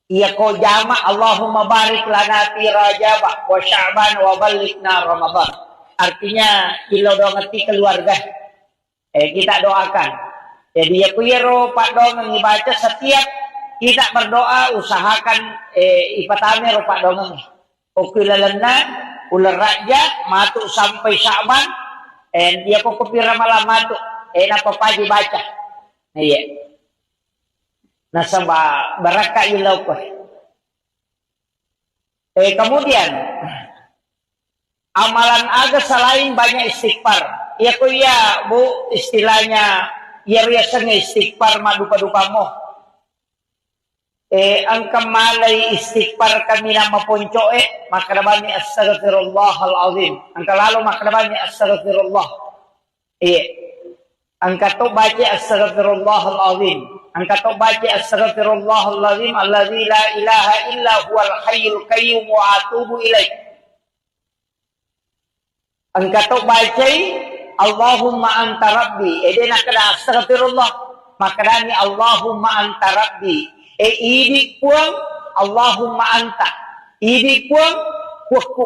Iya ko jama Allahumma barik lana fi Rajab wa Sya'ban wa ballighna Ramadan. Artinya ilo do ngerti keluarga. Kita doakan. Jadi ya kuyero Pak Dongeng ibaca setiap kita berdoa usahakan ipatame ro Pak Dongeng. Okilalana ular raja matu sampai Sya'ban dia ko kupira malam matu napapaji baca. Iya. Nasaba baraka ilaw ko. Kemudian amalan aga selain banyak istighfar. Ya ko ya Bu istilahnya ya riasanya istighfar madupa-dupa mo. Ang kamalay istighfar kami na mapunco makrabani astaghfirullahal azim. Ang kalalo makrabani astaghfirullah. Ang kato baca astaghfirullahal azim. Ang kato baca astaghfirullahal azim alladzi la ilaha illa huwal hayyul qayyum wa atubu ilaih. Ang kato baca Allahumma anta rabbi. Ede na kada astaghfirullah. makadani Allahumma anta rabbi. Idi puang Allahumma anta. Idi puang kuku.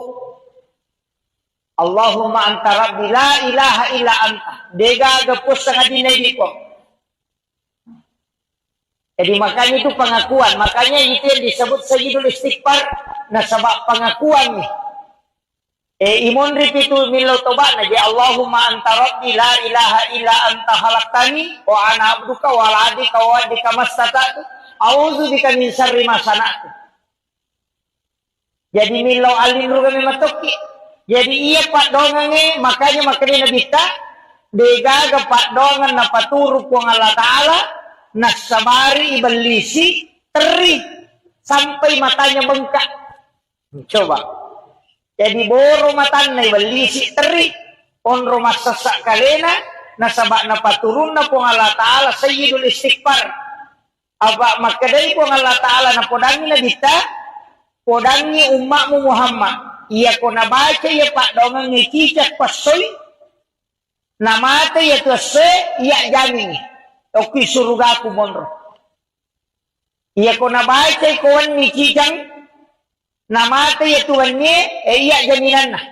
Allahumma anta rabbi la ilaha illa anta. Dega gepus sangat dinedi puang. Jadi makanya itu pengakuan. Makanya itu yang disebut sayyidul istighfar. Nah sebab pengakuan nih. Imun ripitu milau tobat naji Allahumma anta rabbi la ilaha illa anta khalaqtani wa ana abduka wa ala adika wa adika mastata'tu a'udzu bika min syarri ma sana'tu. Jadi milau alinu kami matoki. Jadi iya pak dongange makanya Nabi ta degaga pak dongan na paturu ku Allah taala nasabari iblisi teri sampai matanya bengkak. Coba. Jadi boro matanay balisi teri on rumah sesak kalena nasabak na paturun na po Allah Ta'ala sayyidul istighfar. Aba makadai po Allah Ta'ala na podangi na dita podangi umakmu Muhammad. Iya ko nabaca iya pak dongang ngikicak pasoy namate iya tuase iya jamin. Oki surugaku monro. Iya ko nabaca ikawan ngikicang namate ya tuannya, iya jaminan nah.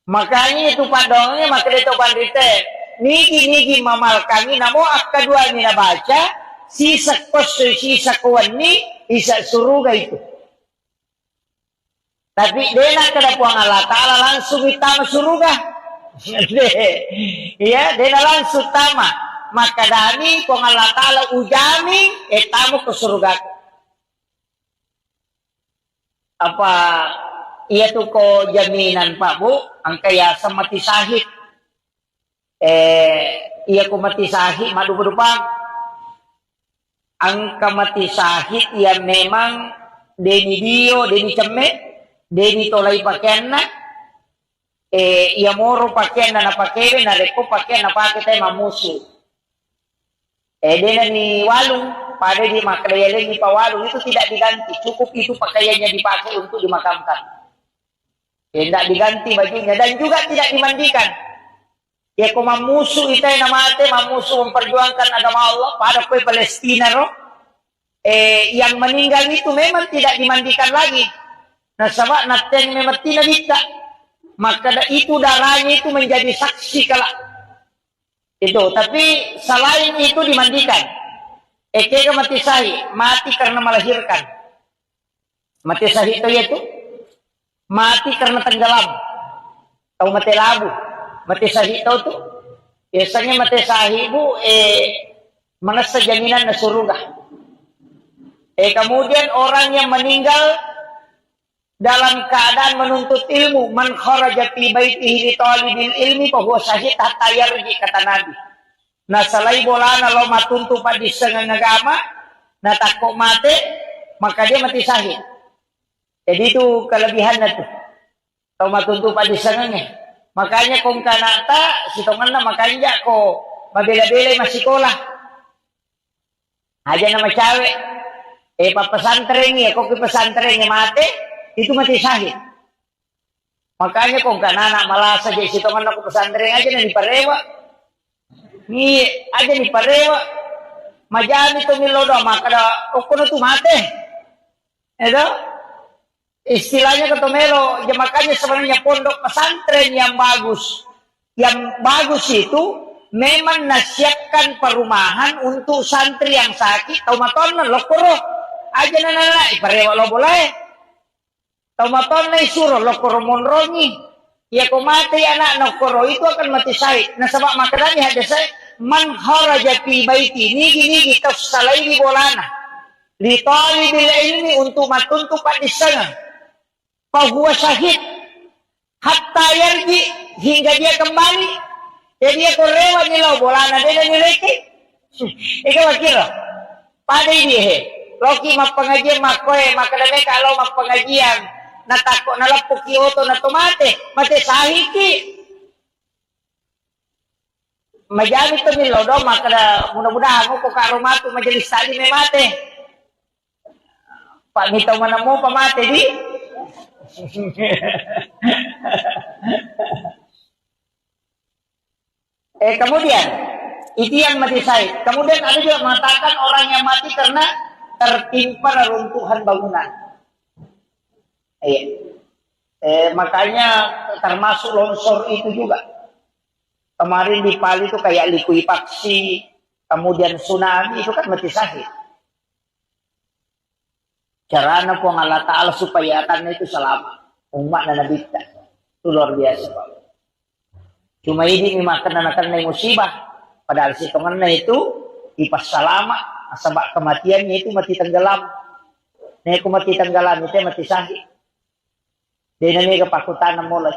Makanya itu padongnya maka itu pandite. Niki mamal kami namo akadua ni nabaca sisa kosu sisa kuan ni isa suruga itu. Tapi dena kada puang Allah Ta'ala langsung itama suruga. Iya, dena langsung tama. Maka dani puang Allah Ta'ala ujami etamu ke surga. Apa iya tuh ko jaminan Pak Bu ang kaya sa mati sahid iya ko mati sahid madu-madupang ang kamati sahid ya memang deni dio deni cemme deni tolay pakaian na iya moro pakaian na napakewe na reko pakaian na pakitay mamusu dena ni walong pada di makadayalin di pawalung itu tidak diganti, cukup itu pakaiannya dipakai untuk dimakamkan. Tidak diganti bajunya dan juga tidak dimandikan. Ya kau mamusu itu yang namanya mamusu memperjuangkan agama Allah pada kue Palestina roh. Yang meninggal itu memang tidak dimandikan lagi. Nah sebab nanti memang tidak bisa. Maka itu darahnya itu menjadi saksi kelak. Itu tapi selain itu dimandikan. Eke mati sahih, mati karena melahirkan. Mati sahih itu yaitu mati karena tenggelam. Tahu mati labu. Mati sahih tahu tuh. Biasanya mati sahih bu menasa jaminan na surga. Kemudian orang yang meninggal dalam keadaan menuntut ilmu, man kharaja fi baitihi li talibil ilmi fa huwa syahid hatta yarji kata Nabi. Nah salai bolana lo matuntu padi sengang agama na takok mate maka dia mati sahid. Jadi itu kelebihannya tuh. Tau matuntu padi sengangnya. Makanya kong kanata sitongan na makanya ko mabela-bela masih sekolah. Aja nama cawe. Pesantren ya kok ke pesantren mate itu mati sahid. Makanya kong kanana malah saja sitongan na ko pesantren aja na di parewa. Ni aja ni parewa majani to milodo maka okono tu mate itu istilahnya ketomelo ya makanya sebenarnya pondok pesantren yang bagus itu memang nasihatkan perumahan untuk santri yang sakit tau maton lokoro aja nana parewa lo boleh tau maton suruh lokoro monrongi. Ya kau mati anak nokoro itu akan mati sahid. Nah sebab makanya ada saya man kharaja fi baiti nigi tafsalaini bolana li talibil ilmi untuk matuntu padisana fa huwa syahid hatta yarji hingga dia kembali. Jadi dia korewa nilau bolana dia nileki. Ikaw kira pada dia loki mak pengajian makoe makadame kalau mak pengajian natakok nalapok kioto na tomate mati sahiki majali to milodo maka mudah-mudahan ko karumatu majelis tali me mate pak mitaw man mo pamate di kemudian Itu yang mati syahid. Kemudian ada juga mengatakan orang yang mati karena tertimpa reruntuhan bangunan. Makanya termasuk longsor itu juga. Kemarin di Bali itu kayak likuifaksi, kemudian tsunami itu kan mati syahid. Caranya pun Allah Ta'ala supaya akan itu selamat. Umat dan Nabi kita. Itu luar biasa Pak. Cuma ini makan anak-anak musibah. Padahal si temannya itu ipas selamat. Sebab kematiannya itu mati tenggelam. Nih aku mati tenggelam itu mati syahid. Dia ini kepakutan mulai.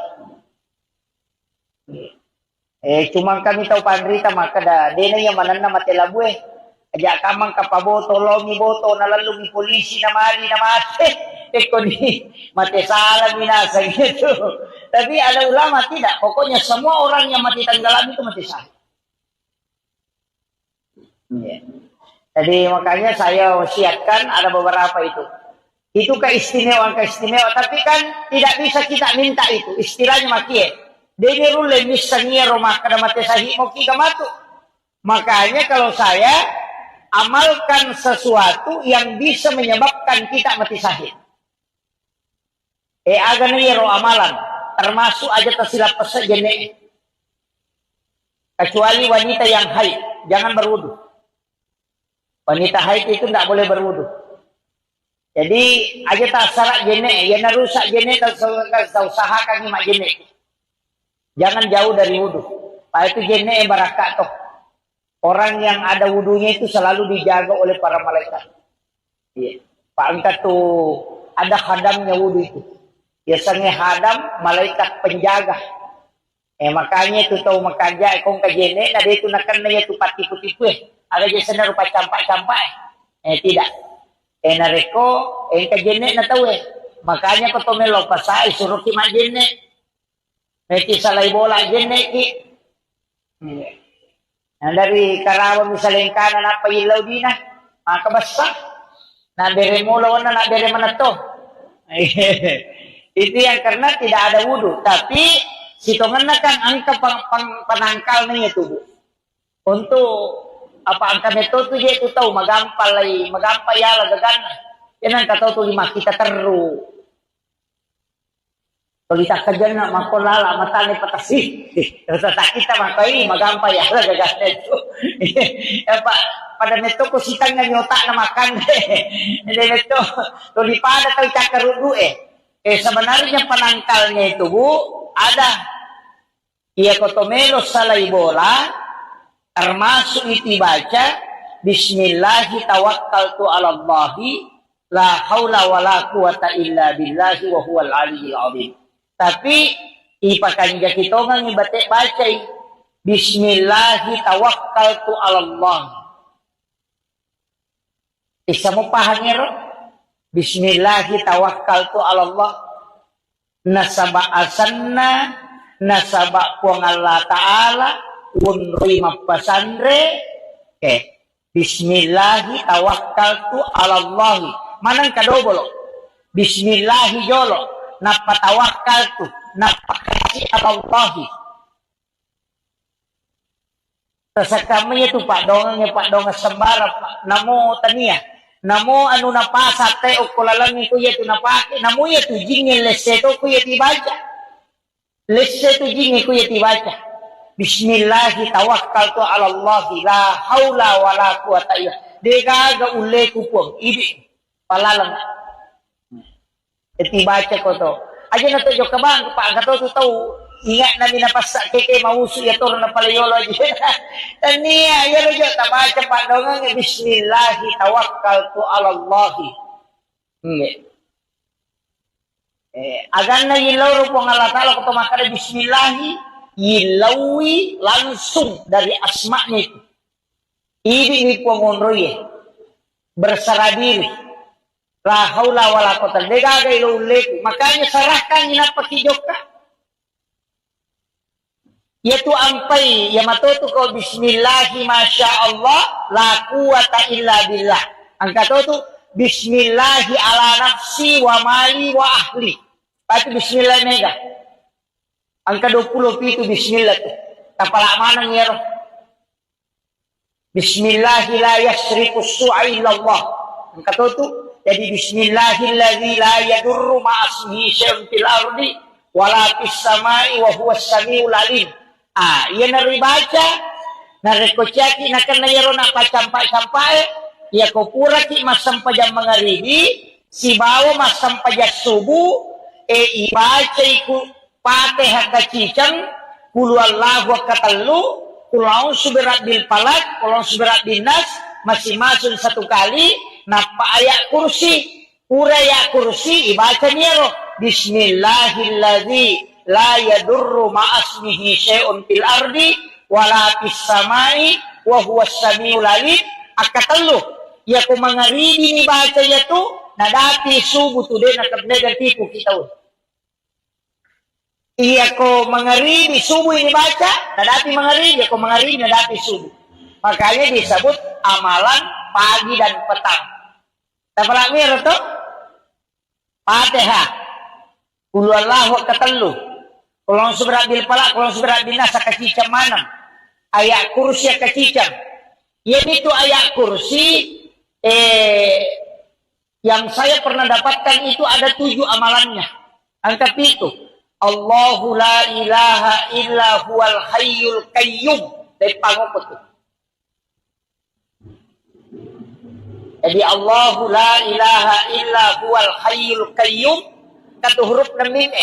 Cuma kami tahu panderita maka dah. Dia yang mana mati labuh. Ajak kamang kapaboto, longi boto, nalalungi polisi, namali, namate. Eko ni, mati salah binasa gitu. Tapi ada ulama tidak. Pokoknya semua orang yang mati tenggelam itu mati syahid. Jadi makanya saya wasiatkan ada beberapa itu. Itu keistimewaan. Tapi kan tidak bisa kita minta itu. Istilahnya makie. Dene rule misalnya rumah kada mati syahid mau kita matu. Makanya kalau saya amalkan sesuatu yang bisa menyebabkan kita mati syahid. Agannya roh amalan. Termasuk aja tersilap jenek. Kecuali wanita yang haid. Jangan berwudu. Wanita haid itu tidak boleh berwudu. Jadi aja tak syarat jenek. Yang rusak jenek tak usahakan nyimak jenek. Jangan jauh dari wudu. Pak itu jenek yang barakat toh. Orang yang ada wudunya itu selalu dijaga oleh para malaikat. Iya. Pak angkat tuh ada hadamnya wudu itu. Biasanya hadam malaikat penjaga. Makanya itu tahu makanya kong kajene ada itu nakan nanya tu tipu-tipu. Ada jasana rupa campak-campak. Tidak. Nareko kajene na tahu Makanya ko tomelo pasai suruh ki majene. Ki salai bola jene ki. Nah, dari Karawang misalnya kanan apa ilaw din na, maka basta. Na bere mula na bere manato. Itu yang karena tidak ada wudu. Tapi sitongan na kan angka panangkal niya tubuh. Untuk apa angka neto tu dia tu tahu magampay yala gagana. Yan ang kataw tu lima kita teru. Kalau kita kerja nak makolala matane patasi. Terus kita makai magampay yala gagana itu. Pada neto ko sitang na nyota na makan. Hindi neto tulipada tayo cakarudu sebenarnya penangkalnya itu Bu ada ia kotomelo salai bola termasuk itu baca bismillahi tawakkaltu ala Allahi la haula wala quwata illa billahi wa huwal aliyyil azim. Tapi ipakan kita ngang ibate baca bismillahi tawakkaltu ala Allah. Isa mo pahangiro bismillahi tawakkaltu ala Allah. Nasaba asanna nasaba puang Allah Ta'ala unri mapasandre bismillahi tawakkaltu ala Allah. Manang kadobolo bismillahi jolo napatawakkaltu napakasi ala Allah. Tasakamnya tu Pak Dong sembara Pak namo tania namo anu napasa te o kulalangi ko yetu napake namo yetu jinge leseto ko yeti baca leseto jinge ko yeti baca bismillahi tawakkaltu ala Allah la haula wala quwata illa dega ulle ku pong idi palalang eti baca ko to aja na to jo kabang Pak gato to tahu ingat namin na pasak keke mausu ya tur na palayolo aja. Tania ya lo jota baca Pak Dongang bismillahi tawakkaltu ala Allah. Agan na ilaw ro pong Allah Ta'ala ko makara bismillahi ilawi langsung dari asma'nya itu. Ini ni pengonroye berserah diri. La haula wala quwata illa billah. Makanya serahkan inapakijokka. Yaitu ampai ya matoto ko bismillahi masya Allah la quwata illa billah. Angka tu bismillahi ala nafsi wa mali wa ahli. Pati bismillah mega. Angka 20 itu bismillah tu. Tapala mana ngero. Bismillahi la yasrifu su'a illallah. Ang katuto, jadi bismillahilladzi la yadurru ma'asmihi syai'un fil ardi wala fis samai wa huwas samiul alim. Iya naribaca, narikocyaki na kanayaro na pacampa-campae, iya ko pura ki masampajang mangaribi, si bawa masampajang subuh, ibaca iku Fatihah kacicang, kulu Allahu katallu, kulau subirat bil falak, kulau subirat bin nas, masing-masing satu kali, napa ayat kursi, pura ayat kursi, ibaca niero, Bismillahilladzi la yadurru ma'asmihi syai'un fil ardi, wala fis samai, wa huwas samiul alim, akatallu, ya ko mangaribi ni baca ya tu, nadati subuh tu din, nakabnegan tipu kita. Iya ko mangaribi subuh ini baca, nadati mangaribi, iya ko mangaribi, nadati subuh. Makanya disebut amalan pagi dan petang. Tapalak mir itu Fatihah, Qul huwallahu katallu, Qul subrat bil falaq, Qul subrat bin nas kacicam manam. Ayat kursi kacicam. Yaitu ayat kursi yang saya pernah dapatkan itu ada 7 amalannya. Angka itu. Allahu la ilaha illa huwal hayyul qayyum. Dari pangopot itu. Jadi Allahu la ilaha illa huwal hayyul qayyum. Kata huruf na mim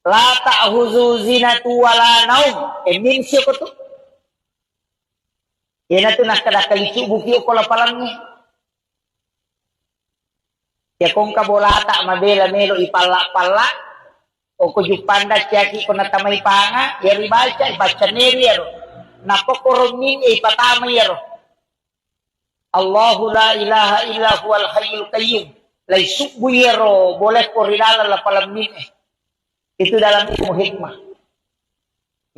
La ta'huzu zinatu wala naum. Mim siya ko to. Yan na to nakadakalisu bukiyo ko lapalangnya. Ya kung kabolata mabela melo ipala-pala o kujupanda ciyaki ko natamay panga ya ribalca ibaca neri yaro napokorongin ipatama yaro Allahu la ilaha illa huwal hayyul qayyum lay subu yaro boleh ko rinala la palamin itu dalam ilmu hikmah.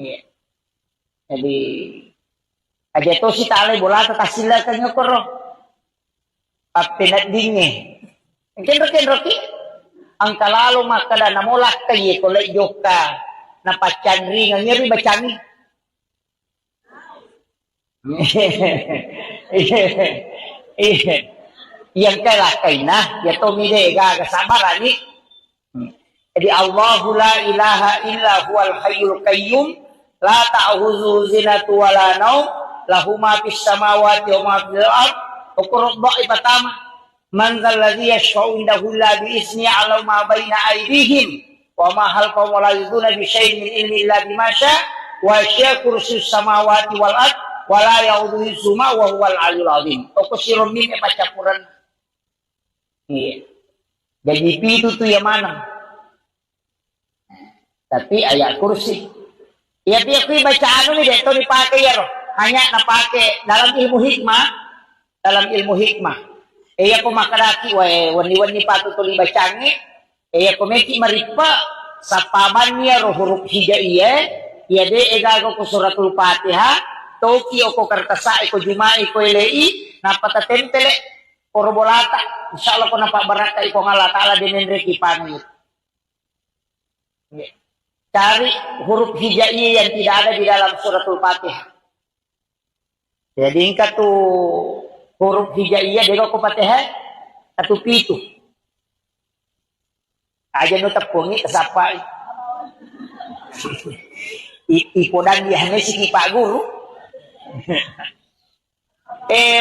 Yeah. Jadi aja to si tale bolata tasila kanyo koro papinat dinge Kenro-kenroki, ang kalalo makada namulak kaye kulay yoka na pachanri nga ngiri bacani. Yang kalakay na, yato mide gagasabarani. Jadi Allahu la ilaha illa huwal hayyul qayyum, la ta'khuzuhu zinatun wa la naum, lahu ma fis samawati wa ma fil ard. Ukurud ipatama. Man zalladhi yashfa'u indahu illa bi'izni ala ma baina aydihim wa ma khalfahum wa la yuduna bi syai'in min ilmi illa bima syaa wa syaa kursiyyus samawati wal ard wa la ya'uduhu hifdzuhuma wa huwal 'aliyyul 'azim. Okusirun min pacapuran. Iya. Jadi itu tuh yang mana? Tapi ayat kursi. Ya dia bacaan ini deh, itu dipakai ya roh. Hanya napake dalam ilmu hikmah, Iya ko makaraki wani patutuli bacangi. Iya ko meki maripa sa paman niya ro huruf hijaiyah. Iya de egago ko suratul Fatihah. Toki o ko kartasa ko jumai ko ilei napatatempele korobolata. Insyaallah ko napabaraka ko ngala taala dinenre kipani. Cari huruf hijaiyah yang tidak ada di dalam suratul Fatihah. Jadi ingkat tuh huruf hijaiyah dego ko Fatihah atau pitu. Aja no tapungi kasapa. Ipodan dia hanya si Pak Guru.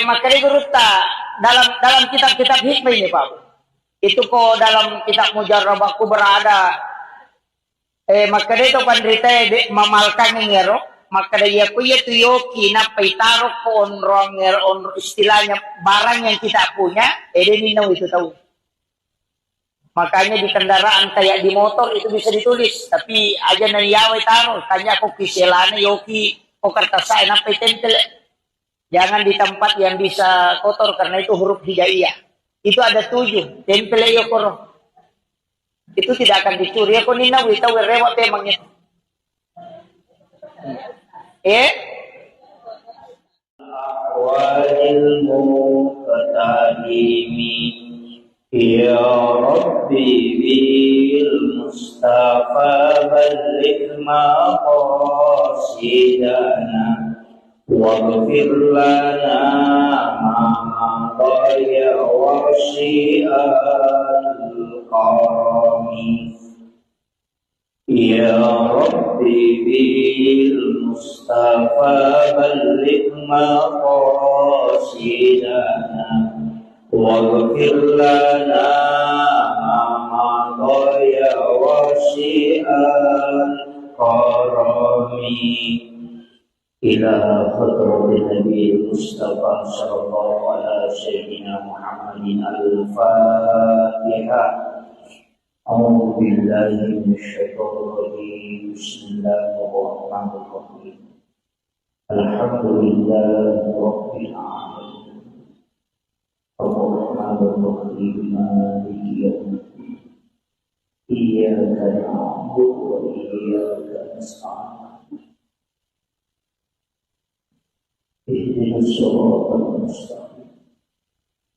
Makanya guru dalam kitab-kitab hikmah ini Pak. Itu kok dalam kitab Mujarrabahku berada. Makanya itu pandrita mamalkan ngero. Maka dia punya tu yoki na paitaro ko on istilahnya barang yang kita punya, ninaw itu tahu. Makanya di kendaraan kayak di motor itu bisa ditulis, tapi aja naliyaway taro, kanya ako kiselana yoki o kartasay na paitempel. Jangan di tempat yang bisa kotor karena itu huruf hijaiyah. Itu ada 7, tempel yokoro. Itu tidak akan dicuri. Ako ninaw itaw rewat emangnya. Wal ilmu katalimi Ya Rabbi bil Mustafa balligh maqasidana waghfir lana ma maqaya wasyi'al qarami. Ya Rabbi bil Mustafa balligh maqasidana waghfir lana ma maqaya wasyi'al qarami. Ila hadratin Nabi Mustafa sallallahu ala sayyidina Muhammadin al-Fatihah. A'udzu billahi minasyaitonir rajim. Bismillahirrahmanirrahim. Alhamdulillahi rabbil alamin. Ar-Rahmanir Rahim. Maliki yaumiddin. Iyyaka na'budu wa iyyaka nasta'in. Ihdinas siratal mustaqim.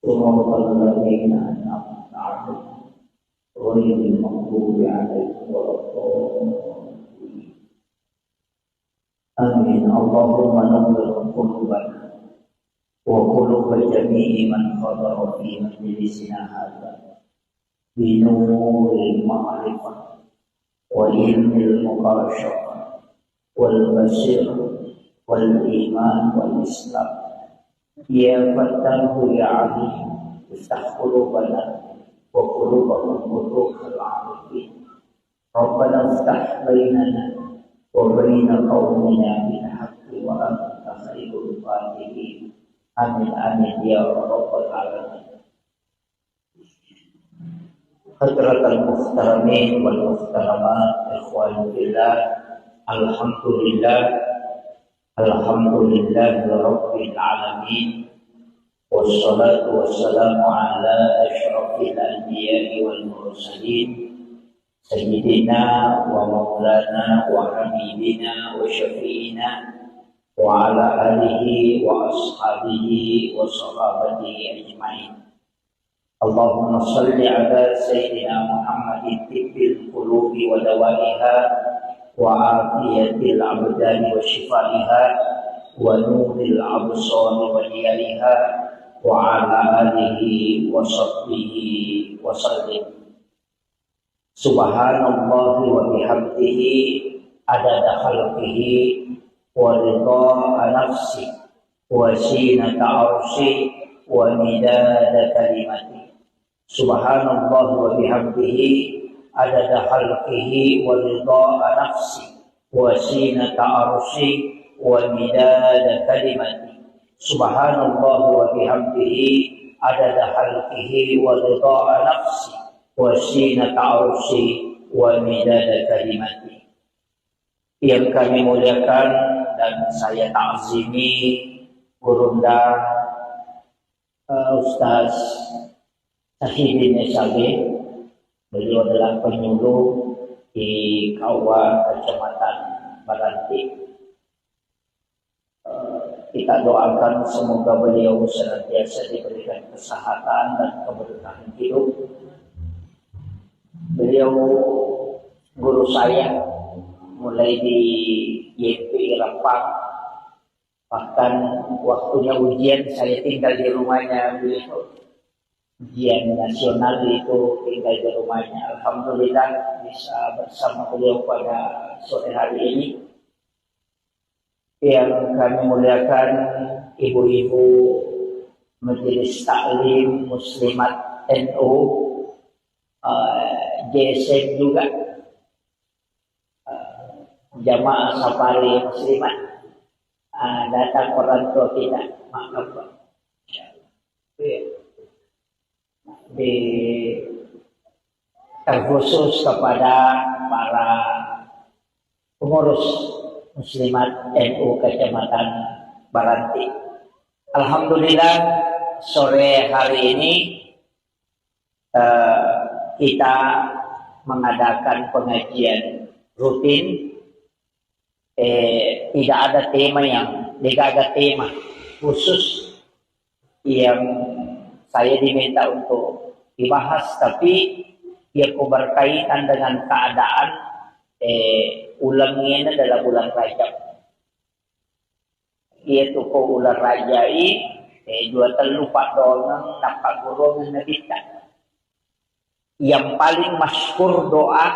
Siratal ladzina an'amta 'alaihim ghairil maghdubi 'alaihim waladdallin. Amin. Allahumma nawwir qulubana wa qulub jami'i man hadara fi majlisina hadza bi nuril ma'rifah wa ilmil muqasyafah wal basirah wal iman wal islam. Ya Fattahu ya Alim, iftah qulubana wa qulubahum quluhal arifin. Rabbana iftah bainana wa baina qaumina bil haqqi wa anta khairul fatihin. Amin amin ya rabbal alamin. Hadratal muhtaramin wal muhtaramat, ikhwan fillah, alhamdulillah Alhamdulillahi Rabbil Alamin. Wassalatu wassalamu ala ashrafil anbiya'i wal mursalin Sayyidina wa maulana wa habibina wa syafi'ina wa ala alihi wa ashabihi wa sahabatihi ajma'in. Allahumma salli ala Sayyidina Muhammadin tibbil qulubi wa dawaiha wa afiyatil abdani wa shifaiha wa nuril absari wa diyaliha wa ala alihi wa sahbihi wa sallim. Subhanallah wa bihamdihi adada khalqihi wa ridha nafsi wa zinata arshi wa midada kalimati. Subhanallah wa bihamdihi adada khalqihi wa ridha nafsi wa zinata arshi wa midada kalimati. Subhanallah wa bihamdihi adada khalqihi wa ridha nafsi wa zinata arshi wa midada kalimati. Yang kami muliakan dan saya ta'zimi Gurunda Ustaz Sahidin Sabi. Beliau adalah penyuluh di Kauwa Kecamatan Baranti. Kita doakan semoga beliau senantiasa diberikan kesehatan dan keberkahan hidup. Beliau guru saya mulai di YPI Rempang, bahkan waktunya ujian saya tinggal di rumahnya beliau. Ujian nasional itu tinggal di rumahnya. Alhamdulillah bisa bersama beliau pada sore hari ini. Yang kami muliakan ibu-ibu Majelis Taklim Muslimat NU, JSM juga, jamaah safari muslimat, datang orang tua kita, maaf Pak. Terkhusus kepada para pengurus muslimat NU Kecamatan Baranti. Alhamdulillah sore hari ini kita mengadakan pengajian rutin. Tidak ada tema khusus yang saya diminta untuk dibahas, tapi ia ko berkaitan dengan keadaan ulangnya dalam bulan Rajab. Ia tu ko ular rajai dua terlupa donang nampak golongan nabita. Yang paling masyhur doa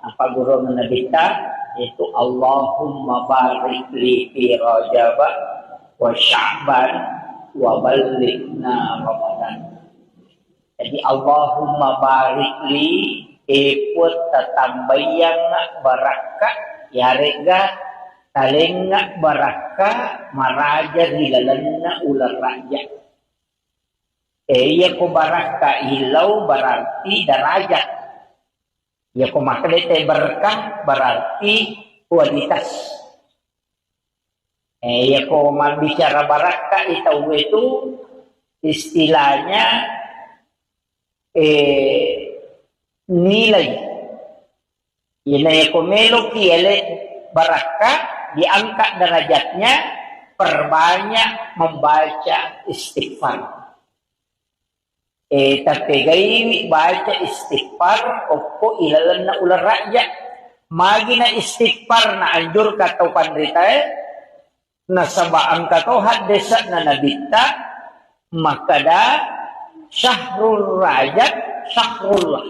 apa golongan nabita yaitu Allahumma barik li fi Rajab wa Sya'ban wa ballighna Ramadan. Jadi Allahumma barik li ikut tatambayang barakah yarega talengak barakah maraja hilalanna ular raja. Iya ko barakah hilau berarti derajat. Ya ko maknanya berkah berarti kualitas. Ya ko bicara barakah itu istilahnya nilai. Ini ko melo kiele barakah diangkat derajatnya perbanyak membaca istighfar. Tapi gaya baca istighfar opo ilalan na ular rakyat. Magi na istighfar na anjur katau pandrita na sabaan katau hadesa na nabita makada syahrul rajab syahrullah.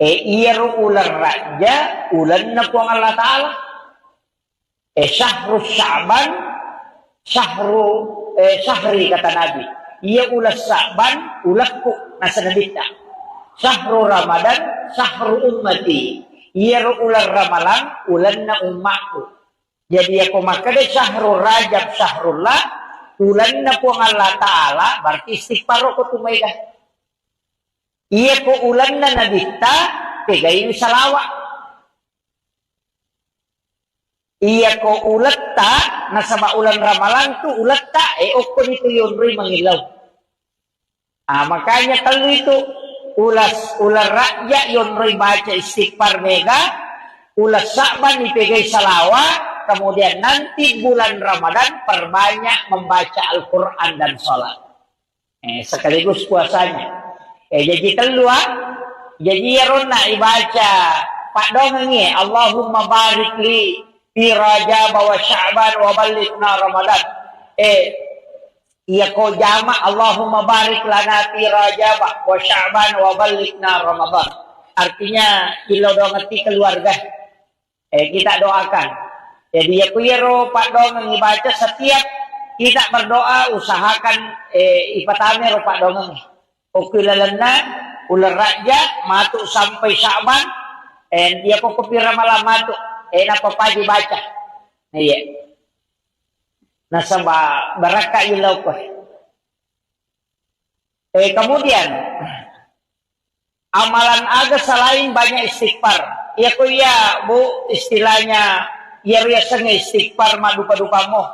Iyaro ular raja ulan na po ang Allah Ta'ala. Syahrul Sya'ban syahri kata Nabi. Ia ulas Sya'ban ulakku nasa nabita. Syahrul Ramadan syahrul ummati. Ia ular Ramalan ulan na umatku. Jadi aku makanya syahrul Rajab syahrullah ulan na po ang Allah Ta'ala berarti istighfar ko tumayga. Ia ko ulan na nabita pegayin salawat. Iya ko ulat ta nasa ulan ramalan tu ulat ta okon itu yunri mengilau. Makanya kalau itu ular rakyat yunri baca istighfar mega, ulas Sya'ban dipegai salawat, kemudian nanti bulan Ramadan perbanyak membaca Al-Quran dan sholat. Sekaligus puasanya. Jadi keluar, jadi rona ibaca Pak Dongengi Allahumma barik li fi Rajab wa Sya'ban wa ballighna Ramadan. Ia ko jama Allahumma barik lana fi Rajab wa Sya'ban wa ballighna Ramadan. Artinya ilo do ngerti keluarga. Kita doakan. Jadi ya kuyero Pak Dongeng dibaca setiap kita berdoa usahakan ipatame ro Pak Dongeng. Okilalana ular raja matuk sampai Sya'ban dia ko kopira malam matuk napa pagi baca. Iya. Nasaba barakah ilau ko. Kemudian amalan aga selain banyak istighfar. Ya ko ya Bu istilahnya ya biasanya istighfar madupa-dupa mo.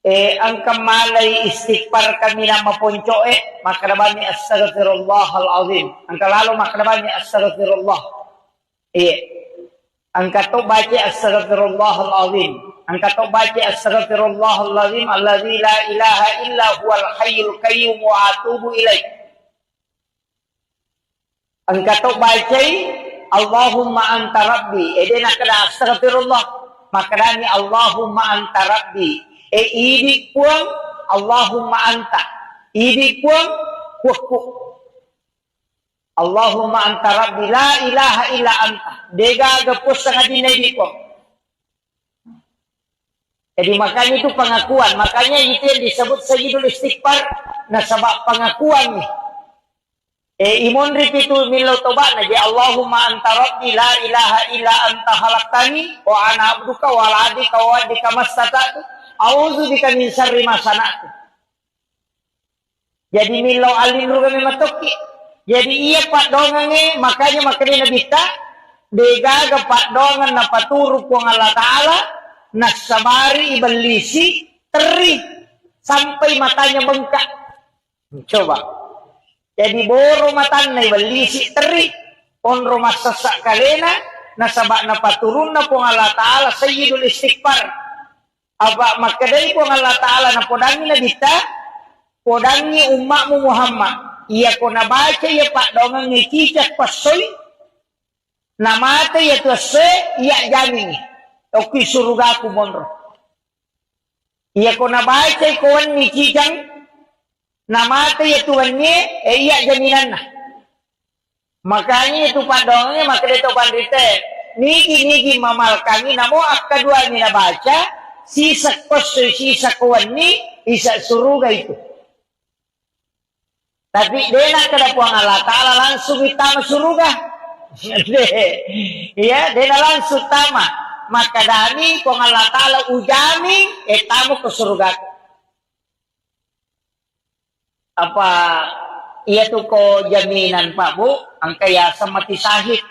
Ang kamalay istighfar kami na mapuncoe makrabani astaghfirullahal azim. Ang kalalo makrabani astaghfirullah. Ang kato baca astaghfirullahal azim. Ang kato baca astaghfirullahal azim alladzi la ilaha illa huwal hayyul qayyum wa atubu ilaih. Ang kato baca Allahumma anta rabbi. Edena kada astaghfirullah. Makrani Allahumma anta rabbi. Ibig puang Allahumma anta. Ibig puang kuku. Allahumma anta rabbi la ilaha illa anta. Dega gapus sangat dinay ko. Jadi makanya itu pengakuan. Makanya itu yang disebut sayyidul istighfar na sabab pengakuan ni. Imun ripitu milau toba na di Allahumma anta rabbi la ilaha illa anta khalaqtani wa ana abduka wa la adika wa adika mastata'tu. Auzu bika min syarri ma sana'tu. Jadi milau alinru kami matoki. Jadi iya Pak Dongange makanya nabita dega Pak Dongan na paturu po ng Allah Ta'ala nasabari ibalisi teri sampai matanya bengkak. Coba. Jadi boro matan na ibalisi teri on rumah sesak kalena nasabak na paturun na po ng Allah Ta'ala sayyidul istighfar. Aba makadai po ng Allah Ta'ala na podangi nabita podangi umatmu Muhammad Iya ko nabaca ya Pak dongeng ni cicak pasoy. Namate ya tu se iya jamin. Oki surga ku monro. Iya ko nabaca ko ni cicang. Namate ya tuannya iya jaminan na. Makanya itu Pak dongengnya maka itu pandite. Nigi mamal kami namo akka dua ni nabaca. Sisa pasoy sisa kawan ni isa surga itu. Tapi dena kada puang Allah Ta'ala langsung itama surga. Ya, dena langsung tama. Maka dani puang Allah Ta'ala ujami etamu ke surga. Apa iya tuh ko jaminan Pak Bu, angkaya sa mati sahid.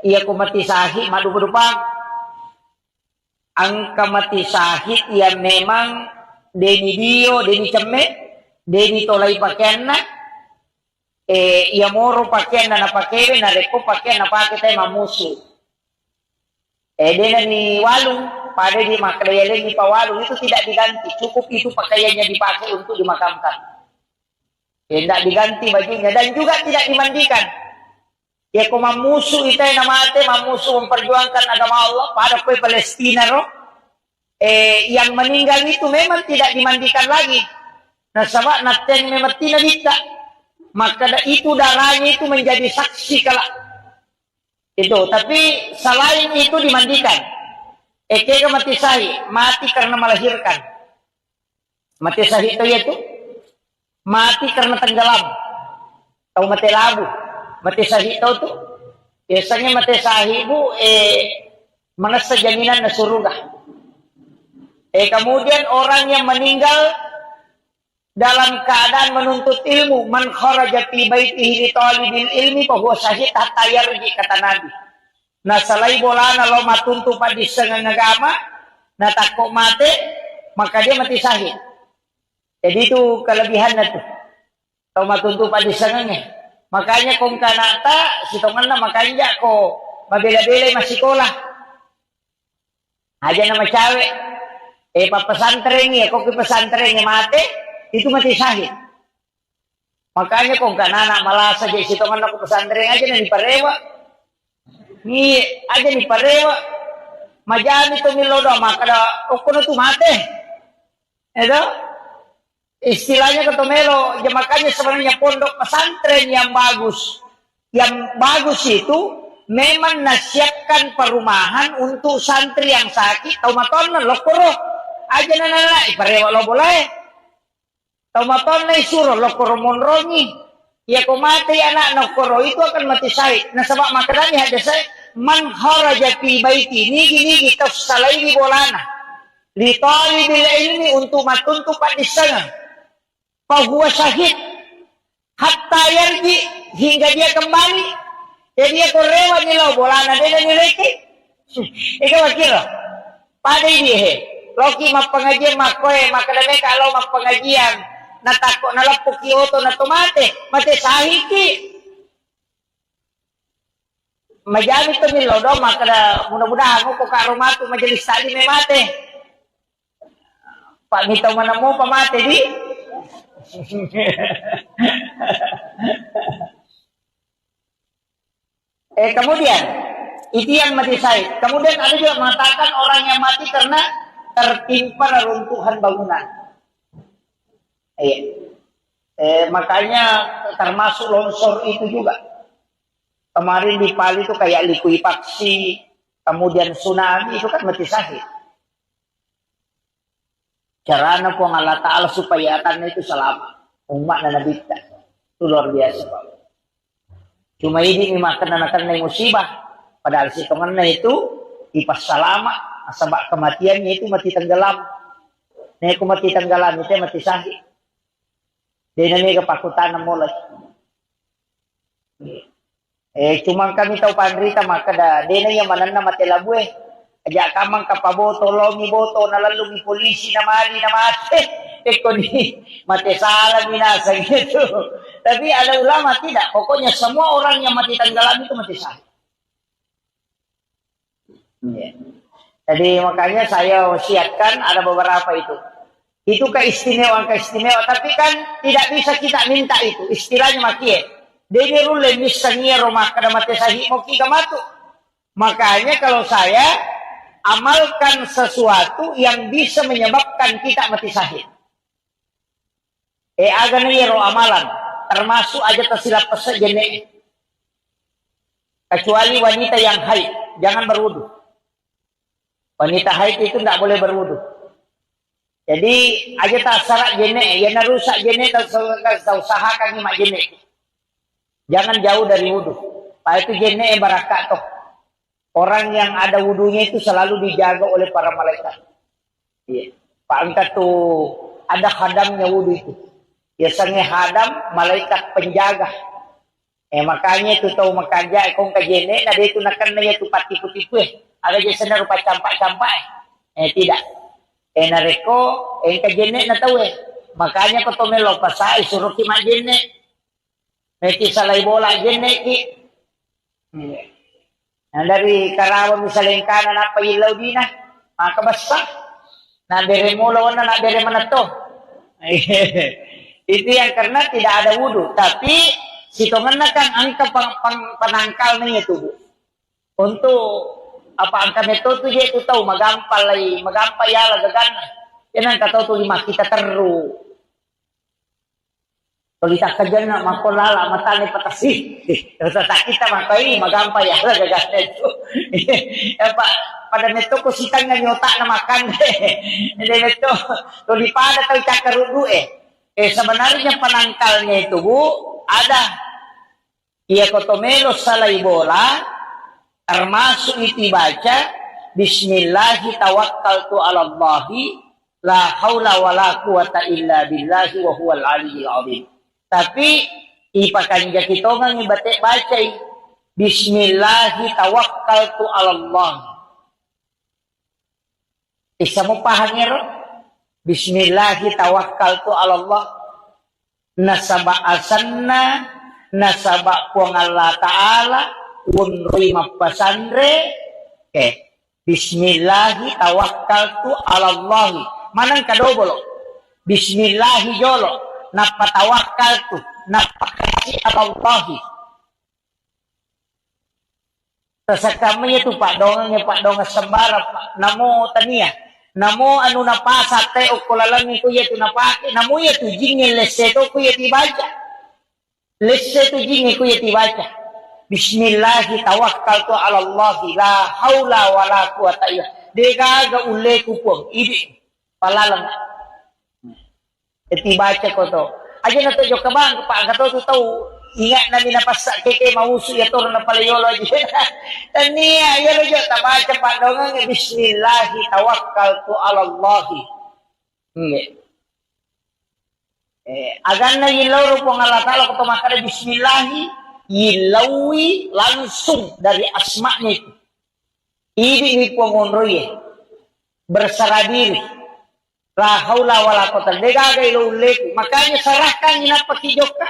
Iya ko mati sahid madu-madu Pak. Angka mati sahid ya memang deni dio, deni ceme. Deni tolai pakaian na, ia moro pakaian na napakere na repo pakaian na pakai tayo mamusu. Dena ni walung, pada di maklayalin ni pawalung itu tidak diganti, cukup itu pakaiannya dipakai untuk dimakamkan. Tidak diganti bajunya dan juga tidak dimandikan. Ya ko mamusu itu yang namate, mamusu memperjuangkan agama Allah pada kue Palestina roh. Yang meninggal itu memang tidak dimandikan lagi. Nah sama naten memati na dita. Maka itu darahnya itu menjadi saksi kala. Itu. Tapi selain itu dimandikan. Kega mati sahi. Mati karena melahirkan. Mati sahi itu yaitu. Mati karena tenggelam. Atau mati labu. Mati sahi itu tuh. Biasanya mati sahi bu. Menasa jaminan na surga. Kemudian orang yang meninggal dalam keadaan menuntut ilmu, man kharaja fi baitihi li talibil ilmi fa huwa syahid hatta yarji kata Nabi. Nah salai bolana lo matuntu pa di sengang agama, na takok mate, maka dia mati syahid. Jadi itu kelebihannya tuh. Kalau matuntu pa di sengangnya. Makanya kung kanata sitongan na makanya ko mabela-bela masih sekolah. Aja nama cewek. Pesantren ya, kok pesantrennya mate itu mati syahid. Makanya kok kan anak malah saja sitongan aku pesantren aja nih parewa. Ni aja nih parewa. Majani to milodo maka da okono tu mate. Itu istilahnya ketomelo, ya makanya sebenarnya pondok pesantren yang bagus. Yang bagus itu memang nasihatkan perumahan untuk santri yang sakit, taumaton lokoro. Aja nana parewa lo boleh. Taumaton na isuro, lokoro monrongi. Ya kung mati anak lokoro, itu akan mati syahid. Nasabak makadani hadasay, man kharaja fi baiti, nigi tafsalay bolana. Li talibil ilmi untuk matuntupan di sana. Fahuwa syahid. Hatta yarji, hingga dia kembali. Jadi dia korewa nila bolana, dia nileki. Ikaw wakil, pada ini Loki mapengajian makoy, makadani kalau mapengajian. Natakot na lapok Kyoto na tumate, mati sahiki. Majami to nilo do, maka mudah-mudahan mo ko karumatu majalis tali may mate. Pangitaw man mo pamate di. Kemudian itu yang mati syahid. Kemudian ada juga mengatakan orang yang mati karena tertimpa reruntuhan bangunan. Makanya termasuk longsor itu juga. Kemarin di Pali itu kayak likuifaksi, kemudian tsunami itu kan mati syahid. Caranya po Allah Ta'ala supaya akan itu selamat. Umat na nabita. Itu luar biasa Pak. Cuma ini makan anak-anak musibah. Padahal si teman itu ipas salama. Sebab kematiannya itu mati tenggelam. Nih aku mati tenggelam itu mati syahid. Dia ini kepakutan mulai. Cuma kami tahu pandrita maka dah. Dia yang mana nama telabue. Ajak kamang kapaboto, lomi boto, nalalungi polisi na mali na mati. Eko ni mati salah binasa gitu. Tapi ada ulama tidak. Pokoknya semua orang yang mati tenggelam itu mati syahid. Jadi makanya saya wasiatkan ada beberapa itu. Itu keistimewaan. Tapi kan tidak bisa kita minta itu. Istilahnya makie. Dene rule misalnya rumah kada mati sahih mau kita matu. Makanya kalau saya amalkan sesuatu yang bisa menyebabkan kita mati sahih. Agan ro amalan. Termasuk aja tersilap pesejene. Kecuali wanita yang haid. Jangan berwudu. Wanita haid itu tidak boleh berwudu. Jadi aja tak sarak jene, ya narusak jene tak usahakan mak jene. Jangan jauh dari wudu. Pak itu jene barakat toh. Orang yang ada wudunya itu selalu dijaga oleh para malaikat. Iya. Pak angkat tuh ada hadamnya wudu itu. Biasanya hadam malaikat penjaga. Makanya itu tahu makaja kong kajene, ada itu nakan na itu pati-putipu Ada jasana rupa campak-campak tidak. Nareko, kajene na tahu Makanya ko tumelo pasay, suruh ki majene. Meti salay bola jene ki. Nah, dari Karawang misalnya kanan apa ilaw di na. Makabasa. Na bere mulaw na bere mana to. Itu yang karena tidak ada wudu. Tapi sitongan na kan angka penangkal niya tubuh. Untuk apa angka neto tu dia tu tahu magampay ala gagana. Yan ang kataw tu lima kita teru. Tulita ka dyan na makulala matani patasi. Sa kita makai magampay ala gagana itu. Pada neto ko sitang nga nyota na makan. Hindi neto tulipada tayo cakarudu sebenarnya penangkalnya itu Bu ada. Ia kotomelo salay bola. Termasuk itu baca Bismillahi tawakkaltu ala Allahi la haula wala quwata illa billahi wa huwal aliyyil azim. Tapi ipakan kita ngang ibate baca Bismillahi tawakkaltu ala Allah. Isa mo pahangiro Bismillahi tawakkaltu ala Allah. Nasaba asanna nasaba puang Allah Ta'ala unrui mapasandre Bismillahi tawakkaltu ala Allahi manang kadobolo Bismillahi jolo napatawakkaltu napakasi ala Allahi tasakamnya tu Pak Dongang sembara Pak namo tania namo anu napasa te ukulalan ko yetu napake namo yetu jingin leseto ko yeti baca leseto jingin ko yeti baca Bismillahi tawakkaltu ala Allahi la haula wala quwata illa dega ule kupong idi palalang eti baca ko to aja na to joka bang Pak gato tu tahu ingat na minapasak keke mausu ya tor na palayolo aja tania ya lo ta baca Pak Dongang Bismillahi tawakkaltu ala Allahi agan na ilaw pong Allah Ta'ala ko to makara Bismillahi ilawi langsung dari asma'nya itu. Ini pengonroye berserah diri. La haula wala quwata illa billah. Makanya serahkan ina pakijoka.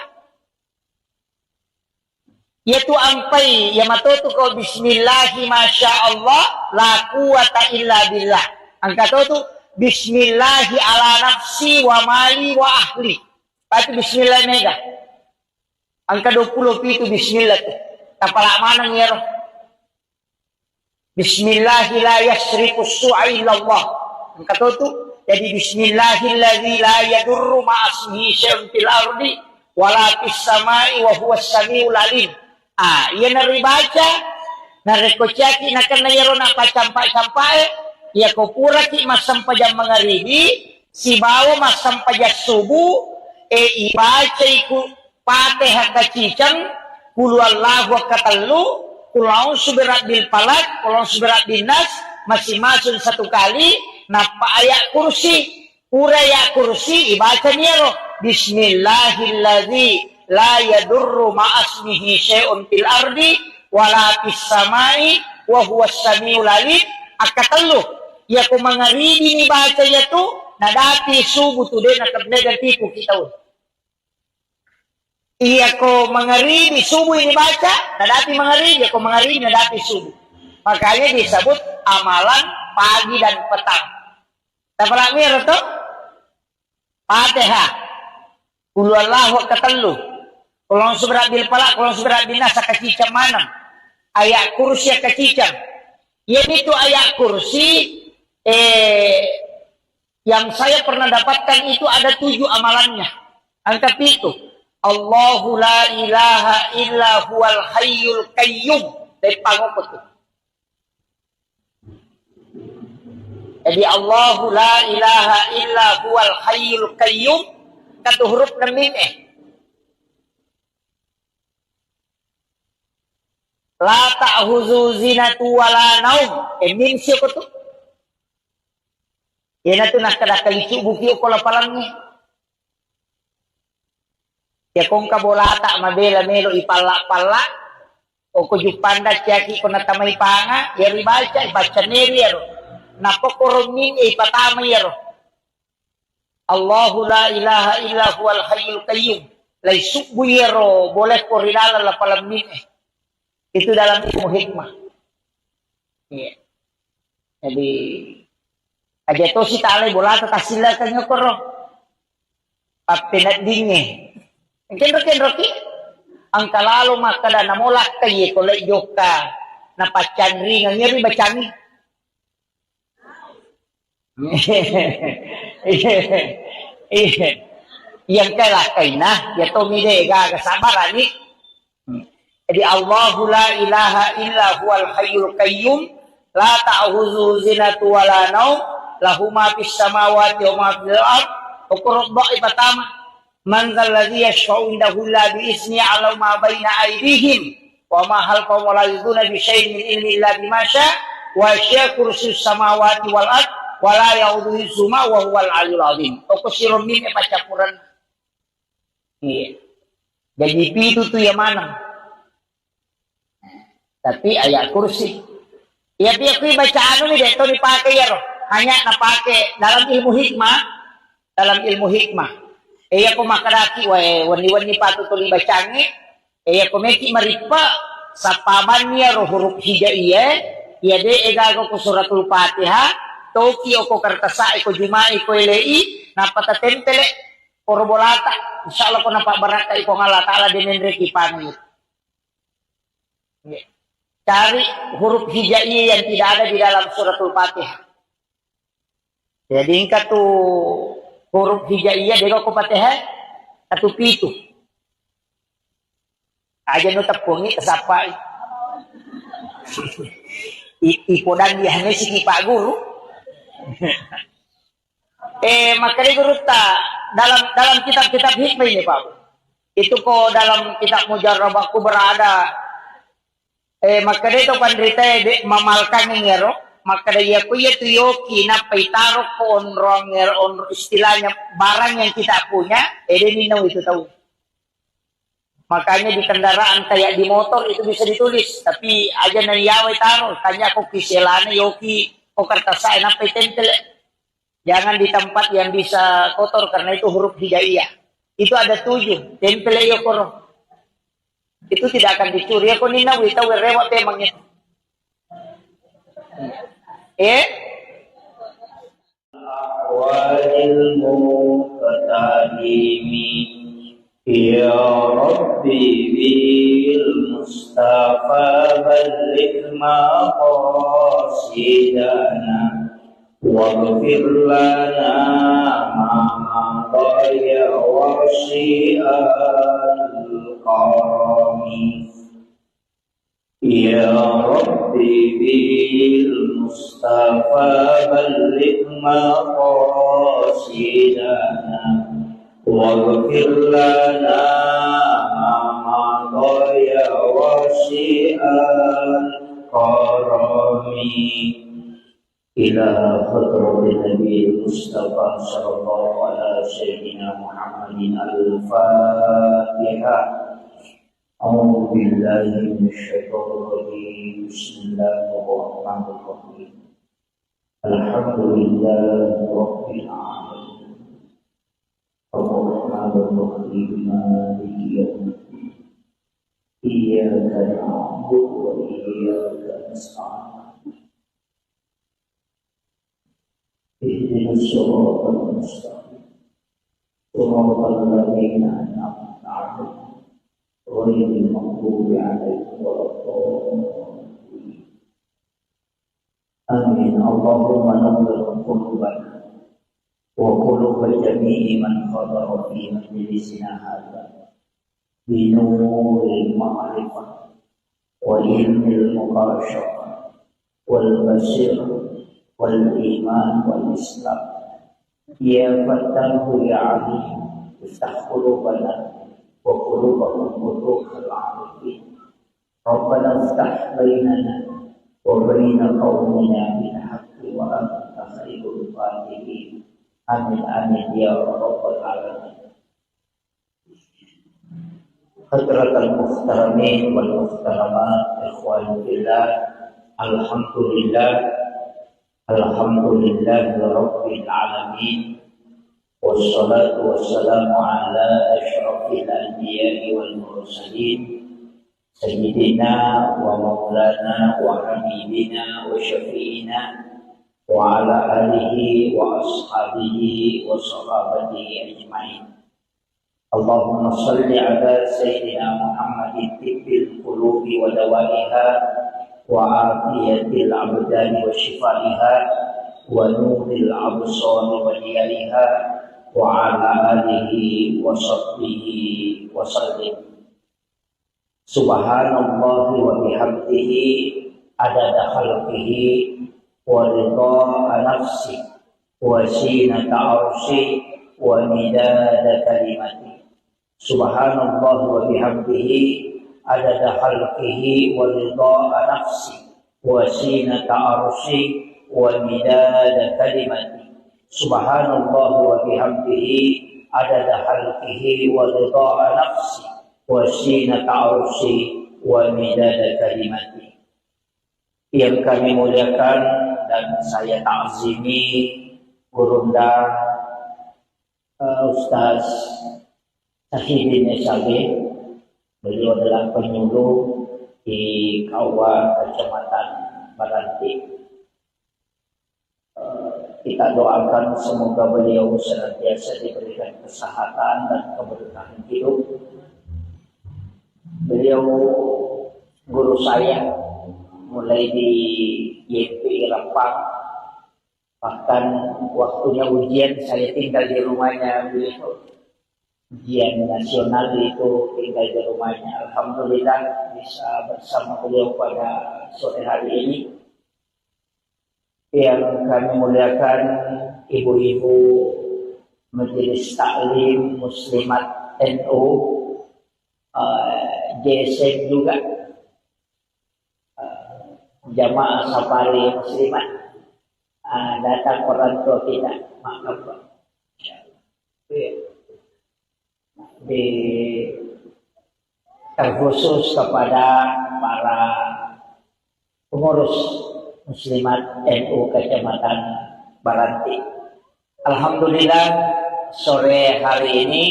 Yaitu ampai ya matoto ko bismillahi masyaallah la quwata illa billah. Angka tu bismillahi ala nafsi wa mali wa ahli. Pati bismillah mega. Angka 20 itu bismillah tuh. Kapala mana ngero? Bismillahi la yasriku su'a illallah. Angka itu jadi bismillahilladzi la yadurru ma'asmihi syai'un fil ardi wala fis samai wa huwas samiul alim. Iya nari baca nareko caki nakan ngero na pacampai ya ko pura ki masam pajam mangaribi si bawo masam pajak subuh ibaca iku Fatihah kacicang, kulu Allahu katalu, kulau suberat bil palak, kulau suberat bil nas, masing-masing satu kali, napa ayat kursi, uraya kursi, ibaca niero, Bismillahilladzi la yadurru ma'asmihi syai'un fil ardi, wala fis samai, wa huwas samiul alim, akatalu, ya ko mangaribi ni baca ya tu, nadati subuh tu din nakabnegan tipu kita. Iya ko mangaribi subuh ini baca, nadati mangaribi, ko mangaribi nadati subuh. Makanya disebut amalan pagi dan petang. Tapalak mir to? Fatihah, Qul huwallahu ketelu, Kulon subrat bil falak, kulon subrat bin nas kacicam manam. Ayat kursi kacicam. Yaitu ayat kursi yang saya pernah dapatkan itu ada 7 amalannya. Angka itu. Allahu la ilaha illa huwal hayyul qayyum. Dari pangopot itu. Jadi Allahu la ilaha illa huwal hayyul qayyum. Kata huruf na mim La ta'huzu zinatu wala naum. Mim siya ko to. Yan na ito nakadakalicu buki o kolapalangnya. Ya kung kabolata mabela melo ipala-pala o kujupanda tiyaki ko natamay panga ya ribaca ibaca neri yaro napokoromin ipatamay yaro Allahu la ilaha illa huwal hayyul qayyum lay subu yaro boleh ko rinala la palamin itu dalam ilmu hikmah. Iya. Jadi aja to si tale bolata tasila kanya ko ro papinat dinge Kenro-kenro ang kalalo makada namolak kaye kolay joka na pachanri nga ngeri bachangi. Yang kalakay na, yato mide gagasabarani. Jadi Allahu la ilaha illa huwal hayyul qayyum la ta'khuzuhu zinatu wala naum lahu ma fis samawati wa ma fil ard. Ukurba ibatama Man zal ladzi yashfa'u indahu illa bi izni 'ala ma baina aydihim wa ma halqahum wa la yuduna bi syai'in min ilmi illa bima syaa wa syaa kursiyyus samawati wal ard wa la ya'uduhu hifdzuhuma wa huwal 'aliyyul 'azim. Toko sirom min pacapuran. Iya. Jadi itu tuh yang mana? Tapi ayat kursi. Ya dia kui baca anu ni dito dipakai ya roh. Hanya napake dalam ilmu hikmah, Iya ko makaraki wani patutuli bacangi. Iya ko meki maripa sa paman niya ro huruf hijaiyah. Iya de egago ko suratul Fatihah. Toki o ko kartasa ko jumai ko ilei napatatempele korbolata. Insyaallah ko napabaraka ko ngala taala dinenre kipani. Cari huruf hijaiyah yang tidak ada di dalam suratul Fatihah. Jadi ingkat tu huruf hijaiyah dego ko Fatihah atau pitu. Aja no tapungi kasapai. Ipodang dia hanya si Pak Guru. Makanya guru dalam kitab-kitab hikmah ini Pak. Itu kok dalam kitab Mujarrabahku berada. Makanya itu pandrita mamalkan ngero. Maka dia punya tuyoki na paitaro ko on istilahnya barang yang kita punya, ninaw itu tahu. Makanya di kendaraan kayak di motor itu bisa ditulis, tapi aja na yaway taro, tanya ko kiselana yoki o kartasay na paitempel. Jangan di tempat yang bisa kotor karena itu huruf hijaiyah. Itu ada 7, tempel yokoro. Itu tidak akan dicuri. Ako ninaw itaw rewa temangnya. Wajil muqtadimi ya Rabbi bil Mustafa balligh maqasidana waghfir lana ma dhaya wa syi'al qarami Ya Rabbi bil Mustafa balligh maqasidana waghfir lana ma dhaya wa syi'al qarami ila hadratin Nabi Mustafa sallallahu alaihi sayyidina Muhammadin al-Fatihah. أعوذ بالله من الشيطان الرجيم بسم الله الرحمن الرحيم الحمد لله رب العالمين الرحمن الرحيم مالك يوم الدين إياك نعبد وإياك نستعين اهدنا الصراط المستقيم صراط الذين أنعمت عليهم غير المغضوب عليهم ولا الضالين آمين. اللهم نور قلوبنا وقلوب جميع من حضر في مجلسنا هذا بنور المعرفة وعلم المباشرة والبصيرة والإيمان والإسلام. يا فتاه يا عليم افتح قلوبنا وقلوبهم فتوح العارفين. ربنا افتح بيننا وبين قومنا بالحق وأنت خير الفاتحين. آمين آمين يا رب العالمين. حضرة المحترمين والمحترمات إخواني بالله، Alhamdulillah Rabbil Alamin, wassalatu wassalamu ala asyrafil anbiya'i wal mursalin sayyidina wa maulana wa habibina wa syafi'ina wa ala alihi wa ashabihi wa sahabatihi ajma'in. Allahumma salli ala sayyidina Muhammadin tibbil qulubi wa dawaiha wa afiyatil abdani wa shifaiha wa nuril absari wa diyariha wa ala alihi wa sahbihi wa sallim. Subhanallahi wa bihamdihi adada khalqihi wa ridha nafsi wa zinata arshi wa midada kalimati. Subhanallah wa bihamdihi adada khalqihi wa ridha nafsi wa zinata arshi wa midada kalimati. Subhanallah wa bihamdihi adada khalqihi wa ridha nafsi wa zinata arshi wa midada kalimati. Yang kami muliakan dan saya ta'zimi Gurunda Ustaz Sahidin Esabe. Beliau adalah penyuluh di Kawa Kecamatan Baranti. Kita doakan semoga beliau senantiasa diberikan kesehatan dan keberkahan hidup. Beliau guru saya mulai di YPI Rempang, bahkan waktunya ujian saya tinggal di rumahnya beliau. Ujian nasional itu tinggal di rumahnya. Alhamdulillah bisa bersama beliau pada sore hari ini. Yang kami muliakan ibu-ibu Majelis Taklim Muslimat NU, JSM juga, jamaah safari muslimat, datang orang tua kita, maaf Pak. Terkhusus kepada para pengurus muslimat NU Kecamatan Baranti. Alhamdulillah sore hari ini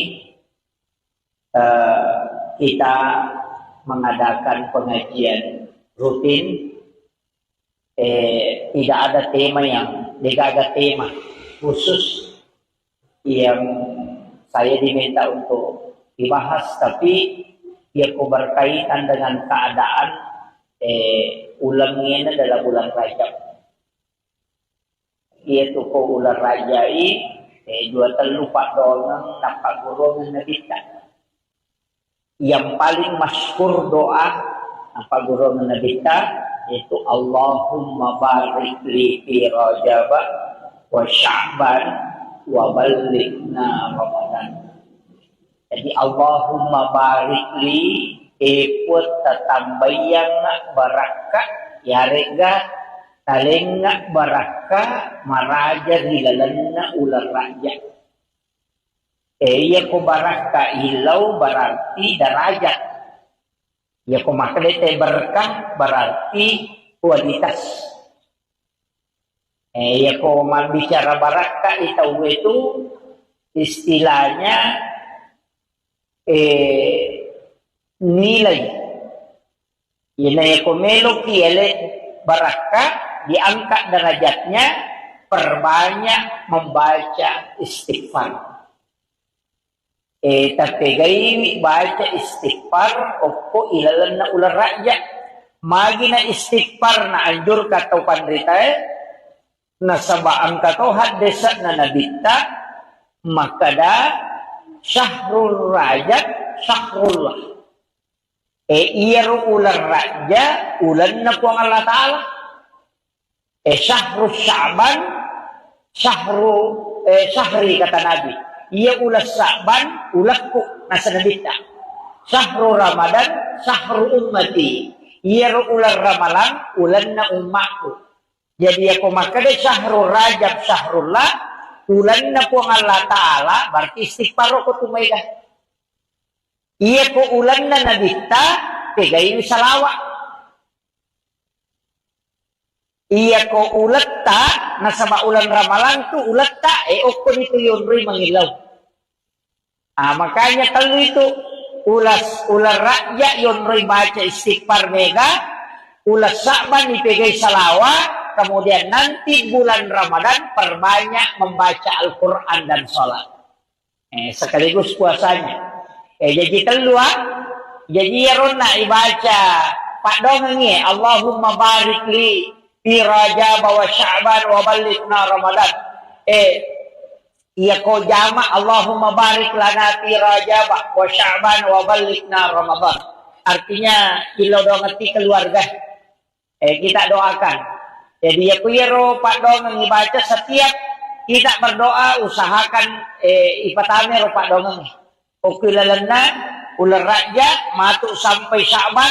kita mengadakan pengajian rutin. Tidak ada tema khusus yang saya diminta untuk dibahas, tapi ia berkaitan dengan keadaan ulangnya adalah bulan Rajab. Ia tu ko ular rajai dua terlupa donang napa golongan nabita. Yang paling masyhur doa apa golongan nabita yaitu Allahumma barik li fi Rajab wa Sya'ban wa balighna Ramadan. Jadi Allahumma barik li ikut tatambayang barakah ya rega talengak barakah maraja hilalanna ular raja. Iya ko barakah hilau berarti derajat. Ya ko maklete berkah berarti kualitas. Ya ko bicara barakah itu istilahnya nilai. Ina ya ko melo kiele barakah diangkat derajatnya perbanyak membaca istighfar. Tapi gay baca istighfar opo ilalan na ular raja. Magi na istighfar na anjur kataw pandrita na sabaan kataw hadesa na nabita makada syahrul rajab syahrullah. Iya ro ular raja ulan na po ang Allah Ta'ala. Syahrul Sya'ban syahri kata Nabi. Ia ulas Sa'ban ulakku nasa nabita. Syahrul Ramadan syahrul ummati. Ia ular Ramalan ulan na umatku. Jadi ako makada syahrul Rajab syahrullah ulan na po ang Allah Ta'ala berarti istighfar ko tumayga. Ia ko ulan na nabita pegayin salawa. Iya ko ulat ta nasa ulan Ramalan tu ulat ta okon itu yunri mangilaw. Makanya kalau itu ular rakyat yunri baca istighfar mega, ulas Sa'ban dipegay salawa, kemudian nanti bulan Ramadan perbanyak membaca Al-Quran dan sholat. Sekaligus puasanya. Jadi kedua, jadi yarona ibaca Pak Dongengi, Allahumma barik li fi Rajab wa Sya'ban wa balighna Ramadan. Iya ko jama Allahumma barik lana fi Rajab wa Sya'ban wa balighna Ramadan. Artinya ilo do ngerti keluarga. Kita doakan. Jadi ya kuyero Pak Dongeng baca setiap kita berdoa usahakan ipatame ro Pak Dongeng. Okilalana ular raja matu sampai Sya'ban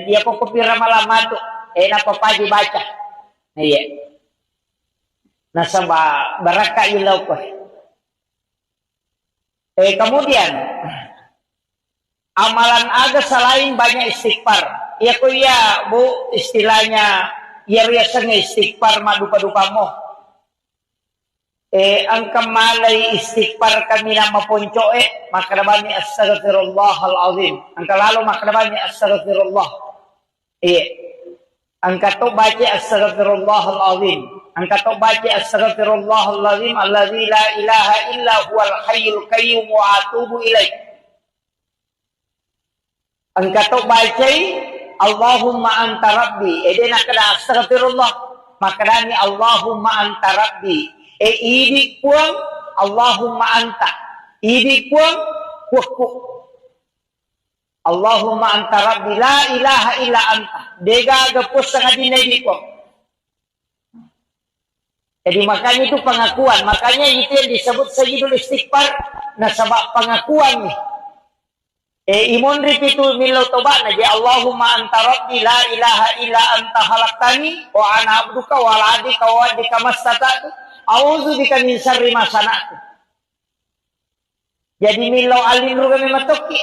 dia ko kupira malam matu napapaji baca. Iya. Nasaba baraka ilaw ko. Kemudian amalan aga selain banyak istighfar. Ya ko ya Bu istilahnya ya senge istighfar madupa-dupa mo. Ang kamalay istighfar kami na mapunco makrabani astaghfirullahal azim. Ang kalalo makrabani astaghfirullah. Ang kato baca astaghfirullahal azim. Ang kato baca astaghfirullahal azim alladzi la ilaha illa huwal hayyul qayyum wa atubu ilaih. Ang kato baca Allahumma anta rabbi. Edena kada astaghfirullah. Makrani Allahumma anta rabbi. Idi puang Allahumma anta. Idi puang kuku. Allahumma anta rabbi la ilaha illa anta. Dega gapus sangat dinai puang. Jadi makanya itu pengakuan. Makanya itu yang disebut sayyidul istighfar. Nah sebab pengakuan nih. Imun itu milo tobat naji Allahumma anta rabbi la ilaha illa anta halaktani wa ana abduka wa la adika wa adika mastata'tu a'udzu bika min syarri ma sana'tu. Jadi milo alimru kami matoki.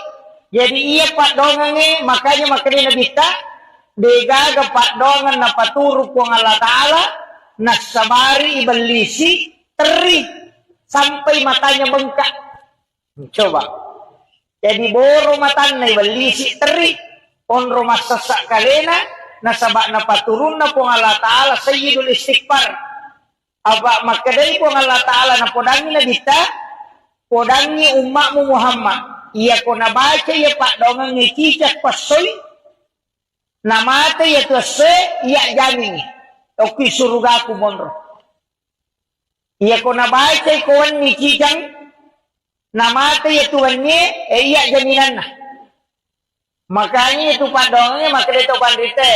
Jadi iya Pak Dongange makanya nabita dega ga Pak Dongan na paturu ku Allah Ta'ala nasabari ibalisi teri sampai matanya bengkak. Coba. Jadi boro matan na ibalisi teri on rumah sesak kalena nasabak na paturun na po Allah Ta'ala sayyidul istighfar. Aba makadai po Allah Ta'ala na podangi na bita podangi umakmu Muhammad. Iya ko nabaca ya Pak Dongang ngikicak pasoy namate ya tuase iya jamin oki suruga ku monro. Iya ko nabaca ikawan ngikicang namate ya tuannya iya jaminan na. Makanya itu Pak Dongengnya makadai to pandite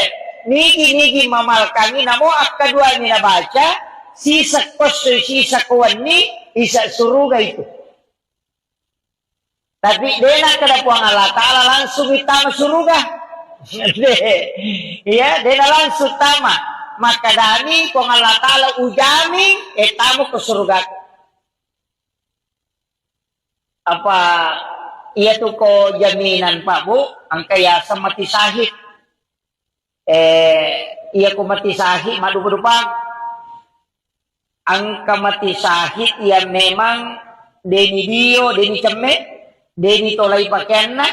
nigi mamal kami namo akadua ni nabaca sisa pasoy sisa kawan ni isa suruga itu. Tapi dena kada puang Allah Ta'ala langsung itama suruga. Ya, dena langsung tama. Maka dani puang Allah Ta'ala ujami tamu ke surga. Apa iya tuh ko jaminan Pak Bu, ang kaya sa mati sahid. Iya ko mati sahid madu-madupang. Ang kamati sahid ya memang deni dio, deni cemme. Deni tolay pakaian na,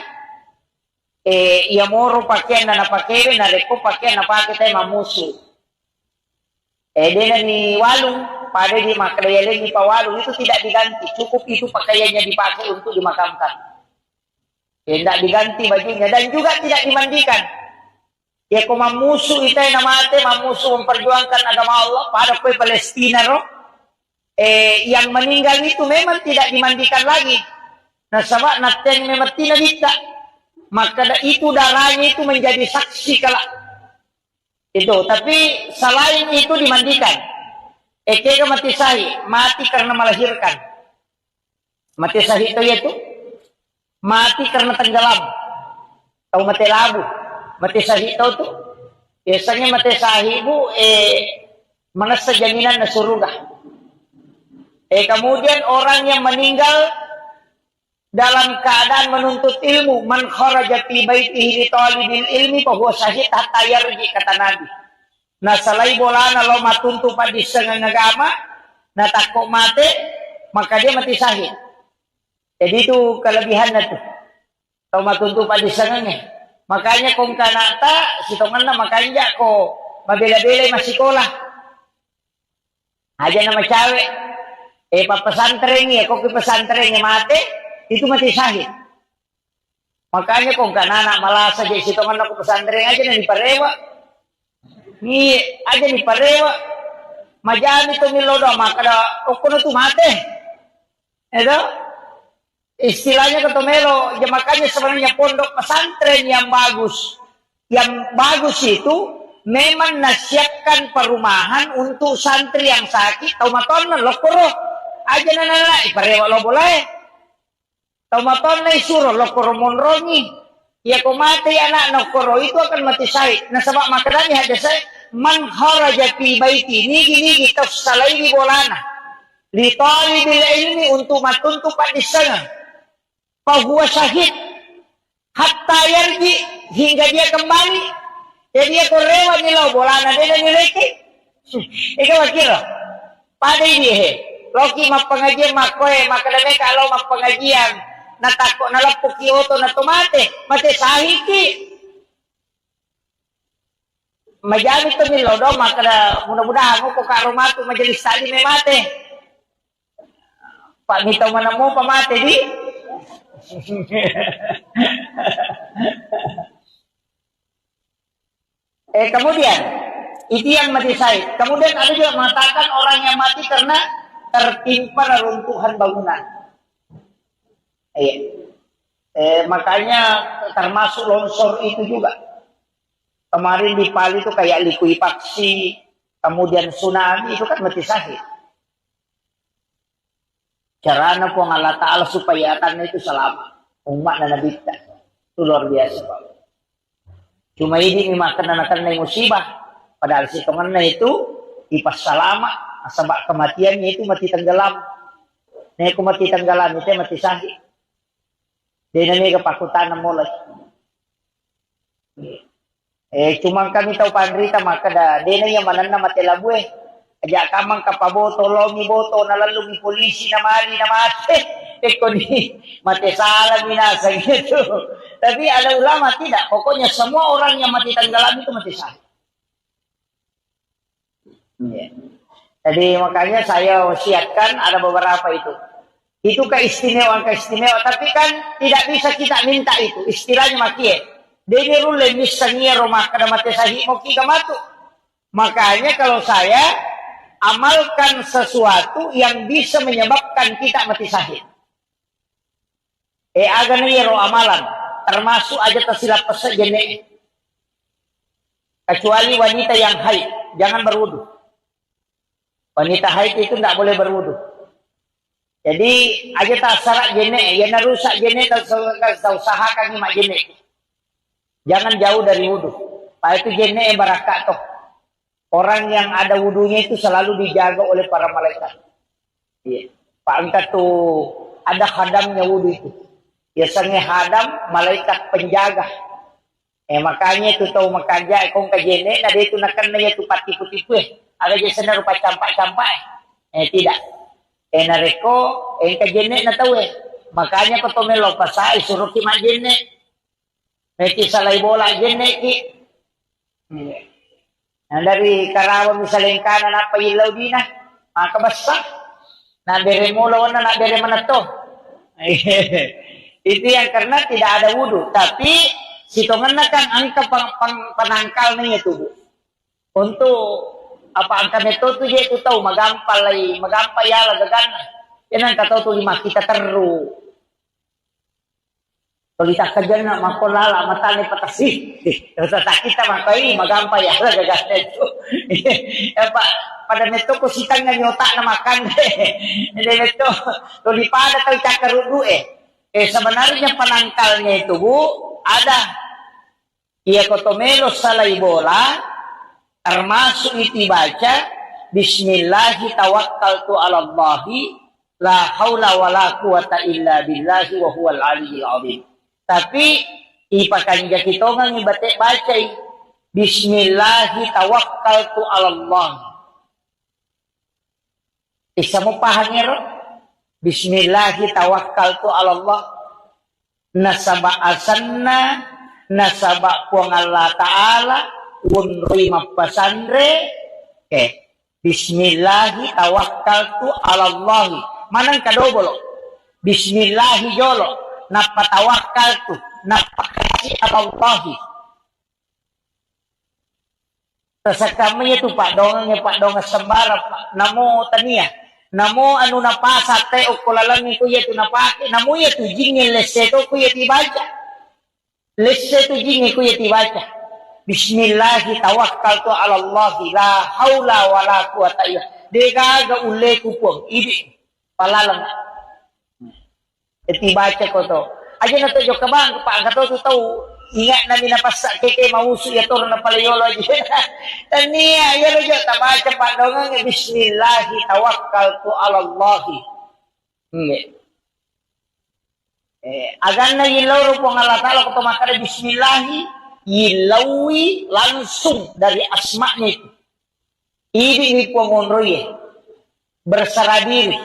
iya moro pakaian na pakaian na reko pakaian na pakaian tayo mamuso. Dena ni walong, pada di makdayaleng di pawalu itu tidak diganti, cukup itu pakaiannya dipakai untuk dimakamkan. Tidak diganti bajunya dan juga tidak dimandikan. Ya kau mamusuh itu yang namanya mamusuh memperjuangkan agama Allah pada kue Palestina roh. Yang meninggal itu memang tidak dimandikan lagi. Nah sebab nanti memang tidak bisa. Maka itu darahnya itu menjadi saksi kelak. Itu, tapi selain itu dimandikan. Kega mati sahih, mati karena melahirkan. Mati sahih itu mati karena tenggelam. Atau mati labu. Mati sahih itu tuh biasanya mati sahih bu menasa jaminan na surga. Kemudian orang yang meninggal dalam keadaan menuntut ilmu, man kharaja fi baitihi li talibil ilmi fa huwa syahid hatta yarji, kata Nabi. Nah salai bolana lo matuntu pa di sengang agama, na takok mate, maka dia mati syahid. Jadi itu kelebihannya tuh. Tau matuntu pa di sengangnya. Makanya kung kanata, sitongan na makanya ko mabela-bela masih sekolah. Aja nama cewek. Pesantren ya, kok ke pesantrennya mati, itu mati syahid. Makanya kok gak anak malah saja sitongan aku pesantren aja nih parewa. Ni aja nih parewa. Majani to milodo maka kono tu mate. Itu istilahnya ketomelo, ya makanya sebenarnya pondok pesantren yang bagus. Yang bagus itu memang nasihatkan perumahan untuk santri yang sakit, taumaton lokoro. Aja nana parewa lo boleh. Taumaton na isuro lokoro monrongi. Ya kau mati anak lokoro itu akan mati syahid. Nah sebab makanya ada saya man kharaja fi baiti nigi tafsalai di bolana. Li talibil ilmi untuk matuntu padisana. Fa huwa syahid hatta yarji, hingga dia kembali. Jadi dia korewa ni lo bolana dia nileki. Ikaw kira. Pada dia Loki mak pengajian makoy makadame kalau mak pengajian natako nalapok kioto na tomate mate sahiki majami to milodo makada mudah-mudahan ko karumatu majelis tali me mate pak mito manamo pamate di kemudian itu yang mati syahid. Kemudian ada juga mengatakan orang yang mati karena tertimpa reruntuhan bangunan. Makanya termasuk longsor itu juga. Kemarin di Pali itu kayak likuifaksi, kemudian tsunami itu kan mati syahid. Caranya pun Allah Ta'ala supaya akan itu selamat. Umat dan Nabi kita. Itu luar biasa Pak. Cuma ini memang kena musibah. Padahal sitongannya itu ipas selamat. Sebab kematiannya itu mati tenggelam. Nih aku mati tenggelam itu mati syahid. Dia ini kepakutan mulai. Cuma kami tahu pandrita maka dah. Dia yang mana mati labue. Ajak kamang kapabo tolongi boto nalalungi polisi namali namate. Eko ni mati salah binasa gitu. Tapi ada ulama tidak. Pokoknya semua orang yang mati tenggelam itu mati syahid. Jadi makanya saya wasiatkan ada beberapa itu. Itu keistimewaan. Tapi kan tidak bisa kita minta itu. Istilahnya makie. Dene rule misalnya rumah kada mati sahih mau kita matu. Makanya kalau saya amalkan sesuatu yang bisa menyebabkan kita mati sahih. Agaknya roh amalan. Termasuk aja tersilap pesejenek. Kecuali wanita yang haid. Jangan berwudu. Wanita haid itu tidak boleh berwudu. Jadi aja tak syarat jenek, ya narusak jenek tak usahakan lima jenek. Jangan jauh dari wudu. Pak itu jenek barakat toh. Orang yang ada wudunya itu selalu dijaga oleh para malaikat. Iya. Pak angkat tuh ada khadamnya wudu itu. Biasanya khadam malaikat penjaga. Makanya itu tahu makanya kong kajenek, ada itu nakan na itu patipu-tipu. Ada jasanya rupa campak-campak. Tidak. Nareko, kajenek na tahu Makanya ko tumelo pasay, suruh ki majenek. Ki salay bola jenek ki. Dari Karawang misalnya kanan apa ilaw din na. Makabasa. Na dari mula na dari mana to? Itu yang karena tidak ada wudu. Tapi sitongan na kan angka panangkal na tubuh. Untuk apa angka neto tu dia tu tahu magampay ya lagagan. Yan ang kataw tu lima kita teru. Tulita ka dyan na makulala mata ni patasi. Sa kita makoy magampay ya lagagan neto. Pada neto ko sitang nga nyota na makan. Hindi neto tulipada tayo cakarudu sebenarnya penangkalnya itu Bu ada ia kotomelos salai bola termasuk itu baca Bismillahi tawakkaltu ala Allahi la haula wala quwata illa billahi wa huwal aliyyil azim. Tapi ipakan kita ngang ibate baca Bismillahi tawakkaltu ala Allah. Isa mo pahangiro Bismillahi tawakkaltu ala Allah. Nasaba asanna nasaba puang Allah Ta'ala unri mapasandre Bismillahi tawakkaltu ala Allah. Manang kadobolo Bismillahi jolo napatawakkaltu napakasi ala Allah. Sa kami itu Pak Dongang sembara Pak namo tania namo anu napasa te o kulalangi ko yetu napake namo yetu jinge leseto ko yeti baca leseto jinge ko yeti baca Bismillahi tawakkaltu ala Allah la haula wala quwata illa dega ule ku pong idi palalang eti baca ko to aja na to jo kabang pa gato to tahu ingat namin napasa keke mausu ya tor na palayolo aja tania ya lo jo tabaca Pak Dongang Bismillahi tawakkaltu ala Allah agan na yilaw po ng Allah Ta'ala kung tumakala Bismillahi yilawi langsung dari asma'nya itu ini po ngonroy berserah diri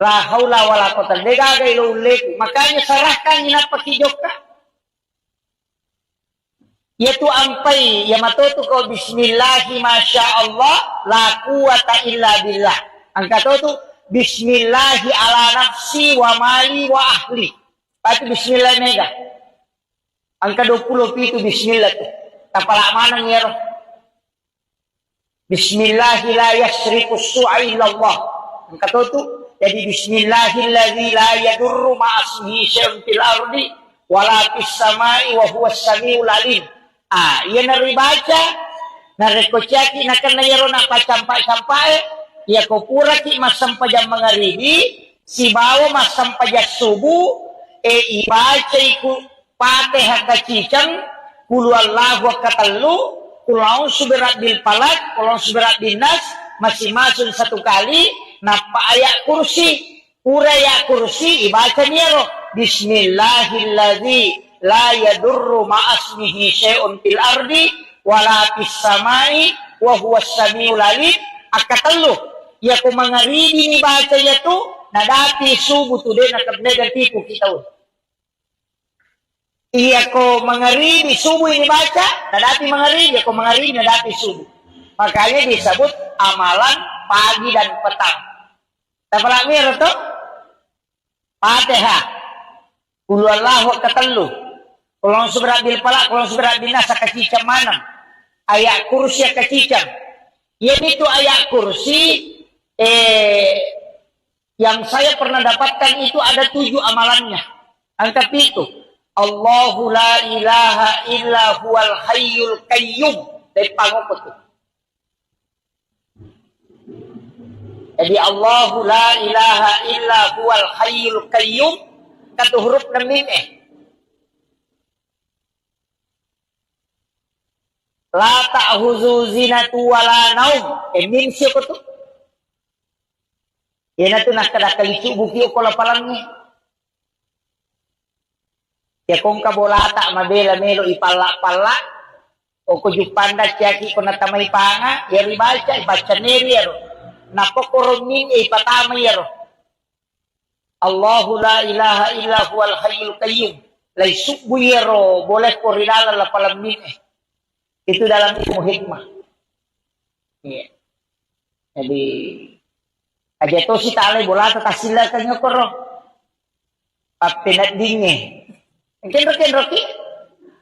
la haula wala quwata degagay lo ulit makanya sarahkan inapakijok ka yaitu ampai ya matoto ko Bismillahi masya Allah la quwata illa billah angka tu Bismillahi ala nafsi wa mali wa ahli pati Bismillah mega angka 20 itu Bismillah tu tapala manang ya Bismillahi la yasrifu su'a illa Allah angka tu jadi Bismillahilladzi la yadurru ma'asmihi syai'un fil ardi wala fis samai wa huwas samiul alim. Ia naribaca, narekocyaki na kanayaro na pacampa-campa ia ko pura ki masampajang mangaribi, si bawa masampajang subuh, ibaca iku Fatihah kacicang, kulu Allahu katalu, kulau suberat bil palak, kulau suberat bil nas, masing-masing satu kali, napa ayat kursi, pura ayat kursi, ibaca niero, Bismillahilladzi la yadurru ma'asmihi syai'un fil ardi wala fis samai wa huwas samiul alim akatalo ya ko mangaribi ni baca ya tu nadati subuh tu na negativo kita iya ko mangaribi subuh ini baca nadati mangaribi ya ko mangaribi nadati subuh makanya disebut amalan pagi dan petang tapala mir to Fatihah qul huwallahu katelu Kulong suberat bil palak, kulong suberat bil nasa kacicam manam. Ayat kursi kacicam. Yang itu ayat kursi yang saya pernah dapatkan itu ada 7 amalannya. Angka itu. Allahu la ilaha illa huwal hayyul qayyum. Dari pangopot itu. Jadi Allahu la ilaha illa huwal hayyul qayyum. Kata huruf na mim La ta'huzu zinatu wala naum. Min siya ko to. Yan na to nakadakalisu buki ko lapalangnya. Ya kung kabolata mabela melo ipala-pala. O kujupanda siyaki ko natamay panga. Yari baca ibaca neri yaro. Napokoromin ipatamay yaro. Allahu la ilaha illa huwal hayyul qayyum. Lay subu yaro. Boleh ko rinala lapalamin Itu dalam ilmu hikmah. Ya. Jadi Aja to si talay bola tasila kanya koro. Papinat dinge. Kenro ki.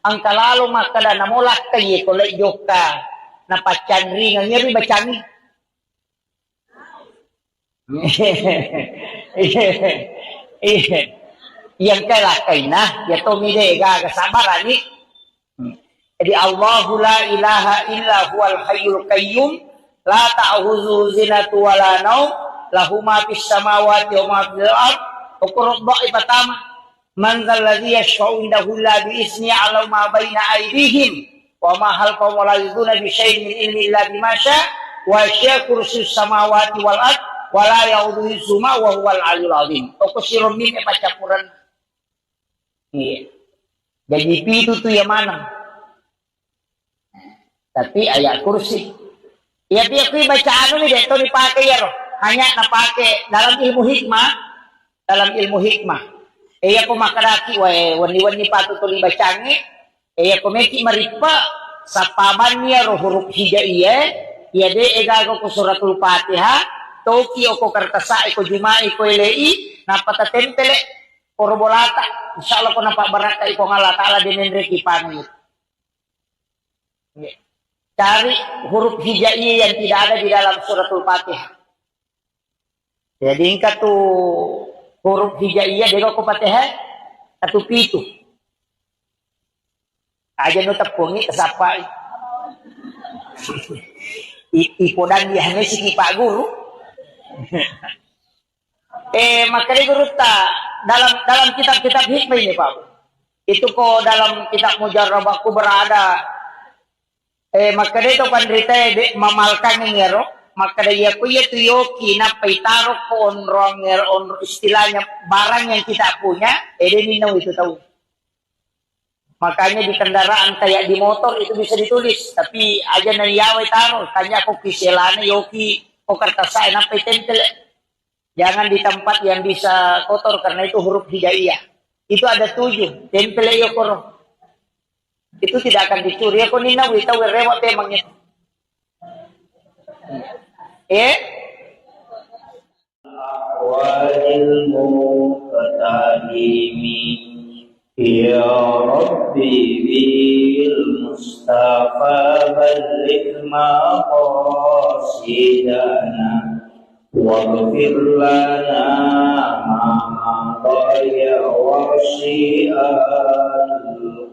Ang kalalo makada namulak kaye kolay joka na pachanri nga ngiri bachangi. Yang kalakay na, yato mide gagasabaran ni. Jadi Allahu la ilaha illa huwal hayyul qayyum la ta'khuzuhu zinatun wa la naum lahu ma fis samawati wa ma fil ard uqra ibtama man dzal ladzi yashfa'u indahu illa bi izni 'ala ma baina aydihim wa ma khalfahum wa la yuduna bi syai'in min ilmi illa bima syaa wa syaa kursiyyus samawati wal ard wa la ya'uduhu hifdzuhuma wa huwal 'aliyyul 'azim. Uqsirum min pacapuran. Iya. Jadi itu tuh yang mana? Tapi ayat kursi. Ya tiap baca anu nih itu dipakai ya roh. Hanya napake dalam ilmu hikmah. Dalam ilmu hikmah. Iya ko makaraki wani patutuloy bacangi. Iya ko meki maripa sa paman niya roh huruf hijaiyah. Iya de egago ko suratul Fatihah. Tokyo ko kartasa ko jumai ko ilei napatatempele korbolata. Insyaallah ko napabaraka ko ngala taala dinenre kipangit. Yeah. Cari huruf hijaiyah yang tidak ada di dalam suratul Fatihah. Jadi ingkat tuh huruf hijaiyah dego ko Fatihah atau pitu. Aja no tapungi kasapa. Ipodan dia hanya si Pak Guru. Makanya guru dalam kitab-kitab hikmah ini Pak. Itu kok dalam kitab Mujarrabah berada. Maka dito pandrita mamalkan ngero maka dia kuya tuyoki na paitaro ko onrong on istilahnya barang yang kita punya ninaw itu tahu. Makanya di kendaraan kayak di motor itu bisa ditulis tapi aja na yaway taro kanya ko kiselana yoki o kartasay na paitentel. Jangan di tempat yang bisa kotor karena itu huruf hijaiyah. Itu ada 7 tempel yo koro. Itu tidak akan dicuri. Ako ninaw, itaw, rewa temangnya. Awalil muqtadimi ya Rabbi bil Mustafa balligh maqasidana waghfir lana ma qaya wa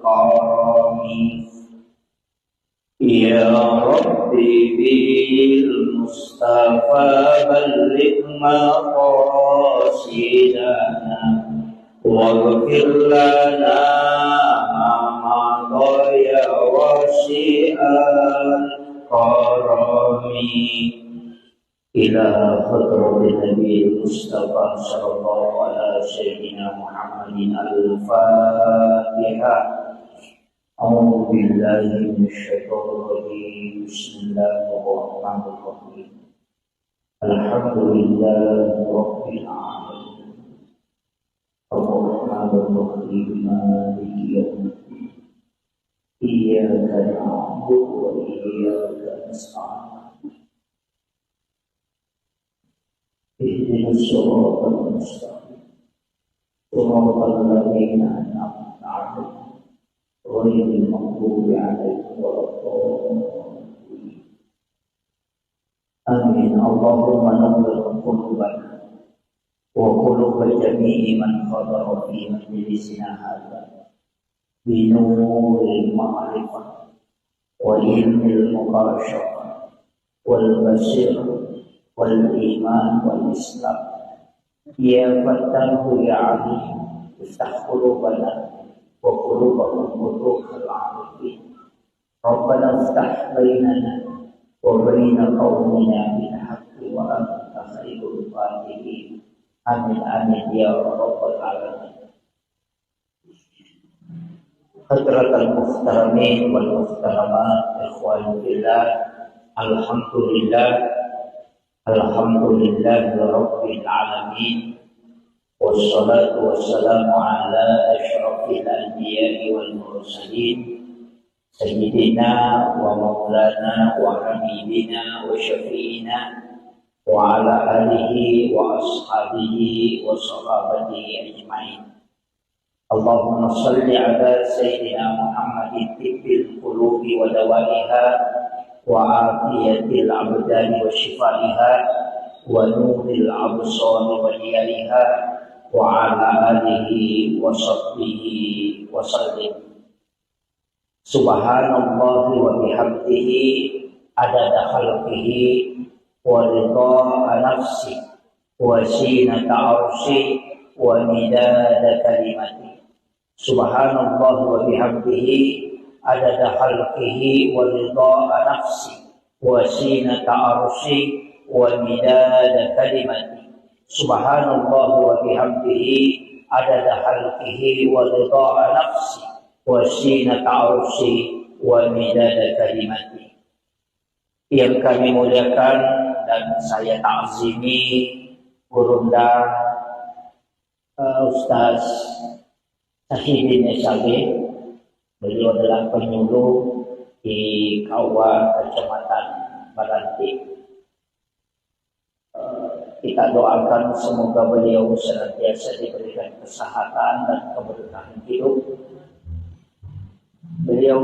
الكرم يا ربي بالمصطفى بلغ مقاصدنا واغفر لنا ما مضى واسع الكرم إلى حضرة النبي المصطفى صلى الله على سيدنا محمد الفاتحة. أعوذ بالله من الشيطان الرجيم. بسم الله الرحمن الرحيم. الحمد لله رب العالمين الرحمن الرحيم مالك يوم الدين إياك نعبد وإياك نستعين اهدنا الصراط المستقيم صراط الذين أنعمت عليهم غير المغضوب عليهم ولا الضالين. آمين. اللهم نور قلوبنا وقلوب جميع من حضر في مجلسنا هذا بنور المعرفة وعلم المباشرة والبصيرة والإيمان والإسلام. يا فتاه يا عليم افتح قلوبنا وقلوبهم فتوح العارفين. ربنا افتح بيننا وبين قومنا بالحق وأنت خير الفاتحين. آمين آمين يا رب العالمين. حضرة المحترمين والمحترمات إخواني في الله، الحمد لله رب العالمين والصلاة والسلام على أشرف الأنبياء والمرسلين سيدنا ومولانا وحبيبنا وشفينا وعلى آله وأصحابه وصحابته أجمعين. اللهم صل على سيدنا محمد طب القلوب ودوائها وعافية الأبدان وشفائها ونور الأبصار وديارها وعلى آله وصحبه وسلم. Subhanallah wa bihamdihi adada khalqihi wa ridha nafsi wa zinata arshi wa midada kalimati. Subhanallah wa bihamdihi adada khalqihi wa ridha nafsi wa zinata arshi wa midada kalimati. Subhanallah wa bihamdihi adada khalqihi wa ridha nafsi wa zinata arshi wa midada kalimati. Yang kami muliakan dan saya ta'zimi Gurunda Ustaz Sahidin Esabe. Beliau adalah penyuluh di Kauwa Kecamatan Baranti. Kita doakan semoga beliau senantiasa diberikan kesehatan dan keberkahan hidup. Beliau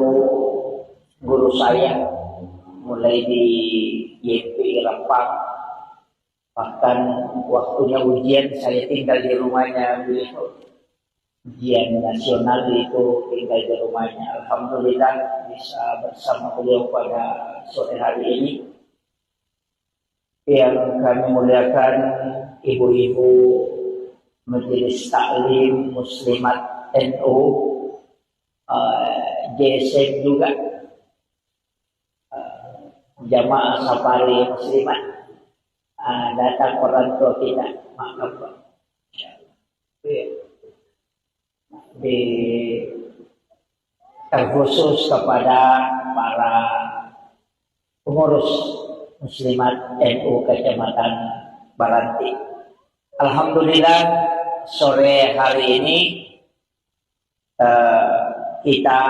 guru saya mulai di YPI Rempang, bahkan waktunya ujian saya tinggal di rumahnya beliau. Ujian nasional itu tinggal di rumahnya. Alhamdulillah bisa bersama beliau pada sore hari ini. Yang kami muliakan ibu-ibu Majelis Taklim Muslimat NU, JSM juga, jamaah safari muslimat, datang orang tua kita, maaf Pak. Di terkhusus kepada para pengurus muslimat NU Kecamatan Baranti. Alhamdulillah sore hari ini kita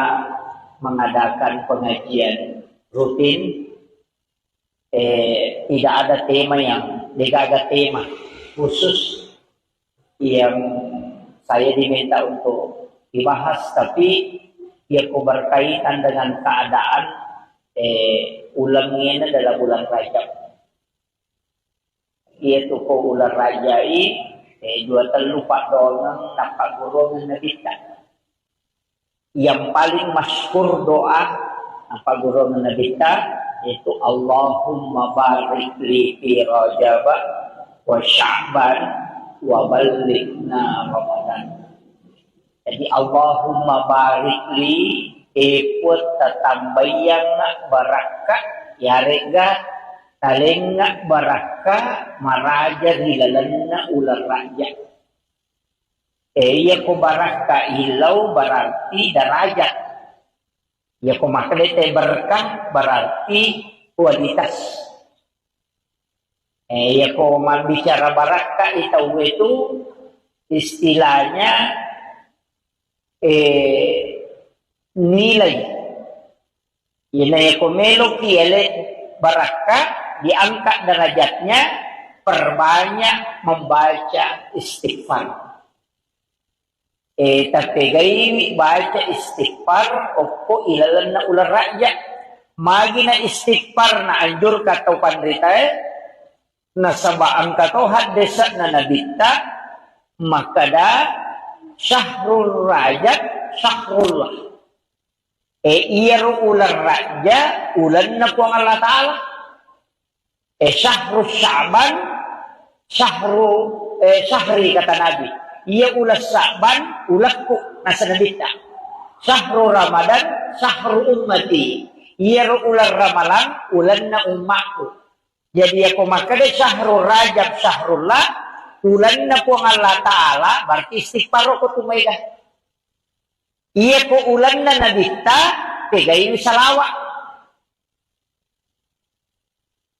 mengadakan pengajian rutin. Tidak ada tema khusus yang saya diminta untuk dibahas, tapi yang berkaitan dengan keadaan ulangnya adalah bulan Rajab. Yaitu ko ulang rajai dua terlupa donang dapat golongan nabita. Yang paling masyhur doa apa golongan nabita yaitu Allahumma barik li fi Rajab wa Sya'ban wa ballighna Ramadan. Jadi Allahumma barik li ikut tatambayang barakat yarega talengak barakat maraja hilalanna ular raja. Iya ko baraka hilau berarti derajat. Ya ko maklite berkah berarti kualitas. Ya ko bicara baraka itu istilahnya nilai. Ini ko melo kiele baraka diangkat derajatnya perbanyak membaca istighfar. Tapi gay baca istighfar opo ilalan na ular rakyat magi na istighfar na anjur kataw pandrita na sabaan kataw haddesa na nabita makada syahrul rajab syahrullah iyaro ular raja ulan na po ang Allah Ta'ala syahrul sya'ban syahri kata Nabi. Ia ulas Sa'ban, ulakku nasa nabita. Syahrul Ramadan, syahrul ummati. Ia ular Ramalan, ulan na umatku. Jadi ako makada syahrul Rajab, syahrullah, ulan na po ang Allah Ta'ala, berarti istighfar ko tumayga. Ia ko ulan na nabita, tigayin salawa.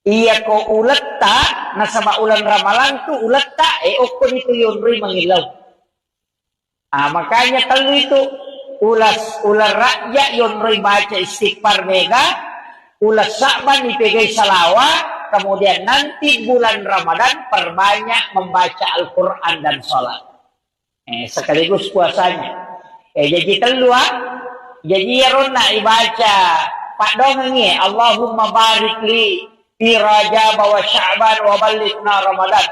Iya ko ulat ta, nasa maulan ramalan tu ulat ta, okon itu yunri mangilaw. Makanya kalau itu ular rakyat yunri baca istighfar mega, ulas Sa'ban ipegay salawa, kemudian nanti bulan Ramadan perbanyak membaca Al-Quran dan sholat. Sekaligus puasanya. Jadi keluar, jadi rona ibaca Pak Dongengi, Allahumma barik li fi Rajab wa Sya'ban wa balighna Ramadan.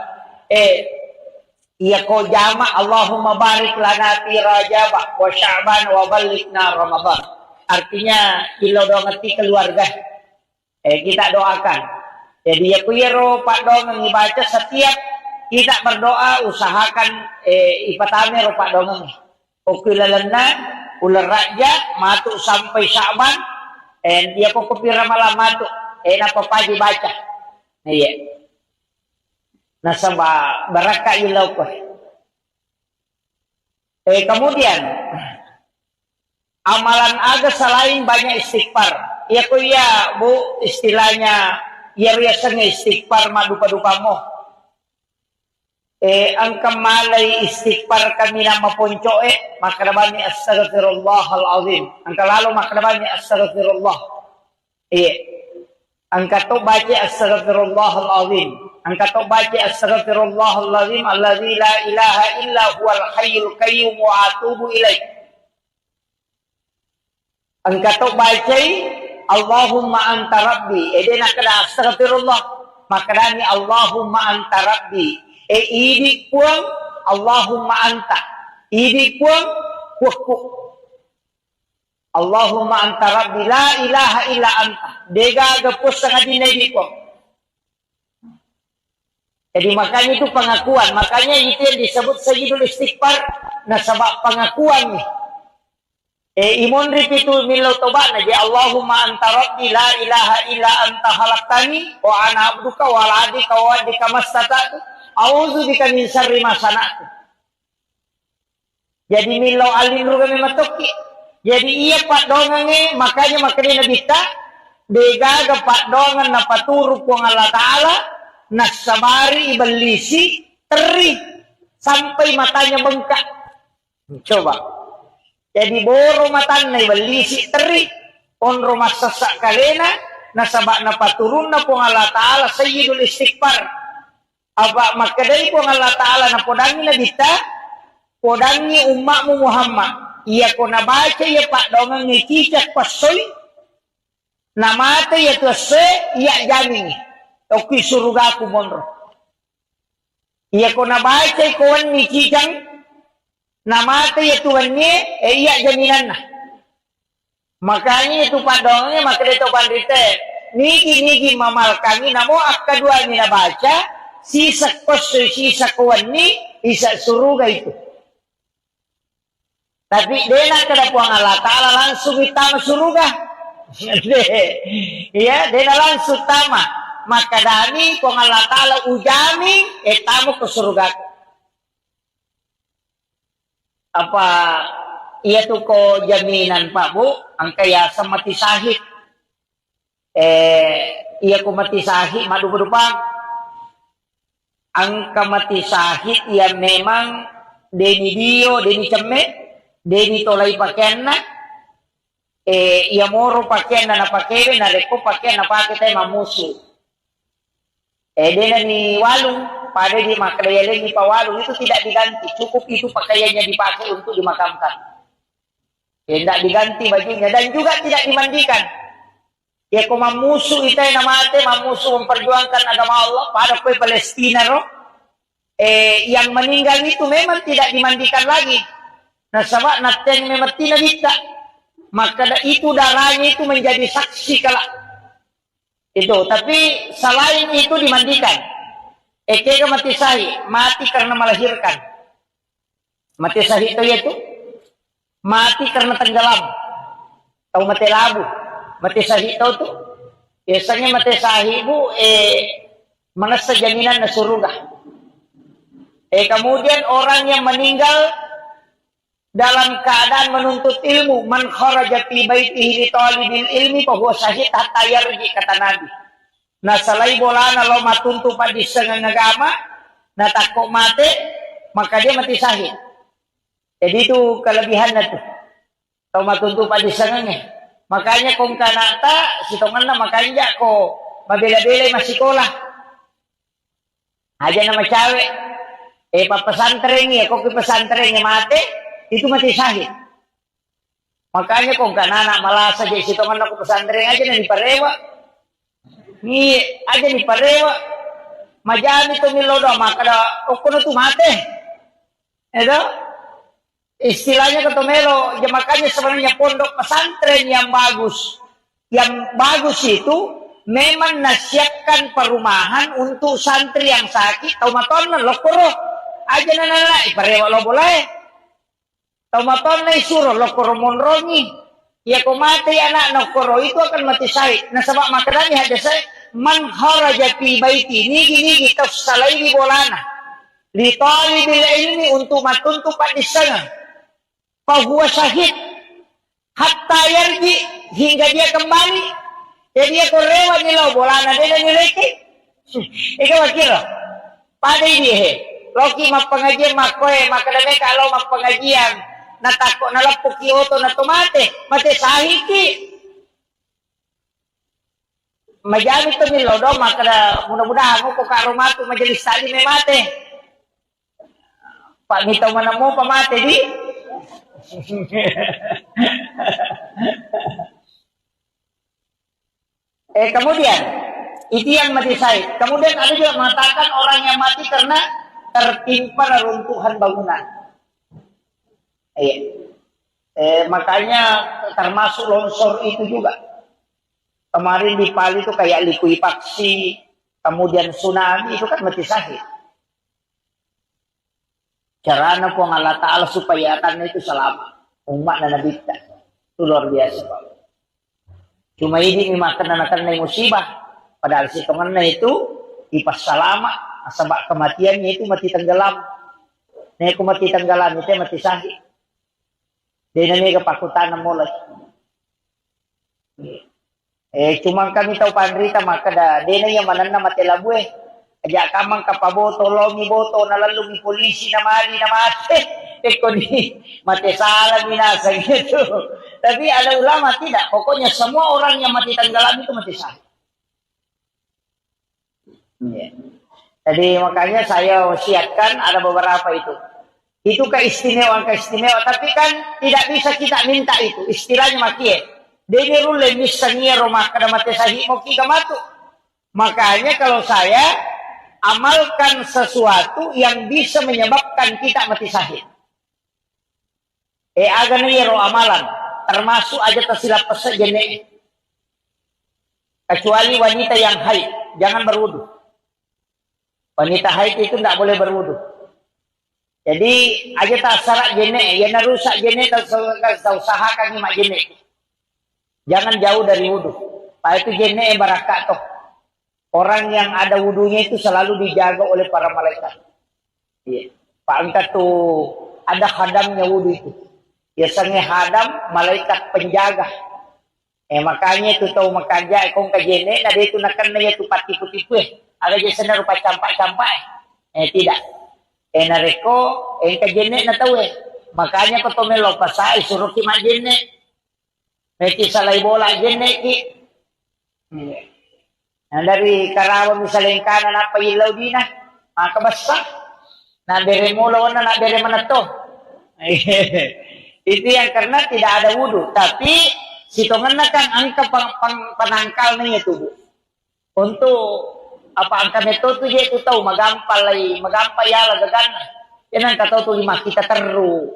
Iya ko jama Allahumma barik lana fi Rajab wa Sya'ban wa balighna Ramadan. Artinya kilo dongeti keluarga. Kita doakan. Jadi ya kuyero Pak Dongeng ibaca setiap kita berdoa usahakan ipatame ro Pak Dongeng. Okilalana ular raja matu sampai Sya'ban dia ko kupira malam matu napa pagi baca. Iya. Nasaba baraka ilaw ko. Kemudian amalan aga selain banyak istighfar. Ya ko ya Bu istilahnya ya biasanya istighfar madupa-dupa mo. Ang kamalay istighfar kami na mapunco makarabani astaghfirullahalazim. Ang kalalo makarabani astaghfirullah. Ang kato baca astaghfirullahalazim. Ang kato baca astaghfirullahalazim alladzi la ilaha illa huwal hayyul qayyum wa atubu ilaih. Ang kato baca Allahumma anta rabbi. Dena kada astaghfirullah. Makadani Allahumma anta rabbi. Idi puang Allahumma anta. Idi puang kuku. Allahumma anta rabbi la ilaha illa anta. Dega gepus sangat dinadi puang. Jadi makanya itu pengakuan. Makanya itu yang disebut sayyidul istighfar. Nasabak pengakuan nih. Imun ripitul milau tobat naji Allahumma anta rabbi la ilaha illa anta khalaqtani wa ana abduka wa ala adika wa adika mastata'tu. Auzu bika min syarri ma sana'tu. Jadi milau alin kami matoki. Jadi iya Pak Dongange makanya nabita dega ga Pak Dongan na paturu po Allah Ta'ala nasabari ibalisi teri sampai matanya bengkak. Coba. Jadi boro matan na ibalisi teri on rumah sesak kalena nasabak na paturun na po Allah Ta'ala sayyidul istighfar. Apa makadai po Allah Ta'ala na podangi na dita, podangi umakmu Muhammad. Iya ko nabaca ya Pak Dongang ni cicak pasoy, namata ya tuase, iya jamin. Oki suruga aku monro. Iya ko nabaca ikawan ni cicang, namata ya tuannya, iya jaminan na. Makanya itu Pak Dongangnya makadai to pandite, nigi mamal kami namo akadua ni nabaca, sisa kosoy, sisa kawan ni, isa suruga itu. Tapi dena kada puang Allah Ta'ala langsung itama suruga. Ya, dena langsung tama. Maka dani puang Allah Ta'ala ujami, tamu ke surga. Apa, iya tuh ko jaminan Pak Bu, ang kaya sa mati sahid. Iya ko mati sahid, madu-madupang. Ang kamati sahid ya memang deni dio, deni ceme, deni tolai pakaian na, ya moro pakaian na napakere, na reko pakaian na pakai tayo mamusu. Dena ni walung, pada di makadayalin ni pawalung, itu tidak diganti, cukup itu pakaiannya dipakai untuk dimakamkan. Tidak diganti bajunya, dan juga tidak dimandikan. Ya kung mamusu itay na mate, mamusu memperjuangkan agama Allah pada kue Palestina roh. Yang meninggal itu memang tidak dimandikan lagi. Nah sama naten memang tidak bisa. Maka itu darahnya itu menjadi saksi kala. Itu, tapi selain itu dimandikan. Kaya mati sahi, mati karena melahirkan. Mati sahi itu yaitu mati karena tenggelam. Tahu mati labu. Mati sahi tahu tuh biasanya mati sahi Bu menasa jaminan na surga. Kemudian orang yang meninggal dalam keadaan menuntut ilmu, man kharaja fi baitihi li talibil ilmi fa huwa syahid hatta yarji, kata Nabi. Nah salai bolana lo matuntu padi sengang agama na takok mate maka dia mati sahid. Jadi itu kelebihannya tuh. Tahu matuntu padi sengangnya. Makanya kung kanata sitongan na makanya ko mabela-bela masih sekolah. Aja nama cewek. Pak pesantren ya, kok ke pesantrennya mati, itu mati syahid. Makanya kok kan anak malah saja situ mana ke pesantren aja nih parewa. Nih aja nih parewa. Majani to milodo maka da kono tu mate. Itu istilahnya ketomelo, ya makanya sebenarnya pondok pesantren yang bagus. Yang bagus itu memang nasihatkan perumahan untuk santri yang sakit, taumaton lokoro. Aja nana parewa lo boleh. Taumaton suruh lokoro monrongi. Ya kau mati anak lokoro itu akan mati syahid. Nah sebab makanya ada saya man kharaja fi baiti nigi tafsalaini bolana li talibil ilmi untuk matuntu di sana fa huwa syahid hatta yarji hingga dia kembali. Jadi dia korewa nilo bolana dia nileki ika wakira pada dia loki mak pengajian mak koe maka dane kalau mak pengajian natako nalapok kioto na tomate mate syahid ki majami to milodo maka mudah-mudahan mo ko karuma to majelis tadi may mate. Pak nito man mo pamate di. Kemudian itu yang mati syahid. Kemudian ada juga mengatakan orang yang mati karena tertimpa reruntuhan bangunan. Makanya termasuk longsor itu juga. Kemarin di Pali itu kayak likuifaksi, kemudian tsunami itu kan mati syahid. Caranya po Allah Ta'ala supaya akan itu selamat. Umat na nabita. Itu luar biasa Pak. Cuma ini makan musibah. Padahal si teman itu ipas selamat. Sebab kematiannya itu mati tenggelam. Nih aku mati tenggelam itu mati syahid. Dia ini kepakutan mulai. Cuma kami tahu pandrita maka dah dena yang mana nama telabue aja kamang kapaboto lomi boto nalalungi polisi namali namate ekoni mati salah binasa gitu. Tapi ada ulama tidak, pokoknya semua orang yang mati tenggelam itu mati syahid. Jadi makanya saya wasiatkan ada beberapa itu. Itu keistimewaan, tapi kan tidak bisa kita minta itu. Istilahnya maki Dene rule misalnya rumah kada mati syahid mau kita matu. Makanya kalau saya amalkan sesuatu yang bisa menyebabkan kita mati syahid. Agan ro amalan termasuk aja tersilap pesejene. Kecuali wanita yang haid, jangan berwudu. Wanita haid itu tidak boleh berwudu. Jadi aja tak syarat jene, ya narusak jene tak usahakan mak jene. Jangan jauh dari wudhu. Pak itu jene barakat toh. Orang yang ada wudhunya itu selalu dijaga oleh para malaikat. Iya. Pak angkat tuh ada khadamnya wudhu itu. Biasanya khadam malaikat penjaga. Makanya itu tahu makanya kong kajene nah dia itu nakan na itu pati-putipu Ada jasana rupa campak-campak tidak. Nareko kajene na tahu Makanya ko tumelo pasai suruh ki majene. Meki salay bola jene ki. Nah dari Karawang misalnya kanan apa ilaw di na. Makabasa. Na dari mulaw na dari mana to. Itu yang karena tidak ada wudhu. Tapi sitongan na kan angka panangkal na tubuh. Untuk apa angka metode dia itu tahu magampay yala gagana. Yan ang kataw to lima kita teru.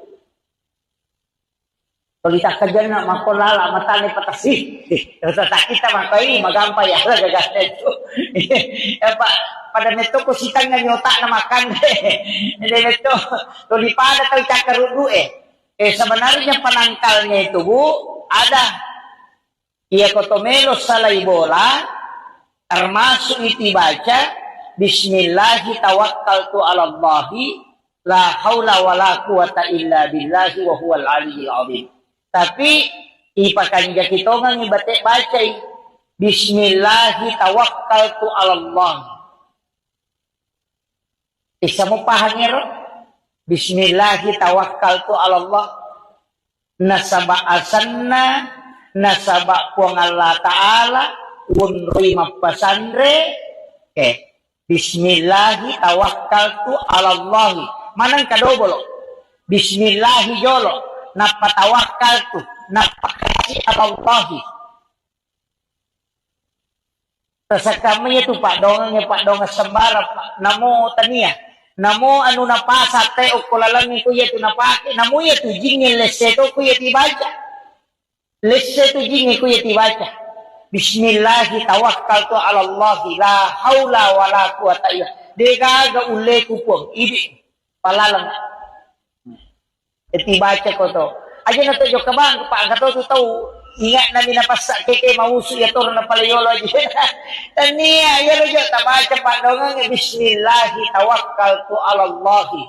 Kalau kita kerja nak makolala matane patasi. Kalau kita makai magampay ya gagana itu. Pada neto ko sitang nga nyota na makan. Hindi neto tulipada tayo cakarudu sebenarnya penangkalnya itu Bu ada. Ia kotomelo salay bola termasuk itu baca Bismillahi tawakkaltu ala Allahi la haula wala quwata illa billahi wa huwal aliyyil azim. Tapi ipakan kita ngang ibate baca Bismillahi tawakkaltu ala Allah. Isa mo pahangiro Bismillahi tawakkaltu ala Allah. Nasaba asanna nasaba kuang Allah Ta'ala unrui mapasandre bismillahi tawakkaltu ala Allahi manang kadobolo bismillahi jolo napatawakkaltu napakasi ala Allahi tasakamanya tu Pak Dongeng sembara Pak namo tania namo anu napasa te okolalangi ko yetu napake namo yetu jingin leseto ko yeti baca leseto jingin ko yeti baca bismillahi tawakkaltu ala Allahi la haula wala quwata illa dega ule kupong ibi palalang eti baca ko to aja na to jo kabang pa kato to tau ingat namin na pasak keke mausu ya tor na palayolo aja tania ya jo ta baca Pak Dongeng bismillahi tawakkaltu ala Allahi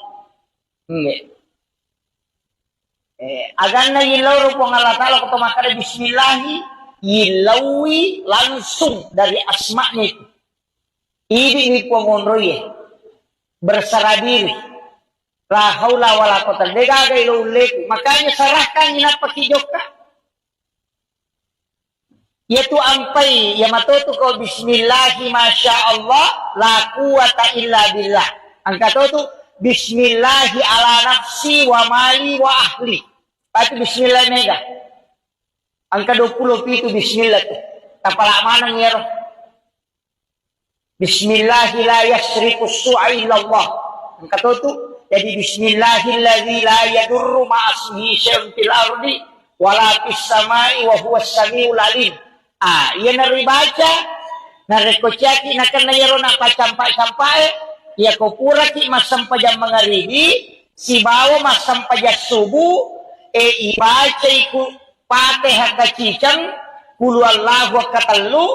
agan na yiloro po ng Allah Ta'ala ko makara bismillahi yilawi langsung dari asma'nya itu. Ini pengonroye berserah diri. La haula wala quwata illa billah. Makanya serahkan ina pakijoka. Yaitu ampai ya matoto ko bismillahi masyaallah la quwata illa billah. Angka tu bismillahi ala nafsi wa mali wa ahli. Pati bismillah mega. Angka 20 itu bismillah tuh. Tapala mana ngero. Bismillahi la yasriku su'a illallah. Angka itu jadi bismillahilladzi la yadurru ma'asmihi syai'un fil ardi wala fis samai wa huwas samiul alim. Iya nari baca narekocaki nakan nayaro na pacampa-campae ya ko pura ki masam pajam mangaribi si bawo masam pajak subuh ibaca iku Fatihah kacicang, kulu Allahu katallu,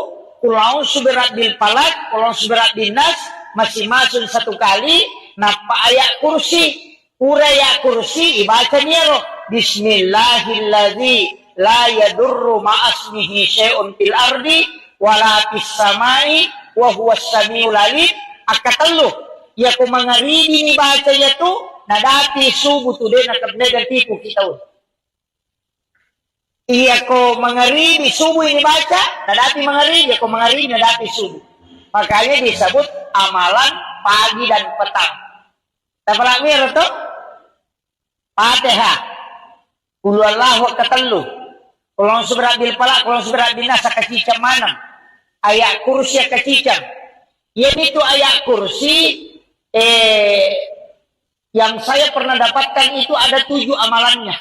kulau suberat bil palak, kulau suberat dinas, masing-masing satu kali, napa ayat kursi, uraya kursi, ibaca niero, bismillahilladzi la yadurru ma'asmihi syai'un fil ardi, wala fis samai, wa huwas samiul alim, akatallu, ya ko mangaribi ni baca ya tu, nadati subuh tu din nakabnegan tipu kita. Iya ko mangaribi subuh ini baca, nadati mangaribi, ko mangaribi nadati subuh. Makanya disebut amalan pagi dan petang. Tapalak mir to? Fatihah. Qul huwallahu katallu. Kulon suberat bil palak, kulon suberat dinas sakacicam manam. Ayat kursi kacicam. Ini tuh ayat kursi yang saya pernah dapatkan itu ada 7 amalannya.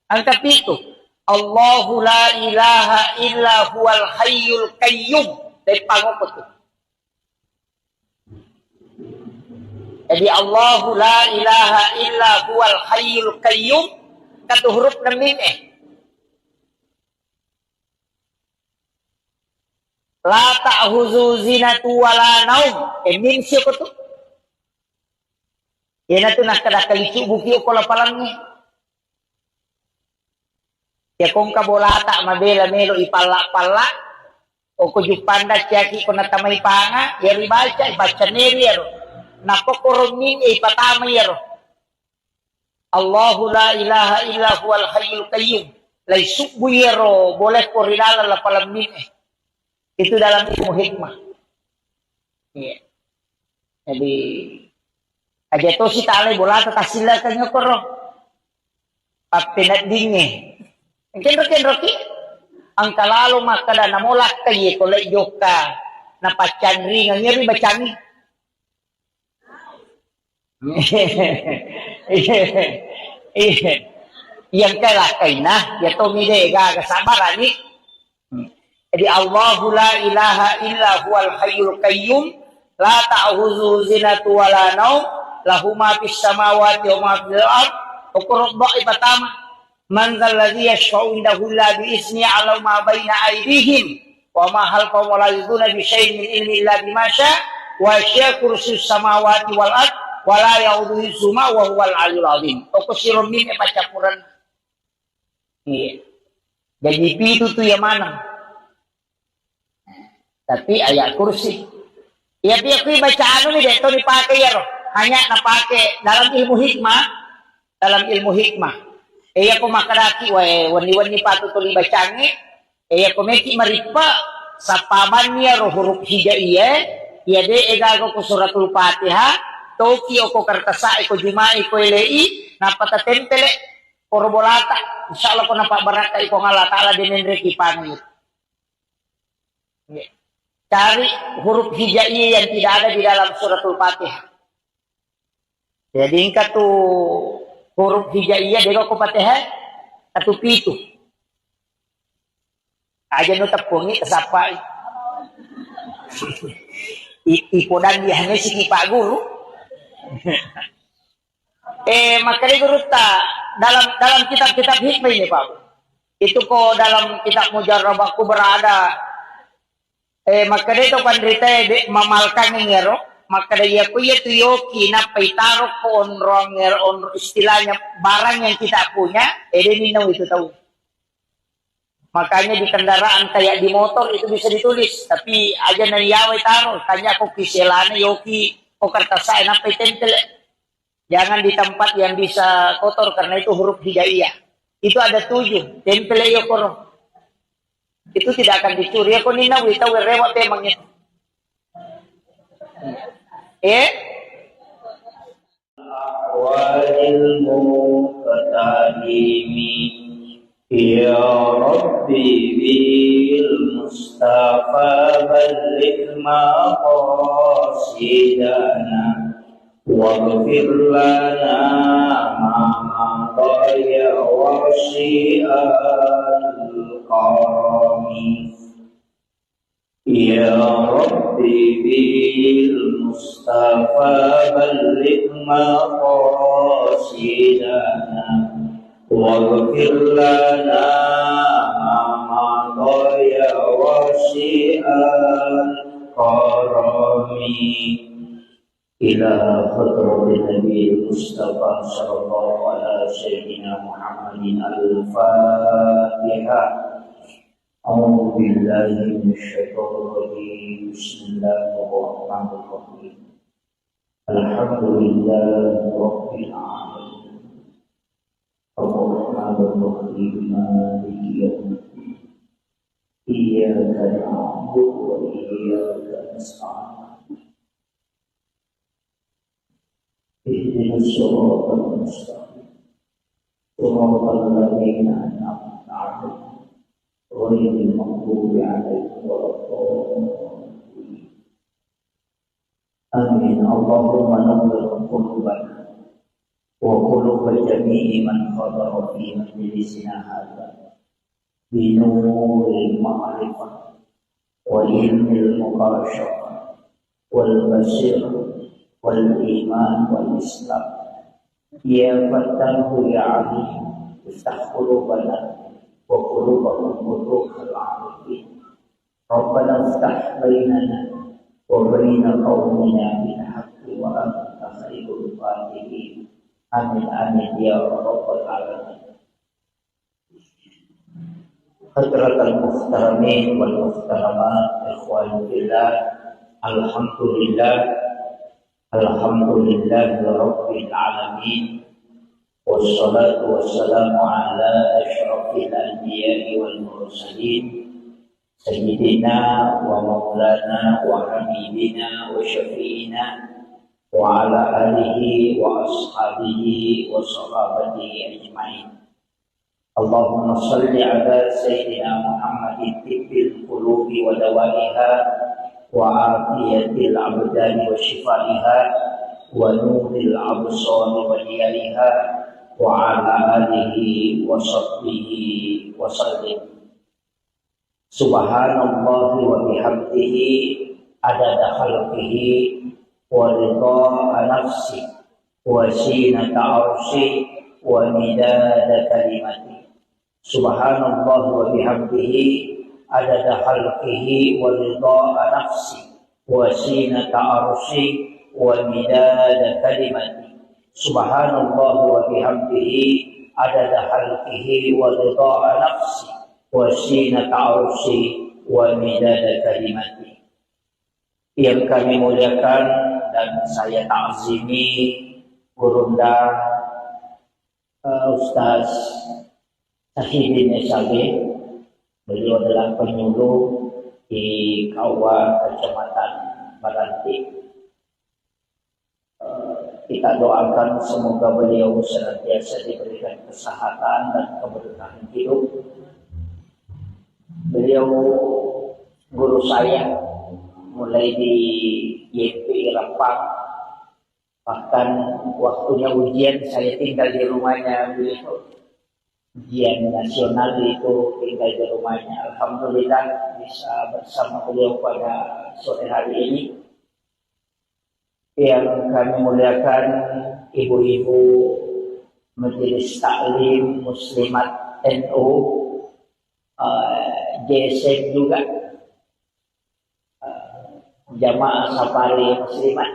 Angka itu. Allahu la ilaha illa huwal hayyul qayyum. Dari pangopot. Jadi Allahu la ilaha illa huwal hayyul qayyum. Kata huruf na mim La ta'huzu zinatu wala naum. Mim siya ko to. Yan na to nakadakalisu buki o kolapalangnya. Ya kung kabolata mabela melo ipala-pala o kujupanda tiyaki ko natamay panga yari baca neri yaro napokoromin ipatamay yaro Allahu la ilaha illa huwal hayyul qayyum lay subu yaro boleh ko rinala la palamin itu dalam ilmu hikmah. Iya. Jadi aja to si tali bolata tasila kanyo koro papinat dinge Kenro-kenro ang kalalo makada namulak kaye kolay joka na pachanri nga ngiri bacani. Yang kalakay na yato mide gagasabarani. Jadi Allahu la ilaha illa huwal hayyul qayyum la ta'khuzuhu zinatu wala naum lahu ma fis samawati wa ma fil ard uqrudda ibatama Man dzalladzi yashfa'u indahu illa bi'izni 'ala ma baina aydihim wa ma khalfahum wa la yuduna bi syai'in min ilmi illa bima syaa wa syaa kursiyyus samawati wal ard wa la ya'uduhu hifdzuhuma wa huwal 'aliyyul 'azim. Kusirun min pacapuran. Iya. Jadi itu tuh yang mana? Tapi ayat kursi. Ya biar bacaan ini deh, itu dipakai ya roh. Hanya napake dalam ilmu hikmah. Dalam ilmu hikmah. Iya ko makaraki wani-wani patutuli bacangi. Iya ko meki maripa sapamannya roh huruf hijaiyah ya de egago ko suratul Fatihah Tokyo ko kartasa ko jumai ko ilei napata tempele korbolata insyaallah ko napa baraka iko ngala taala dinendre kipangit. Cari huruf hijaiyah yang tidak ada di dalam suratul Fatihah. Jadi ingkat tu huruf hijaiyah dego ko Fatihah atau pitu. Aja nu tepungi kesapa. Ipodan dia hanya si Pak Guru. Makanya guru dalam kitab-kitab hikmah ini Pak. Itu kok dalam kitab Mujarrabaku berada. Makanya itu pandrita mamalkan ngero. Makanya ya ku ya tuyoki na paitaro ko on istilahnya barang yang kita punya. Ninaw itu tahu. Makanya di kendaraan kayak di motor itu bisa ditulis. Tapi aja nariyaway taro. Tanya ako kiselana yoki o kartasay na tempel. Jangan di tempat yang bisa kotor karena itu huruf hijaiyah. Itu ada 7. Tempel yokoro. Itu tidak akan dicuri. Ako ninaw itaw rewa temang itu. Awalil muqtadimi Ya Rabbi bil Mustafa balligh maqasidana waghfir lana ma madaya wa syi'al qarami Ya Rabbi bil Mustafa balligh maqasidana waghfir lana ma madaya wa syi'al qarami ila hadratin Nabi Mustafa sallallahu ala sayyidina Muhammadin al-Fatihah. A'udzu billahi minasyaitonir rajim. Bismillahirrahmanirrahim. Alhamdulillahi rabbil alamin. Ar-Rahmanir-Rahim. Maliki yaumiddin. Iyyaka na'budu wa iyyaka nasta'in. Ihdinas siratal mustaqim. Siratal ladzina an'amta 'alaihim ghairil maghdubi 'alaihim waladdallin. Amin. Allahumma nawwir qulubana wa qulub jami'i man hadara fi majlisina hadza bi nuril ma'rifah wa ilmil muqasyafah wal basirah wal iman wal islam ya fattahu ya alim iftah qulubana wa qulubahum quluhal arifin rabbana iftah bainana wa baina qaumina bil haqqi wa anta khairul fatihin amin amin ya rabbal alamin. Hadratal muhtaramin wal muhtaramat ikhwan fillah, alhamdulillah Alhamdulillahi Rabbil Alamin. Wassalatu wassalamu ala ashrafil anbiya'i wal mursalin Sayyidina wa maulana wa habibina wa syafi'ina wa ala alihi wa ashabihi wa sahabatihi ajma'in. Allahumma salli ala Sayyidina Muhammadin tibbil qulubi wa dawaiha وعافية الأبدان وشفائها ونور الأبصار وديارها وعلى آله وصحبه وسلم. Subhanallah wa bihamdihi adada khalqihi wa ridha nafsi wa zinata arshi wa midada kalimati. Subhanallah wa bihamdihi adada khalqihi wa ridha nafsi wa zinata arshi wa midada kalimati. Subhanallah wa bihamdihi adada khalqihi wa ridha nafsi wa zinata arshi wa midada kalimati. Yang kami muliakan dan saya ta'zimi gurunda Ustaz Sahidin Esabe. Beliau adalah penyuluh di Kawa Kecamatan Baranti. Kita doakan semoga beliau senantiasa diberikan kesehatan dan keberkahan hidup. Beliau guru saya mulai di YPI Rempang, bahkan waktunya ujian saya tinggal di rumahnya beliau. Ujian nasional itu tinggal di rumahnya. Alhamdulillah bisa bersama beliau pada sore hari ini. Yang kami muliakan ibu-ibu Majelis Taklim Muslimat NU, JSN juga, jamaah safari muslimat,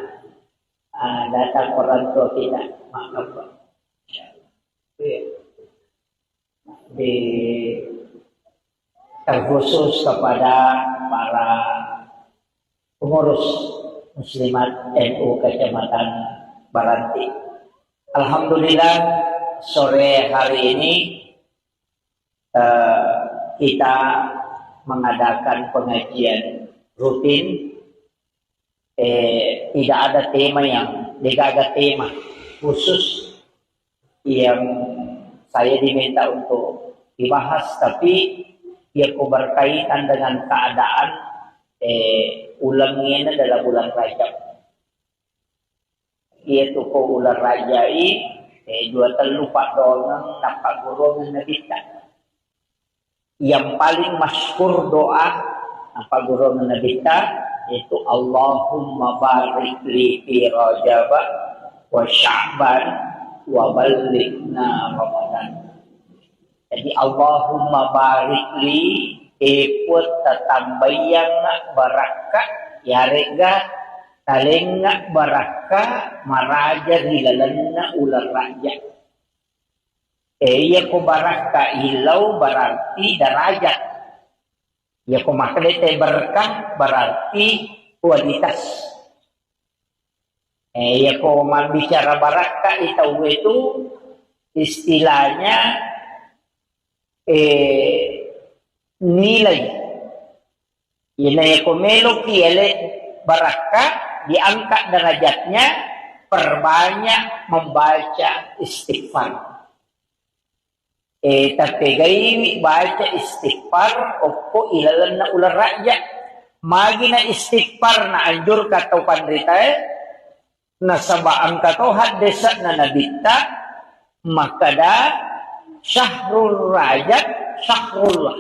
datang orang tua kita, maaf Pak. Terkhusus kepada para pengurus Muslimat NU Kecamatan Baranti. Alhamdulillah sore hari ini kita mengadakan pengajian rutin. Tidak ada tema tidak ada tema khusus yang saya diminta untuk dibahas, tapi ia berkaitan dengan keadaan ulangnya dalam bulan Rajab. Ia tu ko ulang rajai dua terlupa donang nampak golongan nabikan. Yang paling masyhur doa apa golongan nabikan itu Allahumma barik li fi Rajab wa Sya'ban wa balighna Ramadan. Jadi Allahumma barik li ikut tatambayang barakah ya rega talengak barakah maraja hilalanna ular raja. Ya ko barakah hilau berarti derajat. Ya ko maknanya berkah berarti kualitas. Ya ko bicara barakah itu istilahnya nilai. Nilai komelo kiele barakah diangkat derajatnya, perbanyak membaca istighfar. Tapi gaya baca istighfar oppo ilalan na ular rakyat. Magi na istighfar na anjur katau pandrita na sabaan katau hadesa na nabita makada syahrul rajab syahrullah.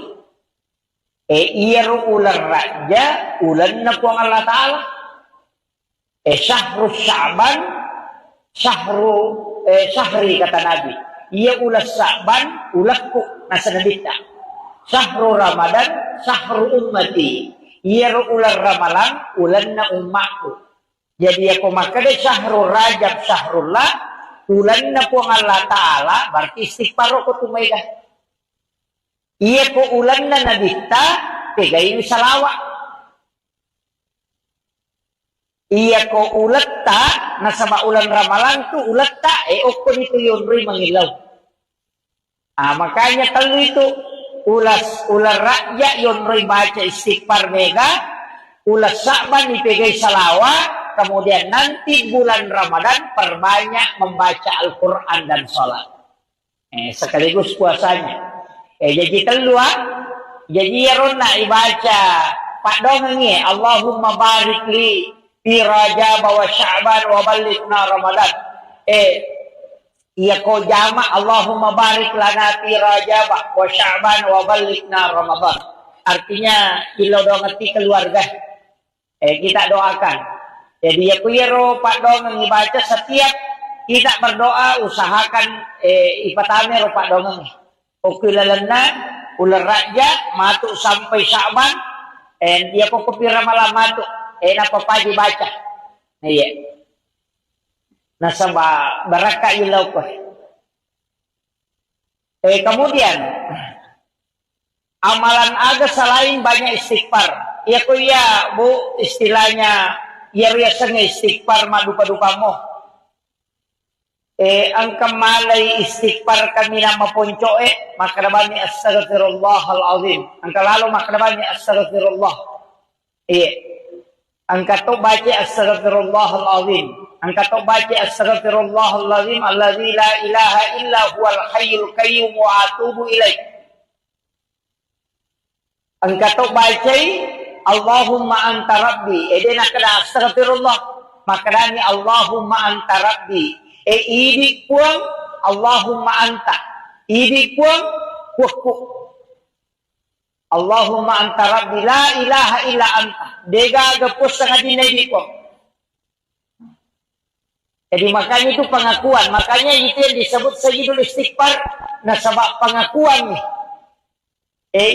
Iyaru ular raja ulan na po ang Allah Ta'ala. Syahrul Sya'ban syahri kata Nabi. Ia ulas Sya'ban ulakku nasa nabita. Syahrul Ramadan syahrul ummati. Iyaru ular Ramalan ulan na umatku. Jadi aku makanya syahrul rajab syahrullah ulan na po ang Allah Ta'ala berarti istighfar ko tumayga. Iya ko ulan na nabita, tegay ni salawa. Iya ko ulat ta, nasa maulan ramalan tu ulat ta, okko nito yun rin mangilaw. Makanya kalau itu ular raja yun rin baca istighfar mega, ulas Sya'ban ipegay salawa, kemudian nanti bulan Ramadan perbanyak membaca Al-Quran dan sholat. Sekaligus puasanya. Jadi keluar, jadi yaron na ibaca Pak Dongeng Allahumma barik li fi Rajab wa Sya'ban wa balighna Ramadan. Iya ko jama Allahumma barik lana fi Rajab wa Sya'ban wa balighna Ramadan. Artinya ilo dongeti keluarga. Kita doakan. Jadi ya kuyero Pak Dongeng ibaca setiap kita berdoa usahakan ipatame ro Pak Dongeng. Okilalana ular raja matuk sampai Sya'ban dia ko kopira malam matuk napa pagi baca iya nasaba baraka ilau ko kemudian amalan aga selain banyak istighfar iya ko ya bu istilahnya ya riasanya istighfar madupa-dupa mo ang kamalay istighfar kami na mapunco makrabani astaghfirullahal azim. Ang kalalo makrabani astaghfirullah. Iya. Angkat to baca astaghfirullahalazim. Angkat to baca astaghfirullahalazim allazi la ilaha illa huwal hayyul qayyum wa atubu ilaih. Angkat to baca Allahumma anta rabbi. Edena kada astaghfirullah. Makadani Allahumma anta rabbi. Idi puang Allahumma anta. Idi puang kuku. Allahumma anta rabbi la ilaha illa anta. Dega gepus sangat dinedi ko. Jadi makanya itu pengakuan. Makanya itu yang disebut sayyidul istighfar. Nah sebab pengakuan nih.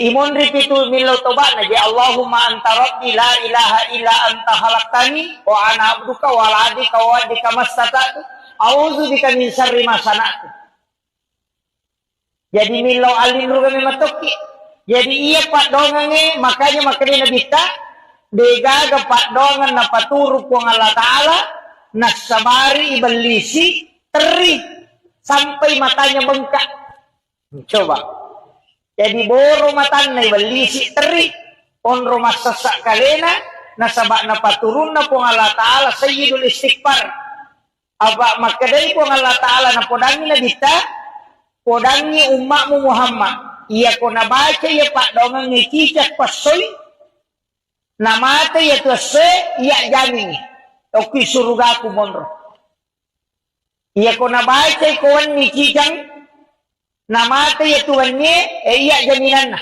Imun ripitu milau tobat naji Allahumma anta rabbi la ilaha illa anta khalaqtani wa ana abduka wa ala adika wa adika mastata'tu a'udzu bika min syarri ma sana'tu. Jadi milau alinru kami matoki. Jadi iya pak dongange makanya nabita dega pak dongan na paturu puang Allah Ta'ala nasabari ibalisi teri sampai matanya bengkak. Coba. Jadi boro matan na ibalisi teri on rumah sesak kalena nasabak na paturun na puang Allah Ta'ala sayyidul istighfar. Apa makadai puang Allah Ta'ala na podangi nabita podangi umatmu Muhammad. Iya ko nabaca ya pak dongang ngikicak pasoy namate ya tuase iya jamin oki surga ku monro. Iya ko nabaca ikuan ngikicang namate ya tuannya iya jaminan na.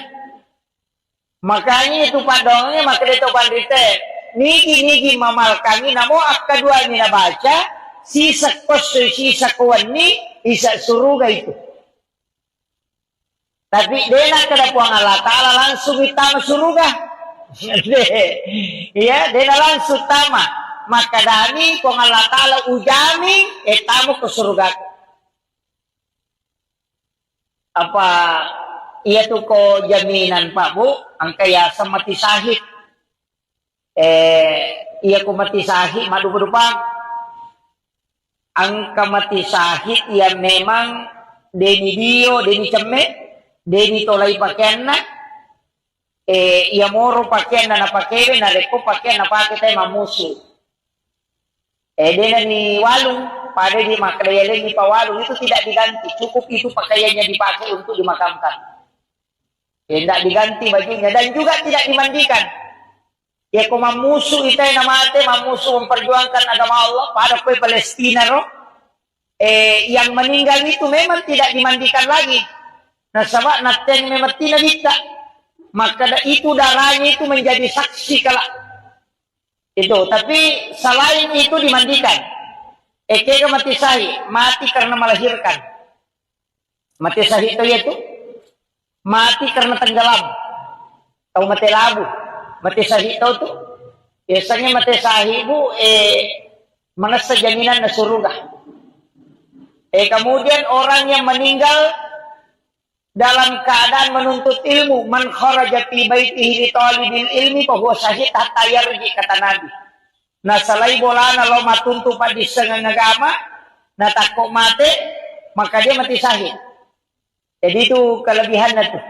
Makanya itu pak dongangnya maka itu pandite niki mamal kami namo akadua ni nabaca sisa pasoy sisa kuan ni isa surga itu. Tapi dena kada puang Allah Ta'ala langsung itama surga. Ya, dena langsung tama. Maka dani puang Allah Ta'ala ujami etamu ke surga. Apa iya tuh ko jaminan Pak Bu? Angka ya mati sahid. Iya ko mati sahid madu-madu-pang. Angka mati sahid ya memang deni dio, deni cemek. Deni tolai pakaian na, iya moro pakaian na pakewe na reko pakaian na pakai tay mamusu. Dena ni walung, pada di makadayale ni pawalung itu tidak diganti, cukup itu pakaiannya dipakai untuk dimakamkan. Tidak diganti bajunya dan juga tidak dimandikan. Ya ko mamusu itay na mate, mamusu memperjuangkan agama Allah pada kue Palestina ro. Yang meninggal itu memang tidak dimandikan lagi. Nah sama naten memati nabita maka itu darahnya itu menjadi saksi kala itu tapi selain itu dimandikan kega mati sahih mati karena melahirkan mati sahih itu yaitu mati karena tenggelam atau mati labu mati sahih itu tuh biasanya mati sahih bu menasa jaminan na surga kemudian orang yang meninggal dalam keadaan menuntut ilmu man kharaja fi baitihi li talibil ilmi fa huwa syahid hatta yarji kata Nabi. Nah salai bolana lo matuntu pa disengan agama na takok mate maka dia mati syahid. Jadi itu kelebihannya tuh.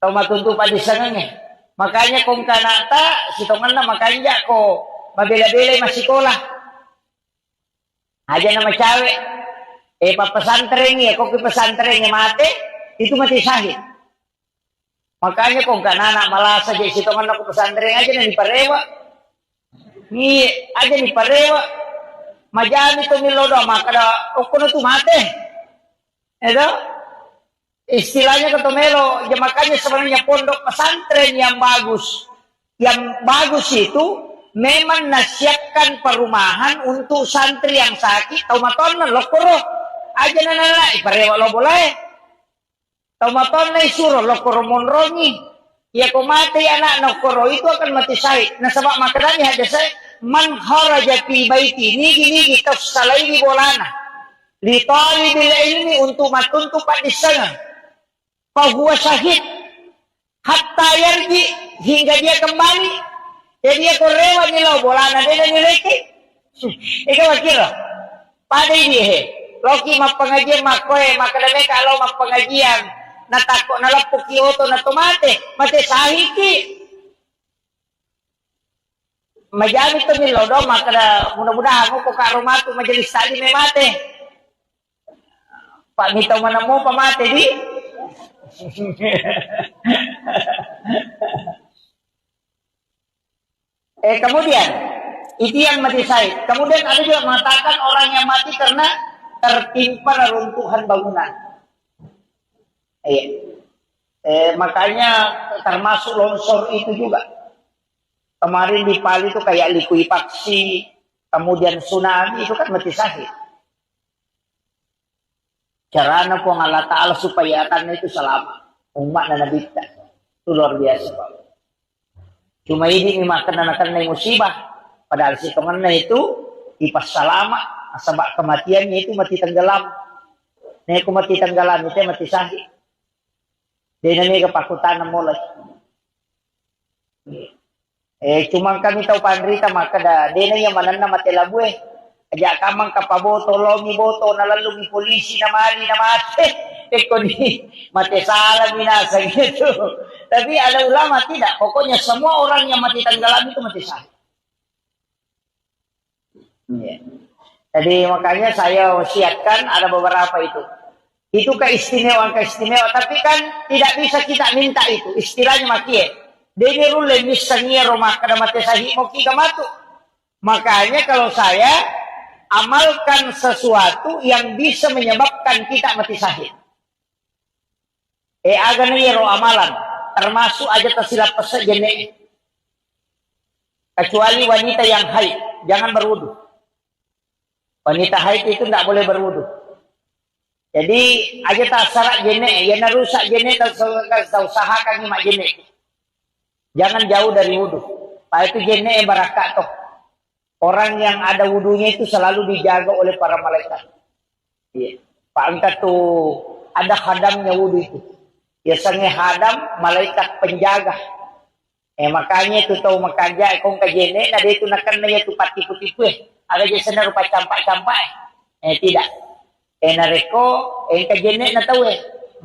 Tau matuntu pa disengannya. Makanya kung kanata sitongan na makanya ko mabela-bela masih sekolah. Aja nama cewek. Pa pesantren ya kok pesantrennya mate itu mati syahid. Makanya kung kanana malah saja sitongan aku pesantren aja na diparewa. Ni aja diparewa. Majani to milodo maka da okuno tu mate. Itu istilahnya ketomelo, ya makanya sebenarnya pondok pesantren yang bagus. Yang bagus itu memang nasihatkan perumahan untuk santri yang sakit atau maton lokoro. Aja nana iparewa lo boleh. Tomaton na isuro lokoro monrongi. Ya ko mati anak nokoro itu akan mati syahid. Nah sebab makanya ada saya man kharaja fi baiti nigi tafsalaini bolana. Li talibil ilmi untuk matuntu padisana. Fa huwa syahid hatta yarji hingga dia kembali. Jadi dia korewa nilo bolana dia nileki. Ikaw kira. Pada dia Loki mapengajian makoe makadane kalau mapengajian natakok nalapok kyoto na tomate mati sahiki majami to milo do makada mudah-mudahan mo ko karuma to majelis tadi may mate. Pak mito mana mo pamate di. Kemudian itu yang mati syahid. Kemudian ada juga mengatakan orang yang mati karena tertimpa reruntuhan bangunan. Makanya termasuk longsor itu juga. Kemarin di Bali itu kayak likuifaksi, kemudian tsunami itu kan mati syahid. Caranya po ng Allah Ta'ala supaya akan itu selamat. Umat na nabita. Itu luar biasa Pak. Cuma ini makan na musibah. Padahal si tongan na itu ipas salama. Sebab kematiannya itu mati tenggelam. Nah aku mati tenggelam itu mati syahid. Dia nami kepakutan na mulai. Cuma kami tahu pandrita maka dah. Dia nami yang manana mati labueh. Aja kamang kapaboto, lomi boto, nalalungi polisi na mali na mati. Eko ni mati salah binasa gitu. Tapi ada ulama tidak. Pokoknya semua orang yang mati tenggelam itu mati syahid. Jadi makanya saya wasiatkan ada beberapa itu. Itu keistimewaan. Tapi kan tidak bisa kita minta itu. Istilahnya makie. Dene rule misalnya rumah kada mati syahid mau kita matu. Makanya kalau saya amalkan sesuatu yang bisa menyebabkan kita mati syahid. Agan niro amalan. Termasuk aja tersilap pesejene. Kecuali wanita yang haid. Jangan berwudu. Wanita haid itu tidak boleh berwudu. Jadi aja tak sarak jene. Ya narusak jene. Tak usahakan lima jene. Jangan jauh dari wudu. Pak itu jene yang barakat toh. Orang yang ada wudunya itu selalu dijaga oleh para malaikat. Iya. Pak angkat tuh ada hadamnya wudu itu. Biasanya hadam malaikat penjaga. Makanya itu tahu makanya kong kajene ada itu nakan na itu patipu-tipu. Ada jasa rupa campak-campak. Tidak. Nareko kajene na tahu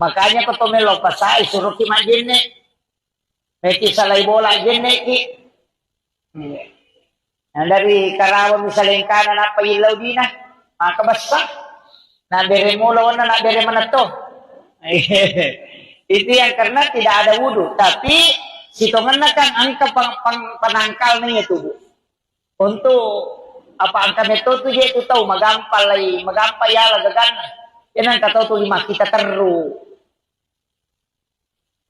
Makanya ko tomelo pasai suruh ki majene. Meti salay bola jene ki. Nah, dari Karawang misalnya yang kanan apa ilaw din na, makabasa. Nabere mo lawan na nabere mana to. Itu yang karena tidak ada wudu. Tapi sitongan na kan angka panangkal niya tubuh. Untuk apa angka nito tu dia itu tahu magampay yala gagana. Yan ang kataw tu lima kita teru.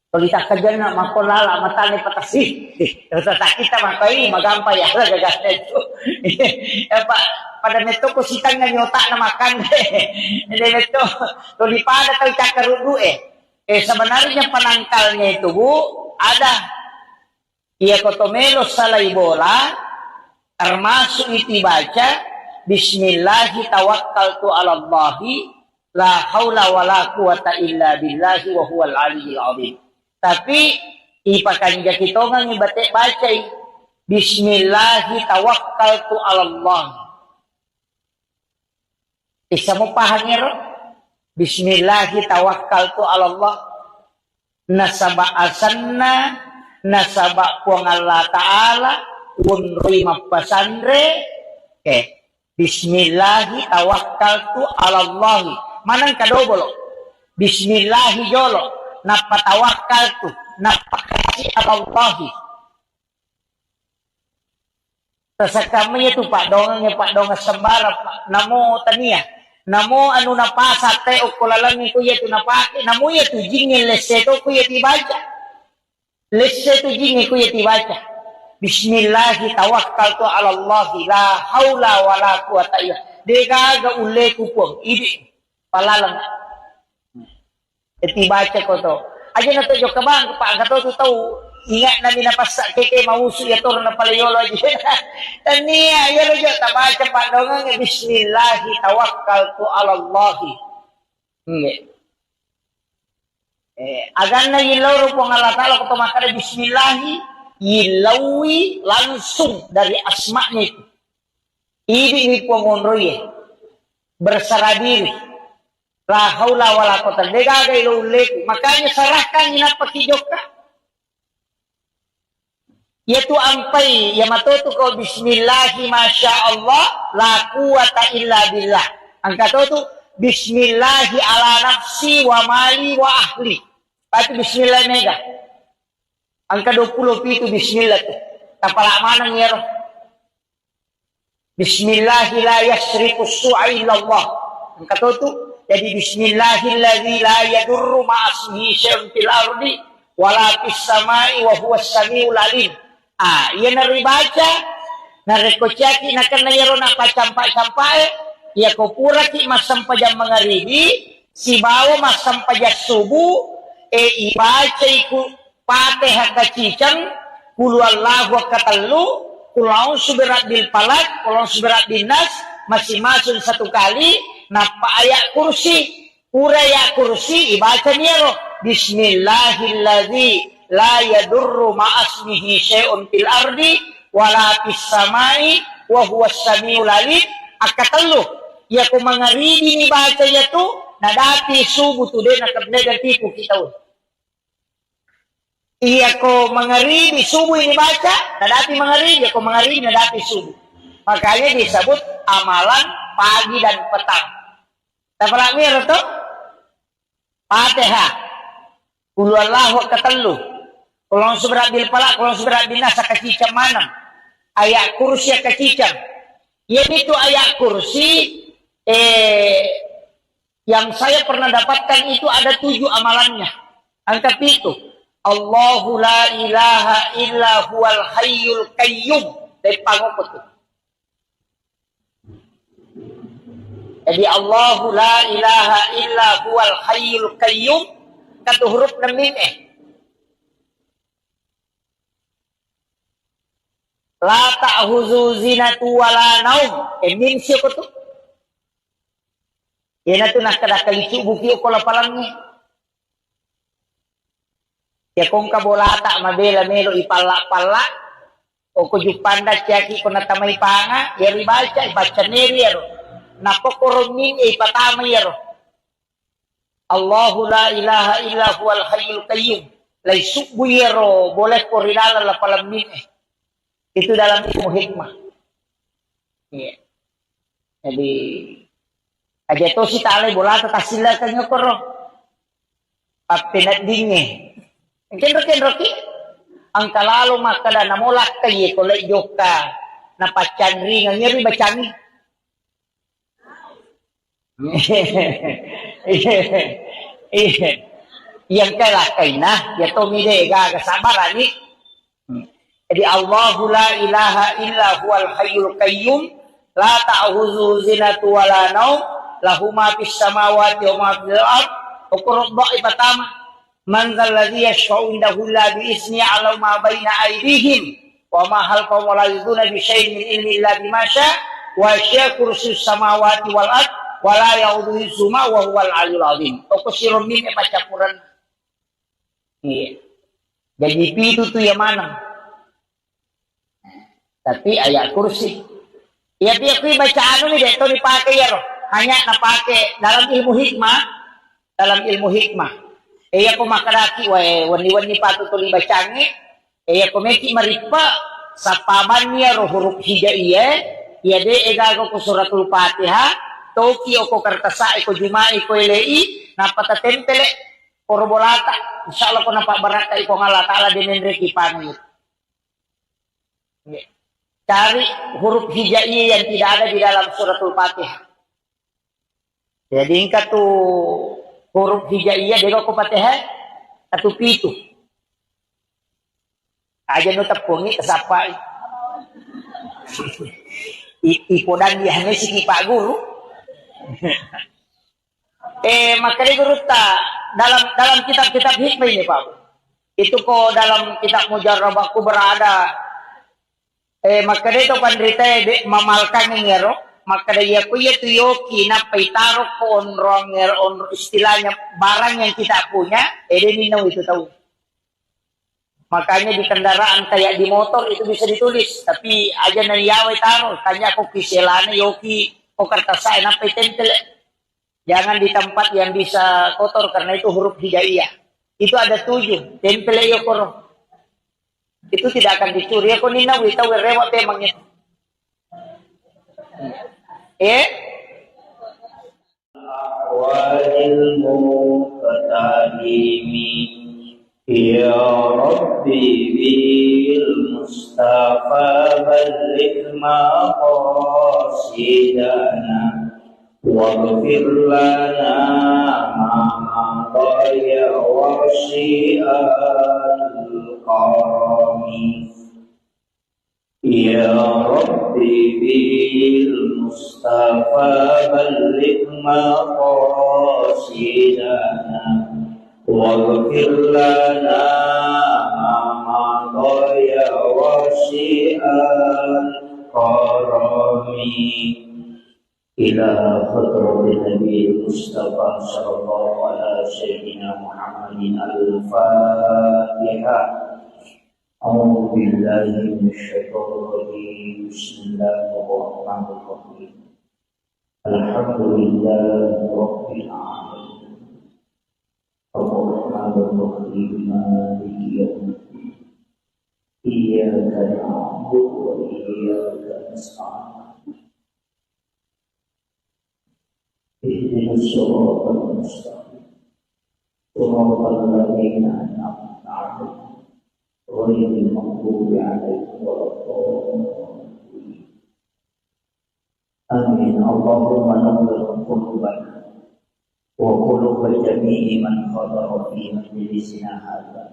Tulita ka dyan na makulala, matali patasi. Sa kita makai, magampay yala gagana ito. Pada nito ko sitang nga nyota na makan. Hindi nito, tulipada tayo kakarudu sebenarnya penangkalnya itu Bu, ada ia kotomelos salay bola, termasuk itu baca Bismillahi tawakkaltu ala Allahi la haula wala quwata illa billahi wa huwal aliyyil azim. Tapi ipakanja kita ngang ibate baca Bismillahi tawakkaltu ala Allah. Isa mo pahangir Bismillahi tawakkaltu ala Allah. Nasaba asanna nasaba puang Allah Ta'ala unrui mapasandre Bismillahi tawakkaltu ala Allah. Manang kadobolo Bismillahi jolo napatawakkaltu napakasi ala Allah. Sa kami itu Pak Dongang sembara Pak namo tania namo anu napasa te o kulalangi ko yetu napake namo yetu jingin leseto ko yeti baca leseto jingin ko yeti baca Bismillahi tawakkaltu ala Allah la haula wala quwata illa dega ule ku po idi palalang eti baca ko to aja na to jo kabang pa gato to tahu ingat na minapasa keke mausu ya tur na palayolo aja tania ya lo jo tabaca Pak Dongang Bismillahi tawakkaltu ala Allah agan na yilaw po ng Allah Ta'ala kung tumakara Bismillahi yilawi langsung dari asma'nya itu ini po ngonroy berserah diri la haula wala quwata degagay lo ulit makanya sarahkan inapakijok ka. Yaitu ampai ya matoto ko bismillahi masya Allah la quwata illa billah. Angka tu bismillahi ala nafsi wa mali wa ahli. Pati bismillah mega. Angka 20 itu bismillah tu. Tapala manang ya roh. Bismillahi la yasrifu su'a illallah. Angka tu jadi bismillahilladzi la yadurru ma'asmihi syai'un fil ardi wala fis samai wa huwas samiul alim. Iya nari baca nari kocaki nakan nayaro na pacampai ya ko pura ki masampajam mangaribi si bawo masampajak subuh ibaca iku Fatihah kacicang kulu Allahu katallu kulau suberat bil falak kulau suberat bin nas masing-masing satu kali napa ayat kursi pura ya kursi ibaca niero bismillahilladzi la yadurru ma'asmihi syai'un fil ardi wala fis samai wa huwas samiul alim akatallu ya ko mangaridi ni baca ya tu nadati subuh tu de nakabnega tipu kita. Iya ko mangaridi subuh ini baca nadati mangaridi ya ko mangaridi nadati subuh. Makanya disebut amalan pagi dan petang. Tapalami itu Fatihah Qul Allahu katallu Kulon suberat bil palak, kulon suberat bin nas kacicam manam. Ayat kursi kacicam. Yaitu ayat kursi yang saya pernah dapatkan itu ada 7 amalannya. Angka itu. Allahu la ilaha illa huwal hayyul qayyum. Dari pangopot itu. Jadi Allahu la ilaha illa huwal hayyul qayyum. Kata huruf na mim La ta'huzu zinatu wala naum. Mim siya ko to. Yan na to nakadakalicu buki o kolapalang ni. Ya kung kabolata mabela melo ipala-pala o kujupanda tiyaki ko natamay panga yari baca neri yaro. Napokoroming ipatamay yaro. Allahu la ilaha illa huwal hayyul qayyum. Lay subu yaro boleh ko rilala la palamin Itu dalam ilmu hikmah. Iya. Jadi aja to si tale bola ta sila kanyo ko ro. Apinat dinge. Ken roki ang kalalo makada namolak kay ko le joka na pacangri ngiri bacangi. Yang kala kay na ya to mide ga sabar ani. Jadi Allahu la ilaha illa huwal hayyul qayyum la ta'khuzuhu zinatu wala naum lahu ma fis samawati wa ma fil ard uqra pertama man dzal ladzi yashfa'u indahu la bi izni 'ala ma baina aydihim wa ma halqa wa la yuduna bi syai'in min ilmi illa bima syaa wa syaa kursiyyus samawati wal ard wa la ya'uduhu hifdzuhuma wa huwal 'aliyyul 'azim. Toko sirom min pacapuran. Iya. Jadi itu tuh yang mana? Tapi ayat kursi. Ya dia baca anu ni dek, ni pakai ya roh. Hanya napake dalam ilmu hikmah. Dalam ilmu hikmah. Iya ko makaraki wani patu tuli bacangi. Iya ko meki maripa sa paman niya roh huruf hijaiyah. Iya de egago ko suratul Fatihah. Toki ko kartasa ko juma'i ko ilei. Napatatempele korbolata. Insyaallah ko napabaraka ko ngala taala dinenre kipani. Yeah. Cari huruf hijaiyah yang tidak ada di dalam suratul Fatihah. Jadi ingkat tu huruf hijaiyah dego ko Fatihah satu pitu. Aja no tepungi kesapai. Ipodan dia si Pak Guru. Makanya guru ta dalam kitab-kitab hikmah ini Pak. Itu kok dalam kitab Mujarrabahku berada maka dito pandrita mamalkan ngero maka dia kuya tuyo kinapaitaro ko onrong ngero istilahnya barang yang kita punya ninaw itu tahu. Makanya di kendaraan kayak di motor itu bisa ditulis tapi aja nayaway taro tanya ko kiselana yoki o kartasa napay tempel. Jangan di tempat yang bisa kotor karena itu huruf hijaiyah. Itu ada 7 tempel yo koro. Itu tidak akan dicuri. Ako ninawi, tawir rewat emangnya. Awalil muqtadimi ya Rabbi bil Mustafa balligh maqasidana waghfir lana ma mada wasi'al karami ya Rabbi bil Mustafa balligh maqasidana waghfir lana ma mada wasi'al karami إلى خطرة النبي المصطفى صلى الله على سيدنا محمد الفاتحة أعوذ بالله من الشيطان الرجيم بسم الله الرحمن الرحيم الحمد لله رب العالمين الرحمن الرحيم مالك يوم الدين إياك نعبد وإياك نستعين اهدنا الصراط المستقيم صراط الذين أنعمت عليهم غير المغضوب عليهم ولا الضالين آمين اللهم نور قلوبنا وقلوب جميع من حضر في مجلسنا هذا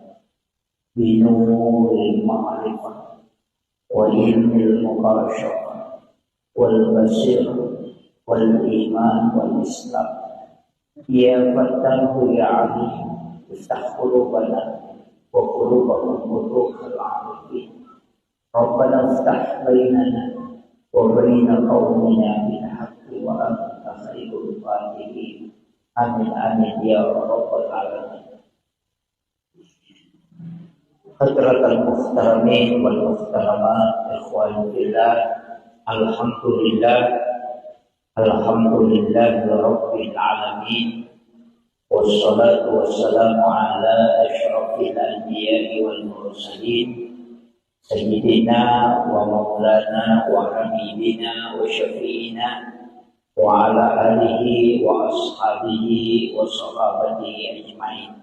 بنور المعرفة وعلم المباشرة والبصيرة والإيمان والإسلام يا فتاه يا عليم افتح قلوبنا وقلوبهم فتوح العارفين ربنا افتح بيننا وبين قومنا بالحق وأنت خير الفاتحين آمين آمين يا رب العالمين حضرة المحترمين والمحترمات إخواني في الله الحمد لله Alhamdulillah Rabbil Alamin wassalatu wassalamu ala asyrafil anbiya'i wal mursalin sayyidina wa maulana wa habibina wa syafi'ina wa ala alihi wa ashabihi wa sahabatihi ajma'in.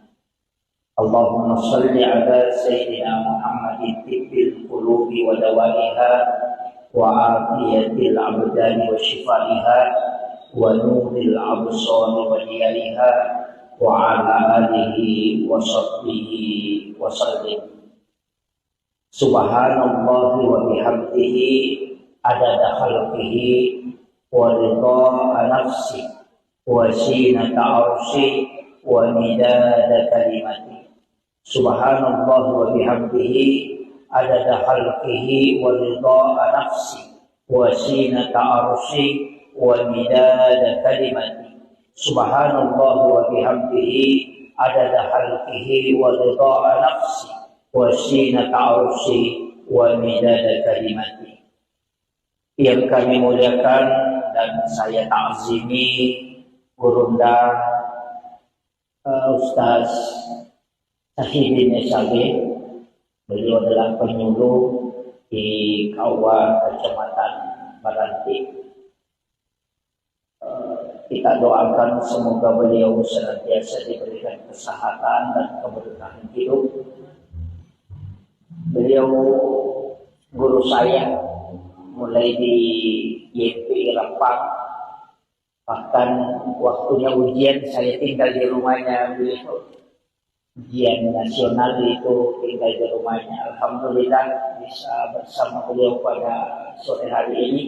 Allahumma salli ala sayyidina Muhammadin tibbil qulubi wa dawaiha وعافية الأبدان وشفائها ونور الأبصار وديارها وعلى آله وصحبه وسلم. Subhanallah wa bihamdihi adada khalqihi wa ridha nafsi wa zinata arshi wa midada kalimati. Subhanallah wa bihamdihi adada khalqihi wa ridha nafsi wa zinata arshi wa midada kalimati. Subhanallah wa bihamdihi adada khalqihi wa ridha nafsi wa zinata arshi wa midada kalimati. Yang kami muliakan dan saya ta'zimi Gurunda Ustaz Sahidin Esabe. Beliau adalah penyuluh di Kauwa Kecamatan Baranti. Kita doakan semoga beliau senantiasa diberikan kesehatan dan keberkahan hidup. Beliau guru saya mulai di YP Rempang, bahkan waktunya ujian saya tinggal di rumahnya beliau. Ujian nasional itu tinggal di rumahnya. Alhamdulillah bisa bersama beliau pada sore hari ini.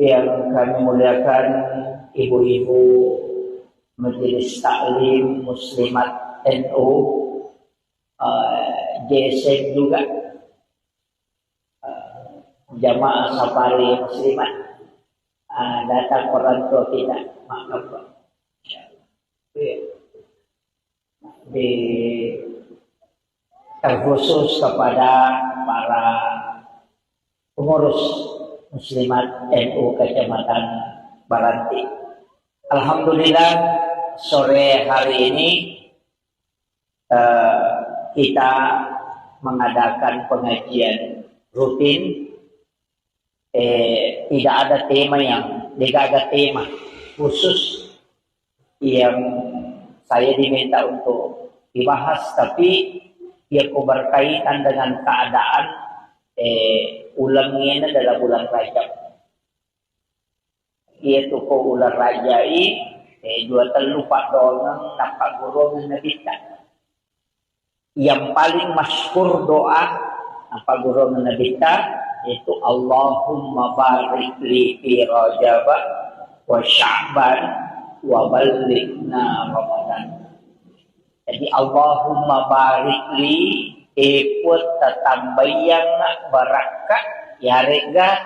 Yang kami muliakan ibu-ibu Majelis Taklim Muslimat NU, JSN juga, jamaah safari Muslimat, datang orang tua kita, maaf Pak. Di terkhusus kepada para pengurus Muslimat NU Kecamatan Baranti. Alhamdulillah sore hari ini kita mengadakan pengajian rutin. Tidak ada tema tidak ada tema khusus yang saya diminta untuk dibahas, tapi ia berkaitan dengan keadaan ulangnya dalam bulan Rajab. Ia tu ko ular rajai dua telu pak dongang nampak golongan nabita. Yang paling masyhur doa apa golongan nabita yaitu Allahumma barik li fi Rajab wa Sya'ban wa ballighna Ramadan. Jadi Allahumma barik li ikut tatambayang barakah ya rega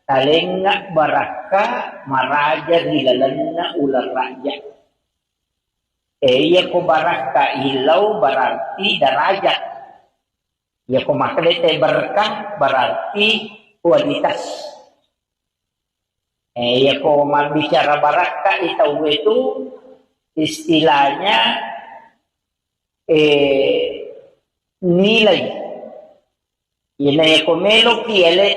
talengak barakah maraja hilalanna ular raja. Iya ko barakah hilau berarti derajat. Ya ko maklete berkah berarti kualitas. Ya ko bicara barakah itu istilahnya nilai. Ini ko melo kiele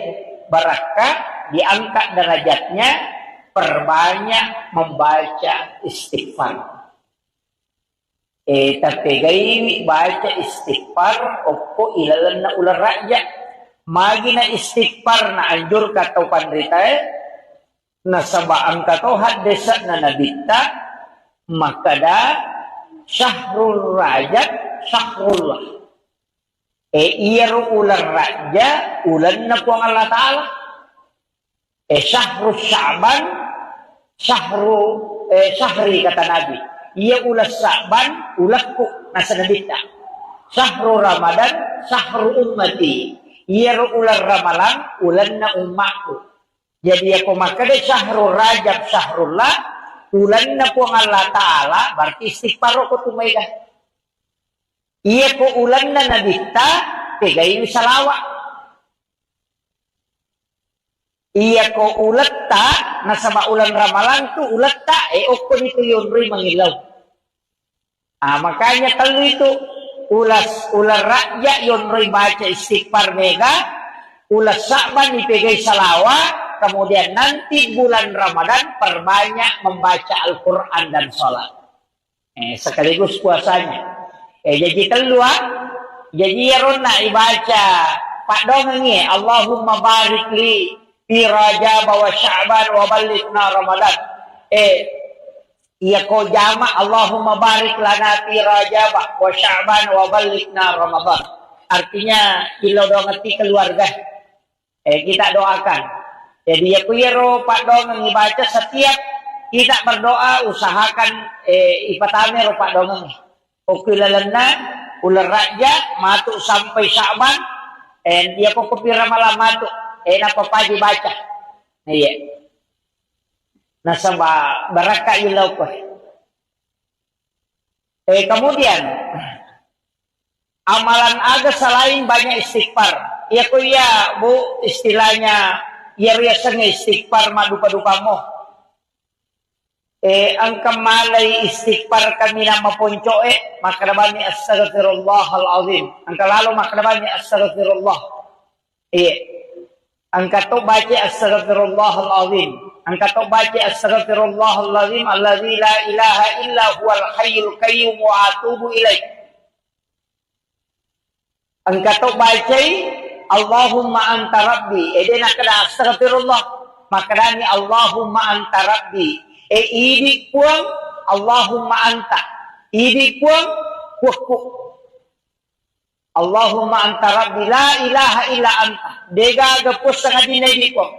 barakah diangkat derajatnya, perbanyak membaca istighfar. Tapi gaya baca istighfar, opo ilalan na ular rakyat. Magi na istighfar na anjur kataw pandrita, na sabaan kataw hadesa na nabita, makada syahrul rajab, syahrullah. Iyaro ular raja, ulan na po ang Allah Ta'ala. Syahrul Sya'ban, syahri kata Nabi. Ia ulas Sya'ban, ulakku nasa nabita. Syahrul Ramadan, syahrul ummati. Iyaro ular Ramalan, ulan na umatku. Jadi ako makada syahrul rajab, syahrullah, ulan na po ang Allah Ta'ala, berarti istighfar ko tumayga. Iya ko ulan na nabita, kaya salawat. Iya ko ulat ta, nasa ulan ramalan tu ulat ta, okon itu yunri mangilaw. Makanya kalau itu ular rakyat yunri baca istighfar mega, ulas Sya'ban dipegay salawat, kemudian nanti bulan Ramadan perbanyak membaca Al-Quran dan sholat. Sekaligus puasanya. Jadi keluar, jadi yarona ibaca Pak Dongengi, Allahumma barik li fi Rajab wa Sya'ban wa ballighna Ramadan. Iya ko jama Allahumma barik lana fi Rajab wa Sya'ban wa ballighna Ramadan. Artinya kilo do ngerti keluarga. Kita doakan. Jadi ya kuyero Pak Dongengi baca setiap kita berdoa usahakan ipatame ro Pak Dongengi. Okilalana ular raja matuk sampai Sya'ban dia ko kopira malam matuk napapaji baca iya nasaba baraka ilaw ko kemudian amalan aga selain banyak istighfar iya ko ya bu istilahnya iya riasanya istighfar madupa-dupa mo ang kamalay istighfar kami na mapunco makrabani astaghfirullahal-azim. Ang kalalo makrabani astaghfirullah. Ang kato baca astaghfirullahal-azim. Ang kato baca astaghfirullahal-azim alladzi la ilaha illa huwal hayyul qayyum wa atubu ilaih. Ang kato baca Allahumma anta rabbi. Ede nakada astaghfirullah. Makrani Allahumma anta rabbi. Idi puang Allahumma anta. Idi puang kuku. Allahumma anta rabbi la ilaha illa anta. Dega gapus sangat dinadi puang.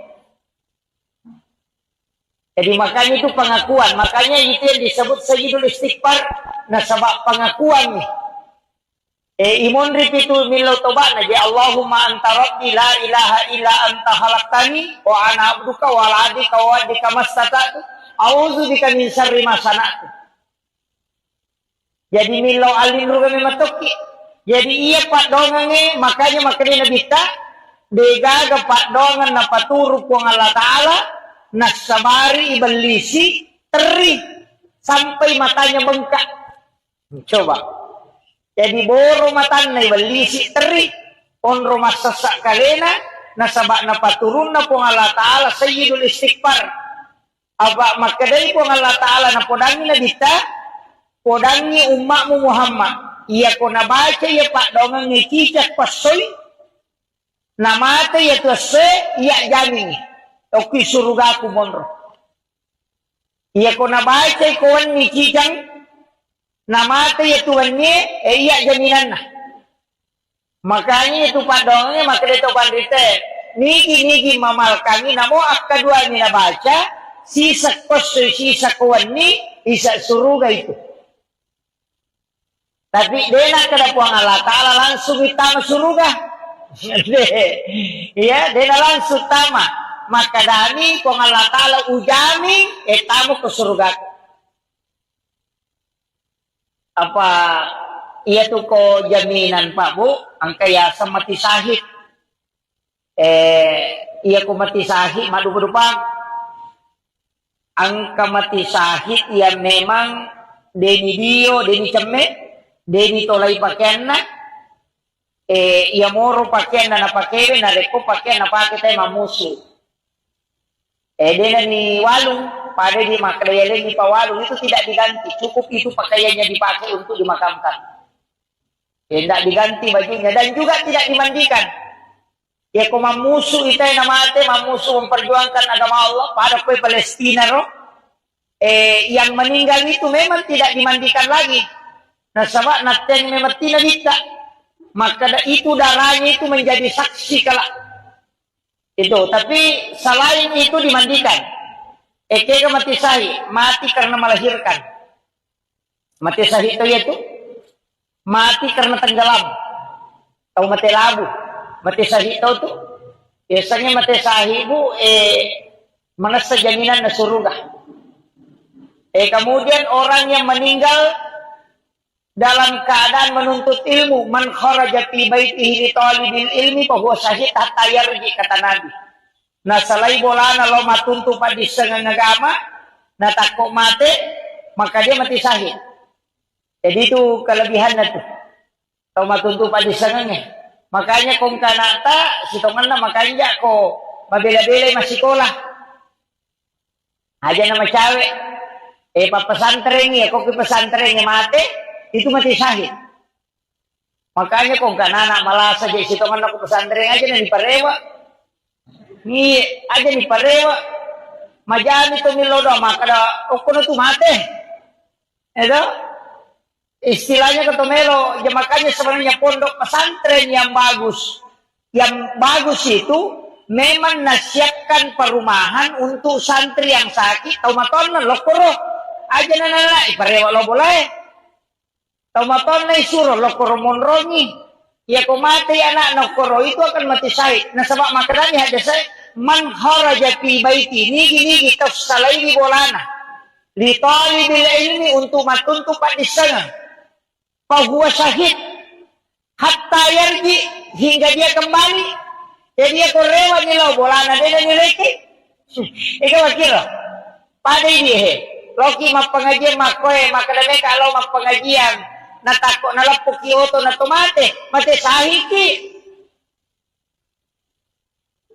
Jadi makanya itu pengakuan. Makanya itu yang disebut sayyidul istighfar. Nah sebab pengakuan nih. Imun ripitu milau tobat naji Allahumma anta rabbi la ilaha illa anta halaktani wa ana abduka wa ala adika wa adika mastata'tu. Auzu bika min syarri ma sana'tu. Jadi milau alinru kami matoki. Jadi iya Pak Dongange makanya nabita degaga Pak Dongan na paturu ko Allah Ta'ala nasabari ibalisi teri sampai matanya bengkak. Coba. Jadi boro matan na ibalisi teri on rumah sesak kalena nasabak na paturun na po Allah Ta'ala sayyidul istighfar. Aba makadai po Allah Ta'ala na podangi na dita podangi umakmu Muhammad. Iya ko nabaca ya pak dongang ngikicak pasoy namate ya tuase iya jamin. Oki surugaku monro. Iya ko nabaca ikawan ngikicang namate ya tuannya iya jaminan na. Makanya itu pak dongangnya maka itu pandite niki mamal kami namo akadua mina baca sisa pasoy sisa kawan ni isa suruga itu. Tapi dena kada puang Allah Ta'ala langsung itama suruga. Ya, dena langsung tama. Maka dani puang Allah Ta'ala ujami etamu ke surga. Apa iya tuh ko jaminan Pak Bu, ang kaya sa mati sahid. Iya ko mati sahid madu-madupang. Ang kamati sahid ya memang deni dio, deni cemme. Deni tolai pakaian na, iya moro pakaian na pakai na reko pakaian na pakai tayo mamusu. Dena ni walung, pada di makadayalin ni pawalung itu tidak diganti, cukup itu pakaiannya dipakai untuk dimakamkan. Tidak diganti bajunya dan juga tidak dimandikan. Ya kau mamusu itu yang namanya mamusu memperjuangkan agama Allah pada kue Palestina roh. Yang meninggal itu memang tidak dimandikan lagi. Nah sama naten memati na dita, maka itu darahnya itu menjadi saksi kala itu. Tapi selain itu dimandikan. Eke mati sahi, mati karena melahirkan. Mati sahi itu mati karena tenggelam atau mati labu. Mati sahi itu tuh biasanya mati sahi bu manasa jaminan na surga. Kemudian orang yang meninggal dalam keadaan menuntut ilmu, man kharaja fi baitihi li talibil ilmi fa huwa syahid hatta yarji, kata Nabi. Nah salai bolana lo matuntu padi sengang agama na takok mate maka dia mati syahid. Jadi itu kelebihannya tuh. Tau matuntu padi sengangnya. Makanya kong kanata sitonganna makanya ko mabela-bela masih sekolah. Aja nama cewek. Pak pesantren ya, kok ke pesantrennya mate itu mati syahid. Makanya kok gak anak malah saja situ kan aku pesantren aja nih parewa. Nih aja nih parewa. Majani to milodo maka da okono tu mate. Itu istilahnya ketomelo, ya makanya sebenarnya pondok pesantren yang bagus. Yang bagus itu memang nasihatkan perumahan untuk santri yang sakit atau maton lokoro. Aja nana parewa lo boleh. Taumaton na isuro lokoro monrongi. Ya ko mati anak nokoro itu akan mati syahid. Nah sebab makanya ada saya man kharaja fi baiti nigi tafsalaini bolana. Li talibil ilmi untuk matuntu padisana. Fa huwa syahid hatta yarji hingga dia kembali. Jadi dia korewa nilo bolana dia nileki. Ikaw kira. Pada dia Loki pengajian makoy makadame kalau pengajian natakok nalapok kioto na tomate mate sahiki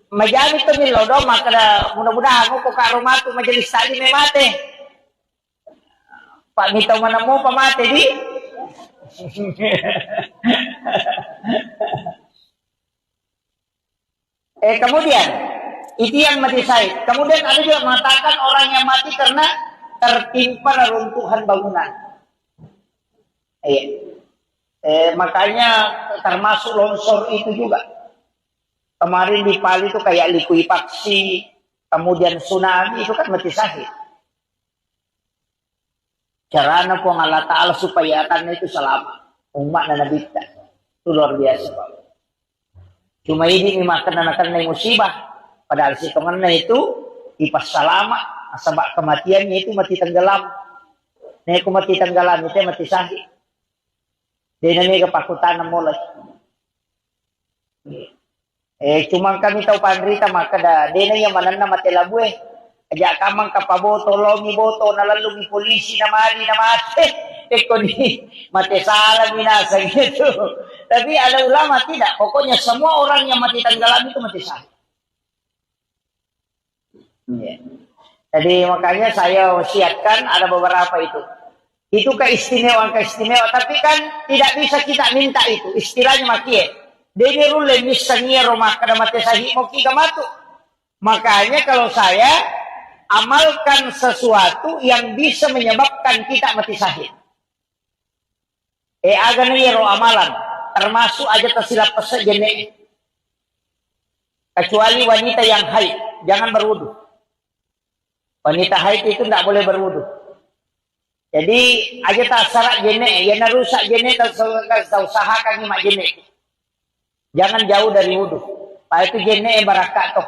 majani to milodo maka mudah-mudahan ko karumatu majelis tali me mate pak mitaw man mo pamate di kemudian itu yang mati syahid. Kemudian ada juga mengatakan orang yang mati karena tertimpa reruntuhan bangunan. Makanya termasuk longsor itu juga. Kemarin di Bali itu kayak likuifaksi, kemudian tsunami itu kan mati syahid. Caranya po Allah Ta'ala supaya akan itu selamat. Umat na nabita. Itu luar biasa Pak. Cuma ini makan anak-anak musibah. Padahal sitongan na itu ipas salama. Sebab kematiannya itu mati tenggelam. Nah aku mati tenggelam itu mati syahid. Dia ini kepakutan mulai. Cuma kami tahu pandrita maka dah. Dia yang mana nama telabu Ajak kamang kapaboto, longi boto, nalalungi polisi na mali na mate. teko di mati salah binasa gitu. Tapi ada ulama tidak. Pokoknya semua orang yang mati tenggelam itu mati syahid. Ya. Jadi makanya saya wasiatkan ada beberapa itu. Itu keistimewaan. Tapi kan tidak bisa kita minta itu. Istilahnya makie. Dene rule misalnya rumah kada mati syahid mau kita matu. Makanya kalau saya amalkan sesuatu yang bisa menyebabkan kita mati syahid. Aganiro amalan. Termasuk aja tersilap jenek. Kecuali wanita yang haid. Jangan berwudu. Wanita haid itu tidak boleh berwudu. Jadi aja tak syarat jenek. Ya narusak jenek tak usahakan lima jenek. Jangan jauh dari wudu. Pak itu jenek barakat toh.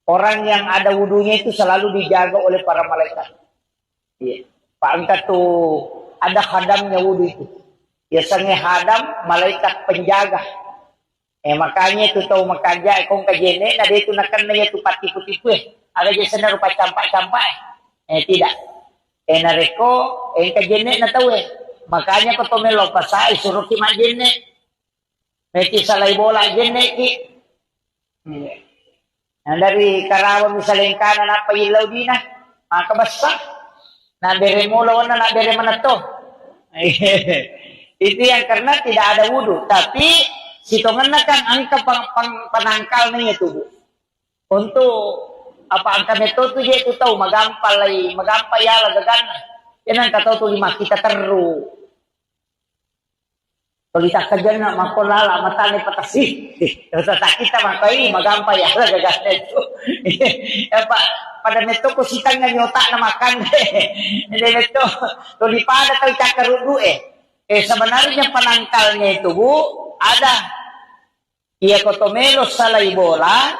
Orang yang ada wudunya itu selalu dijaga oleh para malaikat. Iya. Pak angkat tuh ada hadamnya wudu itu. Biasanya hadam malaikat penjaga. Makanya itu tahu makanya kong kajene ada itu nakan nanya tu pati-putipu ada jasana rupa campak-campak tidak. Nareko kajene na tahu makanya ko tomelo pasai suruh ki majene. Meti salai bola jene ki. Nah, dari Karawang misalnya kanan apa ilaw din maka basta na bere mo lawan na bere mana to. Itu yang karena tidak ada wudu. Tapi sitongan kan angka penangkal nih tubuh. Untuk apa angka metode dia itu tahu magampal ya lagagan. Yan ang kataw to lima kita teru. Kalau kita kerja na makolala matani patasi. Kalau kita makai magampal ya lagagan itu. Apa pada neto ko sitang nga nyota na makan. Hindi neto tulipada tayo cakarudu sebenarnya penangkalnya itu Bu ada ia kotomelo salai bola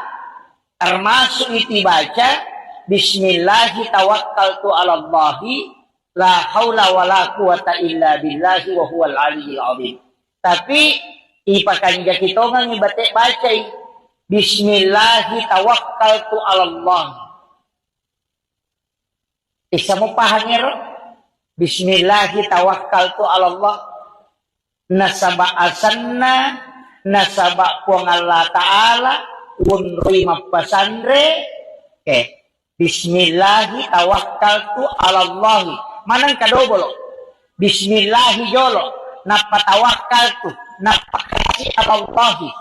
termasuk itu baca bismillahi tawakkaltu ala Allahi la haula wala quwata illa billahi wa huwal aliyyil azim. Tapi ipakan kita ngang ibate baca bismillahi tawakkaltu ala Allah. Bisa mo pahangiro bismillahi tawakkaltu ala Allah. Nasaba asanna nasaba puang Allah Ta'ala unri mapasandre bismillahi tawakkaltu ala Allah. Manang kadobolo bismillahi jolo napatawakkaltu napakasi ala Allah.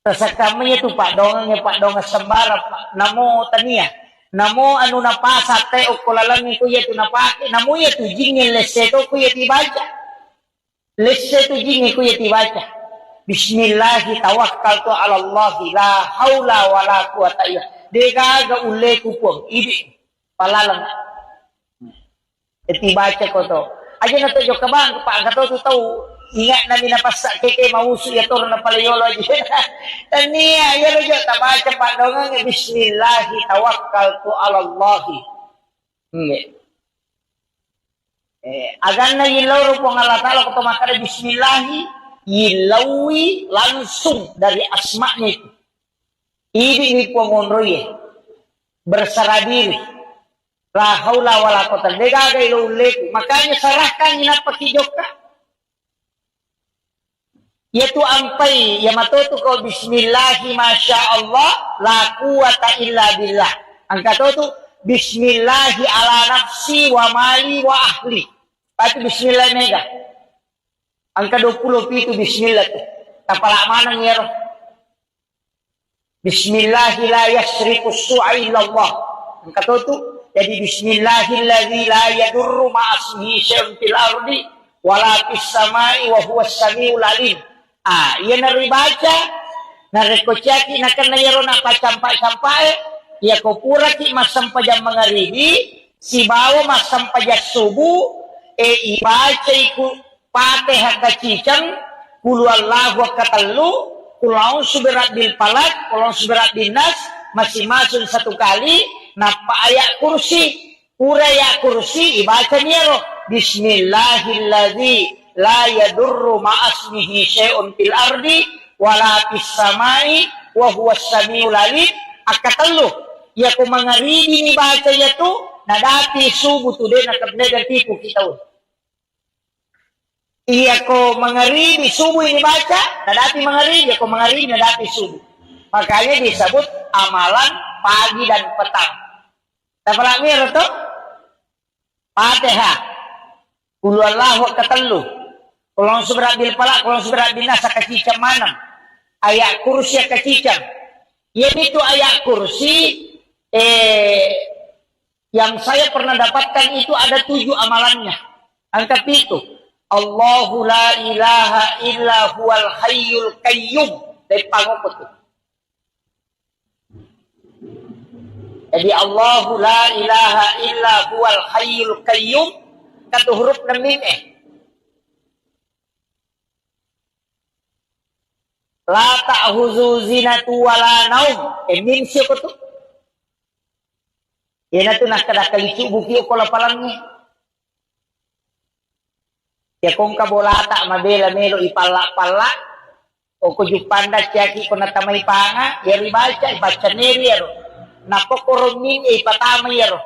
Tasakamnya itu Pak Dongeng sembara Pak namo tania namo anu napasa te ukulalangi ko yetu napake namo yetu jingin leseto ko yeti baca leseto jingin ko yeti baca bismillahi tawakkaltu ala Allah la haula wala quwata illa dega ulle ku pong idi palalang eti baca ko to aja na to jo kabang pa gato to tahu ingat namin na pasak keke mausu ya tur na palayolo aja tania ya lo tabaca Pak Dongeng bismillahi tawakkaltu ala Allah. Agan na ilaw ro po ng Allah Ta'ala ko tumakara bismillahi ilawi langsung dari asma'nya itu. Ini po ngonroye bersara diri la haula wala quwata illa billah. Makanya sarahkan inapakijok ka. Yaitu ampai ya matutu ko bismillahi masya Allah la quwata illa billah. Angka tu bismillahi ala nafsi wa mali wa ahli. Pati bismillah mega. Angka 20 itu bismillah tu. Tapala mana ngero. Bismillahi la yasriku su'a illa Allah. Angka tu jadi bismillahilladzi la yadurru ma'asmihi syai'un fil ardi wala fis samai wa huwas samiul alim. Ia naribaca, narekocaki na kanayaro na pacampak-campak, ia kopura ki masampajang mangaribi, si bawa masampajang subuh, ibaca iku pateh kacicang, kulu Allahu katalu, kulau suberat bil palat, kulau suberat dinas, masing-masing satu kali, napa ayat kursi, uraya kursi, ibaca niero, bismillahilladzi la yadurru ma'asmihi syai'un fil ardi wala fis samai wa huwas samiul alim. Akatalo ya ko mangaribi ni baca ya tu nadati subuh tu din nakabnegan tipu kita. Iya ko mangaribi subuh ini baca, nadati mangaribi, ko mangaribi nadati subuh. Makanya disebut amalan pagi dan petang. Tapalami itu Fatihah, Qul huwallahu ketelu, kulon subrat bil falaq, kulon subrat bin nas kacicam manam, ayat kursi kacicam. Yaitu ayat kursi yang saya pernah dapatkan itu ada 7 amalannya. Angka itu Allahu la ilaha illa huwal hayyul qayyum dari pangopot. Jadi Allahu la ilaha illa huwal hayyul qayyum kata huruf na mim La ta'khuzu zinatu wala naum. Mim siapa tu? Yana tu nak kada kalicu buki ko lapalan ni. Ya kong ka bola tak mabela melo ipala-pala o ko jupanda ciaki ko natamay panga ya baca neri yaro. Napokoro min ipatama yaro.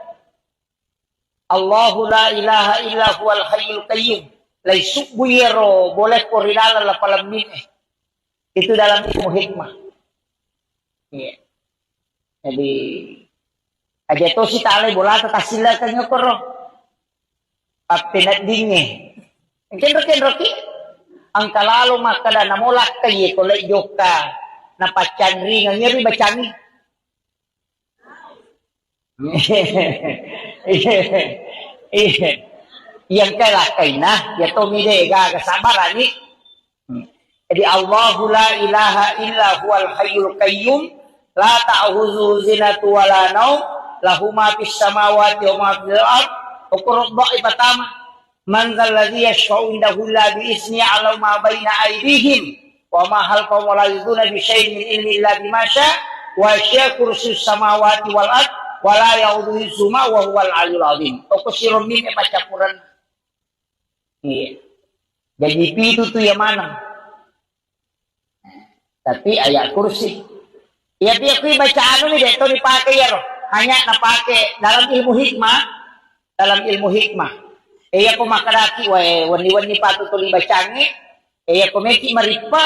Allahu la ilaha illa huwal hayyul qayyum. Lai subu yaro boleh ko rinala lapalan min Itu dalam ilmu hikmah. Iya. Jadi aja to si tale bola ta sila kanyo koro. Papinat dinge. Kenro ki ang kalalo makada namolak kay ko lay joka na pachanri ngiri bacani. Yang kala kay na ya to mide ga kasabarani. Jadi Allahu la ilaha illa huwal hayyul qayyum la ta'khuzu zinatu wala naum lahu ma fis samawati wa ma fil ard uqrab ibatama man dzal ladzi yashfa'u indahu illa bi ismi ala ma baina aydihim wa ma halqahum wa la yuzuna bi syai'in min ilmi illa bima syaa wa syaa kursiyyus samawati wal ard wa la ya'uduhu hifdzuhuma wa huwal aliyyul azim. Ukusirun min pacapuran. Iya. Jadi itu tuh yang mana? Tapi ayat kursi. Ya dia kui bacaan ini deh, itu dipakai ya roh. Hanya napake dalam ilmu hikmah. Dalam ilmu hikmah. Iya ko makaraki, wani-wani patutuli bacaan ini. Iya ko meki maripa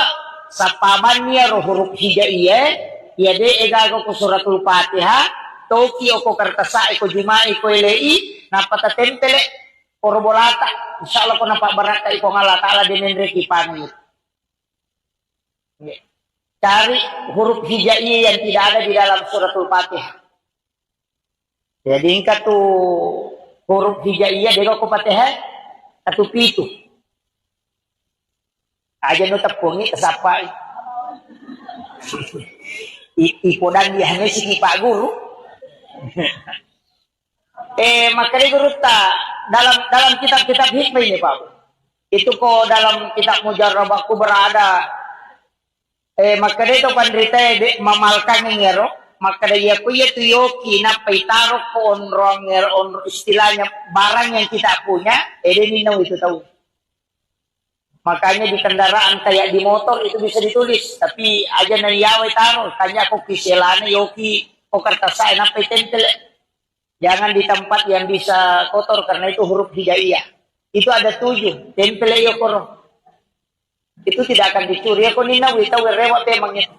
sa pamannya roh huruf hijaiyah. Iya de egago ko suratul Fatihah. Toki ko kartasa ko jumai ko ilei. Napatatempele korobolata. Insyaallah ko napabaraka ko ngala ta'ala dinenre kipan itu. Cari huruf hijaiyah yang tidak ada di dalam suratul Fatihah. Jadi ingkat tu huruf hijaiyah dego ko Fatihah atau pitu. Aja no tapungi kasapa. Ipodan dia hanya si Pak Guru. Makanya guru dalam kitab-kitab hikmah ini Pak. Itu kok dalam kitab Mujarrabah aku berada. Maka dito pandrita mamalkan ngero maka dia ko ya tuyoki na paitaro ko onrong on istilahnya barang yang kita punya ninaw itu tahu. Makanya di kendaraan kayak di motor itu bisa ditulis tapi aja nayaway taro kanya ko kiselana yoki o kartasa na paitentel. Jangan di tempat yang bisa kotor karena itu huruf hijaiyah. Itu ada 7 tempel yo koro. Itu tidak akan dicuri. Ako ninaw, itaw, rewat emang ito.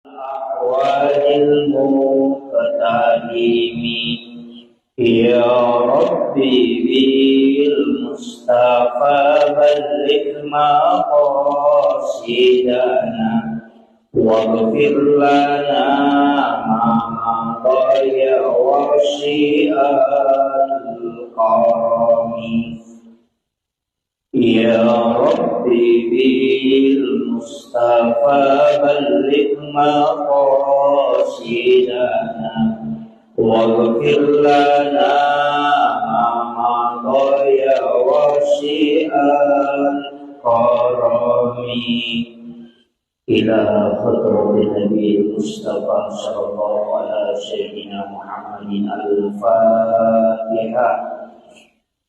Awalil muqtadimi Ya Rabbi bil Mustafa balligh maqasidana waghfir lana ma qaya wa karami Ya Rabbi bil Mustafa balligh maqasidana waghfir lana ma qaya wasi'an karami ila hadratin Nabi Mustafa sallallahu ala sayyidina Muhammadin al-Fatihah.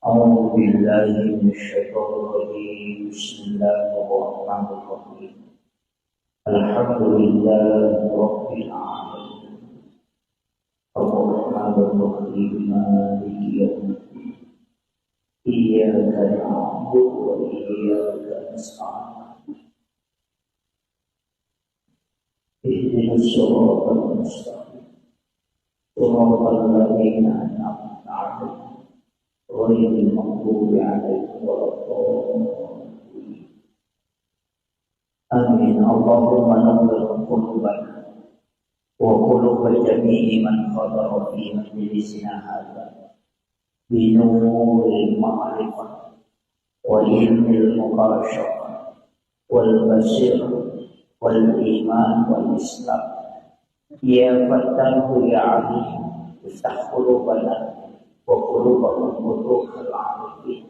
A'udzu billahi minasyaitonir rajim. Bismillahirrahmanirrahim. Alhamdulillahi rabbil alamin. الرحمن الرحيم مالك يوم الدين إياك نعبد وإياك نستعين اهدنا الصراط المستقيم صراط الذين أنعمت عليهم غير المغضوب عليهم ولا الضالين آمين. اللهم نور قلوبنا وقلوب جميع من حضر في مجلسنا هذا بنور المعرفة وعلم المباشرة والبصيرة والإيمان والإسلام. يا فتاه يا عليم افتح قلوبنا وقلوبهم فتوح العارفين.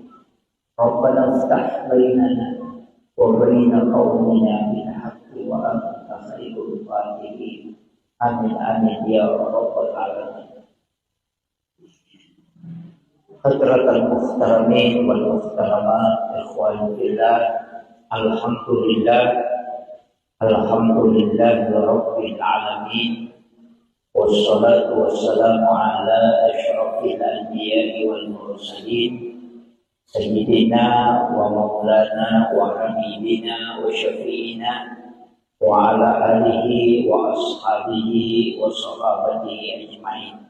ربنا افتح بيننا وبين قومنا بالحق وأنت خير الفاتحين. آمين آمين يا رب العالمين. حضرات المحترمين والمحترمات إخواني fillah, Alhamdulillah Rabbil Alamin, wassalatu wassalamu ala asyrafil anbiya'i wal mursalin sayyidina wa maulana wa habibina wa syafi'ina wa ala alihi wa ashabihi wa sahabatihi ajma'in.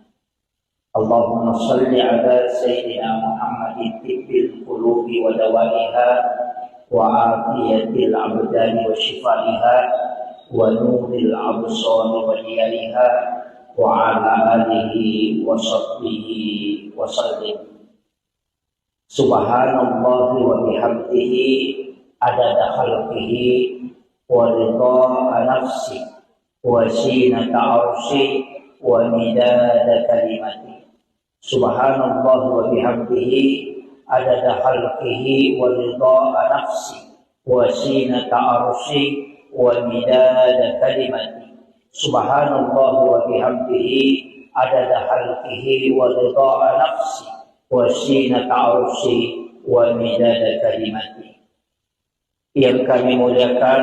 Allahumma salli ala sayyidina Muhammadin tibbil qulubi wa dawaiha wa afiyatil abdani wa shifaiha wa nuril absari wa diyariha wa ala alihi wa sahbihi wa sallim. Subhanallah wa bihamdihi adada khalqihi wa ridha nafsi wa zinata arshi wa midada kalimati. Subhanallah wa bihamdihi adada khalqihi wa ridha nafsi wa zinata arshi wa midada kalimati. Subhanallah wa bihamdihi adada khalqihi wa ridha nafsi wa zinata arshi wa midada kalimati. Yang kami muliakan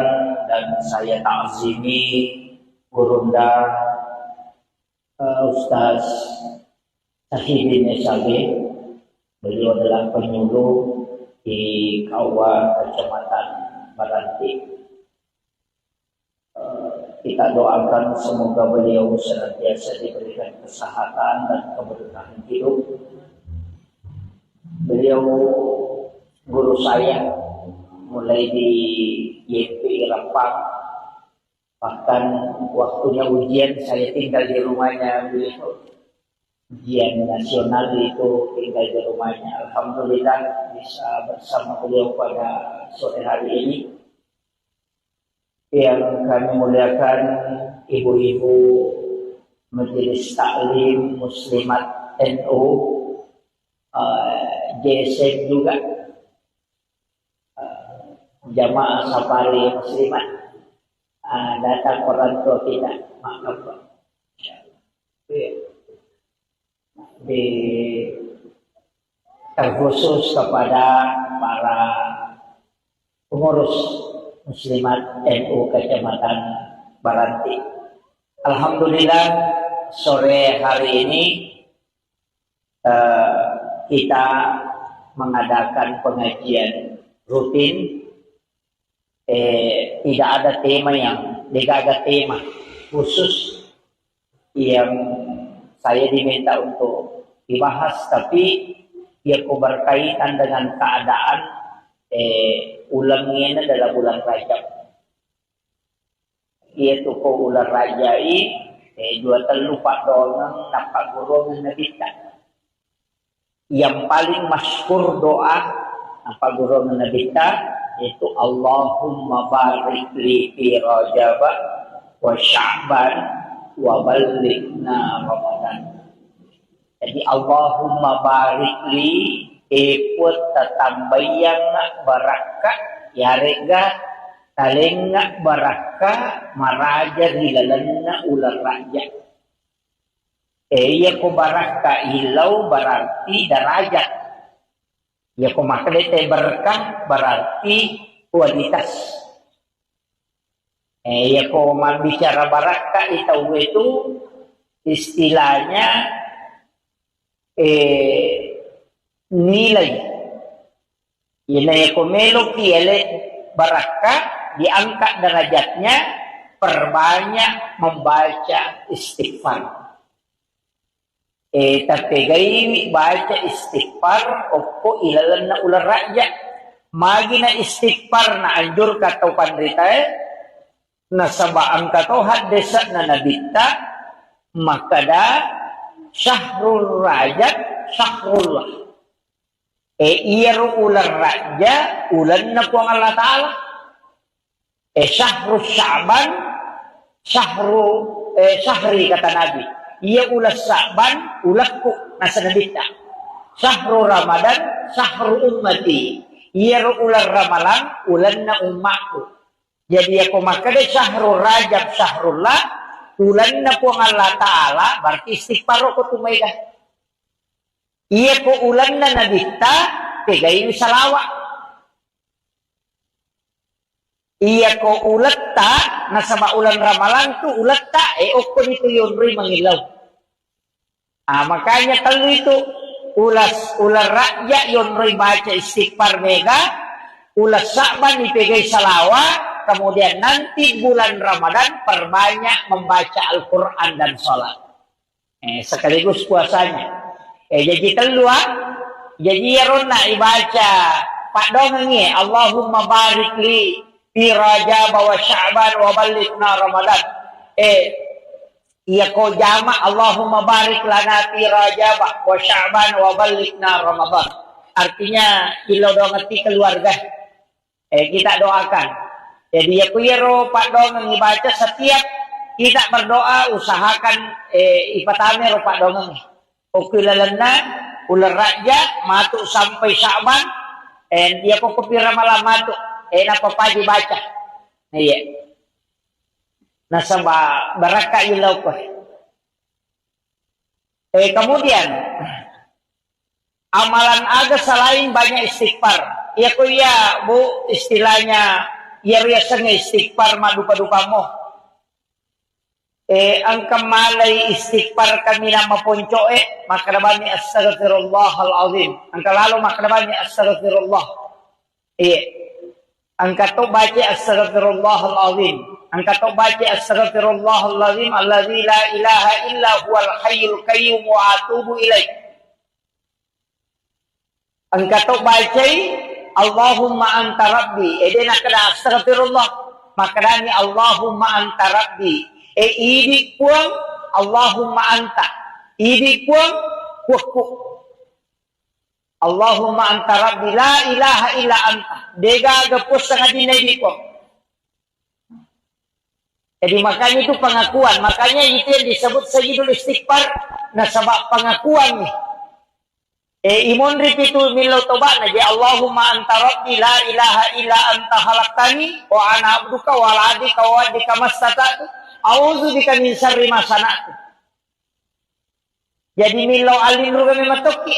dan saya ta'zimi Gurunda Ustaz Sahidin Esabe. Beliau adalah penyuluh di Kauwa Kecamatan Baranti. Kita doakan semoga beliau senantiasa diberikan kesehatan dan keberkahan hidup. Beliau guru saya mulai di YP Rempang, bahkan waktunya ujian saya tinggal di rumahnya beliau. Ujian nasional itu tinggal di rumahnya. Alhamdulillah bisa bersama beliau pada sore hari ini. Yang kami muliakan ibu-ibu Majelis Taklim Muslimat NU, JSN juga, jamaah safari muslimat, datang orang tua kita, maaf Pak. Terkhusus kepada para pengurus muslimat NU Kecamatan Baranti. Alhamdulillah sore hari ini kita mengadakan pengajian rutin. Tidak ada tema khusus yang saya diminta untuk dibahas, tapi ia berkaitan dengan keadaan ulangnya dalam bulan Rajab. Yaitu ko ulang rajai dua terlupa donang nampak golongan nabita. Yang paling masyhur doa nampak golongan nabita yaitu Allahumma barik li fi Rajab wa Sya'ban wa ballighna Ramadan. Jadi Allahumma barik li ikut tatambayang barakat yarega talengak baraka maraja hilalanna ular raja. Ya ko baraka hilau berarti darajat. Ya ko maklete berkah berarti kualitas. Ya ko bicara baraka itu istilahnya nilai ko melo kiele barakah, diangkat derajatnya, perbanyak membaca istighfar. Tapi gaymi baca istighfar oppo ilalan na ular rakyat. Magi na istighfar na anjur katau pandrita na sabaan katau haddesak na nabita makada syahrul rajab syahrullah. Iyaro ular raja ulan na po ang Allah Ta'ala. Syahrul Sya'ban syahri kata Nabi. Iya ulas Sya'ban ulakku nasa nabita. Syahrul Ramadan syahrul ummati. Iyaro ular Ramalan ulan na umatku. Jadi ako makada syahrul rajab syahrullah ulan na po ang Allah Ta'ala berarti istighfar ko tumayga. Iya ko ulan na nabita, pegayin salawa. Iya ko ulat ta, nasa ulan ramalan tu ulat ta, oko nito yun rin mangilaw. Makanya kalau itu ular rakyat yun rin baca istighfar mega, ulas Sya'ban ipegay salawa, kemudian nanti bulan Ramadan perbanyak membaca Al-Quran dan sholat. Sekaligus puasanya. Jadi keluar, jadi rona ibaca Pak Dongengi, Allahumma barik li fi Rajab wa Sya'ban wa balighna Ramadan. Iya ko jama Allahumma barik lana fi Rajab wa Sya'ban wa balighna Ramadan. Artinya ilo dongeti keluarga. Kita doakan. Jadi ya kuyero Pak Dongeng ibaca setiap kita berdoa usahakan ipatame ro Pak Dongeng. Okilalana ular raja matuk sampai Sya'ban dia ko kopira malam matuk napapaji baca iya nasaba baraka ilaw ko kemudian amalan aga selain banyak istighfar iya ko ya bu istilahnya iya riasanya istighfar madupa-dupa mo ang kamalay istighfar kami na mapuncoe, makarabani astaghfirullahal azim. Ang kalalo makarabani astaghfirullah. Ang kato baca astaghfirullahal azim. Ang kato baca astaghfirullahal azim alladzi la ilaha illa huwal hayyul qayyum wa atubu ilaih. Ang kato baca Allahumma anta rabbi. Ede nakada astaghfirullah. Makarani Allahumma anta rabbi. Idi puang Allahumma anta. Idi puang kuku. Allahumma anta rabbi la ilaha illa anta. Dega gapus sangat dinadi ko. Jadi makanya itu pengakuan. Makanya itu yang disebut sayyidul istighfar. Nah sebab pengakuan nih. Imun ripitu milau toba naji Allahumma anta rabbi la ilaha illa anta halaktani wa ana abduka wa aladika wa adika mastatatu. Auzu bika min syarri ma sana'tu. Jadi milau alin ruga mematoki.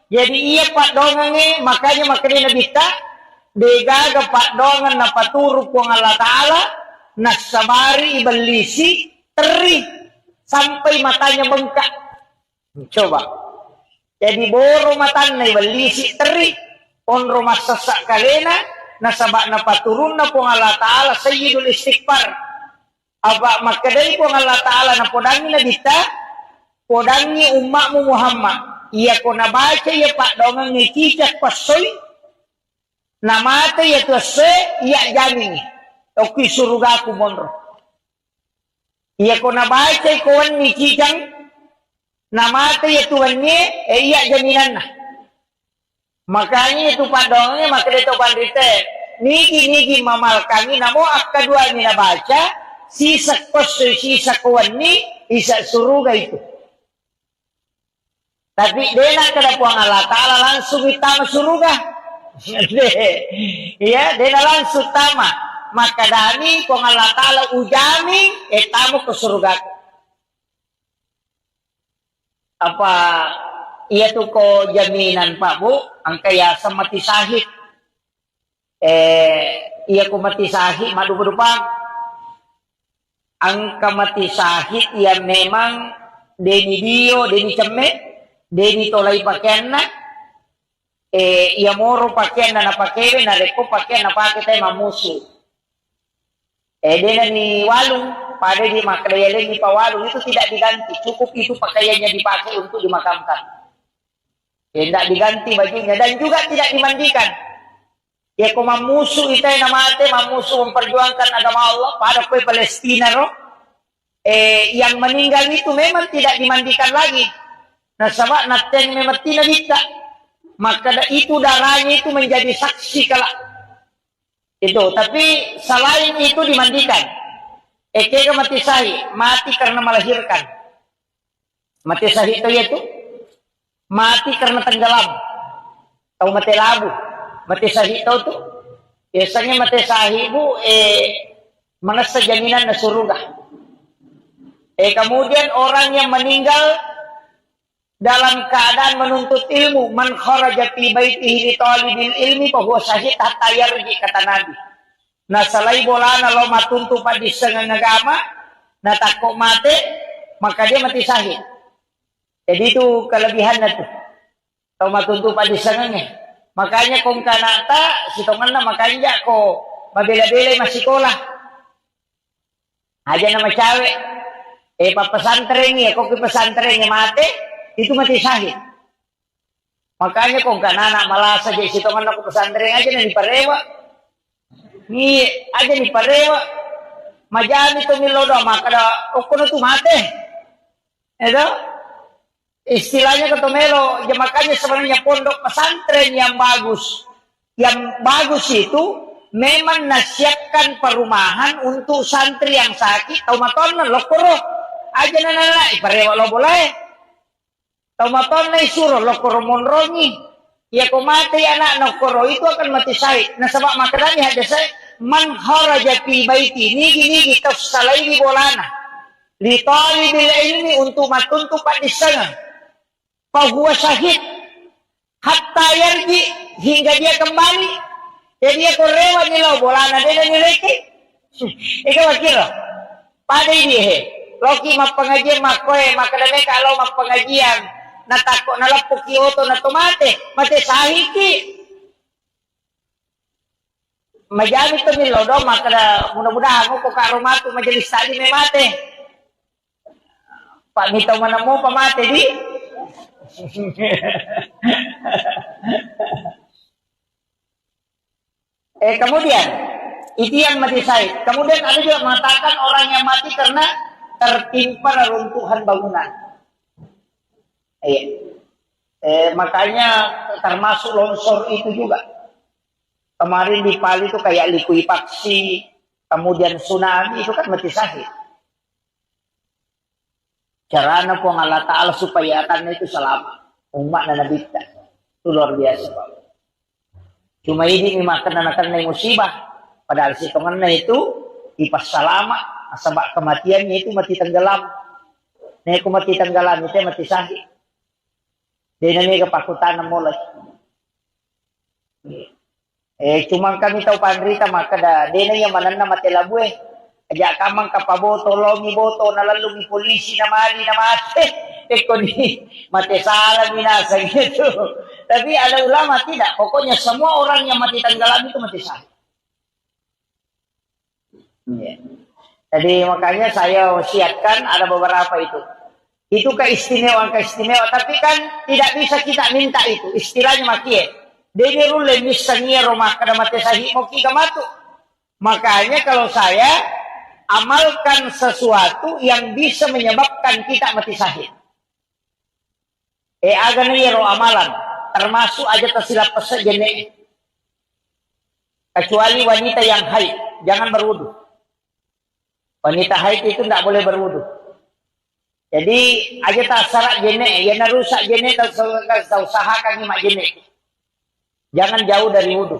Jadi iya Pak Dongange makanya nabita dega ga Pak Dongan na paturu ko Allah Ta'ala nasabari ibalisi teri sampai matanya bengkak. Coba. Jadi boro matan na ibalisi teri on rumah sesak kalena nasabak na paturun na po Allah Ta'ala sayyidul istighfar. Aba makadai po Allah Ta'ala na podangi na bita, podangi umakmu Muhammad. Iya ko nabaca ya Pak Dongang ni cicak pasoy, namata ya tuase, iya jamin. Oki suruga ku monro. Iya ko nabaca ikawan ni cicang, namata ya tuannya, iya jaminan na. Makanya itu Pak Dongangnya makadai to pandite, niki mamal kami namo akadua ni nabaca, sisa kosoy, sisa kawan ni, isa suruga itu. Tapi dena kada puang Allah Ta'ala langsung itama suruga. Ya, dena langsung tama. Maka dani puang Allah Ta'ala ujami, tamu ke surga. Apa, iya tuh ko jaminan Pak Bu, ang kaya sa mati sahid. Iya ko mati sahid, madupa-dupa. Ang kamati sahid ya memang deni dio, deni cemme, deni tolai pakaian na, ia moro pakaian na pakewe, na reko pakaian na pakai teh mamusu. Dena ni walung, pada di maklayale ni pawalung itu tidak diganti, cukup itu pakaiannya dipakai untuk dimakamkan. Tidak diganti bajunya dan juga tidak dimandikan. Ya kau mamusu itu yang namanya mamusu memperjuangkan agama Allah pada kue Palestina roh. Yang meninggal itu memang tidak dimandikan lagi. Nah sama naten memang tidak bisa. Maka itu darahnya itu menjadi saksi kalau itu. Tapi selain itu dimandikan. Kega mati sahih, mati karena melahirkan. Mati sahih itu yaitu mati karena tenggelam atau mati labu. Mati sahih itu tuh biasanya mati sahih bu menasa jaminan na surga. Kemudian orang yang meninggal dalam keadaan menuntut ilmu, man kharaja fi baitihi li talibil ilmi fa huwa syahid hatta yarji, kata Nabi. Nah salai bolana lo matuntu padi sengang agama na takut mati maka dia mati sahih. Jadi itu kelebihannya tuh. Tahu matuntu pada sengengnya. Makanya kong kanata si tonganna makanya ko mabela-bela masih sekolah. Aja nama cewek. Pak pesantren ya, kok ke pesantrennya mati itu mati sahih. Makanya kong kanana malah saja si tonganna ko pesantren aja nih parewa. Ni aja nih parewa. Majani to milodo maka da okono tuh mati. Itu istilahnya ketomelo, ya makanya sebenarnya pondok pesantren yang bagus. Yang bagus itu memang nasihatkan perumahan untuk santri yang sakit. Tau maton lo koro aja nana iparewa lo boleh. Tau maton suruh lo koro monrongi. Ya kau mati anak no koro itu akan mati sahih. Nah sebab makanya ada saya man kharaja fi baiti nigi tafsalai bolana. Li talibil ilmi untuk matuntu di sana. Bahwa syahid hatta yarji hingga dia kembali. Jadi dia korewa nilo bolana dia nileki. Ika wakil pada ini loki mak pengajian mak koe mak kadane kalau mak pengajian natako nalapuk kioto na tomate mate sahiki. Majami to nilo do mak kada mudah-mudahan mo ko karumatu majelis tadi me mate. Pak mito manamo pamate di. Kemudian itu yang mati sahih. Kemudian ada juga mengatakan orang yang mati karena tertimpa reruntuhan bangunan. Makanya termasuk longsor itu juga. Kemarin di Palu itu kayak likuifaksi, kemudian tsunami itu kan mati sahih. Caranya pun Allah Ta'ala supaya akan itu selamat. Umat dan Nabi kita. Itu luar biasa. Pak. Cuma ini memang kena musibah. Padahal si temannya itu ipas selamat. Sebab kematiannya itu mati tenggelam. Nih aku mati tenggelam itu mati sahih. Dia ini kepakutan mulai. Cuma kami tahu pandrita maka dah. Dia yang mana mati labuh. Aja kamang kapaboto, lomi boto, nalalungi polisi na mali na mate. Ni mati salah binasa gitu. Tapi ada ulama tidak. Pokoknya semua orang yang mati tenggelam itu mati sahih. Jadi makanya saya wasiatkan ada beberapa itu. Itu keistimewaan. Tapi kan tidak bisa kita minta itu. Istilahnya makie. Dene rule misalnya rumah kada mati sahih mau kita matu. Makanya kalau saya amalkan sesuatu yang bisa menyebabkan kita mati sahih. Agan yero amalan termasuk aja tersilap pesejene. Kecuali wanita yang haid, jangan berwudu. Wanita haid itu tidak boleh berwudu. Jadi aja tak syarat jene, ya narusak jene kalau usahakan mak jene. Jangan jauh dari wudu.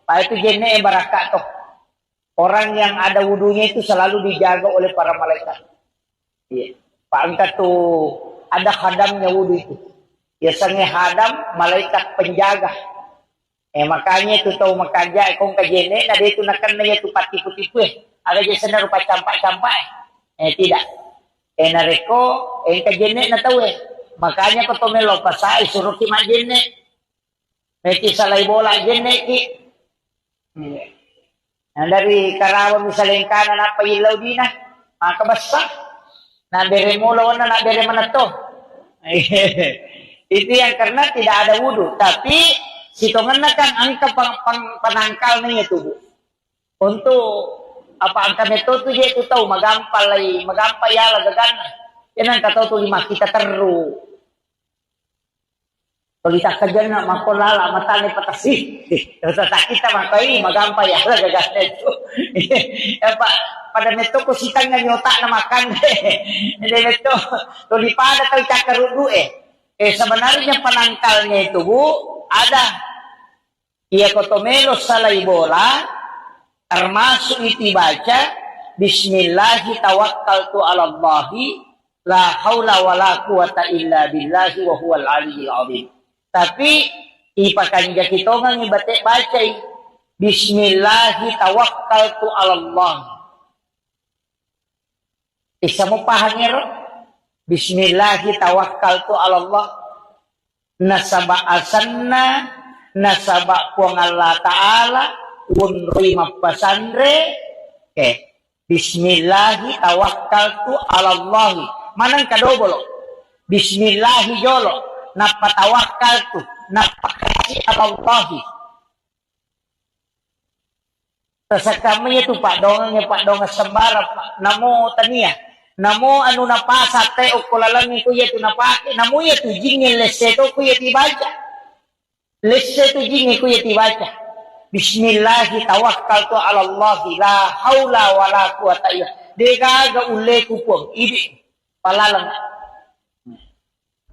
Pak itu jene barakat toh. Orang yang ada wudunya itu selalu dijaga oleh para malaikat. Iya. Pak angkat tuh ada khadamnya wudu itu. Biasanya khadam malaikat penjaga. Makanya itu tahu makanya kong kajene ada itu nakan na itu pati putih. Ada jasa rupa campak-campak. Tidak. nareko, kajene na tahu makanya ko tumelo pasay, suruh ki majene. Meti salay bola jene ki. Dari Karawang misalnya kanan apa ilaw din na, makabasa. Nabere mo lawan na nabere mana to. Itu yang karena tidak ada wudhu. Tapi sitongan na kan angka panangkal niya tubuh. Untuk apa angka neto tu dia tu tahu magampay ala gagana. Yan ang kataw tu lima kita teru. Tulita ka dyan na makulala matani patasi. Tata kita makai magampay ala gagana itu. Pada neto ko sitang nga nyota na makan. Hindi neto tulipada tayo cakarudu sebenarnya penangkalnya itu Bu ada ia kotomelo salay bola termasuk itu baca Bismillahi tawakkaltu ala Allahi la haula wala quwata illa billahi wa huwal aliyyil azim. Tapi ipakan kita ngang ibate baca Bismillahi tawakkaltu ala Allah. Isa mo pahangiro Bismillahi tawakkaltu ala Allah. Nasaba asanna nasaba puang Allah Ta'ala unri mapasandre Bismillahi tawakkaltu ala Allah. Manang kadobolo Bismillahi jolo napatawakkaltu napakasi ala Allah. Sa kami itu Pak Dongang sembara Pak namo tania namo anu napasa te o kulalangi ko yetu napake namo yetu jingin leseto ko yeti baca leseto jingin ko yeti baca Bismillahi tawakkaltu ala Allah la haula wala quwata illa dega ule ku pong idi palalang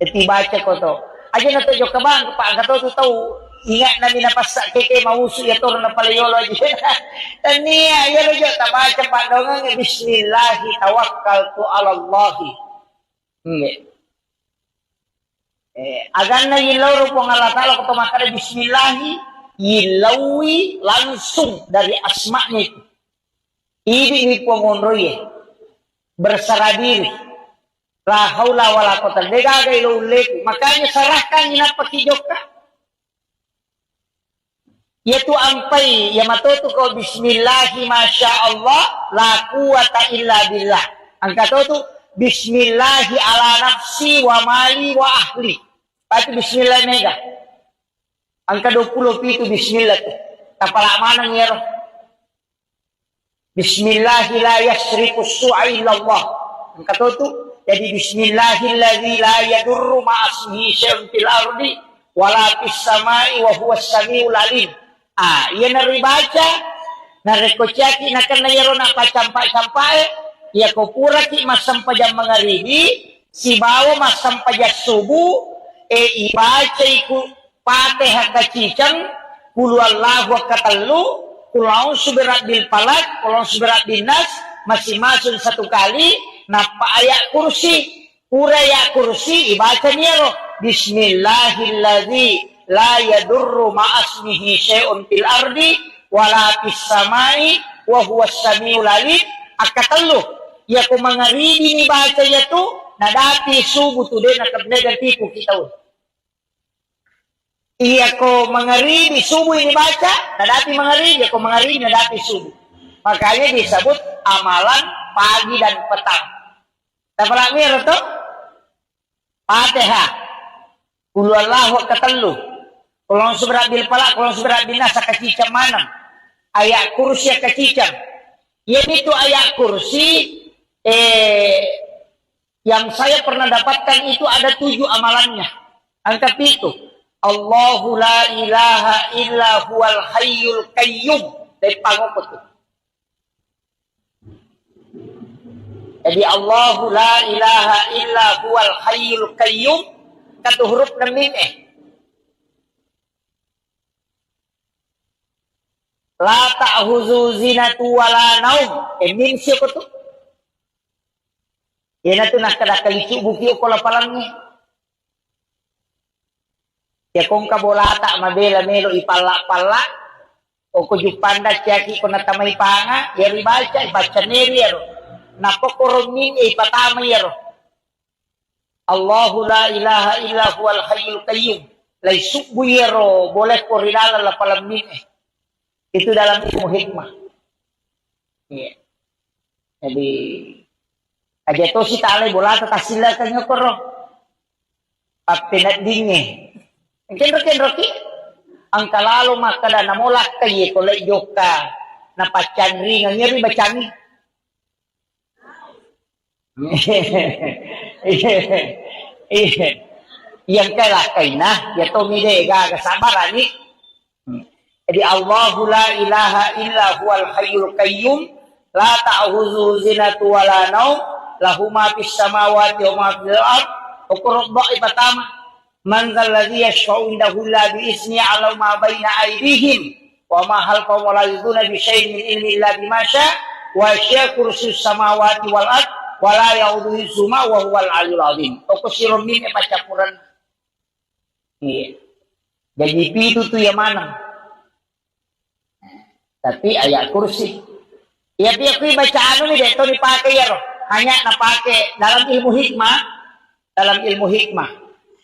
eti baca ko to aja na to jo kabang pa gato to tahu ingat na minapasak keke mausu ya toro na palayolo aja. Tania ya lo jota baca Pak Dongang Bismillahi tawakkaltu ala Allah. Agan na yilaw po ng Allah Ta'ala kung tumakara Bismillahi yilawi langsung dari asma'nya itu. Ini po ngonroy bersara diri. La haula wala quwata degagay lo ulit. Makanya sarahkan inapakijok ka. Yaitu ampai ya matutu ko bismillahi masya Allah la quwata illa billah. Ang katoto bismillahi ala nafsi wa mali wa ahli. Pati bismillah mega. Ang ka-20 itu bismillah tu. Tapala manang yero. Bismillahi la yasriku su'a illa Allah. Ang katoto jadi bismillahilladzi la yadurru ma'asmihi syai'un fil ardi wala fis samai wa huwas samiul alim. Ia naribaca, narekocyaki na kanayaro na pacampa-campae, ia kopura ki masampajang mangaribi, si bawa masampajang subuh, ibaca iku Fatihah kacicang, kulu Allahu katalu, kulaun suberat bil palak, kulaun suberat bil nas, masing-masing satu kali, napa ayat kursi, uraya kursi, ibaca niro, Bismillahilladzi la yadurru ma'asmihi syai'un fil ardi wala fis samai wa huwas samiul alim. Akatalo ya ko mangaribi ni baca ya tu nadati subuh tu din nakabnegan tipu kita. Iya ko mangaribi subuh ini baca nadati mangaribi ko mangaribi nadati subuh. Makanya disebut amalan pagi dan petang. Tapala mir to Fatihah Qul Allahu katalu. Kalau seberat bil palak, kalau seberat bil nasa kacicam mana? Ayat kursi kacicam. Ini tuh ayat kursi yang saya pernah dapatkan itu ada 7 amalannya. Angka itu. Allahu la ilaha illa huwal hayyul qayyum. Dari pangopot itu. Jadi Allahu la ilaha illa huwal hayyul qayyum. Kata huruf na mim La ta'huzu zinatu wala naum. Min siya ko to. Yan na to nakadakalisu buki ko lapalangnya. Ya kung kabolata mabela melo ipala-pala. O ko jupanda siyaki ko natamay panga. Yari baca neri yaro. Napokoromin patama yaro. Allahu la ilaha illa huwal hayyul qayyum. Lai subu yaro boleh korinala la palamin Itu dalam ilmu hikmah. Iya. Jadi aja to si tale bola ta tasila kanya koro. Papinat dinge. Kenro-kenro ki ang kalalo makada namolak kay kolay joka na pachanri nga nyeri bacani. Yang kelakay na ya to mide ga sabarani. Jadi Allahu la ilaha illa huwal hayyul qayyum la ta'khudhuhu zinatun wa la naum lahu ma fis samawati wa ma fil ard uqra pertama man dzal ladzi yashfa'u indahu illa bi izni 'ala ma baina aydihim wa ma halqahum wa la yuduna bi syai'in min ilmi illa bima syaa wa syaa kursiyyus samawati wal ard wa la ya'uduhu hifdzuhuma wa huwal 'aliyyul 'azim. Okusirun min pacapuran. Iya. Jadi itu tuh yang mana? Tapi ayat kursi. Ya dia kui bacaan ini deh, itu dipakai ya roh. Hanya napake dalam ilmu hikmah. Dalam ilmu hikmah.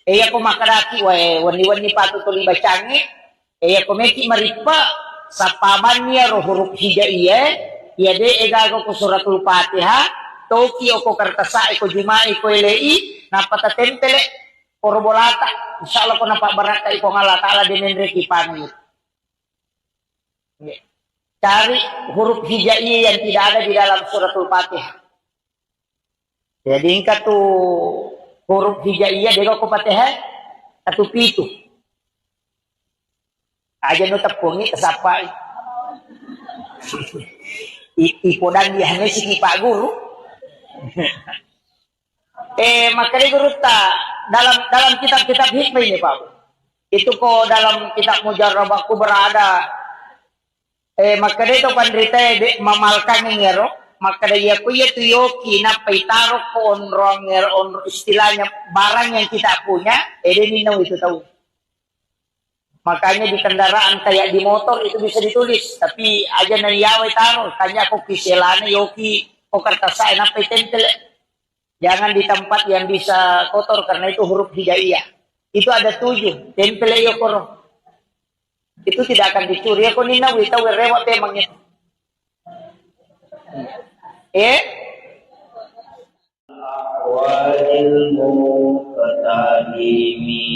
Iya ko makaraki, wani-wani patutuli bacaan iya ko meki maripa sa paman niya roh huruf hijaiyah. Iya de egago ko suratul Fatihah. Toki o ko kartasa, ko jumai, ko ilai. Napatatentele, korobolata. Insyaallah ko napabaraka, ko ngalatala din reki pangit. Yeah. Cari huruf hijaiyah yang tidak ada di dalam suratul Fatihah. Jadi ingkat tu huruf hijaiyah dia ko Fatihah satu pitu. Aja no tepungi kesapai. Ipodan dia hanya si Pak Guru. Makanya guru ta dalam kitab-kitab hikmah ini Pak. Itu kok dalam kitab Mujarrabaku berada. Maka itu pandrita mamalkan ngero maka dia kuya tuyoki na paitaro ko onrong ngero istilahnya barang yang kita punya ninaw itu tahu. Makanya di kendaraan kayak di motor itu bisa ditulis tapi aja nariyawe taro tanya ko kiselana yoki o kartasa na paitentel. Jangan di tempat yang bisa kotor karena itu huruf hijaiyah. Itu ada 7 tempel yo koro. Itu tidak akan dicuri. Aku nina wita werewat emangnya. Wajil muqtadimi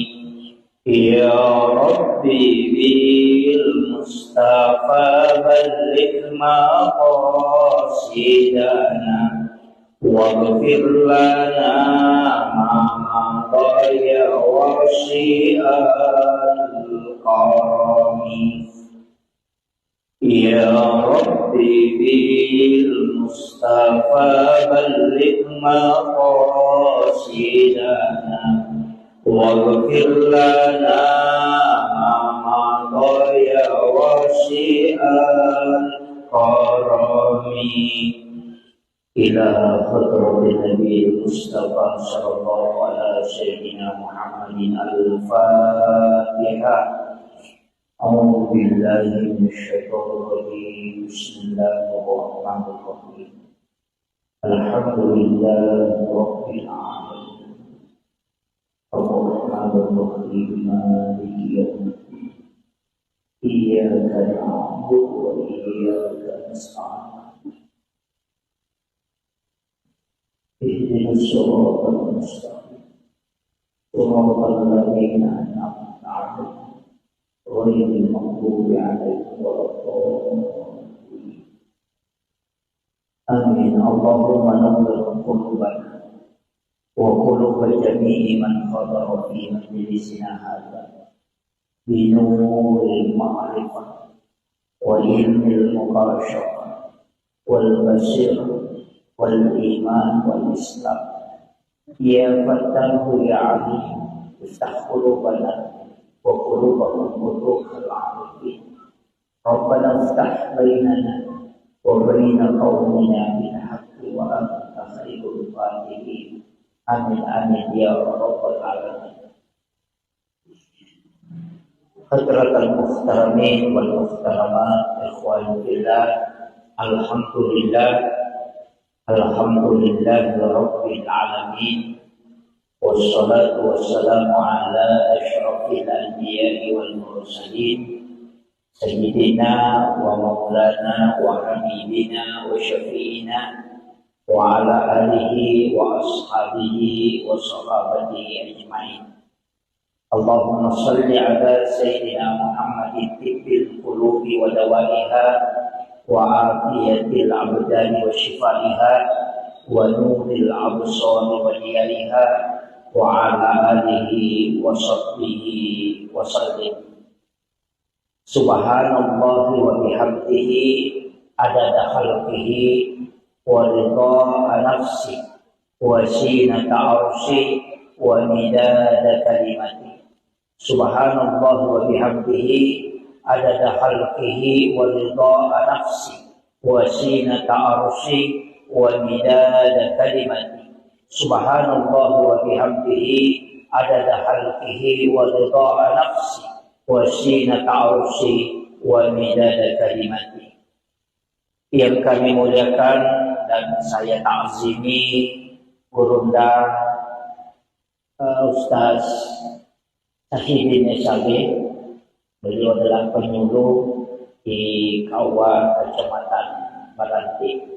ya Rabbi bil Mustafa balligh maqasidana waghfir lana ma dhaya wa syi'al qarami ya Rabbi bil Mustafa balligh maqasidana waghfir lana ma dhaya wa syi'al qarami إلى خطرة النبي المصطفى صلى الله على سيدنا محمد الفاتحة أعوذ بالله من الشيطان الرجيم بسم الله الرحمن الرحيم الحمد لله رب العالمين الرحمن الرحيم مالك يوم الدين إياك نعبد وإياك نستعين اهدنا الصراط المستقيم صراط الذين أنعمت عليهم غير المغضوب عليهم ولا الضالين آمين اللهم نور قلوبنا وقلوب جميع من حضر في مجلسنا هذا بنور المعرفة وعلم المباشرة والبصيرة والإيمان والإسلام يا فتاه يا عليم افتح قلوبنا وقلوبهم فتوح العارفين ربنا افتح بيننا وبين قومنا بالحق وأنت خير الفاتحين آمين آمين يا رب العالمين حضرة المحترمين والمحترمات إخواني في الله الحمد لله Alhamdulillahi Rabbil Alamin. Wassalatu wassalamu ala asyrafil anbiya'i wal mursalin Sayyidina wa maulana wa habibina wa syafi'ina wa ala alihi wa ashabihi wa sahabatihi ajma'in. Allahumma salli ala Sayyidina Muhammadin tibbil qulubi wa dawaiha wa afiyatil abdani wa shifaiha wa nuril absari wa diyariha wa ala alihi wa sahbihi wa sallim. Subhanallah wa bihamdihi adada khalqihi wa ridha nafsi wa zinata arshi wa midada kalimati. Subhanallah wa bihamdihi adada khalqihi wa ridha nafsi wa zinata arshi wa midada kalimati. Subhanallah wa bihamdihi adada khalqihi wa ridha nafsi wa zinata arshi wa midada kalimati. Yang kami muliakan dan saya ta'zimi Gurunda Ustaz Sahidin Esabe. Beliau adalah penyuluh di Kauwa Kecamatan Baranti.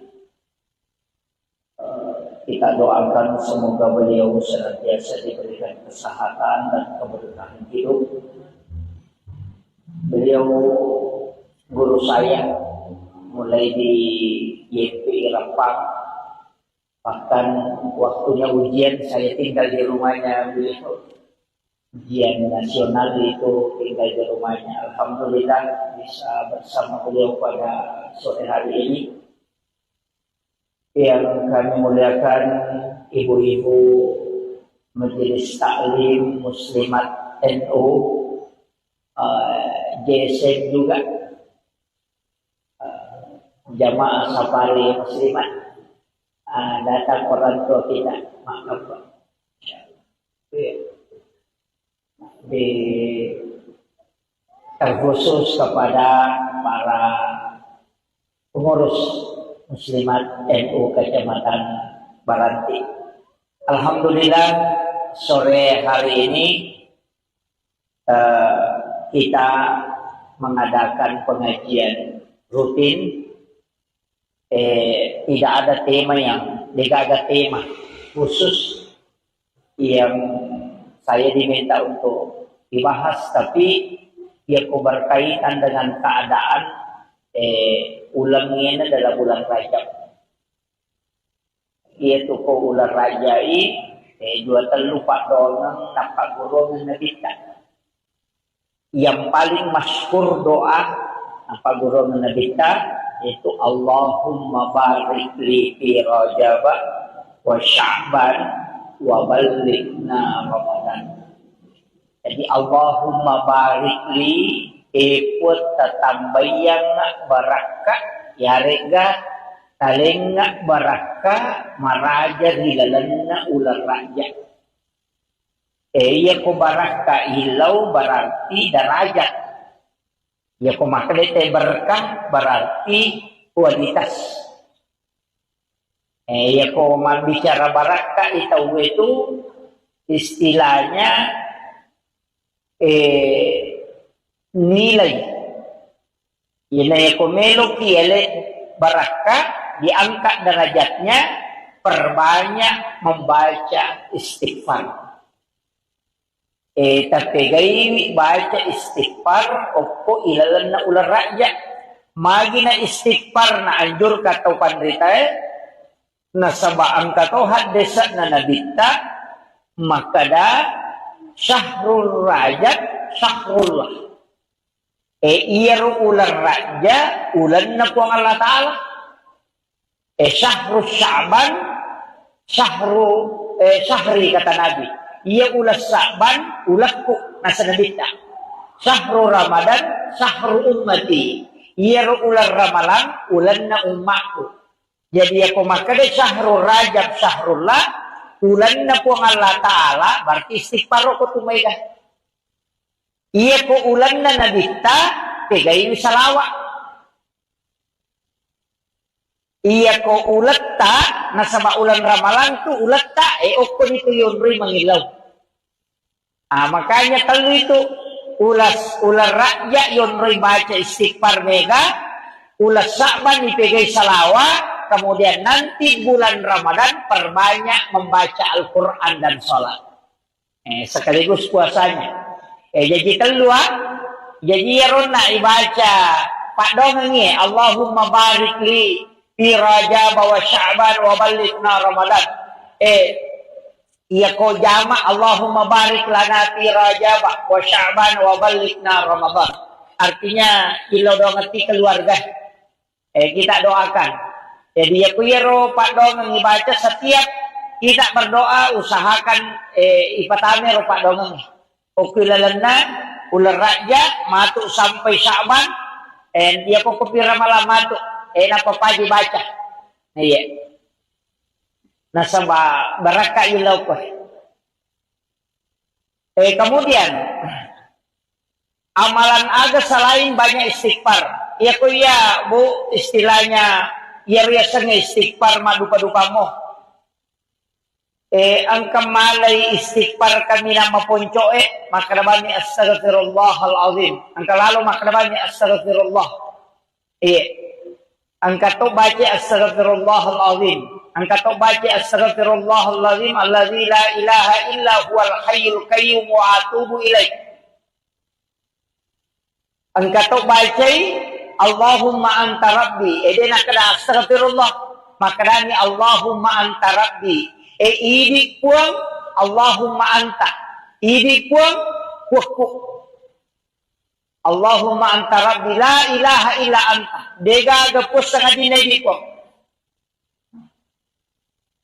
Kita doakan semoga beliau senantiasa diberikan kesehatan dan keberkahan hidup. Beliau guru saya mulai di YPI Rempang, bahkan waktunya ujian saya tinggal di rumahnya beliau. Ujian nasional itu tinggal di rumahnya. Alhamdulillah bisa bersama beliau pada sore hari ini. Yang kami muliakan ibu-ibu Majelis Taklim Muslimat NU, JSN juga, jamaah safari muslimat, datang orang tua kita, maaf Pak. Terkhusus kepada para pengurus muslimat NU Kecamatan Baranti. Alhamdulillah sore hari ini kita mengadakan pengajian rutin. Tidak ada tema khusus yang saya diminta untuk dibahas, tapi ia berkaitan dengan keadaan ulangnya adalah bulan Rajab. Ia tu ko ulang rajai dua terlupa donang nampak gurungan nabita. Yang paling masyhur doa apa gurungan nabita itu Allahumma barik li fi Rajab wa Sya'ban wa balighna Ramadan. Jadi Allahumma barik li ikut tatambayang barakah ya rega talengak barakah maraja hilalanna ular raja. Iya ko barakah hilau berarti derajat. Ya ko maklete berkah berarti kualitas. Ya ko bicara barakah itu istilahnya nilai. Nilai ko melo kiele barakah diangkat derajatnya, perbanyak membaca istighfar. Tapi gaya baca istighfar opo ilalan na ular rakyat. Magi na istighfar na anjur katau pandrita na sabaan katau hadesa na nabita makada syahrul rajab syahrullah. Iyaro ular raja ulan na po ang Allah Ta'ala. Syahrul Sya'ban syahri kata Nabi. Ia ulas Sya'ban ulasku nasa nabita. Syahrul Ramadan syahrul ummati. Ia ular Ramalan ulan na umatku. Jadi aku makanya syahrul rajab syahrullah ulan na po ang Allah Ta'ala berarti istighfar ko tumayda. Iya ko ulan na nabita, pegayin salawa. iya ko ulat ta nasaba ulan ramalan tu ulat ta okon itu yunri mengilau. Makanya kalau itu ular rakyat yunri baca istighfar mega, ulas Sa'ban dipegai salawat, kemudian nanti bulan Ramadan perbanyak membaca Al-Quran dan sholat. Sekaligus puasanya. Jadi keluar, jadi rona ibaca Pak Dongengi, Allahumma barik li fi Rajab wa Sya'ban wa balighna Ramadan. Iya ko jama Allahumma barik lana fi Rajab wa Sya'ban wa balighna Ramadan. Artinya ilo dongeti keluarga. Kita doakan. Jadi ya kuyero Pak Dongeng ibaca setiap kita berdoa usahakan ipatame ro Pak Dongeng. Okilalana ular raja matuk sampai Sya'ban dia ko kopira malam matuk napa paji baca. Iya. Nasaba baraka ilau ko. Kemudian amalan aga selain banyak istighfar. Ya ko ya Bu istilahnya ya biasanya istighfar madupa-dupa mo. Ang kamalay istighfar kami na maponco makrabani astaghfirullahal azim. Ang kalalo makrabani astaghfirullah. Ang kato baca astaghfirullahal azim. Ang kato baca astaghfirullahal azim alladzi la ilaha illa huwal hayyul qayyum wa atubu ilaih. Ang kato baca Allahumma anta rabbi. Edena kada astaghfirullah. Makrani Allahumma anta rabbi. Idi puang Allahumma anta. Idi puang kuku. Allahumma anta rabbi la ilaha illa anta. Dega gapus sangat dinai puang.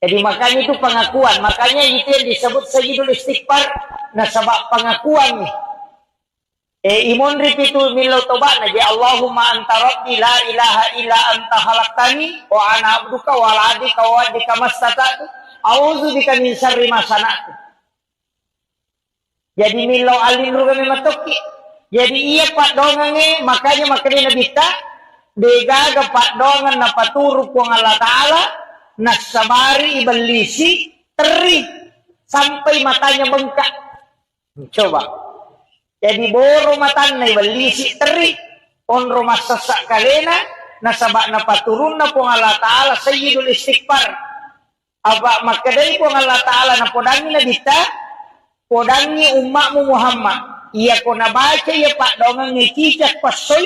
Jadi makanya itu pengakuan. Makanya itu yang disebut sayyidul istighfar. Nah sebab pengakuan nih. Imon ripitu milau tobat naji Allahumma anta rabbi la ilaha illa anta halaktani wa ana abduka wa ladika wa adika mastatatu a'udzu bika min syarri ma sana'tu. Jadi milau alinru kami matoki. Jadi iya Pak Dongange makanya nabita degaga Pak Dongan na paturu kung Allah Ta'ala nasabari ibalisi teri sampai matanya bengkak. Coba. Jadi boro matan na ibalisi teri on rumah sesak kalena nasabak na paturun na kung Allah Ta'ala sayyidul istighfar. Aba makadai kung Allah Ta'ala na podangi na dita podangi umakmu Muhammad. Iya ko nabaca ya Pak Dongang ngikicak pasoy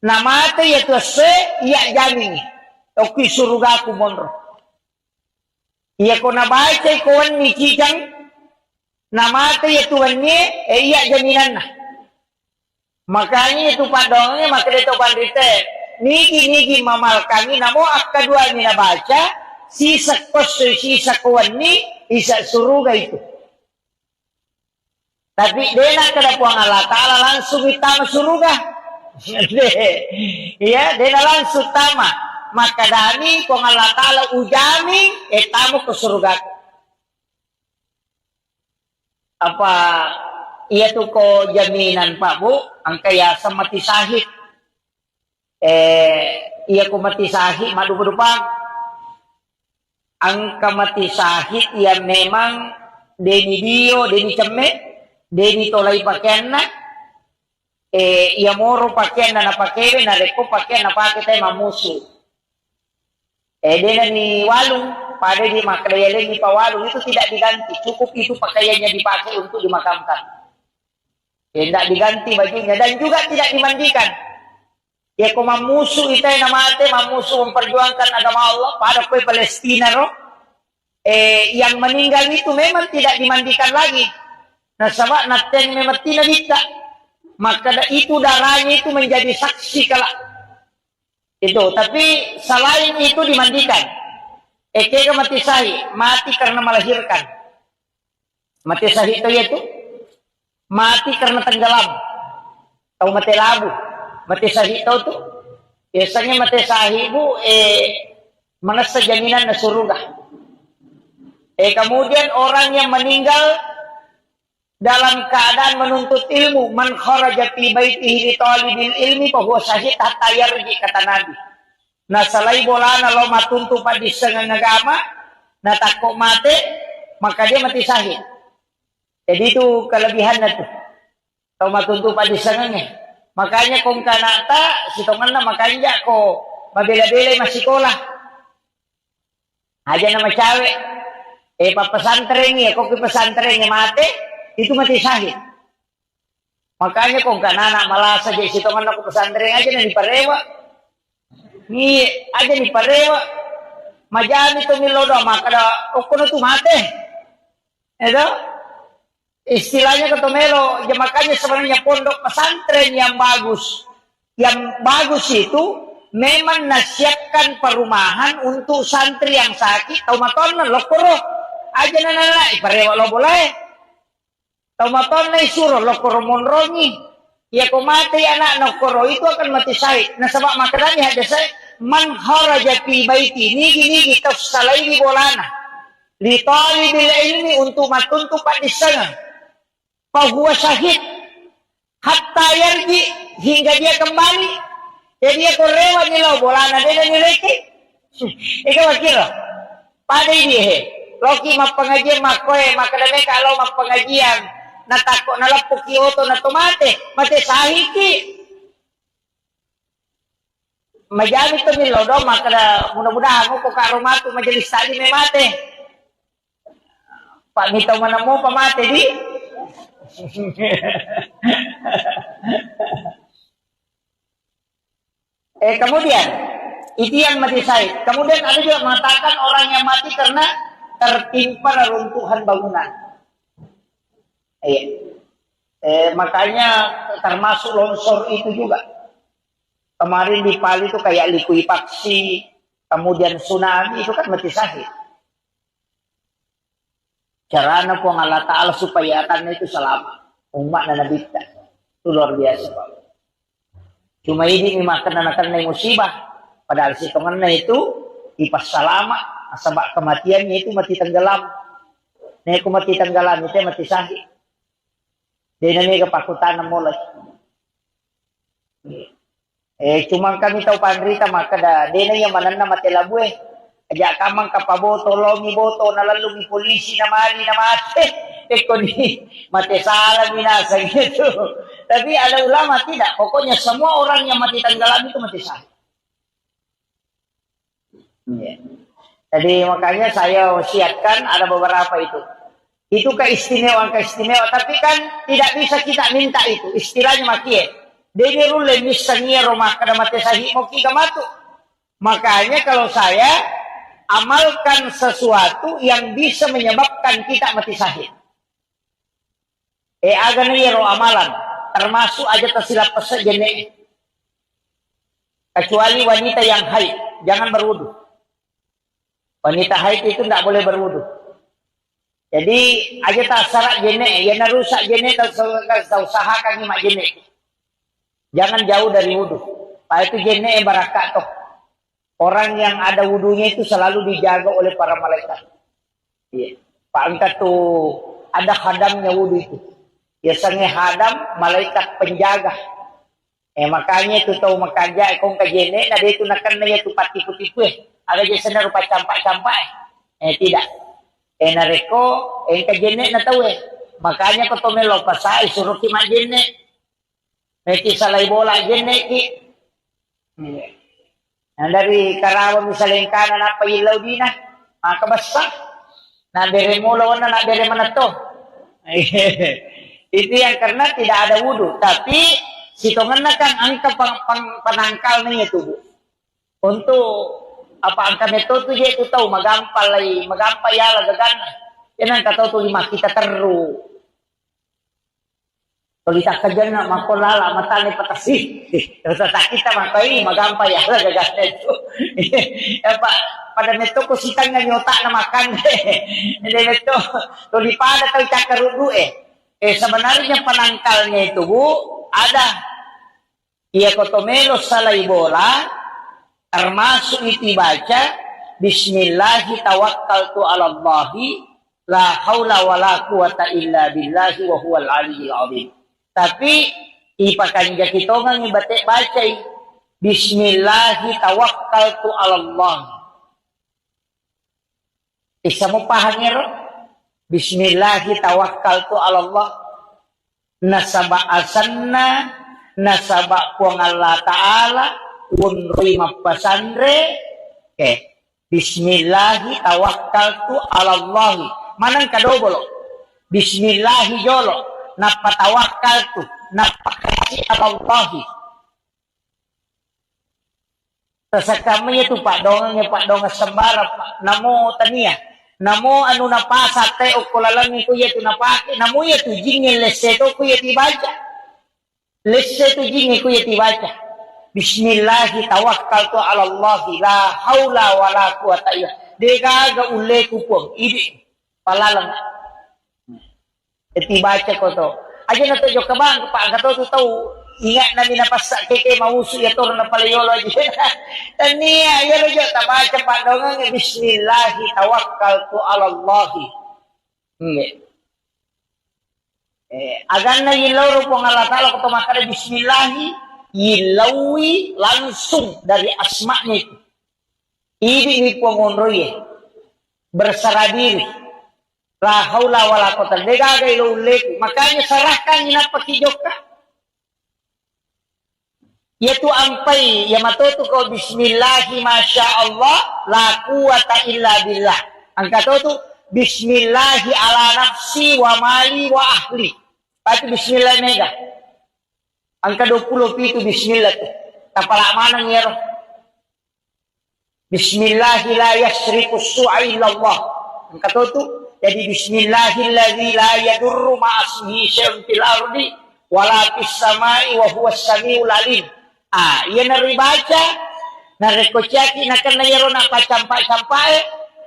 namate ya tuase iya jamin oki suruga ku monro. Iya ko nabaca ikuan ngikicang namate ya tuannya iya jaminan na. Makanya itu Pak Dongeng makadai to pandite nigi mamal kami namo akadua ni nabaca sisa pasoy sisa kuan ni isa suruga itu. Tapi dena kada puang Allah Ta'ala langsung itama suruga. Ya, dena langsung tama. Maka dani puang Allah Ta'ala ujami etamu ke surga. Apa iya tuh ko jaminan Pak Bu, ang kaya sa mati sahid. Iya ko mati sahid madu-madupang. Ang kamati sahid ya memang deni dio, deni ceme. Deni tolay pakaian na, iya moro pakaian na napakewe, na reko pakaian na pakitay mamusu. Dena ni walung, pada di makayalin ni pawalung, itu tidak diganti. Cukup itu pakaiannya dipakai untuk dimakamkan. Tidak diganti bajunya, dan juga tidak dimandikan. Ya kung mamusu itay na mate, mamusu memperjuangkan agama Allah, pada kue Palestina, no? Yang meninggal itu memang tidak dimandikan lagi. Nah sama naten memati na dita. Maka itu darahnya itu menjadi saksi kala. Itu. Tapi selain itu dimandikan. Kaya mati sahi. Mati karena melahirkan. Mati sahi itu yaitu. Mati karena tenggelam. Tahu mati labu. Mati sahi itu tuh. Biasanya mati sahi bu. Mana sejaminan na surga. Kemudian orang yang meninggal dalam keadaan menuntut ilmu, man kharaja fi baitihi li talibil ilmi fa huwa syahid hatta yarji, kata Nabi. na salay bola na lo matunto pa di sa ngagama, na tako mate, maka dia mati sahid. Jadi itu kelebihan na to. Tau matunto pa di sa ngagama. Makanya kung kanata, sitongan na makanya ko mabila-bila masikolah. Aja nama cawe. Papasantren ya, kok pesantren mate, itu mati sahid. Makanya kung kanana malasa di sitongan na ko pesantren aja na diparewa. Ni aja diparewa. Majami to milodo maka okuno tu mate. Edo? Istilahnya ketomelo, ya makanya sebenarnya pondok pesantren yang bagus. Yang bagus itu memang nasihatkan perumahan untuk santri yang sakit. Taumaton na lokoro. Aja na iparewa lo boleh. Taumaton na isuro lokoro monrongi. Ya kung mati anak lokoro itu akan mati sahid. Nasabak makarani hadasay man kharaja fi baiti nigi tafsalaini bolana. Li talibil ilmi untuk matuntu padisana. Fahuwa syahid hatta yarji hingga dia kembali. Jadi dia korewa nilo bolana dia nileki. Ikaw kira pada dia loki mak pengajian makoe makadame kalau mak pengajian natako nalapok kioto na tomate mate sahiki. Majami to nilo do makada mudah-mudahan mo ko karuma to majelis tali me mate. Pak mitaw man mo pamate di. Kemudian itu yang mati sahid. Kemudian ada juga mengatakan orang yang mati karena tertimpa reruntuhan bangunan. Makanya termasuk longsor itu juga. Kemarin di Palu itu kayak likuifaksi, kemudian tsunami itu kan mati sahid. Caranya po ng Allah Ta'ala supaya akan itu selamat. Umat na nabita. Itu luar biasa Pak. Cuma ini makan na musibah. Padahal situngan na itu ipas salama. Sebab kematiannya itu mati tenggelam. Nah kung mati tenggelam itu mati sahid. Di na may kapakutan na mulai. Cuma kami tahu panrita maka di na yung manan na mati labueh. Aja kamang kapaboto, longi boto, nalalungi polisi na mali na mate. Koni mati salah binasa gitu. Tapi ada ulama tidak. Pokoknya semua orang yang mati tenggelam itu mati sahid. Jadi makanya saya wasiatkan ada beberapa itu. Itu keistimewaan. Tapi kan tidak bisa kita minta itu. Istilahnya makie. Dene rule misalnya rumah kada mati sahid mau kita matu. Makanya kalau saya amalkan sesuatu yang bisa menyebabkan kita mati sahid. Agan niro amalan. Termasuk aja tersilap pesejenek. Kecuali wanita yang haid. Jangan berwudu. Wanita haid itu tidak boleh berwudu. Jadi aja tak syarat jenek. Ya narusak jenek tak usahakan nyimak jenek. Jangan jauh dari wudu. Pak itu jenek barakat toh. Orang yang ada wudunya itu selalu dijaga oleh para malaikat. Iya. Pak angkat tuh ada hadamnya wudu itu. Biasanya hadam malaikat penjaga. Makanya itu tahu makanya kong kajene ada itu nakan na itu patipu-tipu Ada jasana rupa campak-campak tidak. Nareko kajene na tahu Makanya ko tomelo pasai suruh ki majene. Meti salay bola jene ki. Nah, dari Karawang misalnya yang kanan apa ilaw din na kabasa na bere mulaw na bere manato. Itu yang karena tidak ada wudu, tapi sitongan na kan angka panangkal niya tubuh untuk apa angka nito tu dia itu tahu magampay ala gagana yan ang kataw tu lima kita teru Tulita ka dyan na makulala, matali patasi. Sakit naman kayo, magampay ala gagana ito. Pada nito ko sitang nga nyota na makan. Hindi nito, tulipada tayo kakarudu sebenarnya penangkalnya itu Bu, ada. Ia kotomelo salay bola, termasuk itu baca, Bismillahi tawakkaltu ala Allahi, la haula wa la quwata illa billahi wa huwal aliyyil azim. Tapi ipakan kita ngang ibate baca Bismillahi tawakkaltu 'alallah. Bisa mo paham ya? Bismillahi tawakkaltu 'alallah. Nasaba asanna nasaba puang Allah Ta'ala unrui mapasandre Bismillahi tawakkaltu 'alallahi. Manang kadobolo. Bismillahi jolo napatawakkaltu napakasi 'alallahi. Sa kami itu Pak Dongang sembara Pak namo tania namo anu napasa te o kulalangi ko yetu napake namo yetu jinge leseto ko yeti baca leseto jinge ko yeti baca Bismillahi tawakkaltu 'alallahi la haula wala quwata illa dega ule ku pong idi palalang eti baca ko to aja na to jo kabang Pak gato to tau ingat namin na pasa keke mausu ya tor na palayolo aja tania ya rojo tabaca Pak Dongang Bismillahi tawakkaltu 'alallahi agan na yilaw po ng Allah Ta'ala kung tumakara Bismillahi yilawi langsung dari asma'nya itu ibig po ngonroy bersara diri la haula wala quwata degagay lulek makanya sarahkan inapakijok ka yaitu ampai ya matoto ko bismillahi masya Allah la quwata illa billah angka tu bismillahi ala nafsi wa mali wa ahli pati bismillah mega angka 20 itu bismillah tu tapala manang ya bismillahi la yasrifu su'a illa Allah angka tu jadi bismillahilladzi la yadurru ma'asmihi syai'un fil ardi wala fis samai wa huwas samiul alim. Ia naribaca, narekocyaki na kanayaro na pacampa-campa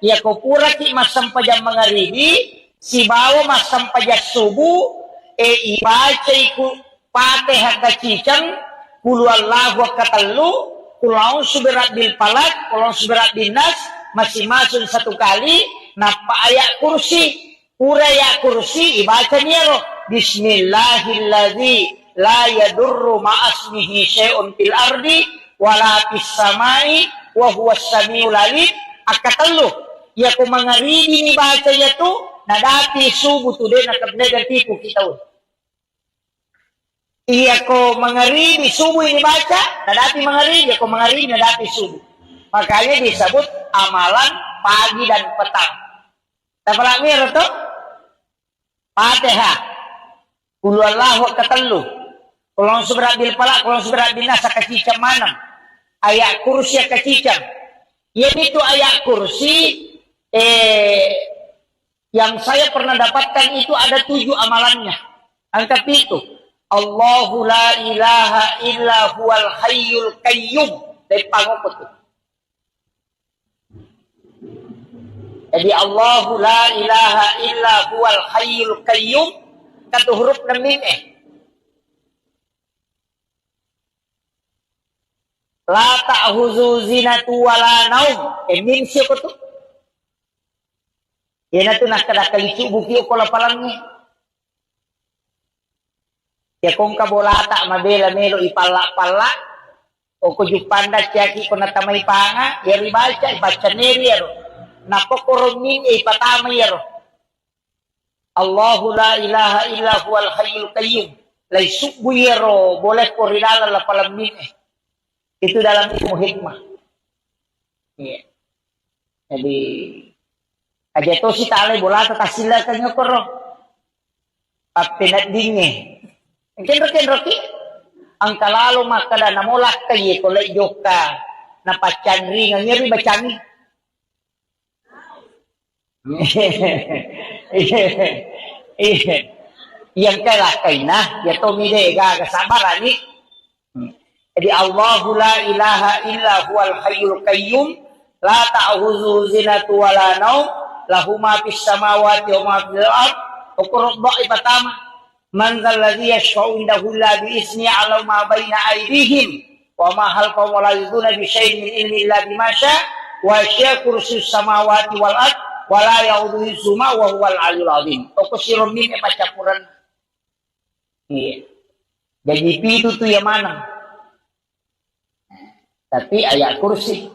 ia ko pura ki masampajang mangaribi, si bawa masampajang subuh, ibaca iku Fatihah kacicang, kulu Allahu katalu, kulau suberat bil palak, kulau suberat bin nas, masing-masing satu kali, napa ayat kursi, pura ayat kursi, ibaca niya Bismillahilladzi la yadurru ma'asmihi syai'un fil ardi wala fis samai wa huwas samiul alim akatalo ya ko mangaribi ni baca ya tu nadati subuh tu na kabnegan tipu kita iya ko mangaribi subuh ini baca nadati mangaribi ya ko mangaribi nadati subuh makanya disebut amalan pagi dan petang tapala mir to Fatihah qul huwallahu katelu Kulong suberat bil palak, kulong suberat bin nas, kacicam manam. Ayat kursi kacicam. Yang itu ayat kursi, yang saya pernah dapatkan itu ada 7 amalannya. Angka itu. Allahu la ilaha illa huwal hayyul qayyum. Dari pangopot itu. Jadi Allahu la ilaha illa huwal hayyul qayyum. Kata huruf na mim La ta'huzu zinatu wala naum. Min siya ko to. Yan na to nakadakalicu buki o kolapalangnya. Ya kung kabolata mabela melo ipala-pala. O kujupanda siyaki ko natamay panga. Yari balcha ibaca neri yaro. Napokoromin ipatamay yaro. Allahu la ilaha illa huwal hayyul qayyum. Lay subu yaro. Boleh ko rinala la palamin Itu dalam ilmu hikmah. Iya. Jadi aja to si tale bola ta tasila kan ngokoro. Papinat dinge. Kenro-kenro ki ang kalalo makada namolak kay ko lay joka na pacan ring ang yari bacani. Yang kala kay na ya to mide ga sabarani. Jadi Allahu la ilaha illa huwal hayyul qayyum la ta'khuzuhu zinatu wala naum lahu ma fis samawati wa ma fil ard uqra pertama man dzal ladzi yashfa'u indahu illa bi izni 'ala ma baina aydihim wa ma khalfahum wa la yuduna bi syai'in min ilmi illa bima syaa wa syaa kursiyyus samawati wal ard wa la ya'uduhu hifdzuhuma wa huwal 'aliyyul 'azim. Uqsirum min pacapuran. Iya. Jadi itu tuh yang mana? Tapi ayat kursi.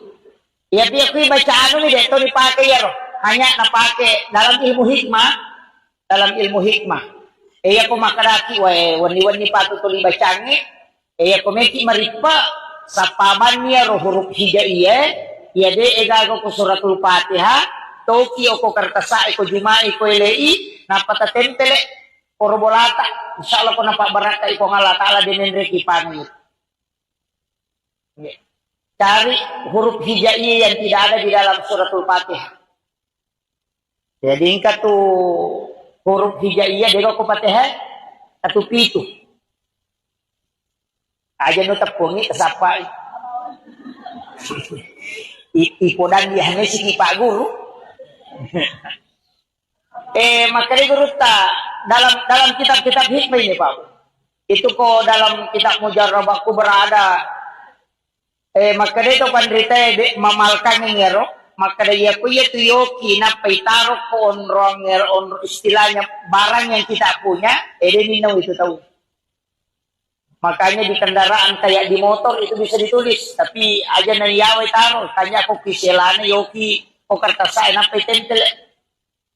Iya kui baca anu nih dito dipakai ya roh. Hanya napake dalam ilmu hikmah. Dalam ilmu hikmah. Iya ko makaraki wani-wani patutuli bacangi. Iya ko meki maripa sa paman niya roh huruf hijaiyah. Iya de egago ko suratul Fatihah. Tokyo ko kartasa ko jumai ko elei. Napatatempele porbolata. Insyaallah ko napabaraka iko ngala taala dinenre kipani. Cari huruf hijaiyah yang tidak ada di dalam suratul Fatihah. Jadi ingkat tu huruf hijaiyah dia ko Fatihah atau pitu. Aja no tapungi kasapa. Ipodan dia hanya si Pak Guru. Makanya guru dalam kitab-kitab hikmah ini Pak. Itu kok dalam kitab Mujarrabah berada. Maka itu pandrita mamalkan ngero, maka dia punya tu yoki na paitaro ko onrong ngero istilahnya barang yang kita punya, ninaw itu tahu. Makanya di kendaraan kayak di motor itu bisa ditulis, tapi aja na yawe taro, kanya ko kiselane yoki o kartasay na paitentel.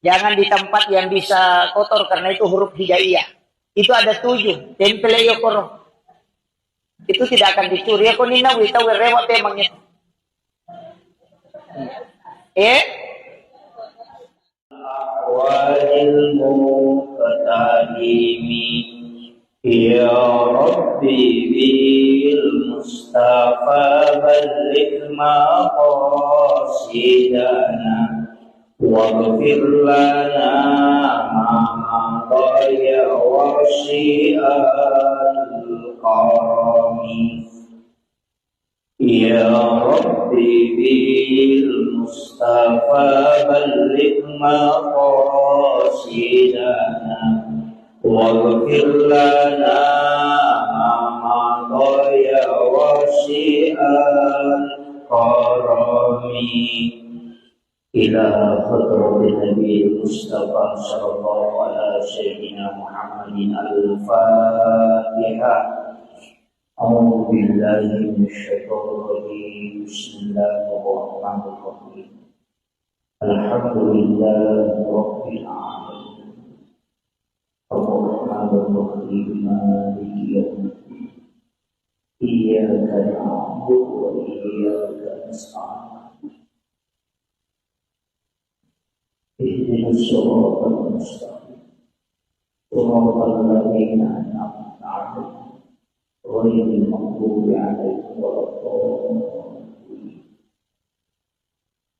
Jangan di tempat yang bisa kotor karena itu huruf hijaiyah. Itu ada 7, tempel yokoro. Itu tidak akan dicuri. Ako nina wita rewa temangnya. Awalil muqtadimi ya Rabbi bil Mustafa balligh maqasidana waghfir lana ma qaya wa الكرم يا ربي بالمصطفى بلغ مقاصدنا واغفر لنا ما مضى واسع الكرم إلى حضرة النبي المصطفى صلى الله على سيدنا محمد الفاتحة. أعوذ بالله من الشيطان الرجيم. بسم الله الرحمن الرحيم. الحمد لله رب العالمين الرحمن الرحيم مالك يوم الدين إياك نعبد وإياك نستعين اهدنا الصراط المستقيم صراط الذين أنعمت عليهم غير المغضوب عليهم ولا الضالين.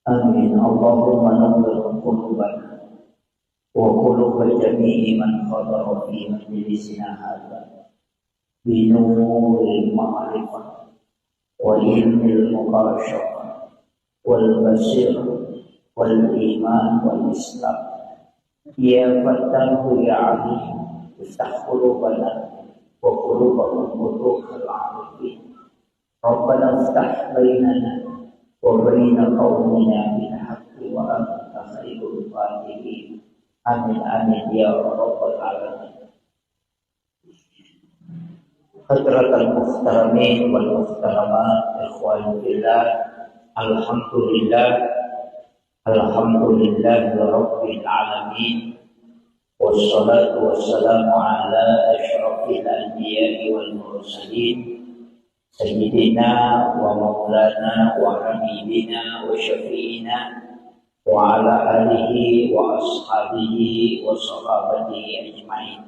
آمين. اللهم نور قلوبنا وقلوب جميع من حضر في مجلسنا هذا بنور المعرفة وعلم المباشرة والبصيرة والإيمان والإسلام. يا فتاه يا عليم افتح قلوبنا وقلوبهم قلوب العارفين. ربنا افتح بيننا وبين قومنا بالحق وأنت خير الفاتحين. آمين آمين يا رب العالمين. حضرة المحترمين والمحترمات إخواني في الله، الحمد لله رب العالمين، والصلاة والسلام على أشرف الأنبياء والمرسلين سيدنا ومولانا وحبيبنا وشفيعنا وعلى آله وأصحابه وصحابته أجمعين.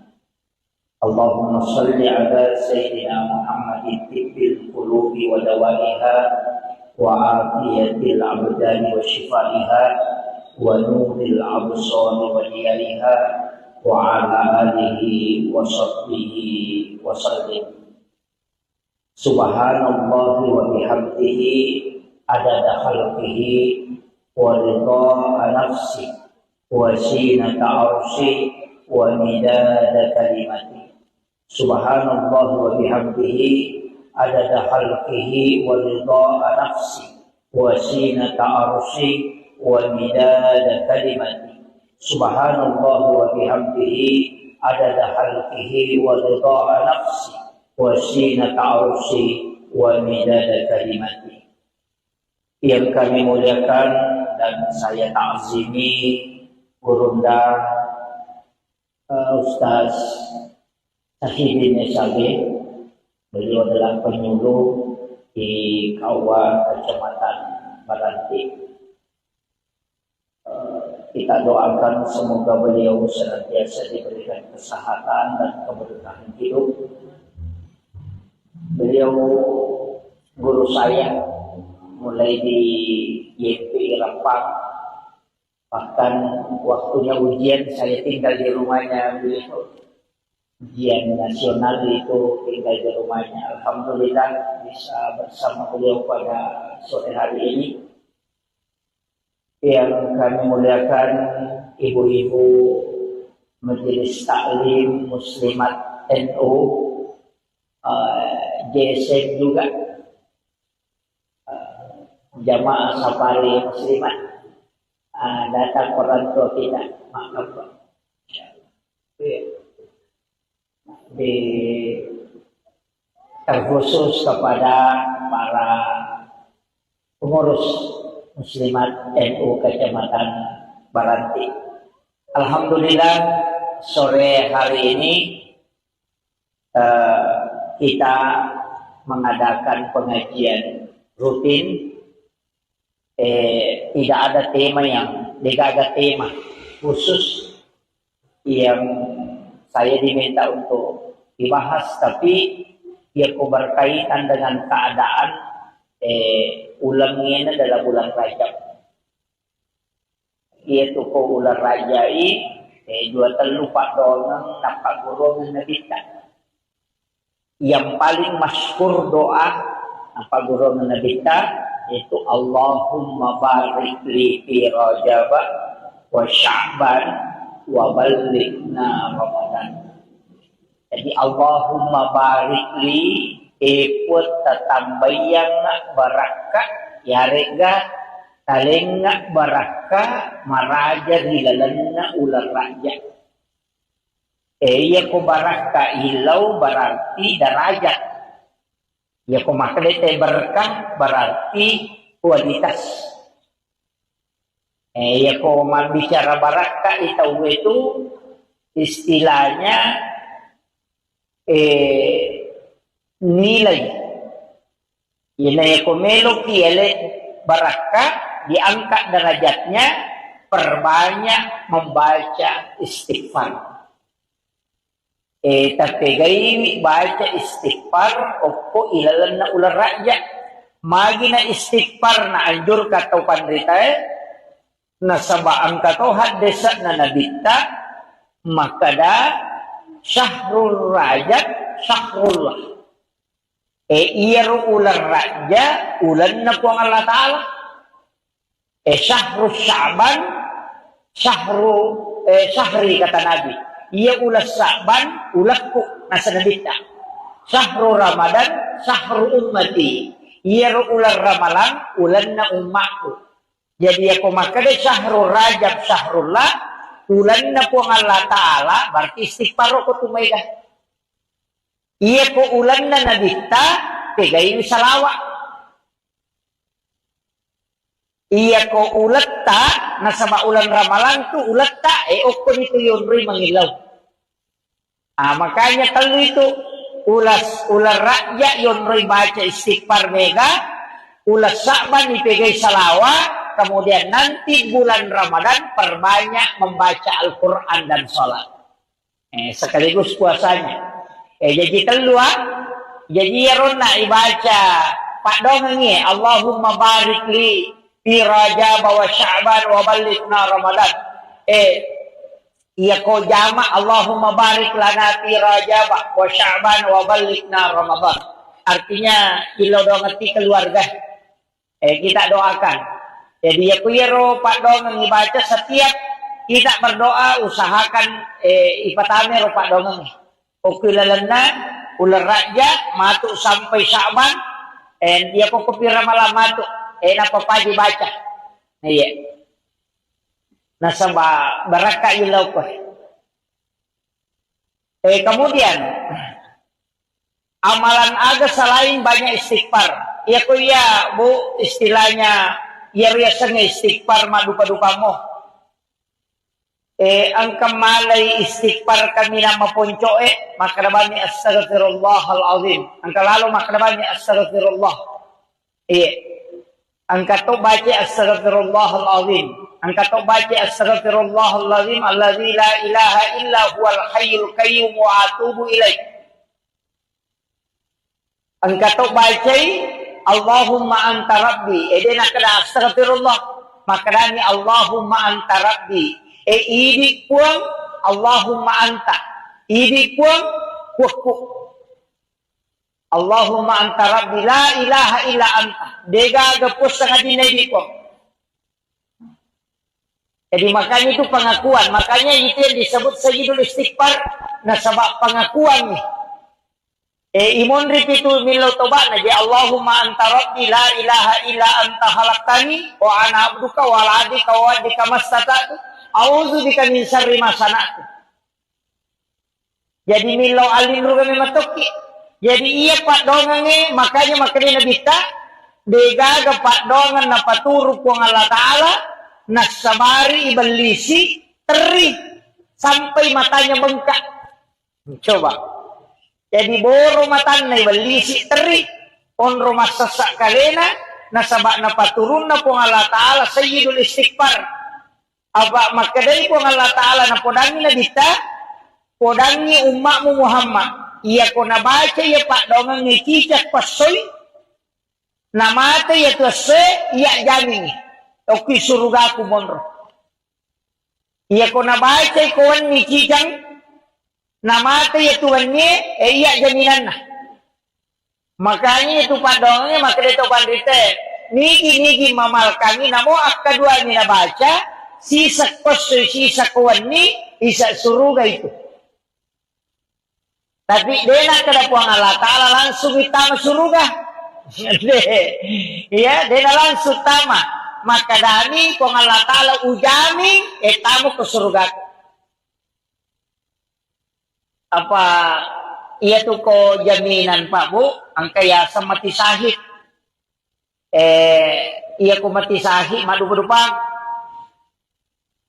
اللهم صل على سيدنا محمد طب القلوب ودوائها وعافية الأبدان وشفائها ونور الأبصار وديارها وعلى آله وصحبه وسلم. Subhanallah wa bihamdihi adada khalqihi wa ridha nafsi wa zinata arshi wa midada kalimati. Subhanallah wa bihamdihi adada khalqihi wa ridha nafsi wa zinata arshi wa midada kalimati. Subhanallah wa bihamdihi adada khalqihi wa ridha nafsi wa zinata arshi wa midada kalimati. yang kami muliakan dan saya ta'zimi Gurunda Ustaz Sahidin Sabi. Beliau adalah penyuluh di Kauwa Kecamatan Baranti. Kita doakan semoga beliau senantiasa diberikan kesehatan dan keberkahan hidup. Beliau guru saya mulai di YP Rempang, bahkan waktunya ujian saya tinggal di rumahnya beliau. Ujian nasional itu tinggal di rumahnya. Alhamdulillah bisa bersama beliau pada sore hari ini. Yang kami muliakan ibu-ibu Majelis Taklim Muslimat NU, JSN juga, jamaah safari muslimat, datang orang tua kita, maaf Pak. Di terkhusus kepada para pengurus muslimat NU Kecamatan Baranti. Alhamdulillah sore hari ini kita mengadakan pengajian rutin. Tidak ada tema khusus yang saya diminta untuk dibahas, tapi ia berkaitan dengan keadaan ulangnya dalam bulan Rajab. Yaitu ko ulang rajai dua terlupa donang nampak golongan Nabi. Yang paling masyhur doa apa golongan Nabi yaitu Allahumma barik li fi Rajab wa Sya'ban wa ballighna Ramadan. Jadi Allahumma barik li ikut tatambayang barakat yarega talengak barakat maraja hilalanna ular raja. Iya ko barakat hilau berarti derajat. Ya ko maklete berkah berarti kualitas. Ya ko bicara barakah itu istilahnya nilai. Ini ko melo kiele barakah diangkat derajatnya perbanyak membaca istighfar. Tapi gaya baca istighfar opo ilalan na ular raja. Magi na istighfar na anjur kataw pandrita na sabaan kataw haddesa na nabita makada syahrul rajab syahrullah. Iyaro ular raja ulan na po ang Allah Ta'ala. Syahrul Sya'ban syahri kata Nabi. Ia ulas Sya'ban ulakku nasa nabita. Syahrul Ramadan syahrul ummati. Ia ular Ramalan ulan na umatku. Jadi ako makada syahrul Rajab syahrullah ulan na po ang Allah Ta'ala berarti istighfar ko tumayga. Ia ko ulan na nabita tigayin salawa. Iya ko ulat ta nasa maulan ramalan tu ulat ta okon itu yunri mangilaw. Makanya kalau itu ular rakyat yunri baca istighfar mega, ulas Sya'ban dipegay salawa, kemudian nanti bulan Ramadan perbanyak membaca Al-Quran dan sholat. Sekaligus puasanya. Jadi keluar, jadi rona ibaca Pak Dongengi Allahumma barik li fi Rajab wa Sya'ban wa ballighna Ramadan. Iya ko jama Allahumma barik lana fi Rajab wa Sya'ban wa ballighna Ramadan. Artinya ilo do ngerti keluarga. Kita doakan. Jadi ya kuyero Pak Dongeng dibaca setiap kita berdoa usahakan ipatame ro Pak Dongeng. Okilalana ular raja matu sampai Sya'ban dia ko kopira malam matu. Napa pagi baca. Iya. Nasa baraka ilaw ko. Kemudian amalan aga selain banyak istighfar. Ya kuya bu istilahnya ya biasanya istighfar madupa-dupa mo. Ang kamalay istighfar kami na mapuncoe, makarabani astaghfirullahalazim. Ang kalalo makarabani astaghfirullah. Ang kato baca astaghfirullahalazim. Ang kato baca astaghfirullahalazim alladzi la ilaha illa huwal hayyul qayyum wa atubu ilaih. Ang kato baca Allahumma anta rabbi. Ede nakada astaghfirullah. Makarani Allahumma anta rabbi. Idi puang Allahumma anta. Idi puang kuku. Allahumma anta rabbi la ilaha illa anta. Dega gepus sangat dinedi puang. Jadi makanya itu pengakuan. Makanya itu yang disebut sayyidul istighfar. Nah sebab pengakuan nih. Imon ripitu milo tobat naji Allahumma anta rabbi la ilaha illa anta khalaqtani wa ana abduka wa ala adika wa adika mastata'tu. Auzu bika min syarri ma sana'tu. Jadi milo alin kami matoki. Jadi iya pak dongange makanya Nabi ta degaga pak dongan na paturu puang Allah Ta'ala nasabari ibalisi teri sampai matanya bengkak. Coba. Jadi boro matanya ibalisi teri on rumah sesak kalena nasabak na paturun na puang Allah Ta'ala sayyidul istighfar. Apa maka dari pun Allah Ta'ala na podangi na dita, podangi umatmu Muhammad. Ia ko na baca ya pak dongang ni cicak pasoy, na mata ya tuase, ia jamin. Oki surga ku monro. Ia ko na baca kawan ni cicang, na mata ya tuannya, ia jaminan na. Makanya itu pak dongangnya maka dari topan dita, nigi mamal kami namo akadua ni na baca, sisa kosoy, sisa kawan ni, isa suruga itu. Tapi dena kada puang Allah Ta'ala langsung itama suruga. Ya, dena langsung tama. Maka dani puang Allah Ta'ala ujami, tamu ke surga. Apa, iya tuh ko jaminan Pak Bu, ang kaya sa mati sahid. Iya ko mati sahid, madu-madupang.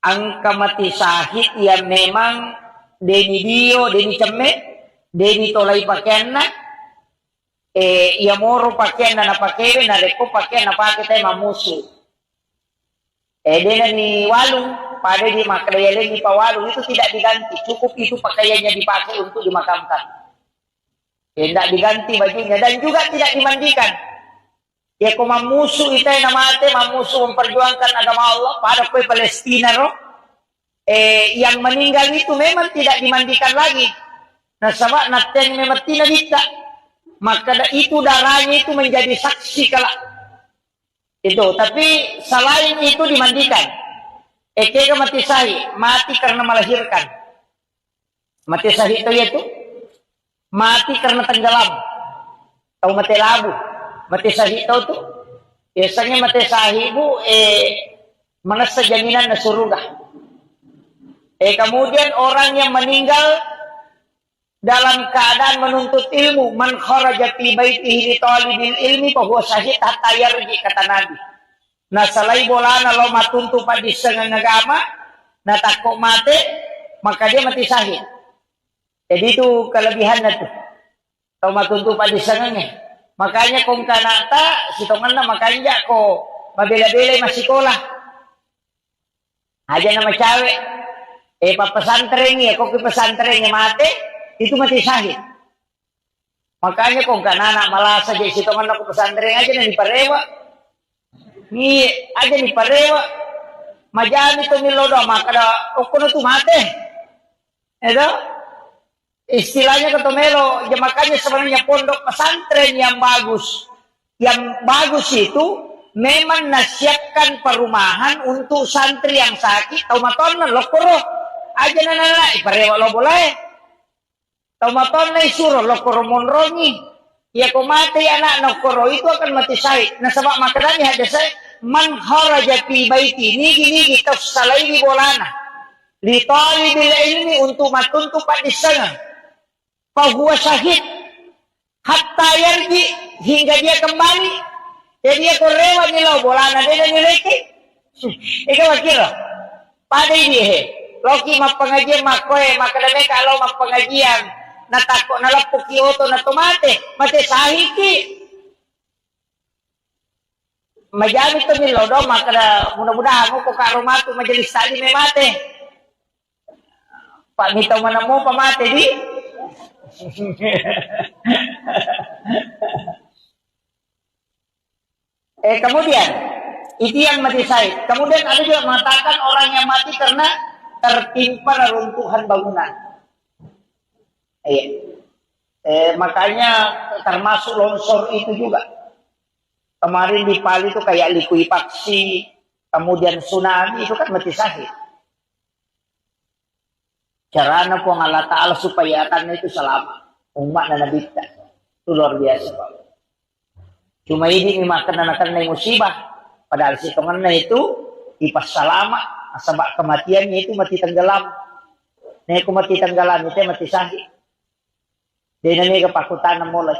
Ang kamati sahid yang memang deni dio, deni ceme, deni tolai pakaian na, ia moro pakaian na pakai, na reko pakaian na pakai tayo mamusu. Dena ni walung, pada di makayaleng ni pawalung itu tidak diganti, cukup itu pakaiannya dipakai untuk dimakamkan. Tidak diganti bajunya dan juga tidak dimandikan. Ya kau mamusu itu yang namanya mamusu memperjuangkan agama Allah pada kue Palestina roh. Yang meninggal itu memang tidak dimandikan lagi. Nah sebab naten memang tidak bisa. Maka itu darahnya itu menjadi saksi kalau itu. Tapi selain itu dimandikan. Kega mati sahih, mati karena melahirkan. Mati sahih itu mati karena tenggelam. Tahu mati labu. Mati sahih tahu tuh, biasanya mati sahih bu, menasa jaminan na surga. Kemudian orang yang meninggal dalam keadaan menuntut ilmu, man kharaja fi baitihi li talibil ilmi fa huwa syahid hatta yarji kata Nabi. Nah salai bolana lo matuntu padi sengang agama, na takok mate, maka dia mati sahih. Jadi itu kelebihannya tuh. Tahu matuntu padi sengangnya. Makanya kung kanata, sitongan na makanya ko, mabela-bela masih sekolah. Aja nama cawe. Papesantren ya, kok pesantren ya mati, itu mati sahih. Makanya kung kanana malah saja sitongan na ko pesantren aja na diparewa. Ni aja diparewa. Majani to milodo, maka da, okuno tu mati. Edo? Istilahnya ketomelo, ya makanya sebenarnya pondok pesantren yang bagus. Yang bagus itu memang nasihatkan perumahan untuk santri yang sakit. Tau maton lokoro aja nana, iparewa lo boleh. Tau maton suruh lokoro monrongi. Ya kau mati anak lokoro itu akan mati sahih. Nah sebab makanya ada saya man kharaja fi baiti nigi tafsalai bolana. Li talibil ilmi untuk matuntu pak di sana. Fahuwa syahid hatta yarji hingga dia kembali. Jadi dia korewa nilo bola na dia nileki. Ikaw kira. Pada dia Loki magpengajian makoy makadame kalau magpengajian natako nalapok kioto na tumate mate sahiki. Majami to nilodo makada mudah-mudahan mo ko karumatu majelis tali may mate. Pak mitaw man mo pamate di. Kemudian itu yang mati syahid. Kemudian ada juga mengatakan orang yang mati karena tertimpa reruntuhan bangunan. Makanya termasuk longsor itu juga. Kemarin di Pali itu kayak likuifaksi, kemudian tsunami itu kan mati syahid. Caranya po Allah Ta'ala supaya akan itu selamat. Umat na nabita. Itu luar biasa Pak. Cuma ini makan anak-anak musibah. Padahal si temannya itu ipas salama. Sebab kematiannya itu mati tenggelam. Nih aku mati tenggelam itu mati syahid. Dia ini kepakutan mulai.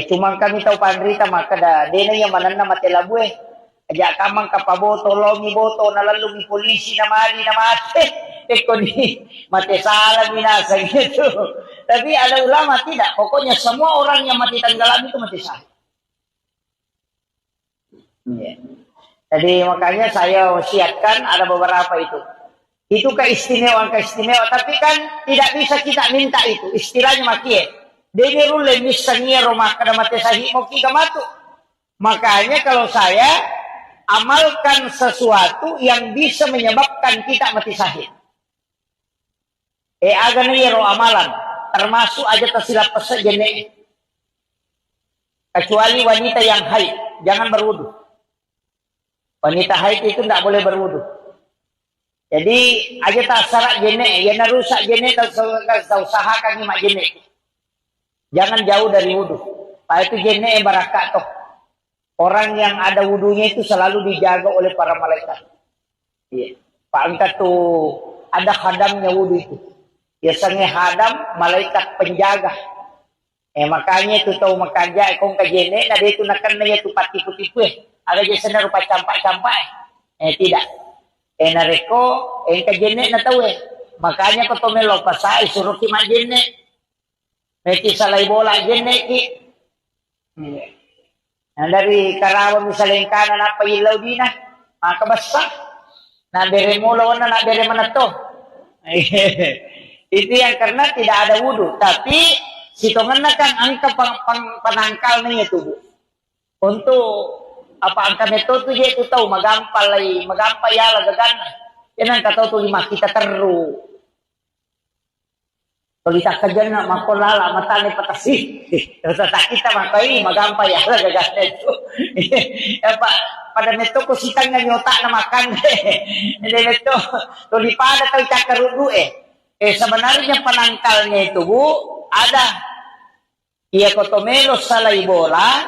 Cuma kami tahu pandrita maka dah. Dia yang mana nama mati labuh. Ajak kamang kapaboto, lomi boto, nalalungi polisi na mali na mati. Ni mati salah binasa gitu. Tapi ada ulama tidak. Pokoknya semua orang yang mati tenggelam itu mati syahid. Jadi makanya saya wasiatkan ada beberapa itu. Itu keistimewaan. Tapi kan tidak bisa kita minta itu. Istilahnya makie. Dene rule misalnya rumah kada mati syahid mau kita matu. Makanya kalau saya amalkan sesuatu yang bisa menyebabkan kita mati syahid. Agan yero amalan termasuk aja tersilap pesejene. Kecuali wanita yang haid, jangan berwudu. Wanita haid itu tidak boleh berwudu. Jadi aja tak sarak jene, ya narusak jene tak usahakan lima jene. Jangan jauh dari wudu. Pak itu jene barakat toh. Orang yang ada wudunya itu selalu dijaga oleh para malaikat. Iya. Pak angkat tuh ada khadamnya wudu itu. Biasanya hadam malaikat penjaga. Makanya itu tahu makaja kong kajene nah dia itu nakan na itu patipu-tipu Ada jasana rupa campak-campak tidak. Nareko kajene na tahu Makanya ko tumelo pasai suruh ki majene. Meki salay bola jene ki. Nah, dari Karawang misalnya kanan apa ilaw din na makabasa. Na bere mo lawan na bere man to. Itu yang karena tidak ada wudhu. Tapi sitongan kan angka penangkal nih tubuh. Untuk apa angka metode dia itu tahu magampal ya lagagan. Yan ang kataw to lima kita teru. Kalau kita kerja na makolala matali patasi. Terus kita makai magampal ya lagagan itu. Apa pada neto ko sitang na nyota na makan. Hindi neto tulipada tayo cakarudu sebenarnya penangkalnya itu Bu ada kotomelo salay bola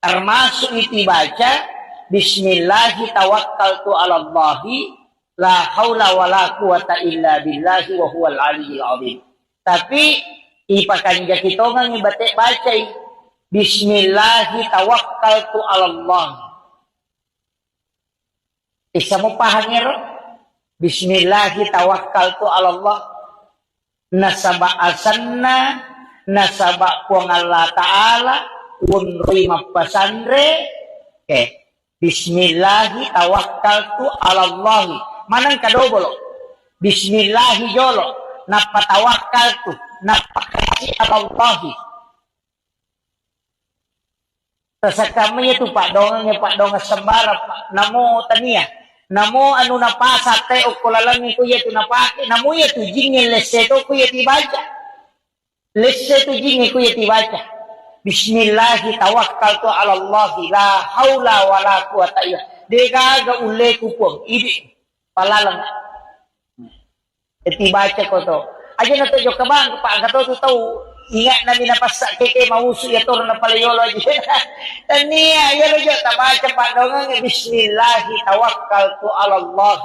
termasuk itu baca bismillahi tawakkaltu ala Allahi la haula wala quwata illa billahi wa huwal aliyyil azim. Tapi ipakan kita nang ibate baca bismillahi tawakkaltu ala Allah. Isa mo pahangiro Bismillahi tawakkaltu ala Allah. Nasaba asanna nasaba puang Allah Ta'ala unri mapasandre Bismillahi tawakkaltu ala Allah. Manang kadobolo Bismillahi jolo napatawakkaltu napakasi ala Allah. Tersakamnya itu Pak Dongeng sembara Pak namo tania namo anu napasa te o kulalangi ko yetu napake namo yetu jinge leseto ko yeti baca leseto jinge ko yeti baca bismillahi tawakkaltu ala Allah la haula wala quwata illa dega ga ulle ku pong idi palalang eti baca ko to aja na to jo kabang pa ka to tahu ingat namin na pasak keke mausu ya tur na palayolo aja tania ya lo ta baca Pak Dongeng bismillahi tawakkaltu ala Allah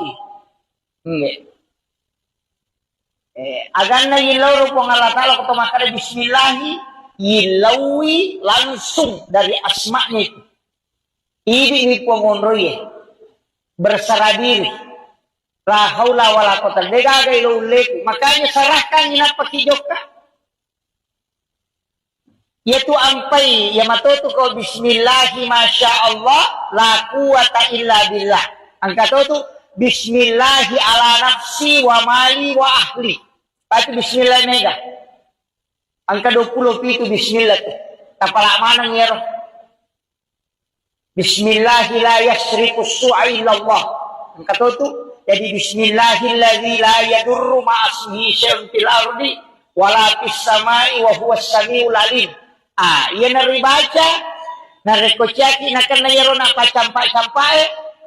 agan na yiloro po Allah Ta'ala ko tumakara bismillahi yilawi langsung dari asma'nya itu. Ini pengonroye berserah diri. La haula wala quwwata illa billah. Makanya serahkan ina pakijoka. Yaitu ampai ya matoto ko bismillahi masyaallah la quwwata illa billah. Angka itu bismillahi ala nafsi wa mali wa ahli. Itu bismillah mega. Angka 20 itu bismillah tuh. Kapala mana ya roh? Bismillahi la yasriku su'a illallah. Angka itu jadi bismillahilladzi la yadurru ma'asmihi syai'un fil ardi wala fis samai wa huwas samiul alim. Ia nari baca, nari kocaki nak nayaro na pacampai,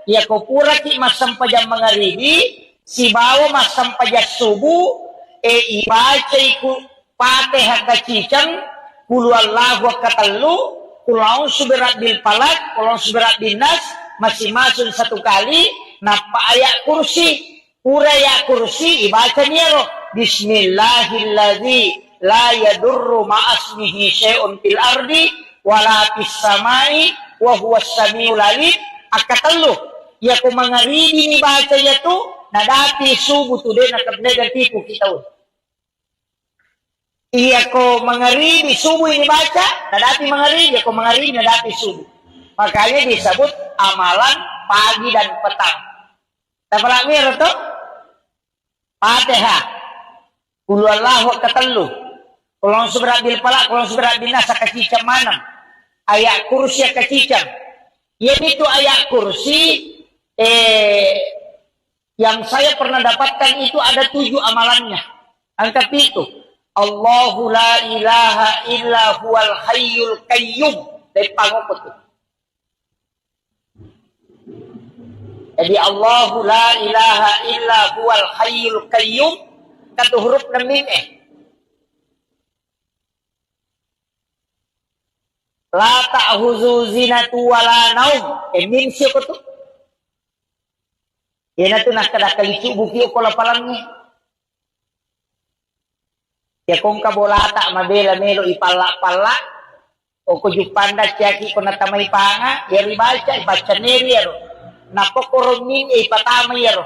ia ko pura ki masam pajam mangaribi, si bawa masam pajak subuh, ibaca iku Fatihah kacicang, kulu Allahu katalu, kulau suberat bil palak, kulau suberat bil nas, masing-masing satu kali, napa ayat kursi, pura ayat kursi, ibaca niaro, bismillahilladzi la yadurru ma'asmihi syai'un fil ardi wala fis samai wa huwas samiul alim. Akatalo ya ko mangaribi ni baca ya tu nadati subuh tu de nakabnegan tipu kita. Iya ko mangaribi subuh ini baca nadati mangaribi ya ko mangaribi nadati subuh. Makanya disebut amalan pagi dan petang. Tapala mir to Fatihah qul huwallahu katalu. Kalau seberat bil palak, kalau seberat bil nas kacicam manam. Ayat kursi kacicam. Yaitu ayat kursi yang saya pernah dapatkan itu ada 7 amalannya. Angka itu. Allahu la ilaha illa huwal hayyul qayyum. Dari pangopot itu. Jadi Allahu la ilaha illa huwal hayyul qayyum. Kata huruf na mim La ta'huzu zinatu wala naum. Min siapa tu? Yana tu nak kada kalicu buki ko lapalannya. Ya kong ka bola tak mabela melo ipala-pala. O ko jupanda tiaki ko natamay panga. Yari baca neri yaro. Napokoromin ipatama yaro.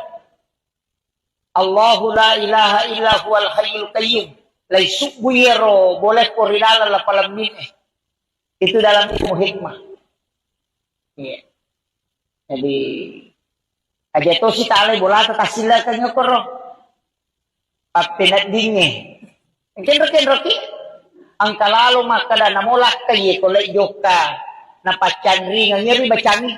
Allahu la ilaha illa huwal hayyul qayyum. Laisuk buyero boleh ko rinala lapalan itu dalam ilmu hikmah. Iya. Jadi aja to si tale bola ta sila kanyo koro. Papinat dinge. Ken roki ang kalalo makada namolak kay ko lay joka na pachanri nga ngeri bacani.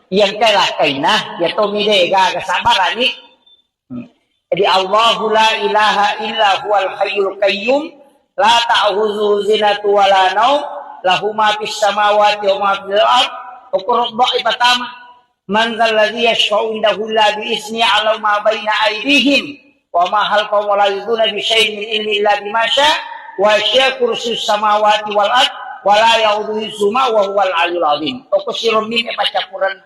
Yang kala kay na ya to mide ga sabarani. Jadi Allahu la ilaha illa huwal hayyul qayyum la ta'khuzuhu zinatu wala naum lahu ma fis samawati wa ma fil ard uqra pertama man dzal ladzi yashfa'u indahu illa bi izni 'ala ma baina aydihim wa ma halqahum wa la yuduna bi syai'in min ilmi illa bima syaa wa syaa kursiyyus samawati wal ard wa la ya'uduhu hifdzuhuma wa huwal 'aliyyul 'azim. Uqsirum min pacapuran.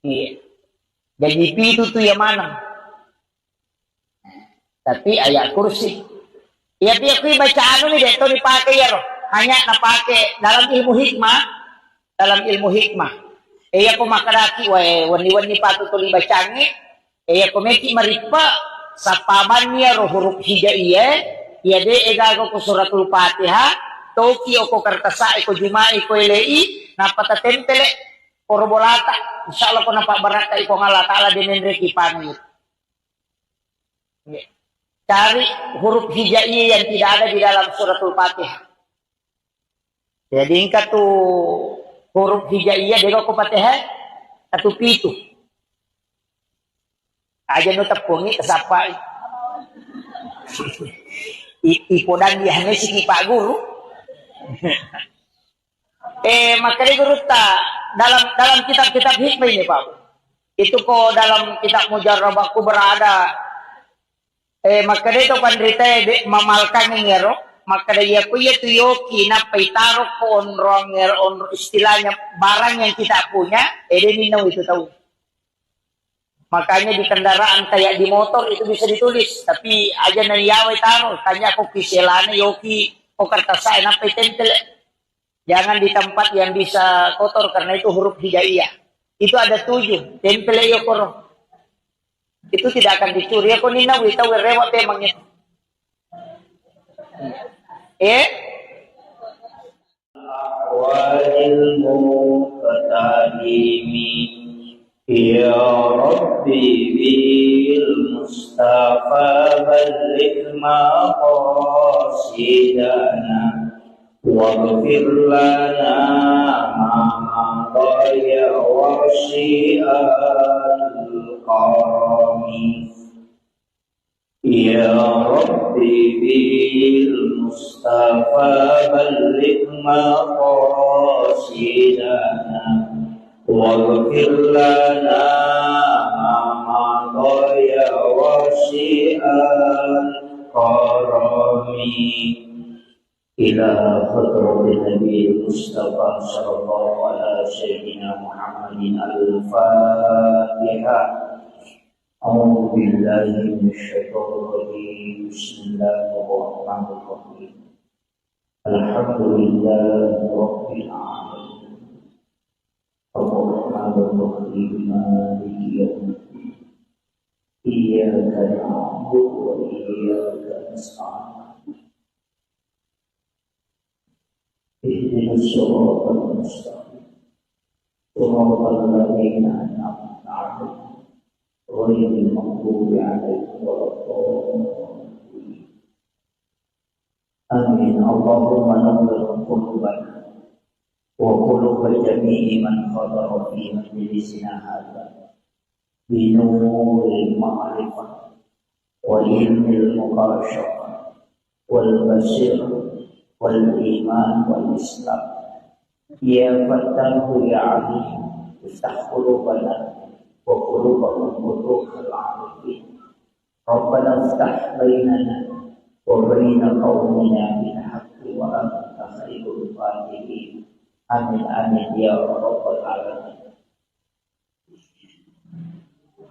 Iya. Jadi itu tuh yang mana? Tapi ayat kursi. Ya biar kui baca anu nih deh, dipakai ya roh. Hanya napake dalam ilmu hikmah. Dalam ilmu hikmah. Iya ko makaraki wani patu tuli bacangi. Iya ko meki maripa sa paman niya roh huruf hijaiyah. Iya de egago ko suratul Fatihah. Toki ko kartasa ko jumai ko ilei. Napata tempele korbolata. Insyaallah ko napabaraka ko ngala taala dinenre kipanit. Yeah. Cari huruf hijaiyah yang tidak ada di dalam suratul Fatihah. Jadi ingkat tu huruf hijaiyah dia ko Fatihah atau pitu. Aja nu tepungi kesapa. Ipodan dia hanya si Pak Guru. Makanya guru tak dalam kitab-kitab hikmah ini Pak. Itu kok dalam kitab Mujarrabaku berada. Makanya itu pandrita mamalkan ngero, makanya aku ya tuyoki na paitaro ko onrong istilahnya barang yang kita punya, minum itu tahu. Makanya di kendaraan kayak di motor itu bisa ditulis. Tapi aja na yaway taro. Tanya ko kiselana yoki o kartasaan apa tempel. Jangan di tempat yang bisa kotor karena itu huruf hijaiyah. Itu ada 7. Tempel yokoro. Itu tidak akan dicuri. Ako nina wita werewa temangnya. Walil Ya Rabbi bil Mustafa balligh maqasidana waghfir lana ma dhaya wa syi'al qarami Ya Rabbi bil Mustafa balligh maqasidana واغفر لنا ما مضى وسيء الكرم إلى حضرة النبي المصطفى صلى الله على سيدنا محمد الفاتحة أعوذ بالله من الشيطان الرجيم بسم الله الرحمن الرحيم الحمد لله رب العالمين الرحمن الرحيم مالك يوم الدين إياك نعبد وإياك نستعين اهدنا الصراط المستقيم صراط الذين أنعمت عليهم غير المغضوب عليهم ولا الضالين آمين اللهم نور قلوبنا وقلوب جميع من حضر في مجلسنا هذا بنور المعرفة وعلم المباشرة والبصيرة والإيمان والإسلام يا فتاه يا عليم افتح قلوبنا وقلوبهم قلوب العارفين ربنا افتح بيننا وبين قومنا بالحق وأنت خير الفاتحين Amin amin ya rabbal alamin.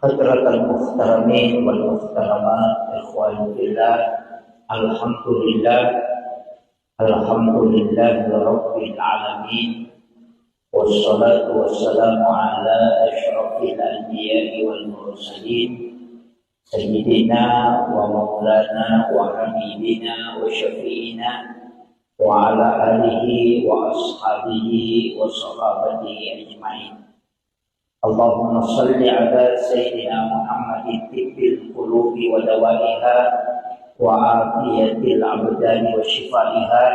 Hadratal muhtaramin wal muhtaramat ikhwan fillah. Alhamdulillah rabbil alamin. Wassalatu wassalamu ala asyrafil anbiya'i wal mursalin sayyidina wa maulana wa habibina wa syafi'ina وعلى آله وأصحابه وصحابته أجمعين اللهم صل على سيدنا محمد طب القلوب ودوائها وعافية الأبدان وشفائها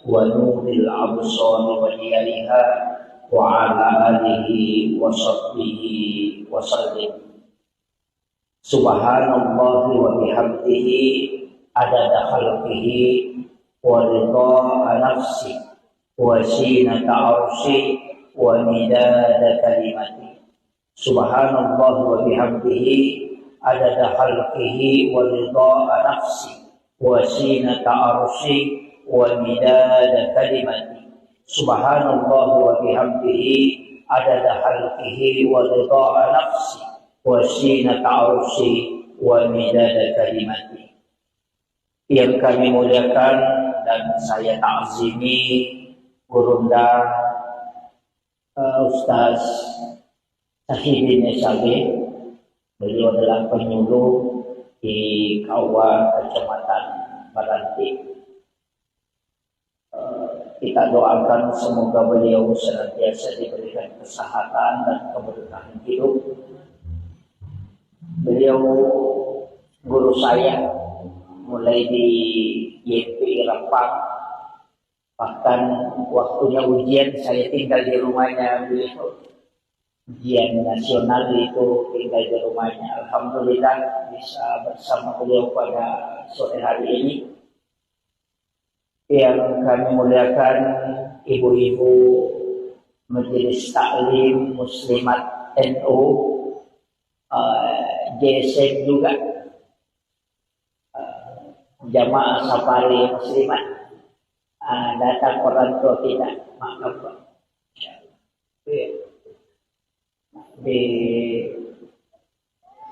ونور الأبصار وديارها وعلى آله وصحبه وسلم سبحان الله وبحمده عدد خلقه ورضاء نفسي وزينة عرشي ومداد كلمتي سبحان الله وبحمده عدد خلقه ورضاء نفسي وزينة عرشي ومداد كلمتي سبحان الله وبحمده عدد خلقه ورضاء نفسي وزينة عرشي ومداد كلمتي yang kami muliakan dan saya ta'zimi Gurunda Ustaz Sahidin Esabe. Beliau adalah penyuluh di Kawa Kecamatan Baranti. Kita doakan semoga beliau senantiasa diberikan kesehatan dan keberkahan hidup. Beliau guru saya mulai di YP Rempang, bahkan waktunya ujian saya tinggal di rumahnya beliau. Ujian nasional itu tinggal di rumahnya. Alhamdulillah bisa bersama beliau pada sore hari ini. Yang kami muliakan ibu-ibu Majelis Taklim Muslimat NU, JSM juga, jamaah safari muslimat, datang orang tua kita, maaf Pak. Di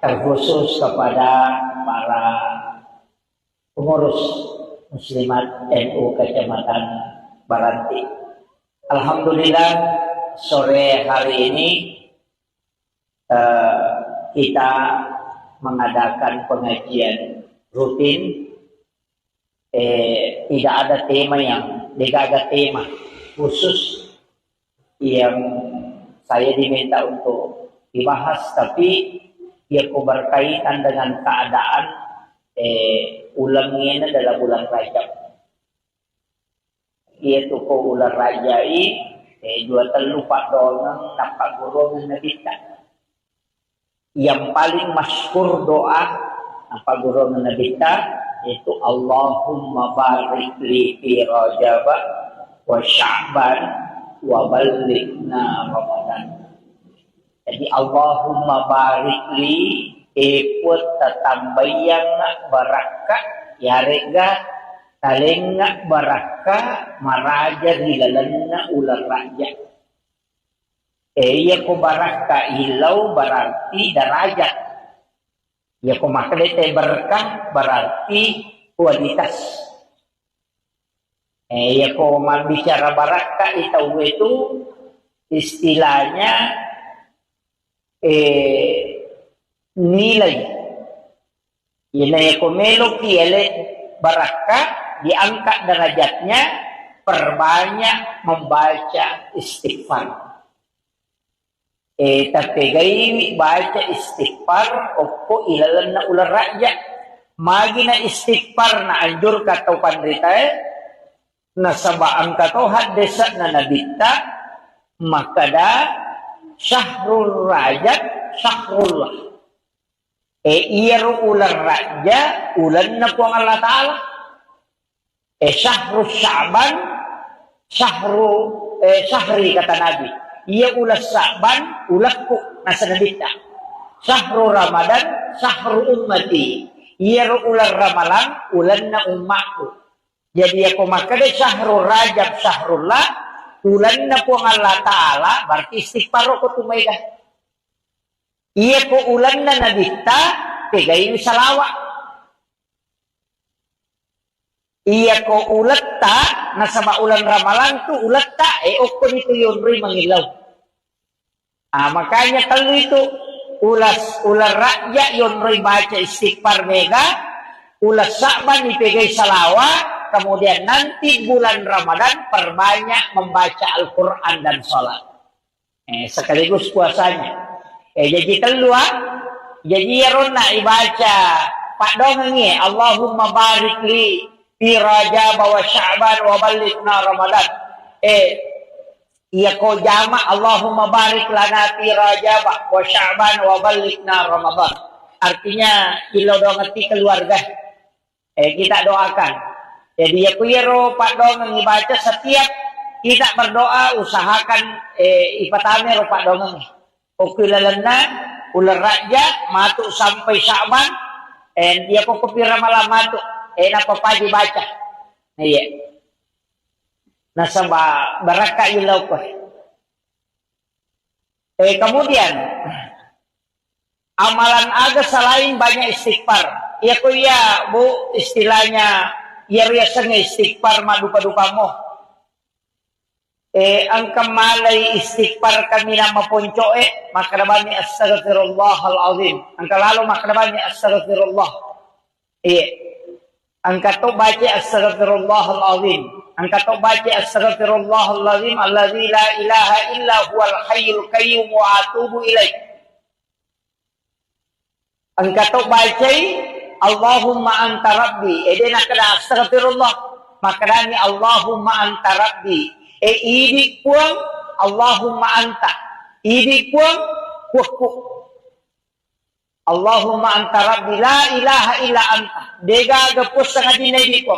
terkhusus kepada para pengurus Muslimat NU Kecamatan Baranti. Alhamdulillah sore hari ini kita mengadakan pengajian rutin. Tidak ada tema tidak ada tema khusus yang saya diminta untuk dibahas, tapi dia berkaitan dengan keadaan ulangnya dalam bulan Rajab. Yaitu ko ulang rajai dua terlupa donang nampak golongan nabita. Yang paling masyhur doa apa golongan nabita yaitu Allahumma barik li fi Rajab wa Sya'ban wa ballighna Ramadan. Jadi Allahumma barik li ikut tatambayang barakah ya rega talengak barakah maraja hilalanna ular raja. Ya ko barakah hilau berarti derajat. Ya ko makhluk berkah berarti kualitas. Ya ko bicara barakah itu istilahnya nilai. Nilai ko melok barakah diangkat derajatnya, perbanyak membaca istighfar. Tapi gaya baca istighfar opo ilalan na ular rakyat. Magi na istighfar na anjur katau pandrita na sabaan katau haddesak na nabita makada syahrul rajab syahrullah. Iyaru ular raja ulan na po ang Allah Ta'ala. Syahrul Sya'ban syahri kata Nabi. Ia ulas Sya'ban ulakku nasa nabita. Syahrul Ramadan syahrul ummati. Ia ular Ramalan ulan na umatku. Jadi aku makanya syahrul rajab syahrullah ulan na po ang Allah Ta'ala berarti istighfar ko tumayga. Ia ko ulan na nabita pegayin salawat. Iya ko ulat ta nasaba ulan ramalan tu ulat ta okon itu yunri mengilau. Makanya kalau itu ular rakyat yunri baca istighfar mega, ulas Sya'ban dipegai salawat, kemudian nanti bulan Ramadan perbanyak membaca Al-Quran dan sholat. Sekaligus puasanya. Jadi keluar, jadi ya rona ibaca Pak Dongengi Allahumma barik li fi Rajab wa Sya'ban wa ballighna Ramadan. Iya ko jama Allahumma barik lana fi Rajab wa Sya'ban wa ballighna Ramadan. Artinya ilo dongeti keluarga. Kita doakan. Jadi ya kuyero Pak Dongeng dibaca setiap kita berdoa usahakan ipatame ro Pak Dongeng. Okilalana ular raja matuk sampai Sya'ban dia ko kupira malam matuk napa pa dibaca. Iya. Nasaba barakah ilau ko. Kemudian amalan aga selain banyak istighfar. Ya ko ya Bu istilahnya ya riasanya istighfar madupa-dupa mo. Ang kamalay istighfar kami na mapunco makrabani astaghfirullahal azim. Ang kalalo makrabani astaghfirullah. Ang kato baca astaghfirullahal azim. Ang kato baca astaghfirullahal azim alladzi la ilaha illa huwal hayyul qayyum wa atubu ilaih. Ang kato baca Allahumma anta rabbi. Dena kada astaghfirullah. Makrani Allahumma anta rabbi. Ibig puang Allahumma anta. Ibig puang kuku. Allahumma anta rabbi la ilaha illa anta. Dega gapus sangat dinay ko.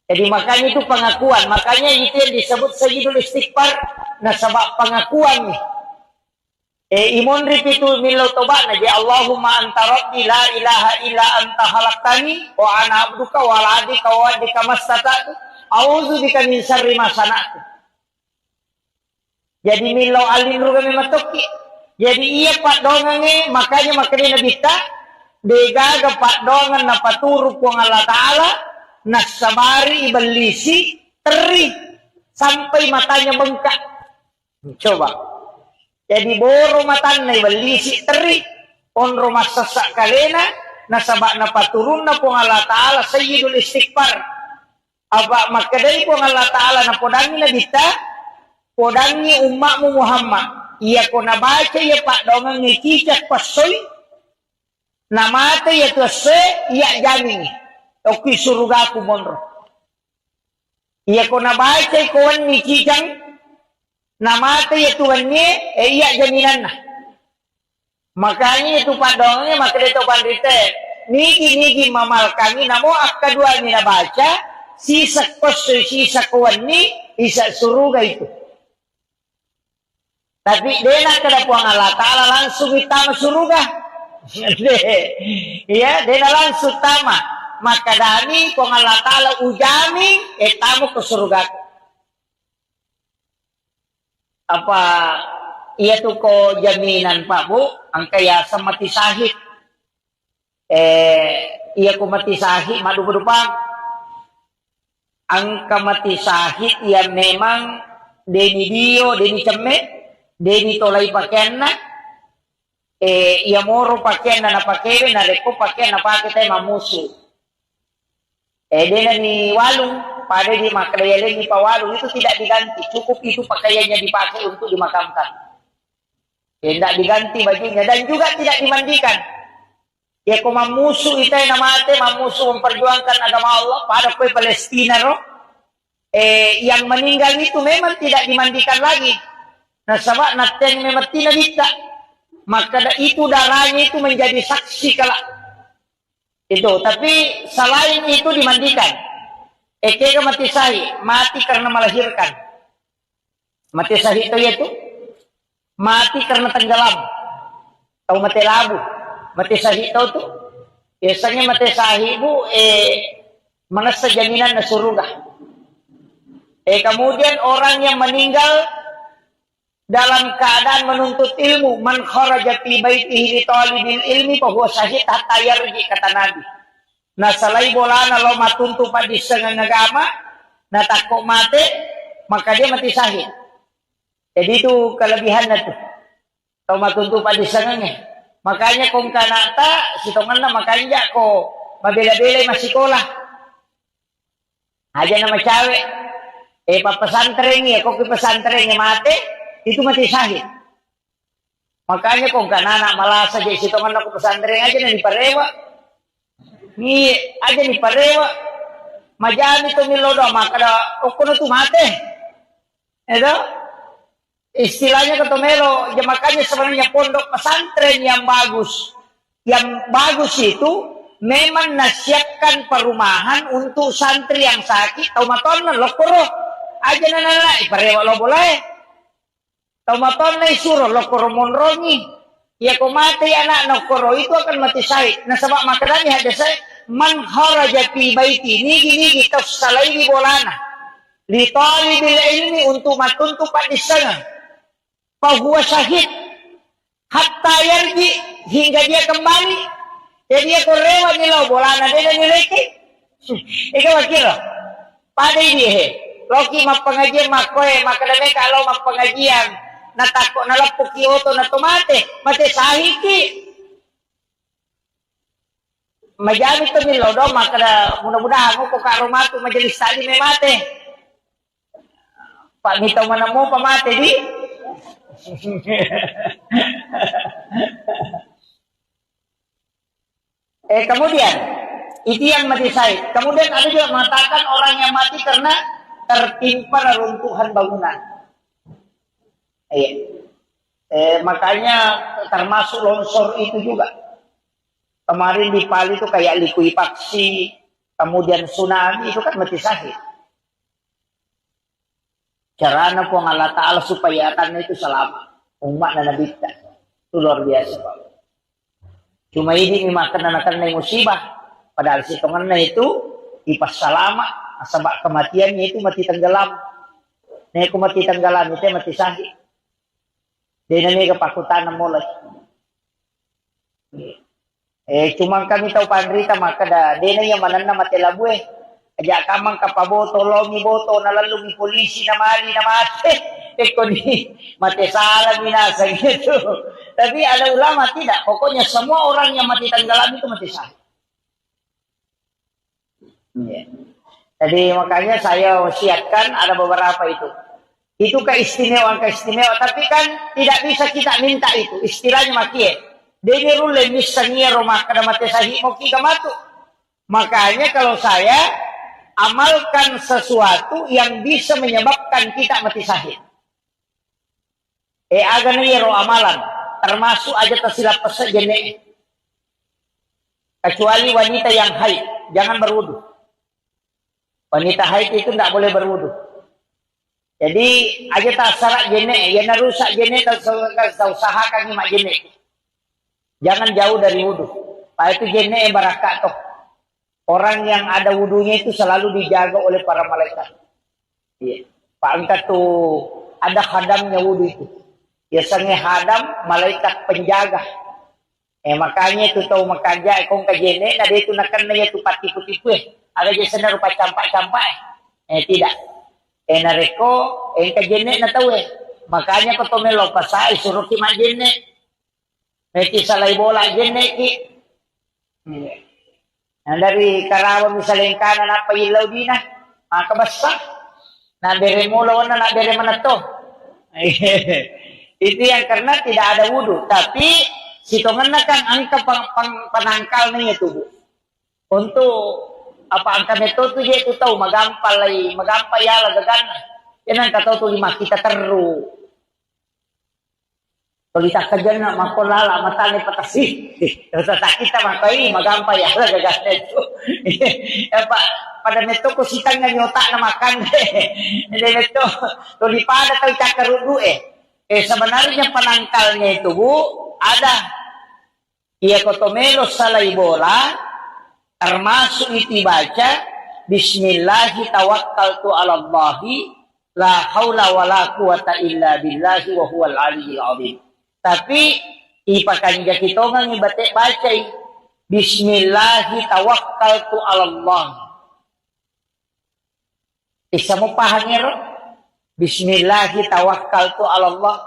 Jadi makanya itu pengakuan. Makanya itu yang disebut sayyidul istighfar. Nah sebab pengakuan nih. Imun ripitu milau tobat naji Allahumma anta rabbi la ilaha illa anta halaqtani wa ana abduka wa ala adika wa adika mastata'tu. Auzu bika min syarri ma sana'tu. Jadi milau alinru kami matoki. Jadi iya pak dongange makanya bita degaga pak dongan na paturu pong Allah Ta'ala nasabari ibalisi teri sampai matanya bengkak. Coba. Jadi boro matanya ibalisi teri onro masasak kalena nasabak na paturun na pong Allah Ta'ala sayyidul istighfar. Apa makadai pong Allah Ta'ala na podangi na bita podangi umatmu Muhammad. Iya ko nabaca ya pak dongang ngikicak pasoy namate ya tuase iya jamin oki surga ku monro. Iya ko nabaca kawan ngikicang namate ya tuannya iya jaminan na. Makanya itu pak dongangnya maka itu pandite nigi mamal kami namo akadua ni nabaca sisa pasoy sisa kawan ni isa surga itu. Tapi dena kada puang Allah Ta'ala langsung itama surga. Ya, dena langsung tama. Maka dani puang Allah Ta'ala ujami etamu ke surga. Apa iya tuh ko jaminan Pak Bu, ang kaya sa mati sahid. Iya ko mati sahid madu-madupang. Ang kamati sahid ya memang deni dio, deni cemet. Deni tolai pakaian na iya moro pakaian na napakewe na repo pakaian na pakita mamusu dena ni walung pada di makayale ni pawalung itu tidak diganti, cukup itu pakaiannya dipakai untuk dimakamkan, tidak diganti bajunya dan juga tidak dimandikan. Ya ko mamusu itay na mate mamusu memperjuangkan agama Allah pada kue Palestina no yang meninggal itu memang tidak dimandikan lagi. Nah sama naten memati na dita, maka itu darahnya itu menjadi saksi kala itu. Tapi selain itu dimandikan. Kaya mati sahi, mati karena melahirkan. Mati sahi itu mati karena tenggelam atau mati labu. Mati sahi itu tuh biasanya mati sahi bu mengesah jaminan na surga. Kemudian orang yang meninggal dalam keadaan menuntut ilmu, man kharaja fi baitihi li talibil ilmi fa huwa syahid hatta yarji kata Nabi. Nah salai bolana lo matuntu pa disengan agama, na takok mate, maka dia mati syahid. Jadi itu kelebihan na tuh. Tau matuntu pa disengannya. Makanya kung kanata sitongan na makanya ko mabela-bela masikolah. Aja nama cawe. Pesantren ya, kok pesantren mate itu mati syahid. Makanya kung kanana malah saja sitongan aku pesantren aja na diparewa. Ni aja diparewa. Majani to milodo maka da okono tu mate. Edo istilahnya ketomelo, ya makanya sebenarnya pondok pesantren yang bagus. Yang bagus itu memang nasihatkan perumahan untuk santri yang sakit atau maton lokoro aja nana iparewa lo boleh. Taumaton na isuro lokoro monrongi. Ya ko mati anak nokoro itu akan mati syahid. Nah sebab makadani ada saya man kharaja fi baiti nigi tafsalaini bolana. Li talibil ilmi untuk matuntu padisana. Fa huwa syahid hatta yarji hingga dia kembali. Jadi dia korewa nilo bolana dia nileki. Ikaw wakiro. Pada dia Loki mapengajian makoe makadani kalau mapengajian natakok nalapok kioto na tomate mati sahiki majami to milodo maka mudah-mudahan mo ko karomatu majelis tali me mate pak mitaw man mo pamate di kemudian itu yang mati syahid. Kemudian ada juga mengatakan orang yang mati karena tertimpa reruntuhan bangunan. Makanya termasuk longsor itu juga. Kemarin di Pali itu kayak likuifaksi, kemudian tsunami itu kan mati syahid. Caranya pun Allah Ta'ala supaya akan itu selamat. Umat dan Nabi kita. Itu luar biasa Pak. Cuma ini makan karena musibah. Padahal sitongannya itu ipas selamat. Sebab kematiannya itu mati tenggelam. Nah aku mati tenggelam itu mati syahid. Di nami kepakutan mulai. Cuma kami tahu pandrita maka dah. Di nami yang mana mati labu Ajak kamang kapaboto, lomi boto, nalalungi polisi na mali na mati. Eko ni mati salah binasa gitu. Tapi ada ulama tidak. Pokoknya semua orang yang mati tenggelam itu mati salah. Jadi makanya saya wasiatkan ada beberapa itu. Itu keistimewaan. Tapi kan tidak bisa kita minta itu. Istilahnya makie. Dene rule misalnya rumah kada mati sahih mau kita matu. Makanya kalau saya amalkan sesuatu yang bisa menyebabkan kita mati sahih. Agan ro amalan. Termasuk aja tersilap pesejene. Kecuali wanita yang haid. Jangan berwudu. Wanita haid itu tidak boleh berwudu. Jadi aja tak sarak jene, ya narusak jene tak usahakan mak jene. Jangan jauh dari wudu. Pak itu jene barakat toh. Orang yang ada wudunya itu selalu dijaga oleh para malaikat. Iya. Pak angkat tuh ada khadamnya wudu itu. Biasanya khadam malaikat penjaga. Makanya itu tahu makaja kong kajene, ada itu nakan na itu patipu-tipu Ada jasa rupa campak-campak tidak. Nareko, kajene na tahu Makanya ko tumelo pasay, suruh ki majene. Meti salay bola jene ki. Dari Karawang misalnya kanan apa ilaw din maka basta. Nabere mo lawan na nabere man to. Itu yang karena tidak ada wudu. Tapi sitongan na kang angka panangkal niya tubuh. Untuk apa angka neto tu dia tu tahu magampay ala gagana. Yan ang kataw tu lima kita teru. Kalau kita na makolala matane patasi. Terus kita makai magampay ala gagana itu. Apa pada neto ko sitang na nyota na makan. Hindi neto tulipada tayo cakarudu sebenarnya penangkalnya itu Bu ada ia kotomelo salay bola termasuk itu baca Bismillahi tawakkaltu ala Allahi la haula wala quwata illa billahi wa huwal aliyyil azim. Tapi ipakan kita ngang ibate baca Bismillahi tawakkaltu ala Allah. Isa mo pahangero Bismillahi tawakkaltu ala Allah.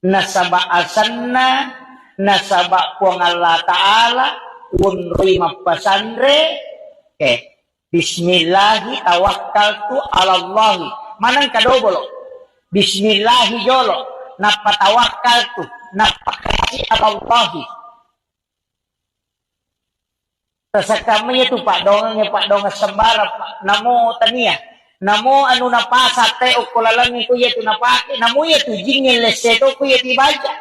Nasaba asanna nasaba puang Allah Ta'ala unrui mapasandre Bismillahi tawakkaltu ala Allahi manang kadobolo Bismillahi jolo napatawakkaltu napakasi ala Allahi tasakamnya tu Pak Dongang sembara Pak namo tania namo anu napasa te ukulalang ko yetu napake namo yetu jingin leseto ko yeti baca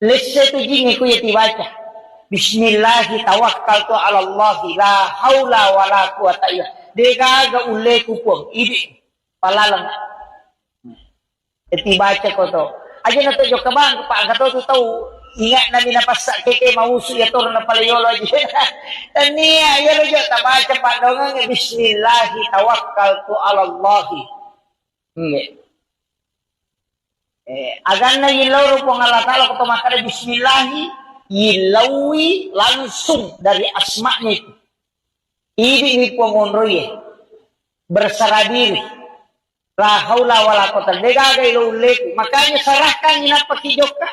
leseto jingin ko yeti baca Bismillahi tawakkaltu ala Allahi la haula wala quwata illa dega ule kupong idi palalang eti baca ko to aja na to ka bang pa kato to tahu ingat na minapasa keke mausu ya tor na palayolo aja tania ya jo ta baca Pak Dongang Bismillahi tawakkaltu ala Allahi agan na ilaw po ng Allah Ta'ala ko tumakara Bismillahi ilawi langsung dari asma'nya itu. Ini pengonroye berserah diri. La haula wala quwata illa billah. Makanya serahkan ina pakijoka.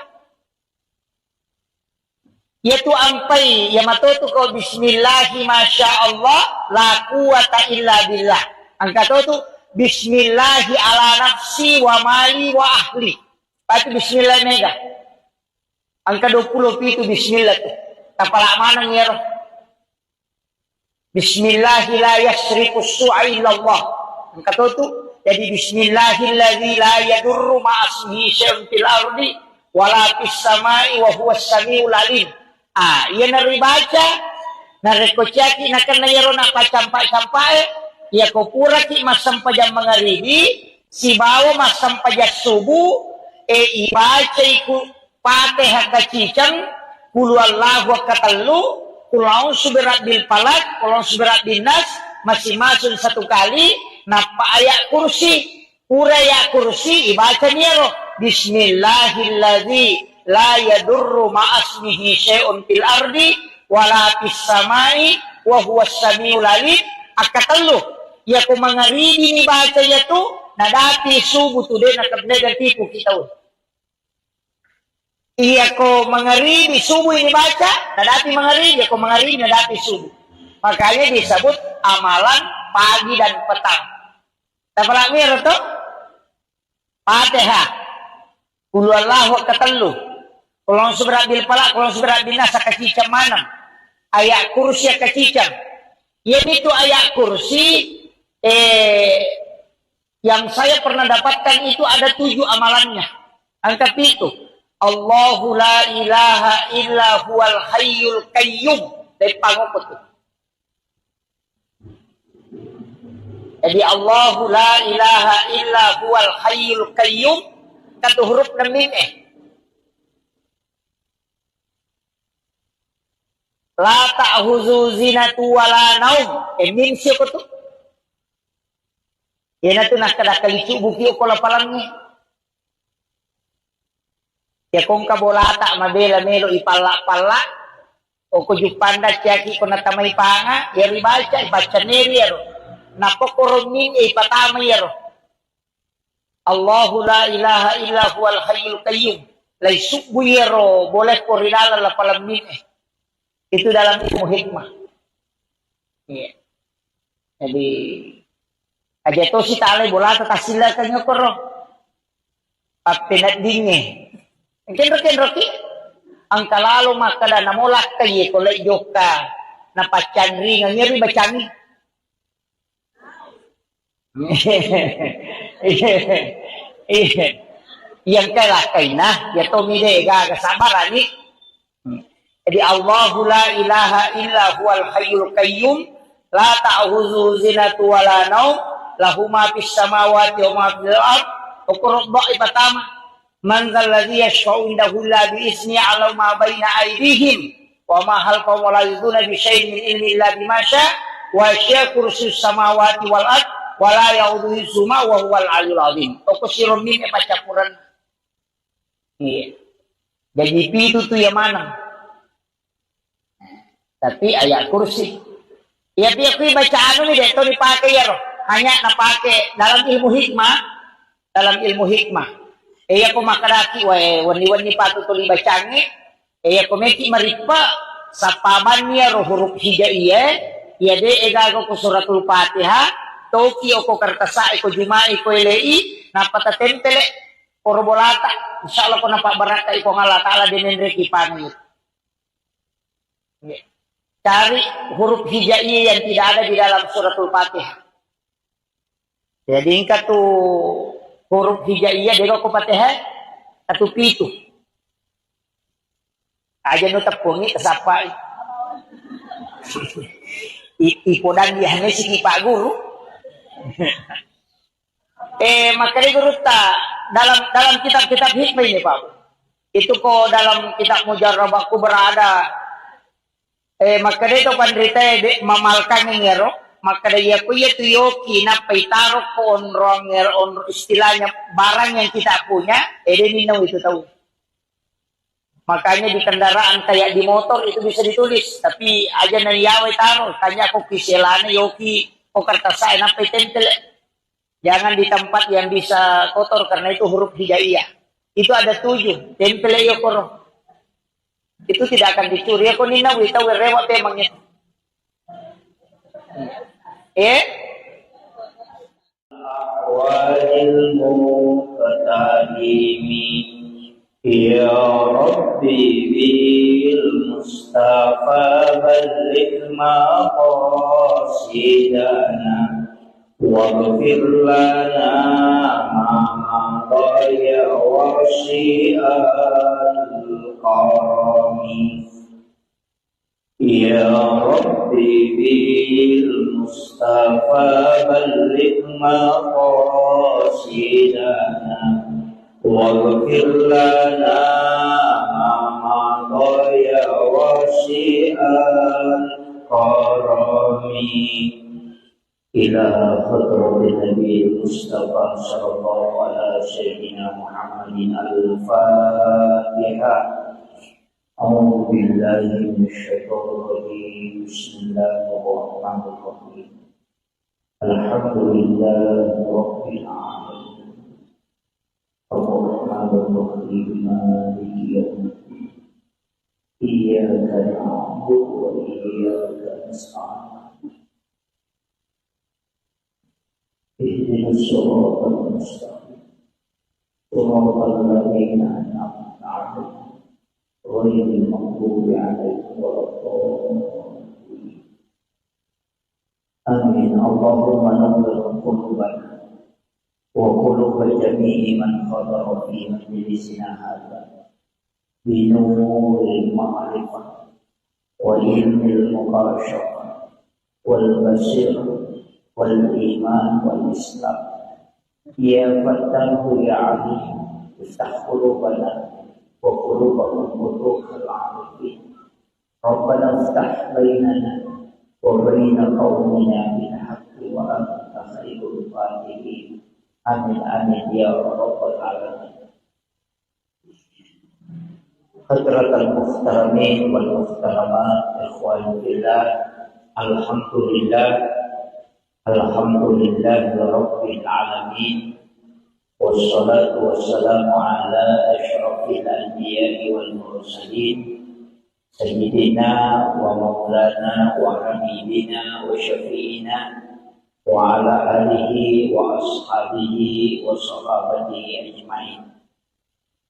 Yaitu ampai ya matoto ko bismillahi masyaallah la quwata illa billah. Angka tu bismillahi ala nafsi wa mali wa ahli. Pati bismillah mega. Angka 20 itu bismillah tuh. Kapala manang yero. Bismillahi la yasriku su'a illallah. Angka tu jadi bismillahilladzi la yadurru ma'asmihi syai'un fil ardi wala fis samai wa huwas samiul alim. Iya nari baca narekocaki nakan yero na pacampak-campak ya ko pura ki masam pajam mangaribi si bawo masam pajak subuh ibaca iku Fatihah kacicang, kulu Allah wa katallu, kulau suberat bil palak, kulau suberat bin nas, masing-masing satu kali, napa ayat kursi, pura ya kursi, ibaca niero, Bismillahilladzi la yadurru ma'asmihi syai'un fil ardi wala fis samai wa huwas samiul alim. Akatalo ya ko mga reading ni baca ya tu na dati subu tu din nakablega tipu kita. Iya ko mga reading subu ini baca na dati mga reading ko mga reading na dati subu. Makanya disebut amalan pagi dan petang. Tapalami to? Fatihah. Qul huwallahu akatalo. Kulong subrat bil falaq, kulong subrat bin nas kacicam manam. Ayat kursi kacicam. Yan itu ayat kursi yang saya pernah dapatkan itu ada 7 amalannya. Angka 7. Allahu la ilaha illa huwal hayyul qayyum. Dari pangopot itu. Jadi Allahu la ilaha illa huwal hayyul qayyum. Kata huruf na mim La ta'huzu zinatu wala naum. Min siya ko to. Yan na to nakadakalicu buki o kolapalang niya. Ya kung kabolata mabela melo ipala-pala. O ko jupanda tiyaki ko natamay panga. Yari baca neri yaro. Napokoromin ipatamay yaro. Allahu la ilaha illa huwal hayyul qayyum. Lay subu yaro. Boleh ko rilala la palamin Itu dalam ilmu hikmah. Iya. Jadi aja to si tale bola ta sila kanyo koro. Papinat dinge. Ken roki ang kalalo makada namolak kay ko lay joka na pacangri ngeri bacangi. Yang kala kay na ya to mide ga sabaran ni. Jadi Allahu la ilaha illa huwal hayyul qayyum la ta'khuzuhu zinatu wala naum lahu ma fis samawati wa ma fil ard uqra pertama man dzal ladzi yashfa'u indahu la bi izni 'ala ma baina aydihim wa ma halqa wa la yuduna bi syai'in min ilmi illa bima syaa wa syaa kursiyyus samawati wal ard wa la ya'uduhu hifdhuhuma wa huwal 'aliyyul 'azim. Toko sirom min pacapuran. Iya. Jadi itu tuh yang mana? Tapi ayat kursi. Ya dia baca anu ni deh, tu dipakai ya roh. Hanya napake dalam ilmu hikmah. Dalam ilmu hikmah. Iya ko makaraki, wani-wani patu tu dibaca ni. Iya ko meki maripa sa paman niya roh huruf hijaiyah. Iya de egago ko suratul Fatihah. Toki ko kartasa ko juma'i ko elei. Napatatentele korbolata. Insyaallah ko napabaraka ko ngala taala dinen rekipanu. Iya. Cari huruf hijaiyah yang tidak ada di dalam suratul Fatihah. Jadi ingkat tu huruf hijaiyah dia ko Fatihah satu pitu. Aja nu tepungi kesapai. Ipodan dia si Pak Guru. Makanya guru ta dalam kitab-kitab hikmah ini Pak. Itu kok dalam kitab Mujarrabahku berada maka dito pandrita mamalkan ngero maka dia kuya tuyo kinapaitaro ko onrong ngero istilahnya barang yang kita punya ninaw itu tahu. Makanya di kendaraan kayak di motor itu bisa ditulis tapi aja nayaway taro tanya ko kiselane yoki o kartasay napaitemple. Jangan di tempat yang bisa kotor karena itu huruf hijaiyah. Itu ada 7 temple yo koro. Itu tidak akan dicuri. Aku nina wita werewat emangnya. Awalil muqtadimi ya Rabbi bil Mustafa balligh maqasidana waghfir lana ma dhaya wa syi'al Ya Rabbi bil Mustafa balligh maqasidana waghfir lana ma dhaya wa syi'al karami إلى خطرة النبي المصطفى صلى الله على سيدنا محمد الفاتحة. أعوذ بالله من الشيطان الرجيم. بسم الله الرحمن الرحيم. الحمد لله رب العالمين الرحمن الرحيم مالك يوم الدين إياك نعبد وإياك نستعين اهدنا الصراط المستقيم صراط الذين أنعمت عليهم غير المغضوب عليهم ولا الضالين. آمين. اللهم نور قلوبنا وقلوب جميع من حضر في مجلسنا هذا بنور المعرفة وعلم المباشرة والبصيرة والإيمان والإسلام. يا فتاه يا عليم افتح قلوبنا وقلوبهم فتوح العارفين. ربنا افتح بيننا وبين قومنا بالحق وأنت خير الفاتحين. آمين آمين يا رب العالمين. حضرات المحترمين والمحترمات إخواني بالله. Alhamdulillah Rabbil Alamin. Wassalatu wassalamu ala asyrafil anbiya'i wal mursalin Sayyidina wa maulana wa habibina wa syafi'ina wa ala alihi wa ashabihi wa sahabatihi ajma'in.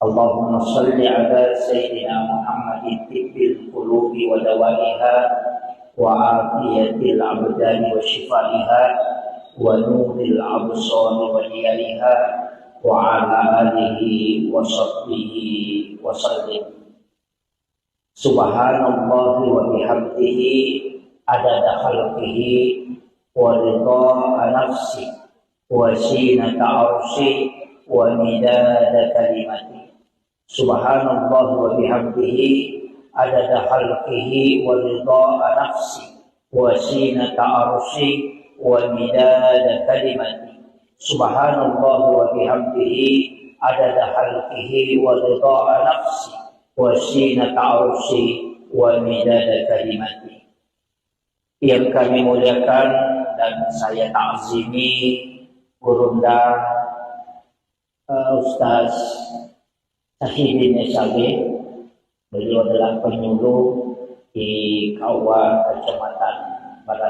Allahumma salli ala Sayyidina Muhammadin tibbil qulubi wa dawaiha wa afiyatil abdani wa shifaiha wa nuril absari wa diyariha wa ala alihi wa sahbihi wa sallim. Subhanallah wa bihamdihi adada khalqihi wa ridha nafsi wa zinata arshi wa midada kalimati. Subhanallah wa bihamdihi adada khalqihi wa ridha nafsi wa zinata arshi wa midada kalimati. Subhanallah wa bihamdihi adada khalqihi wa ridha nafsi wa zinata arshi wa midada kalimati. Yang kami muliakan dan saya ta'zimi Gurunda Ustaz Sahidin Esabe. Beliau adalah penyuluh di Kauwa Kecamatan Barat